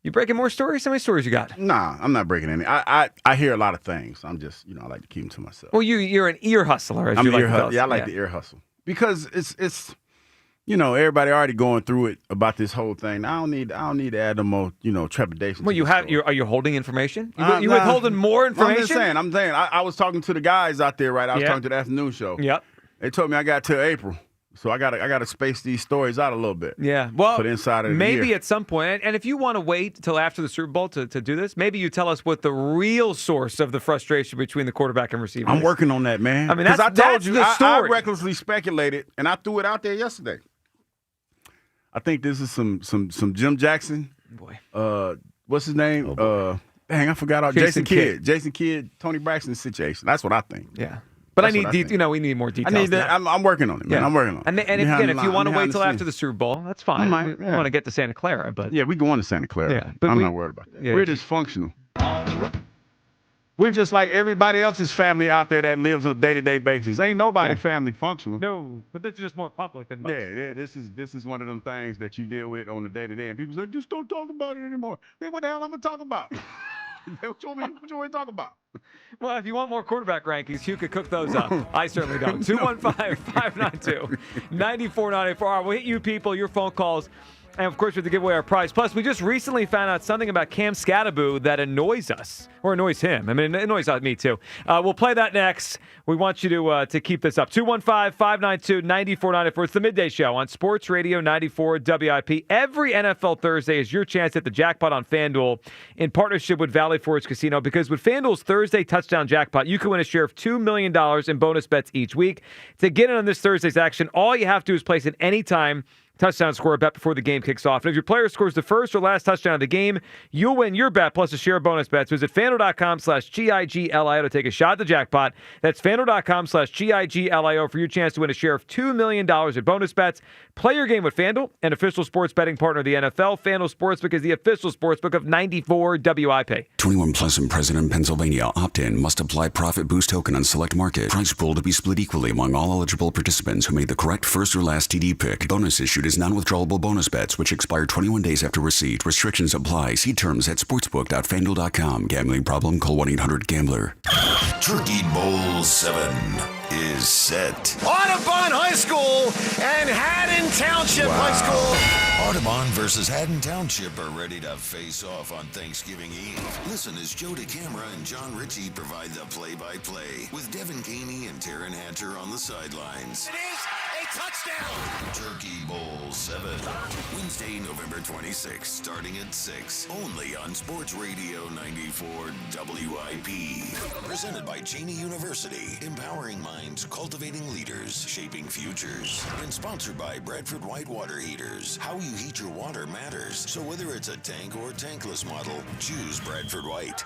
You breaking more stories? How many stories you got? Nah, I'm not breaking any. I hear a lot of things. I'm just, I like to keep them to myself. Well, you're an ear hustler, as I'm you like ear to tell us. Yeah, I like the ear hustle. Because it's everybody already going through it about this whole thing. I don't need to add no more, trepidation. Well, are you holding information? You withholding more information? I'm saying. I was talking to the guys out there, right? I was talking to the afternoon show. Yep. They told me I got till April. So I gotta space these stories out a little bit. Yeah, well, for the inside of the maybe year. at some point, and if you want to wait till after the Super Bowl to do this, maybe you tell us what the real source of the frustration between the quarterback and receiver is. I'm working on that, man. I mean, I told you, the story. I recklessly speculated, and I threw it out there yesterday. I think this is some Jim Jackson. Boy, what's his name? Dang, I forgot. Jason Kidd. Jason Kidd, Tony Braxton situation. That's what I think. Yeah. But I need, we need more details. I need that. I'm working on it, man. Yeah. I'm working on it. And if you want to wait till after the Super Bowl, that's fine. We want to get to Santa Clara, but we going to Santa Clara. Yeah, but I'm not worried about that. Yeah. We're dysfunctional. We're just like everybody else's family out there that lives on a day-to-day basis. Ain't nobody family functional. No, but this is just more public than most. Yeah. This is one of them things that you deal with on the day-to-day, and people say, just don't talk about it anymore. Then what the hell am I gonna talk about? What you want me to talk about? Well, if you want more quarterback rankings, you could cook those up. I certainly don't. 215-592-9494. We'll hit you people, your phone calls, and of course we have to give away our prize. Plus, we just recently found out something about Cam Scatteraboo that annoys us, or annoys him. I mean, it annoys me too. We'll play that next. We want you to keep this up. 215-592-9494. It's the Midday Show on Sports Radio 94 WIP. Every NFL Thursday is your chance at the jackpot on FanDuel in partnership with Valley Forge Casino, because with FanDuel's Thursday touchdown jackpot, you can win a share of $2 million in bonus bets each week. To get in on this Thursday's action, all you have to do is place an anytime touchdown score bet before the game kicks off. And if your player scores the first or last touchdown of the game, you'll win your bet plus a share of bonus bets. Visit FanDuel.com/GIGLIO to take a shot at the jackpot. That's FanDuel.com/GIGLIO for your chance to win a share of $2 million in bonus bets. Play your game with FanDuel, an official sports betting partner of the NFL. FanDuel Sportsbook is the official sportsbook of 94 WIP. 21 plus and present in Pennsylvania. Opt-in. Must apply profit boost token on select market. Price pool to be split equally among all eligible participants who made the correct first or last TD pick. Bonus issued included as non-withdrawable bonus bets, which expire 21 days after receipt. Restrictions apply. See terms at sportsbook.fanduel.com. Gambling problem? Call 1-800-GAMBLER. Turkey Bowl 7 is set. Audubon High School and Haddon Township High School. Audubon versus Haddon Township are ready to face off on Thanksgiving Eve. Listen as Joe DeCamara and John Ritchie provide the play-by-play with Devin Caney and Taryn Hatcher on the sidelines. It is a touchdown. Turkey Bowl 7, Wednesday, November 26th, starting at 6, only on Sports Radio 94 WIP. Presented by Cheney University, empowering minds, cultivating leaders, shaping futures. And sponsored by Bradford White Water Heaters. How you heat your water matters. So whether it's a tank or tankless model, choose Bradford White.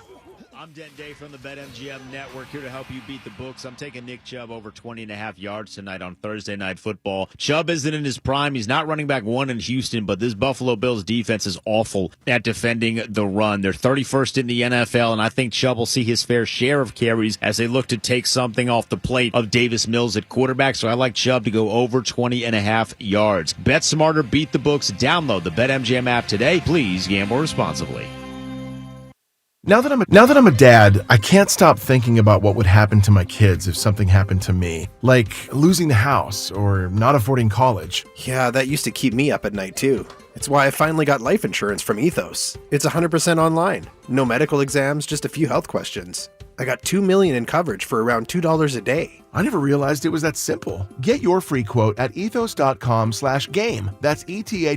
I'm Den Day from the BetMGM Network, here to help you beat the books. I'm taking Nick Chubb over 20.5 yards tonight on Thursday Night Football. Chubb isn't in his prime. He's not running back one in Houston, but this Buffalo Bills defense is awful at defending the run. They're 31st in the NFL, and I think Chubb will see his fair share of carries as they look to take something off the plate of Davis Mills at quarterback. So I like Chubb to go over 20.5 yards. Bet smarter, beat the books. Download the BetMGM app today. Please gamble responsibly. Now that I'm a dad, I can't stop thinking about what would happen to my kids if something happened to me, like losing the house or not affording college. Yeah, that used to keep me up at night too. It's why I finally got life insurance from Ethos. It's 100% online. No medical exams, just a few health questions. I got $2 million in coverage for around $2 a day. I never realized it was that simple. Get your free quote at ethos.com/game. That's ethos.com/game.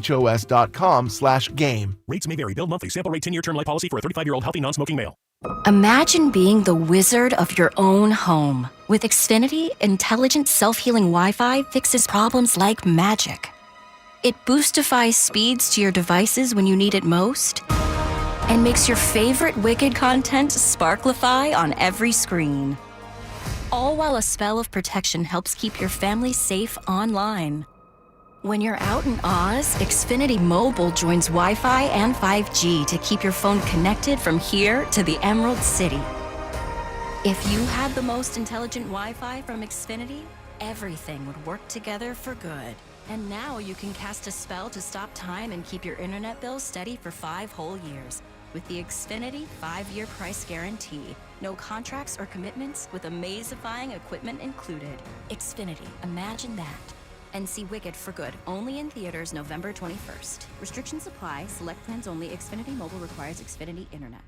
Rates may vary. Bill monthly. Sample rate 10-year term life policy for a 35-year-old healthy non-smoking male. Imagine being the wizard of your own home. With Xfinity, intelligent self-healing Wi-Fi fixes problems like magic. It boostifies speeds to your devices when you need it most, and makes your favorite Wicked content sparklify on every screen. All while a spell of protection helps keep your family safe online. When you're out in Oz, Xfinity Mobile joins Wi-Fi and 5G to keep your phone connected from here to the Emerald City. If you had the most intelligent Wi-Fi from Xfinity, everything would work together for good. And now you can cast a spell to stop time and keep your internet bill steady for 5 whole years. With the Xfinity 5-year price guarantee. No contracts or commitments with amazifying equipment included. Xfinity, imagine that. And see Wicked for good, only in theaters November 21st. Restrictions apply, select plans only. Xfinity Mobile requires Xfinity Internet.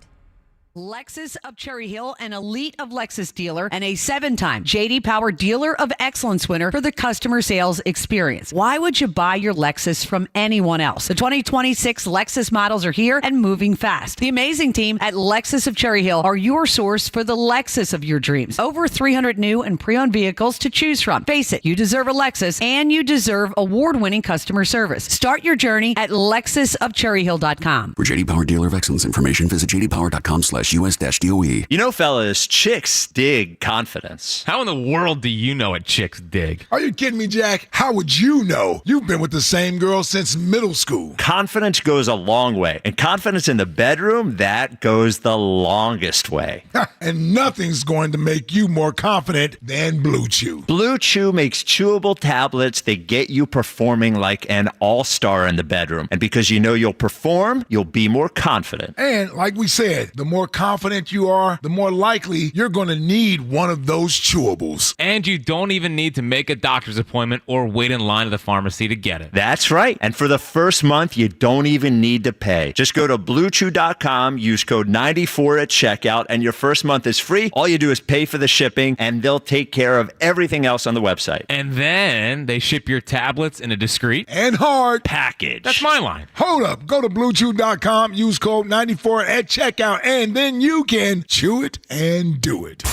Lexus of Cherry Hill, an elite of Lexus dealer and a 7-time J.D. Power Dealer of Excellence winner for the customer sales experience. Why would you buy your Lexus from anyone else? The 2026 Lexus models are here and moving fast. The amazing team at Lexus of Cherry Hill are your source for the Lexus of your dreams. Over 300 new and pre-owned vehicles to choose from. Face it, you deserve a Lexus and you deserve award-winning customer service. Start your journey at lexusofcherryhill.com. For J.D. Power Dealer of Excellence information, visit jdpower.com/US-DOE. You know, fellas, chicks dig confidence. How in the world do you know what chicks dig? Are you kidding me, Jack? How would you know? You've been with the same girl since middle school. Confidence goes a long way, and confidence in the bedroom, that goes the longest way. And nothing's going to make you more confident than Blue Chew. Blue Chew makes chewable tablets that get you performing like an all-star in the bedroom. And because you know you'll perform, you'll be more confident. And like we said, the more confident you are, the more likely you're going to need one of those chewables. And you don't even need to make a doctor's appointment or wait in line at the pharmacy to get it. That's right. And for the first month, you don't even need to pay. Just go to BlueChew.com, use code 94 at checkout, and your first month is free. All you do is pay for the shipping, and they'll take care of everything else on the website. And then they ship your tablets in a discreet and hard package. That's my line. Hold up. Go to BlueChew.com, use code 94 at checkout, and then you can chew it and do it.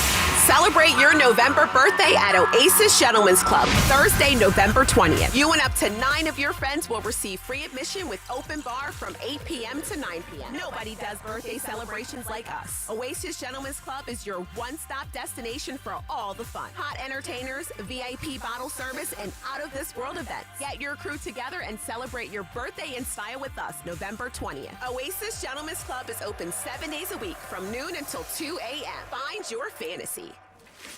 Celebrate your November birthday at Oasis Gentlemen's Club, Thursday, November 20th. You and up to 9 of your friends will receive free admission with open bar from 8 p.m. to 9 p.m. Nobody does birthday celebrations like us. Oasis Gentlemen's Club is your one-stop destination for all the fun. Hot entertainers, VIP bottle service, and out-of-this-world events. Get your crew together and celebrate your birthday in style with us November 20th. Oasis Gentlemen's Club is open 7 days a week from noon until 2 a.m. Find your fantasy.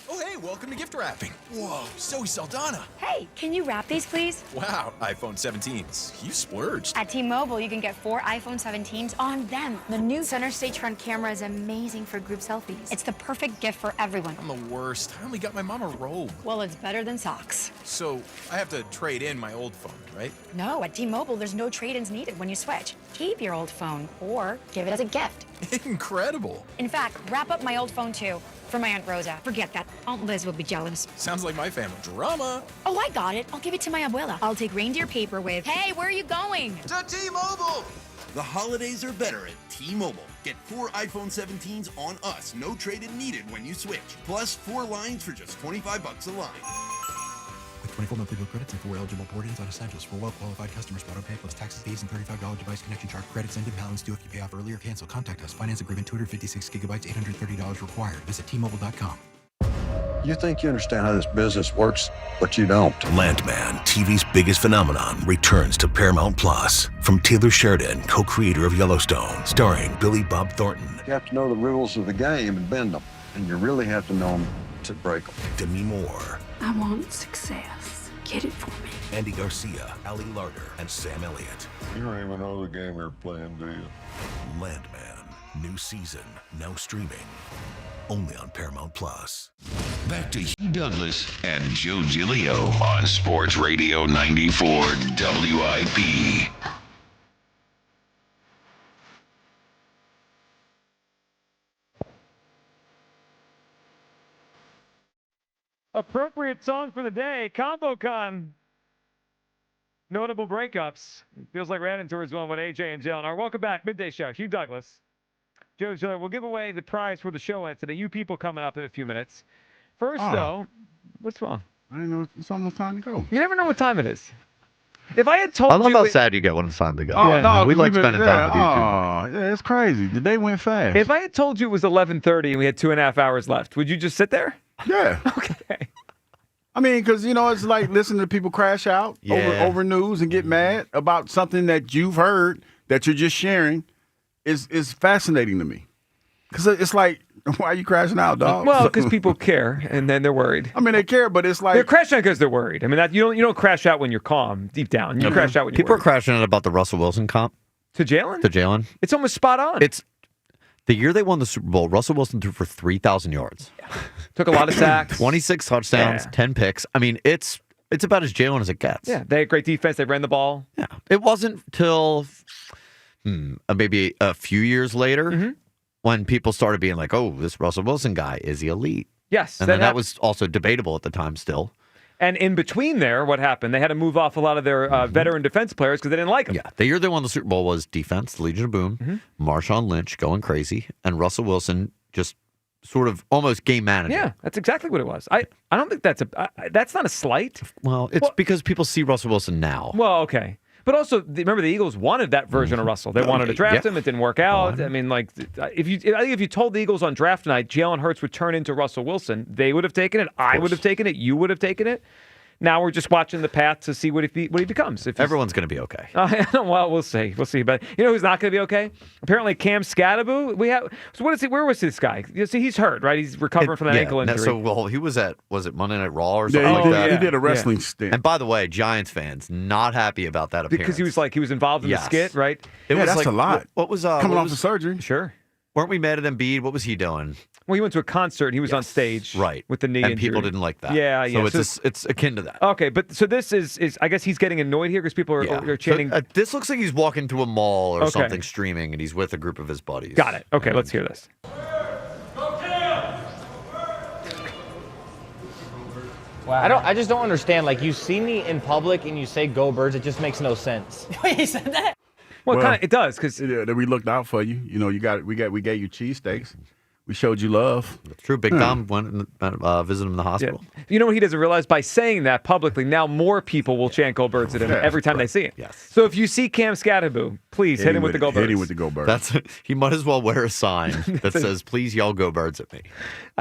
Oh, hey, welcome to gift wrapping. Whoa, Zoe Saldana. Hey, can you wrap these, please? Wow, iPhone 17s. You splurged. At T-Mobile, you can get 4 iPhone 17s on them. The new center stage front camera is amazing for group selfies. It's the perfect gift for everyone. I'm the worst. I only got my mom a robe. Well, it's better than socks. So I have to trade in my old phone, right? No, at T-Mobile, there's no trade-ins needed when you switch. Keep your old phone or give it as a gift. Incredible. In fact, wrap up my old phone, too. For my Aunt Rosa. Forget that. Aunt Liz will be jealous. Sounds like my family. Drama. Oh, I got it. I'll give it to my abuela. I'll take reindeer paper with, hey, where are you going? To T-Mobile! The holidays are better at T-Mobile. Get 4 iPhone 17s on us. No trade-in needed when you switch. Plus 4 lines for just $25 a line. With 24 monthly bill credits and 4 eligible port-ins on essentials for well-qualified customers. Auto pay plus taxes, fees, and $35 device connection charge. Credits end in balance due if you pay off early or cancel. Contact us. Finance agreement 256 gigabytes, $830 required. Visit T-Mobile.com. You think you understand how this business works, but you don't. Landman, TV's biggest phenomenon, returns to Paramount Plus. From Taylor Sheridan, co-creator of Yellowstone, starring Billy Bob Thornton. You have to know the rules of the game and bend them, and you really have to know them to break them. Demi Moore, I want success. Get it for me. Andy Garcia, Ali Larder, and Sam Elliott. You don't even know the game you're playing, do you? Landman, new season, now streaming. Only on Paramount Plus. Back to Hugh Douglas and Joe Giglio on Sports Radio 94 WIP. Appropriate song for the day, ComboCon. Notable breakups. Feels like we're heading towards one with AJ and Jalen. Welcome back, Midday Show. Hugh Douglas. Joe Giller, we'll give away the prize for the show today. You people coming up in a few minutes. First, though, what's wrong? I didn't know it's almost time to go. You never know what time it is. If I had told I love you... how sad you get when it's time to go. Oh, no, we like spending time with you. Yeah, it's crazy. The day went fast. If I had told you it was 11:30 and we had 2.5 hours left, would you just sit there? Yeah. Okay. I mean, because, it's like listening to people crash out over news and get mad about something that you've heard that you're just sharing is fascinating to me. Because it's like, why are you crashing out, dog? Well, because people care, and then they're worried. I mean, they care, but it's like... They're crashing out because they're worried. I mean, you don't crash out when you're calm, deep down. You crash out when you're People worried. are crashing out about the Russell Wilson comp. To Jalen? To Jalen. It's almost spot on. It's the year they won the Super Bowl, Russell Wilson threw for 3,000 yards. Took a lot of sacks. 26 touchdowns, 10 picks. I mean, it's about as Jalen as it gets. Yeah, they had great defense. They ran the ball. Yeah. It wasn't till maybe a few years later when people started being like, oh, this Russell Wilson guy, is he elite? Yes. And then that was also debatable at the time still. And in between there, what happened? They had to move off a lot of their veteran defense players because they didn't like them. Yeah. The year they won the Super Bowl was defense, the Legion of Boom, Marshawn Lynch going crazy, and Russell Wilson just sort of almost game manager. Yeah, that's exactly what it was. I don't think that's not a slight. Well, it's because people see Russell Wilson now. Well, okay. But also, remember, the Eagles wanted that version of Russell. They wanted to draft him. It didn't work out. I mean, like, I think if you told the Eagles on draft night Jalen Hurts would turn into Russell Wilson, they would have taken it. I would have taken it. You would have taken it. Now we're just watching the path to see what he becomes. Everyone's going to be okay. Well, we'll see. We'll see. But you know who's not going to be okay? Apparently, Cam Scadaboo. So what is he? Where was this guy? You see, he's hurt, right? He's recovering from that ankle injury. So, he was was it Monday Night Raw or something like that? He did a wrestling stint. And by the way, Giants fans not happy about that appearance. Because he was involved in the skit, right? That's a lot. What was coming off the surgery? Sure. Weren't we mad at Embiid? What was he doing? Well, he went to a concert and he was on stage with the knee and injury. people didn't like that. Yeah. So it's akin to that. Okay, but so this is I guess he's getting annoyed here because people are chanting. So, this looks like he's walking to a mall or something streaming and he's with a group of his buddies. Got it. Okay, let's hear this. Wow. I just don't understand. Like, you see me in public and you say "Go Birds," it just makes no sense. Wait, he said that? Well, kind of it does because we looked out for you. You know, we gave you cheesesteaks. We showed you love. That's true. Big Dom went and visited him in the hospital. Yeah. You know what he doesn't realize? By saying that publicly, now more people will chant "Go Birds" at him every time they see it. Yes. So if you see Cam Scadaboo, please hit him with the "Go Birds." Hit him with the "Go Birds." He might as well wear a sign that says, "Please yell Go Birds at me."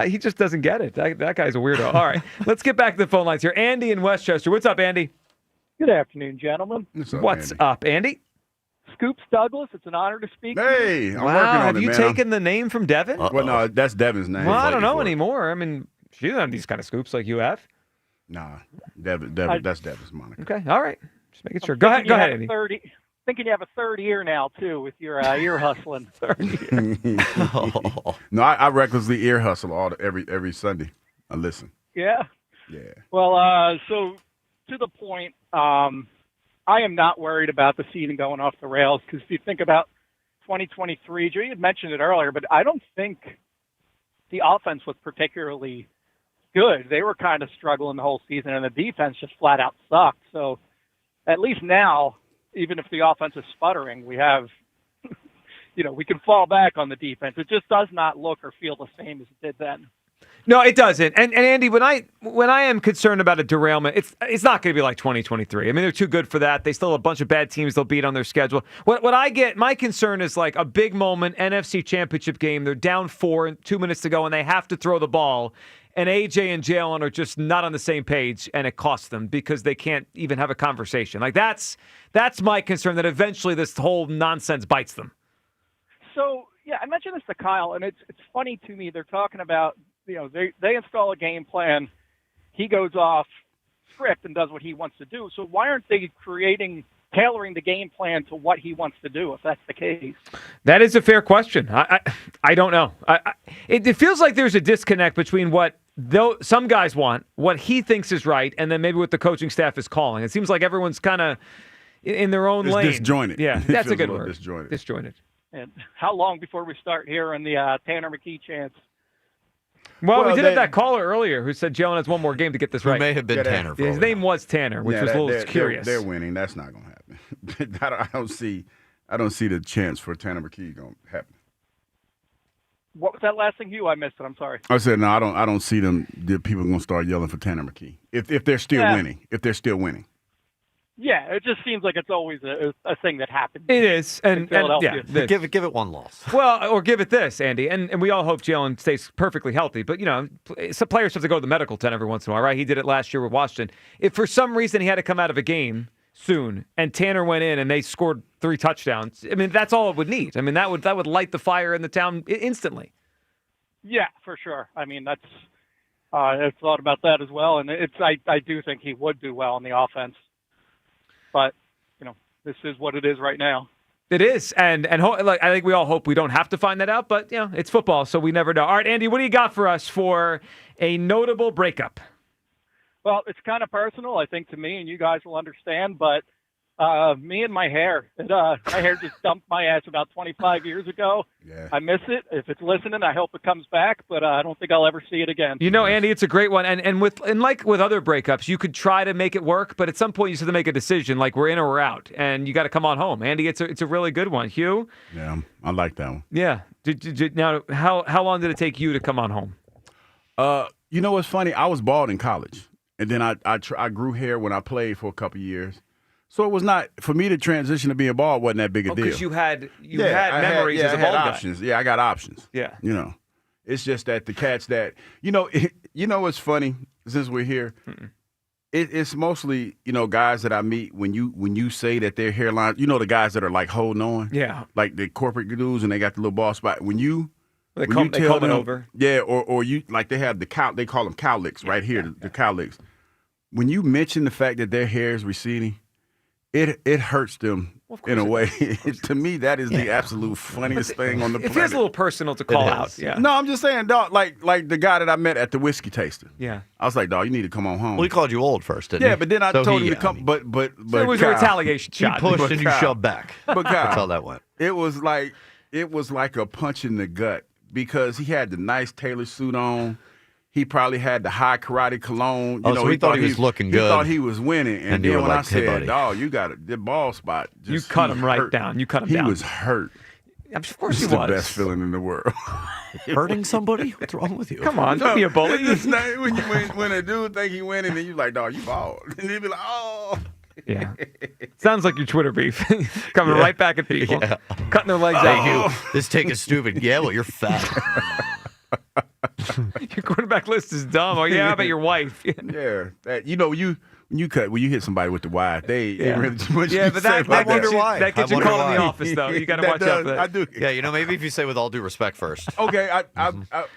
He just doesn't get it. That guy's a weirdo. All right, let's get back to the phone lines here. Andy in Westchester. What's up, Andy? Good afternoon, gentlemen. What's up, Andy? Scoops Douglas, it's an honor to speak. Hey, I'm working on have it, you man. taken the name from Devin? Well, no, that's Devin's name. Well, I don't know anymore. I mean, She doesn't have these kind of scoops like you have. Nah, that's Devin's Monica. Okay, all right. Just making sure. Go ahead, Andy. Thinking you have a third ear now, too, with your ear hustling. No, I recklessly ear hustle every Sunday. I listen. Yeah? Yeah. Well, so to the point, I am not worried about the season going off the rails because if you think about 2023, Joe, you had mentioned it earlier, but I don't think the offense was particularly good. They were kind of struggling the whole season, and the defense just flat out sucked. So at least now, even if the offense is sputtering, we have, we can fall back on the defense. It just does not look or feel the same as it did then. No, it doesn't. And Andy, when I am concerned about a derailment, it's not going to be like 2023. I mean, they're too good for that. They still have a bunch of bad teams they'll beat on their schedule. What I get, my concern is like a big moment, NFC Championship game. They're down 4, 2 minutes to go, and they have to throw the ball. And AJ and Jalen are just not on the same page, and it costs them because they can't even have a conversation. Like that's my concern, that eventually this whole nonsense bites them. So, yeah, I mentioned this to Kyle, and it's funny to me. They're talking about, they install a game plan. He goes off script and does what he wants to do. So why aren't they tailoring the game plan to what he wants to do, if that's the case? That is a fair question. I don't know. It feels like there's a disconnect between what some guys want, what he thinks is right, and then maybe what the coaching staff is calling. It seems like everyone's kind of in their own lane. Disjointed. Yeah, that's a good word. Disjointed. And how long before we start hearing the Tanner McKee chants? Well, we did have that caller earlier who said Jalen has one more game to get this right. May have been Tanner. His name was Tanner, which was a little curious. They're winning. That's not going to happen. I don't see the chance for Tanner McKee going to happen. What was that last thing, Hugh? I missed it. I'm sorry. I said no. I don't see them. The people going to start yelling for Tanner McKee if they're still winning. If they're still winning. Yeah, it just seems like it's always a thing that happens. It is, and Philadelphia. Give it one loss. Well, or give it this, Andy, and we all hope Jalen stays perfectly healthy. But some players have to go to the medical tent every once in a while, right? He did it last year with Washington. If for some reason he had to come out of a game soon, and Tanner went in and they scored 3 touchdowns, I mean that's all it would need. I mean that would light the fire in the town instantly. Yeah, for sure. I mean that's I've thought about that as well, and I do think he would do well in the offense. But, this is what it is right now. It is. And I think we all hope we don't have to find that out. But, it's football, so we never know. All right, Andy, what do you got for us for a notable breakup? Well, it's kind of personal, I think, to me, and you guys will understand. But me and my hair. My hair just dumped my ass about 25 years ago. Yeah. I miss it. If it's listening, I hope it comes back, but I don't think I'll ever see it again. Andy, it's a great one. And like with other breakups, you could try to make it work, but at some point you have to make a decision, like we're in or we're out, and you got to come on home. Andy, it's a really good one. Hugh? Yeah, I like that one. Yeah. Now, how long did it take you to come on home? You know what's funny? I was bald in college, and then I grew hair when I played for a couple of years. So it was not, for me to transition to being bald wasn't that big a deal. Because you had memories as a bald guy. Options. Yeah, I got options. Yeah. It's just that the cats that, what's funny, since we're here, it's mostly, guys that I meet when you say that their hairline, the guys that are like holding on. Yeah. Like the corporate dudes and they got the little bald spot. They comb it over. Yeah, or you, like they have they call them cowlicks right here, the cowlicks. When you mention the fact that their hair is receding, it hurts them in a way. To me, that is the absolute funniest thing on the planet. It feels a little personal to call out. Yeah. No, I'm just saying, dog. Like the guy that I met at the whiskey tasting. Yeah. I was like, dog, you need to come on home. Well, he called you old first, didn't he? Yeah, but then I told him to come. But so it was a retaliation shot. He pushed and you shoved back. But Kyle, that's how that went. It was like a punch in the gut because he had the nice tailor suit on. He probably had the high karate cologne. So he thought he was looking good. He thought he was winning. And then when I said, dog, you got the bald spot. You cut him right down. You cut him down. He was hurt. Of course he was. It's the best feeling in the world. Hurting somebody? What's wrong with you? Come on, don't be a bully. When a dude think he winning, and you like, dog, you bald. And he'd be like, oh. Yeah. Sounds like your Twitter beef. Coming right back at people. Yeah. Cutting their legs out. This take is stupid. Yeah, well, you're fat. Your quarterback list is dumb. Oh, yeah, how about your wife? Yeah. When you hit somebody with the wife, they really too much. Yeah, but that wonder why. That gets I you wonder called in the why. office, though. You got to watch out for that. I do. Yeah, maybe if you say with all due respect first. Okay, I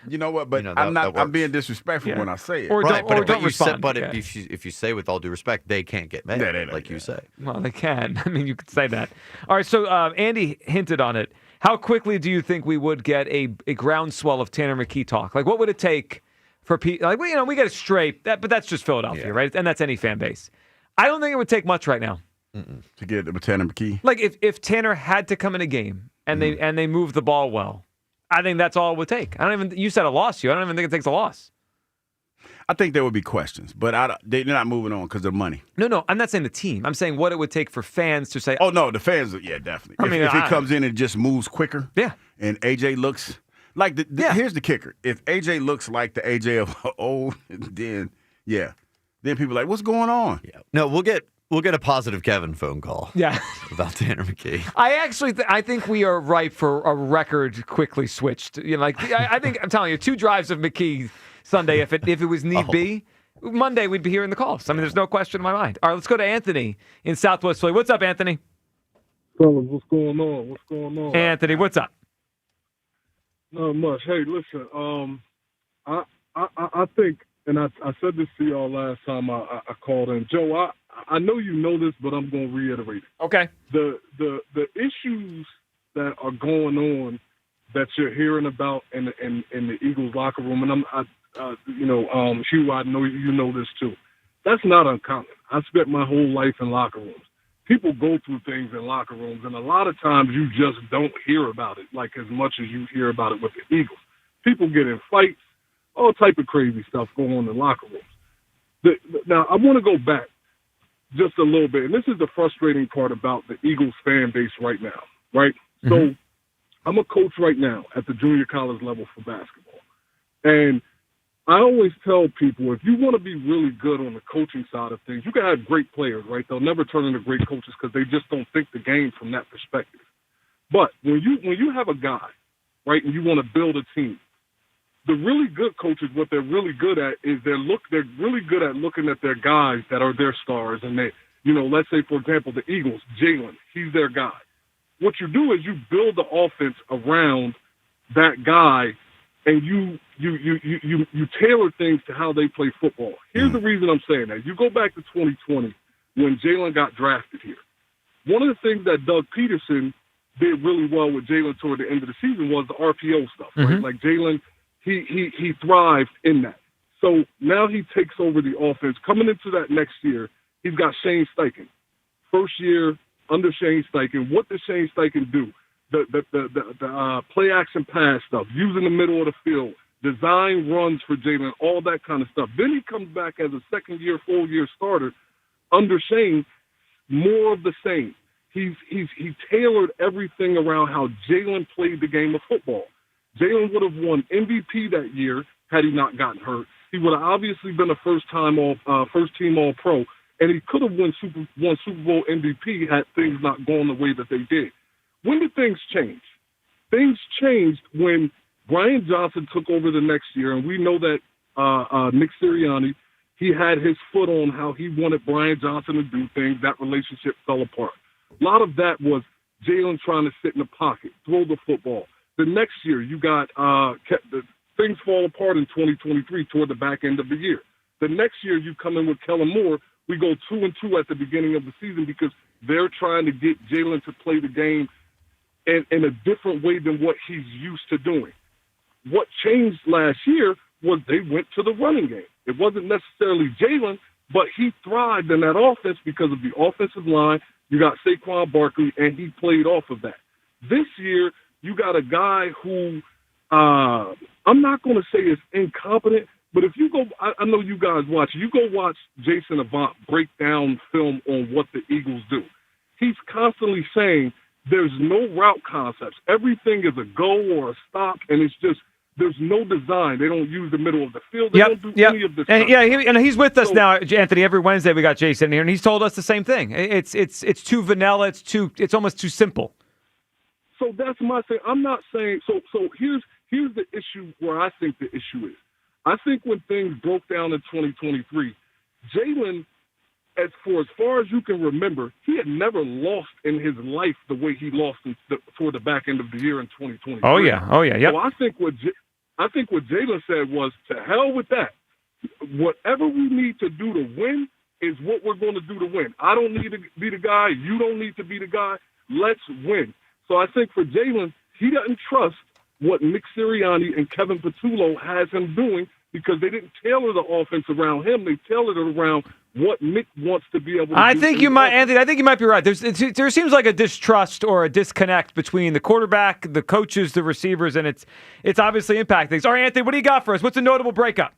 you know what? But I'm being disrespectful when I say it. Or Right, don't respond. But if you say with all due respect, they can't get mad, like you say. Well, they can. I mean, you could say that. All right, so Andy hinted on it. How quickly do you think we would get a groundswell of Tanner McKee talk? Like, what would it take for people? Like, we get it straight, but that's just Philadelphia, right? And that's any fan base. I don't think it would take much right now to get Tanner McKee. Like, if Tanner had to come in a game and they move the ball well, I think that's all it would take. You said a loss, I don't even think it takes a loss. I think there would be questions, but they're not moving on because of money. No, I'm not saying the team. I'm saying what it would take for fans to say. Oh no, the fans, yeah, definitely. If he comes in and just moves quicker, and AJ looks like here's the kicker: if AJ looks like the AJ of old, then people are like, what's going on? Yeah. No, we'll get a positive Kevin phone call. Yeah, about Tanner McKee. I actually I think we are ripe for a record quickly switched. I think I'm telling you, 2 drives of McKee Sunday, if it was need be. Monday, we'd be hearing the calls. I mean, there's no question in my mind. All right, let's go to Anthony in Southwest Philly. What's up, Anthony? Fellas, what's going on? Anthony, what's up? Not much. Hey, listen, I think, and I said this to y'all last time I called in. Joe, I know you know this, but I'm going to reiterate it. Okay. The issues that are going on that you're hearing about in the Eagles locker room, and Hugh, I know you know this too. That's not uncommon. I spent my whole life in locker rooms. People go through things in locker rooms, and a lot of times you just don't hear about it like as much as you hear about it with the Eagles. People get in fights, all type of crazy stuff going on in locker rooms. Now, I want to go back just a little bit, and this is the frustrating part about the Eagles fan base right now, right? Mm-hmm. So I'm a coach right now at the junior college level for basketball, and I always tell people, if you want to be really good on the coaching side of things, you can have great players, right? They'll never turn into great coaches because they just don't think the game from that perspective. But when you have a guy, right, and you want to build a team, the really good coaches, what they're really good at is they're really good at looking at their guys that are their stars. And they, let's say, for example, the Eagles, Jalen, he's their guy. What you do is you build the offense around that guy, and you tailor things to how they play football. Here's the reason I'm saying that. You go back to 2020 when Jalen got drafted here. One of the things that Doug Peterson did really well with Jalen toward the end of the season was the RPO stuff, right? Mm-hmm. Like Jalen, he thrived in that. So now he takes over the offense. Coming into that next year, he's got Shane Steichen. First year under Shane Steichen. What does Shane Steichen do? The play action pass stuff, using the middle of the field, design runs for Jalen, all that kind of stuff. Then he comes back as a second-year, full-year starter under Shane, more of the same. He tailored everything around how Jalen played the game of football. Jalen would have won MVP that year had he not gotten hurt. He would have obviously been a first-team All-Pro, and he could have won Super Bowl MVP had things not gone the way that they did. When did things change? Things changed when Brian Johnson took over the next year, and we know that Nick Sirianni, he had his foot on how he wanted Brian Johnson to do things. That relationship fell apart. A lot of that was Jalen trying to sit in the pocket, throw the football. The next year, you got things fall apart in 2023 toward the back end of the year. The next year, you come in with Kellen Moore. We go 2-2 at the beginning of the season because they're trying to get Jalen to play the game in a different way than what he's used to doing. What changed last year was they went to the running game. It wasn't necessarily Jalen, but he thrived in that offense because of the offensive line. You got Saquon Barkley, and he played off of that. This year, you got a guy who I'm not going to say is incompetent, but if you go, I know you guys watch, you go watch Jason Avant break down film on what the Eagles do. He's constantly saying there's no route concepts. Everything is a go or a stop, and it's just there's no design. They don't use the middle of the field. They don't do any of this stuff. And he's with us now, Anthony. Every Wednesday we got Jason here, and he's told us the same thing. It's too vanilla. It's almost too simple. So that's my thing. I'm not saying so. here's the issue where I think the issue is. I think when things broke down in 2023, Jalen, as far as you can remember, he had never lost in his life the way he lost toward the back end of the year in 2023. Oh yeah, yep. So I think what Jalen said was, to hell with that. Whatever we need to do to win is what we're going to do to win. I don't need to be the guy. You don't need to be the guy. Let's win. So I think for Jalen, he doesn't trust what Nick Sirianni and Kevin Patullo has him doing, because they didn't tailor the offense around him. They tailored it around what Nick wants to be able to do. I think you might, Anthony. I think you might be right. There seems like a distrust or a disconnect between the quarterback, the coaches, the receivers, and it's obviously impacting things. All right, Anthony, what do you got for us? What's a notable breakup?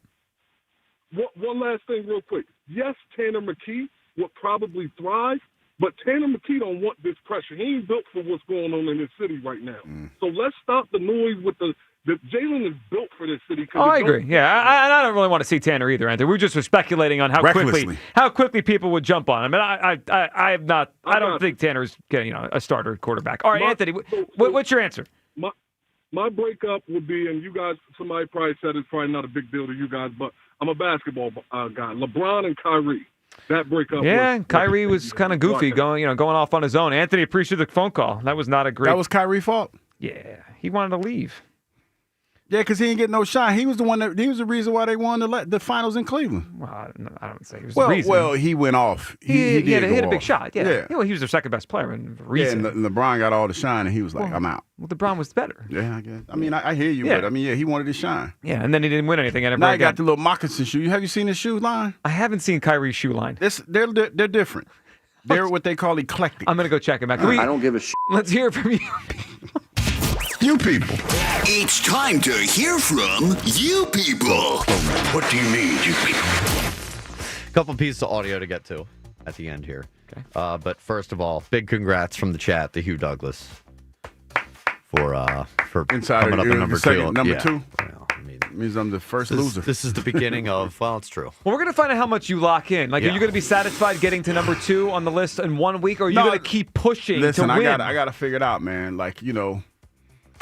One last thing real quick. Yes, Tanner McKee would probably thrive, but Tanner McKee don't want this pressure. He ain't built for what's going on in this city right now. So let's stop the noise with the Jalen is built for this city. Oh, I agree. Yeah, I don't really want to see Tanner either, Anthony. We're just speculating on how quickly people would jump on him. I mean, I have not. I don't think Tanner's getting a starter quarterback. All right, Anthony, what's your answer? My breakup would be, and you guys, somebody probably said it's probably not a big deal to you guys, but I'm a basketball guy. LeBron and Kyrie. That breakup. Yeah, Kyrie was kind of goofy, going off on his own. Anthony, appreciate the phone call. That was not a great. That was Kyrie's fault. Yeah, he wanted to leave. Yeah, because he didn't get no shot. He was the one he was the reason why they won the finals in Cleveland. Well, I don't say he was the reason. Well, he went off. He hit a off. big shot. Yeah. Well, he was their second best player and the reason. Yeah, and LeBron got all the shine, and he was like, I'm out. Well, LeBron was better. Yeah, I guess. I mean, I hear you, but I mean, he wanted to shine. Yeah, and then he didn't win anything. Now he got the little moccasin shoe. Have you seen his shoe line? I haven't seen Kyrie's shoe line. They're different. They're what they call eclectic. I'm going to go check him out. I don't give a shit. Let's hear from you. You people. It's time to hear from you people. What do you need, you people? A couple pieces of audio to get to at the end here. Okay. But first of all, big congrats from the chat to Hugh Douglas for Insider, coming up in number two. Number yeah. two. Well, I mean, means I'm the first loser. This is the beginning of, well, it's true. Well, we're going to find out how much you lock in. Like, are you going to be satisfied getting to number 2 on the list in 1 week, or are you going to keep pushing to win? I got to figure it out, man. Like,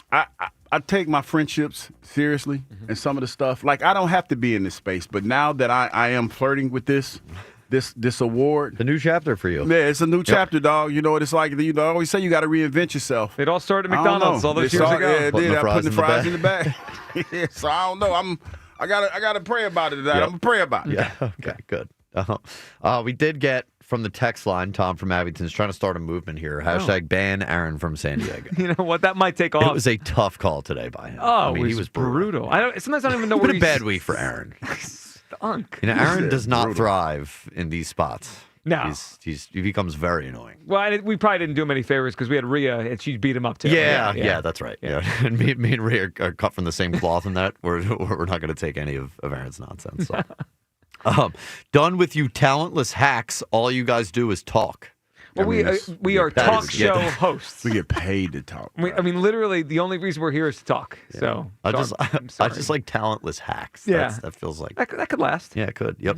I take my friendships seriously, and some of the stuff. Like, I don't have to be in this space, but now that I am flirting with this award, the new chapter for you. Yeah, it's a new chapter, dog. You know what it's like. I always say you got to reinvent yourself. It all started at McDonald's all those years ago. Yeah, it did. Putting the fries in the bag. Yeah, so I don't know. I gotta pray about it. I'm gonna pray about it. Yeah. Okay. Good. We did get from the text line. Tom from Abington's trying to start a movement here. # ban Aaron from San Diego. You know what? That might take off. It was a tough call today by him. Oh, he was brutal. Sometimes I don't even know where he's. It's been a bad week for Aaron. Stunk. Aaron does not thrive in these spots. No. He becomes very annoying. Well, we probably didn't do him any favors because we had Rhea and she beat him up too. Yeah, that's right. Yeah. And me and Rhea are cut from the same cloth in that. We're not going to take any of Aaron's nonsense. So. Done with you talentless hacks. All you guys do is talk. Well, we are talk show hosts. We get paid to talk. I mean, literally, the only reason we're here is to talk. Yeah. So I just like talentless hacks. Yeah, that feels like that could last. Yeah, it could. Yep.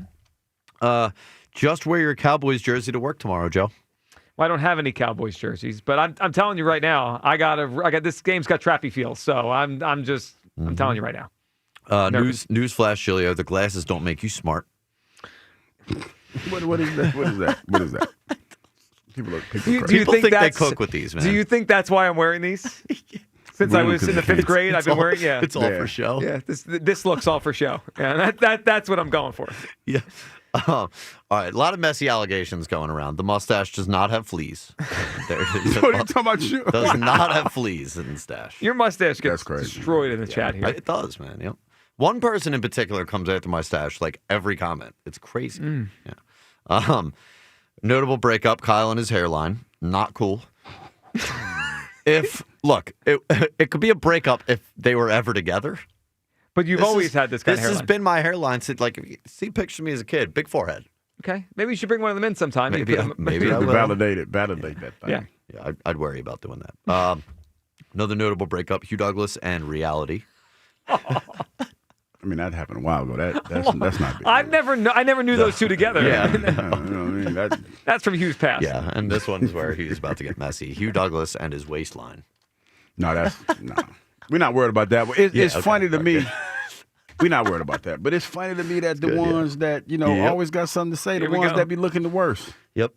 Just wear your Cowboys jersey to work tomorrow, Joe. Well, I don't have any Cowboys jerseys, but I'm telling you right now, I got this game's got trappy feels, so I'm telling you right now. Newsflash, Julio, the glasses don't make you smart. What is that? What is that? People think they cook with these, man. Do you think that's why I'm wearing these? Since I was in the 5th grade, I've been wearing. Yeah, it's all for show. Yeah, this looks all for show. Yeah, that's what I'm going for. Yeah. All right, a lot of messy allegations going around. The mustache does not have fleas. What are you talking about? Does not have fleas in the stash. Your mustache gets destroyed in the chat here. It does, man. Yep. One person in particular comes after my stash, like every comment. It's crazy. Yeah. Notable breakup, Kyle and his hairline. Not cool. It could be a breakup if they were ever together. But you've always had this kind of hairline. This has been my hairline since, see pictures of me as a kid. Big forehead. Okay. Maybe you should bring one of them in sometime. Maybe I will. Validate that thing. Yeah, I'd worry about doing that. Another notable breakup, Hugh Douglas and reality. I mean, that happened a while ago. That's not big. I never knew those two together. Yeah. That's from Hugh's past. Yeah, and this one's where he's about to get messy. Hugh Douglas and his waistline. No. We're not worried about that. It's okay, funny to me. We're not worried about that. But it's funny to me that the ones that, always got something to say, the ones that be looking the worst. Yep.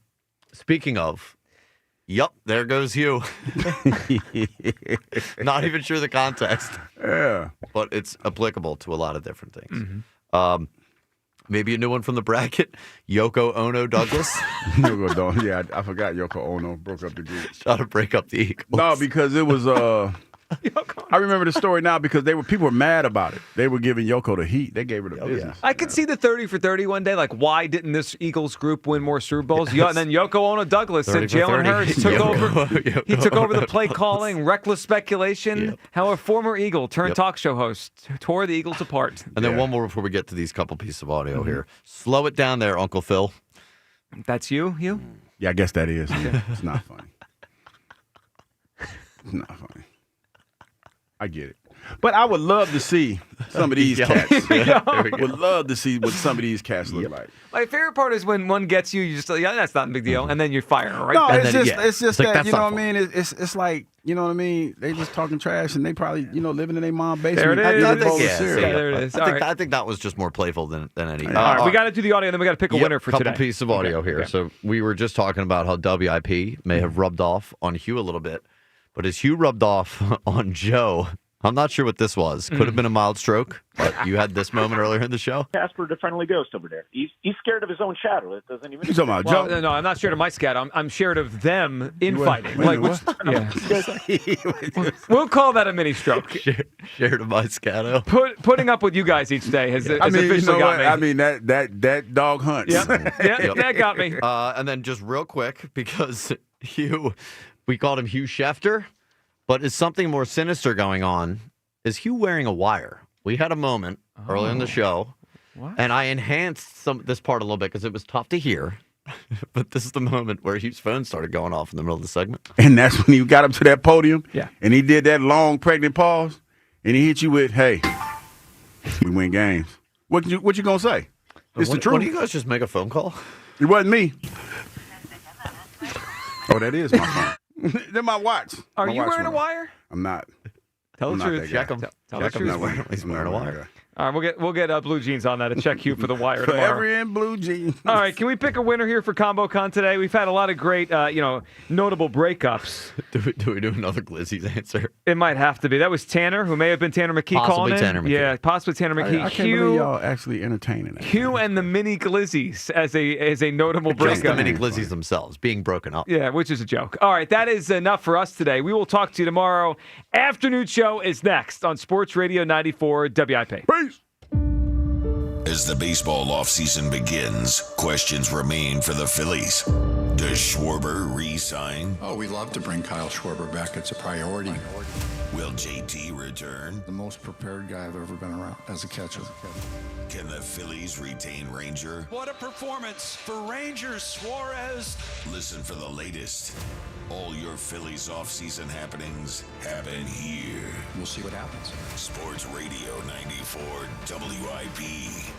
Speaking of, there goes Hugh. Not even sure the context. Yeah. But it's applicable to a lot of different things. Maybe a new one from the bracket. Yoko Ono Douglas. Yeah, I forgot Yoko Ono broke up the group. Trying to break up the Eagles. No, because it was I remember the story now because people were mad about it. They were giving Yoko the heat. They gave her the business. I could see the 30 for 30 one day. Like, why didn't this Eagles group win more Super Bowls? And then Yoko Ono Douglas and Jalen Hurts took over. He took over the play calling, reckless speculation. How a former Eagle turned talk show host tore the Eagles apart. And then one more before we get to these couple pieces of audio here. Slow it down there, Uncle Phil. That's you? Yeah, I guess that is. Yeah. It's not funny. It's not funny. I get it. But I would love to see some of these cats. Would love to see what some of these cats look like. My favorite part is when one gets you, you just that's not a big deal, and then you're firing right No, back. it's just that, you know what I mean? It's like, you know what I mean? They just talking trash, and they probably, living in their mom's basement. There it is. There it is. I think that was just more playful than any. All right, we got to do the audio, then we got to pick a winner for today. Couple pieces of audio here. Okay. So we were just talking about how WIP may have rubbed off on Hugh a little bit, but as Hugh rubbed off on Joe, I'm not sure what this was. Could have been a mild stroke, but you had this moment earlier in the show. Casper, the friendly ghost over there. He's scared of his own shadow. It doesn't even. You talking about Joe? No, I'm not scared of my scat. I'm scared of them infighting. We'll call that a mini stroke. Scared of my scato. Putting up with you guys each day has officially got me. I mean that dog hunts. Yep. That got me. And then just real quick, because we called him Hugh Schefter. But is something more sinister going on? Is Hugh wearing a wire? We had a moment earlier in the show, and I enhanced this part a little bit because it was tough to hear. But this is the moment where Hugh's phone started going off in the middle of the segment. And that's when he got up to that podium, yeah, and he did that long pregnant pause, and he hit you with, "Hey, we win games." What you gonna say? It's the truth. What do you guys just make a phone call? It wasn't me. Oh, that is my phone. They're my watch. Are you wearing a wire? I'm not. Tell the truth. Check him. Tell the truth. He's wearing a wire. All right, we'll get blue jeans on that and check Hugh for the wire tomorrow. Forever in blue jeans. All right, can we pick a winner here for ComboCon today? We've had a lot of great, notable breakups. Do we do another Glizzy's answer? It might have to be. That was Tanner, who may have been Tanner McKee calling in. Tanner McKee. Yeah, possibly Tanner McKee. I can't believe y'all actually entertaining that. Hugh and the mini Glizzies as a notable breakup. Just the mini Glizzies themselves being broken up. Yeah, which is a joke. All right, that is enough for us today. We will talk to you tomorrow. Afternoon show is next on Sports Radio 94 WIP. Peace. As the baseball offseason begins, questions remain for the Phillies. Does Schwarber re-sign? Oh, we'd love to bring Kyle Schwarber back. It's a priority. Will JT return? The most prepared guy I've ever been around as a catcher. Can the Phillies retain Ranger? What a performance for Rangers, Suarez. Listen for the latest. All your Phillies offseason happenings happen here. We'll see what happens. Sports Radio 94 WIP.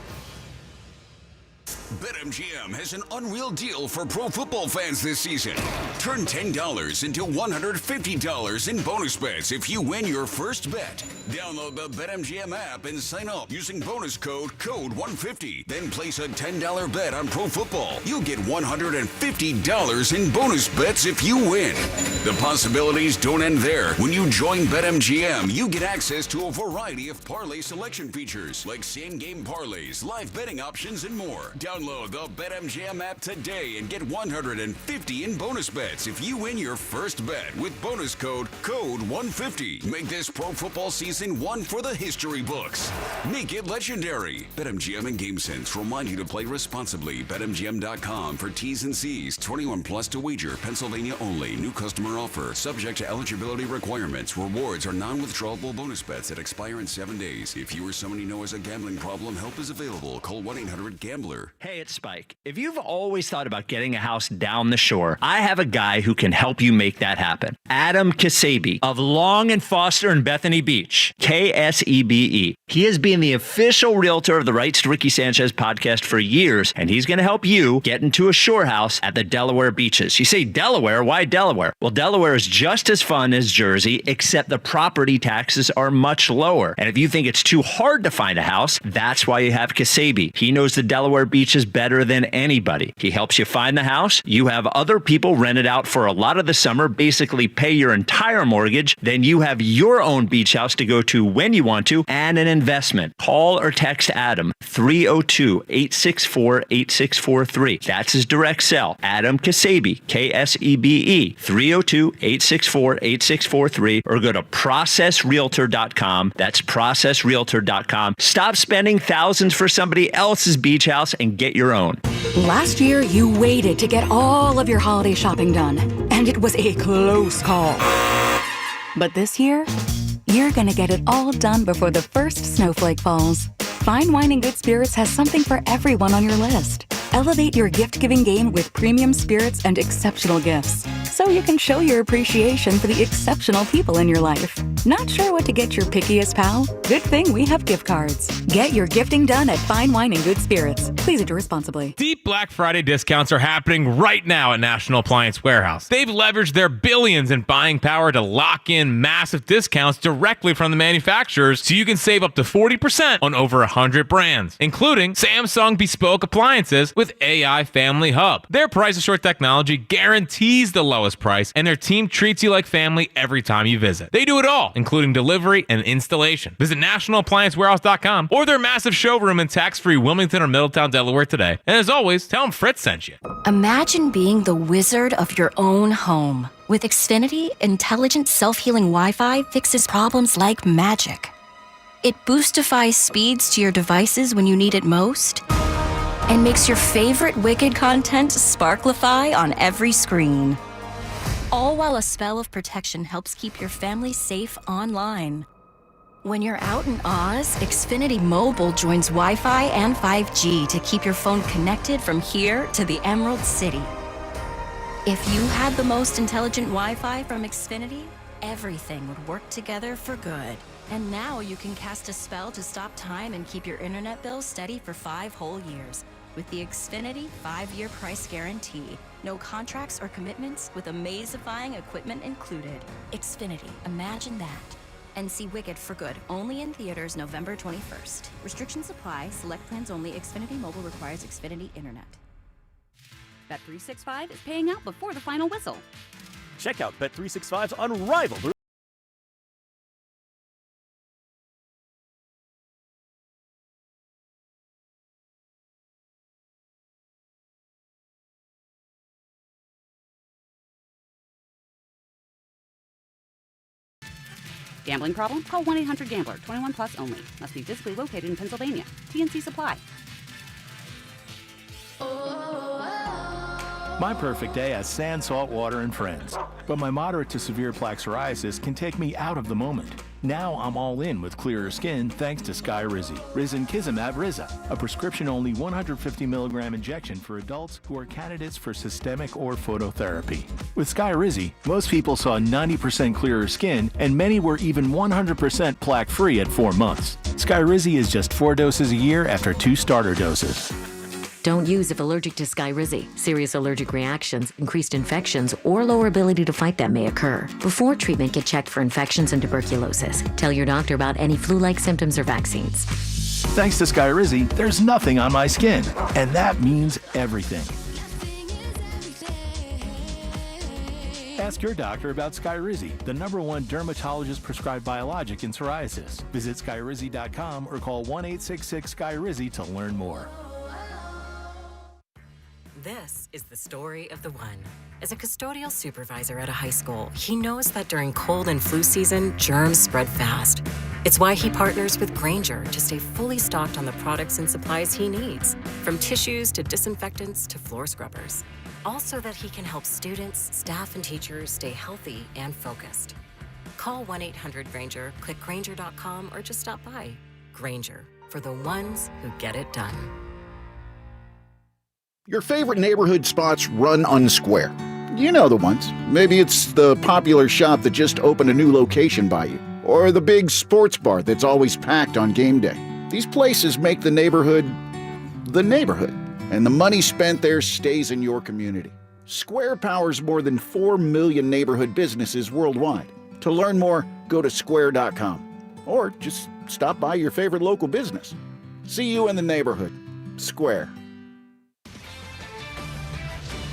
BetMGM has an unreal deal for pro football fans this season. Turn $10 into $150 in bonus bets if you win your first bet. Download the BetMGM app and sign up using bonus code CODE150. Then place a $10 bet on pro football. You'll get $150 in bonus bets if you win. The possibilities don't end there. When you join BetMGM, you get access to a variety of parlay selection features like same-game parlays, live betting options, and more. Download the BetMGM app today and get $150 in bonus bets if you win your first bet with bonus code CODE150. Make this pro football season one for the history books. Make it legendary. BetMGM and GameSense remind you to play responsibly. BetMGM.com for T's and C's. 21 plus to wager. Pennsylvania only. New customer offer. Subject to eligibility requirements. Rewards are non-withdrawable bonus bets that expire in 7 days. If you or someone you know has a gambling problem, help is available. Call 1-800-GAMBLER. Hey, it's Spike. If you've always thought about getting a house down the shore, I have a guy who can help you make that happen. Adam Kasabi of Long and Foster in Bethany Beach. Beach, KSEBE. He has been the official realtor of the Rights to Ricky Sanchez podcast for years, and he's going to help you get into a shore house at the Delaware beaches. You say Delaware? Why Delaware? Well, Delaware is just as fun as Jersey, except the property taxes are much lower. And if you think it's too hard to find a house, that's why you have Kasabi. He knows the Delaware beaches better than anybody. He helps you find the house. You have other people rent it out for a lot of the summer, basically pay your entire mortgage. Then you have your own beach house to go to when you want to, and an investment. Call or text Adam 302-864-8643. That's his direct cell. Adam Kasabi, Ksebe, 302-864-8643, or go to processrealtor.com. That's processrealtor.com. Stop spending thousands for somebody else's beach house and get your own. Last year, you waited to get all of your holiday shopping done, and it was a close call. But this year, you're gonna get it all done before the first snowflake falls. Fine Wine & Good Spirits has something for everyone on your list. Elevate your gift-giving game with premium spirits and exceptional gifts, so you can show your appreciation for the exceptional people in your life. Not sure what to get your pickiest pal? Good thing we have gift cards. Get your gifting done at Fine Wine & Good Spirits. Please enter responsibly. Deep Black Friday discounts are happening right now at National Appliance Warehouse. They've leveraged their billions in buying power to lock in massive discounts directly from the manufacturers, so you can save up to 40% on over 100 brands, including Samsung bespoke appliances with AI Family Hub. Their Price Assured technology guarantees the lowest price, and their team treats you like family every time you visit. They do it all, including delivery and installation. Visit nationalappliancewarehouse.com or their massive showroom in tax-free Wilmington or Middletown, Delaware today. And as always, tell them Fritz sent you. Imagine being the wizard of your own home. With Xfinity, intelligent self-healing Wi-Fi fixes problems like magic. It boostifies speeds to your devices when you need it most, and makes your favorite Wicked content sparklify on every screen. All while a spell of protection helps keep your family safe online. When you're out in Oz, Xfinity Mobile joins Wi-Fi and 5G to keep your phone connected from here to the Emerald City. If you had the most intelligent Wi-Fi from Xfinity, everything would work together for good. And now you can cast a spell to stop time and keep your internet bill steady for 5 whole years. With the Xfinity 5-year price guarantee. No contracts or commitments, with amazifying equipment included. Xfinity, imagine that. And see Wicked for good, only in theaters November 21st. Restrictions apply, select plans only. Xfinity Mobile requires Xfinity Internet. Bet365 is paying out before the final whistle. Check out Bet365's unrivaled Gambling problem? Call 1-800-GAMBLER. 21 plus only. Must be physically located in Pennsylvania. TNC Supply. My perfect day has sand, salt water, and friends. But my moderate to severe plaque psoriasis can take me out of the moment. Now I'm all in with clearer skin thanks to Skyrizi. Risankizumab Riza, a prescription-only 150 milligram injection for adults who are candidates for systemic or phototherapy. With Skyrizi, most people saw 90% clearer skin, and many were even 100% plaque-free at 4 months. Skyrizi is just 4 doses a year after 2 starter doses. Don't use if allergic to Skyrizi. Serious allergic reactions, increased infections, or lower ability to fight them may occur. Before treatment, get checked for infections and tuberculosis. Tell your doctor about any flu-like symptoms or vaccines. Thanks to Skyrizi, there's nothing on my skin, and that means everything. Ask your doctor about Skyrizi, the #1 dermatologist-prescribed biologic in psoriasis. Visit Skyrizi.com or call 1-866-SKYRIZI to learn more. This is the story of the one. As a custodial supervisor at a high school, he knows that during cold and flu season, germs spread fast. It's why he partners with Grainger to stay fully stocked on the products and supplies he needs, from tissues to disinfectants to floor scrubbers. Also that he can help students, staff, and teachers stay healthy and focused. Call 1-800-GRAINGER, click Grainger.com, or just stop by. Grainger, for the ones who get it done. Your favorite neighborhood spots run unsquare. You know the ones. Maybe it's the popular shop that just opened a new location by you. or the big sports bar that's always packed on game day. These places make the neighborhood, and the money spent there stays in your community. Square powers more than 4 million neighborhood businesses worldwide. To learn more, go to square.com or just stop by your favorite local business. See you in the neighborhood. Square.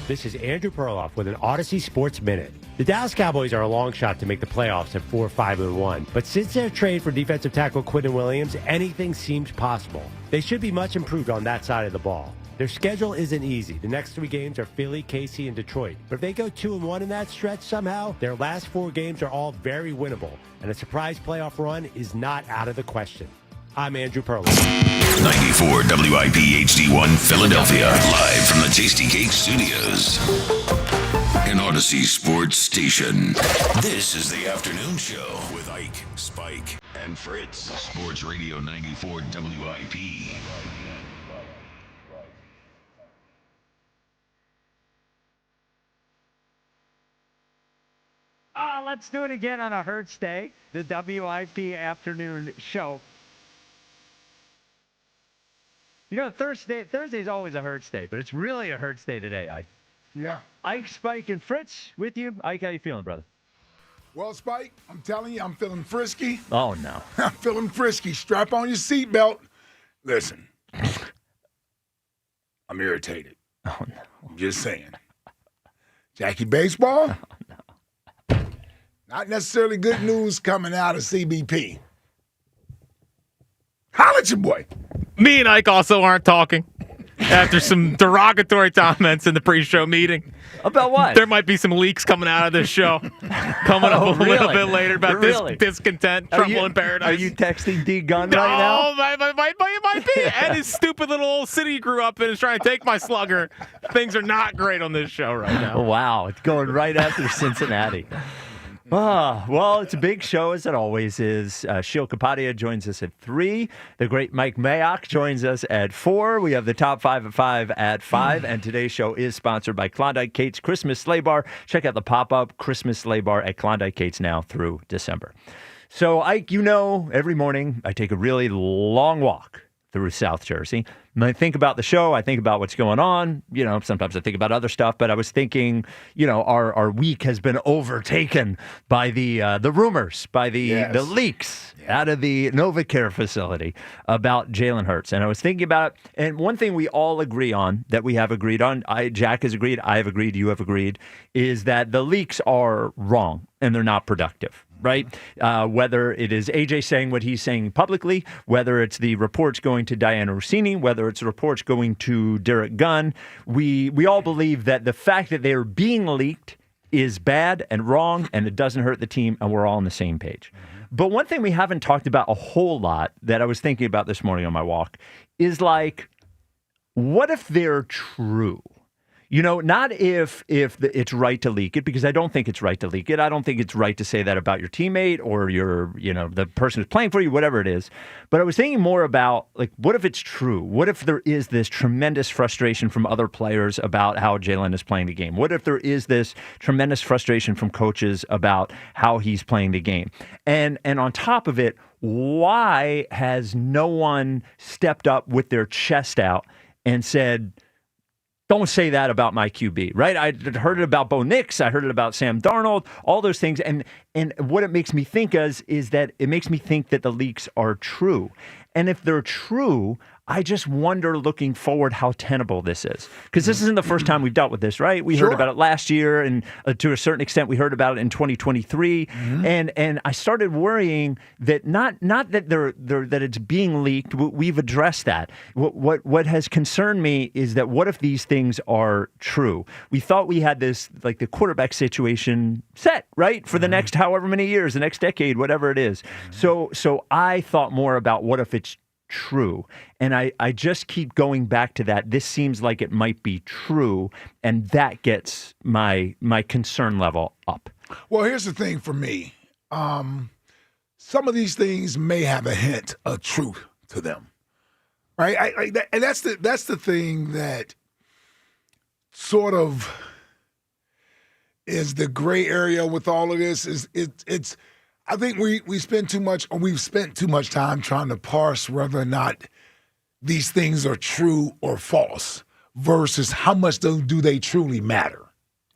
This is Andrew Perloff with an Odyssey Sports Minute. The Dallas Cowboys are a long shot to make the playoffs at 4-5-1, but since their trade for defensive tackle Quinton Williams, anything seems possible. They should be much improved on that side of the ball. Their schedule isn't easy. The next 3 games are Philly, KC, and Detroit. But if they go 2-1 in that stretch somehow, their last 4 games are all very winnable, and a surprise playoff run is not out of the question. I'm Andrew Perloff. 94 WIP HD1 Philadelphia, live from the Tasty Cake Studios. An Odyssey Sports Station. This is the afternoon show with Ike, Spike, and Fritz. Sports Radio 94 WIP. Let's do it again on a Hertz Day, the WIP afternoon show. You know, Thursday's always a Hertz Day, but it's really a Hertz Day today, Ike. Yeah. Ike, Spike, and Fritz with you. Ike, how you feeling, brother? Well, Spike, I'm telling you, I'm feeling frisky. Oh, no. I'm feeling frisky. Strap on your seatbelt. Listen. I'm irritated. Oh, no. I'm just saying. Jackie Baseball? Oh, no. Not necessarily good news coming out of CBP. Holla at your boy. Me and Ike also aren't talking after some derogatory comments in the pre-show meeting. About what? There might be some leaks coming out of this show coming up a little bit later about this discontent, trouble in paradise. Are you texting D Gun right now? Oh, might be. And his stupid little old city he grew up in is trying to take my slugger. Things are not great on this show right now. Wow, it's going right after Cincinnati. Well, it's a big show, as it always is. Sheil Kapadia joins us at 3. The great Mike Mayock joins us at 4. We have the top 5 at 5 at 5. And today's show is sponsored by Klondike Kate's Christmas Sleigh Bar. Check out the pop-up Christmas Sleigh Bar at Klondike Kate's now through December. So, Ike, you know, every morning I take a really long walk through South Jersey. When I think about the show, I think about what's going on. You know, sometimes I think about other stuff, but I was thinking, you know, our week has been overtaken by the rumors, by the leaks out of the NovaCare facility about Jalen Hurts. And I was thinking about it, and one thing we all agree on, that we have agreed on, Jack has agreed, I have agreed, you have agreed, is that the leaks are wrong and they're not productive. Right? Whether it is AJ saying what he's saying publicly, whether it's the reports going to Diana Rossini, whether it's reports going to Derek Gunn, we all believe that the fact that they are being leaked is bad and wrong, and it doesn't hurt the team, and we're all on the same page. But one thing we haven't talked about a whole lot that I was thinking about this morning on my walk is like, what if they're true? You know, not if it's right to leak it, because I don't think it's right to leak it. I don't think it's right to say that about your teammate or the person who's playing for you, whatever it is. But I was thinking more about, like, what if it's true? What if there is this tremendous frustration from other players about how Jalen is playing the game? What if there is this tremendous frustration from coaches about how he's playing the game? And on top of it, why has no one stepped up with their chest out and said, don't say that about my QB, right? I heard it about Bo Nix. I heard it about Sam Darnold, all those things. And what it makes me think is that it makes me think that the leaks are true. And if they're true, I just wonder, looking forward, how tenable this is. Because this isn't the first time we've dealt with this, right? We heard about it last year, and to a certain extent, we heard about it in 2023. And I started worrying that not that that it's being leaked. We've addressed that. What has concerned me is that what if these things are true? We thought we had this, like, the quarterback situation set, right, for the next however many years, the next decade, whatever it is. So I thought more about what if it's true. And I just keep going back to that. This seems like it might be true, and that gets my concern level up. Well, here's the thing for me. Some of these things may have a hint of truth to them, right? And that's the thing that sort of is the gray area with all of this. It's I think we've spent too much time trying to parse whether or not these things are true or false versus how much do they truly matter.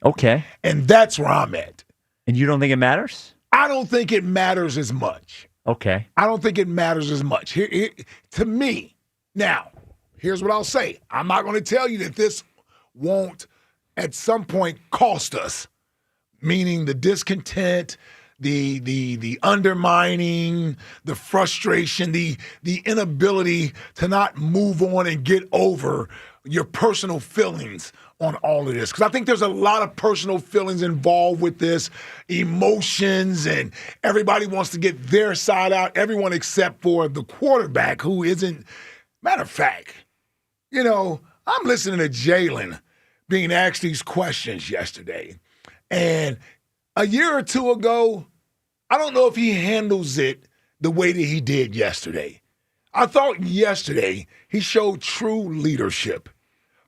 Okay. And that's where I'm at. And you don't think it matters? I don't think it matters as much. Okay. I don't think it matters as much. To me, now, here's what I'll say. I'm not going to tell you that this won't at some point cost us, meaning the discontent, the undermining, the frustration, the inability to not move on and get over your personal feelings on all of this. Because I think there's a lot of personal feelings involved with this, emotions, and everybody wants to get their side out, everyone except for the quarterback who isn't. Matter of fact, I'm listening to Jalen being asked these questions yesterday. And a year or two ago, I don't know if he handles it the way that he did yesterday. I thought yesterday he showed true leadership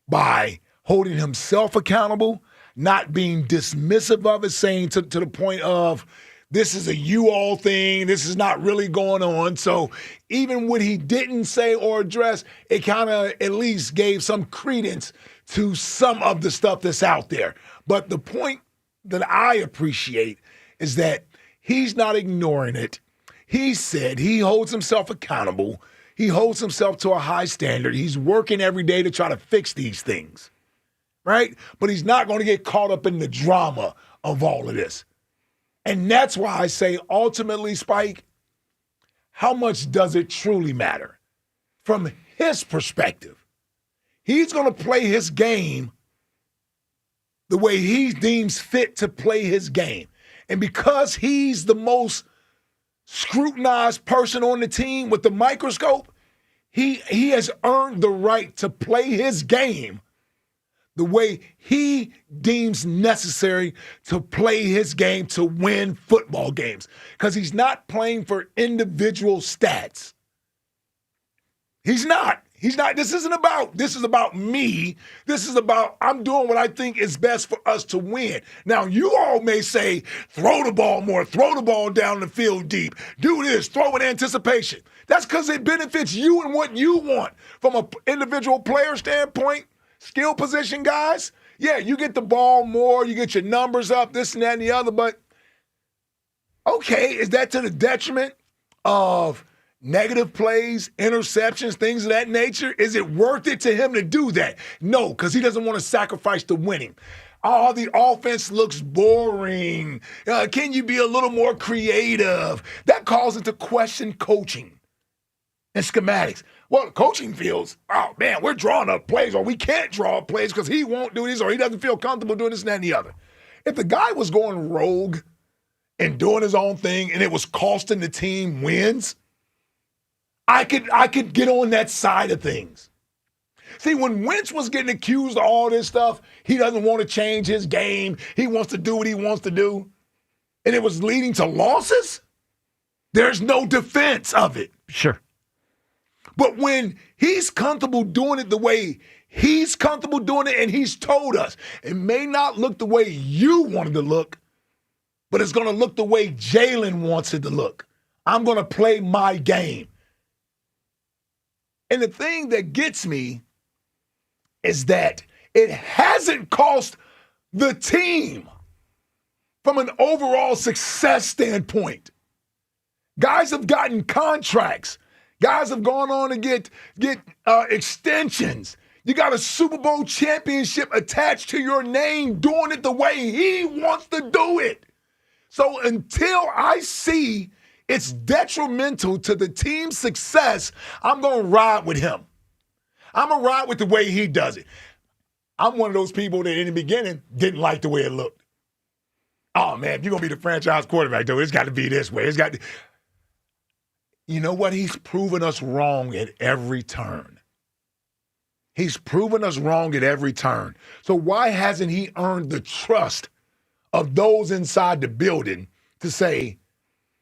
by holding himself accountable, not being dismissive of it, saying to the point of, this is a you-all thing, this is not really going on. So even what he didn't say or address, it kind of at least gave some credence to some of the stuff that's out there. But the point that I appreciate is that he's not ignoring it. He said he holds himself accountable. He holds himself to a high standard. He's working every day to try to fix these things, right? But he's not going to get caught up in the drama of all of this. And that's why I say, ultimately, Spike, how much does it truly matter? From his perspective, he's going to play his game the way he deems fit to play his game. And because he's the most scrutinized person on the team with the microscope, he has earned the right to play his game the way he deems necessary to play his game to win football games. Because he's not playing for individual stats. He's not. This is about me. This is about, I'm doing what I think is best for us to win. Now, you all may say, throw the ball more, throw the ball down the field deep, do this, throw in anticipation. That's because it benefits you and what you want. From an individual player standpoint, skill position guys, yeah, you get the ball more, you get your numbers up, this and that and the other, but okay, is that to the detriment of negative plays, interceptions, things of that nature? Is it worth it to him to do that? No, because he doesn't want to sacrifice the winning. Oh, the offense looks boring. Can you be a little more creative? That calls into question coaching and schematics. Well, coaching feels, oh, man, we're drawing up plays, or we can't draw up plays because he won't do this, or he doesn't feel comfortable doing this and that and the other. If the guy was going rogue and doing his own thing and it was costing the team wins, I could get on that side of things. See, when Wentz was getting accused of all this stuff, he doesn't want to change his game. He wants to do what he wants to do. And it was leading to losses. There's no defense of it. Sure. But when he's comfortable doing it the way he's comfortable doing it, and he's told us, it may not look the way you want it to look, but it's going to look the way Jalen wants it to look. I'm going to play my game. And the thing that gets me is that it hasn't cost the team from an overall success standpoint. Guys have gotten contracts. Guys have gone on to get extensions. You got a Super Bowl championship attached to your name, doing it the way he wants to do it. So until I see it's detrimental to the team's success, I'm going to ride with him. I'm going to ride with the way he does it. I'm one of those people that in the beginning didn't like the way it looked. Oh, man, if you're going to be the franchise quarterback, though, it's got to be this way. It's got to. You know what? He's proven us wrong at every turn. He's proven us wrong at every turn. So why hasn't he earned the trust of those inside the building to say,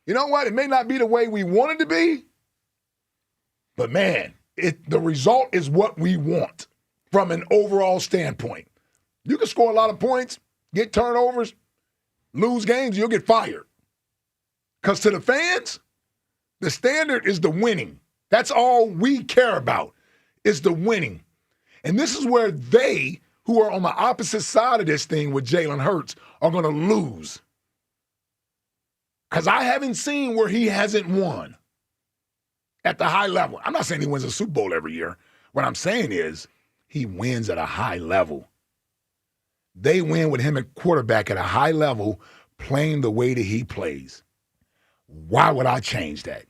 you know what? It may not be the way we want it to be, but man, the result is what we want from an overall standpoint. You can score a lot of points, get turnovers, lose games, you'll get fired. Because to the fans, the standard is the winning. That's all we care about is the winning. And this is where they, who are on the opposite side of this thing with Jalen Hurts, are going to lose. Because I haven't seen where he hasn't won at the high level. I'm not saying he wins a Super Bowl every year. What I'm saying is he wins at a high level. They win with him at quarterback at a high level, playing the way that he plays. Why would I change that?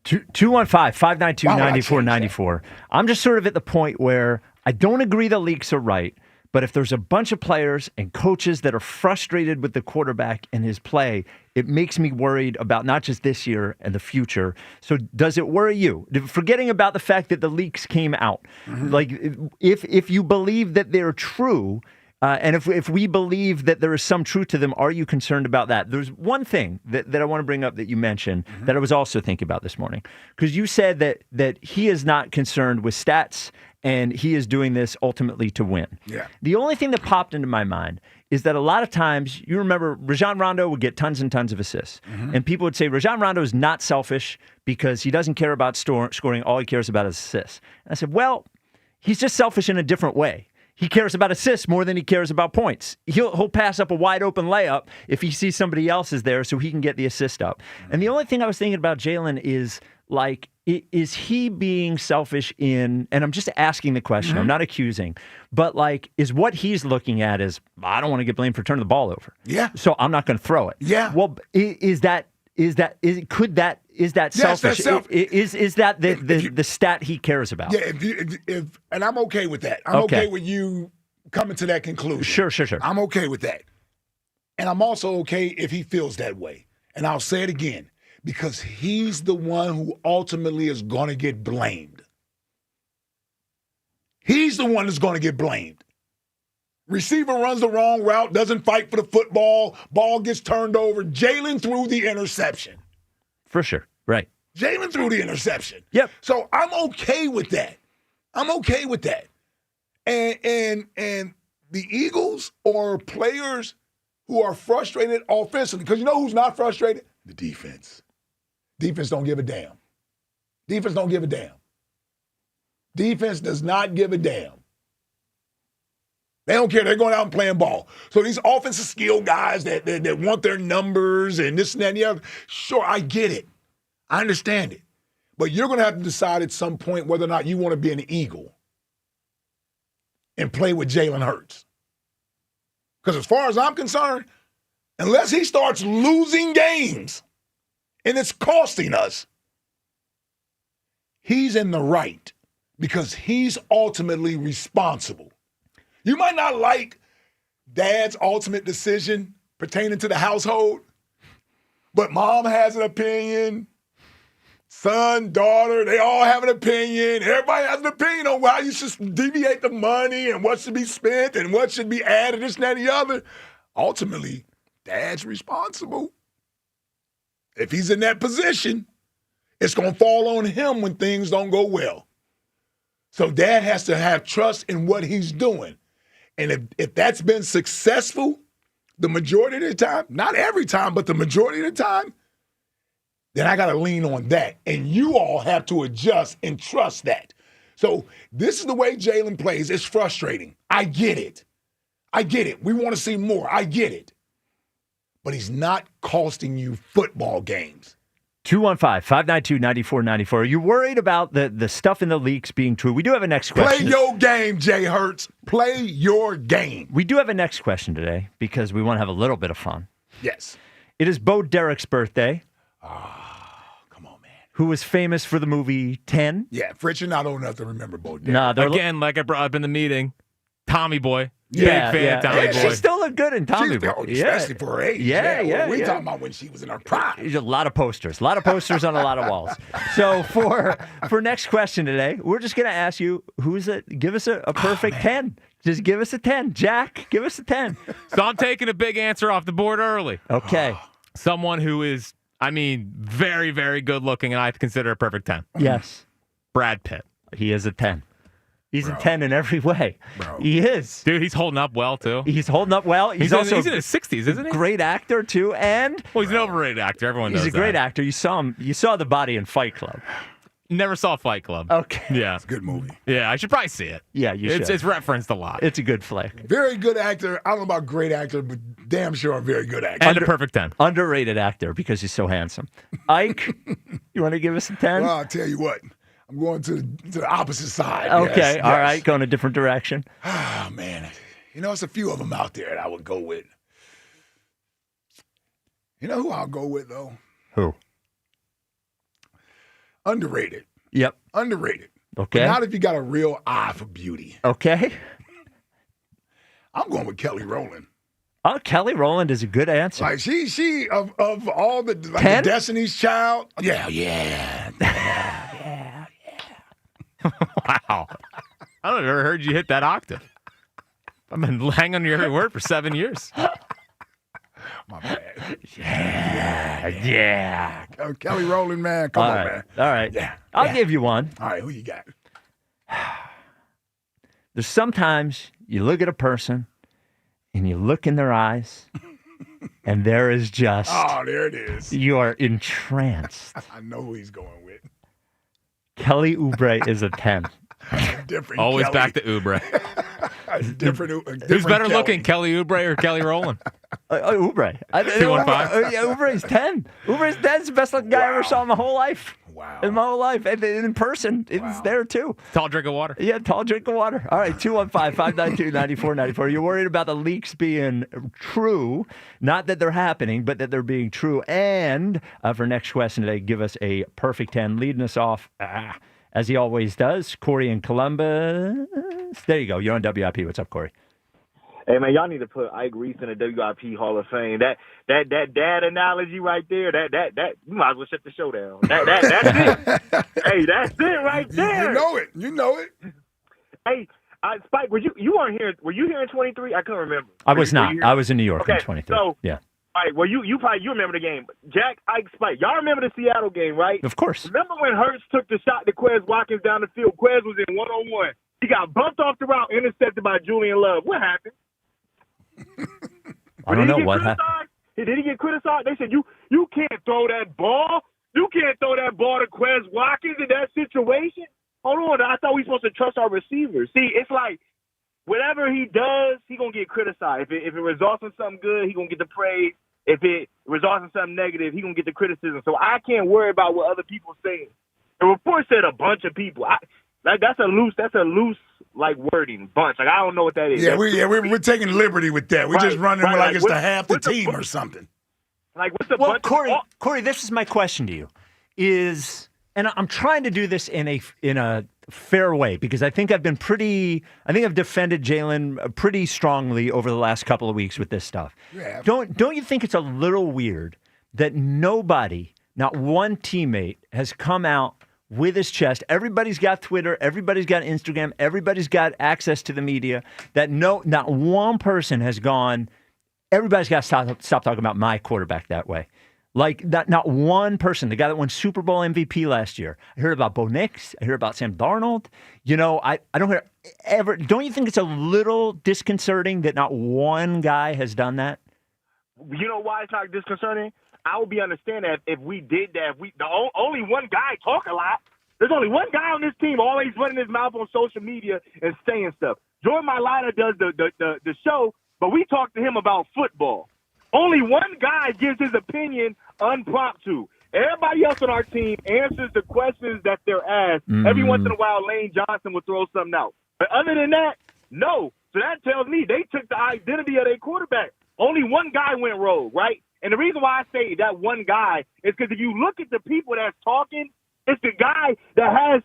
215-592-9494. I'm just sort of at the point where I don't agree the leaks are right, but if there's a bunch of players and coaches that are frustrated with the quarterback and his play, it makes me worried about not just this year and the future. So does it worry you? Forgetting about the fact that the leaks came out. Like, if you believe that they're true, and if we believe that there is some truth to them, are you concerned about that? There's one thing that I want to bring up that you mentioned that I was also thinking about this morning. Because you said that he is not concerned with stats and he is doing this ultimately to win. Yeah. The only thing that popped into my mind is that a lot of times, you remember Rajon Rondo would get tons and tons of assists. And people would say Rajon Rondo is not selfish because he doesn't care about scoring. All he cares about is assists. And I said, well, he's just selfish in a different way. He cares about assists more than he cares about points. He'll pass up a wide open layup if he sees somebody else is there so he can get the assist up. And the only thing I was thinking about Jalen is, like, is he being selfish in, and I'm just asking the question, I'm not accusing, but like, is what he's looking at is, I don't want to get blamed for turning the ball over. Yeah. So I'm not going to throw it. Yeah. Well, is that selfish? Yes, that's selfish. Is that the stat he cares about? Yeah, if and I'm okay with that. I'm okay with you coming to that conclusion. Sure. I'm okay with that. And I'm also okay if he feels that way. And I'll say it again, because he's the one who ultimately is going to get blamed. He's the one that's going to get blamed. Receiver runs the wrong route, doesn't fight for the football, ball gets turned over. Jalen threw the interception. For sure. Right. Jalen threw the interception. Yep. So I'm okay with that. I'm okay with that. And the Eagles are players who are frustrated offensively. Because you know who's not frustrated? The defense. Defense don't give a damn. Defense don't give a damn. Defense does not give a damn. They don't care. They're going out and playing ball. So these offensive skill guys that want their numbers and this and that and the other, sure, I get it. I understand it. But you're going to have to decide at some point whether or not you want to be an Eagle and play with Jalen Hurts. Because as far as I'm concerned, unless he starts losing games and it's costing us, he's in the right because he's ultimately responsible. You might not like dad's ultimate decision pertaining to the household, but mom has an opinion. Son, daughter, they all have an opinion. Everybody has an opinion on how you should deviate the money and what should be spent and what should be added, this and that and the other. Ultimately, dad's responsible. If he's in that position, it's going to fall on him when things don't go well. So dad has to have trust in what he's doing. And if that's been successful the majority of the time, not every time, but the majority of the time, then I got to lean on that. And you all have to adjust and trust that. So this is the way Jalen plays. It's frustrating. I get it. We want to see more. I get it. But he's not costing you football games. 215-592-9494. Are you worried about the stuff in the leaks being true? We do have a next question. Play your game, Jay Hurts. Play your game. We do have a next question today because we want to have a little bit of fun. Yes. It is Beau Derrick's birthday. Come on, man. Who was famous for the movie 10. Yeah, Fritz, you're not old enough to remember Beau Derrick. Nah, again, like I brought up in the meeting, Tommy Boy. Yeah, Big fan of Tommy Boy. She still looked good in Tommy Boy. Especially for her age. We're talking about when she was in her prime. There's a lot of posters on a lot of walls. So for next question today, we're just going to ask you, give us a perfect 10. Just give us a 10. Jack, give us a 10. So I'm taking a big answer off the board early. Okay. Someone who is, very, very good looking, and I consider a perfect 10. Yes. Brad Pitt. He is a 10. He's a 10 in every way. He is. Dude, he's holding up well, too. He's holding up well. He's also in his 60s, isn't he? Great actor, too. And well, he's an overrated actor. Everyone knows he's a great actor. You saw him. You saw the body in Fight Club. Never saw Fight Club. Okay. Yeah. It's a good movie. Yeah, I should probably see it. Yeah, you should. It's referenced a lot. It's a good flick. Very good actor. I don't know about great actor, but damn sure a very good actor. And a perfect 10. Underrated actor because he's so handsome. Ike, you want to give us a 10? Well, I'll tell you what. I'm going to the opposite side. Okay, yes, all yes. right, going a different direction. Oh, man. You know, it's a few of them out there that I would go with. You know who I'll go with, though? Who? Underrated. Yep. Underrated. Okay. But not if you got a real eye for beauty. Okay. I'm going with Kelly Rowland. Oh, Kelly Rowland is a good answer. Like she of all the like 10? the Destiny's Child. Yeah. Wow. I don't ever heard you hit that octave. I've been hanging on your every word for 7 years. My bad. Yeah. Oh, Kelly Rowland, man. Come on, man. All right. Yeah. I'll give you one. All right, who you got? There's sometimes you look at a person and you look in their eyes and there is just... Oh, there it is. You are entranced. I know who he's going with. Kelly Oubre is a 10. Different Always Kelly. back to Oubre. different Who's better Kelly. looking, Kelly Oubre or Kelly Rowland? Oubre. 215. Yeah, Oubre's 10. Oubre's 10 is the best looking guy I ever saw in my whole life. Wow. In my whole life. And in person, it was there too. Tall drink of water. Yeah, tall drink of water. All right, 215-592-9494. You're worried about the leaks being true. Not that they're happening, but that they're being true. And for next question today, give us a perfect 10. Leading us off, as he always does, Corey in Columbus. There you go. You're on WIP. What's up, Corey? Hey, man, y'all need to put Ike Reese in the WIP Hall of Fame. That dad analogy right there, that you might as well shut the show down. That's it. Hey, that's it right there. You know it. Hey, Spike, were you weren't here? Were you here in 23? I couldn't remember. I was not. I was in New York in 23. So, yeah. All right, well, you remember the game. Jack, Ike, Spike. Y'all remember the Seattle game, right? Of course. Remember when Hurts took the shot to Quez Watkins down the field? Quez was in one-on-one. He got bumped off the route, intercepted by Julian Love. What happened? I don't know what happened. Did he get criticized? They said, you can't throw that ball. You can't throw that ball to Quez Watkins in that situation. Hold on. I thought we were supposed to trust our receivers. See, it's like whatever he does, he going to get criticized. If it results in something good, he going to get the praise. If it results in something negative, he going to get the criticism. So I can't worry about what other people say. The report said a bunch of people. That's a loose like wording bunch. Like I don't know what that is. Yeah, we're taking liberty with that. We're just running like it's the half the team or something. Like what's the bunch? Corey, this is my question to you. And I'm trying to do this in a fair way because I think I've defended Jalen pretty strongly over the last couple of weeks with this stuff. Yeah. Don't you think it's a little weird that nobody, not one teammate, has come out with his chest? Everybody's got Twitter, everybody's got Instagram, everybody's got access to the media. That not one person has gone, everybody's got to stop talking about my quarterback that way. Like that, not one person. The guy that won Super Bowl MVP last year. I heard about Bo Nix. I heard about Sam Darnold. You know, I don't hear ever. Don't you think it's a little disconcerting that not one guy has done that? You know why it's not disconcerting? I would be understanding that if we did that. Only one guy talk a lot. There's only one guy on this team always running his mouth on social media and saying stuff. Jordan Mailata does the show, but we talk to him about football. Only one guy gives his opinion unprompted. Everybody else on our team answers the questions that they're asked. Every once in a while, Lane Johnson will throw something out. But other than that, no. So that tells me they took the identity of their quarterback. Only one guy went rogue, right? And the reason why I say that one guy is because if you look at the people that's talking, it's the guy that has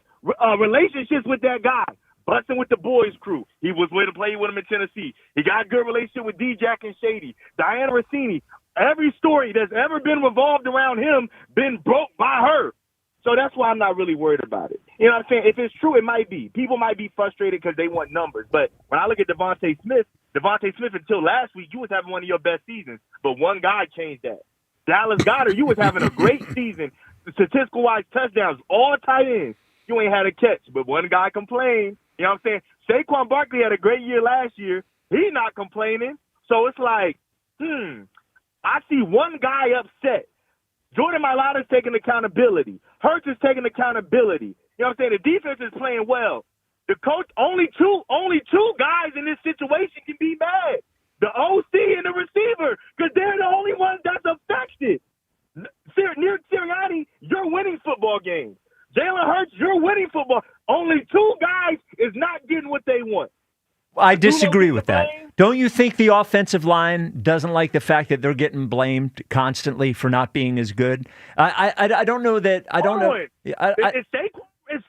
relationships with that guy. Busting with the boys crew. He was way to play with him in Tennessee. He got a good relationship with D-Jack and Shady. Diana Rossini. Every story that's ever been revolved around him been broke by her. So that's why I'm not really worried about it. You know what I'm saying? If it's true, it might be. People might be frustrated because they want numbers. But when I look at Devontae Smith, until last week, you was having one of your best seasons. But one guy changed that. Dallas Goedert, you was having a great season. Statistical-wise touchdowns, all tight ends. You ain't had a catch. But one guy complained. You know what I'm saying? Saquon Barkley had a great year last year. He's not complaining. So it's like, I see one guy upset. Jordan Mailata's taking accountability. Hurts is taking accountability. You know what I'm saying? The defense is playing well. The coach, only two guys in this situation can be mad. The OC and the receiver, because they're the only ones that's affected. Nick Sirianni, you're winning football games. Jalen Hurts, you're winning football. Only two guys is not getting what they want. I disagree with that. Don't you think the offensive line doesn't like the fact that they're getting blamed constantly for not being as good? I don't know that. I don't know. Is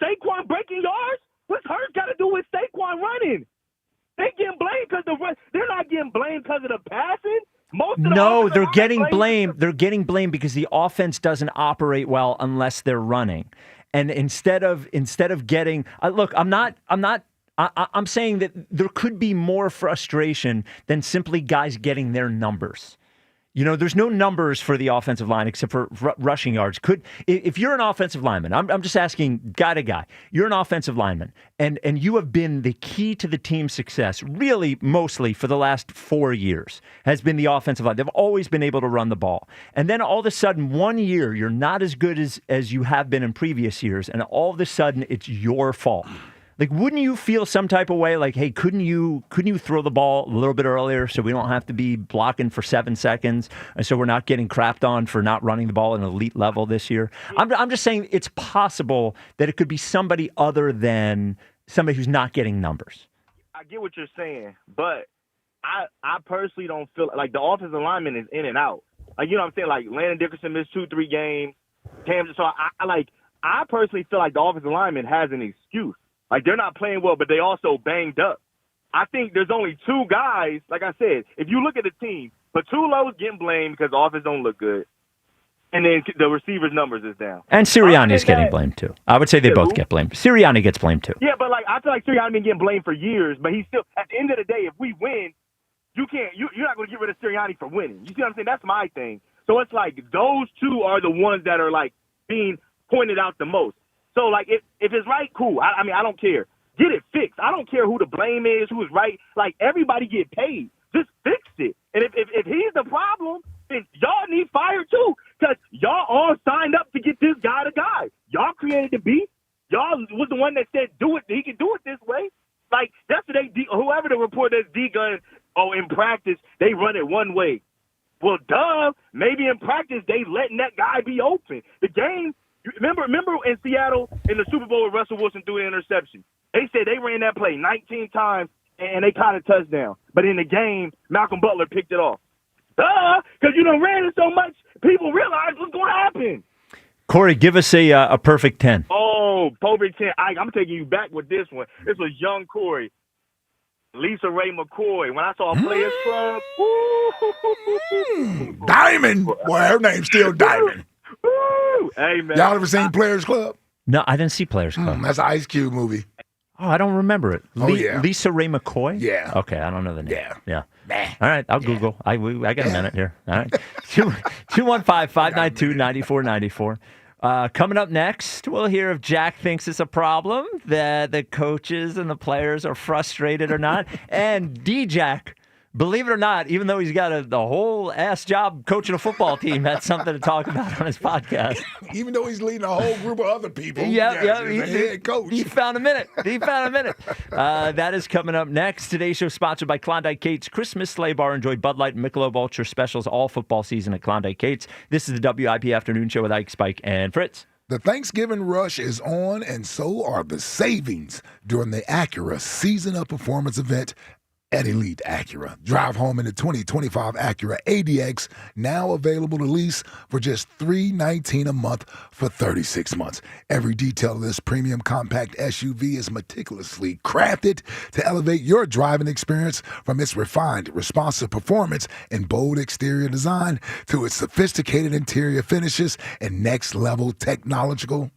Saquon breaking yards? What's Hurts got to do with Saquon running? They getting blamed because they're not getting blamed because of the passing. No, they're getting blamed. They're getting blamed because the offense doesn't operate well unless they're running. And instead of getting look, I'm saying that there could be more frustration than simply guys getting their numbers. You know, there's no numbers for the offensive line except for rushing yards. If you're an offensive lineman, I'm just asking guy to guy, you're an offensive lineman, and you have been the key to the team's success, really mostly for the last 4 years, has been the offensive line. They've always been able to run the ball. And then all of a sudden, 1 year, you're not as good as you have been in previous years, and all of a sudden, it's your fault. Like, wouldn't you feel some type of way like, hey, couldn't you throw the ball a little bit earlier so we don't have to be blocking for 7 seconds and so we're not getting crapped on for not running the ball at an elite level this year? I'm just saying it's possible that it could be somebody other than somebody who's not getting numbers. I get what you're saying, but I personally don't feel like the offensive lineman is in and out. Like, you know what I'm saying? Like, Landon Dickerson missed 2-3 games. So I personally feel like the offensive lineman has an excuse. Like, they're not playing well, but they also banged up. I think there's only two guys, like I said, if you look at the team, Patullo's getting blamed because the offense don't look good, and then the receivers' numbers is down. And Sirianni's getting blamed, too. I would say they both get blamed. Sirianni gets blamed, too. Yeah, but, like, I feel like Sirianni been getting blamed for years, but he's still, at the end of the day, if we win, you're not going to get rid of Sirianni for winning. You see what I'm saying? That's my thing. So it's like those two are the ones that are, like, being pointed out the most. So, like, if it's right, cool. I mean, I don't care. Get it fixed. I don't care who the blame is, who is right. Like, everybody get paid. Just fix it. And if he's the problem, then y'all need fired too, because y'all all signed up to get this guy the guy. Y'all created the beat. Y'all was the one that said do it. He can do it this way. Like, yesterday, whoever the reporter that's D-Gun, in practice, they run it one way. Well, duh. Maybe in practice, they letting that guy be open. The game, Remember in Seattle in the Super Bowl with Russell Wilson threw an interception. They said they ran that play 19 times and they caught a touchdown. But in the game, Malcolm Butler picked it off. Duh, because you done ran it so much, people realize what's going to happen. Corey, give us a perfect 10. Oh, perfect 10. I'm taking you back with this one. This was young Corey. Lisa Ray McCoy. When I saw a Players Club, Diamond. Boy, her name's still Diamond. Hey, man. Y'all ever seen Players Club? No, I didn't see Players Club. That's an Ice Cube movie. Oh, I don't remember it. Yeah. Lisa Ray McCoy? Yeah. Okay, I don't know the name. Yeah. All right, I'll Google. I got a minute here. All right. 215-592-9494. Coming up next, we'll hear if Jack thinks it's a problem that the coaches and the players are frustrated or not. And D-Jack, believe it or not, even though he's got the whole ass job coaching a football team, had something to talk about on his podcast. Even though he's leading a whole group of other people. Yeah, he's a head coach. He found a minute. That is coming up next. Today's show sponsored by Klondike Kate's Christmas Sleigh Bar. Enjoy Bud Light and Michelob Ultra specials all football season at Klondike Kate's. This is the WIP Afternoon Show with Ike, Spike, and Fritz. The Thanksgiving rush is on, and so are the savings during the Acura Season of Performance event at Elite Acura. Drive home in the 2025 Acura ADX, now available to lease for just $319 a month for 36 months. Every detail of this premium compact SUV is meticulously crafted to elevate your driving experience, from its refined, responsive performance and bold exterior design to its sophisticated interior finishes and next-level technological?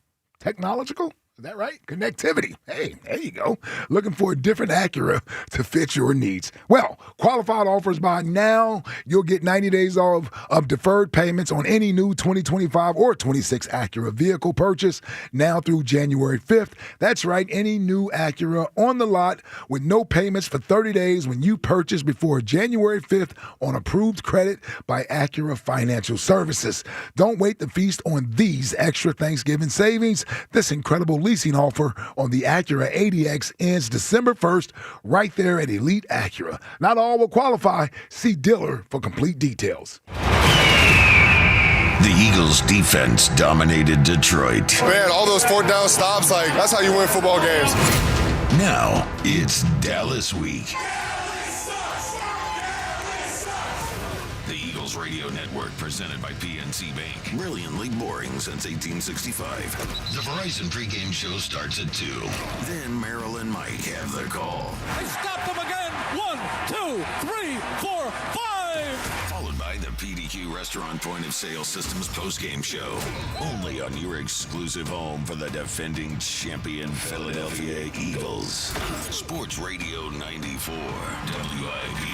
Is that right? Connectivity. Hey, there you go. Looking for a different Acura to fit your needs. Well, qualified offers by now. You'll get 90 days of deferred payments on any new 2025 or 26 Acura vehicle purchase now through January 5th. That's right, any new Acura on the lot with no payments for 30 days when you purchase before January 5th on approved credit by Acura Financial Services. Don't wait to feast on these extra Thanksgiving savings. This incredible leasing offer on the Acura ADX ends December 1st right there at Elite Acura. Not all will qualify. See dealer for complete details. The Eagles' defense dominated Detroit. Man, all those 4th down stops, that's how you win football games. Now it's Dallas Week. The Eagles Radio Network, presented by PNC Bank. Brilliantly boring since 1865. The Verizon pregame show starts at 2. Then Merrill and Mike have the call. They stop them again. 1, 2, 3, 4, 5. Followed by the PDQ Restaurant Point of Sale Systems postgame show. Only on your exclusive home for the defending champion Philadelphia Eagles. Sports Radio 94 WIP.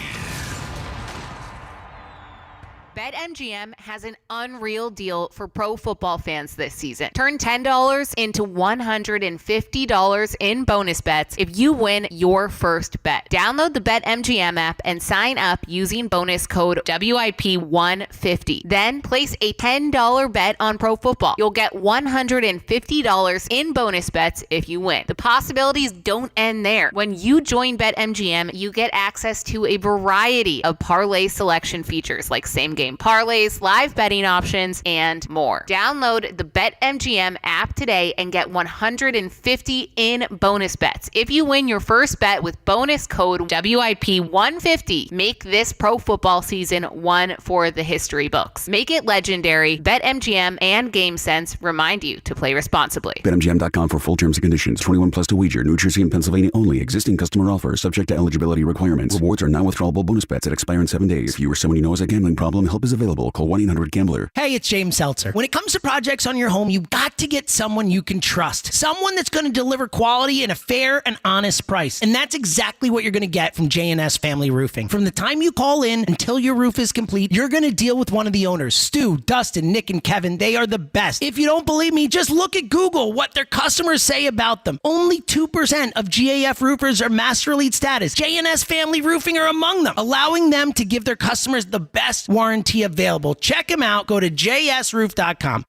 BetMGM has an unreal deal for pro football fans this season. Turn $10 into $150 in bonus bets if you win your first bet. Download the BetMGM app and sign up using bonus code WIP150. Then place a $10 bet on pro football. You'll get $150 in bonus bets if you win. The possibilities don't end there. When you join BetMGM, you get access to a variety of parlay selection features like same-game parlays, live betting options, and more. Download the BetMGM app today and get $150 in bonus bets if you win your first bet with bonus code WIP150. Make this pro football season one for the history books. Make it legendary. BetMGM and GameSense remind you to play responsibly. BetMGM.com for full terms and conditions. 21 plus to wager. New Jersey and Pennsylvania only. Existing customer offer subject to eligibility requirements. Rewards are non-withdrawable bonus bets that expire in 7 days. If you or someone you know has a gambling problem, help is available. Call 1-800-GAMBLER. Hey, it's James Seltzer. When it comes to projects on your home, you got to get someone you can trust. Someone that's going to deliver quality and a fair and honest price. And that's exactly what you're going to get from J&S Family Roofing. From the time you call in until your roof is complete, you're going to deal with one of the owners. Stu, Dustin, Nick, and Kevin. They are the best. If you don't believe me, just look at Google what their customers say about them. Only 2% of GAF roofers are Master Elite status. J&S Family Roofing are among them, allowing them to give their customers the best warranty available. Check them out. Go to jsroof.com.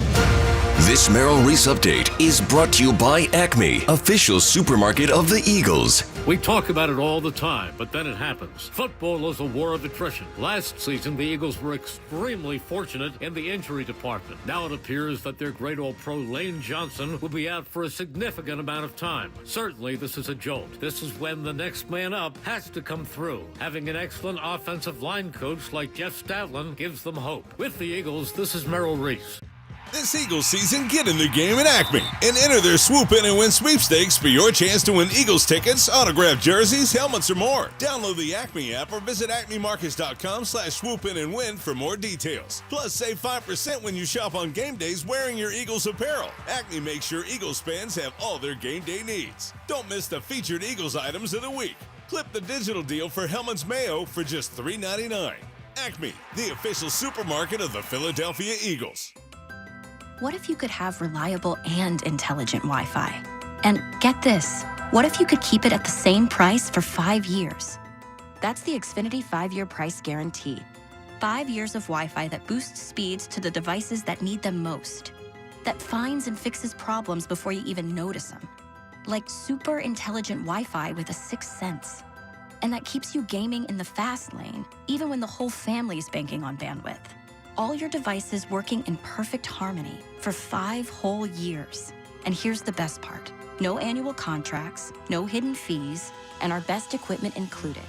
This Merrill Reese update is brought to you by Acme, official supermarket of the Eagles. We talk about it all the time, but then it happens. Football is a war of attrition. Last season, the Eagles were extremely fortunate in the injury department. Now it appears that their great All-Pro Lane Johnson will be out for a significant amount of time. Certainly, this is a jolt. This is when the next man up has to come through. Having an excellent offensive line coach like Jeff Stavlin gives them hope. With the Eagles, this is Merrill Reese. This Eagles season, get in the game at Acme and enter their Swoop In and Win sweepstakes for your chance to win Eagles tickets, autographed jerseys, helmets, or more. Download the Acme app or visit acmemarkets.com/swoopinandwin for more details. Plus, save 5% when you shop on game days wearing your Eagles apparel. Acme makes sure Eagles fans have all their game day needs. Don't miss the featured Eagles items of the week. Clip the digital deal for helmets Mayo for just $3.99. Acme, the official supermarket of the Philadelphia Eagles. What if you could have reliable and intelligent Wi-Fi? And get this, what if you could keep it at the same price for 5 years? That's the Xfinity 5-year price guarantee. 5 years of Wi-Fi that boosts speeds to the devices that need them most. That finds and fixes problems before you even notice them. Like super intelligent Wi-Fi with a sixth sense. And that keeps you gaming in the fast lane, even when the whole family's banking on bandwidth. All your devices working in perfect harmony for 5 whole years. And here's the best part. No annual contracts, no hidden fees, and our best equipment included.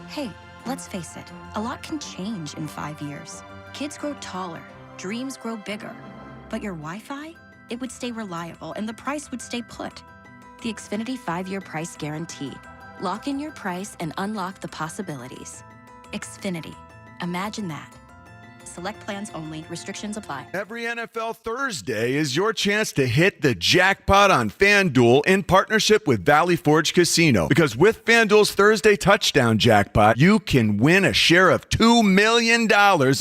Hey, let's face it, a lot can change in 5 years. Kids grow taller, dreams grow bigger. But your Wi-Fi? It would stay reliable and the price would stay put. The Xfinity 5-year price guarantee. Lock in your price and unlock the possibilities. Xfinity. Imagine that. Select plans only. Restrictions apply. Every NFL Thursday is your chance to hit the jackpot on FanDuel in partnership with Valley Forge Casino. Because with FanDuel's Thursday touchdown jackpot, you can win a share of $2 million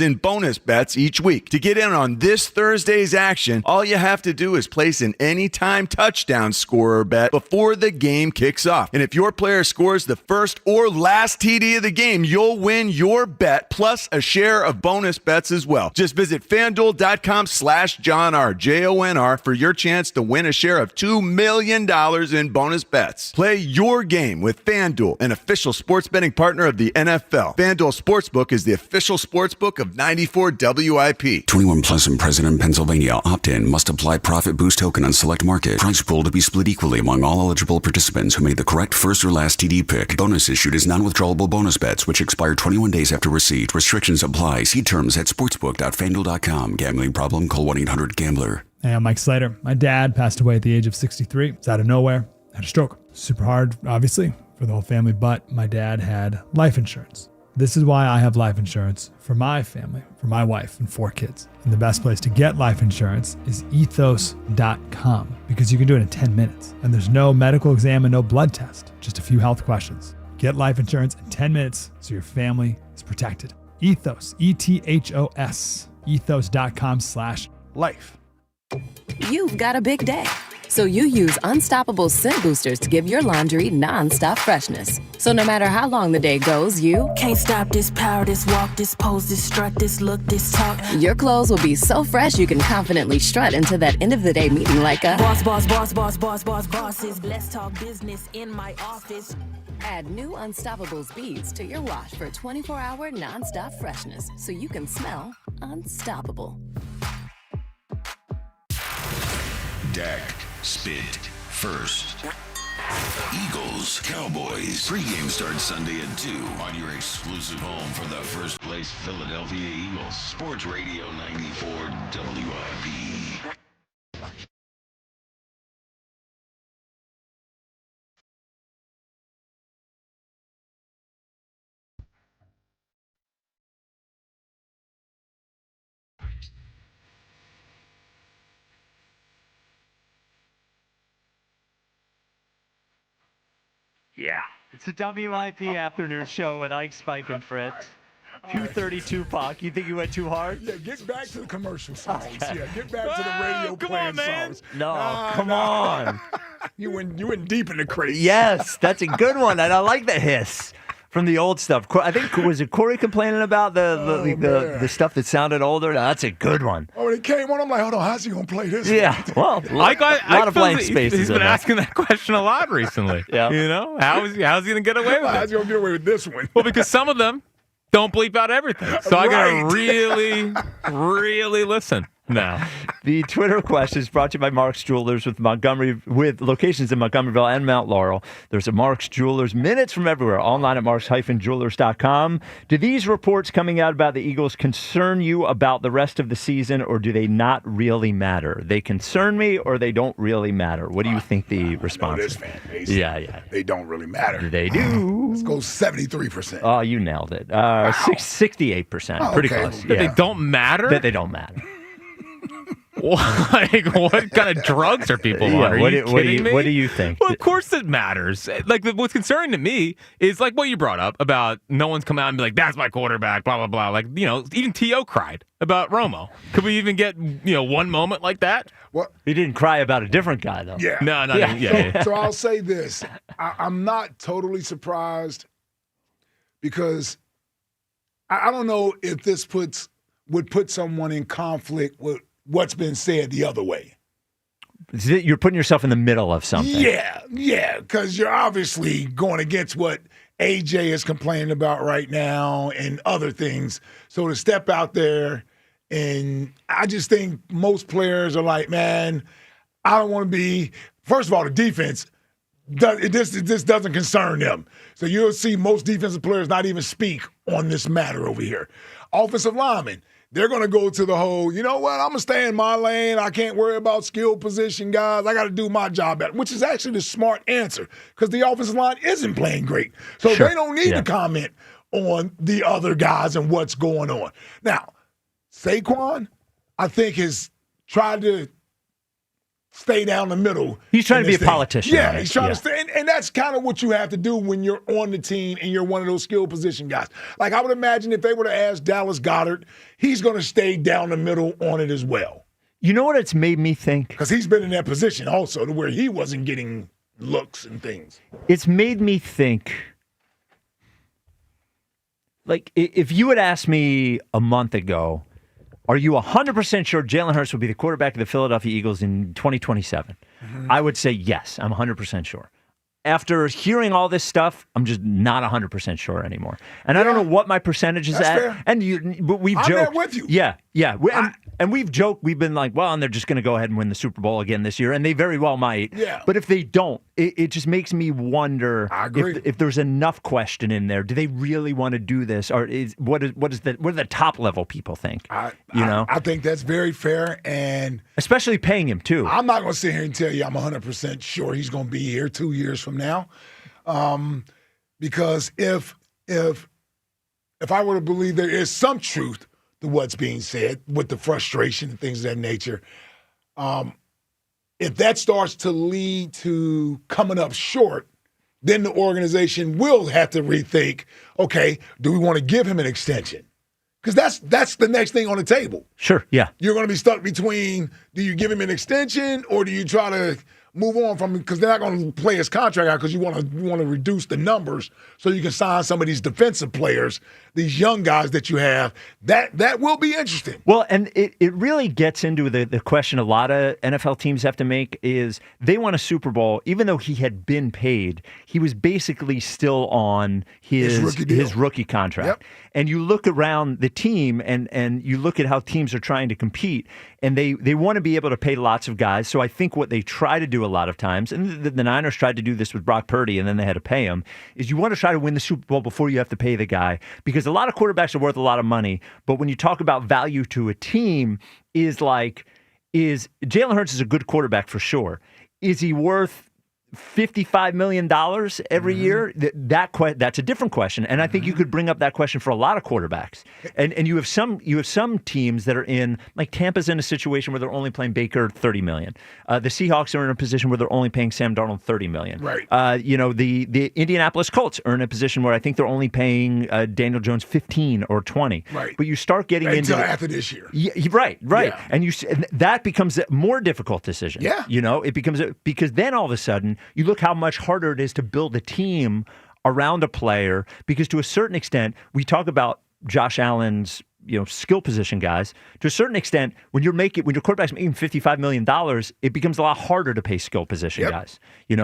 in bonus bets each week. To get in on this Thursday's action, all you have to do is place an anytime touchdown scorer bet before the game kicks off. And if your player scores the first or last TD of the game, you'll win your bet plus a share of bonus bets as well. Just visit FanDuel.com/JohnR, JONR, for your chance to win a share of $2 million in bonus bets. Play your game with FanDuel, an official sports betting partner of the NFL. FanDuel Sportsbook is the official sportsbook of 94 WIP. 21 plus and present in Pennsylvania. Opt-in must apply profit boost token on select market. Price pool to be split equally among all eligible participants who made the correct first or last TD pick. Bonus issued is non-withdrawable bonus bets, which expire 21 days after receipt. Restrictions apply. See terms at sportsbook.fanduel.com. Gambling problem? Call 1-800-GAMBLER. Hey, I'm Mike Slater. My dad passed away at the age of 63. It's out of nowhere. Had a stroke. Super hard, obviously, for the whole family, but my dad had life insurance. This is why I have life insurance for my family, for my wife and 4 kids. And the best place to get life insurance is ethos.com, because you can do it in 10 minutes. And there's no medical exam and no blood test, just a few health questions. Get life insurance in 10 minutes so your family is protected. Ethos, ETHOS, ethos.com/life. You've got a big day, so you use Unstoppable scent boosters to give your laundry non-stop freshness. So no matter how long the day goes, you can't stop this power, this walk, this pose, this strut, this look, this talk. Your clothes will be so fresh you can confidently strut into that end of the day meeting like a bosses. Let's talk business in my office. Add new Unstoppables beads to your wash for 24-hour non-stop freshness, so you can smell unstoppable. Dak spit first. Eagles, Cowboys. Pre-game starts Sunday at 2 on your exclusive home for the first place Philadelphia Eagles. Sports Radio 94 WIP. Yeah, it's a WIP afternoon show with Ike, Spike, and Fritz. 232 Pac. You think you went too hard? Yeah, get back to the commercial songs. Okay. Yeah, get back to the radio playing songs. No, come on. You went deep in the crazy. Yes, that's a good one, and I like the hiss from the old stuff. I think, was it Corey complaining about the stuff that sounded older? No, that's a good one. Oh, when it came on, I'm like, hold on, how's he gonna play this? Yeah, well, a lot of blank spaces. He's been asking that question a lot recently. Yeah, you know, how's he gonna get away with it? How's he gonna get away with this one? Well, because some of them don't bleep out everything, so I gotta really, really listen now. The Twitter question is brought to you by Mark's Jewelers with locations in Montgomeryville and Mount Laurel. There's a Mark's Jewelers minutes from everywhere, online at marks-jewelers.com. Do these reports coming out about the Eagles concern you about the rest of the season, or do they not really matter? They concern me, or they don't really matter? What do you think the response is? Yeah. They don't really matter. They do. Let's go 73%. Oh, you nailed it. 68%. Pretty close. That they don't matter? That they don't matter. Like, what kind of drugs are people on? Are you kidding me? What do you think? Well, of course it matters. Like, what's concerning to me is like what you brought up about no one's come out and be like, that's my quarterback, blah, blah, blah. Like, you know, even T.O. cried about Romo. Could we even get, one moment like that? What? He didn't cry about a different guy, though. Yeah. No. So I'll say this. I'm not totally surprised because I don't know if this would put someone in conflict with what's been said the other way. You're putting yourself in the middle of something. Yeah, because you're obviously going against what AJ is complaining about right now and other things. So to step out there, and I just think most players are like, man, I don't want to be, first of all, the defense, this doesn't concern them. So you'll see most defensive players not even speak on this matter over here. Offensive linemen, they're going to go to the whole, you know what, I'm going to stay in my lane. I can't worry about skill position guys. I got to do my job better, which is actually the smart answer because the offensive line isn't playing great. So they don't need to comment on the other guys and what's going on. Now, Saquon, I think, has tried to stay down the middle. He's trying to be a thing. politician. Yeah, right? he's trying to stay. And that's kind of what you have to do when you're on the team and you're one of those skill position guys. Like, I would imagine if they were to ask Dallas Goedert, he's going to stay down the middle on it as well. You know what it's made me think? Because he's been in that position also to where he wasn't getting looks and things. It's made me think, like, if you had asked me a month ago, are you 100% sure Jalen Hurts will be the quarterback of the Philadelphia Eagles in 2027? I would say yes, I'm 100% sure. After hearing all this stuff, I'm just not 100% sure anymore. And I don't know what my percentage is That's at. fair. And but we've I'm joked. there with you. Yeah. And we've joked, we've been like, well, and they're just going to go ahead and win the Super Bowl again this year. And they very well might. Yeah. But if they don't, it just makes me wonder I agree. if there's enough question in there. Do they really want to do this? Or what do the top level people think? I think that's very fair. And especially paying him, too. I'm not going to sit here and tell you I'm 100% sure he's going to be here 2 years from now. Because if I were to believe there is some truth to what's being said with the frustration and things of that nature, if that starts to lead to coming up short, then the organization will have to rethink, okay, do we want to give him an extension? Because that's the next thing on the table. Sure, yeah. You're going to be stuck between, do you give him an extension or do you try to move on from him? Because they're not going to play his contract out because you want to reduce the numbers so you can sign some of these defensive players, these young guys that you have. That will be interesting. Well, and it really gets into the question a lot of NFL teams have to make is they want a Super Bowl. Even though he had been paid, he was basically still on his rookie contract. Yep. And you look around the team and you look at how teams are trying to compete, and they want to be able to pay lots of guys. So I think what they try to do a lot of times, and the Niners tried to do this with Brock Purdy, and then they had to pay him, is you want to try to win the Super Bowl before you have to pay the guy. Because a lot of quarterbacks are worth a lot of money, but when you talk about value to a team, is Jalen Hurts is a good quarterback for sure. Is he worth $55 million every year? That's a different question, and I think you could bring up that question for a lot of quarterbacks. And you have some teams that are in, like Tampa's in a situation where they're only paying Baker $30 million. The Seahawks are in a position where they're only paying Sam Darnold $30 million. Right. The Indianapolis Colts are in a position where I think they're only paying Daniel Jones 15 or 20. Right. But you start getting into after this year. Yeah, right. Yeah. And that becomes a more difficult decision. Yeah. It becomes because then all of a sudden you look how much harder it is to build a team around a player, because to a certain extent, we talk about Josh Allen's skill position guys. To a certain extent, when your quarterback's making $55 million, it becomes a lot harder to pay skill position guys.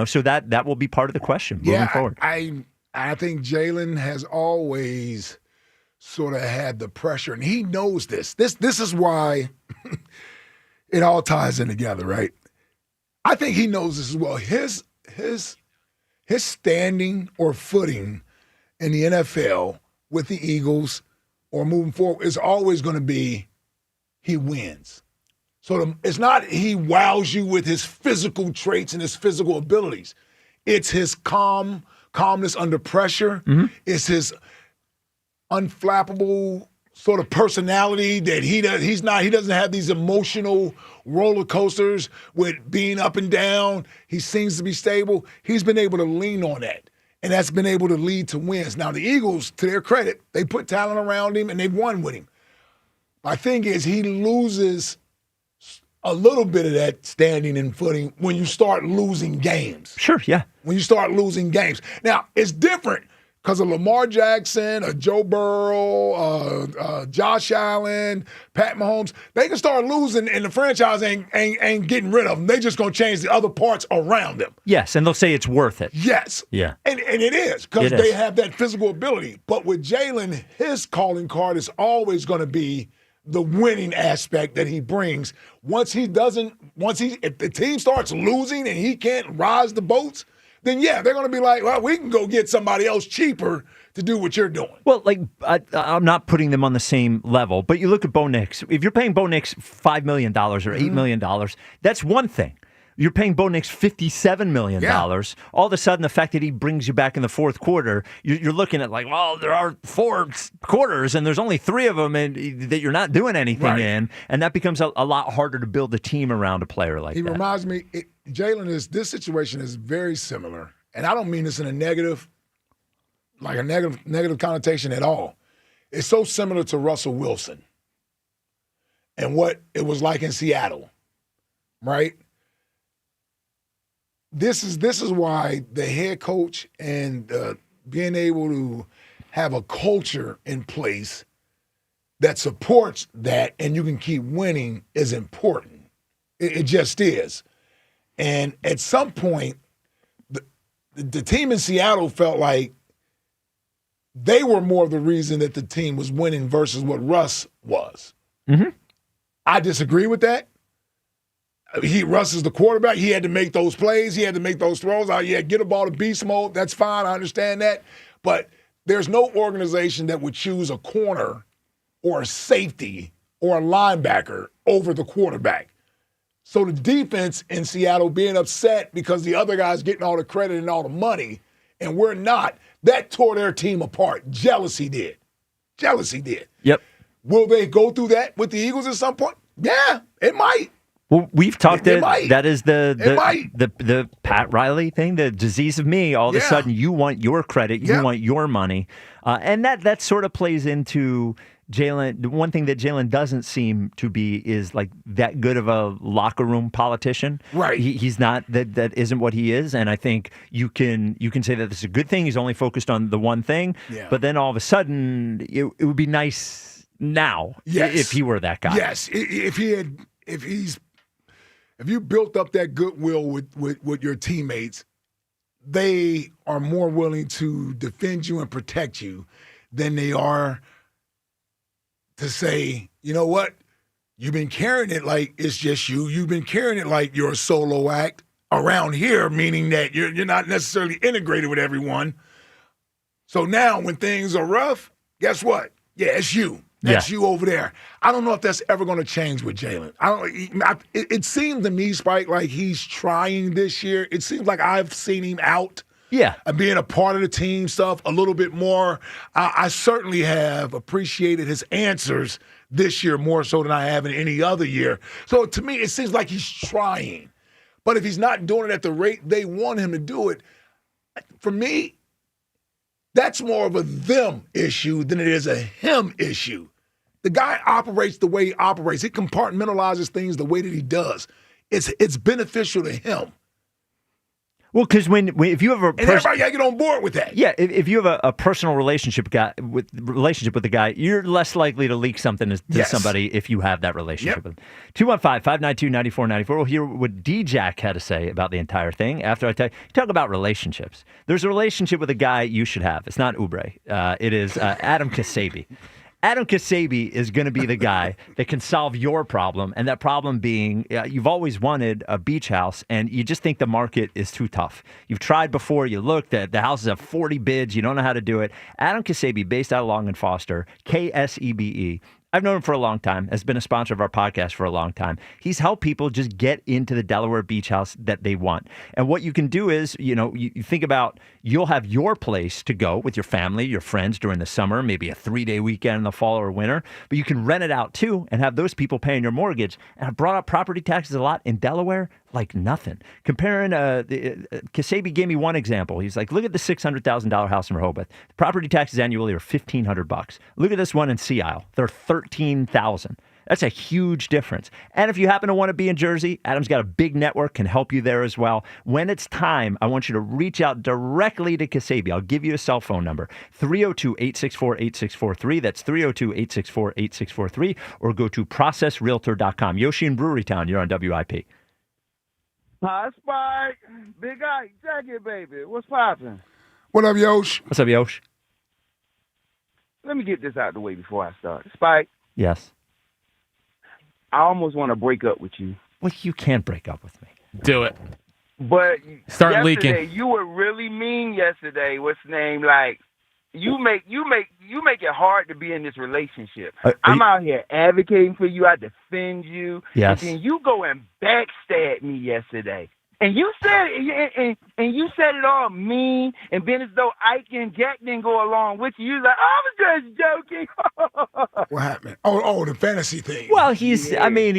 So that will be part of the question moving forward. I think Jalen has always sort of had the pressure, and he knows this. This is why it all ties in together, right? I think he knows this as well. His standing or footing in the NFL with the Eagles or moving forward is always going to be he wins. So it's not he wows you with his physical traits and his physical abilities. It's his calmness under pressure. Mm-hmm. It's his unflappable sort of personality that he doesn't have these emotional roller coasters with being up and down. He seems to be stable. He's been able to lean on that, and that's been able to lead to wins. Now, the Eagles, to their credit, they put talent around him, and they've won with him. My thing is he loses a little bit of that standing and footing when you start losing games. Sure, yeah. When you start losing games. Now, it's different because of Lamar Jackson, Joe Burrow, Josh Allen, Pat Mahomes. They can start losing, and the franchise ain't getting rid of them. They just going to change the other parts around them. Yes, and they'll say it's worth it. Yes. Yeah. And it is because they have that physical ability. But with Jalen, his calling card is always going to be the winning aspect that he brings. If the team starts losing and he can't rise the boats, then they're going to be like, well, we can go get somebody else cheaper to do what you're doing. Well, I'm not putting them on the same level, but you look at Bo Nix. If you're paying Bo Nix $5 million or $8 million, that's one thing. You're paying Bo Nix $57 million. Yeah. All of a sudden, the fact that he brings you back in the fourth quarter, you're looking at like, well, there are 4 quarters and there's only 3 of them that you're not doing anything in. And that becomes a lot harder to build a team around a player like that. He reminds me, Jalen this situation is very similar. And I don't mean this in a negative, like a negative connotation at all. It's so similar to Russell Wilson and what it was like in Seattle, right? This is why the head coach and being able to have a culture in place that supports that and you can keep winning is important. It just is. And at some point, the team in Seattle felt like they were more of the reason that the team was winning versus what Russ was. Mm-hmm. I disagree with that. Russ is the quarterback. He had to make those plays. He had to make those throws. Get a ball to beast mode. That's fine. I understand that. But there's no organization that would choose a corner or a safety or a linebacker over the quarterback. So the defense in Seattle being upset because the other guy's getting all the credit and all the money, and we're not, that tore their team apart. Jealousy did. Yep. Will they go through that with the Eagles at some point? Yeah, it might. Well, we've talked that is might. the Pat Riley thing, the disease of me. All of a sudden, you want your credit, you want your money, and that sort of plays into Jalen. The one thing that Jalen doesn't seem to be is like that good of a locker room politician. Right. He's not. That isn't what he is. And I think you can say that this is a good thing. He's only focused on the one thing. Yeah. But then all of a sudden, it would be nice now if he were that guy. Yes. If you built up that goodwill with your teammates, they are more willing to defend you and protect you than they are to say, you know what, you've been carrying it like it's just you. You've been carrying it like you're a solo act around here, meaning that you're not necessarily integrated with everyone. So now when things are rough, guess what? Yeah, it's you. That's you over there. I don't know if that's ever going to change with Jalen. It seems to me, Spike, like he's trying this year. It seems like I've seen him out. Yeah. And being a part of the team stuff a little bit more. I certainly have appreciated his answers this year more so than I have in any other year. So to me, it seems like he's trying. But if he's not doing it at the rate they want him to do it, for me, that's more of a them issue than it is a him issue. The guy operates the way he operates. He compartmentalizes things the way that he does. It's beneficial to him. Well, because if you have and everybody got to get on board with that. Yeah, if you have a personal relationship with the guy, you're less likely to leak something to somebody if you have that relationship with him. 215-592-9494. We'll hear what D-Jack had to say about the entire thing after I talk about relationships. There's a relationship with a guy you should have. It's not Oubre. It is Adam Kasabi. Adam Kasabi is going to be the guy that can solve your problem, and that problem being you've always wanted a beach house, and you just think the market is too tough. You've tried before. You looked at the houses have 40 bids. You don't know how to do it. Adam Kasabi, based out of Long and Foster, Ksebe. I've known him for a long time, has been a sponsor of our podcast for a long time. He's helped people just get into the Delaware beach house that they want. And what you can do is, you think about, you'll have your place to go with your family, your friends during the summer, maybe a 3-day weekend in the fall or winter, but you can rent it out too and have those people paying your mortgage. And I brought up property taxes a lot in Delaware, like nothing. Comparing, Kasabi gave me one example. He's like, look at the $600,000 house in Rehoboth. The property taxes annually are $1,500. Look at this one in Sea Isle. They're $13,000. That's a huge difference. And if you happen to want to be in Jersey, Adam's got a big network, can help you there as well. When it's time, I want you to reach out directly to Kasabi. I'll give you a cell phone number, 302-864-8643. That's 302-864-8643. Or go to processrealtor.com. Yoshi in Brewerytown, you're on WIP. Hi, Spike. Big Ike, Jackie, baby. What's poppin'? What up, Yosh? What's up, Yosh? Let me get this out of the way before I start. Spike. Yes. I almost want to break up with you. Well, you can't break up with me. Do it. But Start yesterday, leaking. you were really mean yesterday. What's the name? Like, You make it hard to be in this relationship. I'm out here advocating for you. I defend you. Yes. And then you go and backstab me yesterday. And you said and you said it all mean and been as though Ike and Jack didn't go along with you. You was like, I was just joking. What happened? Oh, the fantasy thing. Well, he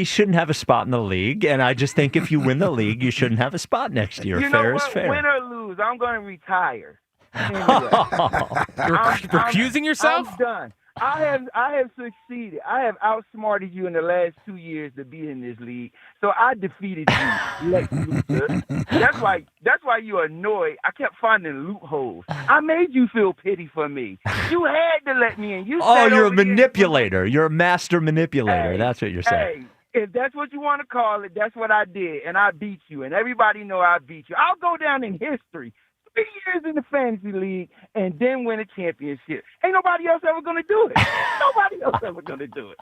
shouldn't have a spot in the league, and I just think if you win the league, you shouldn't have a spot next year. You Fair know is what? fair. Win or lose, I'm going to retire. Anyway, You're recusing yourself? I'm done. I have succeeded. I have outsmarted you in the last 2 years to be in this league. So I defeated you, Lex Luthor. That's why you're annoyed. I kept finding loopholes. I made you feel pity for me. You had to let me in. You're a manipulator. You're a master manipulator. Hey, that's what you're saying. Hey, if that's what you want to call it, that's what I did, and I beat you, and everybody know I beat you. I'll go down in history. 3 years in the fantasy league and then win a championship. Ain't nobody else ever going to do it. Nobody else ever going to do it.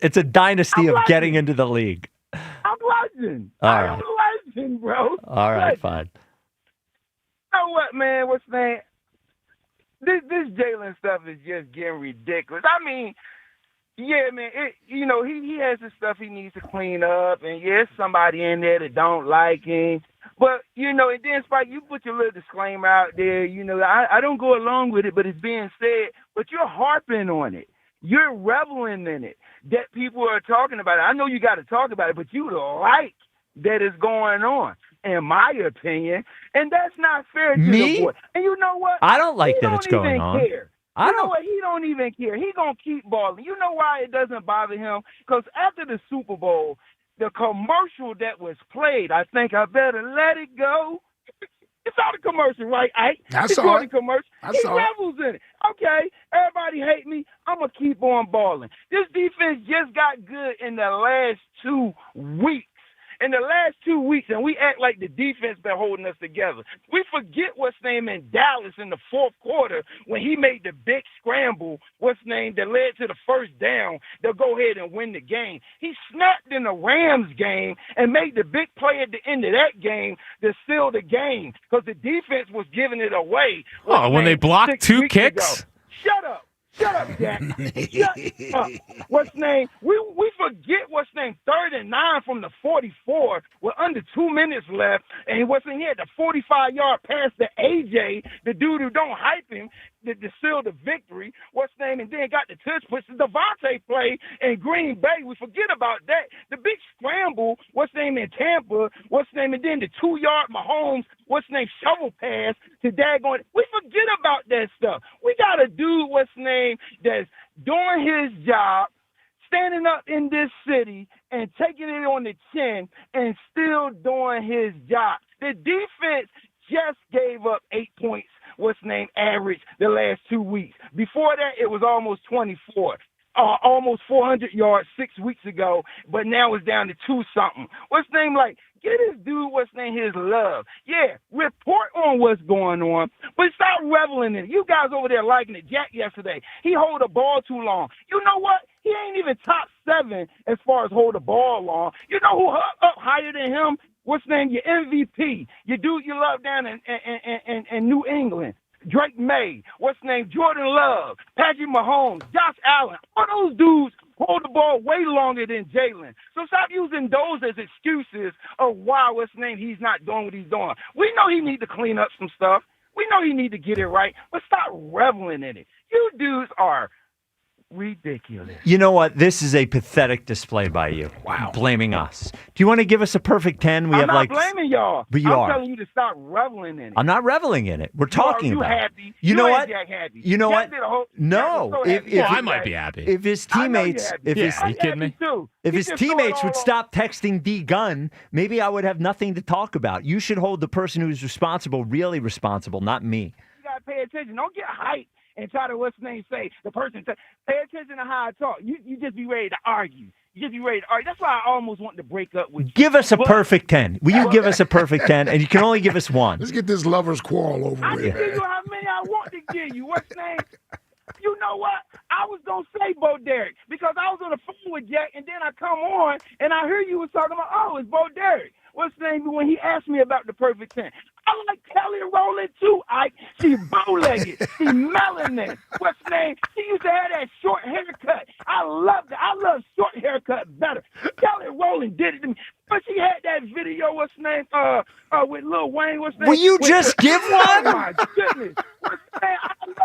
It's a dynasty of getting into the league. I'm legend. I'm legend, bro. All right, fine. You know what, man? What's that? This Jalen stuff is just getting ridiculous. I mean, yeah, man. He has the stuff he needs to clean up, and there's somebody in there that don't like him. But, and then, Spike, you put your little disclaimer out there. I don't go along with it, but it's being said. But you're harping on it. You're reveling in it. That people are talking about it. I know you got to talk about it, but you like that it's going on, in my opinion. And that's not fair to the boy. And you know what? I don't like that it's going on. Care. You know what? He don't even care. He going to keep balling. You know why it doesn't bother him? Because after the Super Bowl, the commercial that was played, I think I better let it go. It's all the commercial, right, Ike? I saw it. Commercial. He revels in it. Okay, everybody hate me. I'm going to keep on balling. This defense just got good in the last 2 weeks. In the last 2 weeks, and we act like the defense been holding us together. We forget what's name in Dallas in the fourth quarter when he made the big scramble, what's name that led to the first down. They'll go ahead and win the game. He snapped in the Rams game and made the big play at the end of that game to seal the game because the defense was giving it away. When they blocked 2 kicks? Ago. Shut up, Jack. Shut up. What's name? We forget what's name. 3rd and 9 from the 44 with under 2 minutes left, and what's in here? The 45-yard pass to AJ, the dude who don't hype him, to seal the victory. What's name? And then got the touch push. The Devontae play in Green Bay. We forget about that. The big scramble. What's name in Tampa? What's name? And then the 2-yard Mahomes. What's name? Shovel pass to daggone. We forget about that stuff. We got a dude. What's name? That's doing his job, standing up in this city and taking it on the chin and still doing his job. The defense just gave up 8 points, average the last 2 weeks. Before that, it was almost 24. Almost 400 yards 6 weeks ago, but now it's down to 2-something. Get this dude, his love. Yeah, report on what's going on, but stop reveling in it. You guys over there liking it. Jack yesterday, he hold the ball too long. You know what? He ain't even top 7 as far as hold the ball long. You know who up higher than him? Your MVP. Your dude you love down in New England. Drake May, Jordan Love, Patrick Mahomes, Josh Allen. All those dudes hold the ball way longer than Jalen. So stop using those as excuses of why he's not doing what he's doing. We know he need to clean up some stuff. We know he need to get it right, but stop reveling in it. You dudes are ridiculous. You know what? This is a pathetic display by you. Wow. Blaming us. Do you want to give us a perfect 10? I'm not blaming y'all. But I'm telling you to stop reveling in it. I'm not reveling in it. We're talking about it. Happy. You know what? Jack happy. You know what? No. I might be happy. If his teammates, are you kidding me? If his teammates would stop texting D Gun, maybe I would have nothing to talk about. You should hold the person who's responsible really responsible, not me. You gotta pay attention. Don't get hyped and try to say the person. Pay attention to how I talk. You just be ready to argue. That's why I almost want to break up with you. Give us a perfect 10. Will you give us a perfect 10? And you can only give us one. Let's get this lovers quarrel over I with. can give you how many I want to give you. What's name? You know what? I was going to say Bo Derek because I was on the phone with Jack, and then I come on, and I hear you was talking about, it's Bo Derek. what's the name, when he asked me about the perfect 10. I like Kelly Rowland too, Ike. She's bow-legged. She's melanin. What's the name? She used to have that short haircut. I love that. I love short haircut better. Kelly Rowland did it to me. But she had that video, what's the name, with Lil Wayne, what's the name? Will you just give one? Oh, my goodness. What's the name? I love,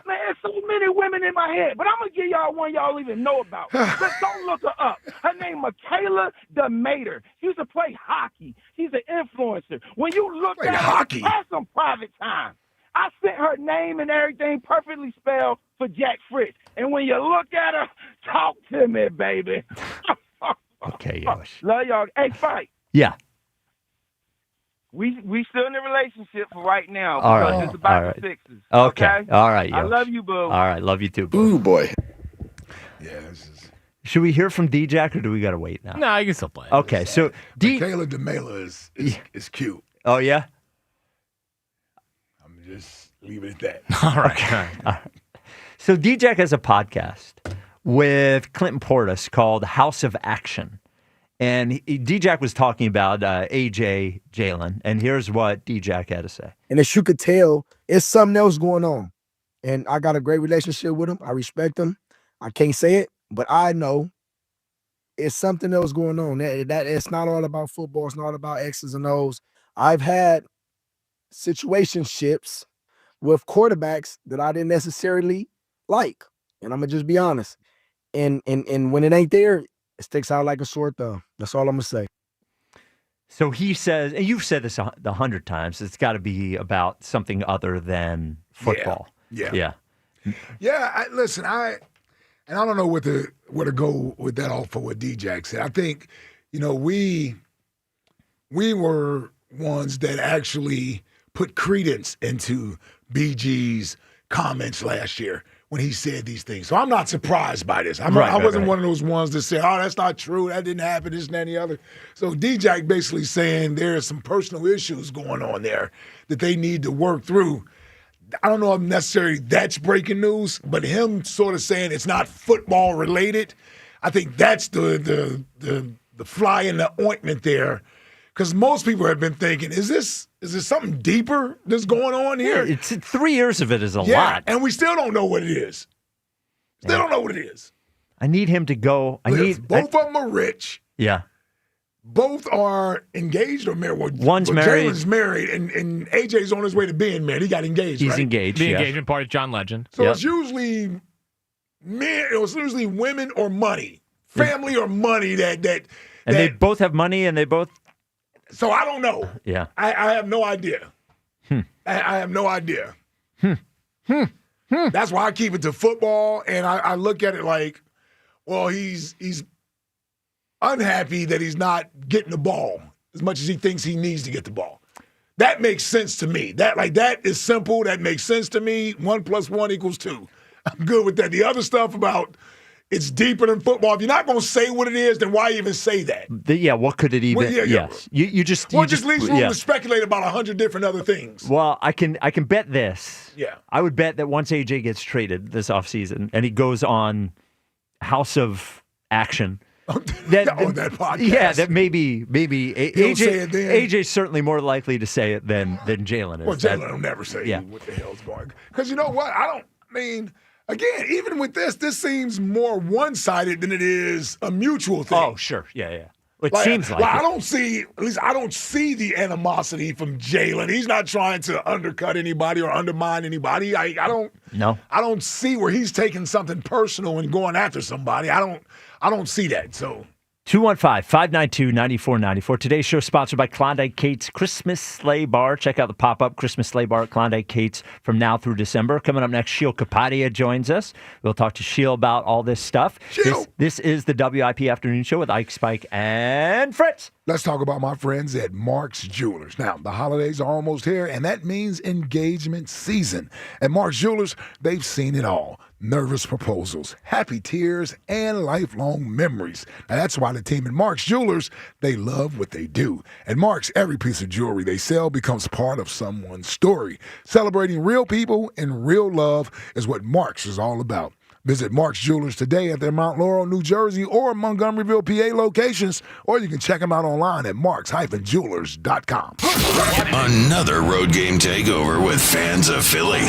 man, there's so many women in my head. But I'm going to give y'all one y'all even know about. But don't look her up. Her name Michaela DeMater. She used to play hockey. She's an influencer. When you look at her, have some private time. I sent her name and everything perfectly spelled for Jack Fritz. And when you look at her, talk to me, baby. Okay, Yosh. Love y'all. Hey, Fight. Yeah. We still in a relationship for right now. All because right. It's about All right. the sixes. Okay. All right, I Yosh. love you, Boo. All right. Love you too, Boo. Ooh, boy. Yeah, this is... Should we hear from D-Jack or do we got to wait now? No, you can still play. Okay, so Michaela DeMela is cute. Oh, yeah? I'm just leave it at that. All right. Okay. All right. So D-Jack has a podcast with Clinton Portis called House of Action. And D-Jack was talking about AJ Jalen. And here's what D-Jack had to say. And as you could tell, it's something else going on. And I got a great relationship with him. I respect him. I can't say it, but I know it's something else going on. That it's not all about football. It's not about X's and O's. I've had situationships with quarterbacks that I didn't necessarily like. And I'm going to just be honest. And when it ain't there, it sticks out like a sore thumb. That's all I'm going to say. So he says, and you've said this 100 times, it's got to be about something other than football. Yeah. Listen, I don't know where to go with that off of what D-Jack said. I think, we were ones that actually put credence into BG's comments last year when he said these things. So I'm not surprised by this. I wasn't one of those ones that said, oh, that's not true. That didn't happen, this and that and the other. So D-Jack basically saying there are some personal issues going on there that they need to work through. I don't know if necessarily that's breaking news, but him sort of saying it's not football related, I think that's the fly in the ointment there. Because most people have been thinking, is this something deeper that's going on here? Yeah, it's 3 years of it is a lot. And we still don't know what it is. Don't know what it is. I need him to go. Both of them are rich. Yeah. Both are engaged or married. Well, One's married. Jalen's married, and AJ's on his way to being married. He got engaged. He's right? engaged. The engagement part is John Legend. So it's usually men. It's usually women or money, family or money that they both have money, and they both. So I don't know. Yeah. I have no idea. I have no idea. That's why I keep it to football, and I look at it like, well, he's unhappy that he's not getting the ball as much as he thinks he needs to get the ball. That makes sense to me. That is simple. That makes sense to me. 1 + 1 = 2. I'm good with that. The other stuff about it's deeper than football. If you're not going to say what it is, then why even say that? What could it even? Yes, you just. Well, it just leaves room to speculate about 100 different other things. Well, I can bet this. Yeah. I would bet that once AJ gets traded this offseason and he goes on House of Action. That podcast. Yeah, that maybe He'll say it then. AJ's certainly more likely to say it than Jalen is. Well, Jalen will never say what the hell's going on. Because you know what? Again, even with this seems more one-sided than it is a mutual thing. Oh, sure. Yeah. It seems like it. I don't see the animosity from Jalen. He's not trying to undercut anybody or undermine anybody. I don't see where he's taking something personal and going after somebody. I don't see that. So 215-592-9494. Today's show sponsored by Klondike Kate's Christmas Sleigh Bar. Check out the pop-up Christmas Sleigh Bar at Klondike Kate's from now through December. Coming up next, Sheil Kapadia joins us. We'll talk to Sheil about all this stuff. This is the WIP Afternoon Show with Ike, Spike, and Fritz. Let's talk about my friends at Mark's Jewelers. Now, the holidays are almost here, and that means engagement season. At Mark's Jewelers, they've seen it all. Nervous proposals, happy tears, and lifelong memories. Now, that's why the team at Mark's Jewelers, they love what they do. At Mark's, every piece of jewelry they sell becomes part of someone's story. Celebrating real people and real love is what Mark's is all about. Visit Mark's Jewelers today at their Mount Laurel, New Jersey, or Montgomeryville, PA locations, or you can check them out online at marks-jewelers.com. Another road game takeover with fans of Philly.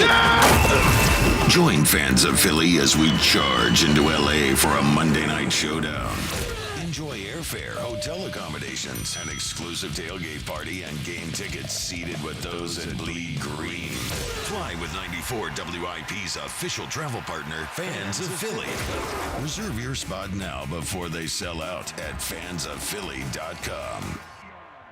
Join fans of Philly as we charge into LA for a Monday night showdown. Enjoy airfare, hotel accommodations, an exclusive tailgate party, and game tickets seated with those that bleed green. Fly with 94 WIP's official travel partner, Fans of Philly. Reserve your spot now before they sell out at fansofphilly.com.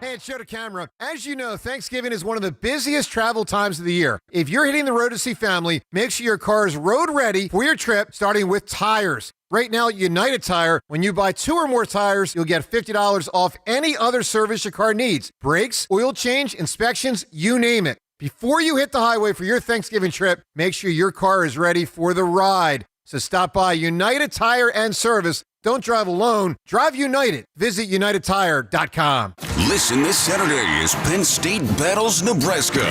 Hey, it's Joe to Camera. As you know, Thanksgiving is one of the busiest travel times of the year. If you're hitting the road to see family, make sure your car is road ready for your trip, starting with tires. Right now at United Tire, when you buy 2 or more tires, you'll get $50 off any other service your car needs. Brakes, oil change, inspections, you name it. Before you hit the highway for your Thanksgiving trip, make sure your car is ready for the ride. So stop by United Tire and Service. Don't drive alone. Drive United. Visit UnitedTire.com. Listen this Saturday as Penn State battles Nebraska.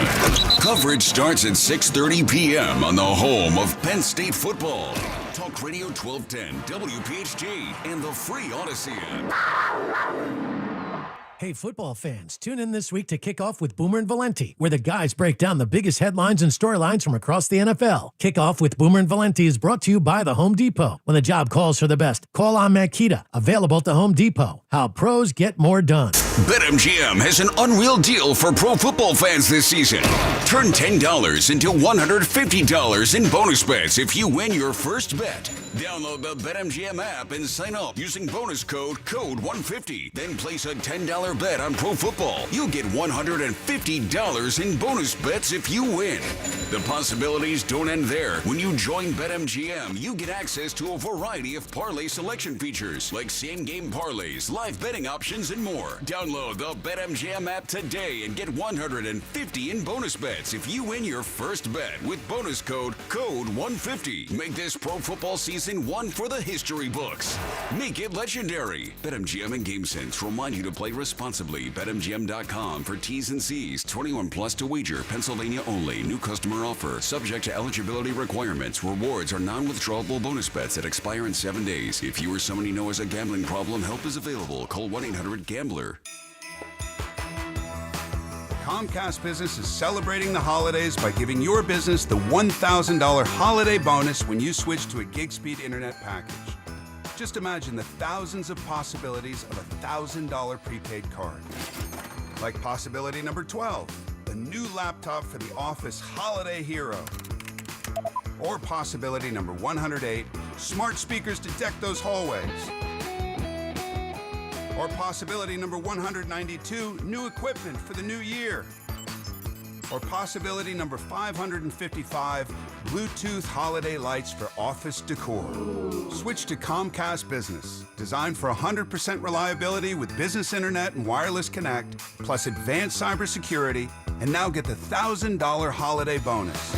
Coverage starts at 6:30 p.m. on the home of Penn State football. Talk Radio 1210, WPHT, and the free Odyssey app. Hey, football fans, tune in this week to kick off with Boomer and Valenti, where the guys break down the biggest headlines and storylines from across the NFL. Kickoff with Boomer and Valenti is brought to you by the Home Depot. When the job calls for the best, call on Makita. Available at the Home Depot. How pros get more done. BetMGM has an unreal deal for pro football fans this season. Turn $10 into $150 in bonus bets if you win your first bet. Download the BetMGM app and sign up using bonus code 150. Then place a $10 bet on pro football. You'll get $150 in bonus bets if you win. The possibilities don't end there. When you join BetMGM, you get access to a variety of parlay selection features like same-game parlays, live betting options, and more. Download the BetMGM app today and get $150 in bonus bets if you win your first bet with bonus code 150. Make this pro football season one for the history books. Make it legendary. BetMGM and GameSense remind you to play responsibly. BetMGM.com for T's and C's. 21 plus to wager. Pennsylvania only. New customer offer. Subject to eligibility requirements. Rewards are non-withdrawable bonus bets that expire in 7 days. If you or someone you know has a gambling problem, help is available. Call 1-800-GAMBLER. Comcast Business is celebrating the holidays by giving your business the $1,000 holiday bonus when you switch to a gig speed internet package. Just imagine the thousands of possibilities of a $1,000 prepaid card. Like possibility number 12, a new laptop for the office holiday hero. Or possibility number 108, smart speakers to deck those hallways. Or possibility number 192, new equipment for the new year. Or possibility number 555, Bluetooth holiday lights for office decor. Switch to Comcast Business, designed for 100% reliability with business internet and wireless connect, plus advanced cybersecurity, and now get the $1,000 holiday bonus.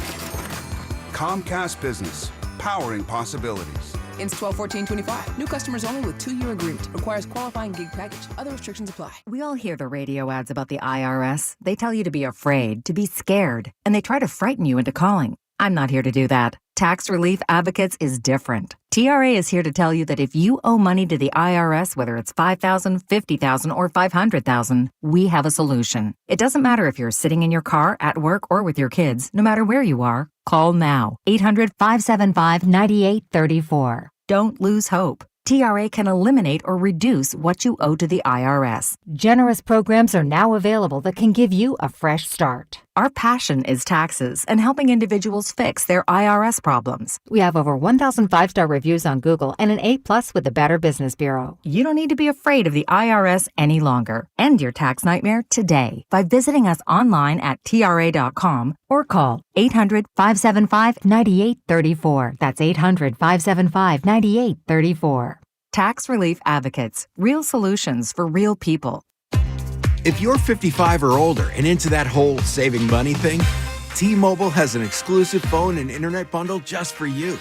Comcast Business, powering possibilities. Ends 12/14/25. New customers only with 2-year agreement. Requires qualifying gig package. Other restrictions apply. We all hear the radio ads about the IRS. They tell you to be afraid, to be scared, and they try to frighten you into calling. I'm not here to do that. Tax Relief Advocates is different. TRA is here to tell you that if you owe money to the IRS, whether it's $5,000, $50,000, or $500,000, we have a solution. It doesn't matter if you're sitting in your car, at work, or with your kids. No matter where you are, call now. 800-575-9834. Don't lose hope. TRA can eliminate or reduce what you owe to the IRS. Generous programs are now available that can give you a fresh start. Our passion is taxes and helping individuals fix their IRS problems. We have over 1,000 5-star reviews on Google and an A+ with the Better Business Bureau. You don't need to be afraid of the IRS any longer. End your tax nightmare today by visiting us online at TRA.com or call 800-575-9834. That's 800-575-9834. Tax Relief Advocates. Real solutions for real people. If you're 55 or older and into that whole saving money thing, T-Mobile has an exclusive phone and internet bundle just for you.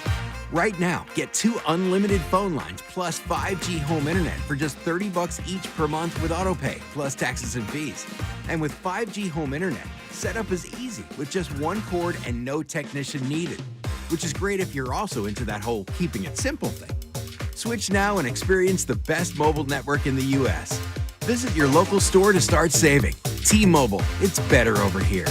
Right now, get 2 unlimited phone lines plus 5G home internet for just $30 each per month with autopay, plus taxes and fees. And with 5G home internet, setup is easy with just 1 cord and no technician needed. which is great if you're also into that whole keeping it simple thing. Switch now and experience the best mobile network in the U.S. Visit your local store to start saving. T-Mobile, it's better over here.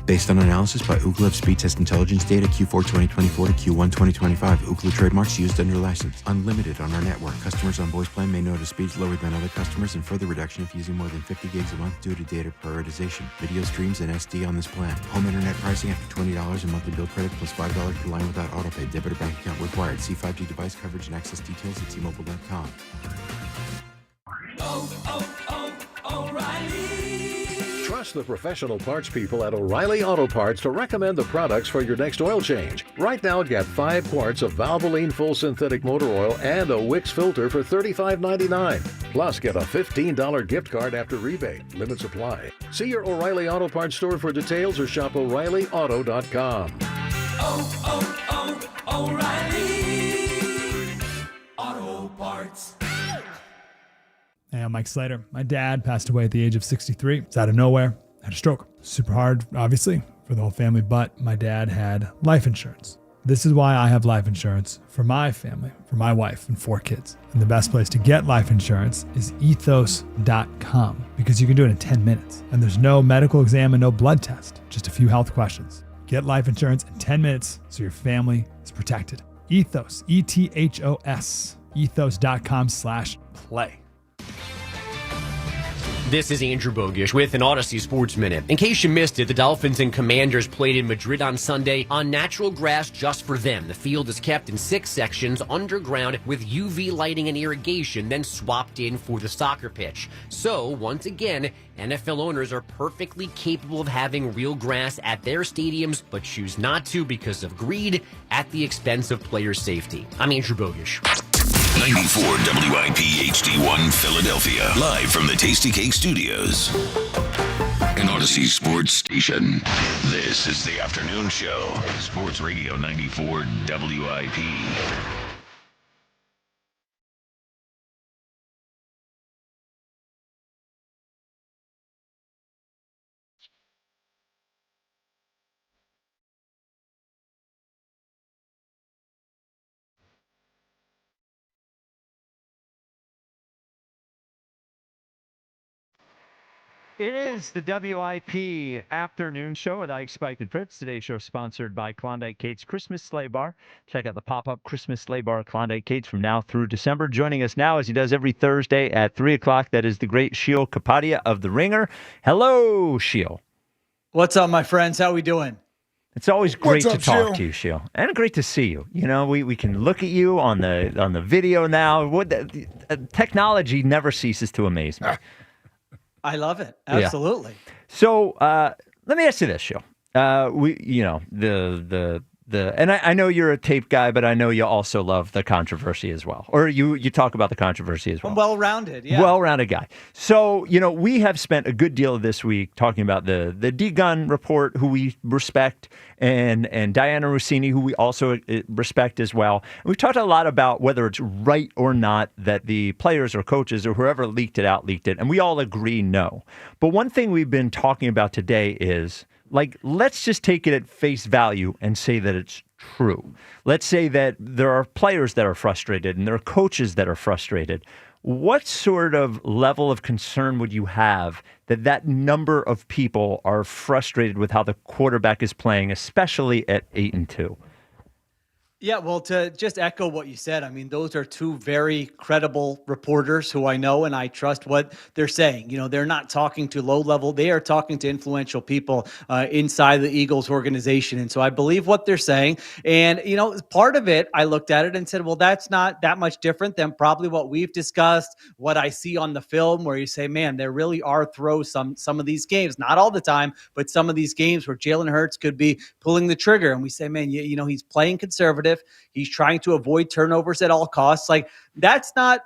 Based on analysis by Ookla of Speed Test Intelligence data Q4 2024 to Q1 2025. Ookla trademarks used under license. Unlimited on our network. Customers on voice plan may notice speeds lower than other customers and further reduction if using more than 50 gigs a month due to data prioritization. Video streams and SD on this plan. Home internet pricing after $20 in monthly bill credit plus $5 per line without autopay. Debit or bank account required. See 5G device coverage and access details at T-Mobile.com. Trust the professional parts people at O'Reilly Auto Parts to recommend the products for your next oil change. Right now, get 5 quarts of Valvoline Full Synthetic Motor Oil and a Wix filter for $35.99. Plus, get a $15 gift card after rebate. Limits apply. See your O'Reilly Auto Parts store for details or shop O'ReillyAuto.com. O'Reilly Auto Parts. Hey, I'm Mike Slater. My dad passed away at the age of 63. It's out of nowhere. Had a stroke. Super hard, obviously, for the whole family, but my dad had life insurance. This is why I have life insurance for my family, for my wife and 4 kids. And the best place to get life insurance is ethos.com because you can do it in 10 minutes. And there's no medical exam and no blood test, just a few health questions. Get life insurance in 10 minutes so your family is protected. Ethos, E-T-H-O-S, ethos.com/play. This is Andrew Bogish with an Odyssey Sports Minute. In case you missed it, the Dolphins and Commanders played in Madrid on Sunday on natural grass just for them. The field is kept in 6 sections underground with UV lighting and irrigation, then swapped in for the soccer pitch. So, once again, NFL owners are perfectly capable of having real grass at their stadiums, but choose not to because of greed at the expense of player safety. I'm Andrew Bogish. 94 WIP HD1 Philadelphia. Live from the Tasty Cake Studios. An Odyssey Sports Station. This is the afternoon show. Sports Radio 94 WIP. It is the WIP afternoon show with I Expected Fritz. Today's show sponsored by Klondike Kate's Christmas Sleigh Bar. Check out the pop-up Christmas Sleigh Bar Klondike Kate's from now through December. Joining us now, as he does every Thursday at 3 o'clock, that is the great Sheil Kapadia of The Ringer. Hello, Sheil. What's up, my friends? How we doing? It's always great What's to up, talk Sheil? to you, Sheil, and great to see you. You know, we can look at you on the video now. Technology never ceases to amaze me. I love it. Absolutely. Yeah. So let me ask you this, Sheil. I know you're a tape guy, but I know you also love the controversy as well. Or you talk about the controversy as well. I'm well-rounded, yeah. Well-rounded guy. So, we have spent a good deal of this week talking about the D-Gun report, who we respect, and Diana Rossini, who we also respect as well. And we've talked a lot about whether it's right or not that the players or coaches or whoever leaked it, and we all agree no. But one thing we've been talking about today is, let's just take it at face value and say that it's true. Let's say that there are players that are frustrated and there are coaches that are frustrated. What sort of level of concern would you have that number of people are frustrated with how the quarterback is playing, especially at 8-2? Yeah, well, to just echo what you said, I mean, those are 2 very credible reporters who I know and I trust what they're saying. They're not talking to low level. They are talking to influential people inside the Eagles organization. And so I believe what they're saying. And, part of it, I looked at it and said, well, that's not that much different than probably what we've discussed, what I see on the film, where you say, man, there really are throws some of these games, not all the time, but some of these games where Jalen Hurts could be pulling the trigger. And we say, man, he's playing conservative. He's trying to avoid turnovers at all costs. That's not,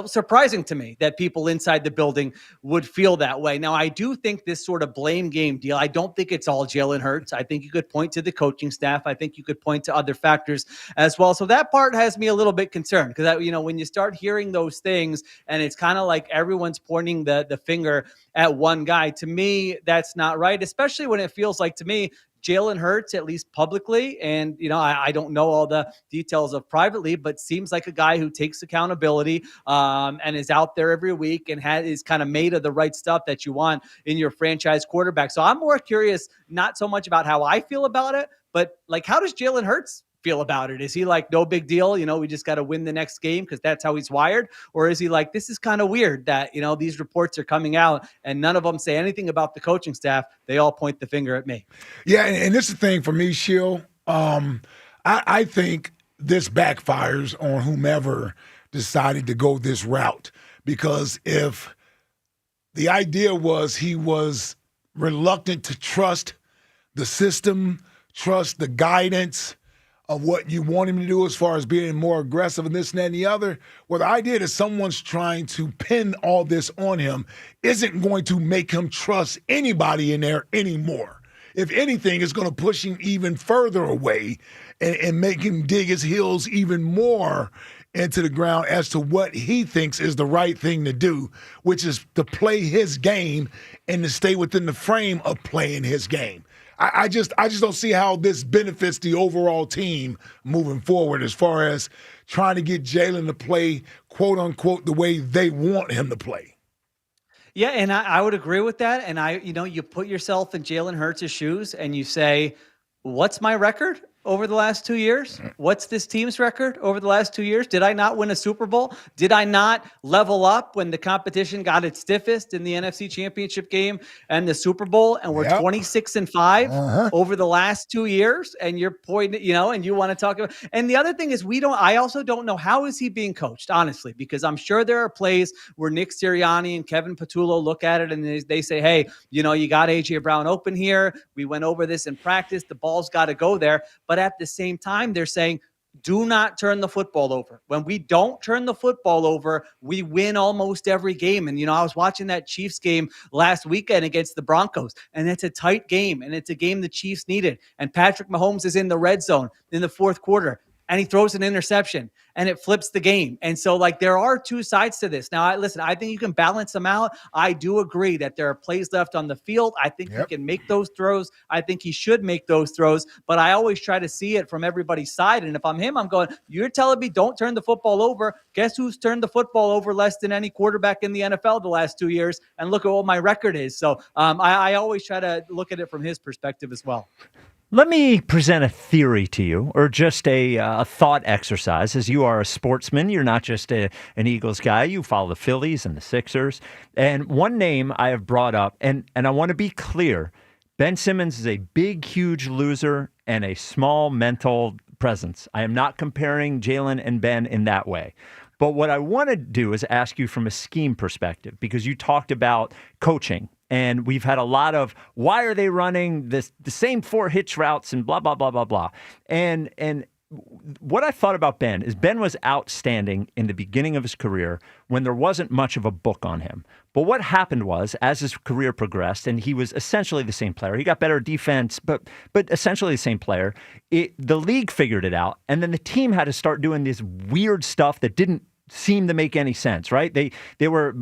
surprising to me that people inside the building would feel that way. Now, I do think this sort of blame game deal, I don't think it's all Jalen Hurts. I think you could point to the coaching staff. I think you could point to other factors as well. So that part has me a little bit concerned because, when you start hearing those things and it's kind of like everyone's pointing the finger at one guy, to me, that's not right, especially when it feels like, to me, Jalen Hurts, at least publicly, and I don't know all the details of privately, but seems like a guy who takes accountability and is out there every week and is kind of made of the right stuff that you want in your franchise quarterback. So I'm more curious, not so much about how I feel about it, but like, how does Jalen Hurts feel about it? Is he like, no big deal, we just got to win the next game because that's how he's wired? Or is he like, this is kind of weird that these reports are coming out and none of them say anything about the coaching staff, they all point the finger at me? Yeah, and this is the thing for me, Shill. I think this backfires on whomever decided to go this route, because if the idea was he was reluctant to trust the system, trust the guidance of what you want him to do as far as being more aggressive and this and that and the other, well, the idea that someone's trying to pin all this on him isn't going to make him trust anybody in there anymore. If anything, it's going to push him even further away and make him dig his heels even more into the ground as to what he thinks is the right thing to do, which is to play his game and to stay within the frame of playing his game. I just don't see how this benefits the overall team moving forward as far as trying to get Jalen to play, quote unquote, the way they want him to play. Yeah, and I would agree with that. And you put yourself in Jalen Hurts' shoes and you say, what's my record over the last 2 years? What's this team's record over the last 2 years? Did I not win a Super Bowl? Did I not level up when the competition got its stiffest in the NFC Championship game and the Super Bowl? And we're 26-5 over the last 2 years. And you're pointing, and you want to talk about. And the other thing is, I also don't know how is he being coached, honestly, because I'm sure there are plays where Nick Sirianni and Kevin Patullo look at it and they say, hey, you got AJ Brown open here. We went over this in practice. The ball's got to go there. But at the same time, they're saying, do not turn the football over. When we don't turn the football over, we win almost every game. And, I was watching that Chiefs game last weekend against the Broncos, and it's a tight game, and it's a game the Chiefs needed. And Patrick Mahomes is in the red zone in the fourth quarter, and he throws an interception, and it flips the game. And so, there are two sides to this. Now, I think you can balance them out. I do agree that there are plays left on the field. I think he can make those throws. I think he should make those throws. But I always try to see it from everybody's side. And if I'm him, I'm going, you're telling me don't turn the football over. Guess who's turned the football over less than any quarterback in the NFL the last 2 years? And look at what my record is. So I always try to look at it from his perspective as well. Let me present a theory to you, or just a thought exercise. As you are a sportsman, you're not just an Eagles guy. You follow the Phillies and the Sixers. And one name I have brought up, and I want to be clear, Ben Simmons is a big, huge loser and a small mental presence. I am not comparing Jalen and Ben in that way. But what I want to do is ask you from a scheme perspective, because you talked about coaching. And we've had a lot of, why are they running the same 4 hitch routes and blah, blah, blah, blah, blah. And what I thought about Ben is Ben was outstanding in the beginning of his career when there wasn't much of a book on him. But what happened was, as his career progressed, and he was essentially the same player, he got better defense, but essentially the same player, the league figured it out. And then the team had to start doing this weird stuff that didn't seem to make any sense, right? They were.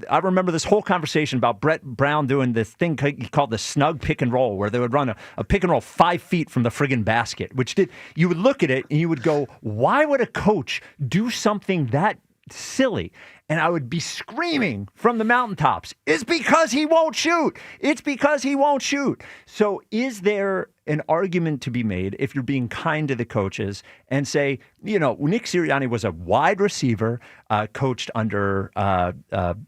I remember this whole conversation about Brett Brown doing this thing he called the snug pick and roll, where they would run a pick and roll 5 feet from the friggin' basket, you would look at it and you would go, why would a coach do something that silly? And I would be screaming from the mountaintops, it's because he won't shoot. It's because he won't shoot. So is there an argument to be made, if you're being kind to the coaches, and say, Nick Sirianni was a wide receiver, coached under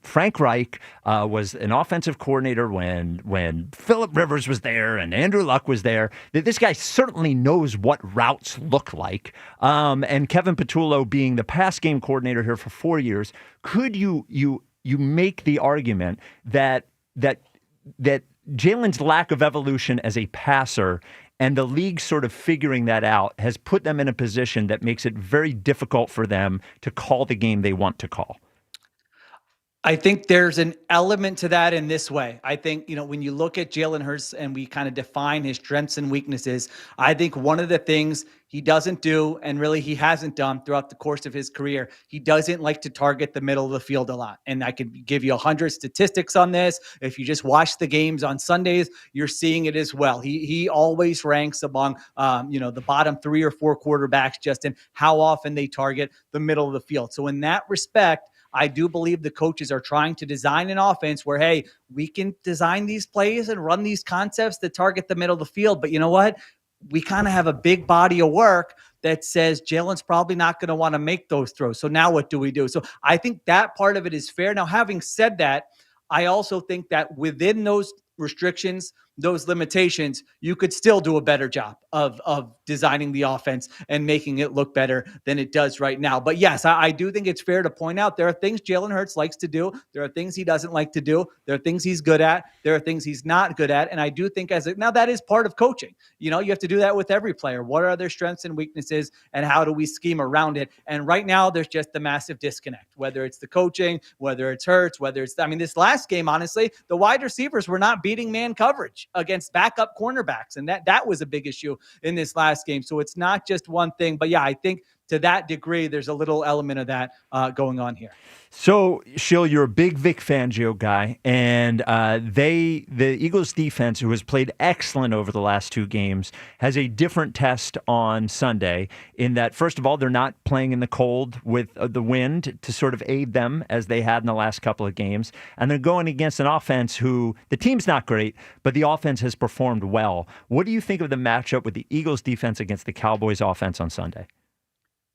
Frank Reich, was an offensive coordinator when Phillip Rivers was there and Andrew Luck was there, that this guy certainly knows what routes look like. And Kevin Patullo being the pass game coordinator here for 4 years, could you make the argument that Jalen's lack of evolution as a passer and the league sort of figuring that out has put them in a position that makes it very difficult for them to call the game they want to call? I think there's an element to that in this way. I think, when you look at Jalen Hurts and we kind of define his strengths and weaknesses, I think one of the things he doesn't do, and really he hasn't done throughout the course of his career, he doesn't like to target the middle of the field a lot. And I could give you 100 statistics on this. If you just watch the games on Sundays, you're seeing it as well. He always ranks among, the bottom 3 or 4 quarterbacks just in how often they target the middle of the field. So in that respect, I do believe the coaches are trying to design an offense where, hey, we can design these plays and run these concepts that target the middle of the field. But you know what? We kind of have a big body of work that says Jalen's probably not going to want to make those throws. So now what do we do? So I think that part of it is fair. Now, having said that, I also think that within those restrictions, those limitations, you could still do a better job of designing the offense and making it look better than it does right now. But yes, I do think it's fair to point out there are things Jalen Hurts likes to do. There are things he doesn't like to do. There are things he's good at. There are things he's not good at. And I do think now that is part of coaching. You have to do that with every player. What are their strengths and weaknesses and how do we scheme around it? And right now there's just the massive disconnect, whether it's the coaching, whether it's Hurts, this last game, honestly, the wide receivers were not beating man coverage against backup cornerbacks. And that was a big issue in this last game. So it's not just one thing, but yeah, I think to that degree, there's a little element of that going on here. So, Shill, you're a big Vic Fangio guy, and the Eagles defense, who has played excellent over the last 2 games, has a different test on Sunday in that, first of all, they're not playing in the cold with the wind to sort of aid them as they had in the last couple of games, and they're going against an offense who, the team's not great, but the offense has performed well. What do you think of the matchup with the Eagles defense against the Cowboys offense on Sunday?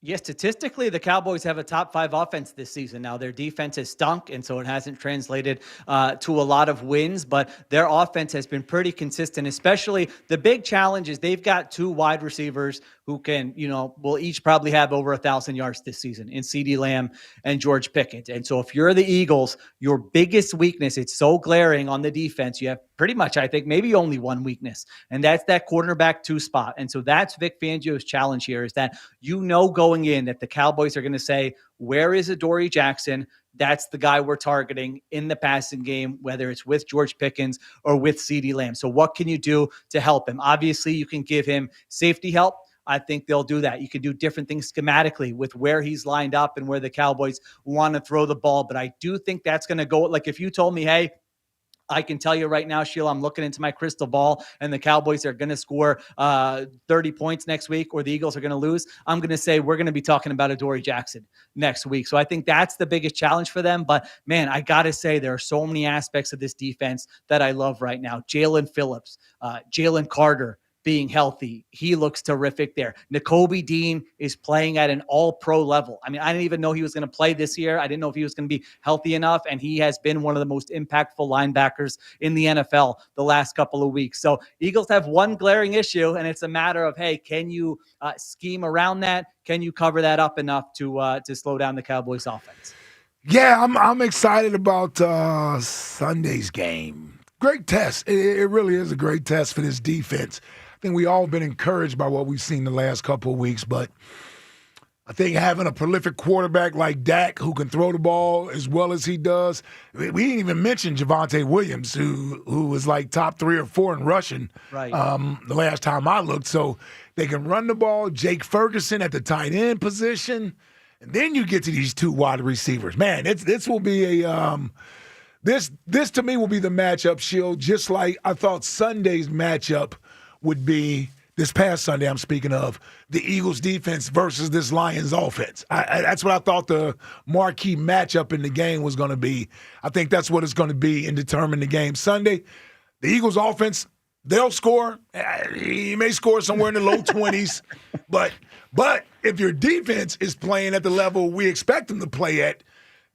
Yeah, statistically, the Cowboys have a top 5 offense this season. Now, their defense has stunk, and so it hasn't translated to a lot of wins, but their offense has been pretty consistent, especially the big challenge is they've got 2 wide receivers who can, will each probably have over 1,000 yards this season in CeeDee Lamb and George Pickens. And so if you're the Eagles, your biggest weakness, it's so glaring on the defense. You have pretty much, I think, maybe only one weakness, and that's that cornerback 2 spot. And so that's Vic Fangio's challenge here is that going in that the Cowboys are going to say, where is Adoree Jackson? That's the guy we're targeting in the passing game, whether it's with George Pickens or with CeeDee Lamb. So what can you do to help him? Obviously, you can give him safety help. I think they'll do that. You can do different things schematically with where he's lined up and where the Cowboys want to throw the ball. But I do think that's going to go, like if you told me, hey, I can tell you right now, Sheila, I'm looking into my crystal ball and the Cowboys are going to score 30 points next week or the Eagles are going to lose, I'm going to say we're going to be talking about Adoree Jackson next week. So I think that's the biggest challenge for them. But, man, I got to say there are so many aspects of this defense that I love right now. Jalen Phillips, Jalen Carter, being healthy. He looks terrific there. Nakobe Dean is playing at an all-pro level. I mean, I didn't even know he was going to play this year. I didn't know if he was going to be healthy enough, and he has been one of the most impactful linebackers in the NFL the last couple of weeks. So Eagles have one glaring issue, and it's a matter of, hey, can you scheme around that? Can you cover that up enough to slow down the Cowboys offense? Yeah, I'm excited about Sunday's game. Great test. It really is a great test for this defense. I think we all been encouraged by what we've seen the last couple of weeks, but I think having a prolific quarterback like Dak who can throw the ball as well as he does, we didn't even mention Javonte Williams, who was like top 3 or 4 in rushing the last time I looked. So they can run the ball. Jake Ferguson at the tight end position, and then you get to these 2 wide receivers. Man, this will be a this to me will be the matchup, Shield, just like I thought Sunday's matchup would be this past Sunday, I'm speaking of, the Eagles defense versus this Lions offense. That's what I thought the marquee matchup in the game was going to be. I think that's what it's going to be in determining the game. Sunday, the Eagles offense, they'll score. He may score somewhere in the low 20s. But if your defense is playing at the level we expect them to play at,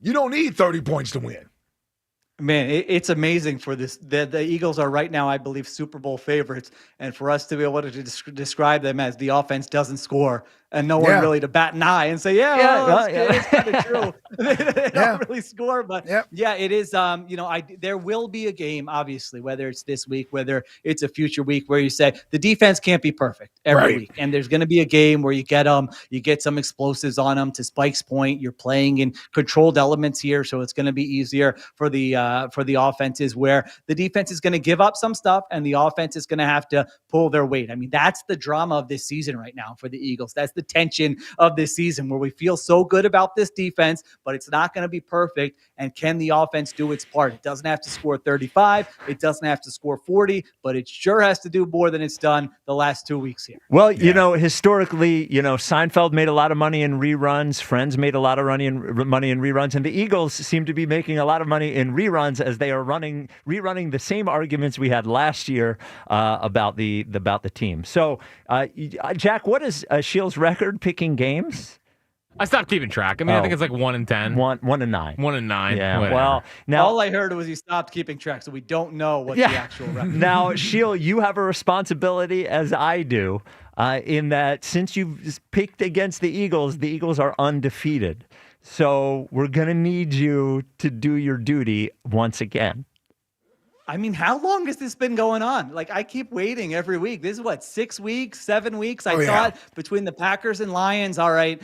you don't need 30 points to win. Man, it's amazing for this. The Eagles are right now, I believe, Super Bowl favorites. And for us to be able to describe them as the offense doesn't score, and no one really to bat an eye and say, it's kind of true. They don't really score, but it is. There will be a game, obviously, whether it's this week, whether it's a future week, where you say the defense can't be perfect every week, and there's going to be a game where you get some explosives on them. To Spike's point, you're playing in controlled elements here, so it's going to be easier for the offenses, where the defense is going to give up some stuff, and the offense is going to have to pull their weight. I mean, that's the drama of this season right now for the Eagles. That's the tension of this season, where we feel so good about this defense, but it's not going to be perfect. And can the offense do its part? It doesn't have to score 35. It doesn't have to score 40, but it sure has to do more than it's done the last 2 weeks here. Well, historically, Seinfeld made a lot of money in reruns. Friends made a lot of money in reruns. And the Eagles seem to be making a lot of money in reruns, as they are rerunning the same arguments we had last year about the team. So, Jack, what is Shields' record picking games? I stopped keeping track. I mean, I think it's like 1 in 10. 1 and 9. 1 and 9. Yeah. Whatever. Well, now all I heard was he stopped keeping track, so we don't know what the actual record is. Now, Shield, you have a responsibility, as I do, in that since you've picked against the Eagles are undefeated. So we're going to need you to do your duty once again. I mean, how long has this been going on? Like, I keep waiting every week. This is 6 weeks, 7 weeks? I thought between the Packers and Lions, all right,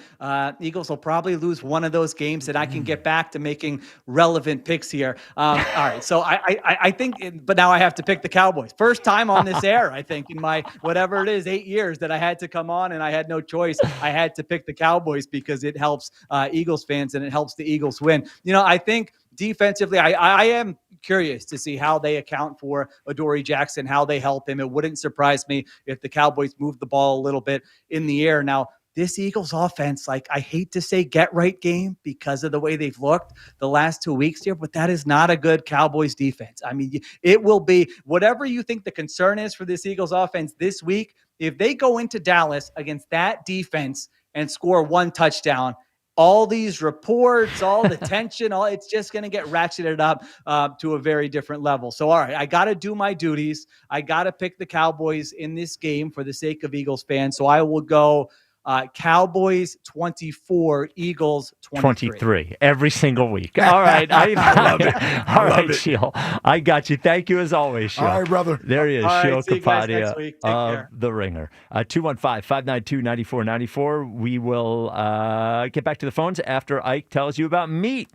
Eagles will probably lose one of those games, and I can get back to making relevant picks here. All right, so I think, but now I have to pick the Cowboys. First time on this air, I think, in my, whatever it is, 8 years that I had to come on, and I had no choice. I had to pick the Cowboys because it helps Eagles fans, and it helps the Eagles win. I think defensively, I am curious to see how they account for Adoree Jackson, how they help him. It wouldn't surprise me if the Cowboys move the ball a little bit in the air. Now, this Eagles offense, I hate to say get right game because of the way they've looked the last 2 weeks here, but that is not a good Cowboys defense. I mean, it will be whatever you think the concern is for this Eagles offense this week. If they go into Dallas against that defense and score one touchdown, all these reports, all the tension, it's just going to get ratcheted up to a very different level. So, all right, I got to do my duties. I got to pick the Cowboys in this game for the sake of Eagles fans. So I will go Cowboys 24, Eagles 23. Every single week. All right. I love it. All right, Shield. I got you. Thank you as always, Shield. All right, brother. There he is, Shield Kapadia of care. The Ringer. 215-592-9494. We will get back to the phones after Ike tells you about meat.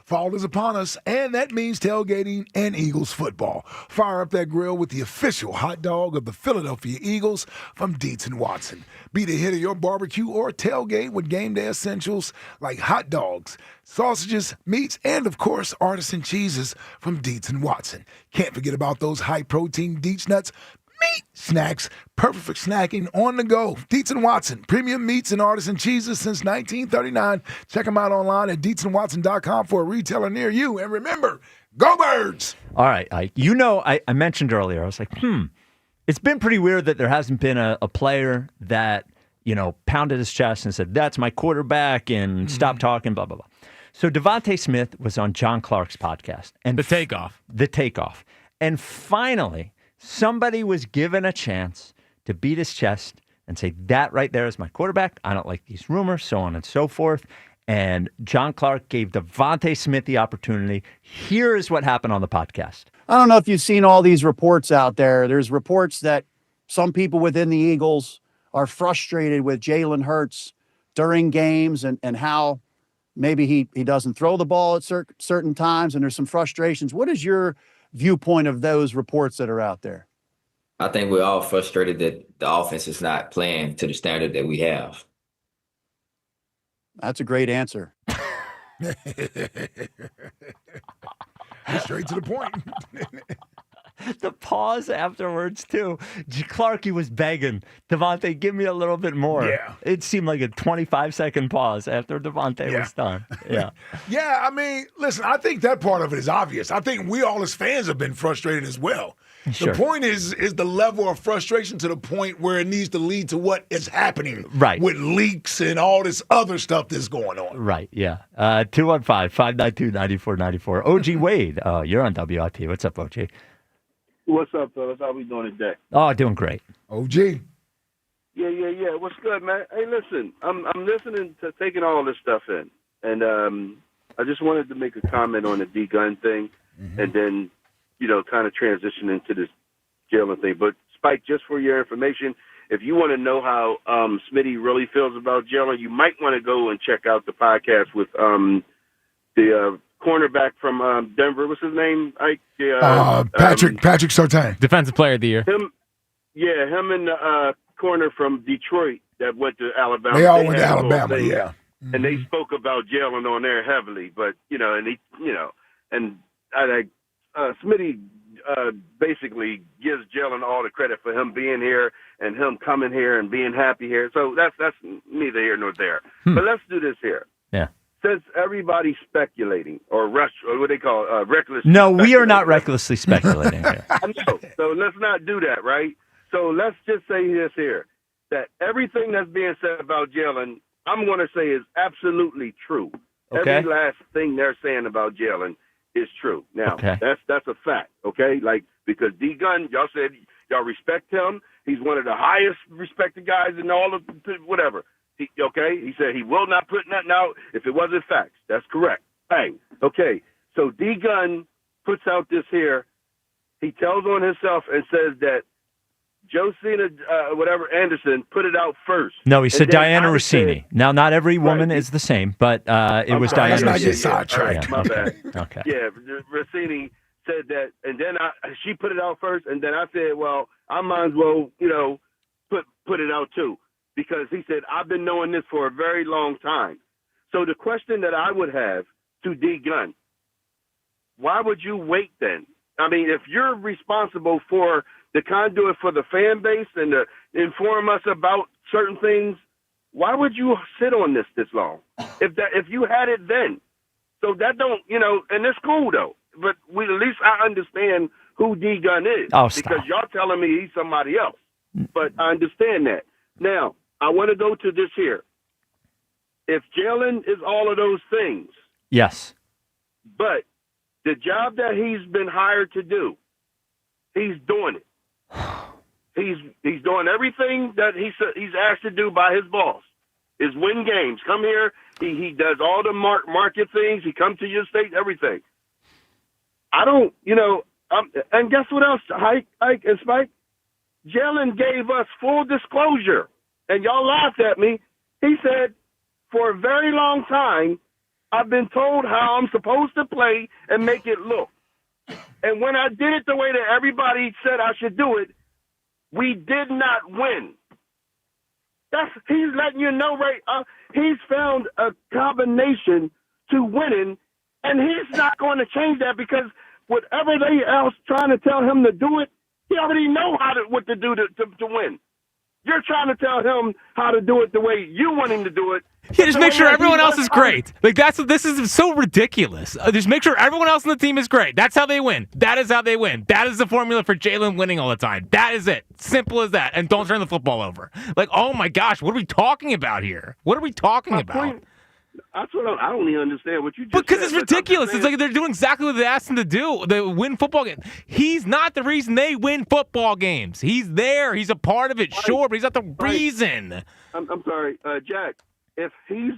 Fall is upon us, and that means tailgating and Eagles football. Fire up that grill with the official hot dog of the Philadelphia Eagles from Dietz & Watson. Be the hit of your barbecue or tailgate with game day essentials like hot dogs, sausages, meats, and, of course, artisan cheeses from Dietz & Watson. Can't forget about those high-protein Dietz nuts. Meat snacks, perfect for snacking on the go. Dietz & Watson, premium meats and artisan cheeses since 1939. Check them out online at DietzandWatson.com for a retailer near you. And remember, go Birds! All right, Ike. I mentioned earlier, I was like, it's been pretty weird that there hasn't been a player that, pounded his chest and said, that's my quarterback, and stop talking, blah, blah, blah. So Devontae Smith was on John Clark's podcast. And The Takeoff. And finally, somebody was given a chance to beat his chest and say, that right there is my quarterback. I don't like these rumors, so on and so forth. And John Clark gave Devontae Smith the opportunity. Here is what happened on the podcast. I don't know if you've seen all these reports out there. There's reports that some people within the Eagles are frustrated with Jalen Hurts during games and how maybe he doesn't throw the ball at certain times, and there's some frustrations. What is your viewpoint of those reports that are out there? I think we're all frustrated that the offense is not playing to the standard that we have. That's a great answer. Straight to the point. The pause afterwards, too. Clark, he was begging, Devontae, give me a little bit more. Yeah. It seemed like a 25-second pause after Devontae was done. Yeah. Yeah, I mean, listen, I think that part of it is obvious. I think we all as fans have been frustrated as well. Sure. The point is the level of frustration to the point where it needs to lead to what is happening with leaks and all this other stuff that's going on. Right, yeah. 215-592-9494. OG Wade, you're on WIP. What's up, OG? What's up, fellas? How we doing today? Oh, doing great. OG. Yeah. What's good, man? Hey, listen, I'm listening to taking all this stuff in, and I just wanted to make a comment on the D gun thing, and then kind of transition into this Jalen thing. But Spike, just for your information, if you want to know how Smitty really feels about Jalen, you might want to go and check out the podcast with the cornerback from Denver. What's his name? Ike. Patrick Surtain, Defensive Player of the Year. Him and the corner from Detroit that went to Alabama. They all went to had a little Alabama, thing, yeah. And they spoke about Jalen on there heavily, but Smitty basically gives Jalen all the credit for him being here and him coming here and being happy here. So that's neither here nor there. But let's do this here. Yeah. Since everybody's speculating or what they call reckless. No, we are not recklessly speculating here. I know. So let's not do that, right? So let's just say this here, that everything that's being said about Jalen, I'm going to say is absolutely true. Okay. Every last thing they're saying about Jalen is true. Now, Okay. that's a fact, okay? Like, because D-Gun, y'all said y'all respect him. He's one of the highest respected guys in all of whatever. He said he will not put nothing out if it wasn't facts. That's correct. Bang. Okay, so D-Gun puts out this here. He tells on himself and says that Josina, Anderson, put it out first. No, he said And then Diana I Rossini. said- Now, not every woman is the same, but it was sorry, Diana let's not Rossini. get sidetracked. Yeah, My bad. Okay. Yeah, Rossini said that, and then she put it out first, and then I said, well, I might as well, put it out too, because he said I've been knowing this for a very long time. So the question that I would have to D Gun, why would you wait then? I mean, if you're responsible for the conduit for the fan base and to inform us about certain things, why would you sit on this long? If you had it then, so that don't and it's cool though. But at least I understand who D Gun is because y'all telling me he's somebody else. But I understand that. Now I want to go to this here. If Jalen is all of those things, Yes. but the job that he's been hired to do, he's doing it. He's doing everything that he's asked to do by his boss. Is win games. Come here. He does all the market things. He comes to your state. Everything. I don't. And guess what else? Ike and Spike. Jalen gave us full disclosure, and y'all laughed at me. He said, for a very long time, I've been told how I'm supposed to play and make it look. And when I did it the way that everybody said I should do it, we did not win. He's letting you know, right? He's found a combination to winning, and he's not going to change that because whatever they else trying to tell him to do it, he already know what to do to win. You're trying to tell him how to do it the way you want him to do it. Yeah, just make sure everyone else is great. Like this is so ridiculous. Just make sure everyone else on the team is great. That's how they win. That is how they win. That is the formula for Jalen winning all the time. That is it. Simple as that. And don't turn the football over. Like, oh my gosh, what are we talking about here? What are we talking about? That's what I don't even understand what you just Because said. it's ridiculous. It's like they're doing exactly what they asked him to do. They win football games. He's not the reason they win football games. He's there. He's a part of it, sure, but he's not the reason. I'm sorry, Jack. If he's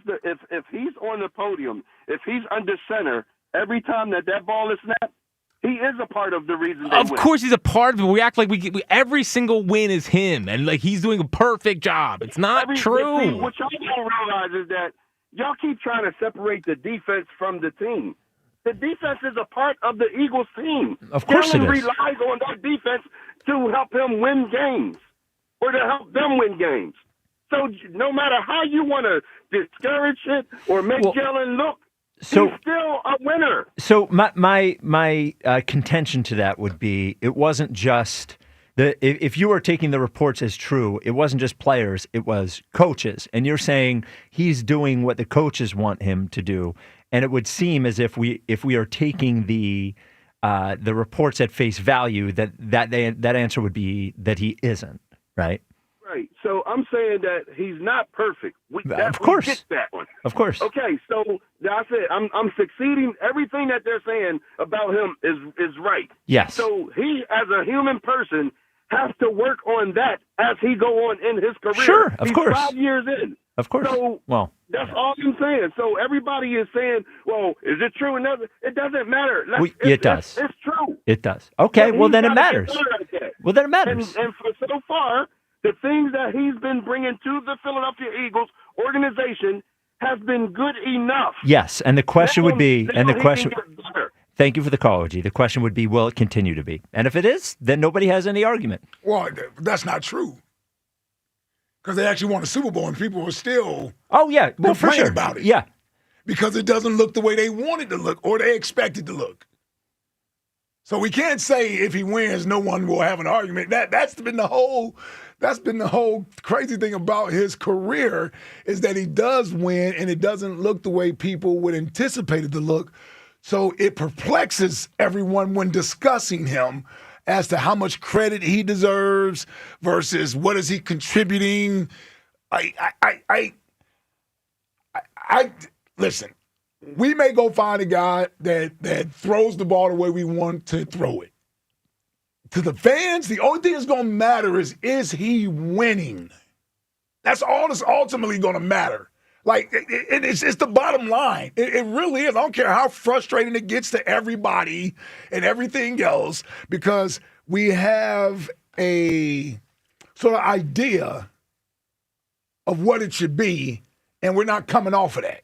on the podium, if he's under center every time that ball is snapped, he is a part of the reason they Of win. course he's a part of it. We act like we every single win is him, and like he's doing a perfect job. It's not true. See, what y'all don't realize is that y'all keep trying to separate the defense from the team. The defense is a part of the Eagles team. Of course Jalen it is. relies on that defense to help him win games or to help them win games. So no matter how you want to discourage it or make Jalen look, he's still a winner. So my contention to that would be it wasn't just if you were taking the reports as true, it wasn't just players, it was coaches. And you're saying he's doing what the coaches want him to do. And it would seem as if we are taking the reports at face value, that answer would be that he isn't, right? Right. So I'm saying that he's not perfect. Of course. We get that one. Of course. Okay, so I said I'm succeeding. Everything that they're saying about him is right. Yes. So he, as a human person, has to work on that as he go on in his career. Sure, of He's course. 5 years in. Of course. So well, that's all I'm saying. So everybody is saying, well, is it true? It doesn't matter. it does. It's true. It does. Okay, Yeah, well, then it he's gotta matters. get better at that. Well, then it matters. And for so far, the things that he's been bringing to the Philadelphia Eagles organization has been good enough. Yes, and the question would be, Now he can get better. Thank you for the call, OG. The question would be, will it continue to be? And if it is, then nobody has any argument. Well, that's not true. Because they actually won a Super Bowl and people were still for sure. about it. Yeah. Because it doesn't look the way they want it to look or they expect it to look. So we can't say if he wins, no one will have an argument. That's been the whole crazy thing about his career is that he does win and it doesn't look the way people would anticipate it to look. So it perplexes everyone when discussing him as to how much credit he deserves versus what is he contributing. I listen. We may go find a guy that throws the ball the way we want to throw it. To the fans, the only thing that's going to matter is he winning? That's all that's ultimately going to matter. Like, it's the bottom line. It really is. I don't care how frustrating it gets to everybody and everything else because we have a sort of idea of what it should be, and we're not coming off of that.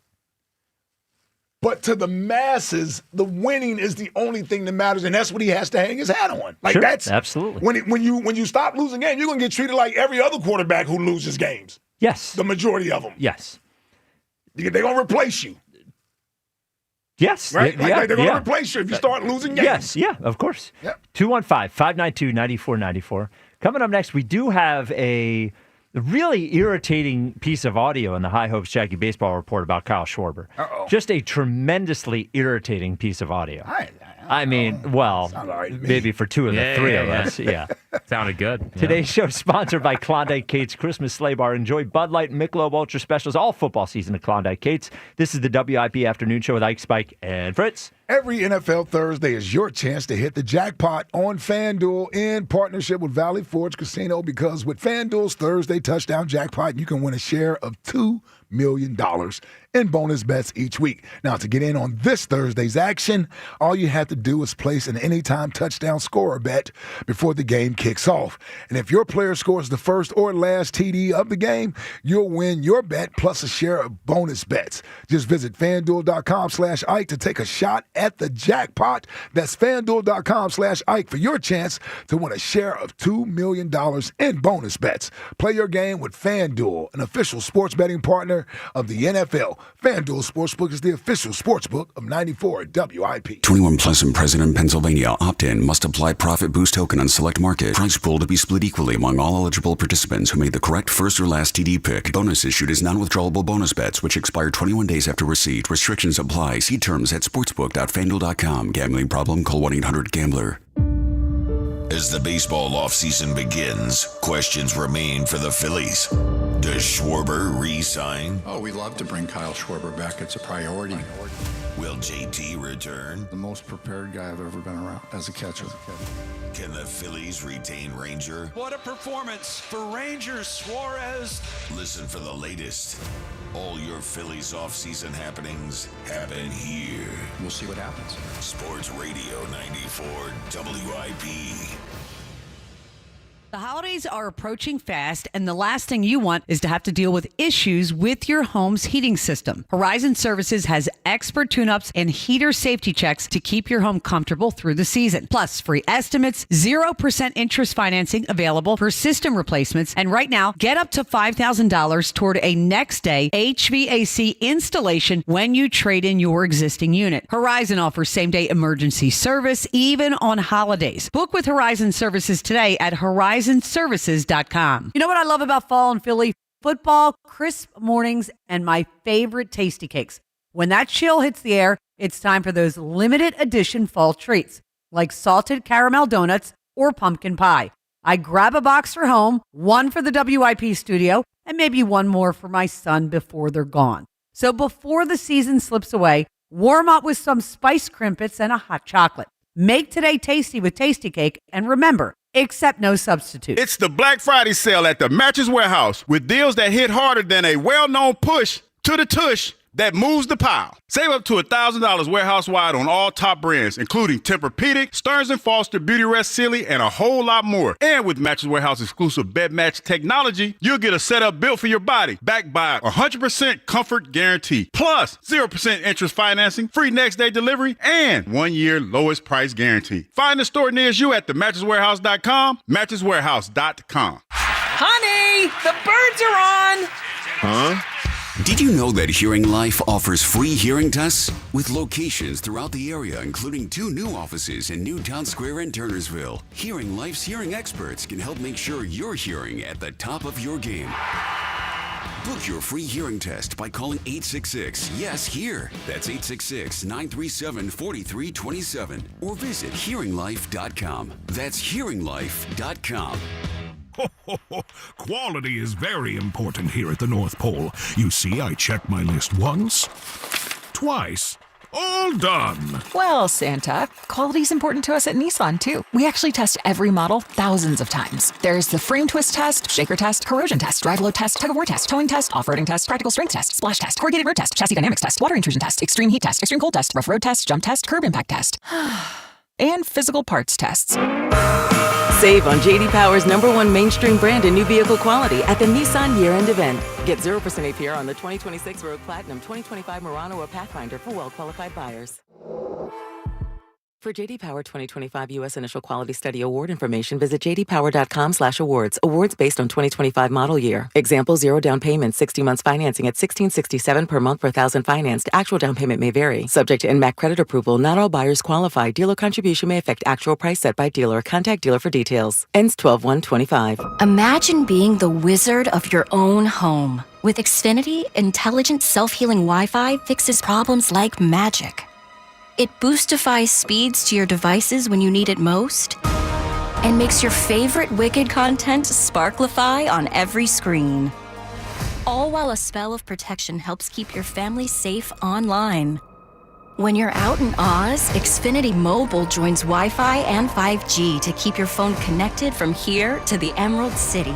But to the masses, the winning is the only thing that matters, and that's what he has to hang his hat on. Like Sure, that's absolutely. When you stop losing games, you're gonna get treated like every other quarterback who loses games. Yes. The majority of them. Yes. They're gonna replace you. Yes. Right? Like they're gonna yeah. replace you if you start losing games. Yes, yeah, of course. Yep. 215-592-9494. Coming up next, we do have a really irritating piece of audio in the High Hopes Jackie Baseball Report about Kyle Schwarber. Uh-oh. Just a tremendously irritating piece of audio. I mean, well, maybe for two of the three of us. Yeah. Sounded good. Today's show is sponsored by Klondike Kate's Christmas Sleigh Bar. Enjoy Bud Light and Michelob Ultra specials all football season at Klondike Kate's. This is the WIP Afternoon Show with Ike, Spike, and Fritz. Every NFL Thursday is your chance to hit the jackpot on FanDuel in partnership with Valley Forge Casino because with FanDuel's Thursday touchdown jackpot, you can win a share of $2 million in bonus bets each week. Now, to get in on this Thursday's action, all you have to do is place an anytime touchdown scorer bet before the game kicks off. And if your player scores the first or last TD of the game, you'll win your bet plus a share of bonus bets. Just visit FanDuel.com/Ike to take a shot at the jackpot. That's FanDuel.com/Ike for your chance to win a share of $2 million in bonus bets. Play your game with FanDuel, an official sports betting partner of the NFL. FanDuel Sportsbook is the official sportsbook of 94 WIP. 21 plus and present in Pennsylvania. Opt-in. Must apply profit boost token on select market. Price pool to be split equally among all eligible participants who made the correct first or last TD pick. Bonus issued is non-withdrawable bonus bets which expire 21 days after receipt. Restrictions apply. See terms at sportsbook.fanduel.com. Gambling problem? Call 1-800-GAMBLER. As the baseball offseason begins, questions remain for the Phillies. Does Schwarber re-sign? Oh, we'd love to bring Kyle Schwarber back. It's a priority. Will JT return? The most prepared guy I've ever been around as a catcher. Can the Phillies retain Ranger? What a performance for Rangers Suarez. Listen for the latest. All your Phillies offseason happenings happen here. We'll see what happens. Sports Radio 94 WIP. The holidays are approaching fast, and the last thing you want is to have to deal with issues with your home's heating system. Horizon Services has expert tune-ups and heater safety checks to keep your home comfortable through the season. Plus, free estimates, 0% interest financing available for system replacements, and right now, get up to $5,000 toward a next-day HVAC installation when you trade in your existing unit. Horizon offers same-day emergency service, even on holidays. Book with Horizon Services today at horizonservices.com. You know what I love about fall in Philly? Football, crisp mornings, and my favorite tasty cakes. When that chill hits the air, it's time for those limited edition fall treats, like salted caramel donuts or pumpkin pie. I grab a box for home, one for the WIP studio, and maybe one more for my son before they're gone. So before the season slips away, warm up with some spiced crimpets and a hot chocolate. Make today tasty with Tasty Cake, and remember, except no substitute. It's the Black Friday sale at the Mattress Warehouse with deals that hit harder than a well-known push to the tush that moves the pile. Save up to $1,000 warehouse-wide on all top brands, including Tempur-Pedic, Stearns & Foster, Beauty Rest Sealy, and a whole lot more. And with Mattress Warehouse exclusive bed match technology, you'll get a setup built for your body, backed by 100% comfort guarantee. Plus, 0% interest financing, free next-day delivery, and 1-year lowest price guarantee. Find a store near you at themattresswarehouse.com, mattresswarehouse.com. Honey, the birds are on. Huh? Did you know that Hearing Life offers free hearing tests? With locations throughout the area, including 2 new offices in Newtown Square and Turnersville, Hearing Life's hearing experts can help make sure you're hearing at the top of your game. Book your free hearing test by calling 866-YES-HEAR. That's 866-937-4327. Or visit hearinglife.com. That's hearinglife.com. Quality is very important here at the North Pole. You see, I check my list once, twice, all done. Well, Santa, quality's important to us at Nissan, too. We actually test every model thousands of times. There's the frame twist test, shaker test, corrosion test, drive load test, tug-of-war test, towing test, off-roading test, practical strength test, splash test, corrugated road test, chassis dynamics test, water intrusion test, extreme heat test, extreme cold test, rough road test, jump test, curb impact test, and physical parts tests. Save on J.D. Power's #1 mainstream brand in new vehicle quality at the Nissan year-end event. Get 0% APR on the 2026 Rogue Platinum, 2025 Murano or Pathfinder for well-qualified buyers. For J.D. Power 2025 U.S. Initial Quality Study Award information, visit jdpower.com/awards. Awards based on 2025 model year. Example, 0 down payment, 60 months financing at $1,667 per month per thousand financed. Actual down payment may vary. Subject to NMAC credit approval. Not all buyers qualify. Dealer contribution may affect actual price set by dealer. Contact dealer for details. Ends 12/1/25. Imagine being the wizard of your own home. With Xfinity, intelligent self-healing Wi-Fi fixes problems like magic. It boostifies speeds to your devices when you need it most and makes your favorite Wicked content sparklify on every screen. All while a spell of protection helps keep your family safe online. When you're out in Oz, Xfinity Mobile joins Wi-Fi and 5G to keep your phone connected from here to the Emerald City.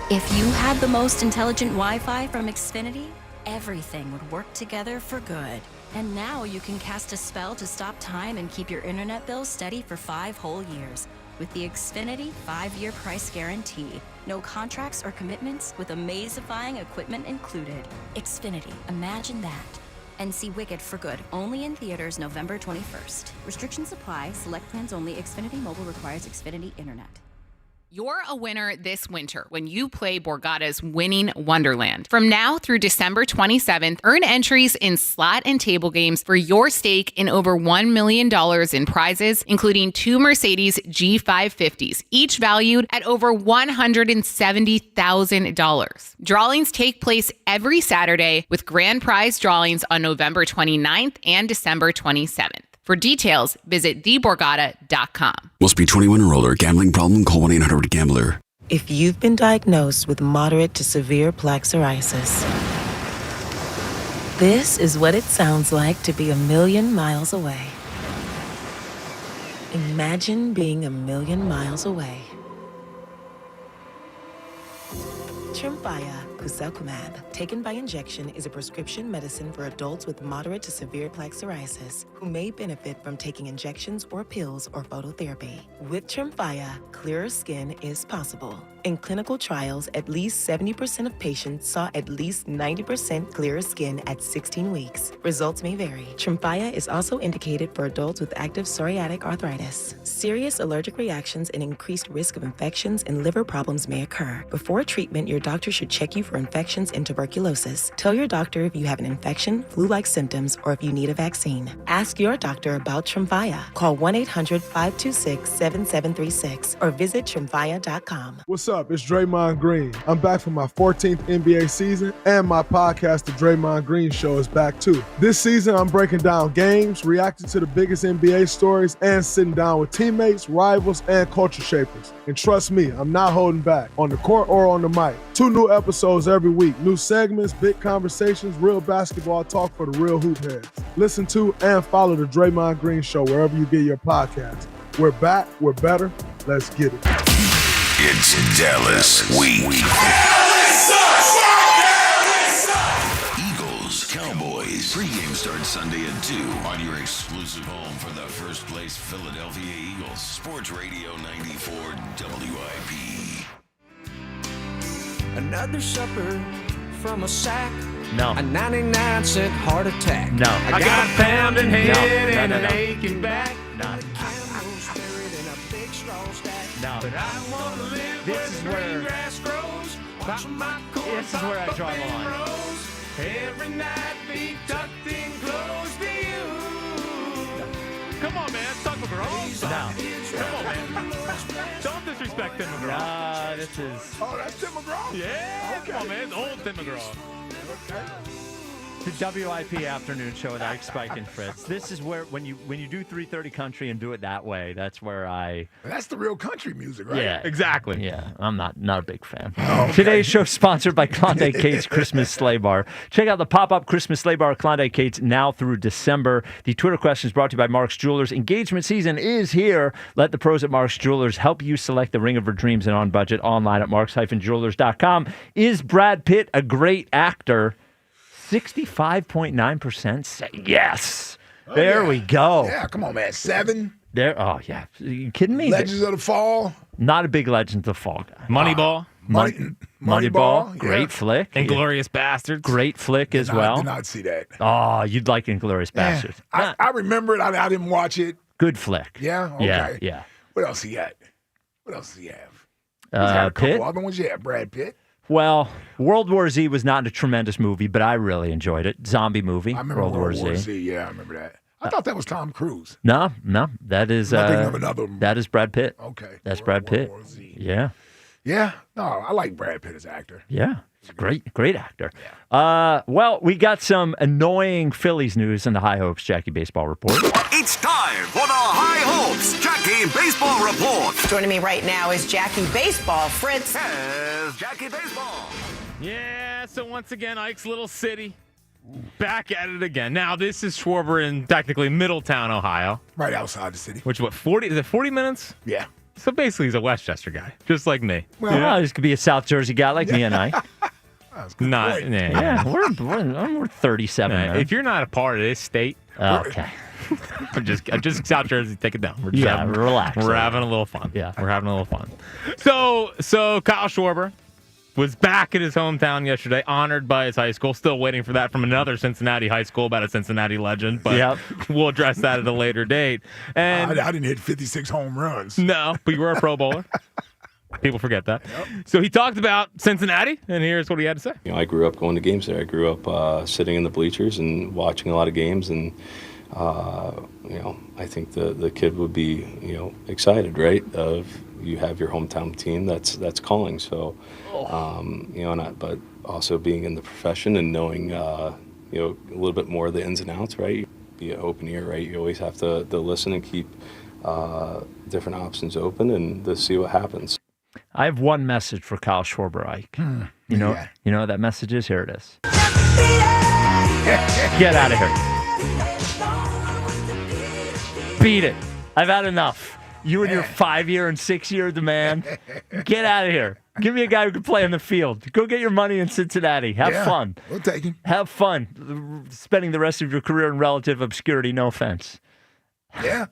If you had the most intelligent Wi-Fi from Xfinity, everything would work together for good. And now you can cast a spell to stop time and keep your internet bill steady for 5 whole years with the Xfinity 5-year price guarantee. No contracts or commitments with amazifying equipment included. Xfinity, imagine that. And see Wicked for good, only in theaters November 21st. Restrictions apply, select plans only. Xfinity Mobile requires Xfinity Internet. You're a winner this winter when you play Borgata's Winning Wonderland. From now through December 27th, earn entries in slot and table games for your stake in over $1 million in prizes, including 2 Mercedes G550s, each valued at over $170,000. Drawings take place every Saturday with grand prize drawings on November 29th and December 27th. For details, visit theborgata.com. Must be 21 or older. Gambling problem? Call 1-800-GAMBLER. If you've been diagnosed with moderate to severe plaque psoriasis, this is what it sounds like to be a million miles away. Imagine being a million miles away. Tremfya guselkumab, taken by injection, is a prescription medicine for adults with moderate to severe plaque psoriasis who may benefit from taking injections or pills or phototherapy. With Tremfya, clearer skin is possible. In clinical trials, at least 70% of patients saw at least 90% clearer skin at 16 weeks. Results may vary. Tremfya is also indicated for adults with active psoriatic arthritis. Serious allergic reactions and increased risk of infections and liver problems may occur. Before treatment, your doctor should check you for infections and tuberculosis. Tell your doctor if you have an infection, flu-like symptoms, or if you need a vaccine. Ask your doctor about Tremfya. Call 1-800-526-7736 or visit Tremfya.com. What's up? It's Draymond Green. I'm back for my 14th NBA season, and my podcast, The Draymond Green Show, is back too. This season, I'm breaking down games, reacting to the biggest NBA stories, and sitting down with teammates, rivals, and culture shapers. And trust me, I'm not holding back, on the court or on the mic. 2 new episodes every week. New segments, big conversations, real basketball talk for the real hoop heads. Listen to and follow The Draymond Green Show wherever you get your podcasts. We're back, we're better, Let's get it. It's Dallas Week. Eagles, Cowboys. Pre-game starts Sunday at 2 on your exclusive home for the first place Philadelphia Eagles. Sports Radio 94 WIP. Another supper from a sack. No. A 99-cent heart attack. No. I got a pounding head and an aching back. No. No. But I want to live where the green grass grows. This is where I draw the line. Every night be tucked in close to you. Come on, man. Tuck McGraw. No. Come on, man. Don't disrespect Tim McGraw. This is... Oh, that's Tim McGraw? Yeah. Okay. Come on, man. It's old Tim McGraw. Okay. The WIP afternoon show with Ike, Spike, and Fritz. This is where when you do 330 country and do it that way, that's where I... That's the real country music, right? Yeah, exactly. Yeah, I'm not a big fan. Oh, okay. Today's show sponsored by Klondike Kate's Christmas Sleigh Bar. Check out the pop-up Christmas Sleigh Bar at Klondike Kate's now through December. The Twitter question is brought to you by Mark's Jewelers. Engagement season is here. Let the pros at Mark's Jewelers help you select the ring of your dreams and on budget online at marks-jewelers.com. Is Brad Pitt a great actor? 65.9% say yes. Oh, there yeah. we go. Yeah, come on, man. 7. There. Oh, yeah. Are you kidding me? Legends of the Fall. Not a big Legends of the Fall guy. Moneyball. Moneyball. Great Yeah. flick. Inglourious Bastards. Great flick as well. I did not see that. Oh, you'd like Inglourious Bastards. I remember it. I didn't watch it. Good flick. Yeah? Okay. Yeah. What else he got? What else does he have? He's had a couple Pitt? other ones. Yeah, Brad Pitt. Well, World War Z was not a tremendous movie, but I really enjoyed it. Zombie movie. I remember World War Z. Yeah, I remember that. I thought that was Tom Cruise. No, that is I'm thinking of another. that is Brad Pitt. Okay. That's Brad Pitt. World War Z. Yeah. Yeah. No, I like Brad Pitt as actor. Yeah. He's a great actor. Well, we got some annoying Phillies news in the High Hopes Jackie Baseball Report. It's time for the High Hopes Jackie Baseball Report. Joining me right now is Jackie Baseball. Fritz. Here's Jackie Baseball. Yeah, so once again, Ike's little city. Back at it again. Now, this is Schwarber in technically Middletown, Ohio. Right outside the city. Which, what, 40? Is it 40 minutes? Yeah. So basically, he's a Westchester guy, just like me. Well, this could be a South Jersey guy like me and I. Not, Yeah, we're 37 there. if you're not a part of this state, Okay. I'm just South Jersey. Take it down. We're just relax. We're having a little fun. Yeah, we're having a little fun. So Kyle Schwarber was back in his hometown yesterday, honored by his high school. Still waiting for that from another Cincinnati high school about a Cincinnati legend, but we'll address that at a later date. And I didn't hit 56 home runs. No, but you were a Pro Bowler. People forget that. So he talked about Cincinnati, and here's what he had to say. I grew up going to games there. I grew up sitting in the bleachers and watching a lot of games, and I think the kid would be excited, right? Of you have your hometown team that's calling. So, but also being in the profession and knowing a little bit more of the ins and outs, right? Be an open ear, right? You always have to listen and keep different options open and to see what happens. I have one message for Kyle Schwarber, Ike. You know what that message is? Here it is. Get out of here. Beat it. I've had enough. You and your 5-year and 6-year demand. Get out of here. Give me a guy who can play on the field. Go get your money in Cincinnati. Have fun. We'll take him. Have fun spending the rest of your career in relative obscurity. No offense. Yeah.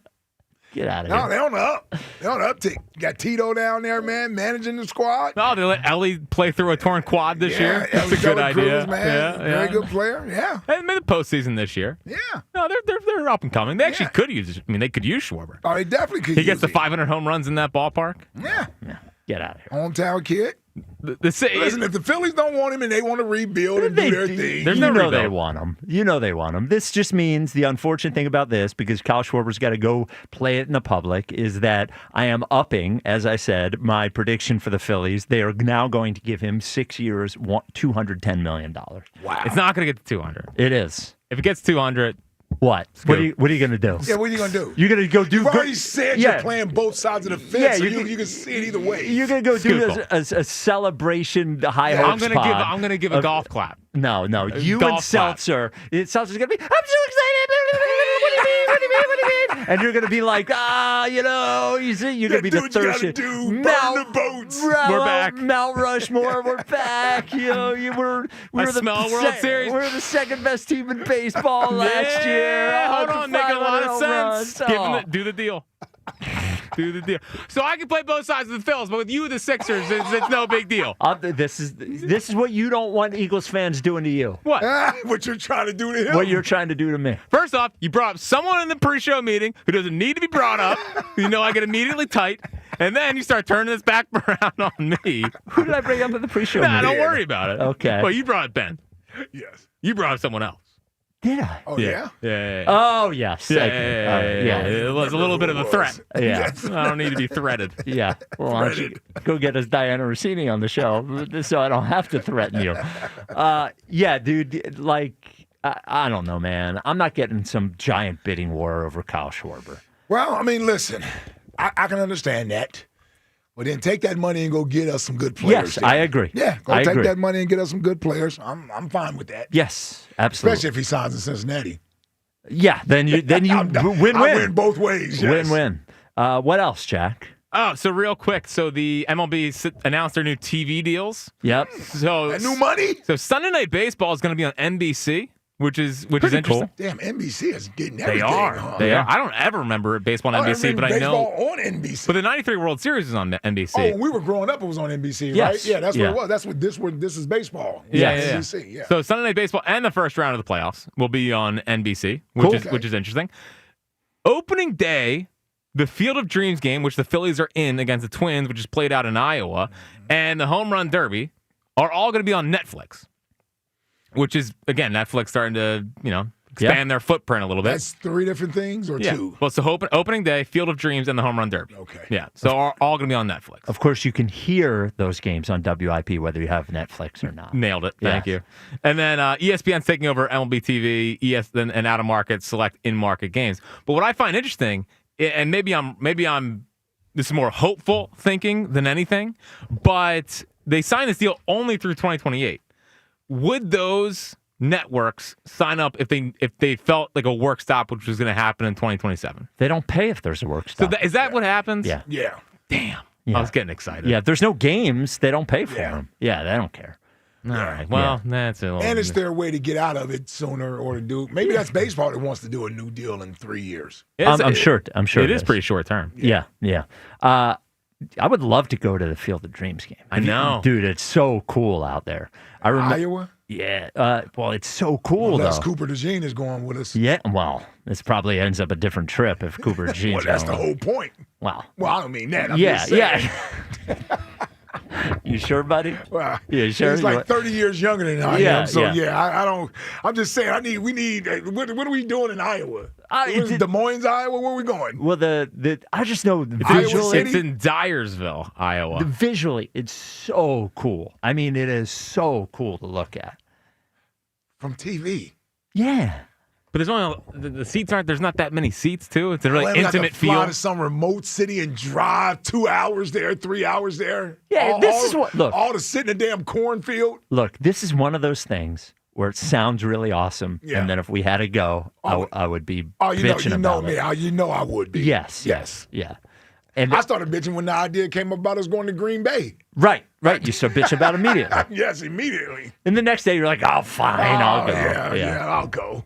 Get out of No, here. they're on the up. They're on the uptick. You got Tito down there, man, managing the squad. Oh, they let Ellie play through a torn quad this year. That's a good idea. Man. Very good player. Yeah. And made the postseason this year. Yeah. No, they're up and coming. They actually could use. I mean, they could use Schwarber. Oh, they definitely could. He gets the 500 home runs in that ballpark. Yeah. Get out of here. Hometown kid. Listen, if the Phillies don't want him and they want to rebuild and do their thing, They want him. You know they want him. This just means the unfortunate thing about this, because Kyle Schwarber's got to go play it in the public, is that I am upping, as I said, my prediction for the Phillies. They are now going to give him 6 years, $210 million. Wow. It's not going to get to 200. It is. If it gets 200, what? What are you going to do? Yeah, what are you going to do? You're going to go do. You've already said you're playing both sides of the fence, Yeah, so you you can see it either way. You're going to go do a celebration high hopes pod. I'm going to give a golf clap. No. You golf and Seltzer. Seltzer's going to be, I'm so excited. What do you mean? and you're going to be like, you see, you're going to be the third shift. Burn the boats. We're back. Mount Rushmore, we're back. We're World Series. We're the second best team in baseball last year. Hold on, making a lot of sense. Oh. Do the deal. Do the deal. So I can play both sides of the Phils, but with you, the Sixers, it's no big deal. This is what you don't want Eagles fans doing to you. What? What you're trying to do to him? What you're trying to do to me. First off, you brought up someone in the pre-show meeting who doesn't need to be brought up. I get immediately tight. And then you start turning this back around on me. Who did I bring up at the pre-show meeting? Don't worry about it. Okay. Well, you brought up Ben. Yes. You brought up someone else. Did I? Oh, yeah? Yeah. Oh, yes. Yeah. It was a little bit of a threat. Yeah. I don't need to be threaded. Yeah. Well, why don't you go get us Diana Rossini on the show so I don't have to threaten you. Yeah, dude, I don't know, man. I'm not getting some giant bidding war over Kyle Schwarber. Well, I mean, listen, I can understand that. But then take that money and go get us some good players. Yes, I agree. Yeah, go take that money and get us some good players. I'm fine with that. Yes, absolutely. Especially if he signs in Cincinnati. Yeah, then you win-win. I win both ways. Yes. Win-win. What else, Jack? Oh, so real quick. So the MLB announced their new TV deals. Yep. So that new money. So Sunday Night Baseball is going to be on NBC. Which is interesting. Cool. Damn, NBC is getting everything. They are. I don't ever remember baseball on NBC, but I know baseball on NBC. But the '93 World Series is on NBC. Oh, when we were growing up, it was on NBC, yes. right? Yeah, that's what it was. That's what this is baseball. Yeah. NBC. Yeah. So Sunday Night Baseball and the first round of the playoffs will be on NBC, which is interesting. Opening day, the Field of Dreams game, which the Phillies are in against the Twins, which is played out in Iowa, and the Home Run Derby are all going to be on Netflix. Which is, again, Netflix starting to, expand their footprint a little bit. That's three different things or two? Well, so opening day, Field of Dreams, and the Home Run Derby. Okay. Yeah, so all going to be on Netflix. Of course, you can hear those games on WIP, whether you have Netflix or not. Nailed it. Thank you. And then ESPN's taking over MLB TV, and out-of-market, select in-market games. But what I find interesting, and maybe I'm this is more hopeful thinking than anything, but they signed this deal only through 2028. Would those networks sign up if they felt like a work stop, which was going to happen in 2027? They don't pay if there's a work stop. So is that what happens? Yeah. Yeah. Damn. Yeah. I was getting excited. Yeah, if there's no games, they don't pay for them. Yeah, they don't care. All right. Well, that's a little... And it's their way to get out of it sooner or to do... Maybe that's baseball that wants to do a new deal in 3 years. I'm sure it is pretty short term. Yeah. I would love to go to the Field of Dreams game. I know. Dude, it's so cool out there. I remember, Iowa? Yeah. Well, it's so cool, Unless though. Cooper DeJean is going with us. Yeah. Well, this probably ends up a different trip if Cooper DeJean's Well, that's going. the whole point. Wow. Well, I don't mean that. I'm Yeah, just saying. yeah. You sure, buddy? Well, yeah, sure. He's like 30 years younger than I am. So, I don't. I'm just saying, we need. What are we doing in Iowa? Des Moines, Iowa? Where are we going? Well, I just know visually. It's in Dyersville, Iowa. Visually, it's so cool. I mean, it is so cool to look at. From TV. Yeah. But there's only the seats aren't. There's not that many seats too. It's a really intimate feel. Fly feel. to some remote city and drive 2 hours there, 3 hours there. Yeah, this is what. Look, all to sit in a damn cornfield. Look, this is one of those things where it sounds really awesome, and then if we had to go, I would be bitching about it. You know I would be. Yes. Yeah. And I started bitching when the idea came about us going to Green Bay. Right. You start bitching about it immediately. Yes, immediately. And the next day you're like, oh, fine, I'll go. Yeah, I'll go.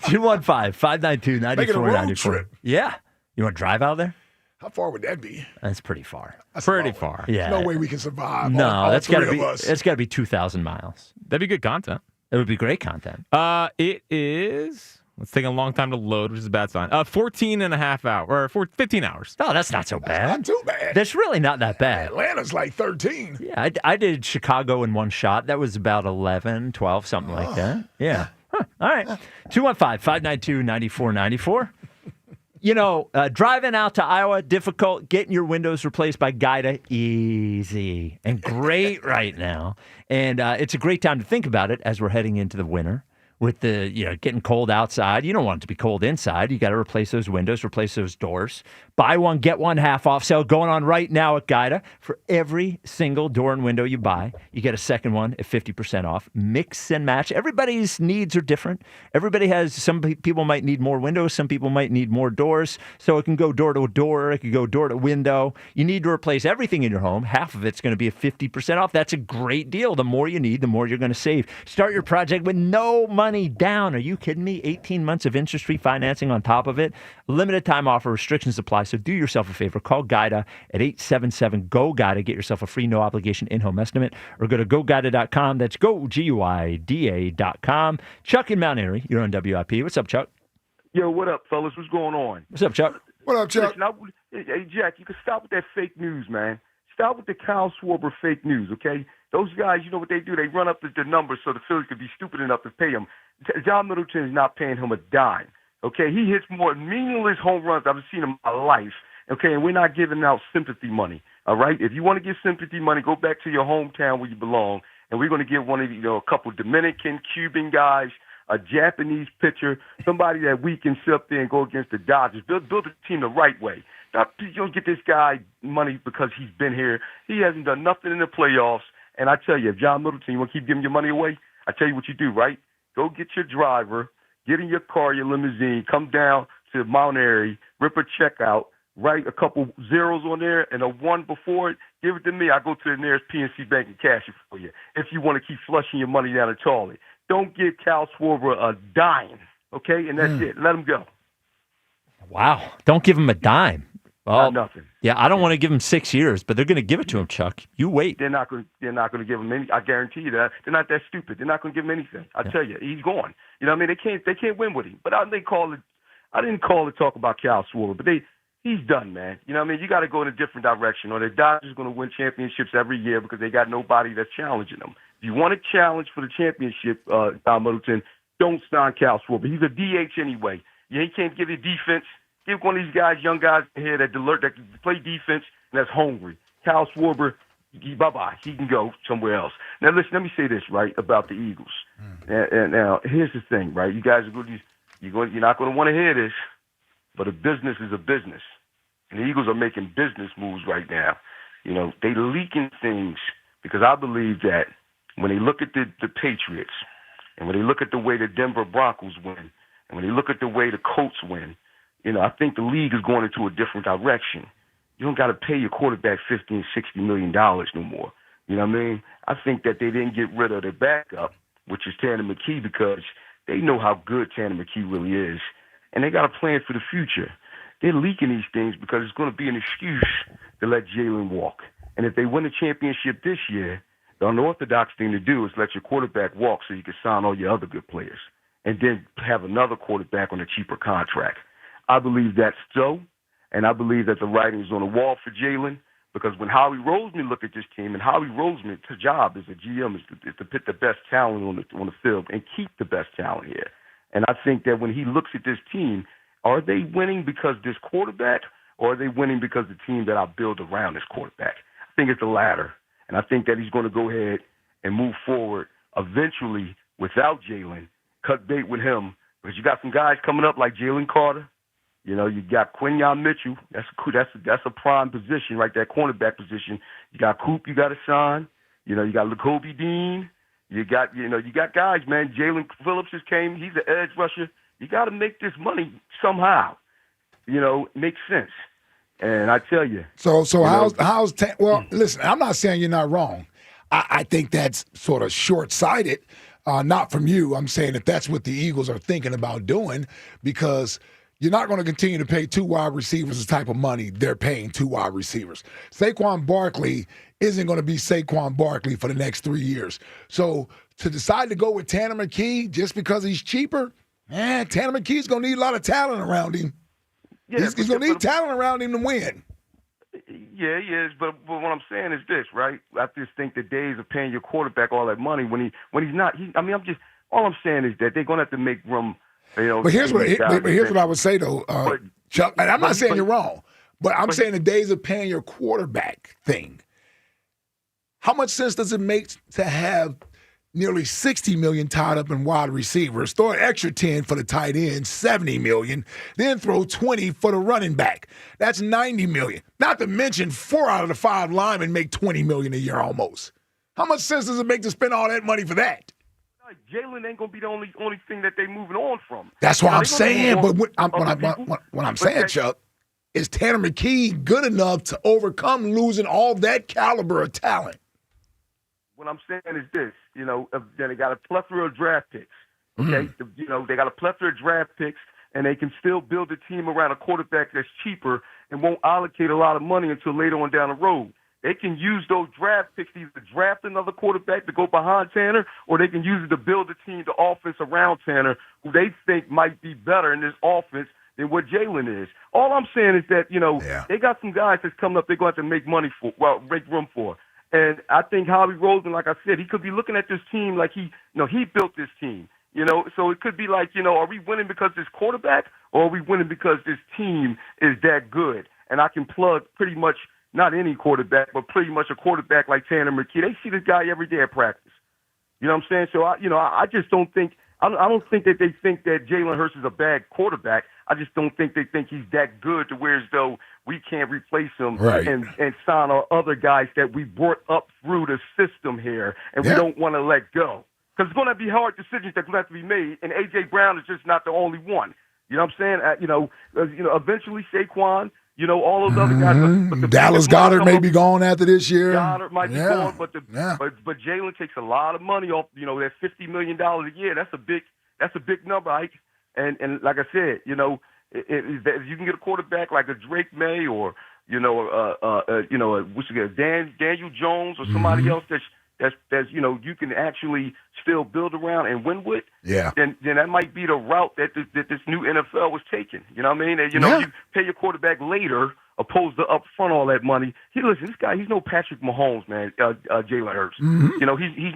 215-592-9494. Make it a road trip. Yeah. You want to drive out there? How far would that be? That's pretty far. Pretty far. Yeah. There's no way we can survive. No, all that's got to three be. of us. It's got to be 2,000 miles. That'd be good content. It would be great content. It is. It's taking a long time to load, which is a bad sign. 14 and a half hours, or 15 hours. Oh, that's not so bad. Not too bad. That's really not that bad. Atlanta's like 13. Yeah, I did Chicago in one shot. That was about 11, 12, something like that. Yeah. Huh. All right. 215-592-9494. Driving out to Iowa, difficult. Getting your windows replaced by Guida, easy. And great right now. And it's a great time to think about it as we're heading into the winter. with the getting cold outside. You don't want it to be cold inside. You got to replace those windows, replace those doors. Buy one, get one half off sale going on right now at Guida. For every single door and window you buy, you get a second one at 50% off. Mix and match. Everybody's needs are different. Some people might need more windows. Some people might need more doors. So it can go door to door. It can go door to window. You need to replace everything in your home. Half of it's going to be at 50% off. That's a great deal. The more you need, the more you're going to save. Start your project with no money down. Are you kidding me? 18 months of interest-free financing on top of it. Limited time offer. Restrictions apply. So do yourself a favor. Call Guida at 877-GO-GUIDA. Get yourself a free no-obligation in-home estimate. Or go to GoGuida.com. That's GoGuida.com. Chuck in Mount Airy. You're on WIP. What's up, Chuck? Yo, what up, fellas? What's going on? What's up, Chuck? What up, Chuck? Listen, hey, Jack, you can stop with that fake news, man. Stop with the Kyle Schwarber fake news, okay? Those guys, you know what they do? They run up the numbers so the Phillies could be stupid enough to pay him. John Middleton is not paying him a dime, okay? He hits more meaningless home runs I've seen in my life, okay? And we're not giving out sympathy money, all right? If you want to give sympathy money, go back to your hometown where you belong, and we're going to give one of a couple Dominican, Cuban guys, a Japanese pitcher, somebody that we can sit up there and go against the Dodgers. Build a team the right way. You don't get this guy money because he's been here. He hasn't done nothing in the playoffs. And I tell you, if John Middleton, you want to keep giving your money away, I tell you what you do, right? Go get your driver, get in your car, your limousine, come down to Mount Airy, rip a check out, write a couple zeros on there and a one before it, give it to me. I go to the nearest PNC Bank and cash it for you if you want to keep flushing your money down the toilet. Don't give Cal Schwarber a dime, okay? And that's it. Let him go. Wow. Don't give him a dime. Well, not nothing. Yeah, I don't want to give him 6 years, but they're going to give it to him, Chuck. You wait. They're not going to give him any. I guarantee you that. They're not that stupid. They're not going to give him anything. I tell you, he's gone. You know what I mean? They can't win with him. But I didn't call to talk about Cal Schwarber, but he's done, man. You know what I mean? You got to go in a different direction, or the Dodgers are going to win championships every year because they got nobody that's challenging them. If you want a challenge for the championship, Tom Middleton, don't sign Cal Schwarber. He's a DH anyway. He can't give you defense. Give one of these guys, young guys here that can play defense and that's hungry. Cal Schwarber, bye-bye. He can go somewhere else. Now, listen, let me say this, right, about the Eagles. And now, here's the thing, right? You guys you're not going to want to hear this, but a business is a business. And the Eagles are making business moves right now. You know, they leaking things because I believe that when they look at the Patriots and when they look at the way the Denver Broncos win and when they look at the way the Colts win, I think the league is going into a different direction. You don't got to pay your quarterback $50 and $60 million no more. You know what I mean? I think that they didn't get rid of their backup, which is Tanner McKee, because they know how good Tanner McKee really is, and they got a plan for the future. They're leaking these things because it's going to be an excuse to let Jalen walk. And if they win a championship this year, the unorthodox thing to do is let your quarterback walk so you can sign all your other good players and then have another quarterback on a cheaper contract. I believe that's so, and I believe that the writing is on the wall for Jalen, because when Howie Roseman looked at this team, and Howie Roseman's job as a GM is to put the best talent on the field and keep the best talent here. And I think that when he looks at this team, are they winning because this quarterback, or are they winning because the team that I build around this quarterback? I think it's the latter, and I think that he's going to go ahead and move forward eventually without Jalen, cut bait with him, because you got some guys coming up like Jalen Carter. You got Quinyon Mitchell. That's a prime position, right? That cornerback position. You got Coop. You got to sign. You got Lacoby Dean. You got guys, man. Jalen Phillips just came. He's an edge rusher. You got to make this money somehow. Make sense. And I tell you. Listen, I'm not saying you're not wrong. I think that's sort of short-sighted. Not from you. I'm saying that that's what the Eagles are thinking about doing, because you're not going to continue to pay two wide receivers the type of money they're paying two wide receivers. Saquon Barkley isn't going to be Saquon Barkley for the next 3 years. So to decide to go with Tanner McKee just because he's cheaper, Tanner McKee's going to need a lot of talent around him. Yeah, he's going to need talent around him to win. Yeah, he is. But what I'm saying is this, right? I just think the days of paying your quarterback all that money when he's not. All I'm saying is that they're going to have to make room. But here's what I would say, though, Chuck, and I'm not saying you're wrong, but I'm saying the days of paying your quarterback thing. How much sense does it make to have nearly $60 million tied up in wide receivers. Throw an extra 10 for the tight end, $70 million. Then throw 20 for the running back. That's $90 million. Not to mention 4 out of the 5 linemen make $20 million a year almost. How much sense does it make to spend all that money for that? Jalen ain't gonna be the only thing that they moving on from. That's what I'm saying. But what I'm saying, Chuck, is Tanner McKee good enough to overcome losing all that caliber of talent? What I'm saying is this, they got a plethora of draft picks. Okay, they got a plethora of draft picks, and they can still build a team around a quarterback that's cheaper and won't allocate a lot of money until later on down the road. They can use those draft picks to either draft another quarterback to go behind Tanner, or they can use it to build a team, the offense around Tanner, who they think might be better in this offense than what Jalen is. All I'm saying is that, they got some guys that's coming up they're going to have to make room for. And I think Howie Roseman, like I said, he could be looking at this team like he built this team. So it could be like, are we winning because this quarterback, or are we winning because this team is that good? And I can plug pretty much not any quarterback, but pretty much a quarterback like Tanner McKee. They see this guy every day at practice. You know what I'm saying? So I just don't think I don't think that they think that Jalen Hurts is a bad quarterback. I just don't think they think he's that good to where as though we can't replace him and sign our other guys that we brought up through the system here, and we don't want to let go. Because it's going to be hard decisions that are going to have to be made, and A.J. Brown is just not the only one. You know what I'm saying? Eventually Saquon, all those other guys. But Dallas Goedert may be gone after this year. Goddard might be gone, but Jalen takes a lot of money off. That $50 million a year. That's a big number, Ike. And like I said, if you can get a quarterback like a Drake May or Daniel Jones or somebody else that's you can actually still build around and win with. Yeah. Then that might be the route that this new NFL was taking. You know what I mean? And, you pay your quarterback later opposed to up front all that money. This guy, he's no Patrick Mahomes, man. Jalen Hurts. He's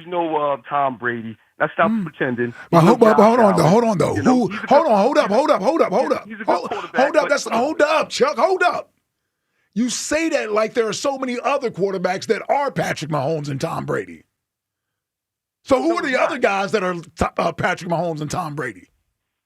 no Tom Brady. Now stop pretending. But hold on though. Hold up, Chuck. Hold up. You say that like there are so many other quarterbacks that are Patrick Mahomes and Tom Brady. So who are the other guys that are Patrick Mahomes and Tom Brady?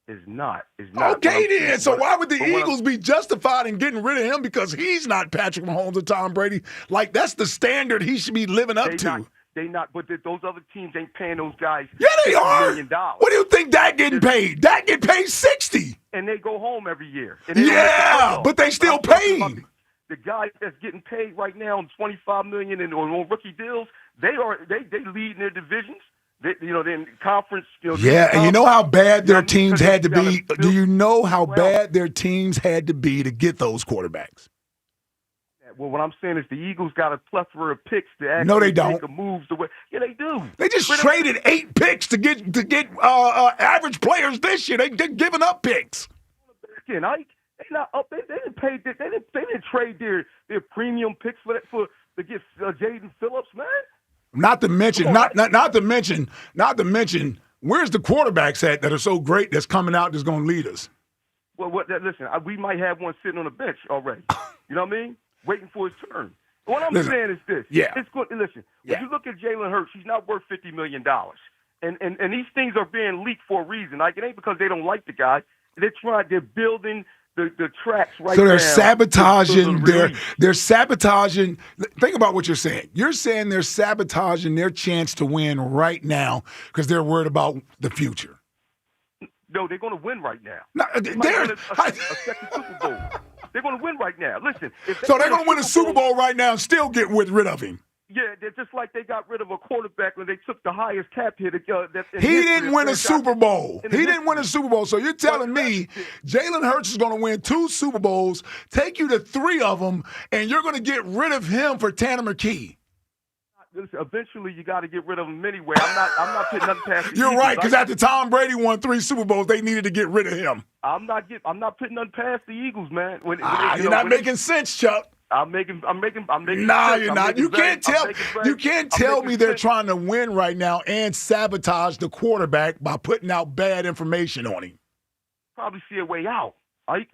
It's not. Okay, then. So why would the Eagles be justified in getting rid of him because he's not Patrick Mahomes or Tom Brady? Like, that's the standard he should be living up to. But those other teams ain't paying those guys. Yeah, they are. $1 million. What do you think Dak getting paid? Dak get paid $60. And they go home every year. Yeah, but they still pay him. The guys that's getting paid right now on $25 million and on rookie deals, they lead in their divisions. They're in conference. Yeah, and you know how bad their teams had to be. Do you know how bad their teams had to be to get those quarterbacks? Well, what I'm saying is the Eagles got a plethora of picks to actually make a move the way. Yeah, they do. They just traded 8 picks to get average players this year. They're giving up picks. Again, they not up. They didn't pay. They didn't trade their premium picks to get Jaden Phillips, man. Not to mention, where's the quarterbacks at that are so great that's coming out that's going to lead us? Well, listen, we might have one sitting on the bench already. You know what I mean? Waiting for his turn. What I'm saying is this. Yeah. It's good. Listen, when you look at Jalen Hurts, he's not worth $50 million. And these things are being leaked for a reason. Like, it ain't because they don't like the guy. They're building the tracks right now. So they're sabotaging. They're sabotaging. Think about what you're saying. You're saying they're sabotaging their chance to win right now because they're worried about the future. No, they're going to win right now. No, they're a second Super Bowl. They're going to win right now. Listen. So they're going to win a Super Bowl right now and still get rid of him. Yeah, they're just like they got rid of a quarterback when they took the highest cap hit. He didn't win a Super Bowl. So you're telling me Jalen Hurts is going to win 2 Super Bowls, take you to 3 of them, and you're going to get rid of him for Tanner McKee? Listen, eventually you got to get rid of him anyway. I'm not putting nothing past the You're Eagles. right, because after Tom Brady won 3 Super Bowls, they needed to get rid of him. I'm not putting nothing past the Eagles, man. You're not making sense, Chuck. I'm making. Nah, you're not. You can't tell me they're trying to win right now and sabotage the quarterback by putting out bad information on him. Probably see a way out. You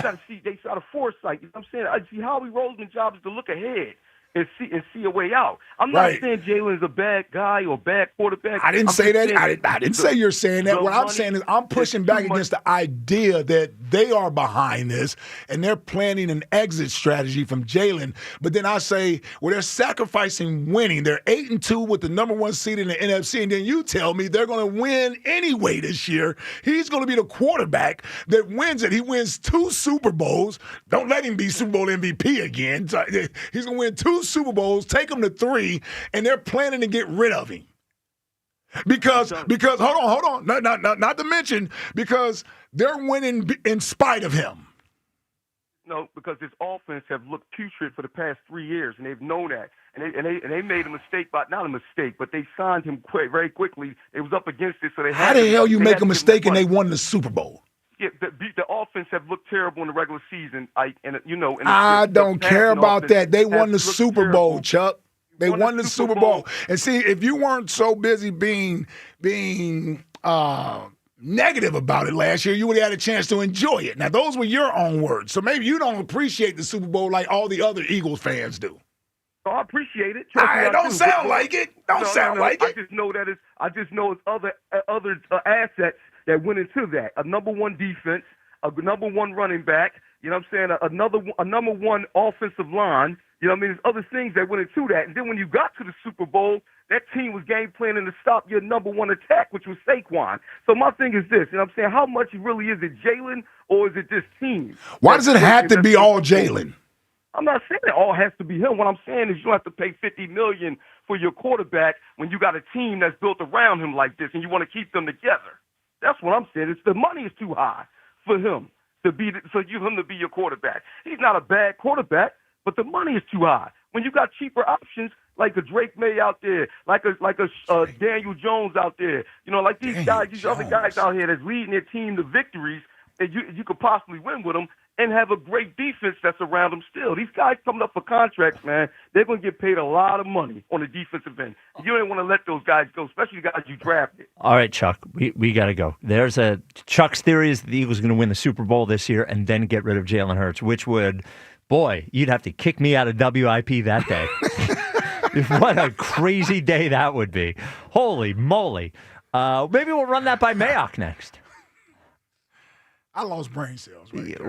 got to see. They got a foresight. You know what I'm saying? I see Howie Roseman's job is to look ahead. and see a way out. I'm not saying Jalen's a bad guy or bad quarterback. I didn't say that. I didn't say you're saying that. What I'm saying is I'm pushing back against the idea that they are behind this and they're planning an exit strategy from Jalen. But then I say, well, they're sacrificing winning. They're 8-2 with the number 1 seed in the NFC, and then you tell me they're going to win anyway this year. He's going to be the quarterback that wins it. He wins 2 Super Bowls. Don't let him be Super Bowl MVP again. He's going to win 2 Super Bowls, take him to 3, and they're planning to get rid of him. Because hold on, not to mention, because they're winning in spite of him. No, because this offense have looked putrid for the past 3 years, and they've known that. And they made a mistake, not a mistake, but they signed him very quickly. It was up against it, so they had. How the hell you make a mistake and they won the Super Bowl? Yeah, the offense have looked terrible in the regular season. I don't care about that. They won the Super Bowl, Chuck. They won the Super Bowl. And see, if you weren't so busy being negative about it last year, you would have had a chance to enjoy it. Now, those were your own words. So maybe you don't appreciate the Super Bowl like all the other Eagles fans do. Oh, I appreciate it. Don't sound like it. Don't sound like it. I just know it's other assets that went into that. A number 1 defense, a number 1 running back. You know what I'm saying? A number 1 offensive line. You know what I mean? There's other things that went into that. And then when you got to the Super Bowl, that team was game planning to stop your number 1 attack, which was Saquon. So my thing is this, you know what I'm saying? How much really is it Jalen or is it this team? Why does it have to be all Jalen? I'm not saying it all has to be him. What I'm saying is you don't have to pay $50 million for your quarterback when you got a team that's built around him like this and you want to keep them together. That's what I'm saying. It's the money is too high for him to be your quarterback. He's not a bad quarterback, but the money is too high. When you got cheaper options like a Drake May out there, like a Daniel Jones out there, like these other guys out here that's leading their team to victories, that you could possibly win with them and have a great defense that's around them still. These guys coming up for contracts, man, they're going to get paid a lot of money on the defensive end. You don't want to let those guys go, especially the guys you drafted. All right, Chuck, we got to go. Chuck's theory is the Eagles are going to win the Super Bowl this year and then get rid of Jalen Hurts, which would, boy, you'd have to kick me out of WIP that day. What a crazy day that would be. Holy moly. Maybe we'll run that by Mayock next. I lost brain cells. Right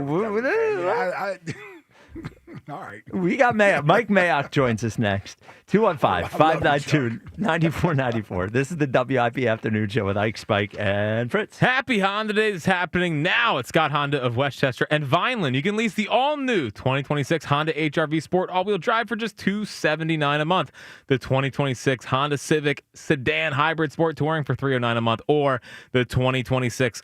All right. We got Mike Mayock joins us next. 215-592-9494. This is the WIP Afternoon Show with Ike, Spike, and Fritz. Happy Honda Day is happening now at Scott Honda of Westchester and Vineland. You can lease the all-new 2026 Honda HR-V Sport all-wheel drive for just $279 a month. The 2026 Honda Civic Sedan Hybrid Sport Touring for $309 a month, or the 2026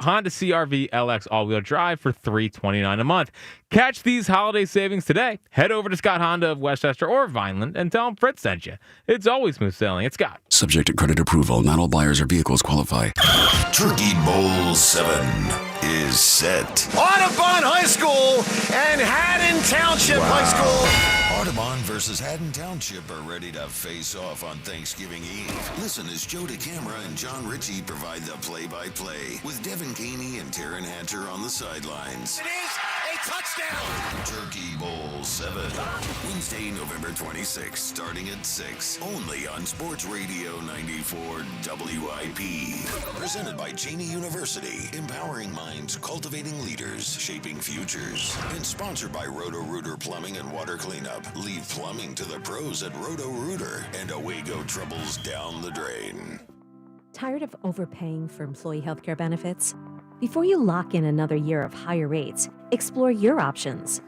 Honda CR-V LX all-wheel drive for $329 a month. Catch these holiday savings today. Head over to Scott Honda of Westchester or Vineland and tell them Fritz sent you. It's always smooth sailing. It's Scott. Subject to credit approval. Not all buyers or vehicles qualify. Turkey Bowl 7 is set. Audubon High School and Haddon Township High School. Audubon versus Haddon Township are ready to face off on Thanksgiving Eve. Listen as Joe DeCamera and John Ritchie provide the play-by-play with Devin Caney and Taryn Hatcher on the sidelines. It is a touchdown. Turkey Bowl 7. Wednesday, November 26th, starting at 6. Only on Sports Radio 94 WIP. Presented by Cheney University. Empowering minds, cultivating leaders, shaping futures. And sponsored by Roto-Rooter Plumbing and Water Cleanup. Leave plumbing to the pros at Roto-Rooter. And away go troubles down the drain. Tired of overpaying for employee healthcare benefits? Before you lock in another year of higher rates, explore your options.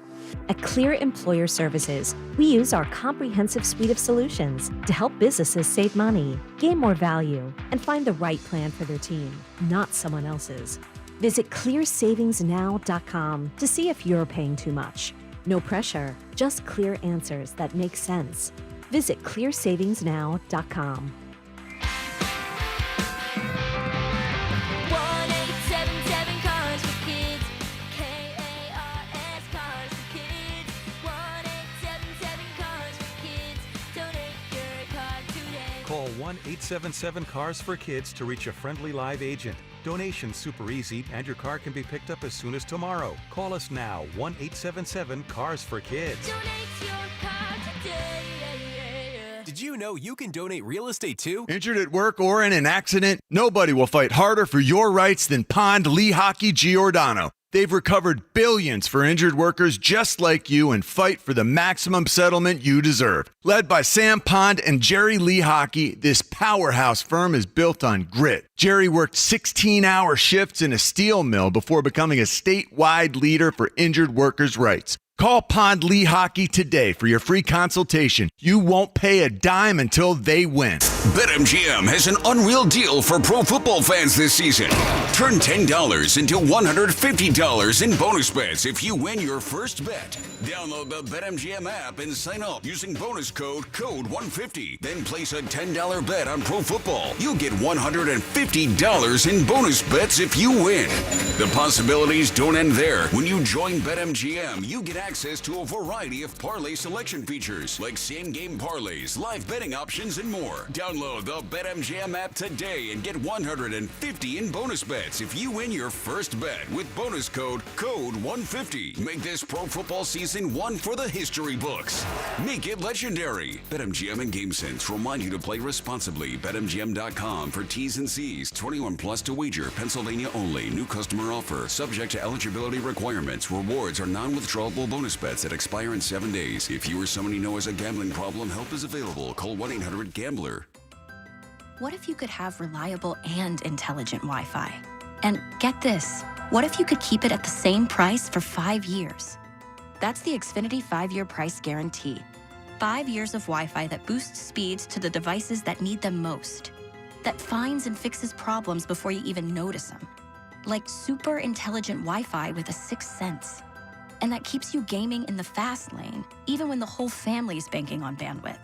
At Clear Employer Services, we use our comprehensive suite of solutions to help businesses save money, gain more value, and find the right plan for their team, not someone else's. Visit clearsavingsnow.com to see if you're paying too much. No pressure, just clear answers that make sense. Visit clearsavingsnow.com. 1877 Cars for Kids. KARS Cars for Kids. 1877 Cars for Kids. Donate your car today. Call 1-877-CARS for Kids to reach a friendly live agent. Donation's super easy, and your car can be picked up as soon as tomorrow. Call us now, 1-877-CARS for Kids. Donate your car today. Did you know you can donate real estate too? Injured at work or in an accident? Nobody will fight harder for your rights than Pond Lehocky Giordano. They've recovered billions for injured workers just like you and fight for the maximum settlement you deserve. Led by Sam Pond and Jerry Lehocky, this powerhouse firm is built on grit. Jerry worked 16-hour shifts in a steel mill before becoming a statewide leader for injured workers' rights. Call Pond Lehocky today for your free consultation. You won't pay a dime until they win. BetMGM has an unreal deal for pro football fans this season. Turn $10 into $150 in bonus bets if you win your first bet. Download the BetMGM app and sign up using bonus code CODE150. Then place a $10 bet on pro football. You'll get $150 in bonus bets if you win. The possibilities don't end there. When you join BetMGM, you get access to a variety of parlay selection features like same-game parlays, live betting options, and more. Download the BetMGM app today and get $150 in bonus bets if you win your first bet with bonus code CODE150. Make this pro football season one for the history books. Make it legendary. BetMGM and GameSense remind you to play responsibly. BetMGM.com for T's and C's. 21 plus to wager. Pennsylvania only. New customer offer. Subject to eligibility requirements. Rewards are non-withdrawable bonus bets that expire in 7 days. If you or someone you know has a gambling problem, help is available. Call 1-800-GAMBLER. What if you could have reliable and intelligent Wi-Fi? And get this, what if you could keep it at the same price for 5 years? That's the Xfinity 5-year price guarantee. 5 years of Wi-Fi that boosts speeds to the devices that need them most. That finds and fixes problems before you even notice them. Like super intelligent Wi-Fi with a sixth sense. And that keeps you gaming in the fast lane, even when the whole family's banking on bandwidth.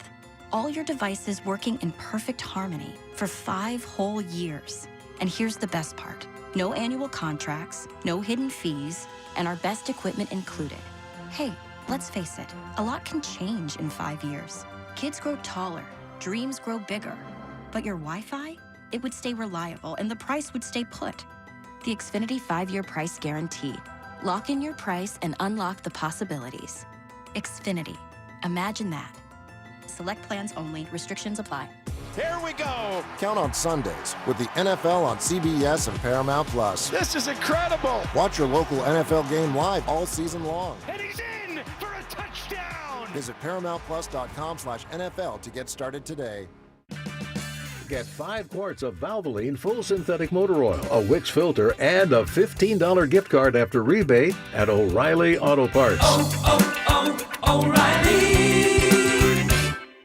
All your devices working in perfect harmony for 5 whole years. And here's the best part. No annual contracts, no hidden fees, and our best equipment included. Hey, let's face it, a lot can change in 5 years. Kids grow taller, dreams grow bigger. But your Wi-Fi? It would stay reliable and the price would stay put. The Xfinity 5-year price guarantee. Lock in your price and unlock the possibilities. Xfinity. Imagine that. Select plans only. Restrictions apply. Here we go. Count on Sundays with the NFL on CBS and Paramount Plus. This is incredible. Watch your local NFL game live all season long. And he's in for a touchdown. Visit ParamountPlus.com/NFL to get started today. Get 5 quarts of Valvoline full synthetic motor oil, a Wix filter, and a $15 gift card after rebate at O'Reilly Auto Parts. O'Reilly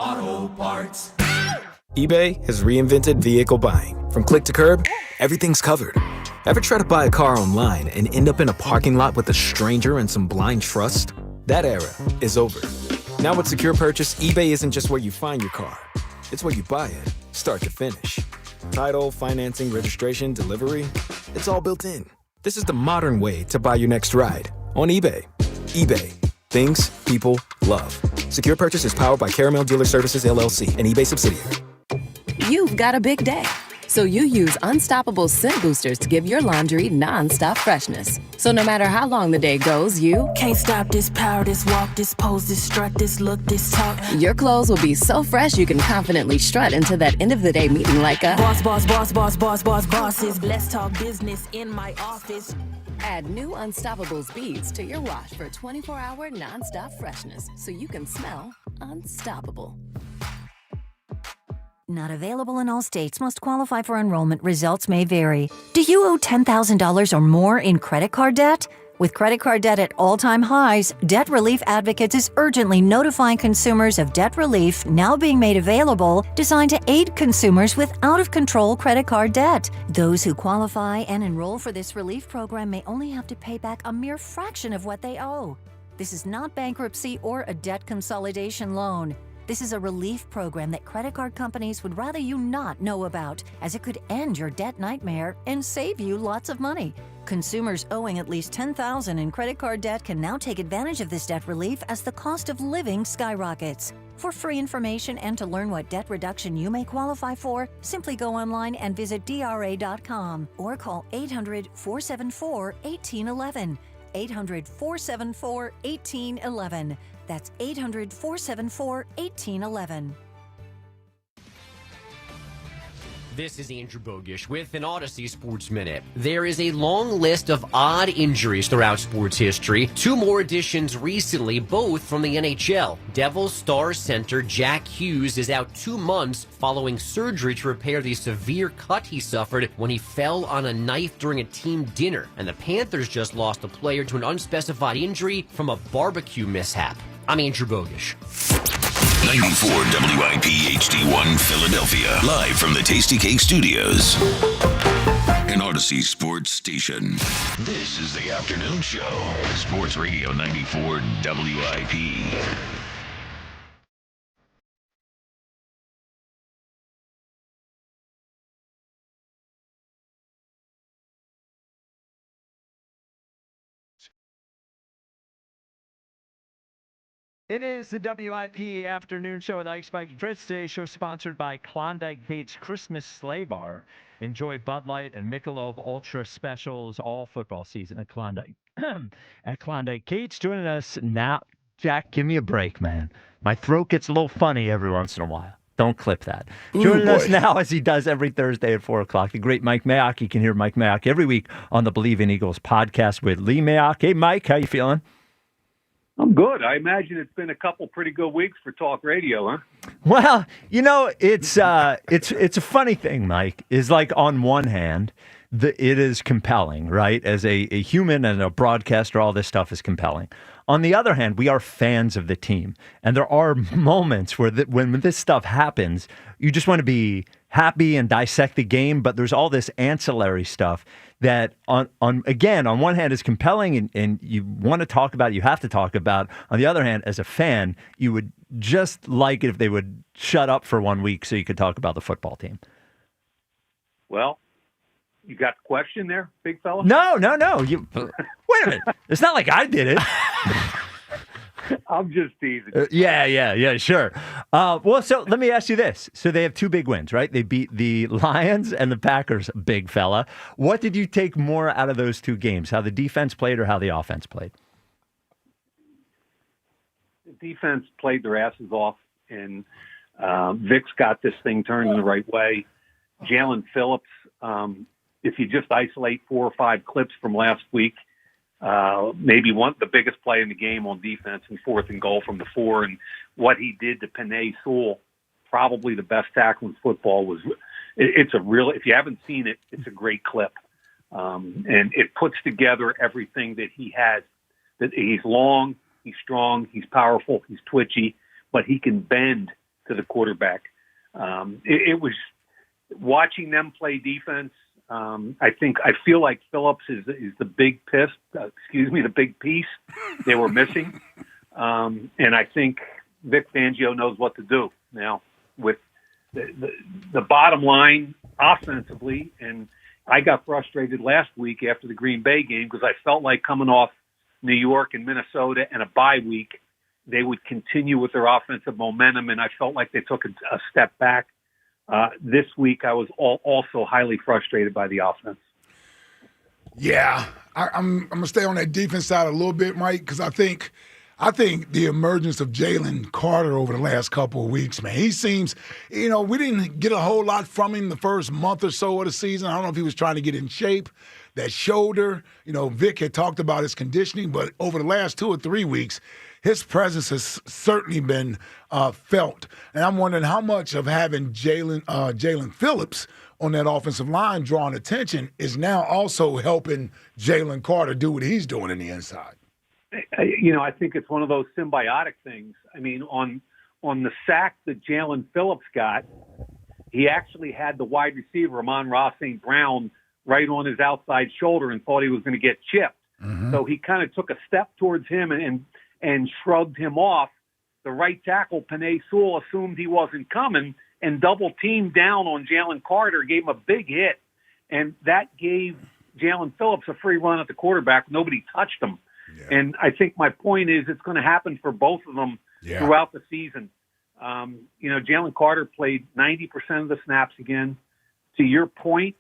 Auto Parts. eBay has reinvented vehicle buying. From click to curb, everything's covered. Ever try to buy a car online and end up in a parking lot with a stranger and some blind trust? That era is over. Now with Secure Purchase, eBay isn't just where you find your car. It's where you buy it, start to finish. Title, financing, registration, delivery, it's all built in. This is the modern way to buy your next ride on eBay. eBay. Things people love. Secure Purchase is powered by Caramel Dealer Services, LLC, an eBay subsidiary. You've got a big day, so you use Unstoppable Scent Boosters to give your laundry non-stop freshness. So no matter how long the day goes, you can't stop this power, this walk, this pose, this strut, this look, this talk. Your clothes will be so fresh you can confidently strut into that end of the day meeting like a boss, boss, boss, boss, boss, boss, bosses. Let's talk business in my office. Add new Unstoppables beads to your wash for 24-hour non-stop freshness so you can smell unstoppable. Not available in all states. Must qualify for enrollment. Results may vary. Do you owe $10,000 or more in credit card debt? With credit card debt at all-time highs, Debt Relief Advocates is urgently notifying consumers of debt relief now being made available, designed to aid consumers with out-of-control credit card debt. Those who qualify and enroll for this relief program may only have to pay back a mere fraction of what they owe. This is not bankruptcy or a debt consolidation loan. This is a relief program that credit card companies would rather you not know about, as it could end your debt nightmare and save you lots of money. Consumers owing at least $10,000 in credit card debt can now take advantage of this debt relief as the cost of living skyrockets. For free information and to learn what debt reduction you may qualify for, simply go online and visit DRA.com or call 800-474-1811. 800-474-1811. That's 800-474-1811. This is Andrew Bogish with an Odyssey Sports Minute. There is a long list of odd injuries throughout sports history. 2 more additions recently, both from the NHL. Devils star center Jack Hughes is out 2 months following surgery to repair the severe cut he suffered when he fell on a knife during a team dinner. And the Panthers just lost a player to an unspecified injury from a barbecue mishap. I'm Andrew Bogish. 94 WIP HD1 Philadelphia. Live from the Tasty Cake Studios. An Odyssey Sports Station. This is the afternoon show. Sports Radio 94 WIP. It is the WIP Afternoon Show with Ike Spike and Fritz. Today's show sponsored by Klondike Kate's Christmas Sleigh Bar. Enjoy Bud Light and Michelob Ultra specials all football season at Klondike. At Klondike Kate's, joining us now. Jack, give me a break, man. My throat gets a little funny every once in a while. Don't clip that. Joining us now, as he does every Thursday at 4 o'clock, the great Mike Mayock. You can hear Mike Mayock every week on the Believe in Eagles podcast with Lee Mayock. Hey, Mike, how you feeling? I'm good. I imagine it's been a couple pretty good weeks for talk radio, huh? Well, you know, it's a funny thing, Mike, is like on one hand, it is compelling, right? As a human and a broadcaster, all this stuff is compelling. On the other hand, we are fans of the team. And there are moments where when this stuff happens, you just want to be happy and dissect the game, but there's all this ancillary stuff that on one hand is compelling and you want to talk about, you have to talk about. On the other hand, as a fan, you would just like it if they would shut up for 1 week so you could talk about the football team. Well, you got the question there, big fella? No. Wait a minute. It's not like I did it. I'm just teasing. Yeah, sure. Well, so let me ask you this. So they have 2 big wins, right? They beat the Lions and the Packers, big fella. What did you take more out of those 2 games? How the defense played or how the offense played? The defense played their asses off, and Vic's got this thing turned in the right way. Jalen Phillips, if you just isolate 4 or 5 clips from last week, maybe the biggest play in the game on defense in 4th and goal from the 4, and what he did to Penei Sewell, probably the best tackle in football. If you haven't seen it, it's a great clip. And it puts together everything that he has. That he's long, he's strong, he's powerful, he's twitchy, but he can bend to the quarterback. It was watching them play defense. I feel like Phillips is the big the big piece they were missing. And I think Vic Fangio knows what to do now with the bottom line offensively. And I got frustrated last week after the Green Bay game because I felt like coming off New York and Minnesota and a bye week, they would continue with their offensive momentum. And I felt like they took a step back. This week, I was also highly frustrated by the offense. Yeah, I'm going to stay on that defense side a little bit, Mike, because I think the emergence of Jalen Carter over the last couple of weeks, man, he seems, we didn't get a whole lot from him the first month or so of the season. I don't know if he was trying to get in shape. That shoulder, Vic had talked about his conditioning, but over the last 2 or 3 weeks, his presence has certainly been felt. And I'm wondering how much of having Jalen Phillips on that offensive line drawing attention is now also helping Jalen Carter do what he's doing in the inside. I think it's one of those symbiotic things. I mean, on the sack that Jalen Phillips got, he actually had the wide receiver, Amon-Ra St. Brown, right on his outside shoulder and thought he was going to get chipped. Mm-hmm. So he kind of took a step towards him and shrugged him off. The right tackle, Penei Sewell, assumed he wasn't coming and double-teamed down on Jalen Carter, gave him a big hit. And that gave Jalen Phillips a free run at the quarterback. Nobody touched him. Yeah. And I think my point is it's going to happen for both of them throughout the season. Jalen Carter played 90% of the snaps again. To your point,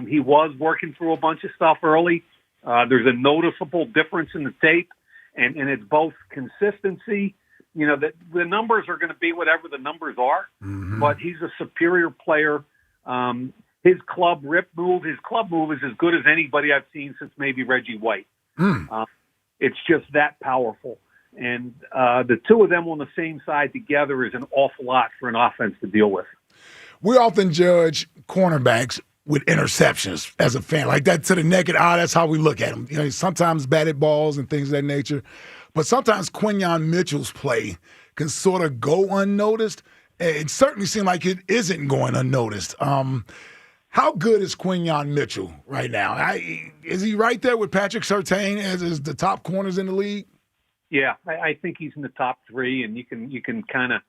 he was working through a bunch of stuff early. There's a noticeable difference in the tape, and it's both consistency. The numbers are going to be whatever the numbers are, but he's a superior player His club move is as good as anybody I've seen since maybe Reggie White. It's just that powerful. And the two of them on the same side together is an awful lot for an offense to deal with. We often judge cornerbacks with interceptions as a fan. Like that to the naked eye, that's how we look at them. You know, sometimes batted balls and things of that nature. But sometimes Quinyon Mitchell's play can sort of go unnoticed. It certainly seems like it isn't going unnoticed. How good is Quinyon Mitchell right now? Is he right there with Patrick Surtain as the top corners in the league? Yeah, I think he's in the top three, and you can kind of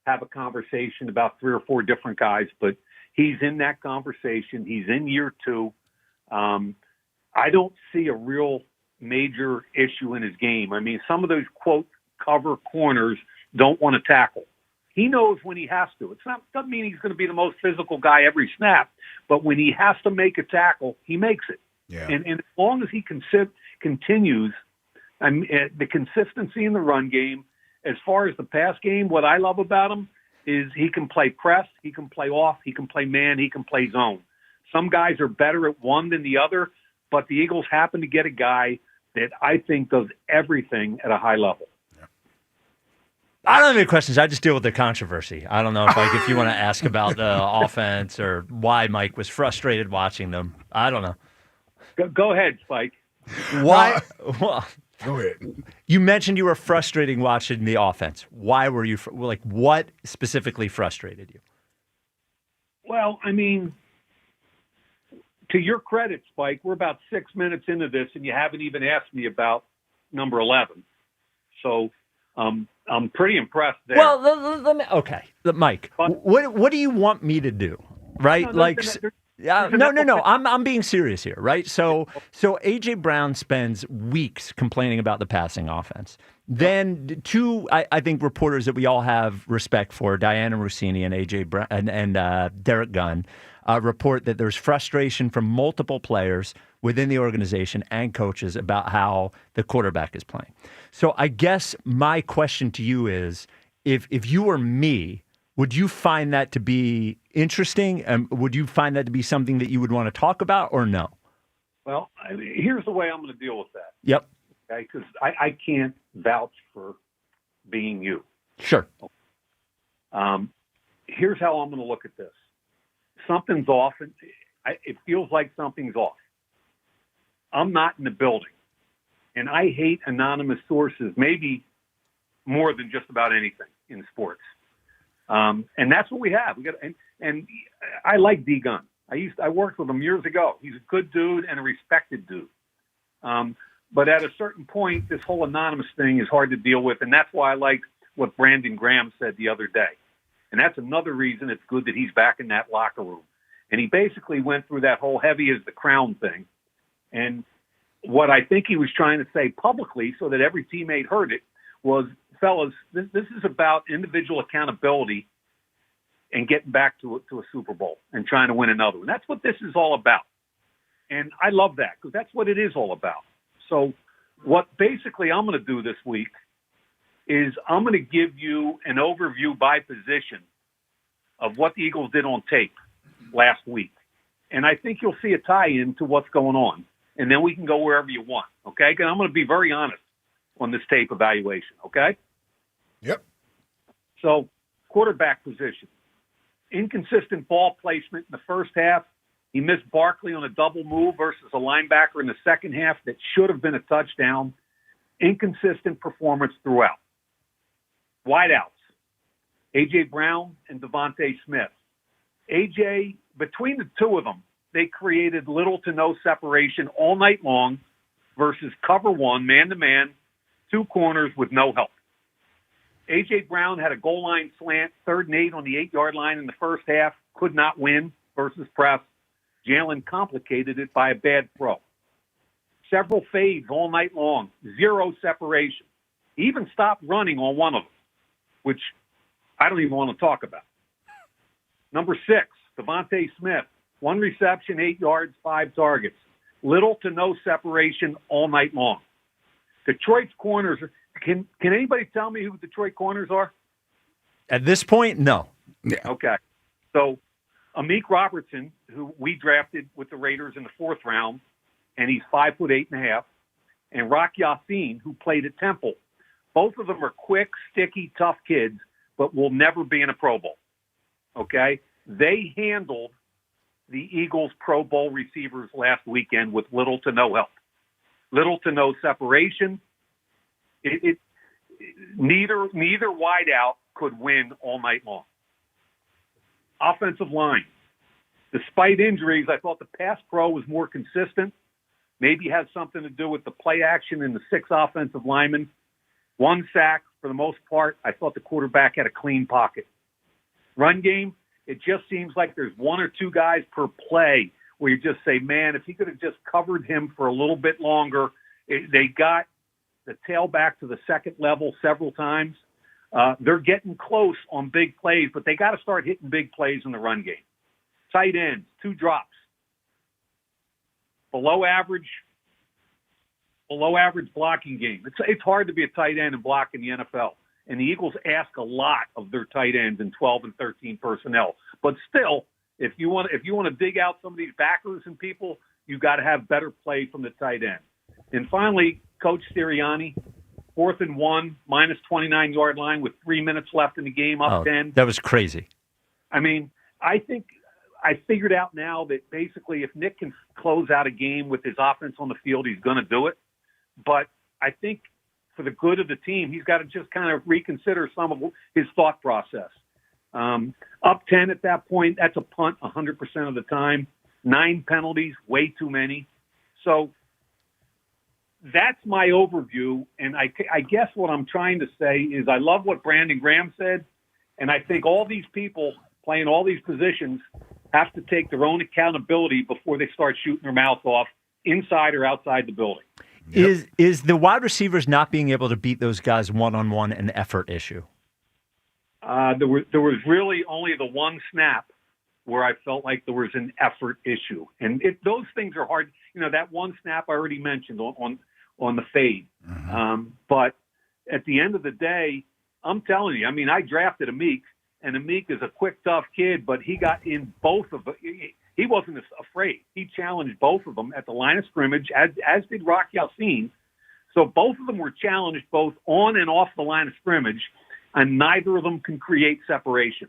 have a conversation about 3 or 4 different guys, but he's in that conversation. He's in year 2. I don't see a real major issue in his game. I mean, some of those, quote, cover corners don't want to tackle. He knows when he has to. Doesn't mean he's going to be the most physical guy every snap, but when he has to make a tackle, he makes it. Yeah. And as long as he continues the consistency in the run game, as far as the pass game, what I love about him is he can play press, he can play off, he can play man, he can play zone. Some guys are better at one than the other, but the Eagles happen to get a guy that I think does everything at a high level. I don't have any questions. I just deal with the controversy. I don't know if you want to ask about the offense or why Mike was frustrated watching them. I don't know. Go ahead, Spike. Why? Go ahead. You mentioned you were frustrated watching the offense. Why were you what specifically frustrated you? Well, I mean, to your credit, Spike, we're about 6 minutes into this, and you haven't even asked me about number 11. So I'm pretty impressed there. Well, let me, okay, Mike. What do you want me to do? Right? No. I'm being serious here, right? So AJ Brown spends weeks complaining about the passing offense. Then two, I think reporters that we all have respect for, Diana Rossini and AJ Brown and Derek Gunn, report that there's frustration from multiple players within the organization and coaches about how the quarterback is playing. So I guess my question to you is, if you were me, would you find that to be interesting? Would you find that to be something that you would want to talk about or no? Well, here's the way I'm going to deal with that. Yep. Okay, because I can't vouch for being you. Sure. Here's how I'm going to look at this. Something's off. It feels like something's off. I'm not in the building. And I hate anonymous sources, maybe more than just about anything in sports. And that's what we have. And I like D Gunn. I worked with him years ago. He's a good dude and a respected dude. But at a certain point, this whole anonymous thing is hard to deal with, and that's why I like what Brandon Graham said the other day. And that's another reason it's good that he's back in that locker room. And he basically went through that whole heavy as the crown thing. And what I think he was trying to say publicly so that every teammate heard it was, fellas, this is about individual accountability and getting back to a Super Bowl and trying to win another one. That's what this is all about. And I love that because that's what it is all about. So what basically I'm going to do this week is I'm going to give you an overview by position of what the Eagles did on tape last week. And I think you'll see a tie-in to what's going on. And then we can go wherever you want, okay? Because I'm going to be very honest on this tape evaluation, okay? Yep. So quarterback position. Inconsistent ball placement in the first half. He missed Barkley on a double move versus a linebacker in the second half that should have been a touchdown. Inconsistent performance throughout. Wideouts. A.J. Brown and Devontae Smith. A.J., between the two of them, they created little to no separation all night long versus cover one, man-to-man, 2 corners with no help. A.J. Brown had a goal line slant, 3rd and 8 on the 8-yard line in the first half, could not win versus press. Jalen complicated it by a bad throw. Several fades all night long, 0 separation. He even stopped running on one of them, which I don't even want to talk about. Number 6, Devontae Smith, 1 reception, 8 yards, 5 targets. Little to no separation all night long. Detroit's corners, can anybody tell me who Detroit corners are? At this point, no. Yeah. Okay. So Amik Robertson, who we drafted with the Raiders in the 4th round, and he's 5'8.5", and Rock Yassin, who played at Temple. Both of them are quick, sticky, tough kids, but will never be in a Pro Bowl. Okay? They handled the Eagles' Pro Bowl receivers last weekend with little to no help, little to no separation. Neither wideout could win all night long. Offensive line. Despite injuries, I thought the pass pro was more consistent. Maybe has something to do with the play action and the 6 offensive linemen. 1 sack for the most part. I thought the quarterback had a clean pocket. Run game, it just seems like there's 1 or 2 guys per play where you just say, man, if he could have just covered him for a little bit longer. They got the tailback to the second level several times. They're getting close on big plays, but they got to start hitting big plays in the run game. Tight ends, 2 drops. Below average blocking game. It's hard to be a tight end and block in the NFL. And the Eagles ask a lot of their tight ends in 12 and 13 personnel. But still, if you want to dig out some of these backers and people, you got to have better play from the tight end. And finally, Coach Sirianni, 4th and 1, minus 29-yard line with 3 minutes left in the game, up 10. That was crazy. I mean, I think I figured out now that basically if Nick can close out a game with his offense on the field, he's going to do it. But I think for the good of the team, he's got to just kind of reconsider some of his thought process. Up 10 at that point, that's a punt 100% of the time. 9 penalties, way too many. So that's my overview. And I guess what I'm trying to say is I love what Brandon Graham said. And I think all these people playing all these positions have to take their own accountability before they start shooting their mouth off inside or outside the building. Yep. Is the wide receivers not being able to beat those guys one-on-one an effort issue? There was really only the 1 snap where I felt like there was an effort issue. And those things are hard. That 1 snap I already mentioned on the fade. Mm-hmm. But at the end of the day, I'm telling you, I mean, I drafted Amik, and Amik is a quick, tough kid, but he got in both of them. He wasn't afraid. He challenged both of them at the line of scrimmage, as did Rock Yassin. So both of them were challenged both on and off the line of scrimmage, and neither of them can create separation.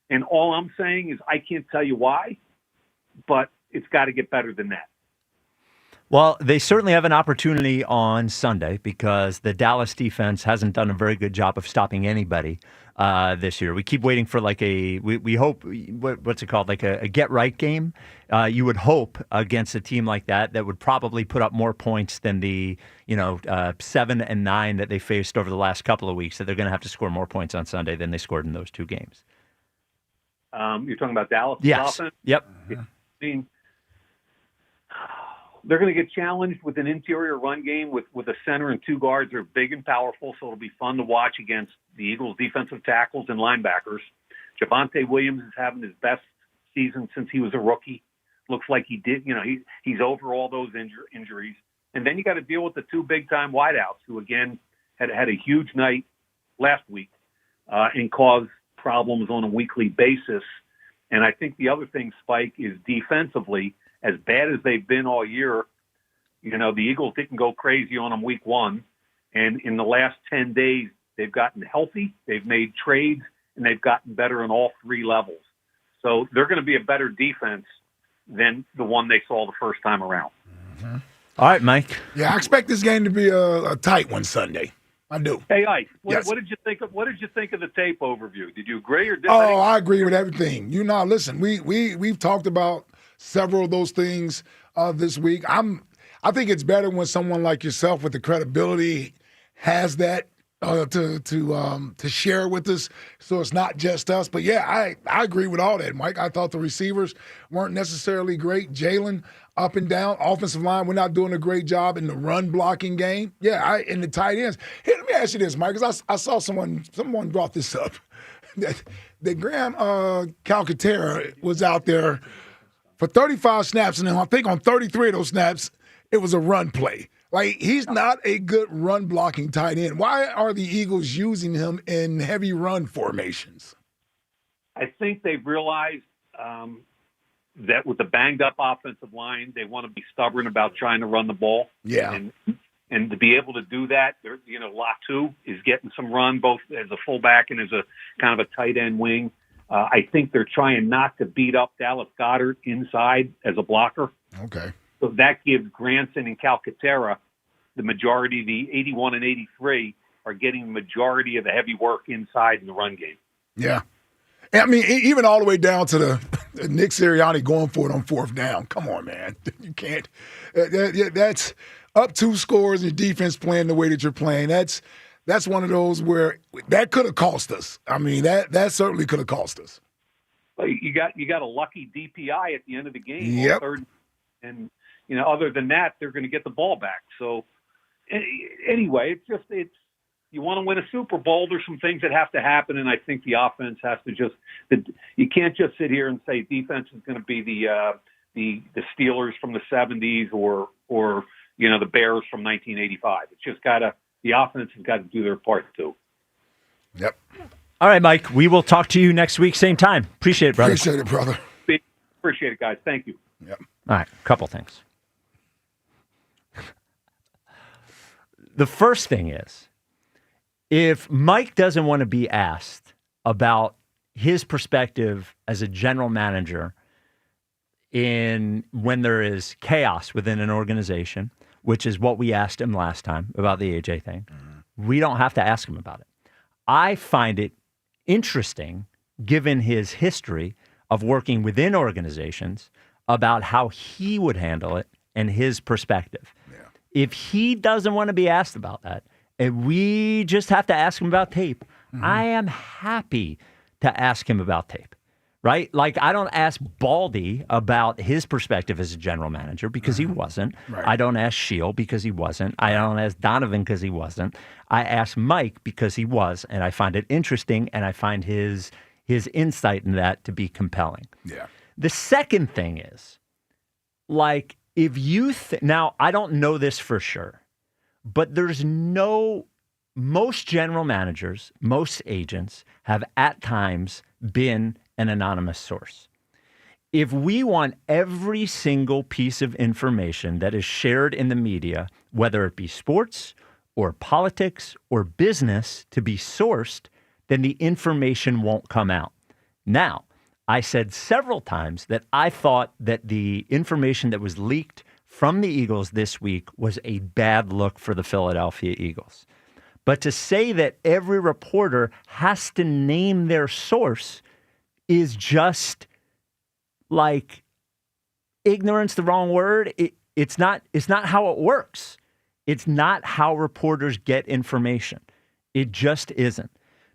And all I'm saying is I can't tell you why, but it's got to get better than that. Well, they certainly have an opportunity on Sunday because the Dallas defense hasn't done a very good job of stopping anybody this year. We keep waiting for we hope, what's it called, like a get-right game. You would hope against a team like that would probably put up more points than the 7 and 9 that they faced over the last couple of weeks, that they're going to have to score more points on Sunday than they scored in those 2 games. You're talking about Dallas' Yes. offense? Yep. I mean, they're going to get challenged with an interior run game with a center and 2 guards. They're big and powerful, so it'll be fun to watch against the Eagles' defensive tackles and linebackers. Javonte Williams is having his best season since he was a rookie. Looks like he did. He's over all those injuries. And then you got to deal with the 2 big-time wideouts who, again, had a huge night last week and caused problems on a weekly basis. And I think the other thing, Spike, is defensively, as bad as they've been all year, the Eagles didn't go crazy on them week 1. And in the last 10 days, they've gotten healthy, they've made trades, and they've gotten better on all 3 levels. So they're going to be a better defense than the one they saw the first time around. Mm-hmm. All right, Mike. Yeah, I expect this game to be a tight one Sunday. I do. Hey, Ike, Yes. what did you think of the tape overview? Did you agree or disagree? Oh, I agree with everything. Listen, we've talked about several of those things this week. I think it's better when someone like yourself with the credibility has that to share with us, so it's not just us. But yeah, I agree with all that, Mike. I thought the receivers weren't necessarily great. Jalen up and down, offensive line, we're not doing a great job in the run blocking game. Yeah, in the tight ends. Here, let me ask you this, Mike, because I saw someone brought this up. that Graham Calcaterra was out there for 35 snaps, and I think on 33 of those snaps, it was a run play. Like, he's not a good run blocking tight end. Why are the Eagles using him in heavy run formations? I think they've realized that with the banged up offensive line, they want to be stubborn about trying to run the ball. Yeah. And to be able to do that, Latu is getting some run both as a fullback and as a kind of a tight end wing. I think they're trying not to beat up Dallas Goedert inside as a blocker. Okay. So that gives Granson and Calcaterra the majority, the 81 and 83 are getting the majority of the heavy work inside in the run game. Yeah. I mean, even all the way down to the Nick Sirianni going for it on fourth down. Come on, man. You can't. That's up 2 scores and your defense playing the way that you're playing. That's one of those where that could have cost us. I mean, that certainly could have cost us. You got a lucky DPI at the end of the game. Yep. Third, and other than that, they're going to get the ball back. So anyway, it's you want to win a Super Bowl. There's some things that have to happen, and I think the offense has to you can't just sit here and say defense is going to be the Steelers from the 70s or the Bears from 1985. It's just the offense has got to do their part too. Yep. All right, Mike. We will talk to you next week, same time. Appreciate it, brother. Appreciate it, brother. Appreciate it, guys. Thank you. Yep. All right, couple things. The first thing is, if Mike doesn't want to be asked about his perspective as a general manager when there is chaos within an organization, which is what we asked him last time about the AJ thing, we don't have to ask him about it. I find it interesting, given his history of working within organizations, about how he would handle it and his perspective. Yeah. If he doesn't want to be asked about that, and we just have to ask him about tape, I am happy to ask him about tape, right? Like, I don't ask Baldy about his perspective as a general manager because he wasn't. Right. I don't ask Shield because he wasn't. I don't ask Donovan because he wasn't. I ask Mike because he was, and I find it interesting, and I find his insight in that to be compelling. Yeah. The second thing is, like, if you now, I don't know this for sure, but most general managers, most agents have at times been an anonymous source. If we want every single piece of information that is shared in the media, whether it be sports or politics or business, to be sourced, then the information won't come out. Now, I said several times that I thought that the information that was leaked from the Eagles this week was a bad look for the Philadelphia Eagles. But to say that every reporter has to name their source is just like ignorance, the wrong word. It's not how it works. It's not how reporters get information. It just isn't.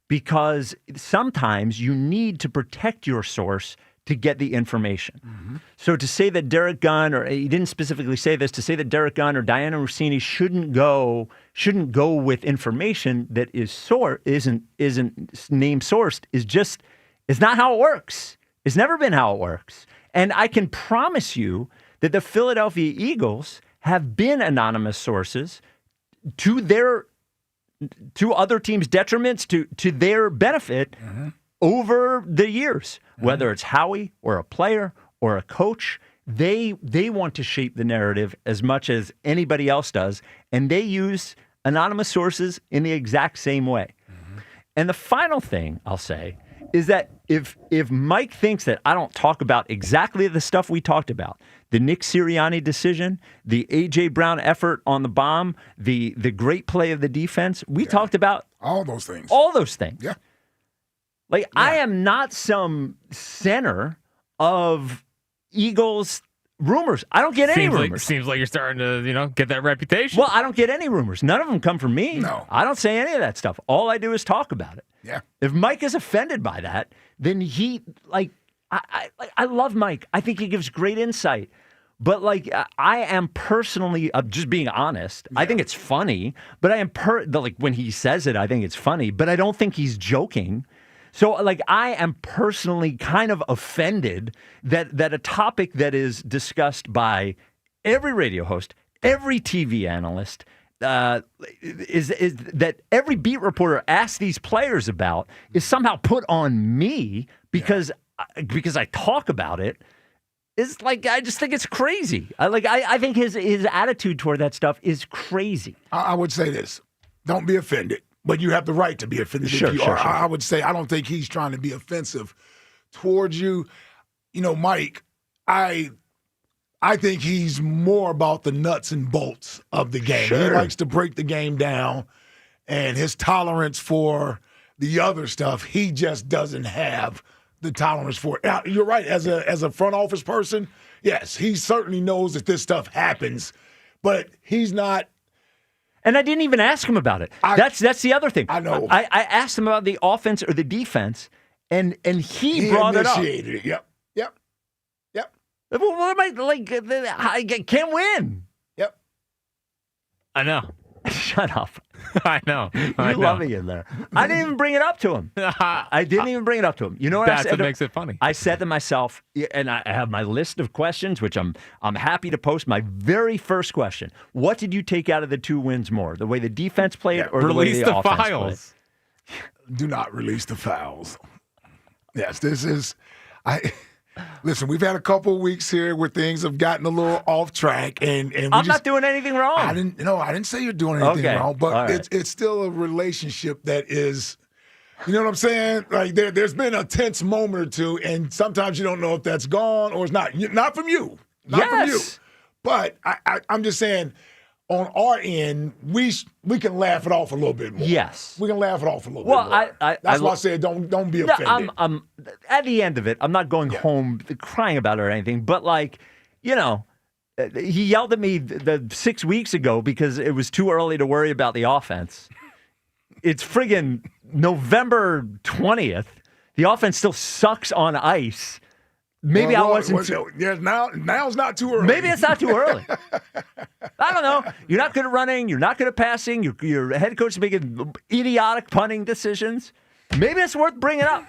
Because sometimes you need to protect your source to get the information. Mm-hmm. So to say that Derek Gunn, or he didn't specifically say this, to say that Derek Gunn or Diana Rossini shouldn't go with information that isn't name sourced is not how it works. It's never been how it works. And I can promise you that the Philadelphia Eagles have been anonymous sources to other teams' detriments, to their benefit over the years. Whether it's Howie or a player or a coach, they want to shape the narrative as much as anybody else does, and they use anonymous sources in the exact same way. And the final thing I'll say is that if Mike thinks that I don't talk about exactly the stuff we talked about, the Nick Sirianni decision, the A.J. Brown effort on the bomb, the great play of the defense, we talked about all those things. All those things. Yeah. Like, I am not some center of Eagles rumors. I don't get any rumors. Seems like you're starting to, get that reputation. Well, I don't get any rumors. None of them come from me. No. I don't say any of that stuff. All I do is talk about it. Yeah. If Mike is offended by that, then I love Mike. I think he gives great insight. But I am personally, just being honest, I think it's funny. But I am when he says it, I think it's funny. But I don't think he's joking. So, I am personally kind of offended that a topic that is discussed by every radio host, every TV analyst, is that every beat reporter asks these players about is somehow put on me because I talk about it. is like, I just think it's crazy. I think his attitude toward that stuff is crazy. I would say this. Don't be offended, but you have the right to be offended if you are. I would say I don't think he's trying to be offensive towards you. You know, Mike, I think he's more about the nuts and bolts of the game. He likes to break the game down, and his tolerance for the other stuff, he just doesn't have the tolerance for it. Now, you're right. As a front office person, yes, he certainly knows that this stuff happens, but he's not. And I didn't even ask him about it. That's the other thing. I know. I asked him about the offense or the defense, and he brought it up. He initiated it. Yep. Well, what am I like? I can't win. Yep. I know. Shut up. I know. You love me in there. I didn't even bring it up to him. I didn't even bring it up to him. You know what I said? That's what makes it funny. I said to myself, and I have my list of questions, which I'm happy to post. My very first question: what did you take out of the 2 wins more? The way the defense played, or the way the offense files. Played? Do not release the fouls. Yes, this is. Listen, we've had a couple of weeks here where things have gotten a little off track, and I'm not doing anything wrong. I didn't say you're doing anything wrong, but it's still a relationship that is, you know what I'm saying? Like there's been a tense moment or two, and sometimes you don't know if that's gone or it's not. Not from you, from you. But I'm just saying, on our end, we can laugh it off a little bit more. Yes, we can laugh it off a little bit more. That's why I said don't be offended. I'm at the end of it. I'm not going home crying about it or anything. But he yelled at me 6 weeks ago because it was too early to worry about the offense. It's friggin' November 20th. The offense still sucks on ice. Maybe I wasn't. Now's not too early. Maybe it's not too early. I don't know. You're not good at running. You're not good at passing. Your head coach is making idiotic punting decisions. Maybe it's worth bringing up.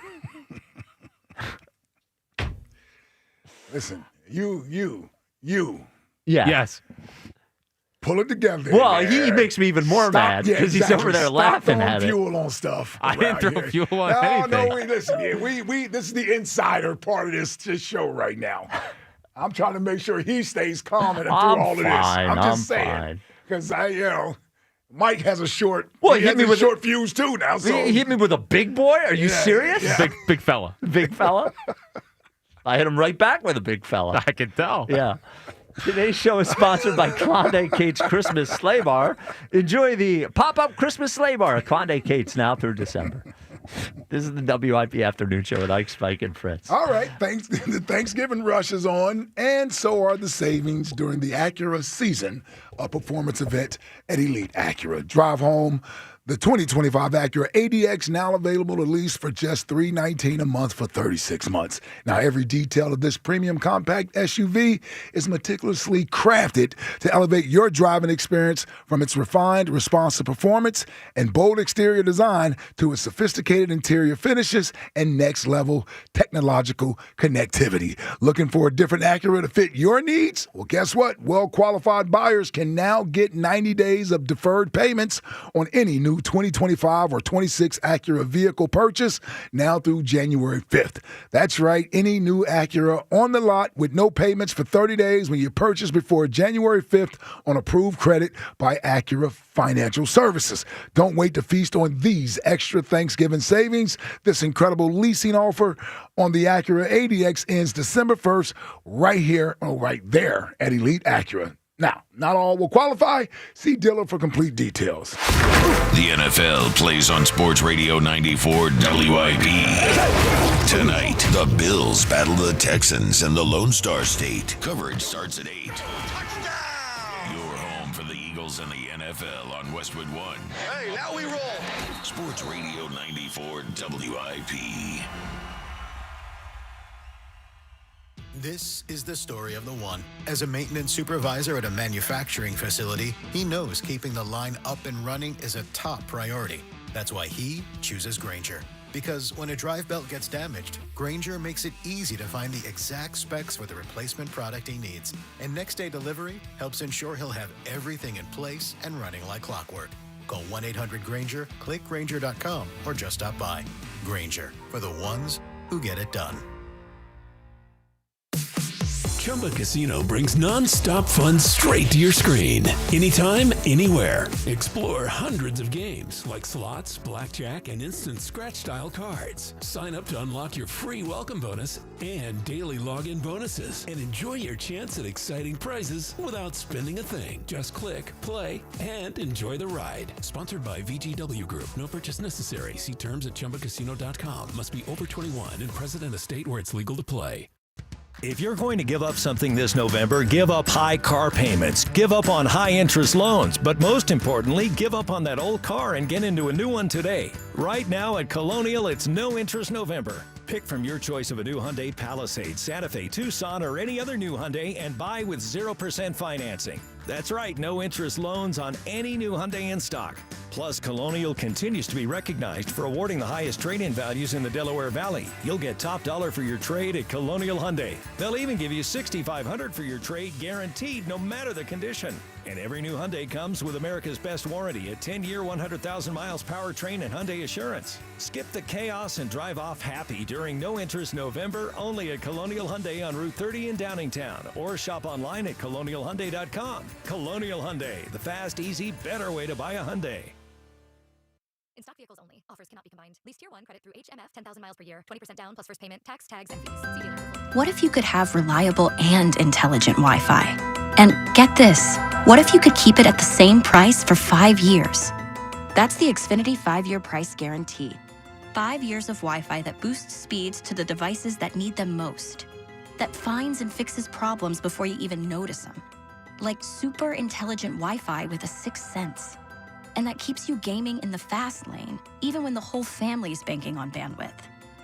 Listen, you. Yeah. Yes. Pull it together. Well, he makes me even more mad because he's over there laughing at it. Fuel on stuff. I didn't throw fuel on anything. No, listen. This is the insider part of this show right now. I'm trying to make sure he stays calm and through all of this. I'm just saying because Mike has a short. Well, he hit me with a short fuse too now. So he hit me with a big boy. Are you serious? Yeah. Big fella. Big fella. I hit him right back with a big fella. I can tell. Yeah. Today's show is sponsored by Klondike Kate's Christmas Sleigh Bar. Enjoy the pop-up Christmas sleigh bar at Klondike Kate's now through December. This is the WIP Afternoon Show with Ike, Spike, and Fritz. All right. The Thanksgiving rush is on, and so are the savings during the Acura Season, a performance event at Elite Acura. Drive home the 2025 Acura ADX, now available to lease for just $319 a month for 36 months. Now, every detail of this premium compact SUV is meticulously crafted to elevate your driving experience, from its refined, responsive performance and bold exterior design to its sophisticated interior finishes and next-level technological connectivity. Looking for a different Acura to fit your needs? Well, guess what? Well-qualified buyers can now get 90 days of deferred payments on any new 2025 or 26 Acura vehicle purchase now through January 5th. That's right, any new Acura on the lot with no payments for 30 days when you purchase before January 5th on approved credit by Acura Financial Services. Don't wait to feast on these extra Thanksgiving savings. This incredible leasing offer on the Acura ADX ends December 1st right here, right there at Elite Acura. Now, not all will qualify. See dealer for complete details. The NFL plays on Sports Radio 94 WIP. Tonight, the Bills battle the Texans in the Lone Star State. Coverage starts at 8. Your home for the Eagles and the NFL on Westwood One. Hey, now we roll. Sports Radio 94 WIP. This is the story of the one. As a maintenance supervisor at a manufacturing facility, he knows keeping the line up and running is a top priority. That's why he chooses Grainger. Because when a drive belt gets damaged, Grainger makes it easy to find the exact specs for the replacement product he needs. And next day delivery helps ensure he'll have everything in place and running like clockwork. Call 1-800-GRAINGER, click Grainger.com, or just stop by. Grainger, for the ones who get it done. Chumba Casino brings non-stop fun straight to your screen. Anytime, anywhere. Explore hundreds of games like slots, blackjack, and instant scratch-style cards. Sign up to unlock your free welcome bonus and daily login bonuses. And enjoy your chance at exciting prizes without spending a thing. Just click, play, and enjoy the ride. Sponsored by VGW Group. No purchase necessary. See terms at ChumbaCasino.com. Must be over 21 and present in a state where it's legal to play. If you're going to give up something this November, give up high car payments, give up on high-interest loans, but most importantly, give up on that old car and get into a new one today. Right now at Colonial, it's no interest November. Pick from your choice of a new Hyundai Palisade, Santa Fe, Tucson, or any other new Hyundai and buy with 0% financing. That's right, no interest loans on any new Hyundai in stock. Plus, Colonial continues to be recognized for awarding the highest trade-in values in the Delaware Valley. You'll get top dollar for your trade at Colonial Hyundai. They'll even give you $6,500 for your trade guaranteed no matter the condition. And every new Hyundai comes with America's best warranty, a 10-year, 100,000 miles powertrain and Hyundai Assurance. Skip the chaos and drive off happy during No Interest November only at Colonial Hyundai on Route 30 in Downingtown, or shop online at colonialhyundai.com. Colonial Hyundai, the fast, easy, better way to buy a Hyundai. In stock vehicles only. Offers cannot be combined. Lease tier 1 credit through HMF 10,000 miles per year. 20% down plus first payment. Tax, tags, and fees. See dealer for full. What if you could have reliable and intelligent Wi-Fi? And get this. What if you could keep it at the same price for 5 years? That's the Xfinity 5-year price guarantee. 5 years of Wi-Fi that boosts speeds to the devices that need them most. That finds and fixes problems before you even notice them. Like super intelligent Wi-Fi with a sixth sense. And that keeps you gaming in the fast lane, even when the whole family's banking on bandwidth.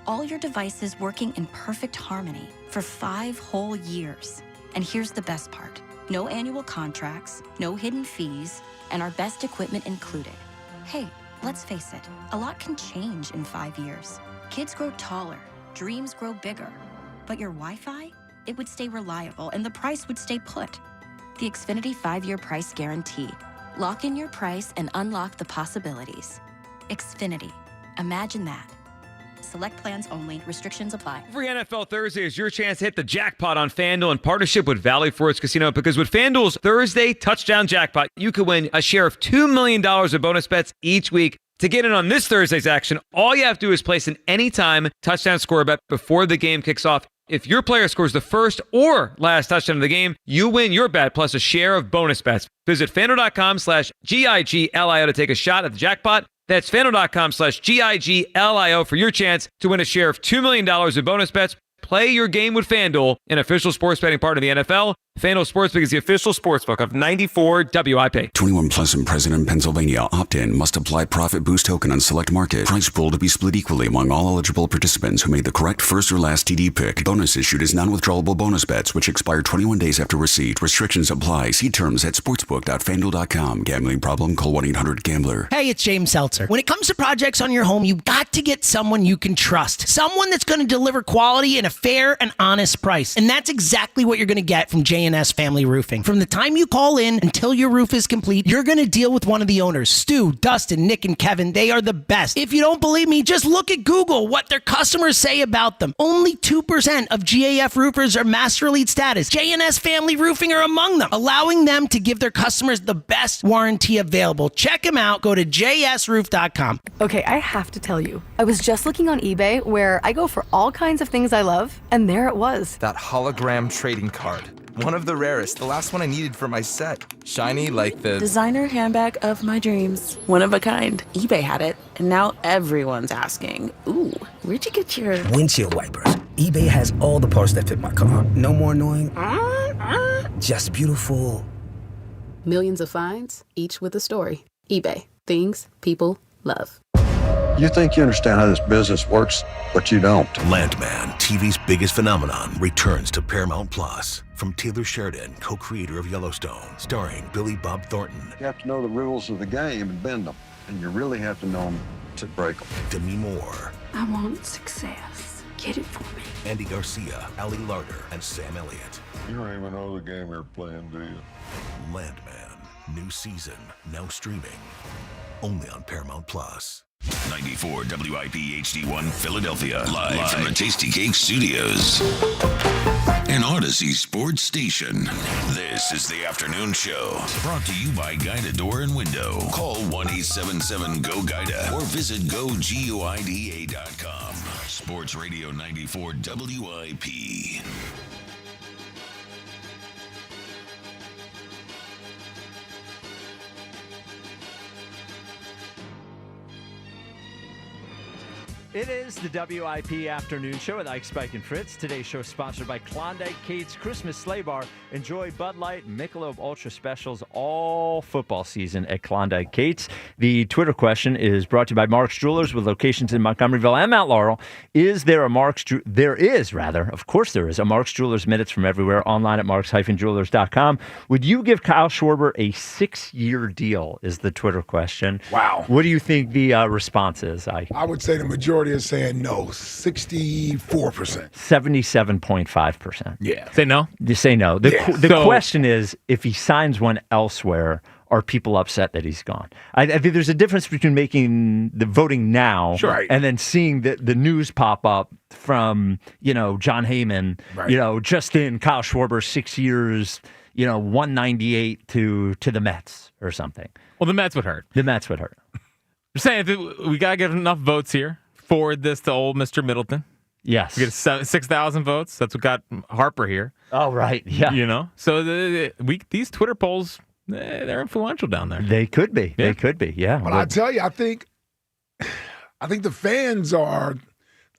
All your devices working in perfect harmony for 5 whole years. And here's the best part. No annual contracts, no hidden fees, and our best equipment included. Hey, let's face it, a lot can change in 5 years. Kids grow taller, dreams grow bigger. But your Wi-Fi? It would stay reliable and the price would stay put. The Xfinity 5-year price guarantee. Lock in your price and unlock the possibilities. Xfinity. Imagine that. Select plans only. Restrictions apply. Every NFL Thursday is your chance to hit the jackpot on FanDuel in partnership with Valley Forge Casino, because with FanDuel's Thursday Touchdown Jackpot, you could win a share of $2 million of bonus bets each week. To get in on this Thursday's action, all you have to do is place an anytime touchdown score bet before the game kicks off. If your player scores the first or last touchdown of the game, you win your bet plus a share of bonus bets. Visit FanDuel.com/GIGLIO to take a shot at the jackpot. That's FanDuel.com/GIGLIO for your chance to win a share of $2 million in bonus bets. Play your game with FanDuel, an official sports betting partner of the NFL. FanDuel Sportsbook is the official sportsbook of 94 WIP. 21 plus and present in Pennsylvania. Opt-in. Must apply profit boost token on select market. Price pool to be split equally among all eligible participants who made the correct first or last TD pick. Bonus issued is non-withdrawable bonus bets which expire 21 days after receipt. Restrictions apply. See terms at sportsbook.fanduel.com. Gambling problem? Call 1-800-GAMBLER. Hey, it's James Seltzer. When it comes to projects on your home, you've got to get someone you can trust. Someone that's going to deliver quality and a fair and honest price. And that's exactly what you're going to get from J&S Family Roofing. From the time you call in until your roof is complete, you're going to deal with one of the owners, Stu, Dustin, Nick, and Kevin. They are the best. If you don't believe me, just look at Google what their customers say about them. Only 2% of GAF roofers are Master Elite status. J&S Family Roofing are among them, allowing them to give their customers the best warranty available. Check them out. Go to jsroof.com. Okay, I have to tell you, I was just looking on eBay where I go for all kinds of things I love, and there it was. That hologram trading card. One of the rarest, the last one I needed for my set. Shiny like the designer handbag of my dreams. One of a kind. eBay had it, and now everyone's asking, ooh, where'd you get your windshield wipers? eBay has all the parts that fit my car. No more annoying. Just beautiful. Millions of finds, each with a story. eBay. Things people love. You think you understand how this business works, but you don't. Landman, TV's biggest phenomenon, returns to Paramount Plus. From Taylor Sheridan, co-creator of Yellowstone, starring Billy Bob Thornton. You have to know the rules of the game and bend them, and you really have to know them to break them. Demi Moore. I want success. Get it for me. Andy Garcia, Ali Larder, and Sam Elliott. You don't even know the game you're playing, do you? Landman, new season, now streaming, only on Paramount Plus. 94 WIP HD1 Philadelphia, live from the Tasty Cake Studios. an Odyssey sports station. This is the afternoon show, brought to you by Guida Door and Window. Call 1-877-GO-GUIDA or visit GoGuida.com. Sports Radio 94 WIP. It is the WIP Afternoon Show with Ike, Spike, and Fritz. Today's show is sponsored by Klondike Kate's Christmas Sleigh Bar. Enjoy Bud Light and Michelob Ultra specials all football season at Klondike Kate's. The Twitter question is brought to you by Mark's Jewelers with locations in Montgomeryville and Mount Laurel. Is there a Mark's? There is, rather. Of course there is. A Mark's Jewelers minutes from everywhere online at marks-jewelers.com. Would you give Kyle Schwarber a 6-year deal is the Twitter question. Wow. What do you think the response is, Ike? I would say the majority is saying no, 64%. 77.5%. Yeah. Say no? You say no. The question is, if he signs one elsewhere, are people upset that he's gone? I think there's a difference between making the voting now and then seeing the news pop up from, John Heyman, just in Kyle Schwarber 6 years, 198 to the Mets or something. Well, the Mets would hurt. The Mets would hurt. You're saying we got to get enough votes here. Forward this to old Mr. Middleton. Yes. We get 6,000 votes. That's what got Harper here. Oh, right. Yeah. So these Twitter polls, they're influential down there. They could be. Yeah. They could be. Yeah. But I tell you, I think the fans are.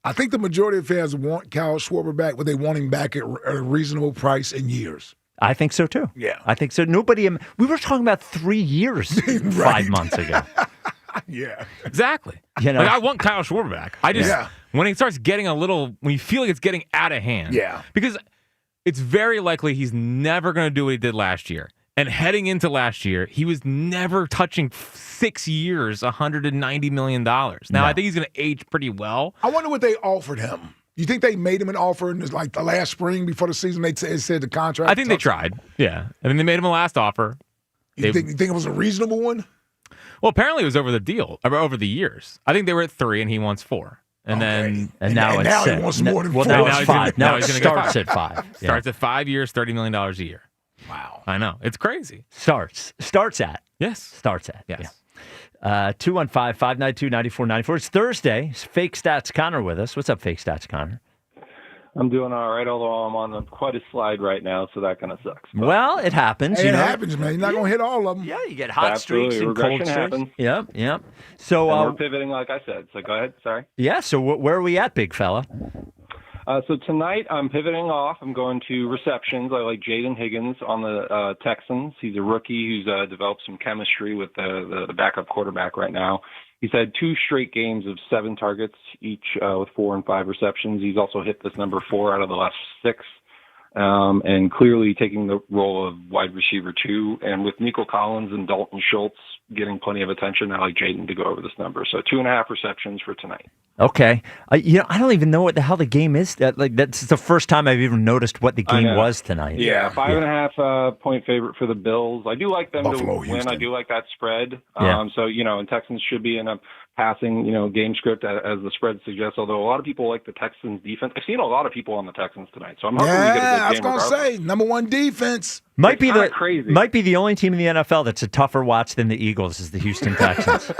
I think the majority of fans want Kyle Schwarber back, but they want him back at a reasonable price in years. I think so too. Yeah. I think so. We were talking about 3 years 5 months ago. Yeah, exactly. I want Kyle Schwarber back. When he starts getting when you feel like it's getting out of hand. Yeah. Because it's very likely he's never going to do what he did last year. And heading into last year, he was never touching 6 years, $190 million. Now, I think he's going to age pretty well. I wonder what they offered him. You think they made him an offer in the last spring before the season? They said the contract. I think they tried. Yeah. I mean, they made him a last offer. You think it was a reasonable one? Well, apparently it was over the years. I think they were at 3 and he wants 4. And then now it's now 6. he wants more than 4. Now it's 5. Now it starts at 5. Starts at 5 years, $30 million a year. Wow. I know. It's crazy. Starts at. Yes. Starts at. Yes. Yeah. 215-592-9494. It's Thursday. It's Fake Stats Connor with us. What's up, Fake Stats Connor? I'm doing all right, although I'm on quite a slide right now, so that kind of sucks. But. Well, it happens. It happens, man. You're not going to hit all of them. Yeah, you get hot streaks and cold streaks. Happens. Yep. So we're pivoting, like I said. So go ahead. Sorry. Yeah. So where are we at, big fella? So tonight I'm pivoting off. I'm going to receptions. I like Jaden Higgins on the Texans. He's a rookie who's developed some chemistry with the backup quarterback right now. He's had 2 straight games of 7 targets, each with 4 and 5 receptions. He's also hit this number 4 out of the last 6, and clearly taking the role of wide receiver 2. And with Nico Collins and Dalton Schultz getting plenty of attention, I like Jaden to go over this number. So 2.5 receptions for tonight. Okay. I don't even know what the hell the game is. That's the first time I've even noticed what the game was tonight. Yeah, 5.5 point favorite for the Bills. I do like them Buffalo, to win. Houston. I do like that spread. Yeah. So, and Texans should be in a passing, game script as the spread suggests, although a lot of people like the Texans defense. I've seen a lot of people on the Texans tonight, so I'm hoping we get a good game. I was going to say, number 1 defense. Might be the only team in the NFL that's a tougher watch than the Eagles is the Houston Texans.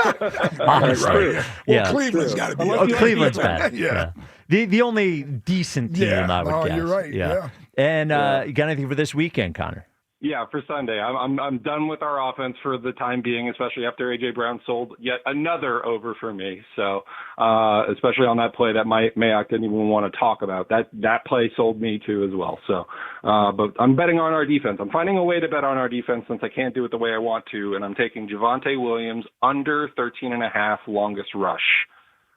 Honestly. Well, Yeah. Cleveland's got to be. Cleveland's bad. Yeah. The only decent team, I would guess. You're right. Yeah. And you got anything for this weekend, Connor? Yeah, for Sunday. I'm done with our offense for the time being, especially after A.J. Brown sold yet another over for me. So, especially on that play that Mayock didn't even want to talk about. That play sold me too as well. So, but I'm betting on our defense. I'm finding a way to bet on our defense since I can't do it the way I want to, and I'm taking Javonte Williams under 13.5 longest rush.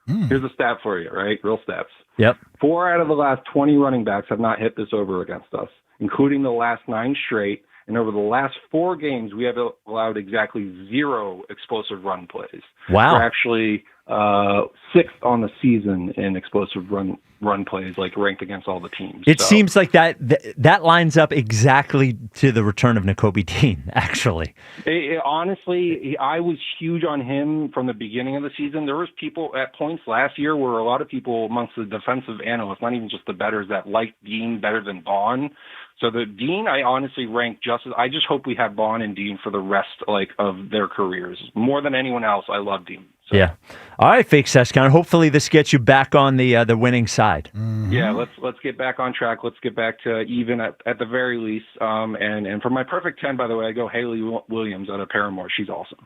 Here's a stat for you, right? Real stats. Yep. 4 out of the last 20 running backs have not hit this over against us, including the last 9 straight. And over the last 4 games, we have allowed exactly 0 explosive run plays. Wow. We're actually 6th on the season in explosive run plays, like ranked against all the teams. It seems like that lines up exactly to the return of Nakobe Dean, actually. Honestly, I was huge on him from the beginning of the season. There was people at points last year where a lot of people amongst the defensive analysts, not even just the bettors, that liked Dean better than Vaughn. So the Dean, I honestly rank I just hope we have Vaughn and Dean for the rest of their careers. More than anyone else, I love Dean. So. Yeah. All right, Fake Stats Counter. Hopefully this gets you back on the winning side. Mm-hmm. Yeah, let's get back on track. Let's get back to even at the very least. And for my perfect 10, by the way, I go Haley Williams out of Paramore. She's awesome.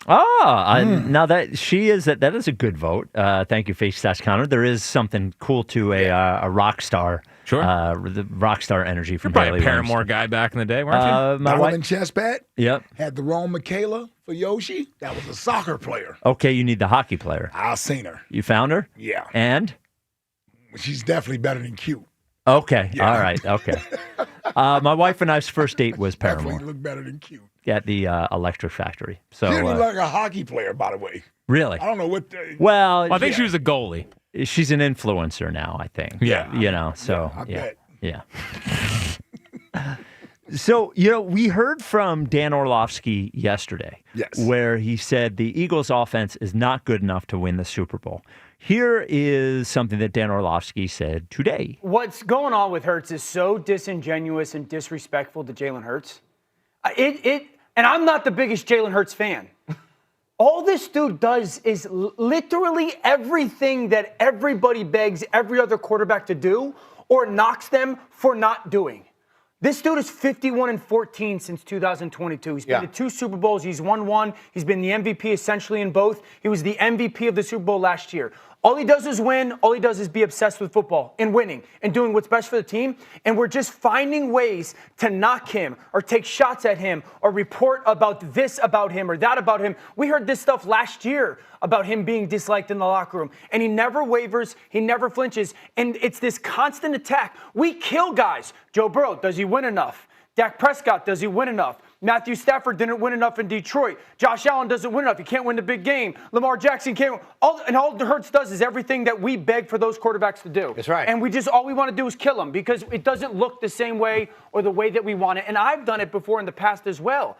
Now that is a good vote. Thank you, Fake Stats Counter. There is something cool to a rock star. Sure. The rock star energy from You're Haley probably a Paramore Williams. guy back in the day, weren't you? Donovan Chestpat. Yep. Had the wrong Michaela for Yoshi. That was a soccer player. Okay, you need the hockey player. I've seen her. You found her? Yeah. And? She's definitely better than cute. Okay. Yeah. All right. Okay. My wife and I's first date was Paramore. Definitely look better than cute. At the Electric Factory. So She looked like a hockey player, by the way. Really? I don't know what. Well, I think she was a goalie. She's an influencer now, I think. Yeah. You know, so I bet. Yeah. So, we heard from Dan Orlovsky yesterday. Yes. Where he said the Eagles' offense is not good enough to win the Super Bowl. Here is something that Dan Orlovsky said today. What's going on with Hurts is so disingenuous and disrespectful to Jalen Hurts. And I'm not the biggest Jalen Hurts fan. All this dude does is literally everything that everybody begs every other quarterback to do or knocks them for not doing. This dude is 51-14 since 2022. He's been to 2 Super Bowls. He's won 1. He's been the MVP essentially in both. He was the MVP of the Super Bowl last year. All he does is win. All he does is be obsessed with football and winning and doing what's best for the team. And we're just finding ways to knock him or take shots at him or report about this about him or that about him. We heard this stuff last year about him being disliked in the locker room. And he never wavers. He never flinches. And it's this constant attack. We kill guys. Joe Burrow, does he win enough? Dak Prescott, does he win enough? Matthew Stafford didn't win enough in Detroit. Josh Allen doesn't win enough. He can't win the big game. Lamar Jackson can't. All Hurts does is everything that we beg for those quarterbacks to do. That's right. And all we want to do is kill them because it doesn't look the same way or the way that we want it. And I've done it before in the past as well.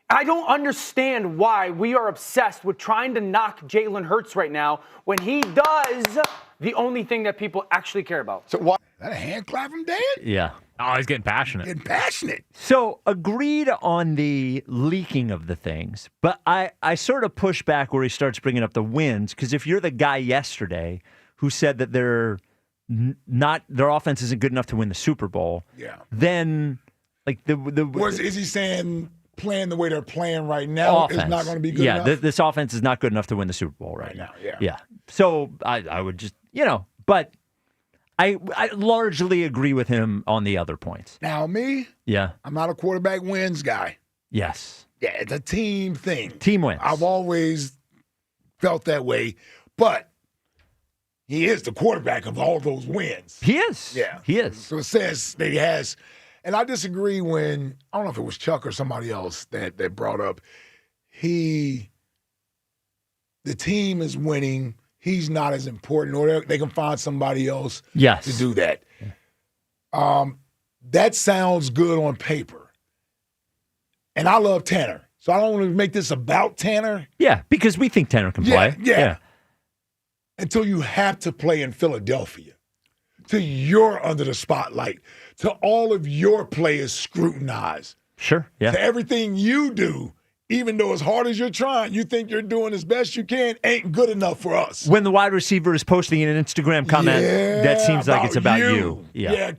I don't understand why we are obsessed with trying to knock Jalen Hurts right now when he does the only thing that people actually care about. So why? Is that a hand clap from Dan? Yeah. Oh, he's getting passionate. Getting passionate. So agreed on the leaking of the things, but I sort of push back where he starts bringing up the wins, because if you're the guy yesterday who said that their offense isn't good enough to win the Super Bowl, then like is he saying playing the way they're playing right now is not going to be good enough? Yeah, this offense is not good enough to win the Super Bowl right now. Yeah. So I would just, but I largely agree with him on the other points. Now, me, I'm not a quarterback wins guy. Yes. Yeah, it's a team thing. Team wins. I've always felt that way, but he is the quarterback of all those wins. He is. Yeah. He is. So it says that he has, and I disagree when, I don't know if it was Chuck or somebody else that brought up, the team is winning, he's not as important, or they can find somebody else to do that. That sounds good on paper. And I love Tanner. So I don't want to make this about Tanner. Yeah, because we think Tanner can play. Yeah. Until you have to play in Philadelphia. Till you're under the spotlight. Till all of your play is scrutinized. Sure, yeah. To everything you do, even though as hard as you're trying, you think you're doing as best you can, ain't good enough for us. When the wide receiver is posting an Instagram comment, that seems like it's about you.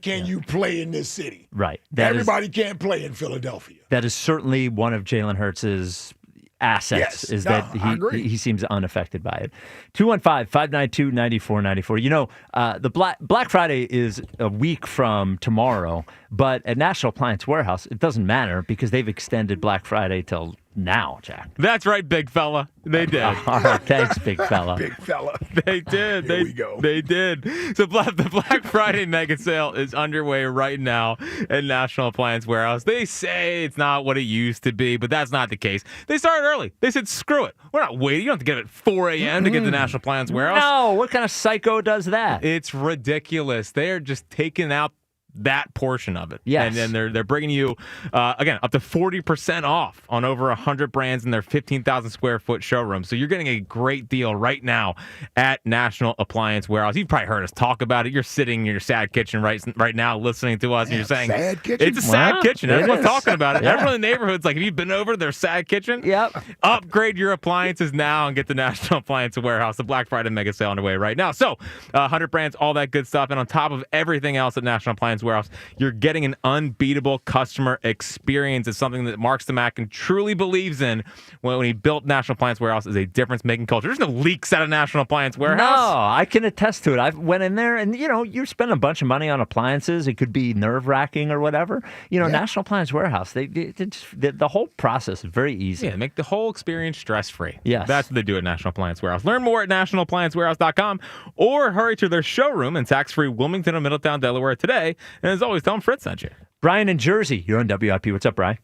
Can you play in this city? Right. Everybody can't play in Philadelphia. That is certainly one of Jalen Hurts' assets, he seems unaffected by it. 215-592-9494. The Black Friday is a week from tomorrow, but at National Appliance Warehouse, it doesn't matter because they've extended Black Friday till now, Jack. That's right, big fella. They did. All right, thanks, big fella. Big fella. They did. Here we go. They did. So the Black Friday mega sale is underway right now at National Appliance Warehouse. They say it's not what it used to be, but that's not the case. They started early. They said, screw it. We're not waiting. You don't have to get up at 4 a.m. to get to National Appliance Warehouse. No, what kind of psycho does that? It's ridiculous. They're just taking out that portion of it. Yes. And then they're bringing you, again, up to 40% off on over 100 brands in their 15,000 square foot showroom. So you're getting a great deal right now at National Appliance Warehouse. You've probably heard us talk about it. You're sitting in your sad kitchen right now listening to us, and you're saying, sad kitchen? it's a sad kitchen. Everyone's talking about it. Yeah. Everyone in the neighborhood's like, have you been over to their sad kitchen? Yep. Upgrade your appliances now and get the National Appliance Warehouse. The Black Friday mega sale underway right now. So 100 brands, all that good stuff. And on top of everything else at National Appliance Warehouse, you're getting an unbeatable customer experience. It's something that Mark Stamakin truly believes in when he built National Appliance Warehouse is a difference-making culture. There's no leaks out of National Appliance Warehouse. No, I can attest to it. I went in there, and you spend a bunch of money on appliances. It could be nerve-wracking or whatever. National Appliance Warehouse, the whole process is very easy. Yeah, make the whole experience stress-free. Yes. That's what they do at National Appliance Warehouse. Learn more at nationalappliancewarehouse.com or hurry to their showroom in tax-free Wilmington or Middletown, Delaware today. And as always, tell them Fritz sent you. Brian in Jersey, you're on WIP. What's up, Brian?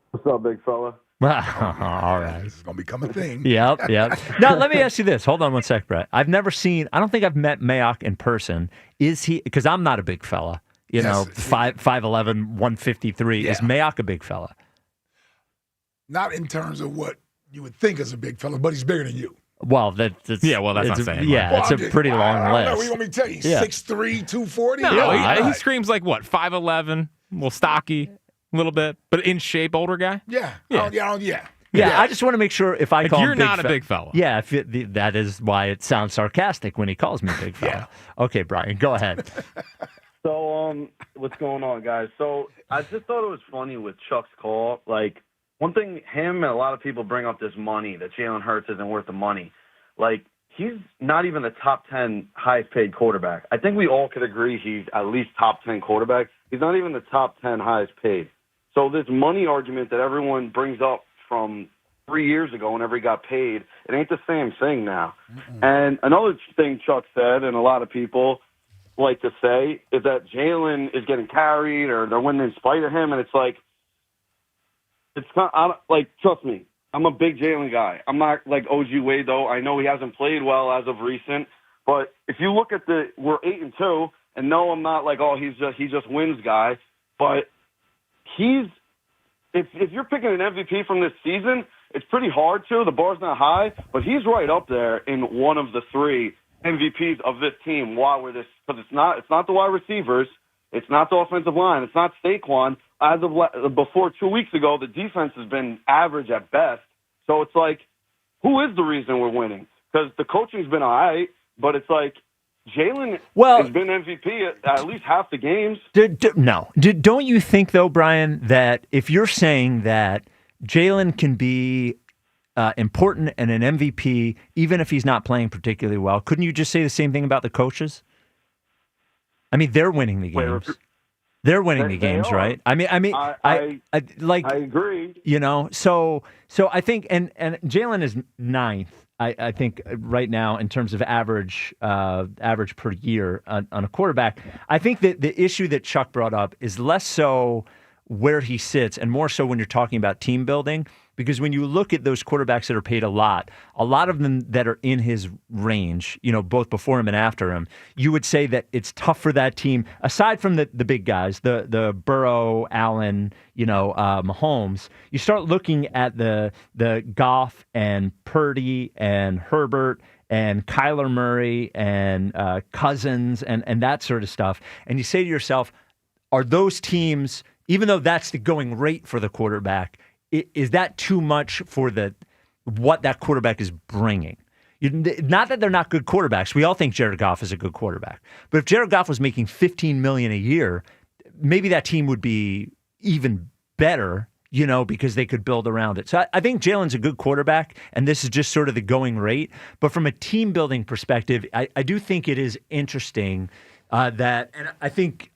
What's up, big fella? All right. This is going to become a thing. Yep. Now, let me ask you this. Hold on one sec, Brett. I don't think I've met Mayock in person. Is he, because I'm not a big fella, 5'11", 153. Yeah. Is Mayock a big fella? Not in terms of what you would think is a big fella, but he's bigger than you. Well, that's not saying. Yeah, Well, it's a pretty long I don't know. list. What do you want me to tell you? Yeah. 6'3", 240? No, Yeah. he screams like what? 5'11", a little stocky, a little bit, but in shape, older guy. Yeah. Yeah. Yeah, I just want to make sure if I Like, call him you're not a big fella. Yeah, that is why it sounds sarcastic when he calls me big fella. Okay, Brian, go ahead. So, what's going on, guys? So, I just thought it was funny with Chuck's call. Like, one thing, him and a lot of people bring up this money, that Jalen Hurts isn't worth the money. Like, he's not even the top 10 highest paid quarterback. I think we all could agree he's at least top 10 quarterback. He's not even the top 10 highest paid. So this money argument that everyone brings up from 3 years ago whenever he got paid, it ain't the same thing now. And another thing Chuck said, and a lot of people like to say, is that Jalen is getting carried or they're winning in spite of him. And it's like, trust me, I'm a big Jalen guy. I'm not like OG Wade, though. I know he hasn't played well as of recent. But if you look at we're 8-2, and no, I'm not like, he just wins guy. But if you're picking an MVP from this season, it's pretty hard to. The bar's not high, but he's right up there in one of the 3 MVPs of this team. Because it's not the wide receivers, it's not the offensive line, it's not Saquon. As of before 2 weeks ago, the defense has been average at best. So it's like, who is the reason we're winning? Because the coaching's been all right, but it's like Jalen has been MVP at least half the games. Don't you think, though, Brian, that if you're saying that Jalen can be important and an MVP, even if he's not playing particularly well, couldn't you just say the same thing about the coaches? I mean, they're winning the games. They're winning the games, right? I agree. So I think, and Jalen is 9th, I think, right now in terms of average per year on a quarterback. I think that the issue that Chuck brought up is less so where he sits and more so when you're talking about team building. Because when you look at those quarterbacks that are paid a lot of them that are in his range, both before him and after him, you would say that it's tough for that team, aside from the big guys, the Burrow, Allen, Mahomes. You start looking at the Goff and Purdy and Herbert and Kyler Murray and Cousins and that sort of stuff. And you say to yourself, are those teams, even though that's the going rate for the quarterback, is that too much for what that quarterback is bringing? Not that they're not good quarterbacks. We all think Jared Goff is a good quarterback. But if Jared Goff was making $15 million a year, maybe that team would be even better, because they could build around it. So I think Jalen's a good quarterback, and this is just sort of the going rate. But from a team building perspective, I do think it is interesting and I think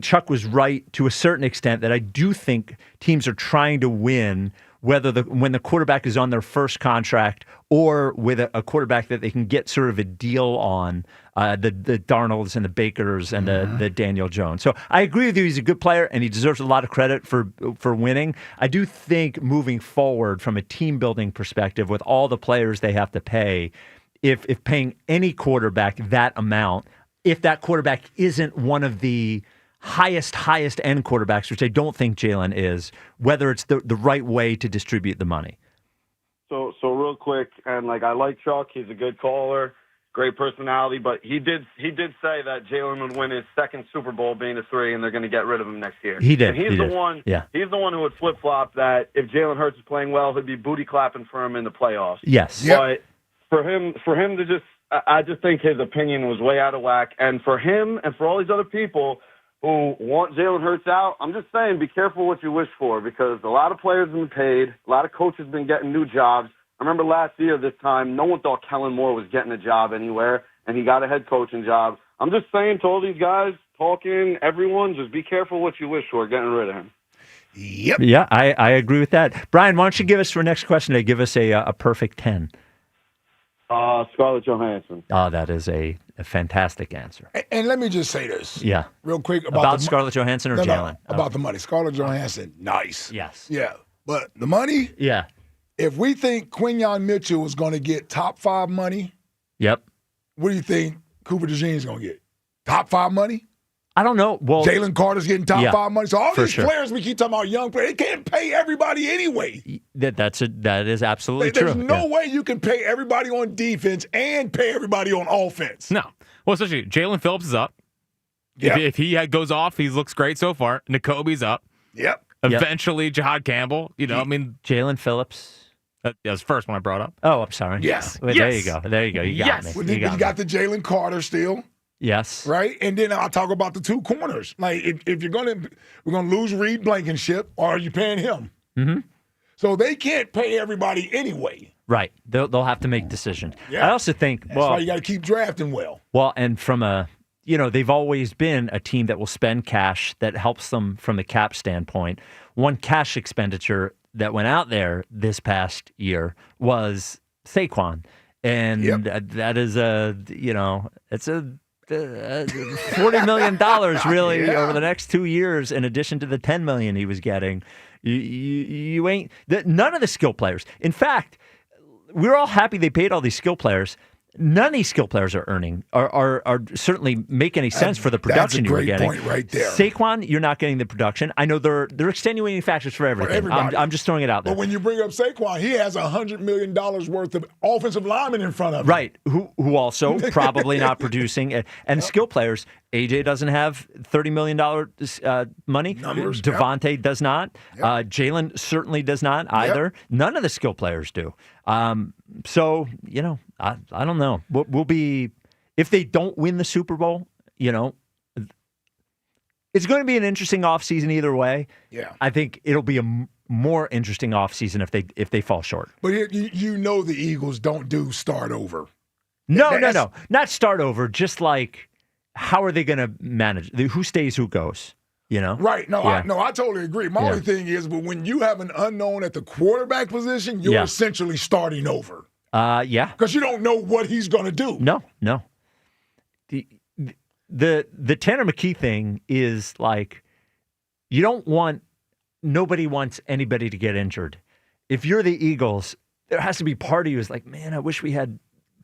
Chuck was right to a certain extent that I do think teams are trying to win whether when the quarterback is on their first contract or with a quarterback that they can get sort of a deal on, the Darnolds and the Bakers and the Daniel Jones. So I agree with you. He's a good player, and he deserves a lot of credit for winning. I do think moving forward from a team-building perspective with all the players they have to pay, if paying any quarterback that amount, if that quarterback isn't one of the highest end quarterbacks, which I don't think Jalen is, whether it's the right way to distribute the money. So real quick, and I like Chuck. He's a good caller, great personality, but he did say that Jalen would win his second Super Bowl being a 3, and they're going to get rid of him next year. He did. And he's the one. Yeah. He's the one who would flip flop that if Jalen Hurts is playing well, he'd be booty clapping for him in the playoffs. Yes. But for him to just, I just think his opinion was way out of whack. And for him and for all these other people who want Jalen Hurts out, I'm just saying be careful what you wish for, because a lot of players have been paid, a lot of coaches have been getting new jobs. I remember last year this time, no one thought Kellen Moore was getting a job anywhere, and he got a head coaching job. I'm just saying to all these guys talking, everyone, just be careful what you wish for, getting rid of him. Yep. Yeah, I agree with that. Brian, why don't you give us for next question to give us a perfect 10? Scarlett Johansson. Oh, that is a fantastic answer. And let me just say this. Yeah. Real quick. About Scarlett Johansson or Jalen? About the money. Scarlett Johansson, nice. Yes. Yeah. But the money? Yeah. If we think Quinyon Mitchell is going to get top 5 money, yep. What do you think Cooper DeJean is going to get? Top 5 money? I don't know. Well, Jalen Carter's getting top 5 money. So all these players we keep talking about, young players, they can't pay everybody anyway. That is absolutely There's true. no way you can pay everybody on defense and pay everybody on offense. No. Well, especially Jalen Phillips is up. Yep. If he goes off, he looks great so far. N'Kobe's up. Yep. Eventually, Jahad Campbell. Jalen Phillips. That was the first one I brought up. Oh, I'm sorry. Yes. Well, Yes. There you go. You got me. Well, you got the Jalen Carter still. Yes. Right? And then I'll talk about the 2 corners. Like, if we're going to lose Reed Blankenship, or are you paying him? Mm-hmm. So they can't pay everybody anyway. Right. They'll have to make decisions. Yeah. I also think, That's why you got to keep drafting well. Well, and from they've always been a team that will spend cash that helps them from a cap standpoint. One cash expenditure that went out there this past year was Saquon. And that is it's a $40 million really over the next 2 years, in addition to the $10 million he was getting. You ain't none of the skill players. In fact, we're all happy they paid all these skill players. None of these skill players are earning, are certainly make any sense for the production you were getting. That's a great point right there. Saquon, you're not getting the production. I know they're extenuating factors for everything. I'm just throwing it out there. But when you bring up Saquon, he has $100 million worth of offensive linemen in front of him. Right, who also probably not producing. And skill players, AJ doesn't have $30 million money. Numbers, Devontae does not. Jalen certainly does not either. None of the skill players do. So, I don't know. We'll be, if they don't win the Super Bowl, it's going to be an interesting offseason either way. Yeah. I think it'll be a more interesting offseason if they fall short. But the Eagles don't do start over. No. Not start over, just like, how are they going to manage? Who stays, who goes? Right. No, I totally agree. My only thing is, but when you have an unknown at the quarterback position, you're essentially starting over. Yeah. Because you don't know what he's going to do. No. The Tanner McKee thing is like, nobody wants anybody to get injured. If you're the Eagles, there has to be part of you is like, man, I wish we had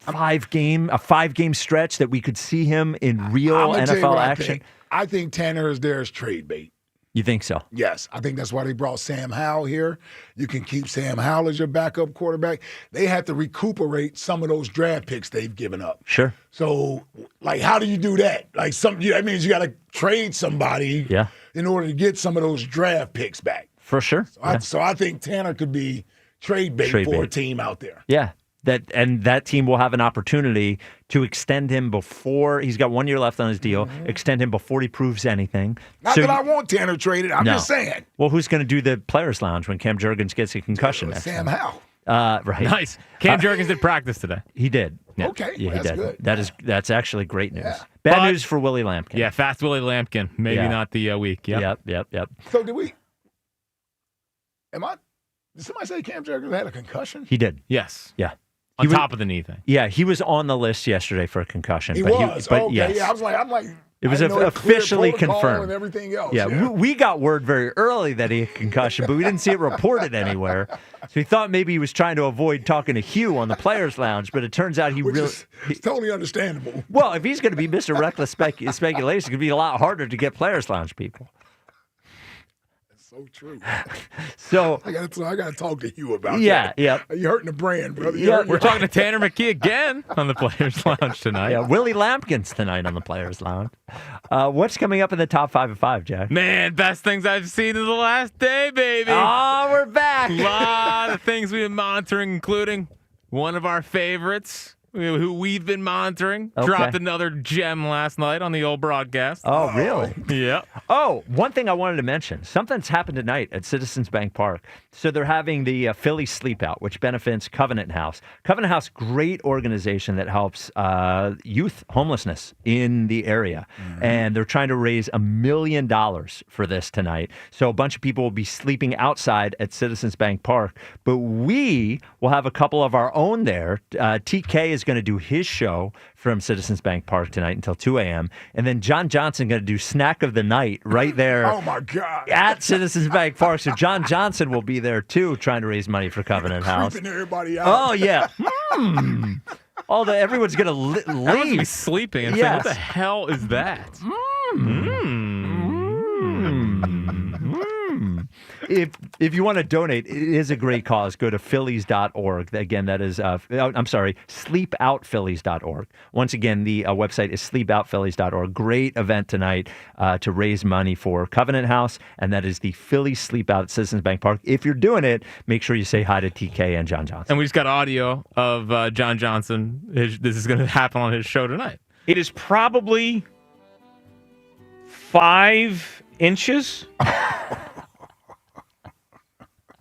a 5-game stretch that we could see him in real NFL action. I think Tanner is there as trade bait. You think so? Yes. I think that's why they brought Sam Howell here. You can keep Sam Howell as your backup quarterback. They have to recuperate some of those draft picks they've given up. Sure. So, how do you do that? That means you got to trade somebody in order to get some of those draft picks back. For sure. So I think Tanner could be trade bait for a team out there. Yeah. That team will have an opportunity to extend him before he's got 1 year left on his deal. Extend him before he proves anything. Not that I want Tanner traded. I'm just saying. Well, who's going to do the players' lounge when Cam Jurgens gets a concussion next Sam time? Howell. Right. Nice. Cam Jurgens did practice today. He did. Yeah. Okay. Yeah, well, he that's did. good. That's actually great news. Yeah. Bad news for Willie Lampkin. Yeah, fast Willie Lampkin. Maybe not the week. Yep. Yep. So am I Did somebody say Cam Jurgens had a concussion? He did. Yes. Yeah. On top of the knee thing. Yeah, he was on the list yesterday for a concussion. He but was. But okay. yes. Yeah, I'm like. It was I know it cleared officially protocol confirmed. And everything else. Yeah, we got word very early that he had a concussion, but we didn't see it reported anywhere. So we thought maybe he was trying to avoid talking to Hugh on the Players Lounge, but it turns out It's totally understandable. Well, if he's going to be Mr. Reckless Speculation, it's going to be a lot harder to get Players Lounge people. So true. So I got to talk to you about that. Yeah. You're hurting the brand, brother. We're talking to Tanner McKee again on the Players Lounge tonight. Yeah, Willie Lampkins tonight on the Players Lounge. What's coming up in the top 5 of 5, Jack? Man, best things I've seen in the last day, baby. Oh, we're back. A lot of things we've been monitoring, including one of our favorites, who we've been monitoring, dropped another gem last night on the old broadcast. Oh, really? Yeah. Oh, one thing I wanted to mention. Something's happened tonight at Citizens Bank Park. So they're having the Philly Sleep Out, which benefits Covenant House. Covenant House, great organization that helps youth homelessness in the area. Mm-hmm. And they're trying to raise $1 million for this tonight. So a bunch of people will be sleeping outside at Citizens Bank Park. But we will have a couple of our own there. TK is going to do his show from Citizens Bank Park tonight until 2 a.m. And then John Johnson going to do Snack of the Night right there. Oh, my God. At Citizens Bank Park. So John Johnson will be there, too, trying to raise money for Covenant House. Creeping everybody out. Oh, yeah. Everyone's going to leave. Everyone's be sleeping and saying, what the hell is that? If you want to donate, it is a great cause. Go to phillies.org. Again, that is, sleepoutphillies.org. Once again, the website is sleepoutphillies.org. Great event tonight to raise money for Covenant House, and that is the Phillies Sleep Out at Citizens Bank Park. If you're doing it, make sure you say hi to TK and John Johnson. And we just got audio of John Johnson. This is going to happen on his show tonight. It is probably 5 inches.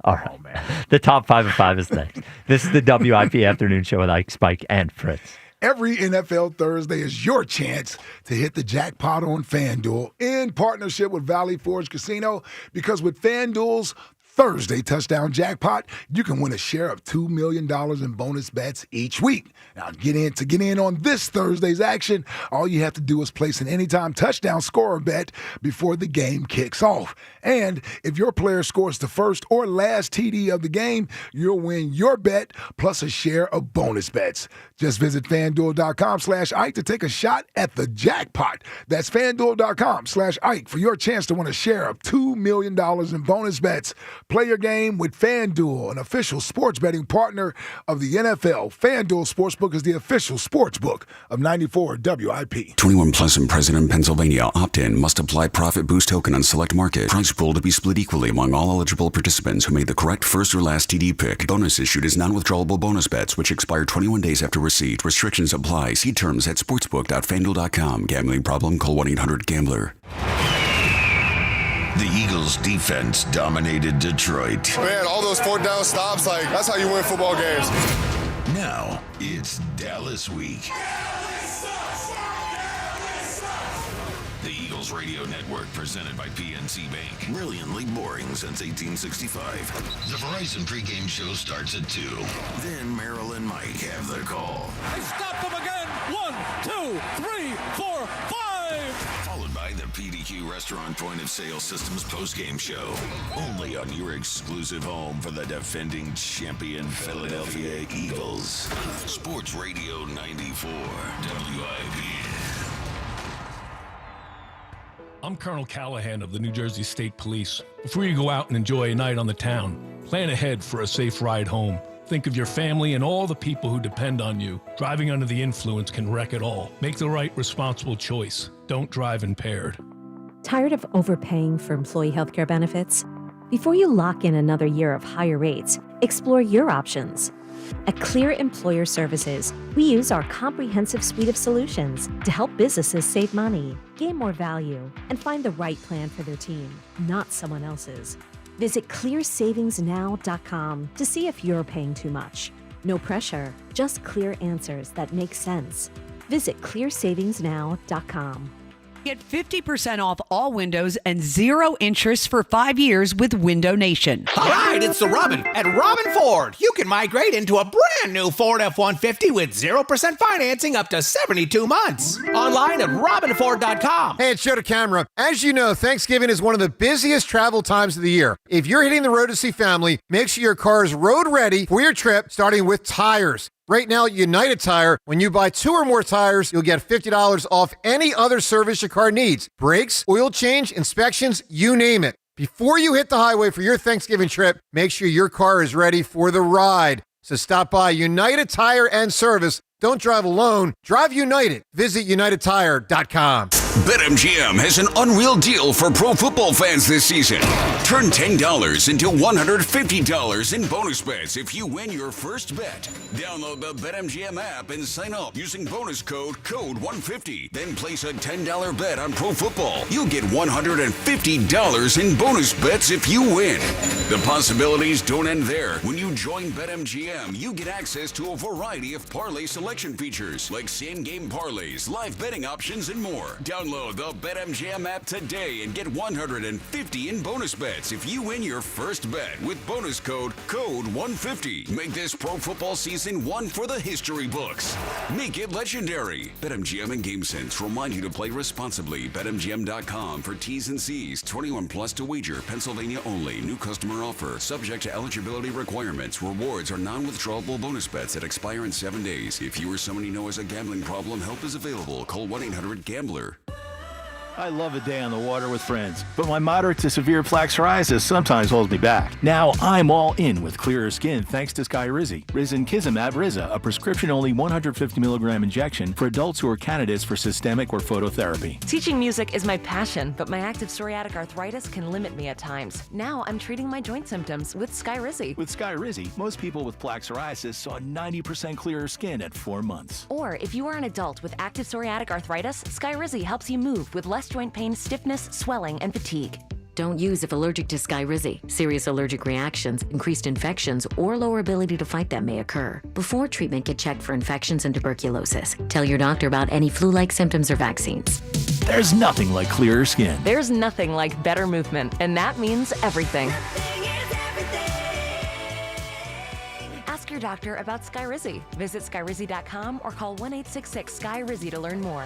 All right. Oh, man. The top 5 of 5 is next. This is the WIP Afternoon Show with Ike, Spike, and Fritz. Every NFL Thursday is your chance to hit the jackpot on FanDuel in partnership with Valley Forge Casino, because with FanDuel's Thursday touchdown jackpot, you can win a share of $2 million in bonus bets each week. Now, to get in on this Thursday's action, all you have to do is place an anytime touchdown scorer bet before the game kicks off. And if your player scores the first or last TD of the game, you'll win your bet plus a share of bonus bets. Just visit FanDuel.com/Ike to take a shot at the jackpot. That's FanDuel.com/Ike for your chance to win a share of $2 million in bonus bets. Play your game with FanDuel, an official sports betting partner of the NFL. FanDuel Sportsbook is the official sportsbook of 94 WIP. 21 plus and present in Pennsylvania. Opt-in. Must apply profit boost token on select market. Prize pool to be split equally among all eligible participants who made the correct first or last TD pick. Bonus issued is non-withdrawable bonus bets which expire 21 days after receipt. Restrictions apply. See terms at sportsbook.fanduel.com. Gambling problem? Call 1-800-GAMBLER. The Eagles' defense dominated Detroit. Man, all those 4th down stops, that's how you win football games. Now, it's Dallas Week. The Eagles Radio Network, presented by PNC Bank. Brilliantly boring since 1865. The Verizon pregame show starts at 2. Then Merrill and Mike have the call. They stop them again. 1, 2, 3, 4, 5. Followed by the PDQ Restaurant Point of Sale Systems postgame show. Only on your exclusive home for the defending champion Philadelphia Eagles. Sports Radio 94 WIP. I'm Colonel Callahan of the New Jersey State Police. Before you go out and enjoy a night on the town, plan ahead for a safe ride home. Think of your family and all the people who depend on you. Driving under the influence can wreck it all. Make the right, responsible choice. Don't drive impaired. Tired of overpaying for employee healthcare benefits? Before you lock in another year of higher rates, explore your options. At Clear Employer Services, we use our comprehensive suite of solutions to help businesses save money, gain more value, and find the right plan for their team, not someone else's. Visit clearsavingsnow.com to see if you're paying too much. No pressure, just clear answers that make sense. Visit clearsavingsnow.com. Get 50% off all windows and 0 interest for 5 years with Window Nation. All right, it's the Robin at Robin Ford. You can migrate into a brand new Ford F-150 with 0% financing up to 72 months. Online at robinford.com. Hey, it's Joe to Camera. As you know, Thanksgiving is one of the busiest travel times of the year. If you're hitting the road to see family, make sure your car is road ready for your trip, starting with tires. Right now at United Tire, when you buy 2 or more tires, you'll get $50 off any other service your car needs. Brakes, oil change, inspections, you name it. Before you hit the highway for your Thanksgiving trip, make sure your car is ready for the ride. So stop by United Tire and Service. Don't drive alone. Drive United. Visit UnitedTire.com. BetMGM has an unreal deal for pro football fans this season. Turn $10 into $150 in bonus bets if you win your first bet. Download the BetMGM app and sign up using bonus code CODE150. Then place a $10 bet on pro football. You'll get $150 in bonus bets if you win. The possibilities don't end there. When you join BetMGM, you get access to a variety of parlay selection features like same-game parlays, live betting options, and more. Download the BetMGM app today and get $150 in bonus bets if you win your first bet with bonus code CODE150. Make this pro football season one for the history books. Make it legendary. BetMGM and GameSense remind you to play responsibly. BetMGM.com for T's and C's. 21 plus to wager. Pennsylvania only. New customer offer. Subject to eligibility requirements. Rewards are non-withdrawable bonus bets that expire in 7 days. If you or someone you know has a gambling problem, help is available. Call 1-800-GAMBLER. I love a day on the water with friends, but my moderate to severe plaque psoriasis sometimes holds me back. Now I'm all in with clearer skin thanks to Skyrizi. Risankizumab Riza, a prescription-only 150 milligram injection for adults who are candidates for systemic or phototherapy. Teaching music is my passion, but my active psoriatic arthritis can limit me at times. Now I'm treating my joint symptoms with Skyrizi. With Skyrizi, most people with plaque psoriasis saw 90% clearer skin at 4 months. Or if you are an adult with active psoriatic arthritis, Skyrizi helps you move with less joint pain, stiffness, swelling, and fatigue. Don't use if allergic to Skyrizi. Serious allergic reactions, increased infections, or lower ability to fight them may occur. Before treatment, get checked for infections and tuberculosis. Tell your doctor about any flu-like symptoms or vaccines. There's nothing like clearer skin. There's nothing like better movement, and that means everything. Ask your doctor about Skyrizi. Visit Skyrizi.com or call 1-866-SKY-RIZI to learn more.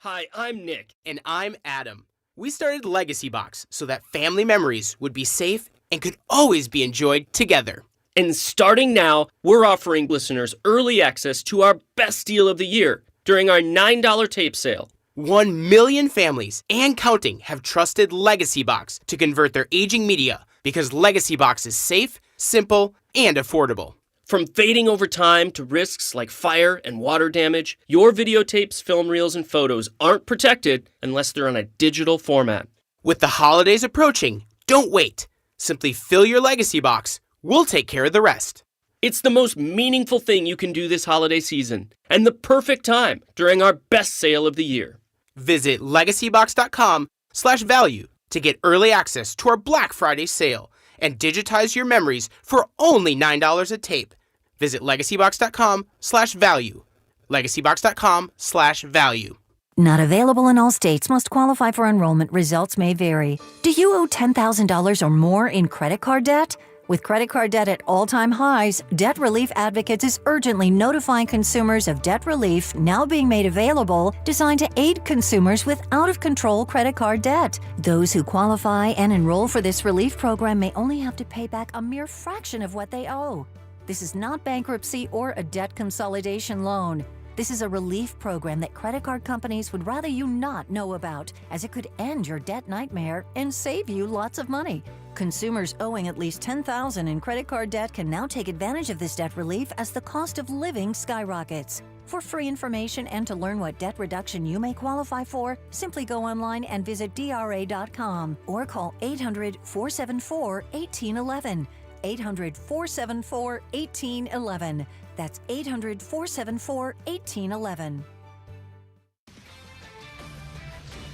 Hi, I'm Nick. And I'm Adam. We started Legacy Box so that family memories would be safe and could always be enjoyed together. And starting now, we're offering listeners early access to our best deal of the year during our $9 tape sale. 1 million families and counting have trusted Legacy Box to convert their aging media because Legacy Box is safe, simple, and affordable. From fading over time to risks like fire and water damage, your videotapes, film reels, and photos aren't protected unless they're on a digital format. With the holidays approaching, don't wait. Simply fill your Legacy Box. We'll take care of the rest. It's the most meaningful thing you can do this holiday season, and the perfect time during our best sale of the year. Visit legacybox.com/value to get early access to our Black Friday sale and digitize your memories for only $9 a tape. Visit legacybox.com/value. legacybox.com/value. Not available in all states. Must qualify for enrollment. Results may vary. Do you owe $10,000 or more in credit card debt? With credit card debt at all-time highs, Debt Relief Advocates is urgently notifying consumers of debt relief now being made available, designed to aid consumers with out-of-control credit card debt. Those who qualify and enroll for this relief program may only have to pay back a mere fraction of what they owe. This is not bankruptcy or a debt consolidation loan. This is a relief program that credit card companies would rather you not know about, as it could end your debt nightmare and save you lots of money. Consumers owing at least $10,000 in credit card debt can now take advantage of this debt relief as the cost of living skyrockets. For free information and to learn what debt reduction you may qualify for, simply go online and visit DRA.com or call 800-474-1811. 800-474-1811. That's 800-474-1811.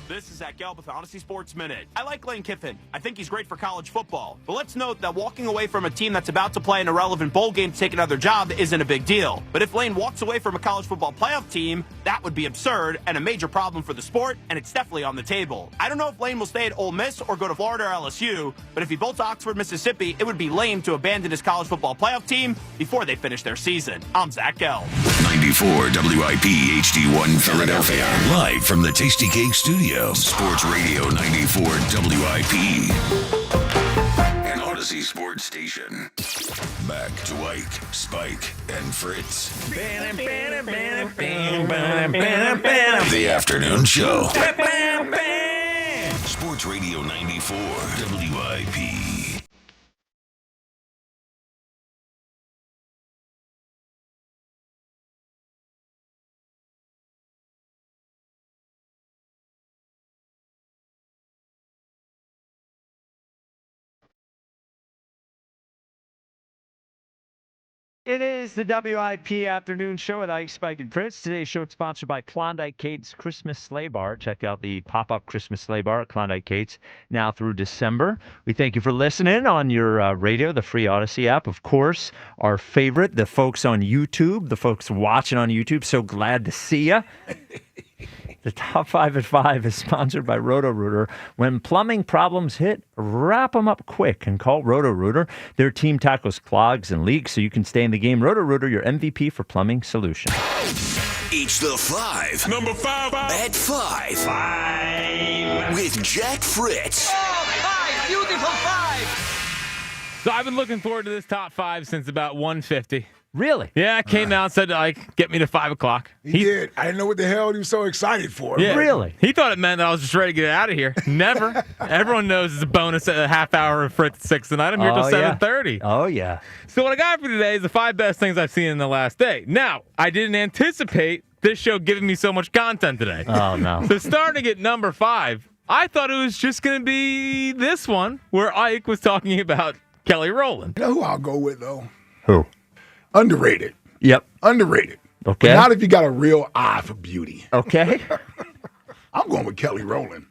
This is Zach Gelb with Honesty Sports Minute. I like Lane Kiffin. I think he's great for college football. But let's note that walking away from a team that's about to play an irrelevant bowl game to take another job isn't a big deal. But if Lane walks away from a college football playoff team, that would be absurd and a major problem for the sport, and it's definitely on the table. I don't know if Lane will stay at Ole Miss or go to Florida or LSU, but if he bolts to Oxford, Mississippi, it would be lame to abandon his college football playoff team before they finish their season. I'm Zach Gelb. 94 WIP HD1 Philadelphia. Live from the Tasty Cake Studio. Sports Radio 94 WIP. An Odyssey Sports Station. Back to Ike, Spike, and Fritz. The Afternoon Show. Sports Radio 94 WIP. It is the WIP Afternoon Show with Ike, Spike, and Fritz. Today's show is sponsored by Klondike Kate's Christmas Sleigh Bar. Check out the pop-up Christmas Sleigh Bar at Klondike Kate's now through December. We thank you for listening on your radio, the free Odyssey app. Of course, our favorite, the folks on YouTube, the folks watching on YouTube. So glad to see you. The Top 5 at 5 is sponsored by Roto-Rooter. When plumbing problems hit, wrap them up quick and call Roto-Rooter. Their team tackles clogs and leaks so you can stay in the game. Roto-Rooter, your MVP for plumbing solution. It's the 5. Number 5. At 5. 5. With Jack Fritz. Oh, 5. Beautiful 5. So I've been looking forward to this top 5 since about 1:50. Really? Yeah, I came out and said, like, get me to 5 o'clock. He did. I didn't know what the hell he was so excited for. Yeah. Really? He thought it meant that I was just ready to get out of here. Never. Everyone knows it's a bonus at a half hour of Fritz at 6 tonight. I'm here till 7:30. Oh, yeah. So what I got for today is the 5 best things I've seen in the last day. Now, I didn't anticipate this show giving me so much content today. Oh, no. So starting at number 5, I thought it was just going to be this one where Ike was talking about Kelly Rowland. You know who I'll go with, though? Who? Underrated. Yep. Underrated. Okay. But not if you got a real eye for beauty. Okay. I'm going with Kelly Rowland.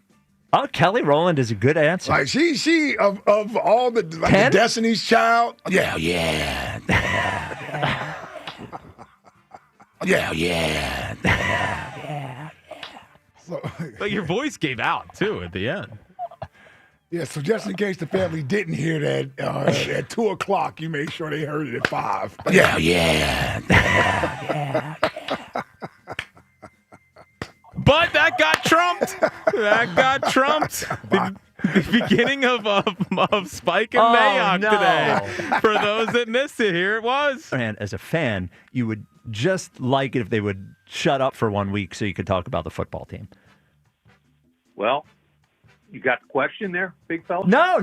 Oh, Kelly Rowland is a good answer. Like she of all the like the Destiny's Child. Yeah. So, But your voice gave out, too, at the end. yeah, so just in case the family didn't hear that at 2 o'clock, you make sure they heard it at 5. But that got trumped. The beginning of Spike and Mayock today. For those that missed it, here it was. And as a fan, you would just like it if they would shut up for 1 week so you could talk about the football team. Well, you got the question there, big fella? No.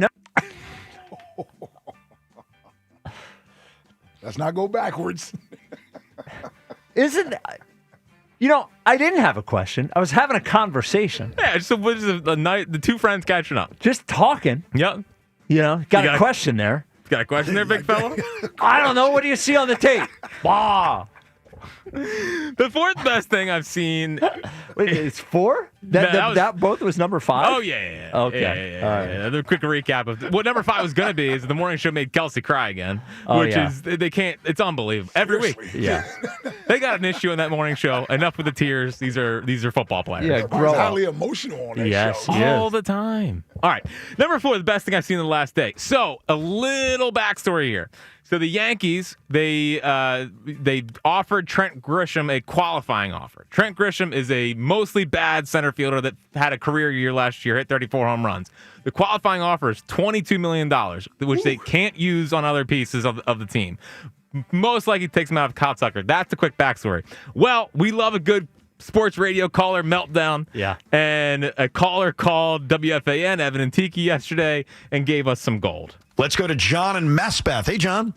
Let's not go backwards. I didn't have a question. I was having a conversation. Yeah, so what is the night? The two friends catching up. Just talking. Yep. Got a question there. Got a question there, big fella? I don't know. What do you see on the tape? Wow. The 4th best thing I've seen. Wait, it's 4? That both was number 5? Oh, yeah. Okay. All right. The quick recap of what number 5 was going to be is the morning show made Kelce cry again, they can't. It's unbelievable. Every week. Yeah. They got an issue in that morning show. Enough with the tears. These are football players. Yeah, grow He's up. highly emotional on that Yes, show. he is. All the time. All right. Number 4, the best thing I've seen in the last day. So, a little backstory here. So the Yankees, they offered Trent Grisham a qualifying offer. Trent Grisham is a mostly bad center fielder that had a career year last year, hit 34 home runs. The qualifying offer is $22 million, which they can't use on other pieces of the team. Most likely takes him out of Cocksucker. That's the quick backstory. Well, we love a good sports radio caller meltdown. Yeah. And a caller called WFAN, Evan and Tiki, yesterday and gave us some gold. Let's go to John in Mespeth. Hey, John.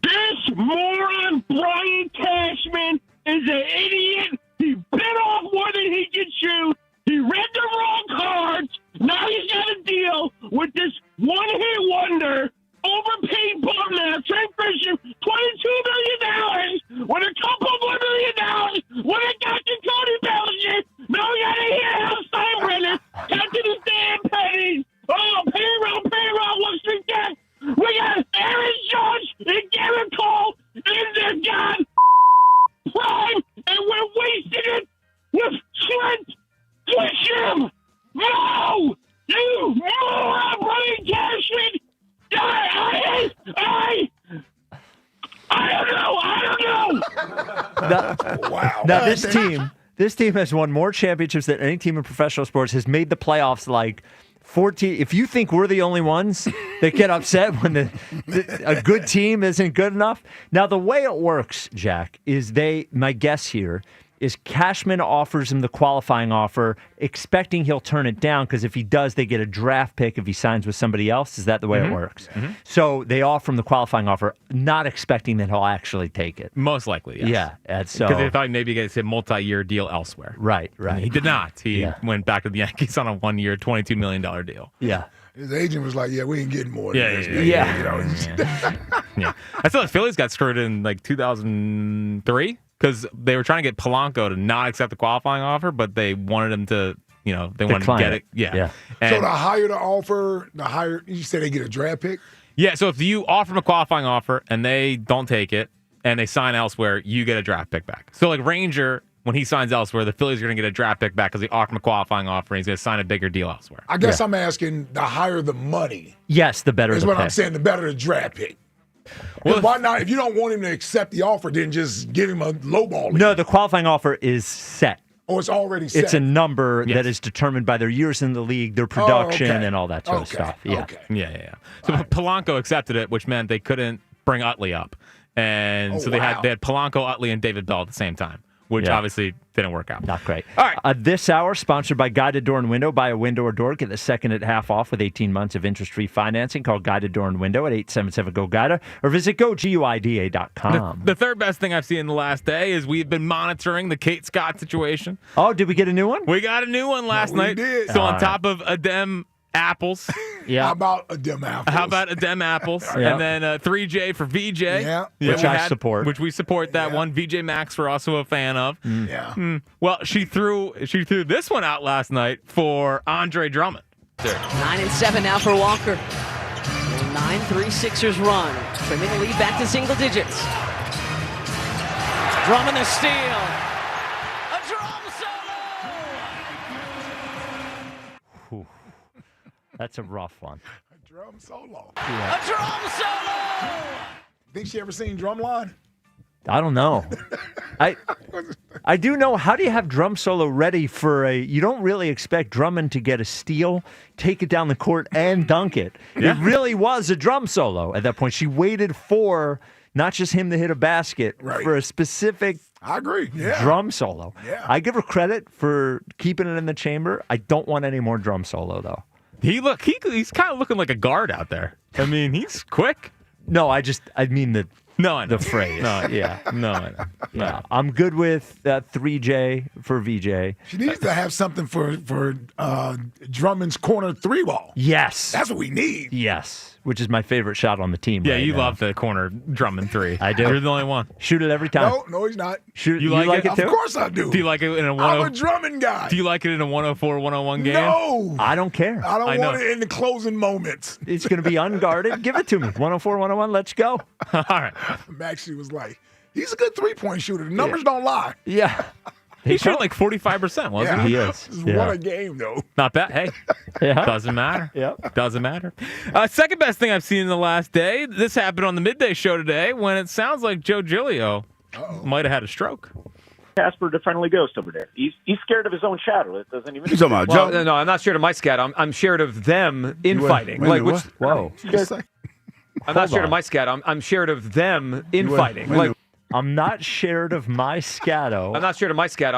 This moron Brian Cashman is an idiot. He bit off more than he could chew. He read the wrong cards. Now he's got to deal with this one-hit wonder, overpaid bum now, Trent Grisham, $22 million with a couple more $1 million when it got to Cody Bellinger. Now we got to hear how Simon Wow. Now this team has won more championships than any team in professional sports, has made the playoffs like 14. If you think we're the only ones that get upset when a good team isn't good enough. Now, the way it works, Jack, is my guess here is Cashman offers him the qualifying offer, expecting he'll turn it down because if he does, they get a draft pick if he signs with somebody else. Is that the way it works? Mm-hmm. So they offer him the qualifying offer, not expecting that he'll actually take it. Most likely, yes. Yeah. Because they thought maybe he gets a multi-year deal elsewhere. Right. And he did not. He went back to the Yankees on a 1-year, $22 million deal. Yeah. His agent was like, we ain't getting more than this. Yeah. I thought the Phillies got screwed in like 2003. Because they were trying to get Polanco to not accept the qualifying offer, but they wanted him to, they wanted to get it. Yeah. So the higher the offer, you said they get a draft pick? Yeah, so if you offer them a qualifying offer and they don't take it and they sign elsewhere, you get a draft pick back. So like Ranger, when he signs elsewhere, the Phillies are going to get a draft pick back because they offered him a qualifying offer and he's going to sign a bigger deal elsewhere. I guess I'm asking the higher the money. Yes, the better is the what pick. I'm saying, the better the draft pick. Well, why not? If you don't want him to accept the offer, then just give him a lowball. No, the qualifying offer is set. Oh, it's already set. It's a number that is determined by their years in the league, their production, and all that sort of stuff. Yeah. Yeah. So Polanco accepted it, which meant they couldn't bring Utley up. And they had Polanco, Utley, and David Bell at the same time, which obviously didn't work out. Not great. All right. This hour, sponsored by Guided Door and Window. Buy a window or door, get the second at half off with 18 months of interest-free financing. Call Guided Door and Window at 877-GO-GUIDA or visit GoGUIDA.com. The third best thing I've seen in the last day is we've been monitoring the Kate Scott situation. Oh, did we get a new one? We got a new one last night. Did. So on top of Adem Apples. Yeah. How about Adem Apples? And then 3J for VJ. Yeah. Which I support. Which we support that one. VJ Max we're also a fan of. Yeah. Well, she threw this one out last night for Andre Drummond. 9-7 now for Walker. 9-3 Sixers run. Trimming the lead back to single digits. Drummond the steal. A drum solo. That's a rough one. A drum solo. Yeah. A drum solo. Think she ever seen Drumline? I don't know. I do know. How do you have drum solo ready for you don't really expect Drummond to get a steal, take it down the court, and dunk it. Yeah. It really was a drum solo at that point. She waited for not just him to hit a basket, for a specific I agree. Yeah. drum solo. Yeah. I give her credit for keeping it in the chamber. I don't want any more drum solo, though. He's kind of looking like a guard out there. I mean, he's quick. No, I mean the I know. the phrase. No, yeah. No, I know. Yeah. I'm good with 3J for VJ. She needs to have something for Drummond's corner 3-ball. Yes. That's what we need. Yes. Which is my favorite shot on the team. Yeah, right you now. love the corner Drummond 3. I do. You're the only one. Shoot it every time. No, he's not. Shoot, You like it? too? Of course I do. Do you like it in a I'm a Drummond guy. Do you like it in a 104, 101 game? No. I don't care. I don't I want know. it in the closing moments. It's going to be unguarded. Give it to me. 104, 101. Let's go. All right. Maxie was like, he's a good three-point shooter. The numbers don't lie. Yeah. He shot like 45%, wasn't He he? is. This is Yeah. one a game, though. Not bad. Hey, Yeah. doesn't matter. Yep. Doesn't matter. Second best thing I've seen in the last day. This happened on the midday show today when it sounds like Joe Giglio might have had a stroke. Casper the friendly ghost over there. He's scared of his own shadow. It doesn't even. You talking about Joe? No, I'm not scared of my scat. I'm scared of them infighting. Whoa. I'm not scared of my scat. I'm scared of them infighting. I'm not scared of my scatto. I'm not scared of my scat.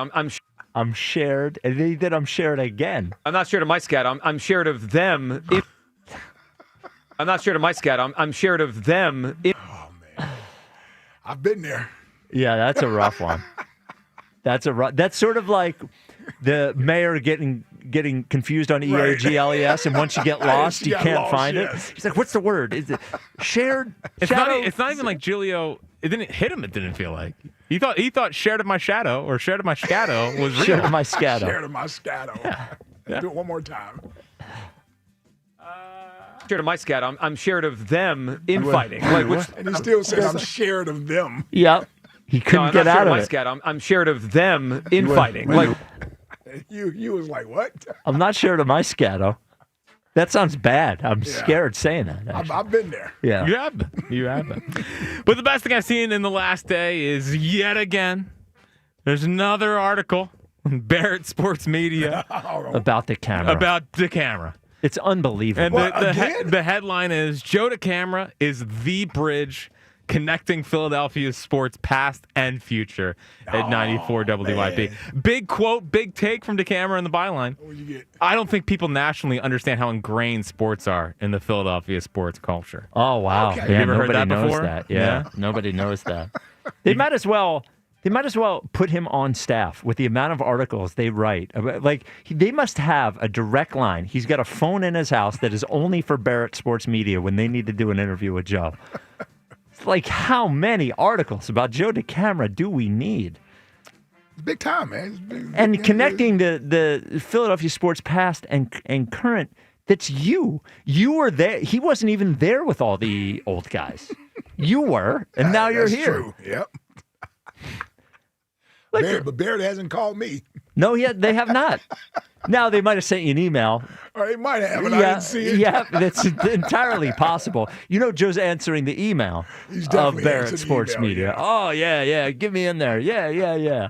I'm shared. And then he did I'm shared again. I'm not scared of my scat. I'm scared of them. I'm not scared of my scat. I'm scared of them. Oh, man. I've been there. Yeah, that's a rough one. That's sort of like the mayor getting confused on EAGLES, and once you get lost, you can't find it. He's like, "What's the word? Is it shared?" It's not even like Giglio. It didn't hit him. It didn't feel like he thought shared of my shadow or shared of my scatto was real. Shared of my scatto. Scared of my scatto. Yeah. Do it one more time. Scared of my scat. I'm scared of them infighting. And he still said, "I'm scared of them." Yep. He couldn't get out of it. Scat. I'm scared of them infighting. You was like, what? I'm not scared of my scatto. That sounds bad. I'm scared saying that. I've been there. Yeah. You have been. You have been. But the best thing I've seen in the last day is yet again, there's another article on Barrett Sports Media About the camera. It's unbelievable. And the headline is Joe DeCamara is the bridge connecting Philadelphia's sports past and future at 94 WYP. man. Big quote, big take from DeCamara in the byline. What'd you get? I don't think people nationally understand how ingrained sports are in the Philadelphia sports culture. Oh, wow. Okay. Have you ever heard nobody that knows before? that. Yeah. Nobody knows that. They might as well put him on staff with the amount of articles they write. Like, they must have a direct line. He's got a phone in his house that is only for Barrett Sports Media when they need to do an interview with Joe. It's like, how many articles about Joe DeCamara do we need? It's big time, man. It's big, And connecting the Philadelphia sports past and current, that's you. You were there. He wasn't even there with all the old guys. You were, and now you're That's here. True. Yep. Like, but Barrett hasn't called me. No, they have not. Now, they might have sent you an email. Or he might have, and I didn't see it. Yeah, that's entirely possible. You know, Joe's answering the email He's of definitely Barrett answering the Sports email, Media. yeah. Oh, yeah, get me in there. Yeah.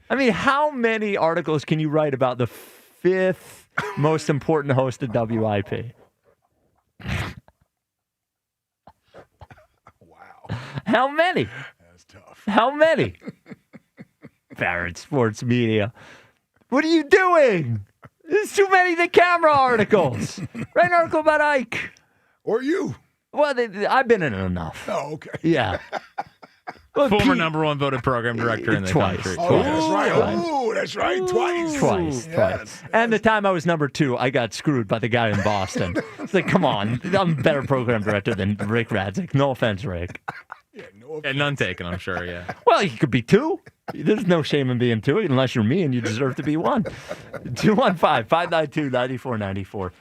I mean, how many articles can you write about the fifth most important host of WIP? Wow. How many? That's tough. How many? Barrett Sports Media. What are you doing? There's too many DeCamara articles. Write an article about Ike. Or you. Well, I've been in it enough. Oh, okay. Yeah. Well, Former number one voted program director in the Twice. country. Oh, that's right. Twice. Oh, that's right. Twice. Twice. Yes. And the time I was number 2, I got screwed by the guy in Boston. It's like, come on, I'm a better program director than Rick Radzik. No offense, Rick. Yeah, no And none taken, I'm sure, yeah. Well, he could be 2. There's no shame in being 2 unless you're me and you deserve to be 1. 215-592-9494.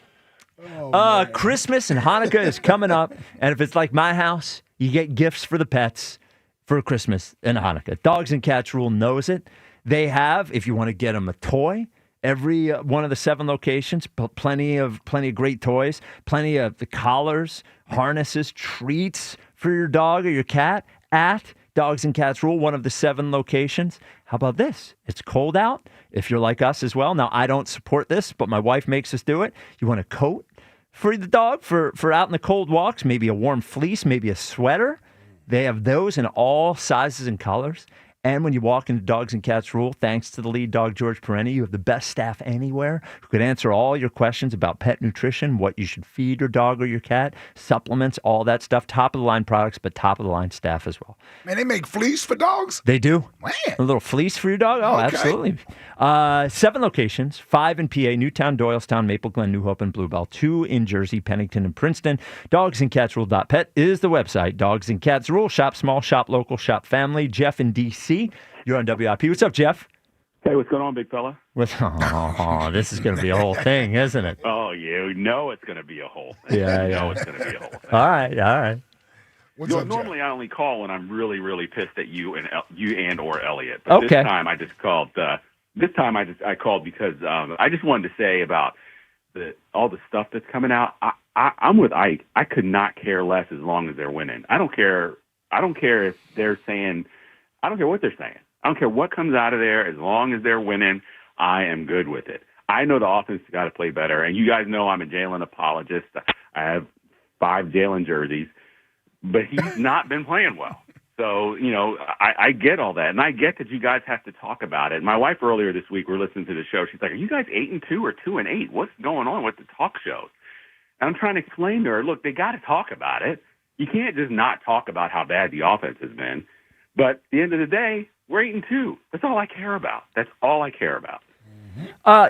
Christmas and Hanukkah is coming up, and if it's like my house, you get gifts for the pets for Christmas and Hanukkah. Dogs and Cats Rule knows it. They have, if you want to get them a toy, every one of the 7 locations, plenty of great toys, plenty of the collars, harnesses, treats for your dog or your cat at Dogs and Cats Rule, one of the 7 locations. How about this? It's cold out. If you're like us as well. Now, I don't support this, but my wife makes us do it. You want a coat for the dog for out in the cold walks, maybe a warm fleece, maybe a sweater. They have those in all sizes and colors. And when you walk into Dogs and Cats Rule, thanks to the lead dog, George Perenni, you have the best staff anywhere who could answer all your questions about pet nutrition, what you should feed your dog or your cat, supplements, all that stuff. Top-of-the-line products, but top-of-the-line staff as well. Man, they make fleece for dogs? They do. Man. A little fleece for your dog? Oh, Okay. absolutely. 7 locations, 5 in PA, Newtown, Doylestown, Maple Glen, New Hope, and Bluebell. 2 in Jersey, Pennington, and Princeton. Dogsandcatsrule.pet is the website. Dogs and Cats Rule. Shop small, shop local, shop family. Jeff in D.C. You're on WIP. What's up, Jeff? Hey, what's going on, big fella? This is going to be a whole thing, isn't it? Oh, you know it's going to be a whole thing. Yeah, You yeah. know it's going to be a whole thing. All right. What's up, Normally, I only call when I'm really, really pissed at you and or Elliot. But Okay. This time, I just called. I called because I just wanted to say about all the stuff that's coming out. I'm with Ike. I could not care less as long as they're winning. I don't care if they're saying. I don't care what they're saying. I don't care what comes out of there. As long as they're winning, I am good with it. I know the offense has got to play better, and you guys know I'm a Jalen apologist. I have 5 Jalen jerseys, but he's not been playing well. So, I get all that, and I get that you guys have to talk about it. My wife earlier this week, we're listening to the show. She's like, "Are you guys 8-2 or 2-8? What's going on with the talk shows?" And I'm trying to explain to her, look, they got to talk about it. You can't just not talk about how bad the offense has been. But at the end of the day, we're 8-2. That's all I care about. That's all I care about.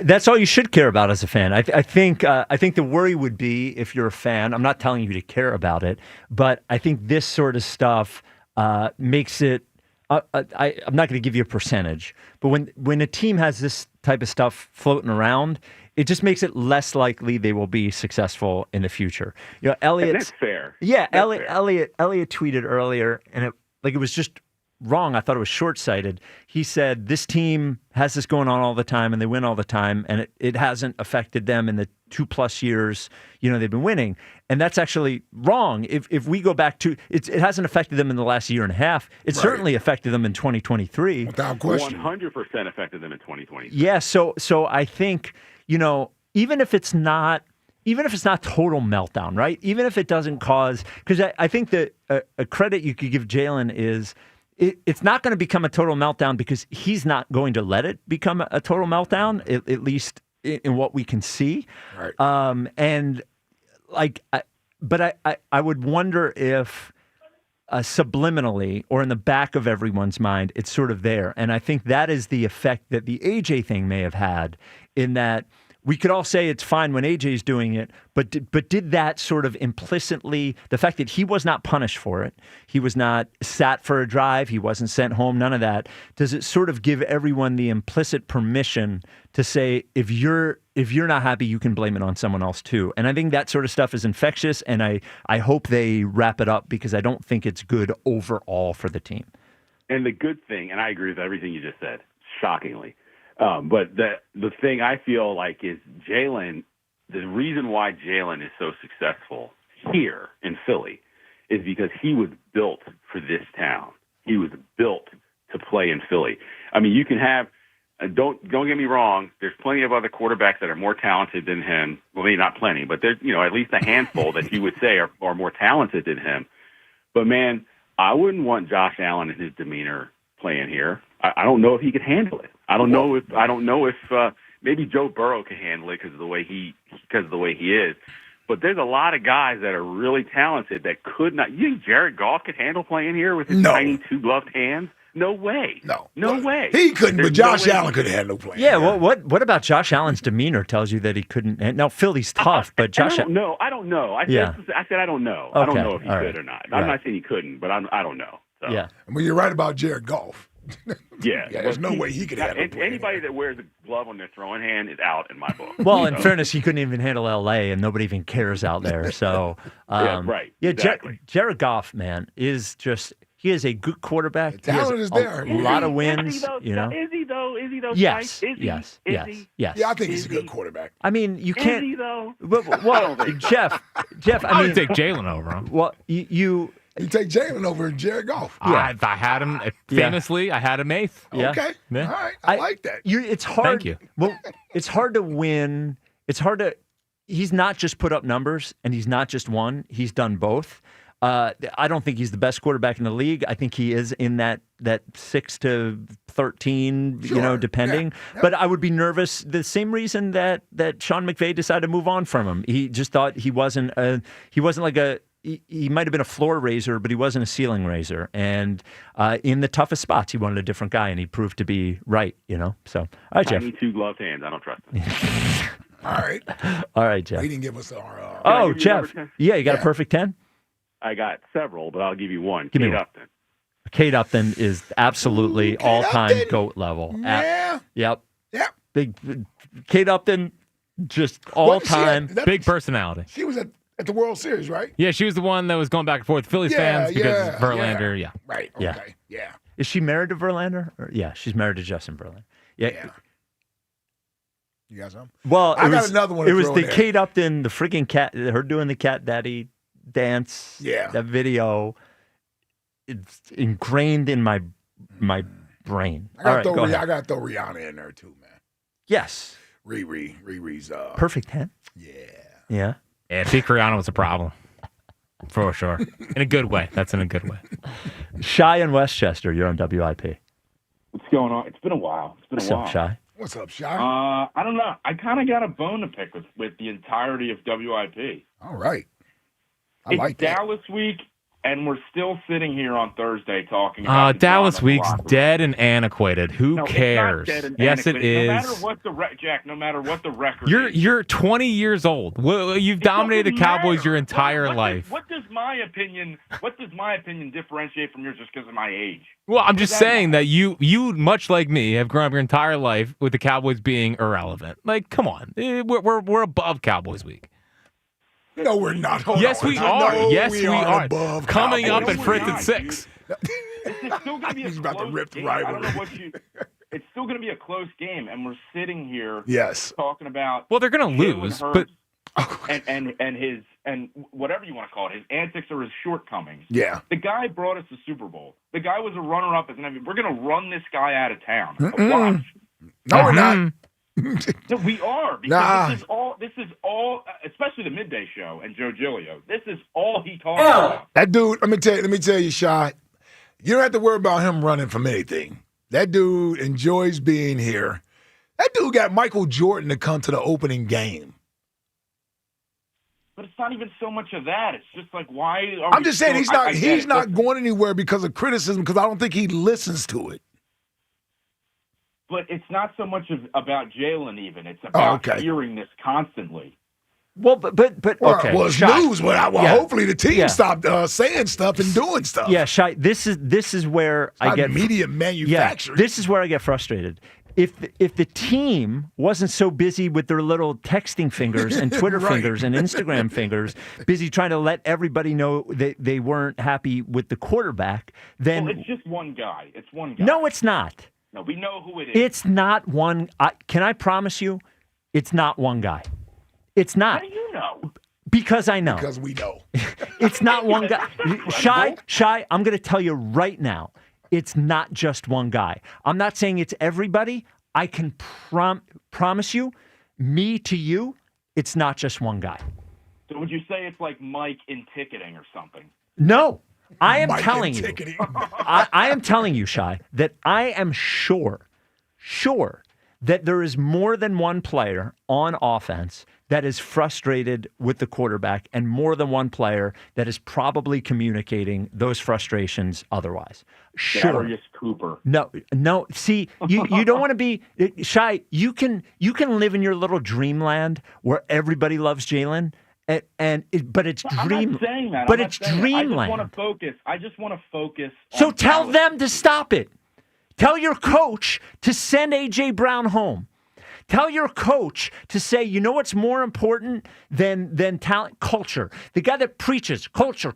That's all you should care about as a fan. I think the worry would be if you're a fan. I'm not telling you to care about it, but I think this sort of stuff makes it. I'm not going to give you a percentage, but when a team has this type of stuff floating around, it just makes it less likely they will be successful in the future. Elliot. And that's fair. Yeah, That's fair. Elliot tweeted earlier, and it was just wrong. I thought it was short-sighted. He said this team has this going on all the time and they win all the time, and it hasn't affected them in the 2+ years, they've been winning. And that's actually wrong. If we go back to it hasn't affected them in the last year and a half. It certainly affected them in 2023. Without question. 100% affected them in 2020. Yeah, so I think, even if it's not total meltdown, right? Even if it doesn't cause, because I think that a credit you could give Jalen is it's not going to become a total meltdown because he's not going to let it become a total meltdown, at least in what we can see. Right. But I would wonder if subliminally or in the back of everyone's mind, it's sort of there. And I think that is the effect that the AJ thing may have had, in that we could all say it's fine when AJ's doing it, but did that sort of implicitly, the fact that he was not punished for it, he was not sat for a drive, he wasn't sent home, none of that, does it sort of give everyone the implicit permission to say, if you're not happy, you can blame it on someone else too? And I think that sort of stuff is infectious, and I hope they wrap it up, because I don't think it's good overall for the team. And the good thing, and I agree with everything you just said, shockingly, but the thing I feel like is Jalen, the reason why Jalen is so successful here in Philly is because he was built for this town. He was built to play in Philly. I mean, you can have, don't get me wrong, there's plenty of other quarterbacks that are more talented than him. Well, maybe not plenty, but there's, at least a handful that you would say are more talented than him. But man, I wouldn't want Josh Allen and his demeanor playing here. I don't know if he could handle it. I don't know if maybe Joe Burrow can handle it because of the way he is. But there's a lot of guys that are really talented that could not. You think Jared Goff could handle playing here with his tiny 2-gloved hands? No way. No way. He couldn't, but Josh Allen could handle playing. Yeah. Well, what about Josh Allen's demeanor tells you that he couldn't? Now Philly's tough, but Josh. I don't know. I don't know. I said I don't know. Okay. I don't know if he could or not. I'm Right. not saying he couldn't, but I don't know. So. Yeah. Well, you're right about Jared Goff. Yeah, there's no way he could handle it. Anybody that wears a glove on their throwing hand is out in my book. Well, in fairness, he couldn't even handle L.A., and nobody even cares out there. So, yeah, right. Yeah, exactly. Jared Goff, man, is just he is a good quarterback. The talent is there. A lot of wins. Is he though? Yes. Is he? Yes. Is Yes. he? Yes. Yeah, I think he's a good quarterback. I mean, you Is can't. he though? Well, Jeff. I would take Jalen over him. Well, you take Jalen over Jared Goff. Yeah. I had him famously. I had him eighth. Yeah. Okay. Yeah. All right. I like that. It's hard. Thank you. Well, it's hard to win. It's hard to. He's not just put up numbers, and he's not just won. He's done both. I don't think he's the best quarterback in the league. I think he is in that 6 to 13, depending. Yeah. But I would be nervous. The same reason that Sean McVay decided to move on from him. He just thought he wasn't like a. He might have been a floor raiser, but he wasn't a ceiling raiser. And in the toughest spots, he wanted a different guy, and he proved to be right. So, all right, Jeff. I need 2 gloved hands. I don't trust him. All right, Jeff. He didn't give us our. Jeff. Yeah, you got a perfect 10? I got several, but I'll give you one. Give me Kate one. Upton. Kate Upton is absolutely all-time Upton. GOAT level. Yeah. Yep. Yep. Big Kate Upton, just all-time. Big personality. She was at the World Series, right? Yeah, she was the one that was going back and forth with Phillies fans because Verlander. Yeah. Right. Yeah. Okay. Yeah. Is she married to Verlander? Yeah, she's married to Justin Verlander. Yeah. You got some? Well, I got another one. It was the there. Kate Upton, the freaking cat, her doing the cat daddy dance. Yeah. That video. It's ingrained in my brain. I got to throw Rihanna in there too, man. Yes. Riri's perfect 10. Yeah. Yeah. Yeah, Pete Rihanna was a problem. For sure. In a good way. That's in a good way. Shy in Westchester, you're on WIP. What's going on? It's been a while. What's up, Shy? What's up, Shy? I don't know. I kind of got a bone to pick with the entirety of WIP. All right. I It's like that. Dallas week, and we're still sitting here on Thursday talking about the Dallas drama week's in the locker room. dead and antiquated. Who No, cares? It's not dead and Yes, it antiquated. is. No matter what Jack, no matter what the record is. You're 20 years old. Well, you've dominated the doesn't Cowboys matter. your entire What life. What does my opinion differentiate from yours just because of my age? Well, I'm just saying that you, much like me, have grown up your entire life with the Cowboys being irrelevant. Like, come on, we're above Cowboys week. No, we're not. Hold yes, on. we are. No, Yes, we we are are. above Coming Cowboys. up at Fritz at 6. This is still going to be He's a about to close rip the game. I don't rivalry. know what you. It's still going to be a close game, and we're sitting here Yes. talking about. Well, they're going to lose, but and his whatever you want to call it, his antics or his shortcomings. Yeah. The guy brought us the Super Bowl. The guy was a runner-up as an MVP. We're going to run this guy out of town. Watch. No, we're not. No, we are, because Nah. this is all, especially the midday show and Joe Giglio. This is all he talks about. That dude, let me tell you, Shy, you don't have to worry about him running from anything. That dude enjoys being here. That dude got Michael Jordan to come to the opening game. But it's not even so much of that. It's just like, why are I'm just saying he's not he's not going anywhere because of criticism, because I don't think he listens to it. But it's not so much about Jalen even. It's about hearing this constantly. Well, but okay. Well, it's Shai. news. Well, hopefully the team stopped saying stuff and doing stuff. Yeah, Shai, this is where I get media manufactured. Yeah, this is where I get frustrated. If the team wasn't so busy with their little texting fingers and Twitter fingers and Instagram fingers, busy trying to let everybody know they weren't happy with the quarterback, then it's just one guy. It's one guy. No, it's not. No, we know who it is. It's not one. Can I promise you, it's not one guy. It's not. How do you know? Because I know. Because we know. It's not one guy. Shy, I'm going to tell you right now, it's not just one guy. I'm not saying it's everybody. I can promise you, me to you, it's not just one guy. So would you say it's like Mike in ticketing or something? No. I am Mike telling you, I am telling you, Shai, that I am sure that there is more than one player on offense that is frustrated with the quarterback and more than one player that is probably communicating those frustrations otherwise. Sure. Darius Cooper. No. See, you don't want to be Shai. You can live in your little dreamland where everybody loves Jalen. But it's dream. I'm not saying that. But I'm it's not saying that. dreamland. I just want to focus. So tell them to stop it. Tell your coach to send A.J. Brown home. Tell your coach to say, you know what's more important than talent? Culture. The guy that preaches culture,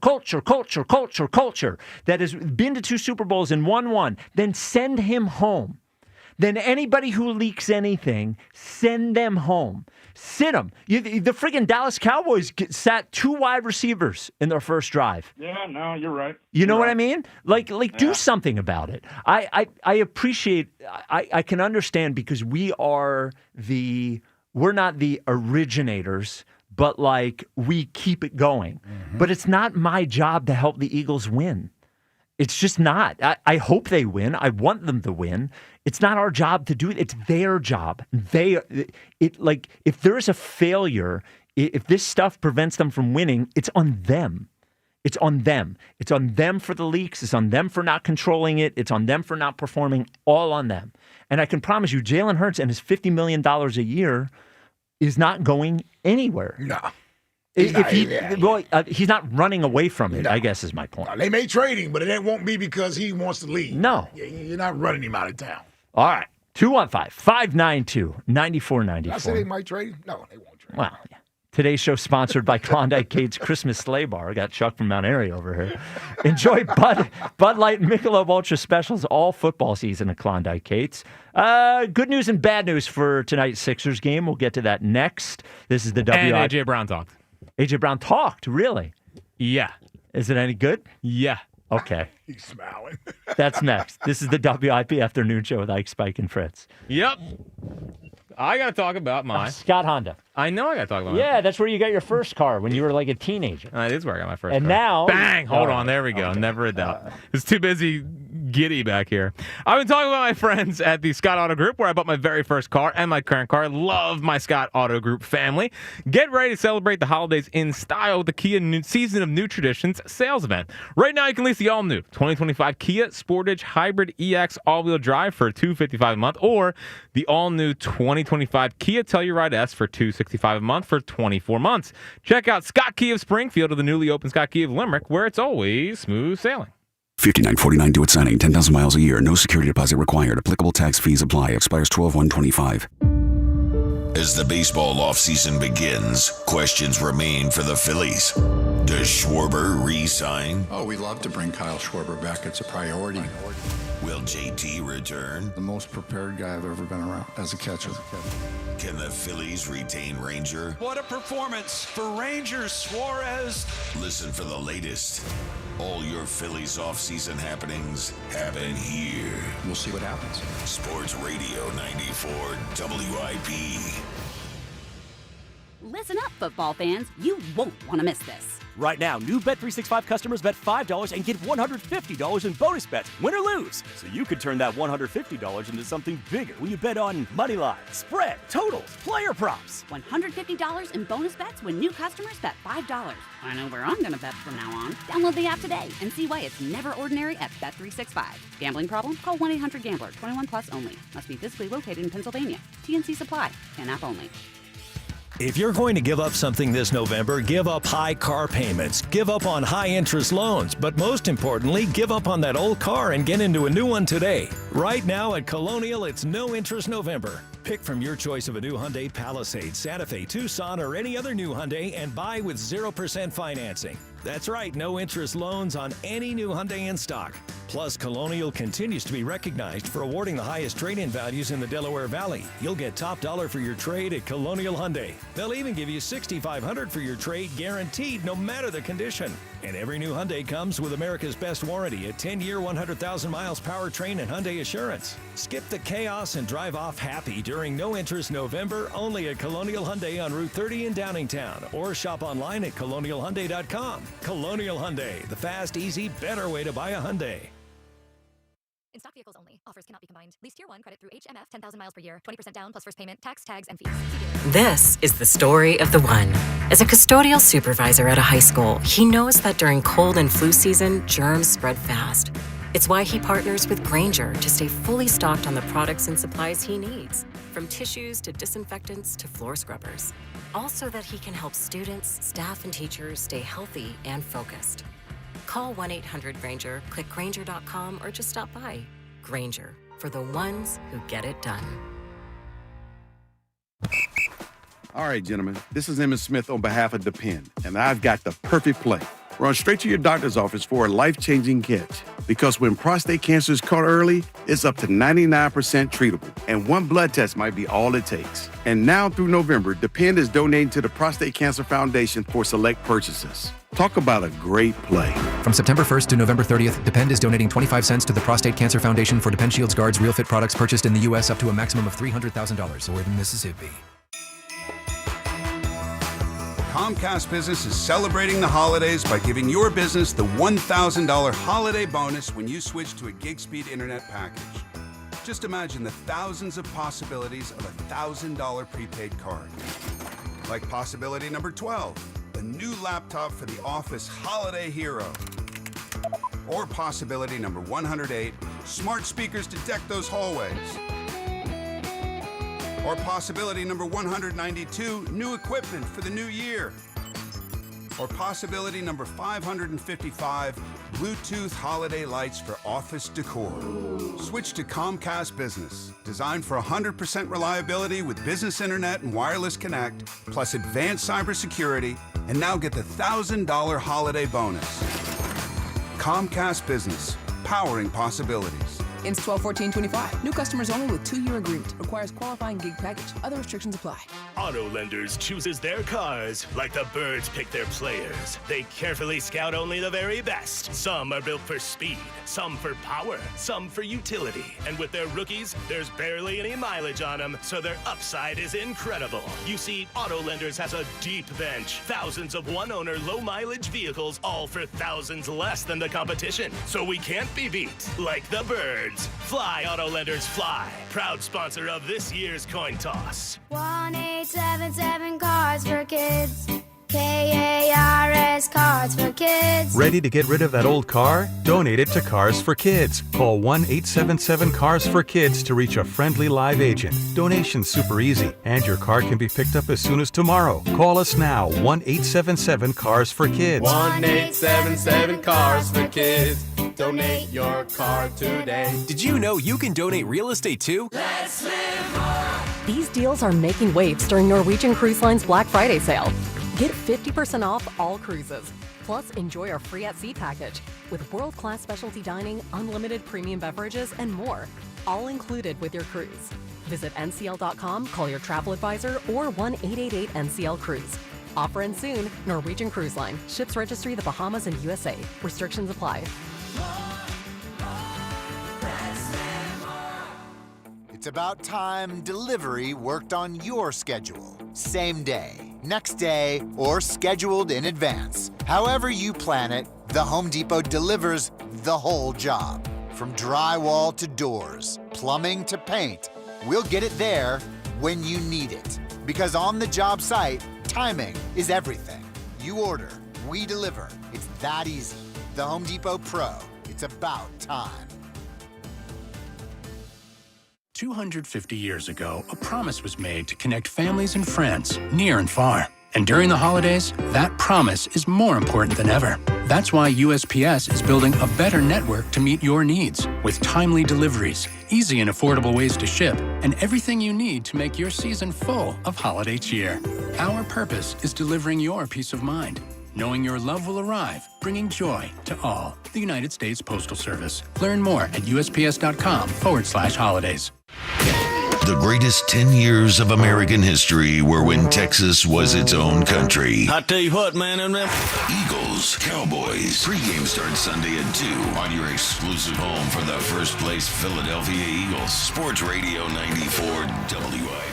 that has been to 2 Super Bowls and won 1, then send him home. Then anybody who leaks anything, send them home. Sit them. The friggin' Dallas Cowboys sat 2 wide receivers in their first drive. Yeah, no, you're right. You know what I mean? Like, do something about it. I appreciate. I can understand because we're not the originators, but like we keep it going. Mm-hmm. But it's not my job to help the Eagles win. It's just not. I hope they win. I want them to win. It's not our job to do it. It's their job. If there's a failure, if this stuff prevents them from winning, it's on them. It's on them. It's on them for the leaks. It's on them for not controlling it. It's on them for not performing. All on them. And I can promise you, Jalen Hurts and his $50 million a year is not going anywhere. No. He's not running away from it, I guess is my point. They may trade him, but it won't be because he wants to leave. No. You're not running him out of town. All right. 215-592-9494. Did I say they might trade him? No, they won't trade him. Well, yeah. Today's show sponsored by Klondike Kate's Christmas Sleigh Bar. I got Chuck from Mount Airy over here. Enjoy Bud Light and Michelob Ultra specials all football season at Klondike Kate's. Good news and bad news for tonight's Sixers game. We'll get to that next. This is the WI. And A.J. Brown talked. A.J. Brown talked, really? Yeah. Is it any good? Yeah. Okay. He's smiling. That's next. This is the WIP Afternoon Show with Ike, Spike, and Fritz. Yep. I got to talk about mine. Scott Honda. I know I got to talk about mine. Yeah, that's where you got your first car when you were like a teenager. That is where I got my first and car. Now. Bang! Hold on. There we go. Okay. Never a doubt. It's too busy giddy back here. I've been talking about my friends at the Scott Auto Group where I bought my very first car and my current car. Love my Scott Auto Group family. Get ready to celebrate the holidays in style with the Kia Season of New Traditions sales event. Right now you can lease the all-new 2025 Kia Sportage Hybrid EX all-wheel drive for $255 a month or the all-new 2025 Kia Telluride S for $265 a month for 24 months. Check out Scott Kia of Springfield or the newly opened Scott Kia of Limerick where it's always smooth sailing. $59.49 due at signing. 10,000 miles a year. No security deposit required. Applicable tax fees apply. Expires 12/1/25. As the baseball offseason begins, questions remain for the Phillies. Does Schwarber re-sign? Oh, we'd love to bring Kyle Schwarber back. It's a priority. Will JT return? The most prepared guy I've ever been around as a catcher. Can the Phillies retain Ranger? What a performance for Rangers, Suarez. Listen for the latest. All your Phillies offseason happenings happen here. We'll see what happens. Sports Radio 94 WIP. Listen up, football fans. You won't want to miss this. Right now, new Bet365 customers bet $5 and get $150 in bonus bets, win or lose. So you could turn that $150 into something bigger when you bet on money line, spread, totals, player props. $150 in bonus bets when new customers bet $5. I know where I'm going to bet from now on. Download the app today and see why it's never ordinary at Bet365. Gambling problem? Call 1-800-GAMBLER. 21 plus only. Must be physically located in Pennsylvania. TNC Supply. In-app only. If you're going to give up something this November, give up high car payments, give up on high-interest loans, but most importantly, give up on that old car and get into a new one today. Right now at Colonial, it's No Interest November. Pick from your choice of a new Hyundai Palisade, Santa Fe, Tucson, or any other new Hyundai and buy with 0% financing. That's right, no interest loans on any new Hyundai in stock. Plus, Colonial continues to be recognized for awarding the highest trade-in values in the Delaware Valley. You'll get top dollar for your trade at Colonial Hyundai. They'll even give you $6,500 for your trade guaranteed no matter the condition. And every new Hyundai comes with America's best warranty, a 10-year, 100,000 miles powertrain and Hyundai Assurance. Skip the chaos and drive off happy during No Interest November only at Colonial Hyundai on Route 30 in Downingtown, or shop online at colonialhyundai.com. Colonial Hyundai, the fast, easy, better way to buy a Hyundai. In stock vehicles only. Offers cannot be combined. Lease tier 1 credit through HMF 10,000 miles per year. 20% down plus first payment, tax, tags, and fees. This is the story of the one. As a custodial supervisor at a high school, he knows that during cold and flu season, germs spread fast. It's why he partners with Grainger to stay fully stocked on the products and supplies he needs, from tissues to disinfectants to floor scrubbers. All so that he can help students, staff, and teachers stay healthy and focused. Call 1-800-GRAINGER, click Grainger.com, or just stop by. Grainger, for the ones who get it done. All right, gentlemen, this is Emmett Smith on behalf of Depend, and I've got the perfect play. Run straight to your doctor's office for a life-changing catch. Because when prostate cancer is caught early, it's up to 99% treatable, and one blood test might be all it takes. And now through November, Depend is donating to the Prostate Cancer Foundation for select purchases. Talk about a great play. From September 1st to November 30th, Depend is donating 25 cents to the Prostate Cancer Foundation for Depend Shields Guards Real Fit products purchased in the U.S. up to a maximum of $300,000 or in Mississippi. Comcast Business is celebrating the holidays by giving your business the $1,000 holiday bonus when you switch to a gig speed internet package. Just imagine the thousands of possibilities of a $1,000 prepaid card. Like possibility number 12, a new laptop for the office holiday hero. Or possibility number 108, smart speakers to deck those hallways. Or possibility number 192, new equipment for the new year. Or possibility number 555, Bluetooth holiday lights for office decor. Switch to Comcast Business, designed for 100% reliability with business internet and wireless connect, plus advanced cybersecurity, and now get the $1,000 holiday bonus. Comcast Business, powering possibilities. Ends 12/14/25. New customers only with 2-year agreement. Requires qualifying gig package. Other restrictions apply. Auto Lenders chooses their cars like the birds pick their players. They carefully scout only the very best. Some are built for speed, some for power, some for utility. And with their rookies, there's barely any mileage on them, so their upside is incredible. You see, Auto Lenders has a deep bench. Thousands of one-owner, low-mileage vehicles, all for thousands less than the competition. So we can't be beat like the birds. Fly, Auto Lenders, fly. Proud sponsor of this year's coin toss. 1-877 Cards for Kids. KARS Cards for Kids. Ready to get rid of that old car? Donate it to Cars for Kids. Call 1-877 Cars for Kids to reach a friendly live agent. Donation's super easy, and your car can be picked up as soon as tomorrow. Call us now, 1-877 Cars for Kids. 1-877 Cars for Kids. Donate your car today. Did you know you can donate real estate too? Let's live more. These deals are making waves during Norwegian Cruise Line's Black Friday sale. Get 50% off all cruises. Plus, enjoy our free at sea package with world-class specialty dining, unlimited premium beverages, and more. All included with your cruise. Visit ncl.com, call your travel advisor, or 1-888-NCL-CRUISE. Offer ends soon. Norwegian Cruise Line. Ships registry the Bahamas and USA. Restrictions apply. It's about time delivery worked on your schedule. Same day, next day, or scheduled in advance. However you plan it, the Home Depot delivers the whole job. From drywall to doors, plumbing to paint, we'll get it there when you need it. Because on the job site, timing is everything. You order, we deliver. It's that easy. The Home Depot Pro. It's about time. 250 years ago, a promise was made to connect families and friends near and far. And during the holidays, that promise is more important than ever. That's why USPS is building a better network to meet your needs with timely deliveries, easy and affordable ways to ship, and everything you need to make your season full of holiday cheer. Our purpose is delivering your peace of mind, knowing your love will arrive, bringing joy to all. The United States Postal Service. Learn more at USPS.com/holidays. The greatest 10 years of American history were when Texas was its own country. I tell you what, man. Eagles, Cowboys. Pre-game starts Sunday at 2 on your exclusive home for the first place Philadelphia Eagles. Sports Radio 94 WIP.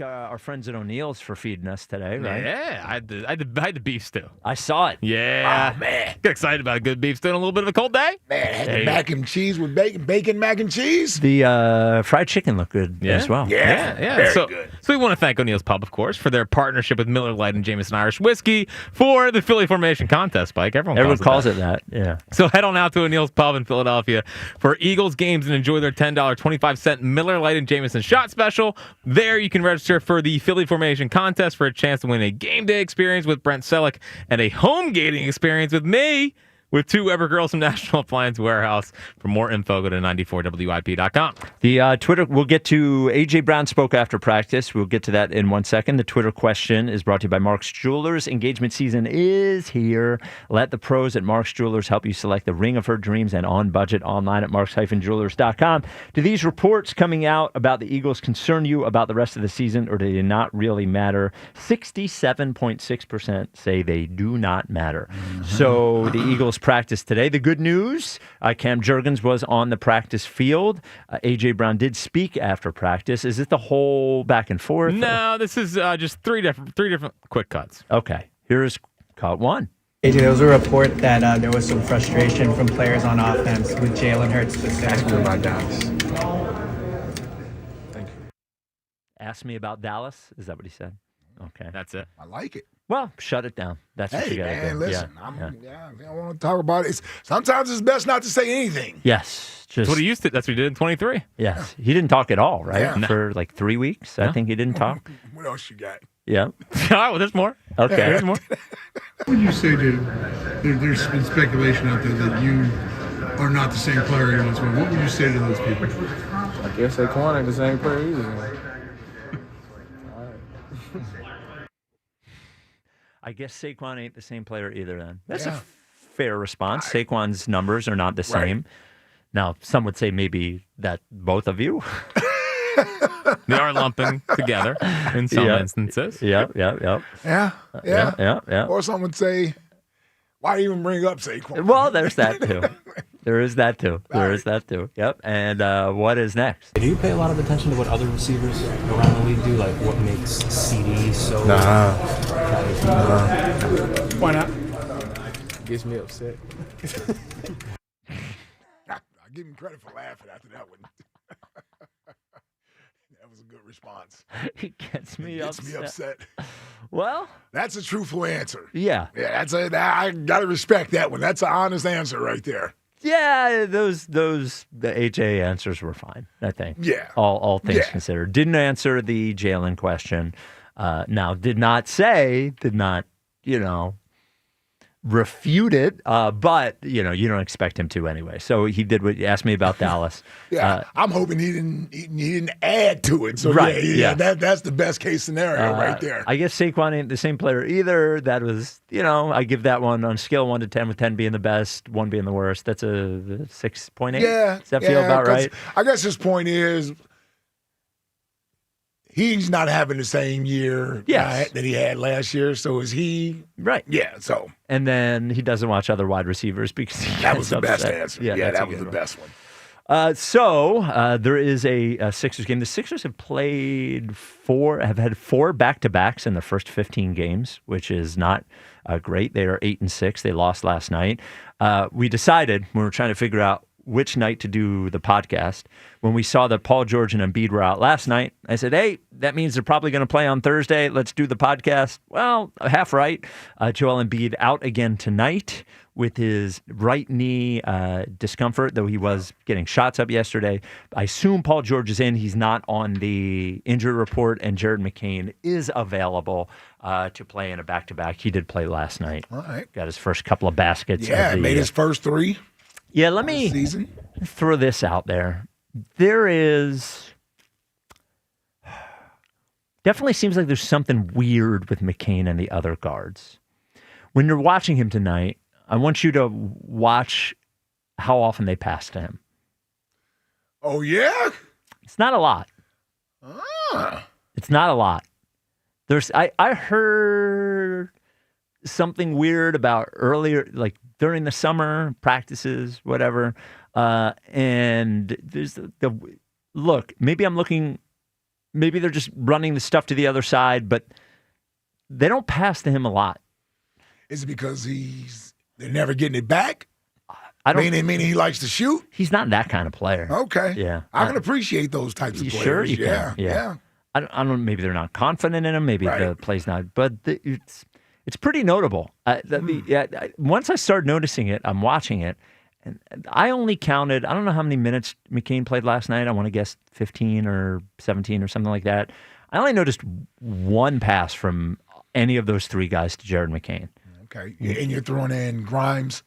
Our friends at O'Neill's for feeding us today, right? Yeah, I had the beef stew. I saw it. Yeah. Oh, man. Get excited about a good beef stew on a little bit of a cold day. Man, I had the mac and cheese with bacon mac and cheese. The fried chicken looked good as well. Yeah. Very So good. we want to thank O'Neill's Pub, of course, for their partnership with Miller Lite and Jameson Irish Whiskey for the Philly Formation Contest, Spike. Everyone calls it that. Yeah. So head on out to O'Neill's Pub in Philadelphia for Eagles games and enjoy their $10.25 Miller Lite and Jameson shot special. There you can register for the Philly Formation Contest for a chance to win a game day experience with Brent Selleck and a home gating experience with me with two Ever Girls from National Appliance Warehouse. For more info, go to 94WIP.com. The Twitter, we'll get to A.J. Brown spoke after practice. We'll get to that in 1 second. The Twitter question is brought to you by Mark's Jewelers. Engagement season is here. Let the pros at Mark's Jewelers help you select the ring of her dreams and on budget online at marks-jewelers.com. Do these reports coming out about the Eagles concern you about the rest of the season, or do they not really matter? 67.6% say they do not matter. So the Eagles practice today. The good news, Cam Jurgens was on the practice field. A.J. Brown did speak after practice. Is it the whole back and forth? No, this is just three different quick cuts. Okay, here's cut one. AJ, there was a report that there was some frustration from players on offense with Jalen Hurts specifically. Ask me about Dallas. Thank you. Ask me about Dallas? Is that what he said? Okay. That's it. I like it. Well, shut it down. That's what you got to do. Man, listen, Yeah. I don't want to talk about it. Sometimes it's best not to say anything. Yes. That's what he used to. That's what he did in 23. Yes. He didn't talk at all, right? Yeah. For like 3 weeks, I think he didn't talk. What else you got? Yeah. All right, well, there's more. Okay. There's more. What would you say to, there's been speculation out there that you are not the same player you once were. What would you say to those people? I guess Saquon ain't the same player either. I guess Saquon ain't the same player either then. That's a fair response. Saquon's numbers are not the same. Now, some would say maybe that both of you. They are lumping together in some instances. Yeah. Or someone would say, why even bring up Saquon? Well, there's that too. There is that too. Yep. And what is next? Do you pay a lot of attention to what other receivers around the league do? Like what makes CD so... Why not? Gets me upset. I give him credit for laughing after that one. That was a good response. He gets me upset. Well, that's a truthful answer. Yeah. Yeah, I gotta respect that one. That's an honest answer right there. Yeah, the HA answers were fine, I think. Yeah. All things considered. Didn't answer the Jalen question. Now, did not, refute it, but, you don't expect him to anyway. So he did what you asked me about Dallas. I'm hoping he didn't add to it. So right, that's the best case scenario right there. I guess Saquon ain't the same player either. That was, I give that one on a scale 1 to 10, with 10 being the best, 1 being the worst. That's a 6.8. Yeah. Does that feel about right? I guess his point is, he's not having the same year that he had last year, so is he? Right. Yeah, so. And then he doesn't watch other wide receivers because that was the best answer. Yeah, that was the best one. So there is a Sixers game. The Sixers have had 4 back-to-backs in their first 15 games, which is not great. They are 8-6. They lost last night. We decided, when we were trying to figure out which night to do the podcast, when we saw that Paul George and Embiid were out last night, I said, hey, that means they're probably going to play on Thursday. Let's do the podcast. Well, half right. Joel Embiid out again tonight with his right knee discomfort, though he was getting shots up yesterday. I assume Paul George is in. He's not on the injury report, and Jared McCain is available to play in a back-to-back. He did play last night. All right. Got his first couple of baskets. Yeah, made his first 3. Yeah, let me throw this out there. There is definitely seems like there's something weird with McCain and the other guards. When you're watching him tonight, I want you to watch how often they pass to him. Oh, yeah? It's not a lot. It's not a lot. I heard something weird about earlier, like during the summer practices, whatever. And there's look, maybe they're just running the stuff to the other side, but they don't pass to him a lot. Is it because they're never getting it back? Meaning he likes to shoot? He's not that kind of player. Okay. Yeah. I can appreciate those types of players. Sure you can. Yeah. I don't know, maybe they're not confident in him, maybe the play's not, but it's pretty notable. Once I started noticing it, I'm watching it, and I only counted, I don't know how many minutes McCain played last night. I want to guess 15 or 17 or something like that. I only noticed 1 pass from any of those 3 guys to Jared McCain. Okay. And you're throwing in Grimes?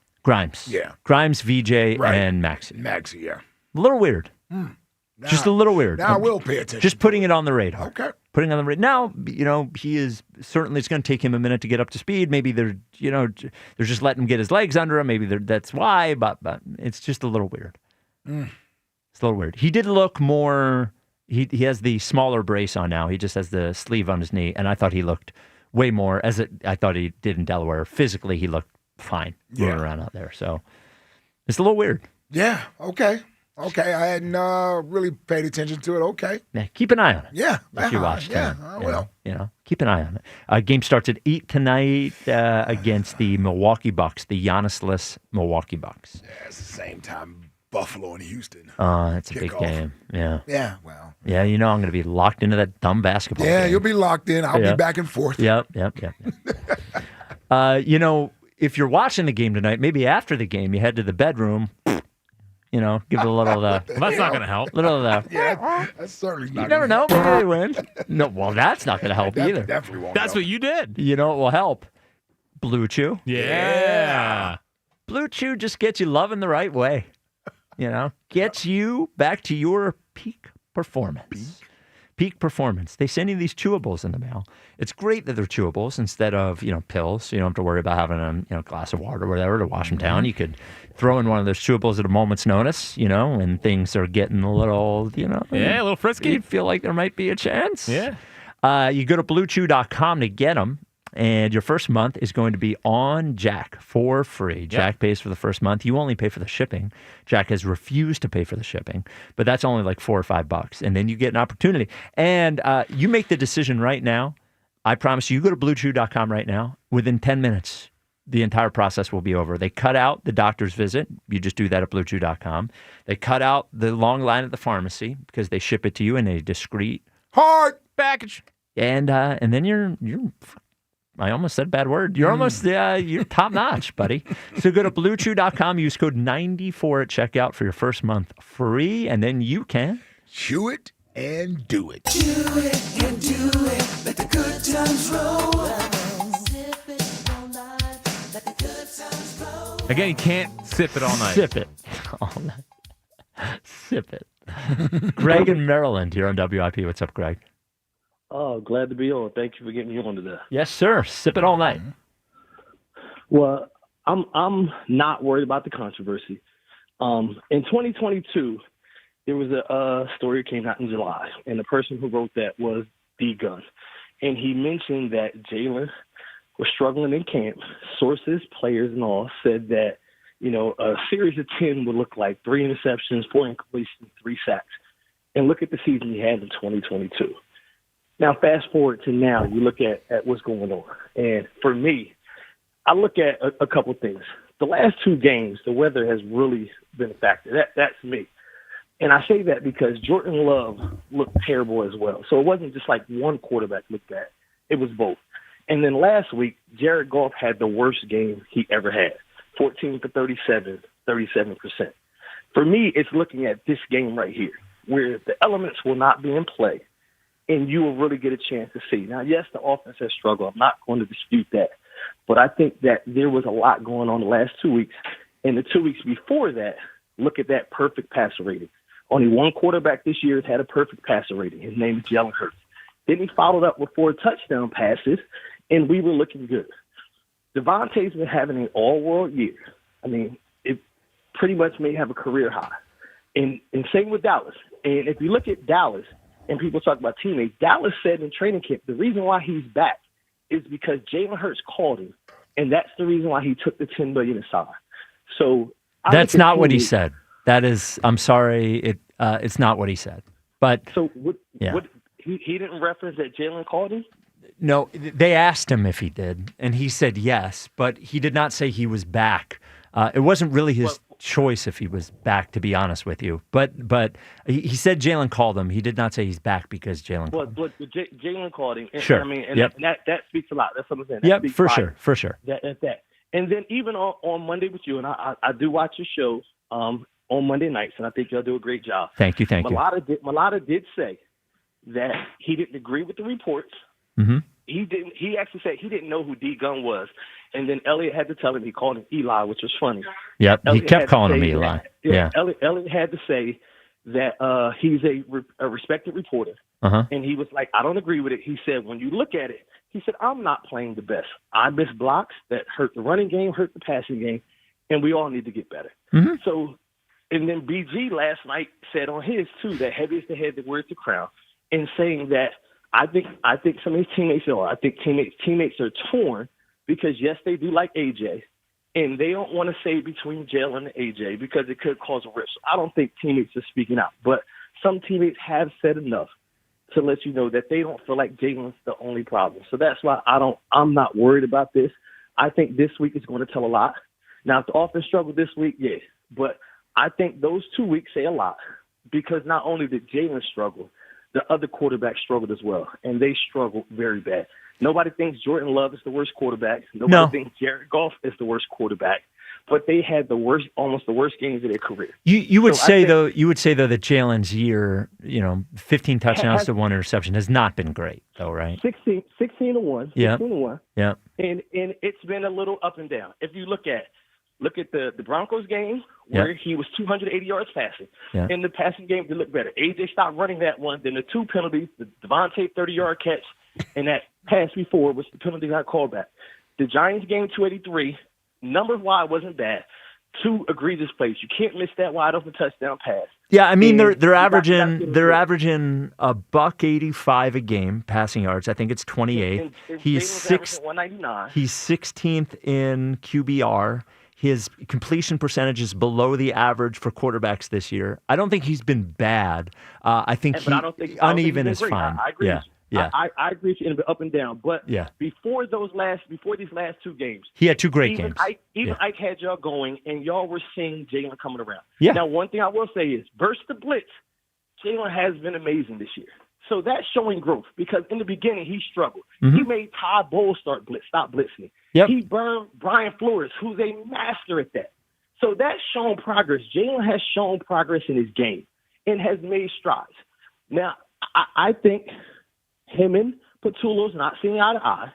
Yeah. Grimes, VJ, and Maxey. Maxey, yeah. A little weird. Just a little weird. Now I will pay attention. Just putting it on the radar. Okay. Putting on the radar. Now, he is certainly, it's going to take him a minute to get up to speed. Maybe they're just letting him get his legs under him. Maybe that's why, but it's just a little weird. It's a little weird. He did look more, he has the smaller brace on now. He just has the sleeve on his knee, and I thought he looked way more, I thought he did in Delaware. Physically, he looked fine moving around out there. So it's a little weird. Yeah, okay. Okay, I hadn't really paid attention to it. Okay. Yeah, keep an eye on it. Yeah. If you watch tonight. I will. Keep an eye on it. Game starts at 8 tonight against the Milwaukee Bucks, the Giannis-less Milwaukee Bucks. Yeah, it's the same time Buffalo and Houston. It's a big game. Yeah. Yeah, well. Yeah, I'm going to be locked into that dumb basketball game. You'll be locked in. I'll be back and forth. Yep. If you're watching the game tonight, maybe after the game, you head to the bedroom, give it a little well, that's not going to help. Yeah, that's certainly not. You never know. Maybe they win. No, well, that's not going to help either. Definitely won't. That's what you did. You know what will help? Blue Chew. Yeah. Blue Chew just gets you loving the right way. Gets you back to your peak performance. Peak Performance. They send you these chewables in the mail. It's great that they're chewables instead of, pills. So you don't have to worry about having a glass of water or whatever to wash them down. You could throw in one of those chewables at a moment's notice, when things are getting a little, Yeah, a little frisky. You feel like there might be a chance. Yeah. You go to BlueChew.com to get them. And your first month is going to be on Jack for free. Jack pays for the first month. You only pay for the shipping. Jack has refused to pay for the shipping, but that's only like $4 or $5. And then you get an opportunity. And you make the decision right now. I promise you go to BlueChew.com right now. Within 10 minutes, the entire process will be over. They cut out the doctor's visit. You just do that at BlueChew.com. They cut out the long line at the pharmacy because they ship it to you in a discreet hard package. And then you're I almost said a bad word. You're almost, you're top notch, buddy. So go to BlueChew.com, use code 94 at checkout for your first month free, and then you can chew it and do it. Chew it and do it. Let the good times roll. Sip it all night. Let the good times roll. Again, you can't sip it all night. Sip it all night. Sip it. Greg in Maryland here on WIP. What's up, Greg? Oh, glad to be on. Thank you for getting me on today. Yes, sir. Sip it all night. Well, I'm not worried about the controversy. In 2022, there was a story that came out in July, and the person who wrote that was D Gun, and he mentioned that Jalen was struggling in camp. Sources, players, and all said that a series of 10 would look like 3 interceptions, 4 incompletions, 3 sacks, and look at the season he had in 2022. Now, fast forward to now, you look at what's going on. And for me, I look at a couple things. The last 2 games, the weather has really been a factor. That's me. And I say that because Jordan Love looked terrible as well. So it wasn't just like one quarterback looked bad. It was both. And then last week, Jared Goff had the worst game he ever had, 14 for 37%. For me, it's looking at this game right here, where the elements will not be in play. And you will really get a chance to see. Now, yes, the offense has struggled. I'm not going to dispute that. But I think that there was a lot going on the last 2 weeks. And the 2 weeks before that, look at that perfect passer rating. Only one quarterback this year has had a perfect passer rating. His name is Jalen Hurts. Then he followed up with 4 touchdown passes, and we were looking good. Devontae's been having an all-world year. I mean, it pretty much may have a career high. And same with Dallas. And if you look at Dallas, and people talk about teammates, Dallas said in training camp the reason why he's back is because Jalen Hurts called him, and that's the reason why he took the $10 million aside. So that's not what he said. That is, I'm sorry, it's not what he said. But so he didn't reference that Jalen called him? No, they asked him if he did, and he said yes, but he did not say he was back. It wasn't really his choice if he was back, to be honest with you. But he said Jalen called him. He did not say he's back because Jalen called him. But Jalen called him. And, sure. I mean, and yep. that speaks a lot. That's what I'm saying. Yep, for sure. That. And then even on Monday with you, and I do watch your shows on Monday nights, and I think y'all do a great job. Thank you. Malata did say that he didn't agree with the reports. Mm-hmm. He actually said he didn't know who D Gun was, and then Elliott had to tell him he called him Eli, which was funny. Yep, Elliott he kept calling him Eli. Yeah. Elliott had to say that he's a respected reporter, and he was like, I don't agree with it. He said, when you look at it, he said, I'm not playing the best. I miss blocks that hurt the running game, hurt the passing game, and we all need to get better. Mm-hmm. So, and then BG last night said on his too that heavy is the head that wears the crown, and saying that I think some of his teammates are. I think teammates are torn because yes, they do like AJ, and they don't want to say between Jalen and AJ because it could cause a rift. So I don't think teammates are speaking out, but some teammates have said enough to let you know that they don't feel like Jalen's the only problem. So that's why I'm not worried about this. I think this week is going to tell a lot. Now, if the offense struggled this week, yeah, but I think those 2 weeks say a lot because not only did Jalen struggle, the other quarterbacks struggled as well, and they struggled very bad. Nobody thinks Jordan Love is the worst quarterback. Nobody thinks Jared Goff is the worst quarterback, but they had almost the worst games of their career. You would say though that Jalen's year, 15 touchdowns to 1 interception has not been great though, right? 16-1. Yeah. 16-1. Yeah. And it's been a little up and down. If you look at Look at the Broncos game where he was 280 yards passing. Yeah. In the passing game, it looked better. AJ stopped running that one. Then the two penalties, the Devontae 30-yard catch and that pass before, which the penalty got called back. The Giants game, 283. Numbers wide wasn't bad. 2 egregious plays. You can't miss that wide open touchdown pass. Yeah, I mean And they're averaging $185 a game passing yards. I think it's 28. And He's Jalen's averaging 199. He's 16th in QBR. His completion percentage is below the average for quarterbacks this year. I don't think he's been bad. I think But I don't think uneven he's is been great. fine. I agree. Yeah, with you. yeah. I agree with you in the up and down. But Yeah. before these last 2 games, He had 2 great even games. Ike had y'all going, and y'all were seeing Jalen coming around. Yeah. Now, one thing I will say is, versus the blitz, Jalen has been amazing this year. So that's showing growth because in the beginning he struggled. Mhm. He made Todd Bowles stop blitzing. Yep. He burned Brian Flores, who's a master at that. So that's shown progress. Jalen has shown progress in his game and has made strides. Now, I think him and Patullo's not seeing eye to eye.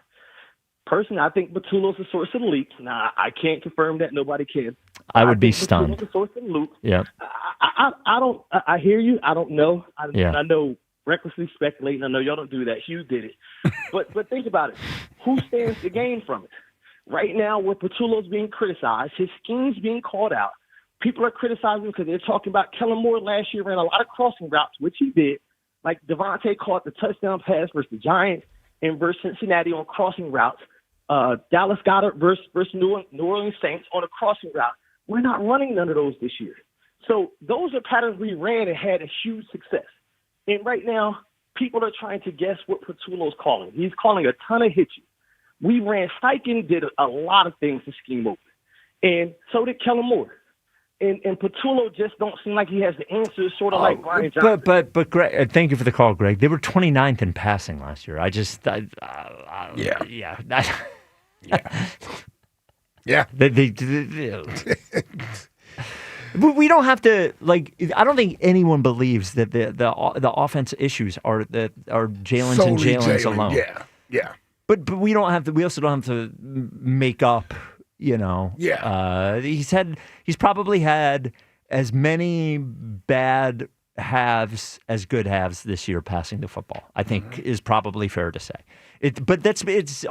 Personally, I think Patullo's the source of the leak. Now, I can't confirm that. Nobody can. I would be think stunned. Patullo's the source of the loop. Yeah. I don't. I hear you. I don't know. Yeah. I know recklessly speculating. I know y'all don't do that. Hugh did it. but think about it. Who stands to gain from it? Right now, where Patullo's being criticized, his scheme's being called out. People are criticizing because they're talking about Kellen Moore last year ran a lot of crossing routes, which he did. Like Devontae caught the touchdown pass versus the Giants and versus Cincinnati on crossing routes. Dallas Goedert versus New Orleans Saints on a crossing route. We're not running none of those this year. So those are patterns we ran and had a huge success. And right now, people are trying to guess what Patullo's calling. He's calling a ton of hitches. We ran Steichen did a lot of things to scheme open. And so did Kellen Moore. And Patullo just don't seem like he has the answers, sort of like Brian Johnson. But Greg, thank you for the call, Greg. They were 29th in passing last year. Yeah. But we don't have to I don't think anyone believes that the offense issues are Jalen's and Solely Jalen's Jalen, alone. Yeah. But we don't have to. We also don't have to make up. He's probably had as many bad halves as good halves this year passing the football. I think is probably fair to say. It's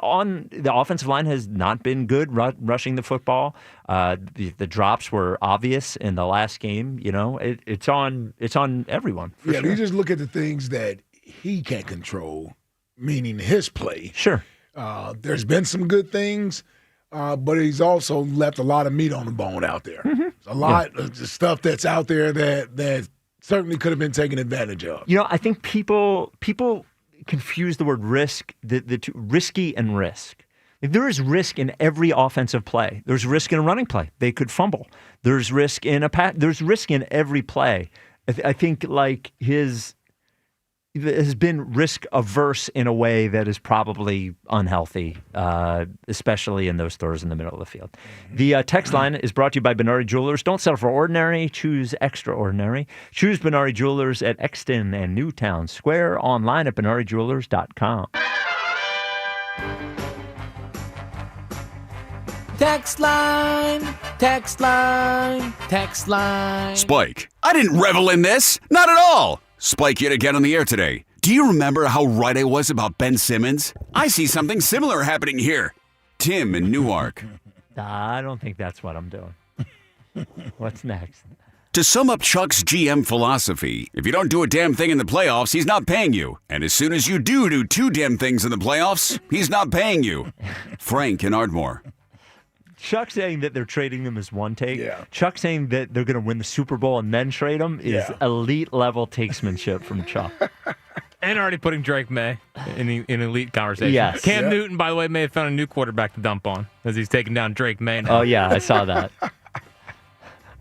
on the offensive line has not been good rushing the football. The drops were obvious in the last game. It's on everyone. For sure. You just look at the things that he can't control, meaning his play. Sure. There's been some good things, but he's also left a lot of meat on the bone out there. Mm-hmm. A lot of stuff that's out there that certainly could have been taken advantage of. I think people confuse the word risk, the two, risky and risk. There is risk in every offensive play. There's risk in a running play. They could fumble. There's risk in there's risk in every play. I think his has been risk averse in a way that is probably unhealthy, especially in those throws in the middle of the field. The text line is brought to you by Benari Jewelers. Don't settle for ordinary, choose extraordinary. Choose Benari Jewelers at Exton and Newtown Square, online at BenariJewelers.com. Text line, text line, text line. Spike, I didn't revel in this. Not at all. Spike yet again on the air today. Do you remember how right I was about Ben Simmons? I see something similar happening here. Tim in Newark. I don't think that's what I'm doing. What's next? To sum up Chuck's GM philosophy, if you don't do a damn thing in the playoffs, he's not paying you. And as soon as you do 2 damn things in the playoffs, he's not paying you. Frank in Ardmore. Chuck saying that they're trading them is one take. Yeah. Chuck saying that they're going to win the Super Bowl and then trade them is elite level takesmanship from Chuck. And already putting Drake May in elite conversation. Yes. Cam Newton, by the way, may have found a new quarterback to dump on as he's taking down Drake May now. Oh, yeah, I saw that.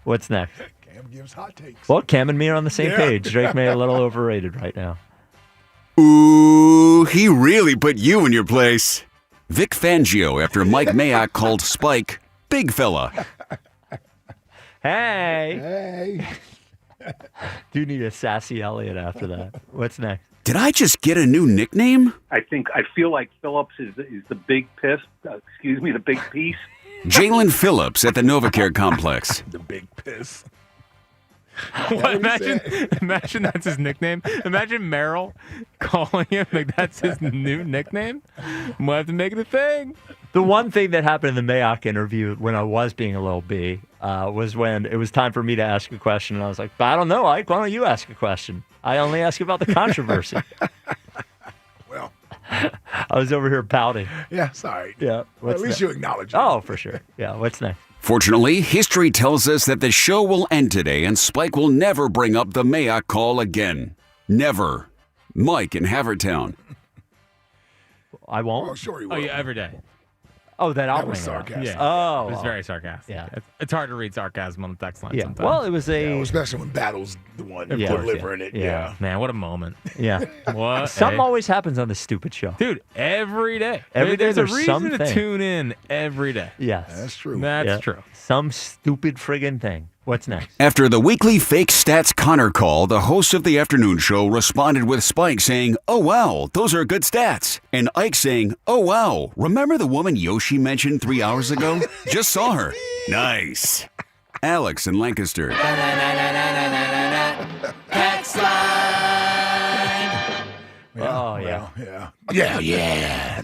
What's next? Cam gives hot takes. Well, Cam and me are on the same page. Drake May a little overrated right now. Ooh, he really put you in your place. Vic Fangio after Mike Mayock called Spike big fella. Hey. Do need a sassy Elliott after that. What's next? Did I just get a new nickname? I feel like Phillips is the big piece. Jalen Phillips at the NovaCare Complex. The big piss. What, imagine that's his nickname. Imagine Merrill calling him like that's his new nickname. Might have to make it a thing. The one thing that happened in the Mayock interview when I was being a little B was when it was time for me to ask a question. And I was like, I don't know, Ike. Why don't you ask a question? I only ask about the controversy. Well, I was over here pouting. yeah, sorry. Yeah. Well, at least you acknowledge it. Oh, for sure. Yeah. What's next? Fortunately, history tells us that the show will end today and Spike will never bring up the Mayock call again. Never. Mike in Havertown. I won't. Oh, sure he will. Oh, yeah, every day. Oh, that was outrage. sarcastic. Yeah. Oh. It was very sarcastic. Yeah. It's hard to read sarcasm on the text line Yeah. sometimes. Well, it was a. Especially when Battle's the one Yeah. delivering it. Yeah. Yeah. Man, what a moment. Yeah. What? Something always happens on this stupid show. Dude, every day. Every day There's a there's reason to something. tune in every day. Yes. That's true. That's Yeah. true. Some stupid friggin' thing. What's next? After the weekly fake stats Connor call, the host of the afternoon show responded with Spike saying, "Oh wow, those are good stats." And Ike saying, "Oh wow, remember the woman Yoshi mentioned 3 hours ago? Just saw her. Nice." Alex in Lancaster. Text line. Oh, yeah. Well, yeah. Yeah.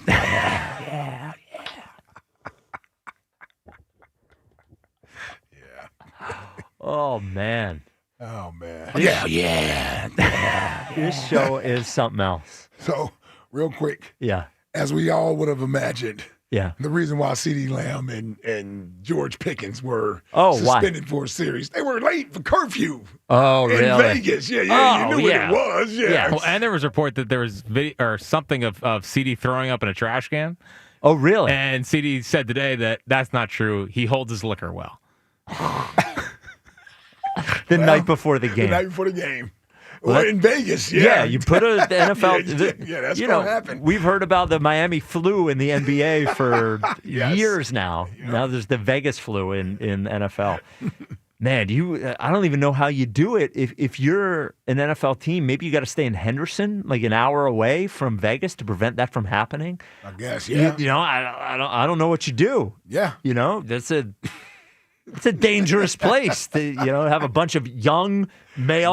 Oh, man. Oh, man. This show is something else. So, real quick, Yeah. as we all would have imagined, Yeah. the reason why CeeDee Lamb and George Pickens were Oh, why? suspended for a series, they were late for curfew Oh, in really? Vegas. Yeah, Oh, you knew yeah. what it was. Yeah. Well, and there was a report that there was or something of CD throwing up in a trash can. Oh, really? And CD said today that that's not true. He holds his liquor well. The night before the The game. night before the game. Well, Well, that- in Vegas, yeah. Yeah, you put the NFL. Yeah, that's you gonna know, happen. We've heard about the Miami flu in the NBA for Yes. years now. Now there's the Vegas flu in NFL. Man, I don't even know how you do it. If you're an NFL team, maybe you got to stay in Henderson, like an hour away from Vegas, to prevent that from happening. I guess, yeah. You know, I don't know what you do. Yeah. You know, it's a dangerous place to have a bunch of young male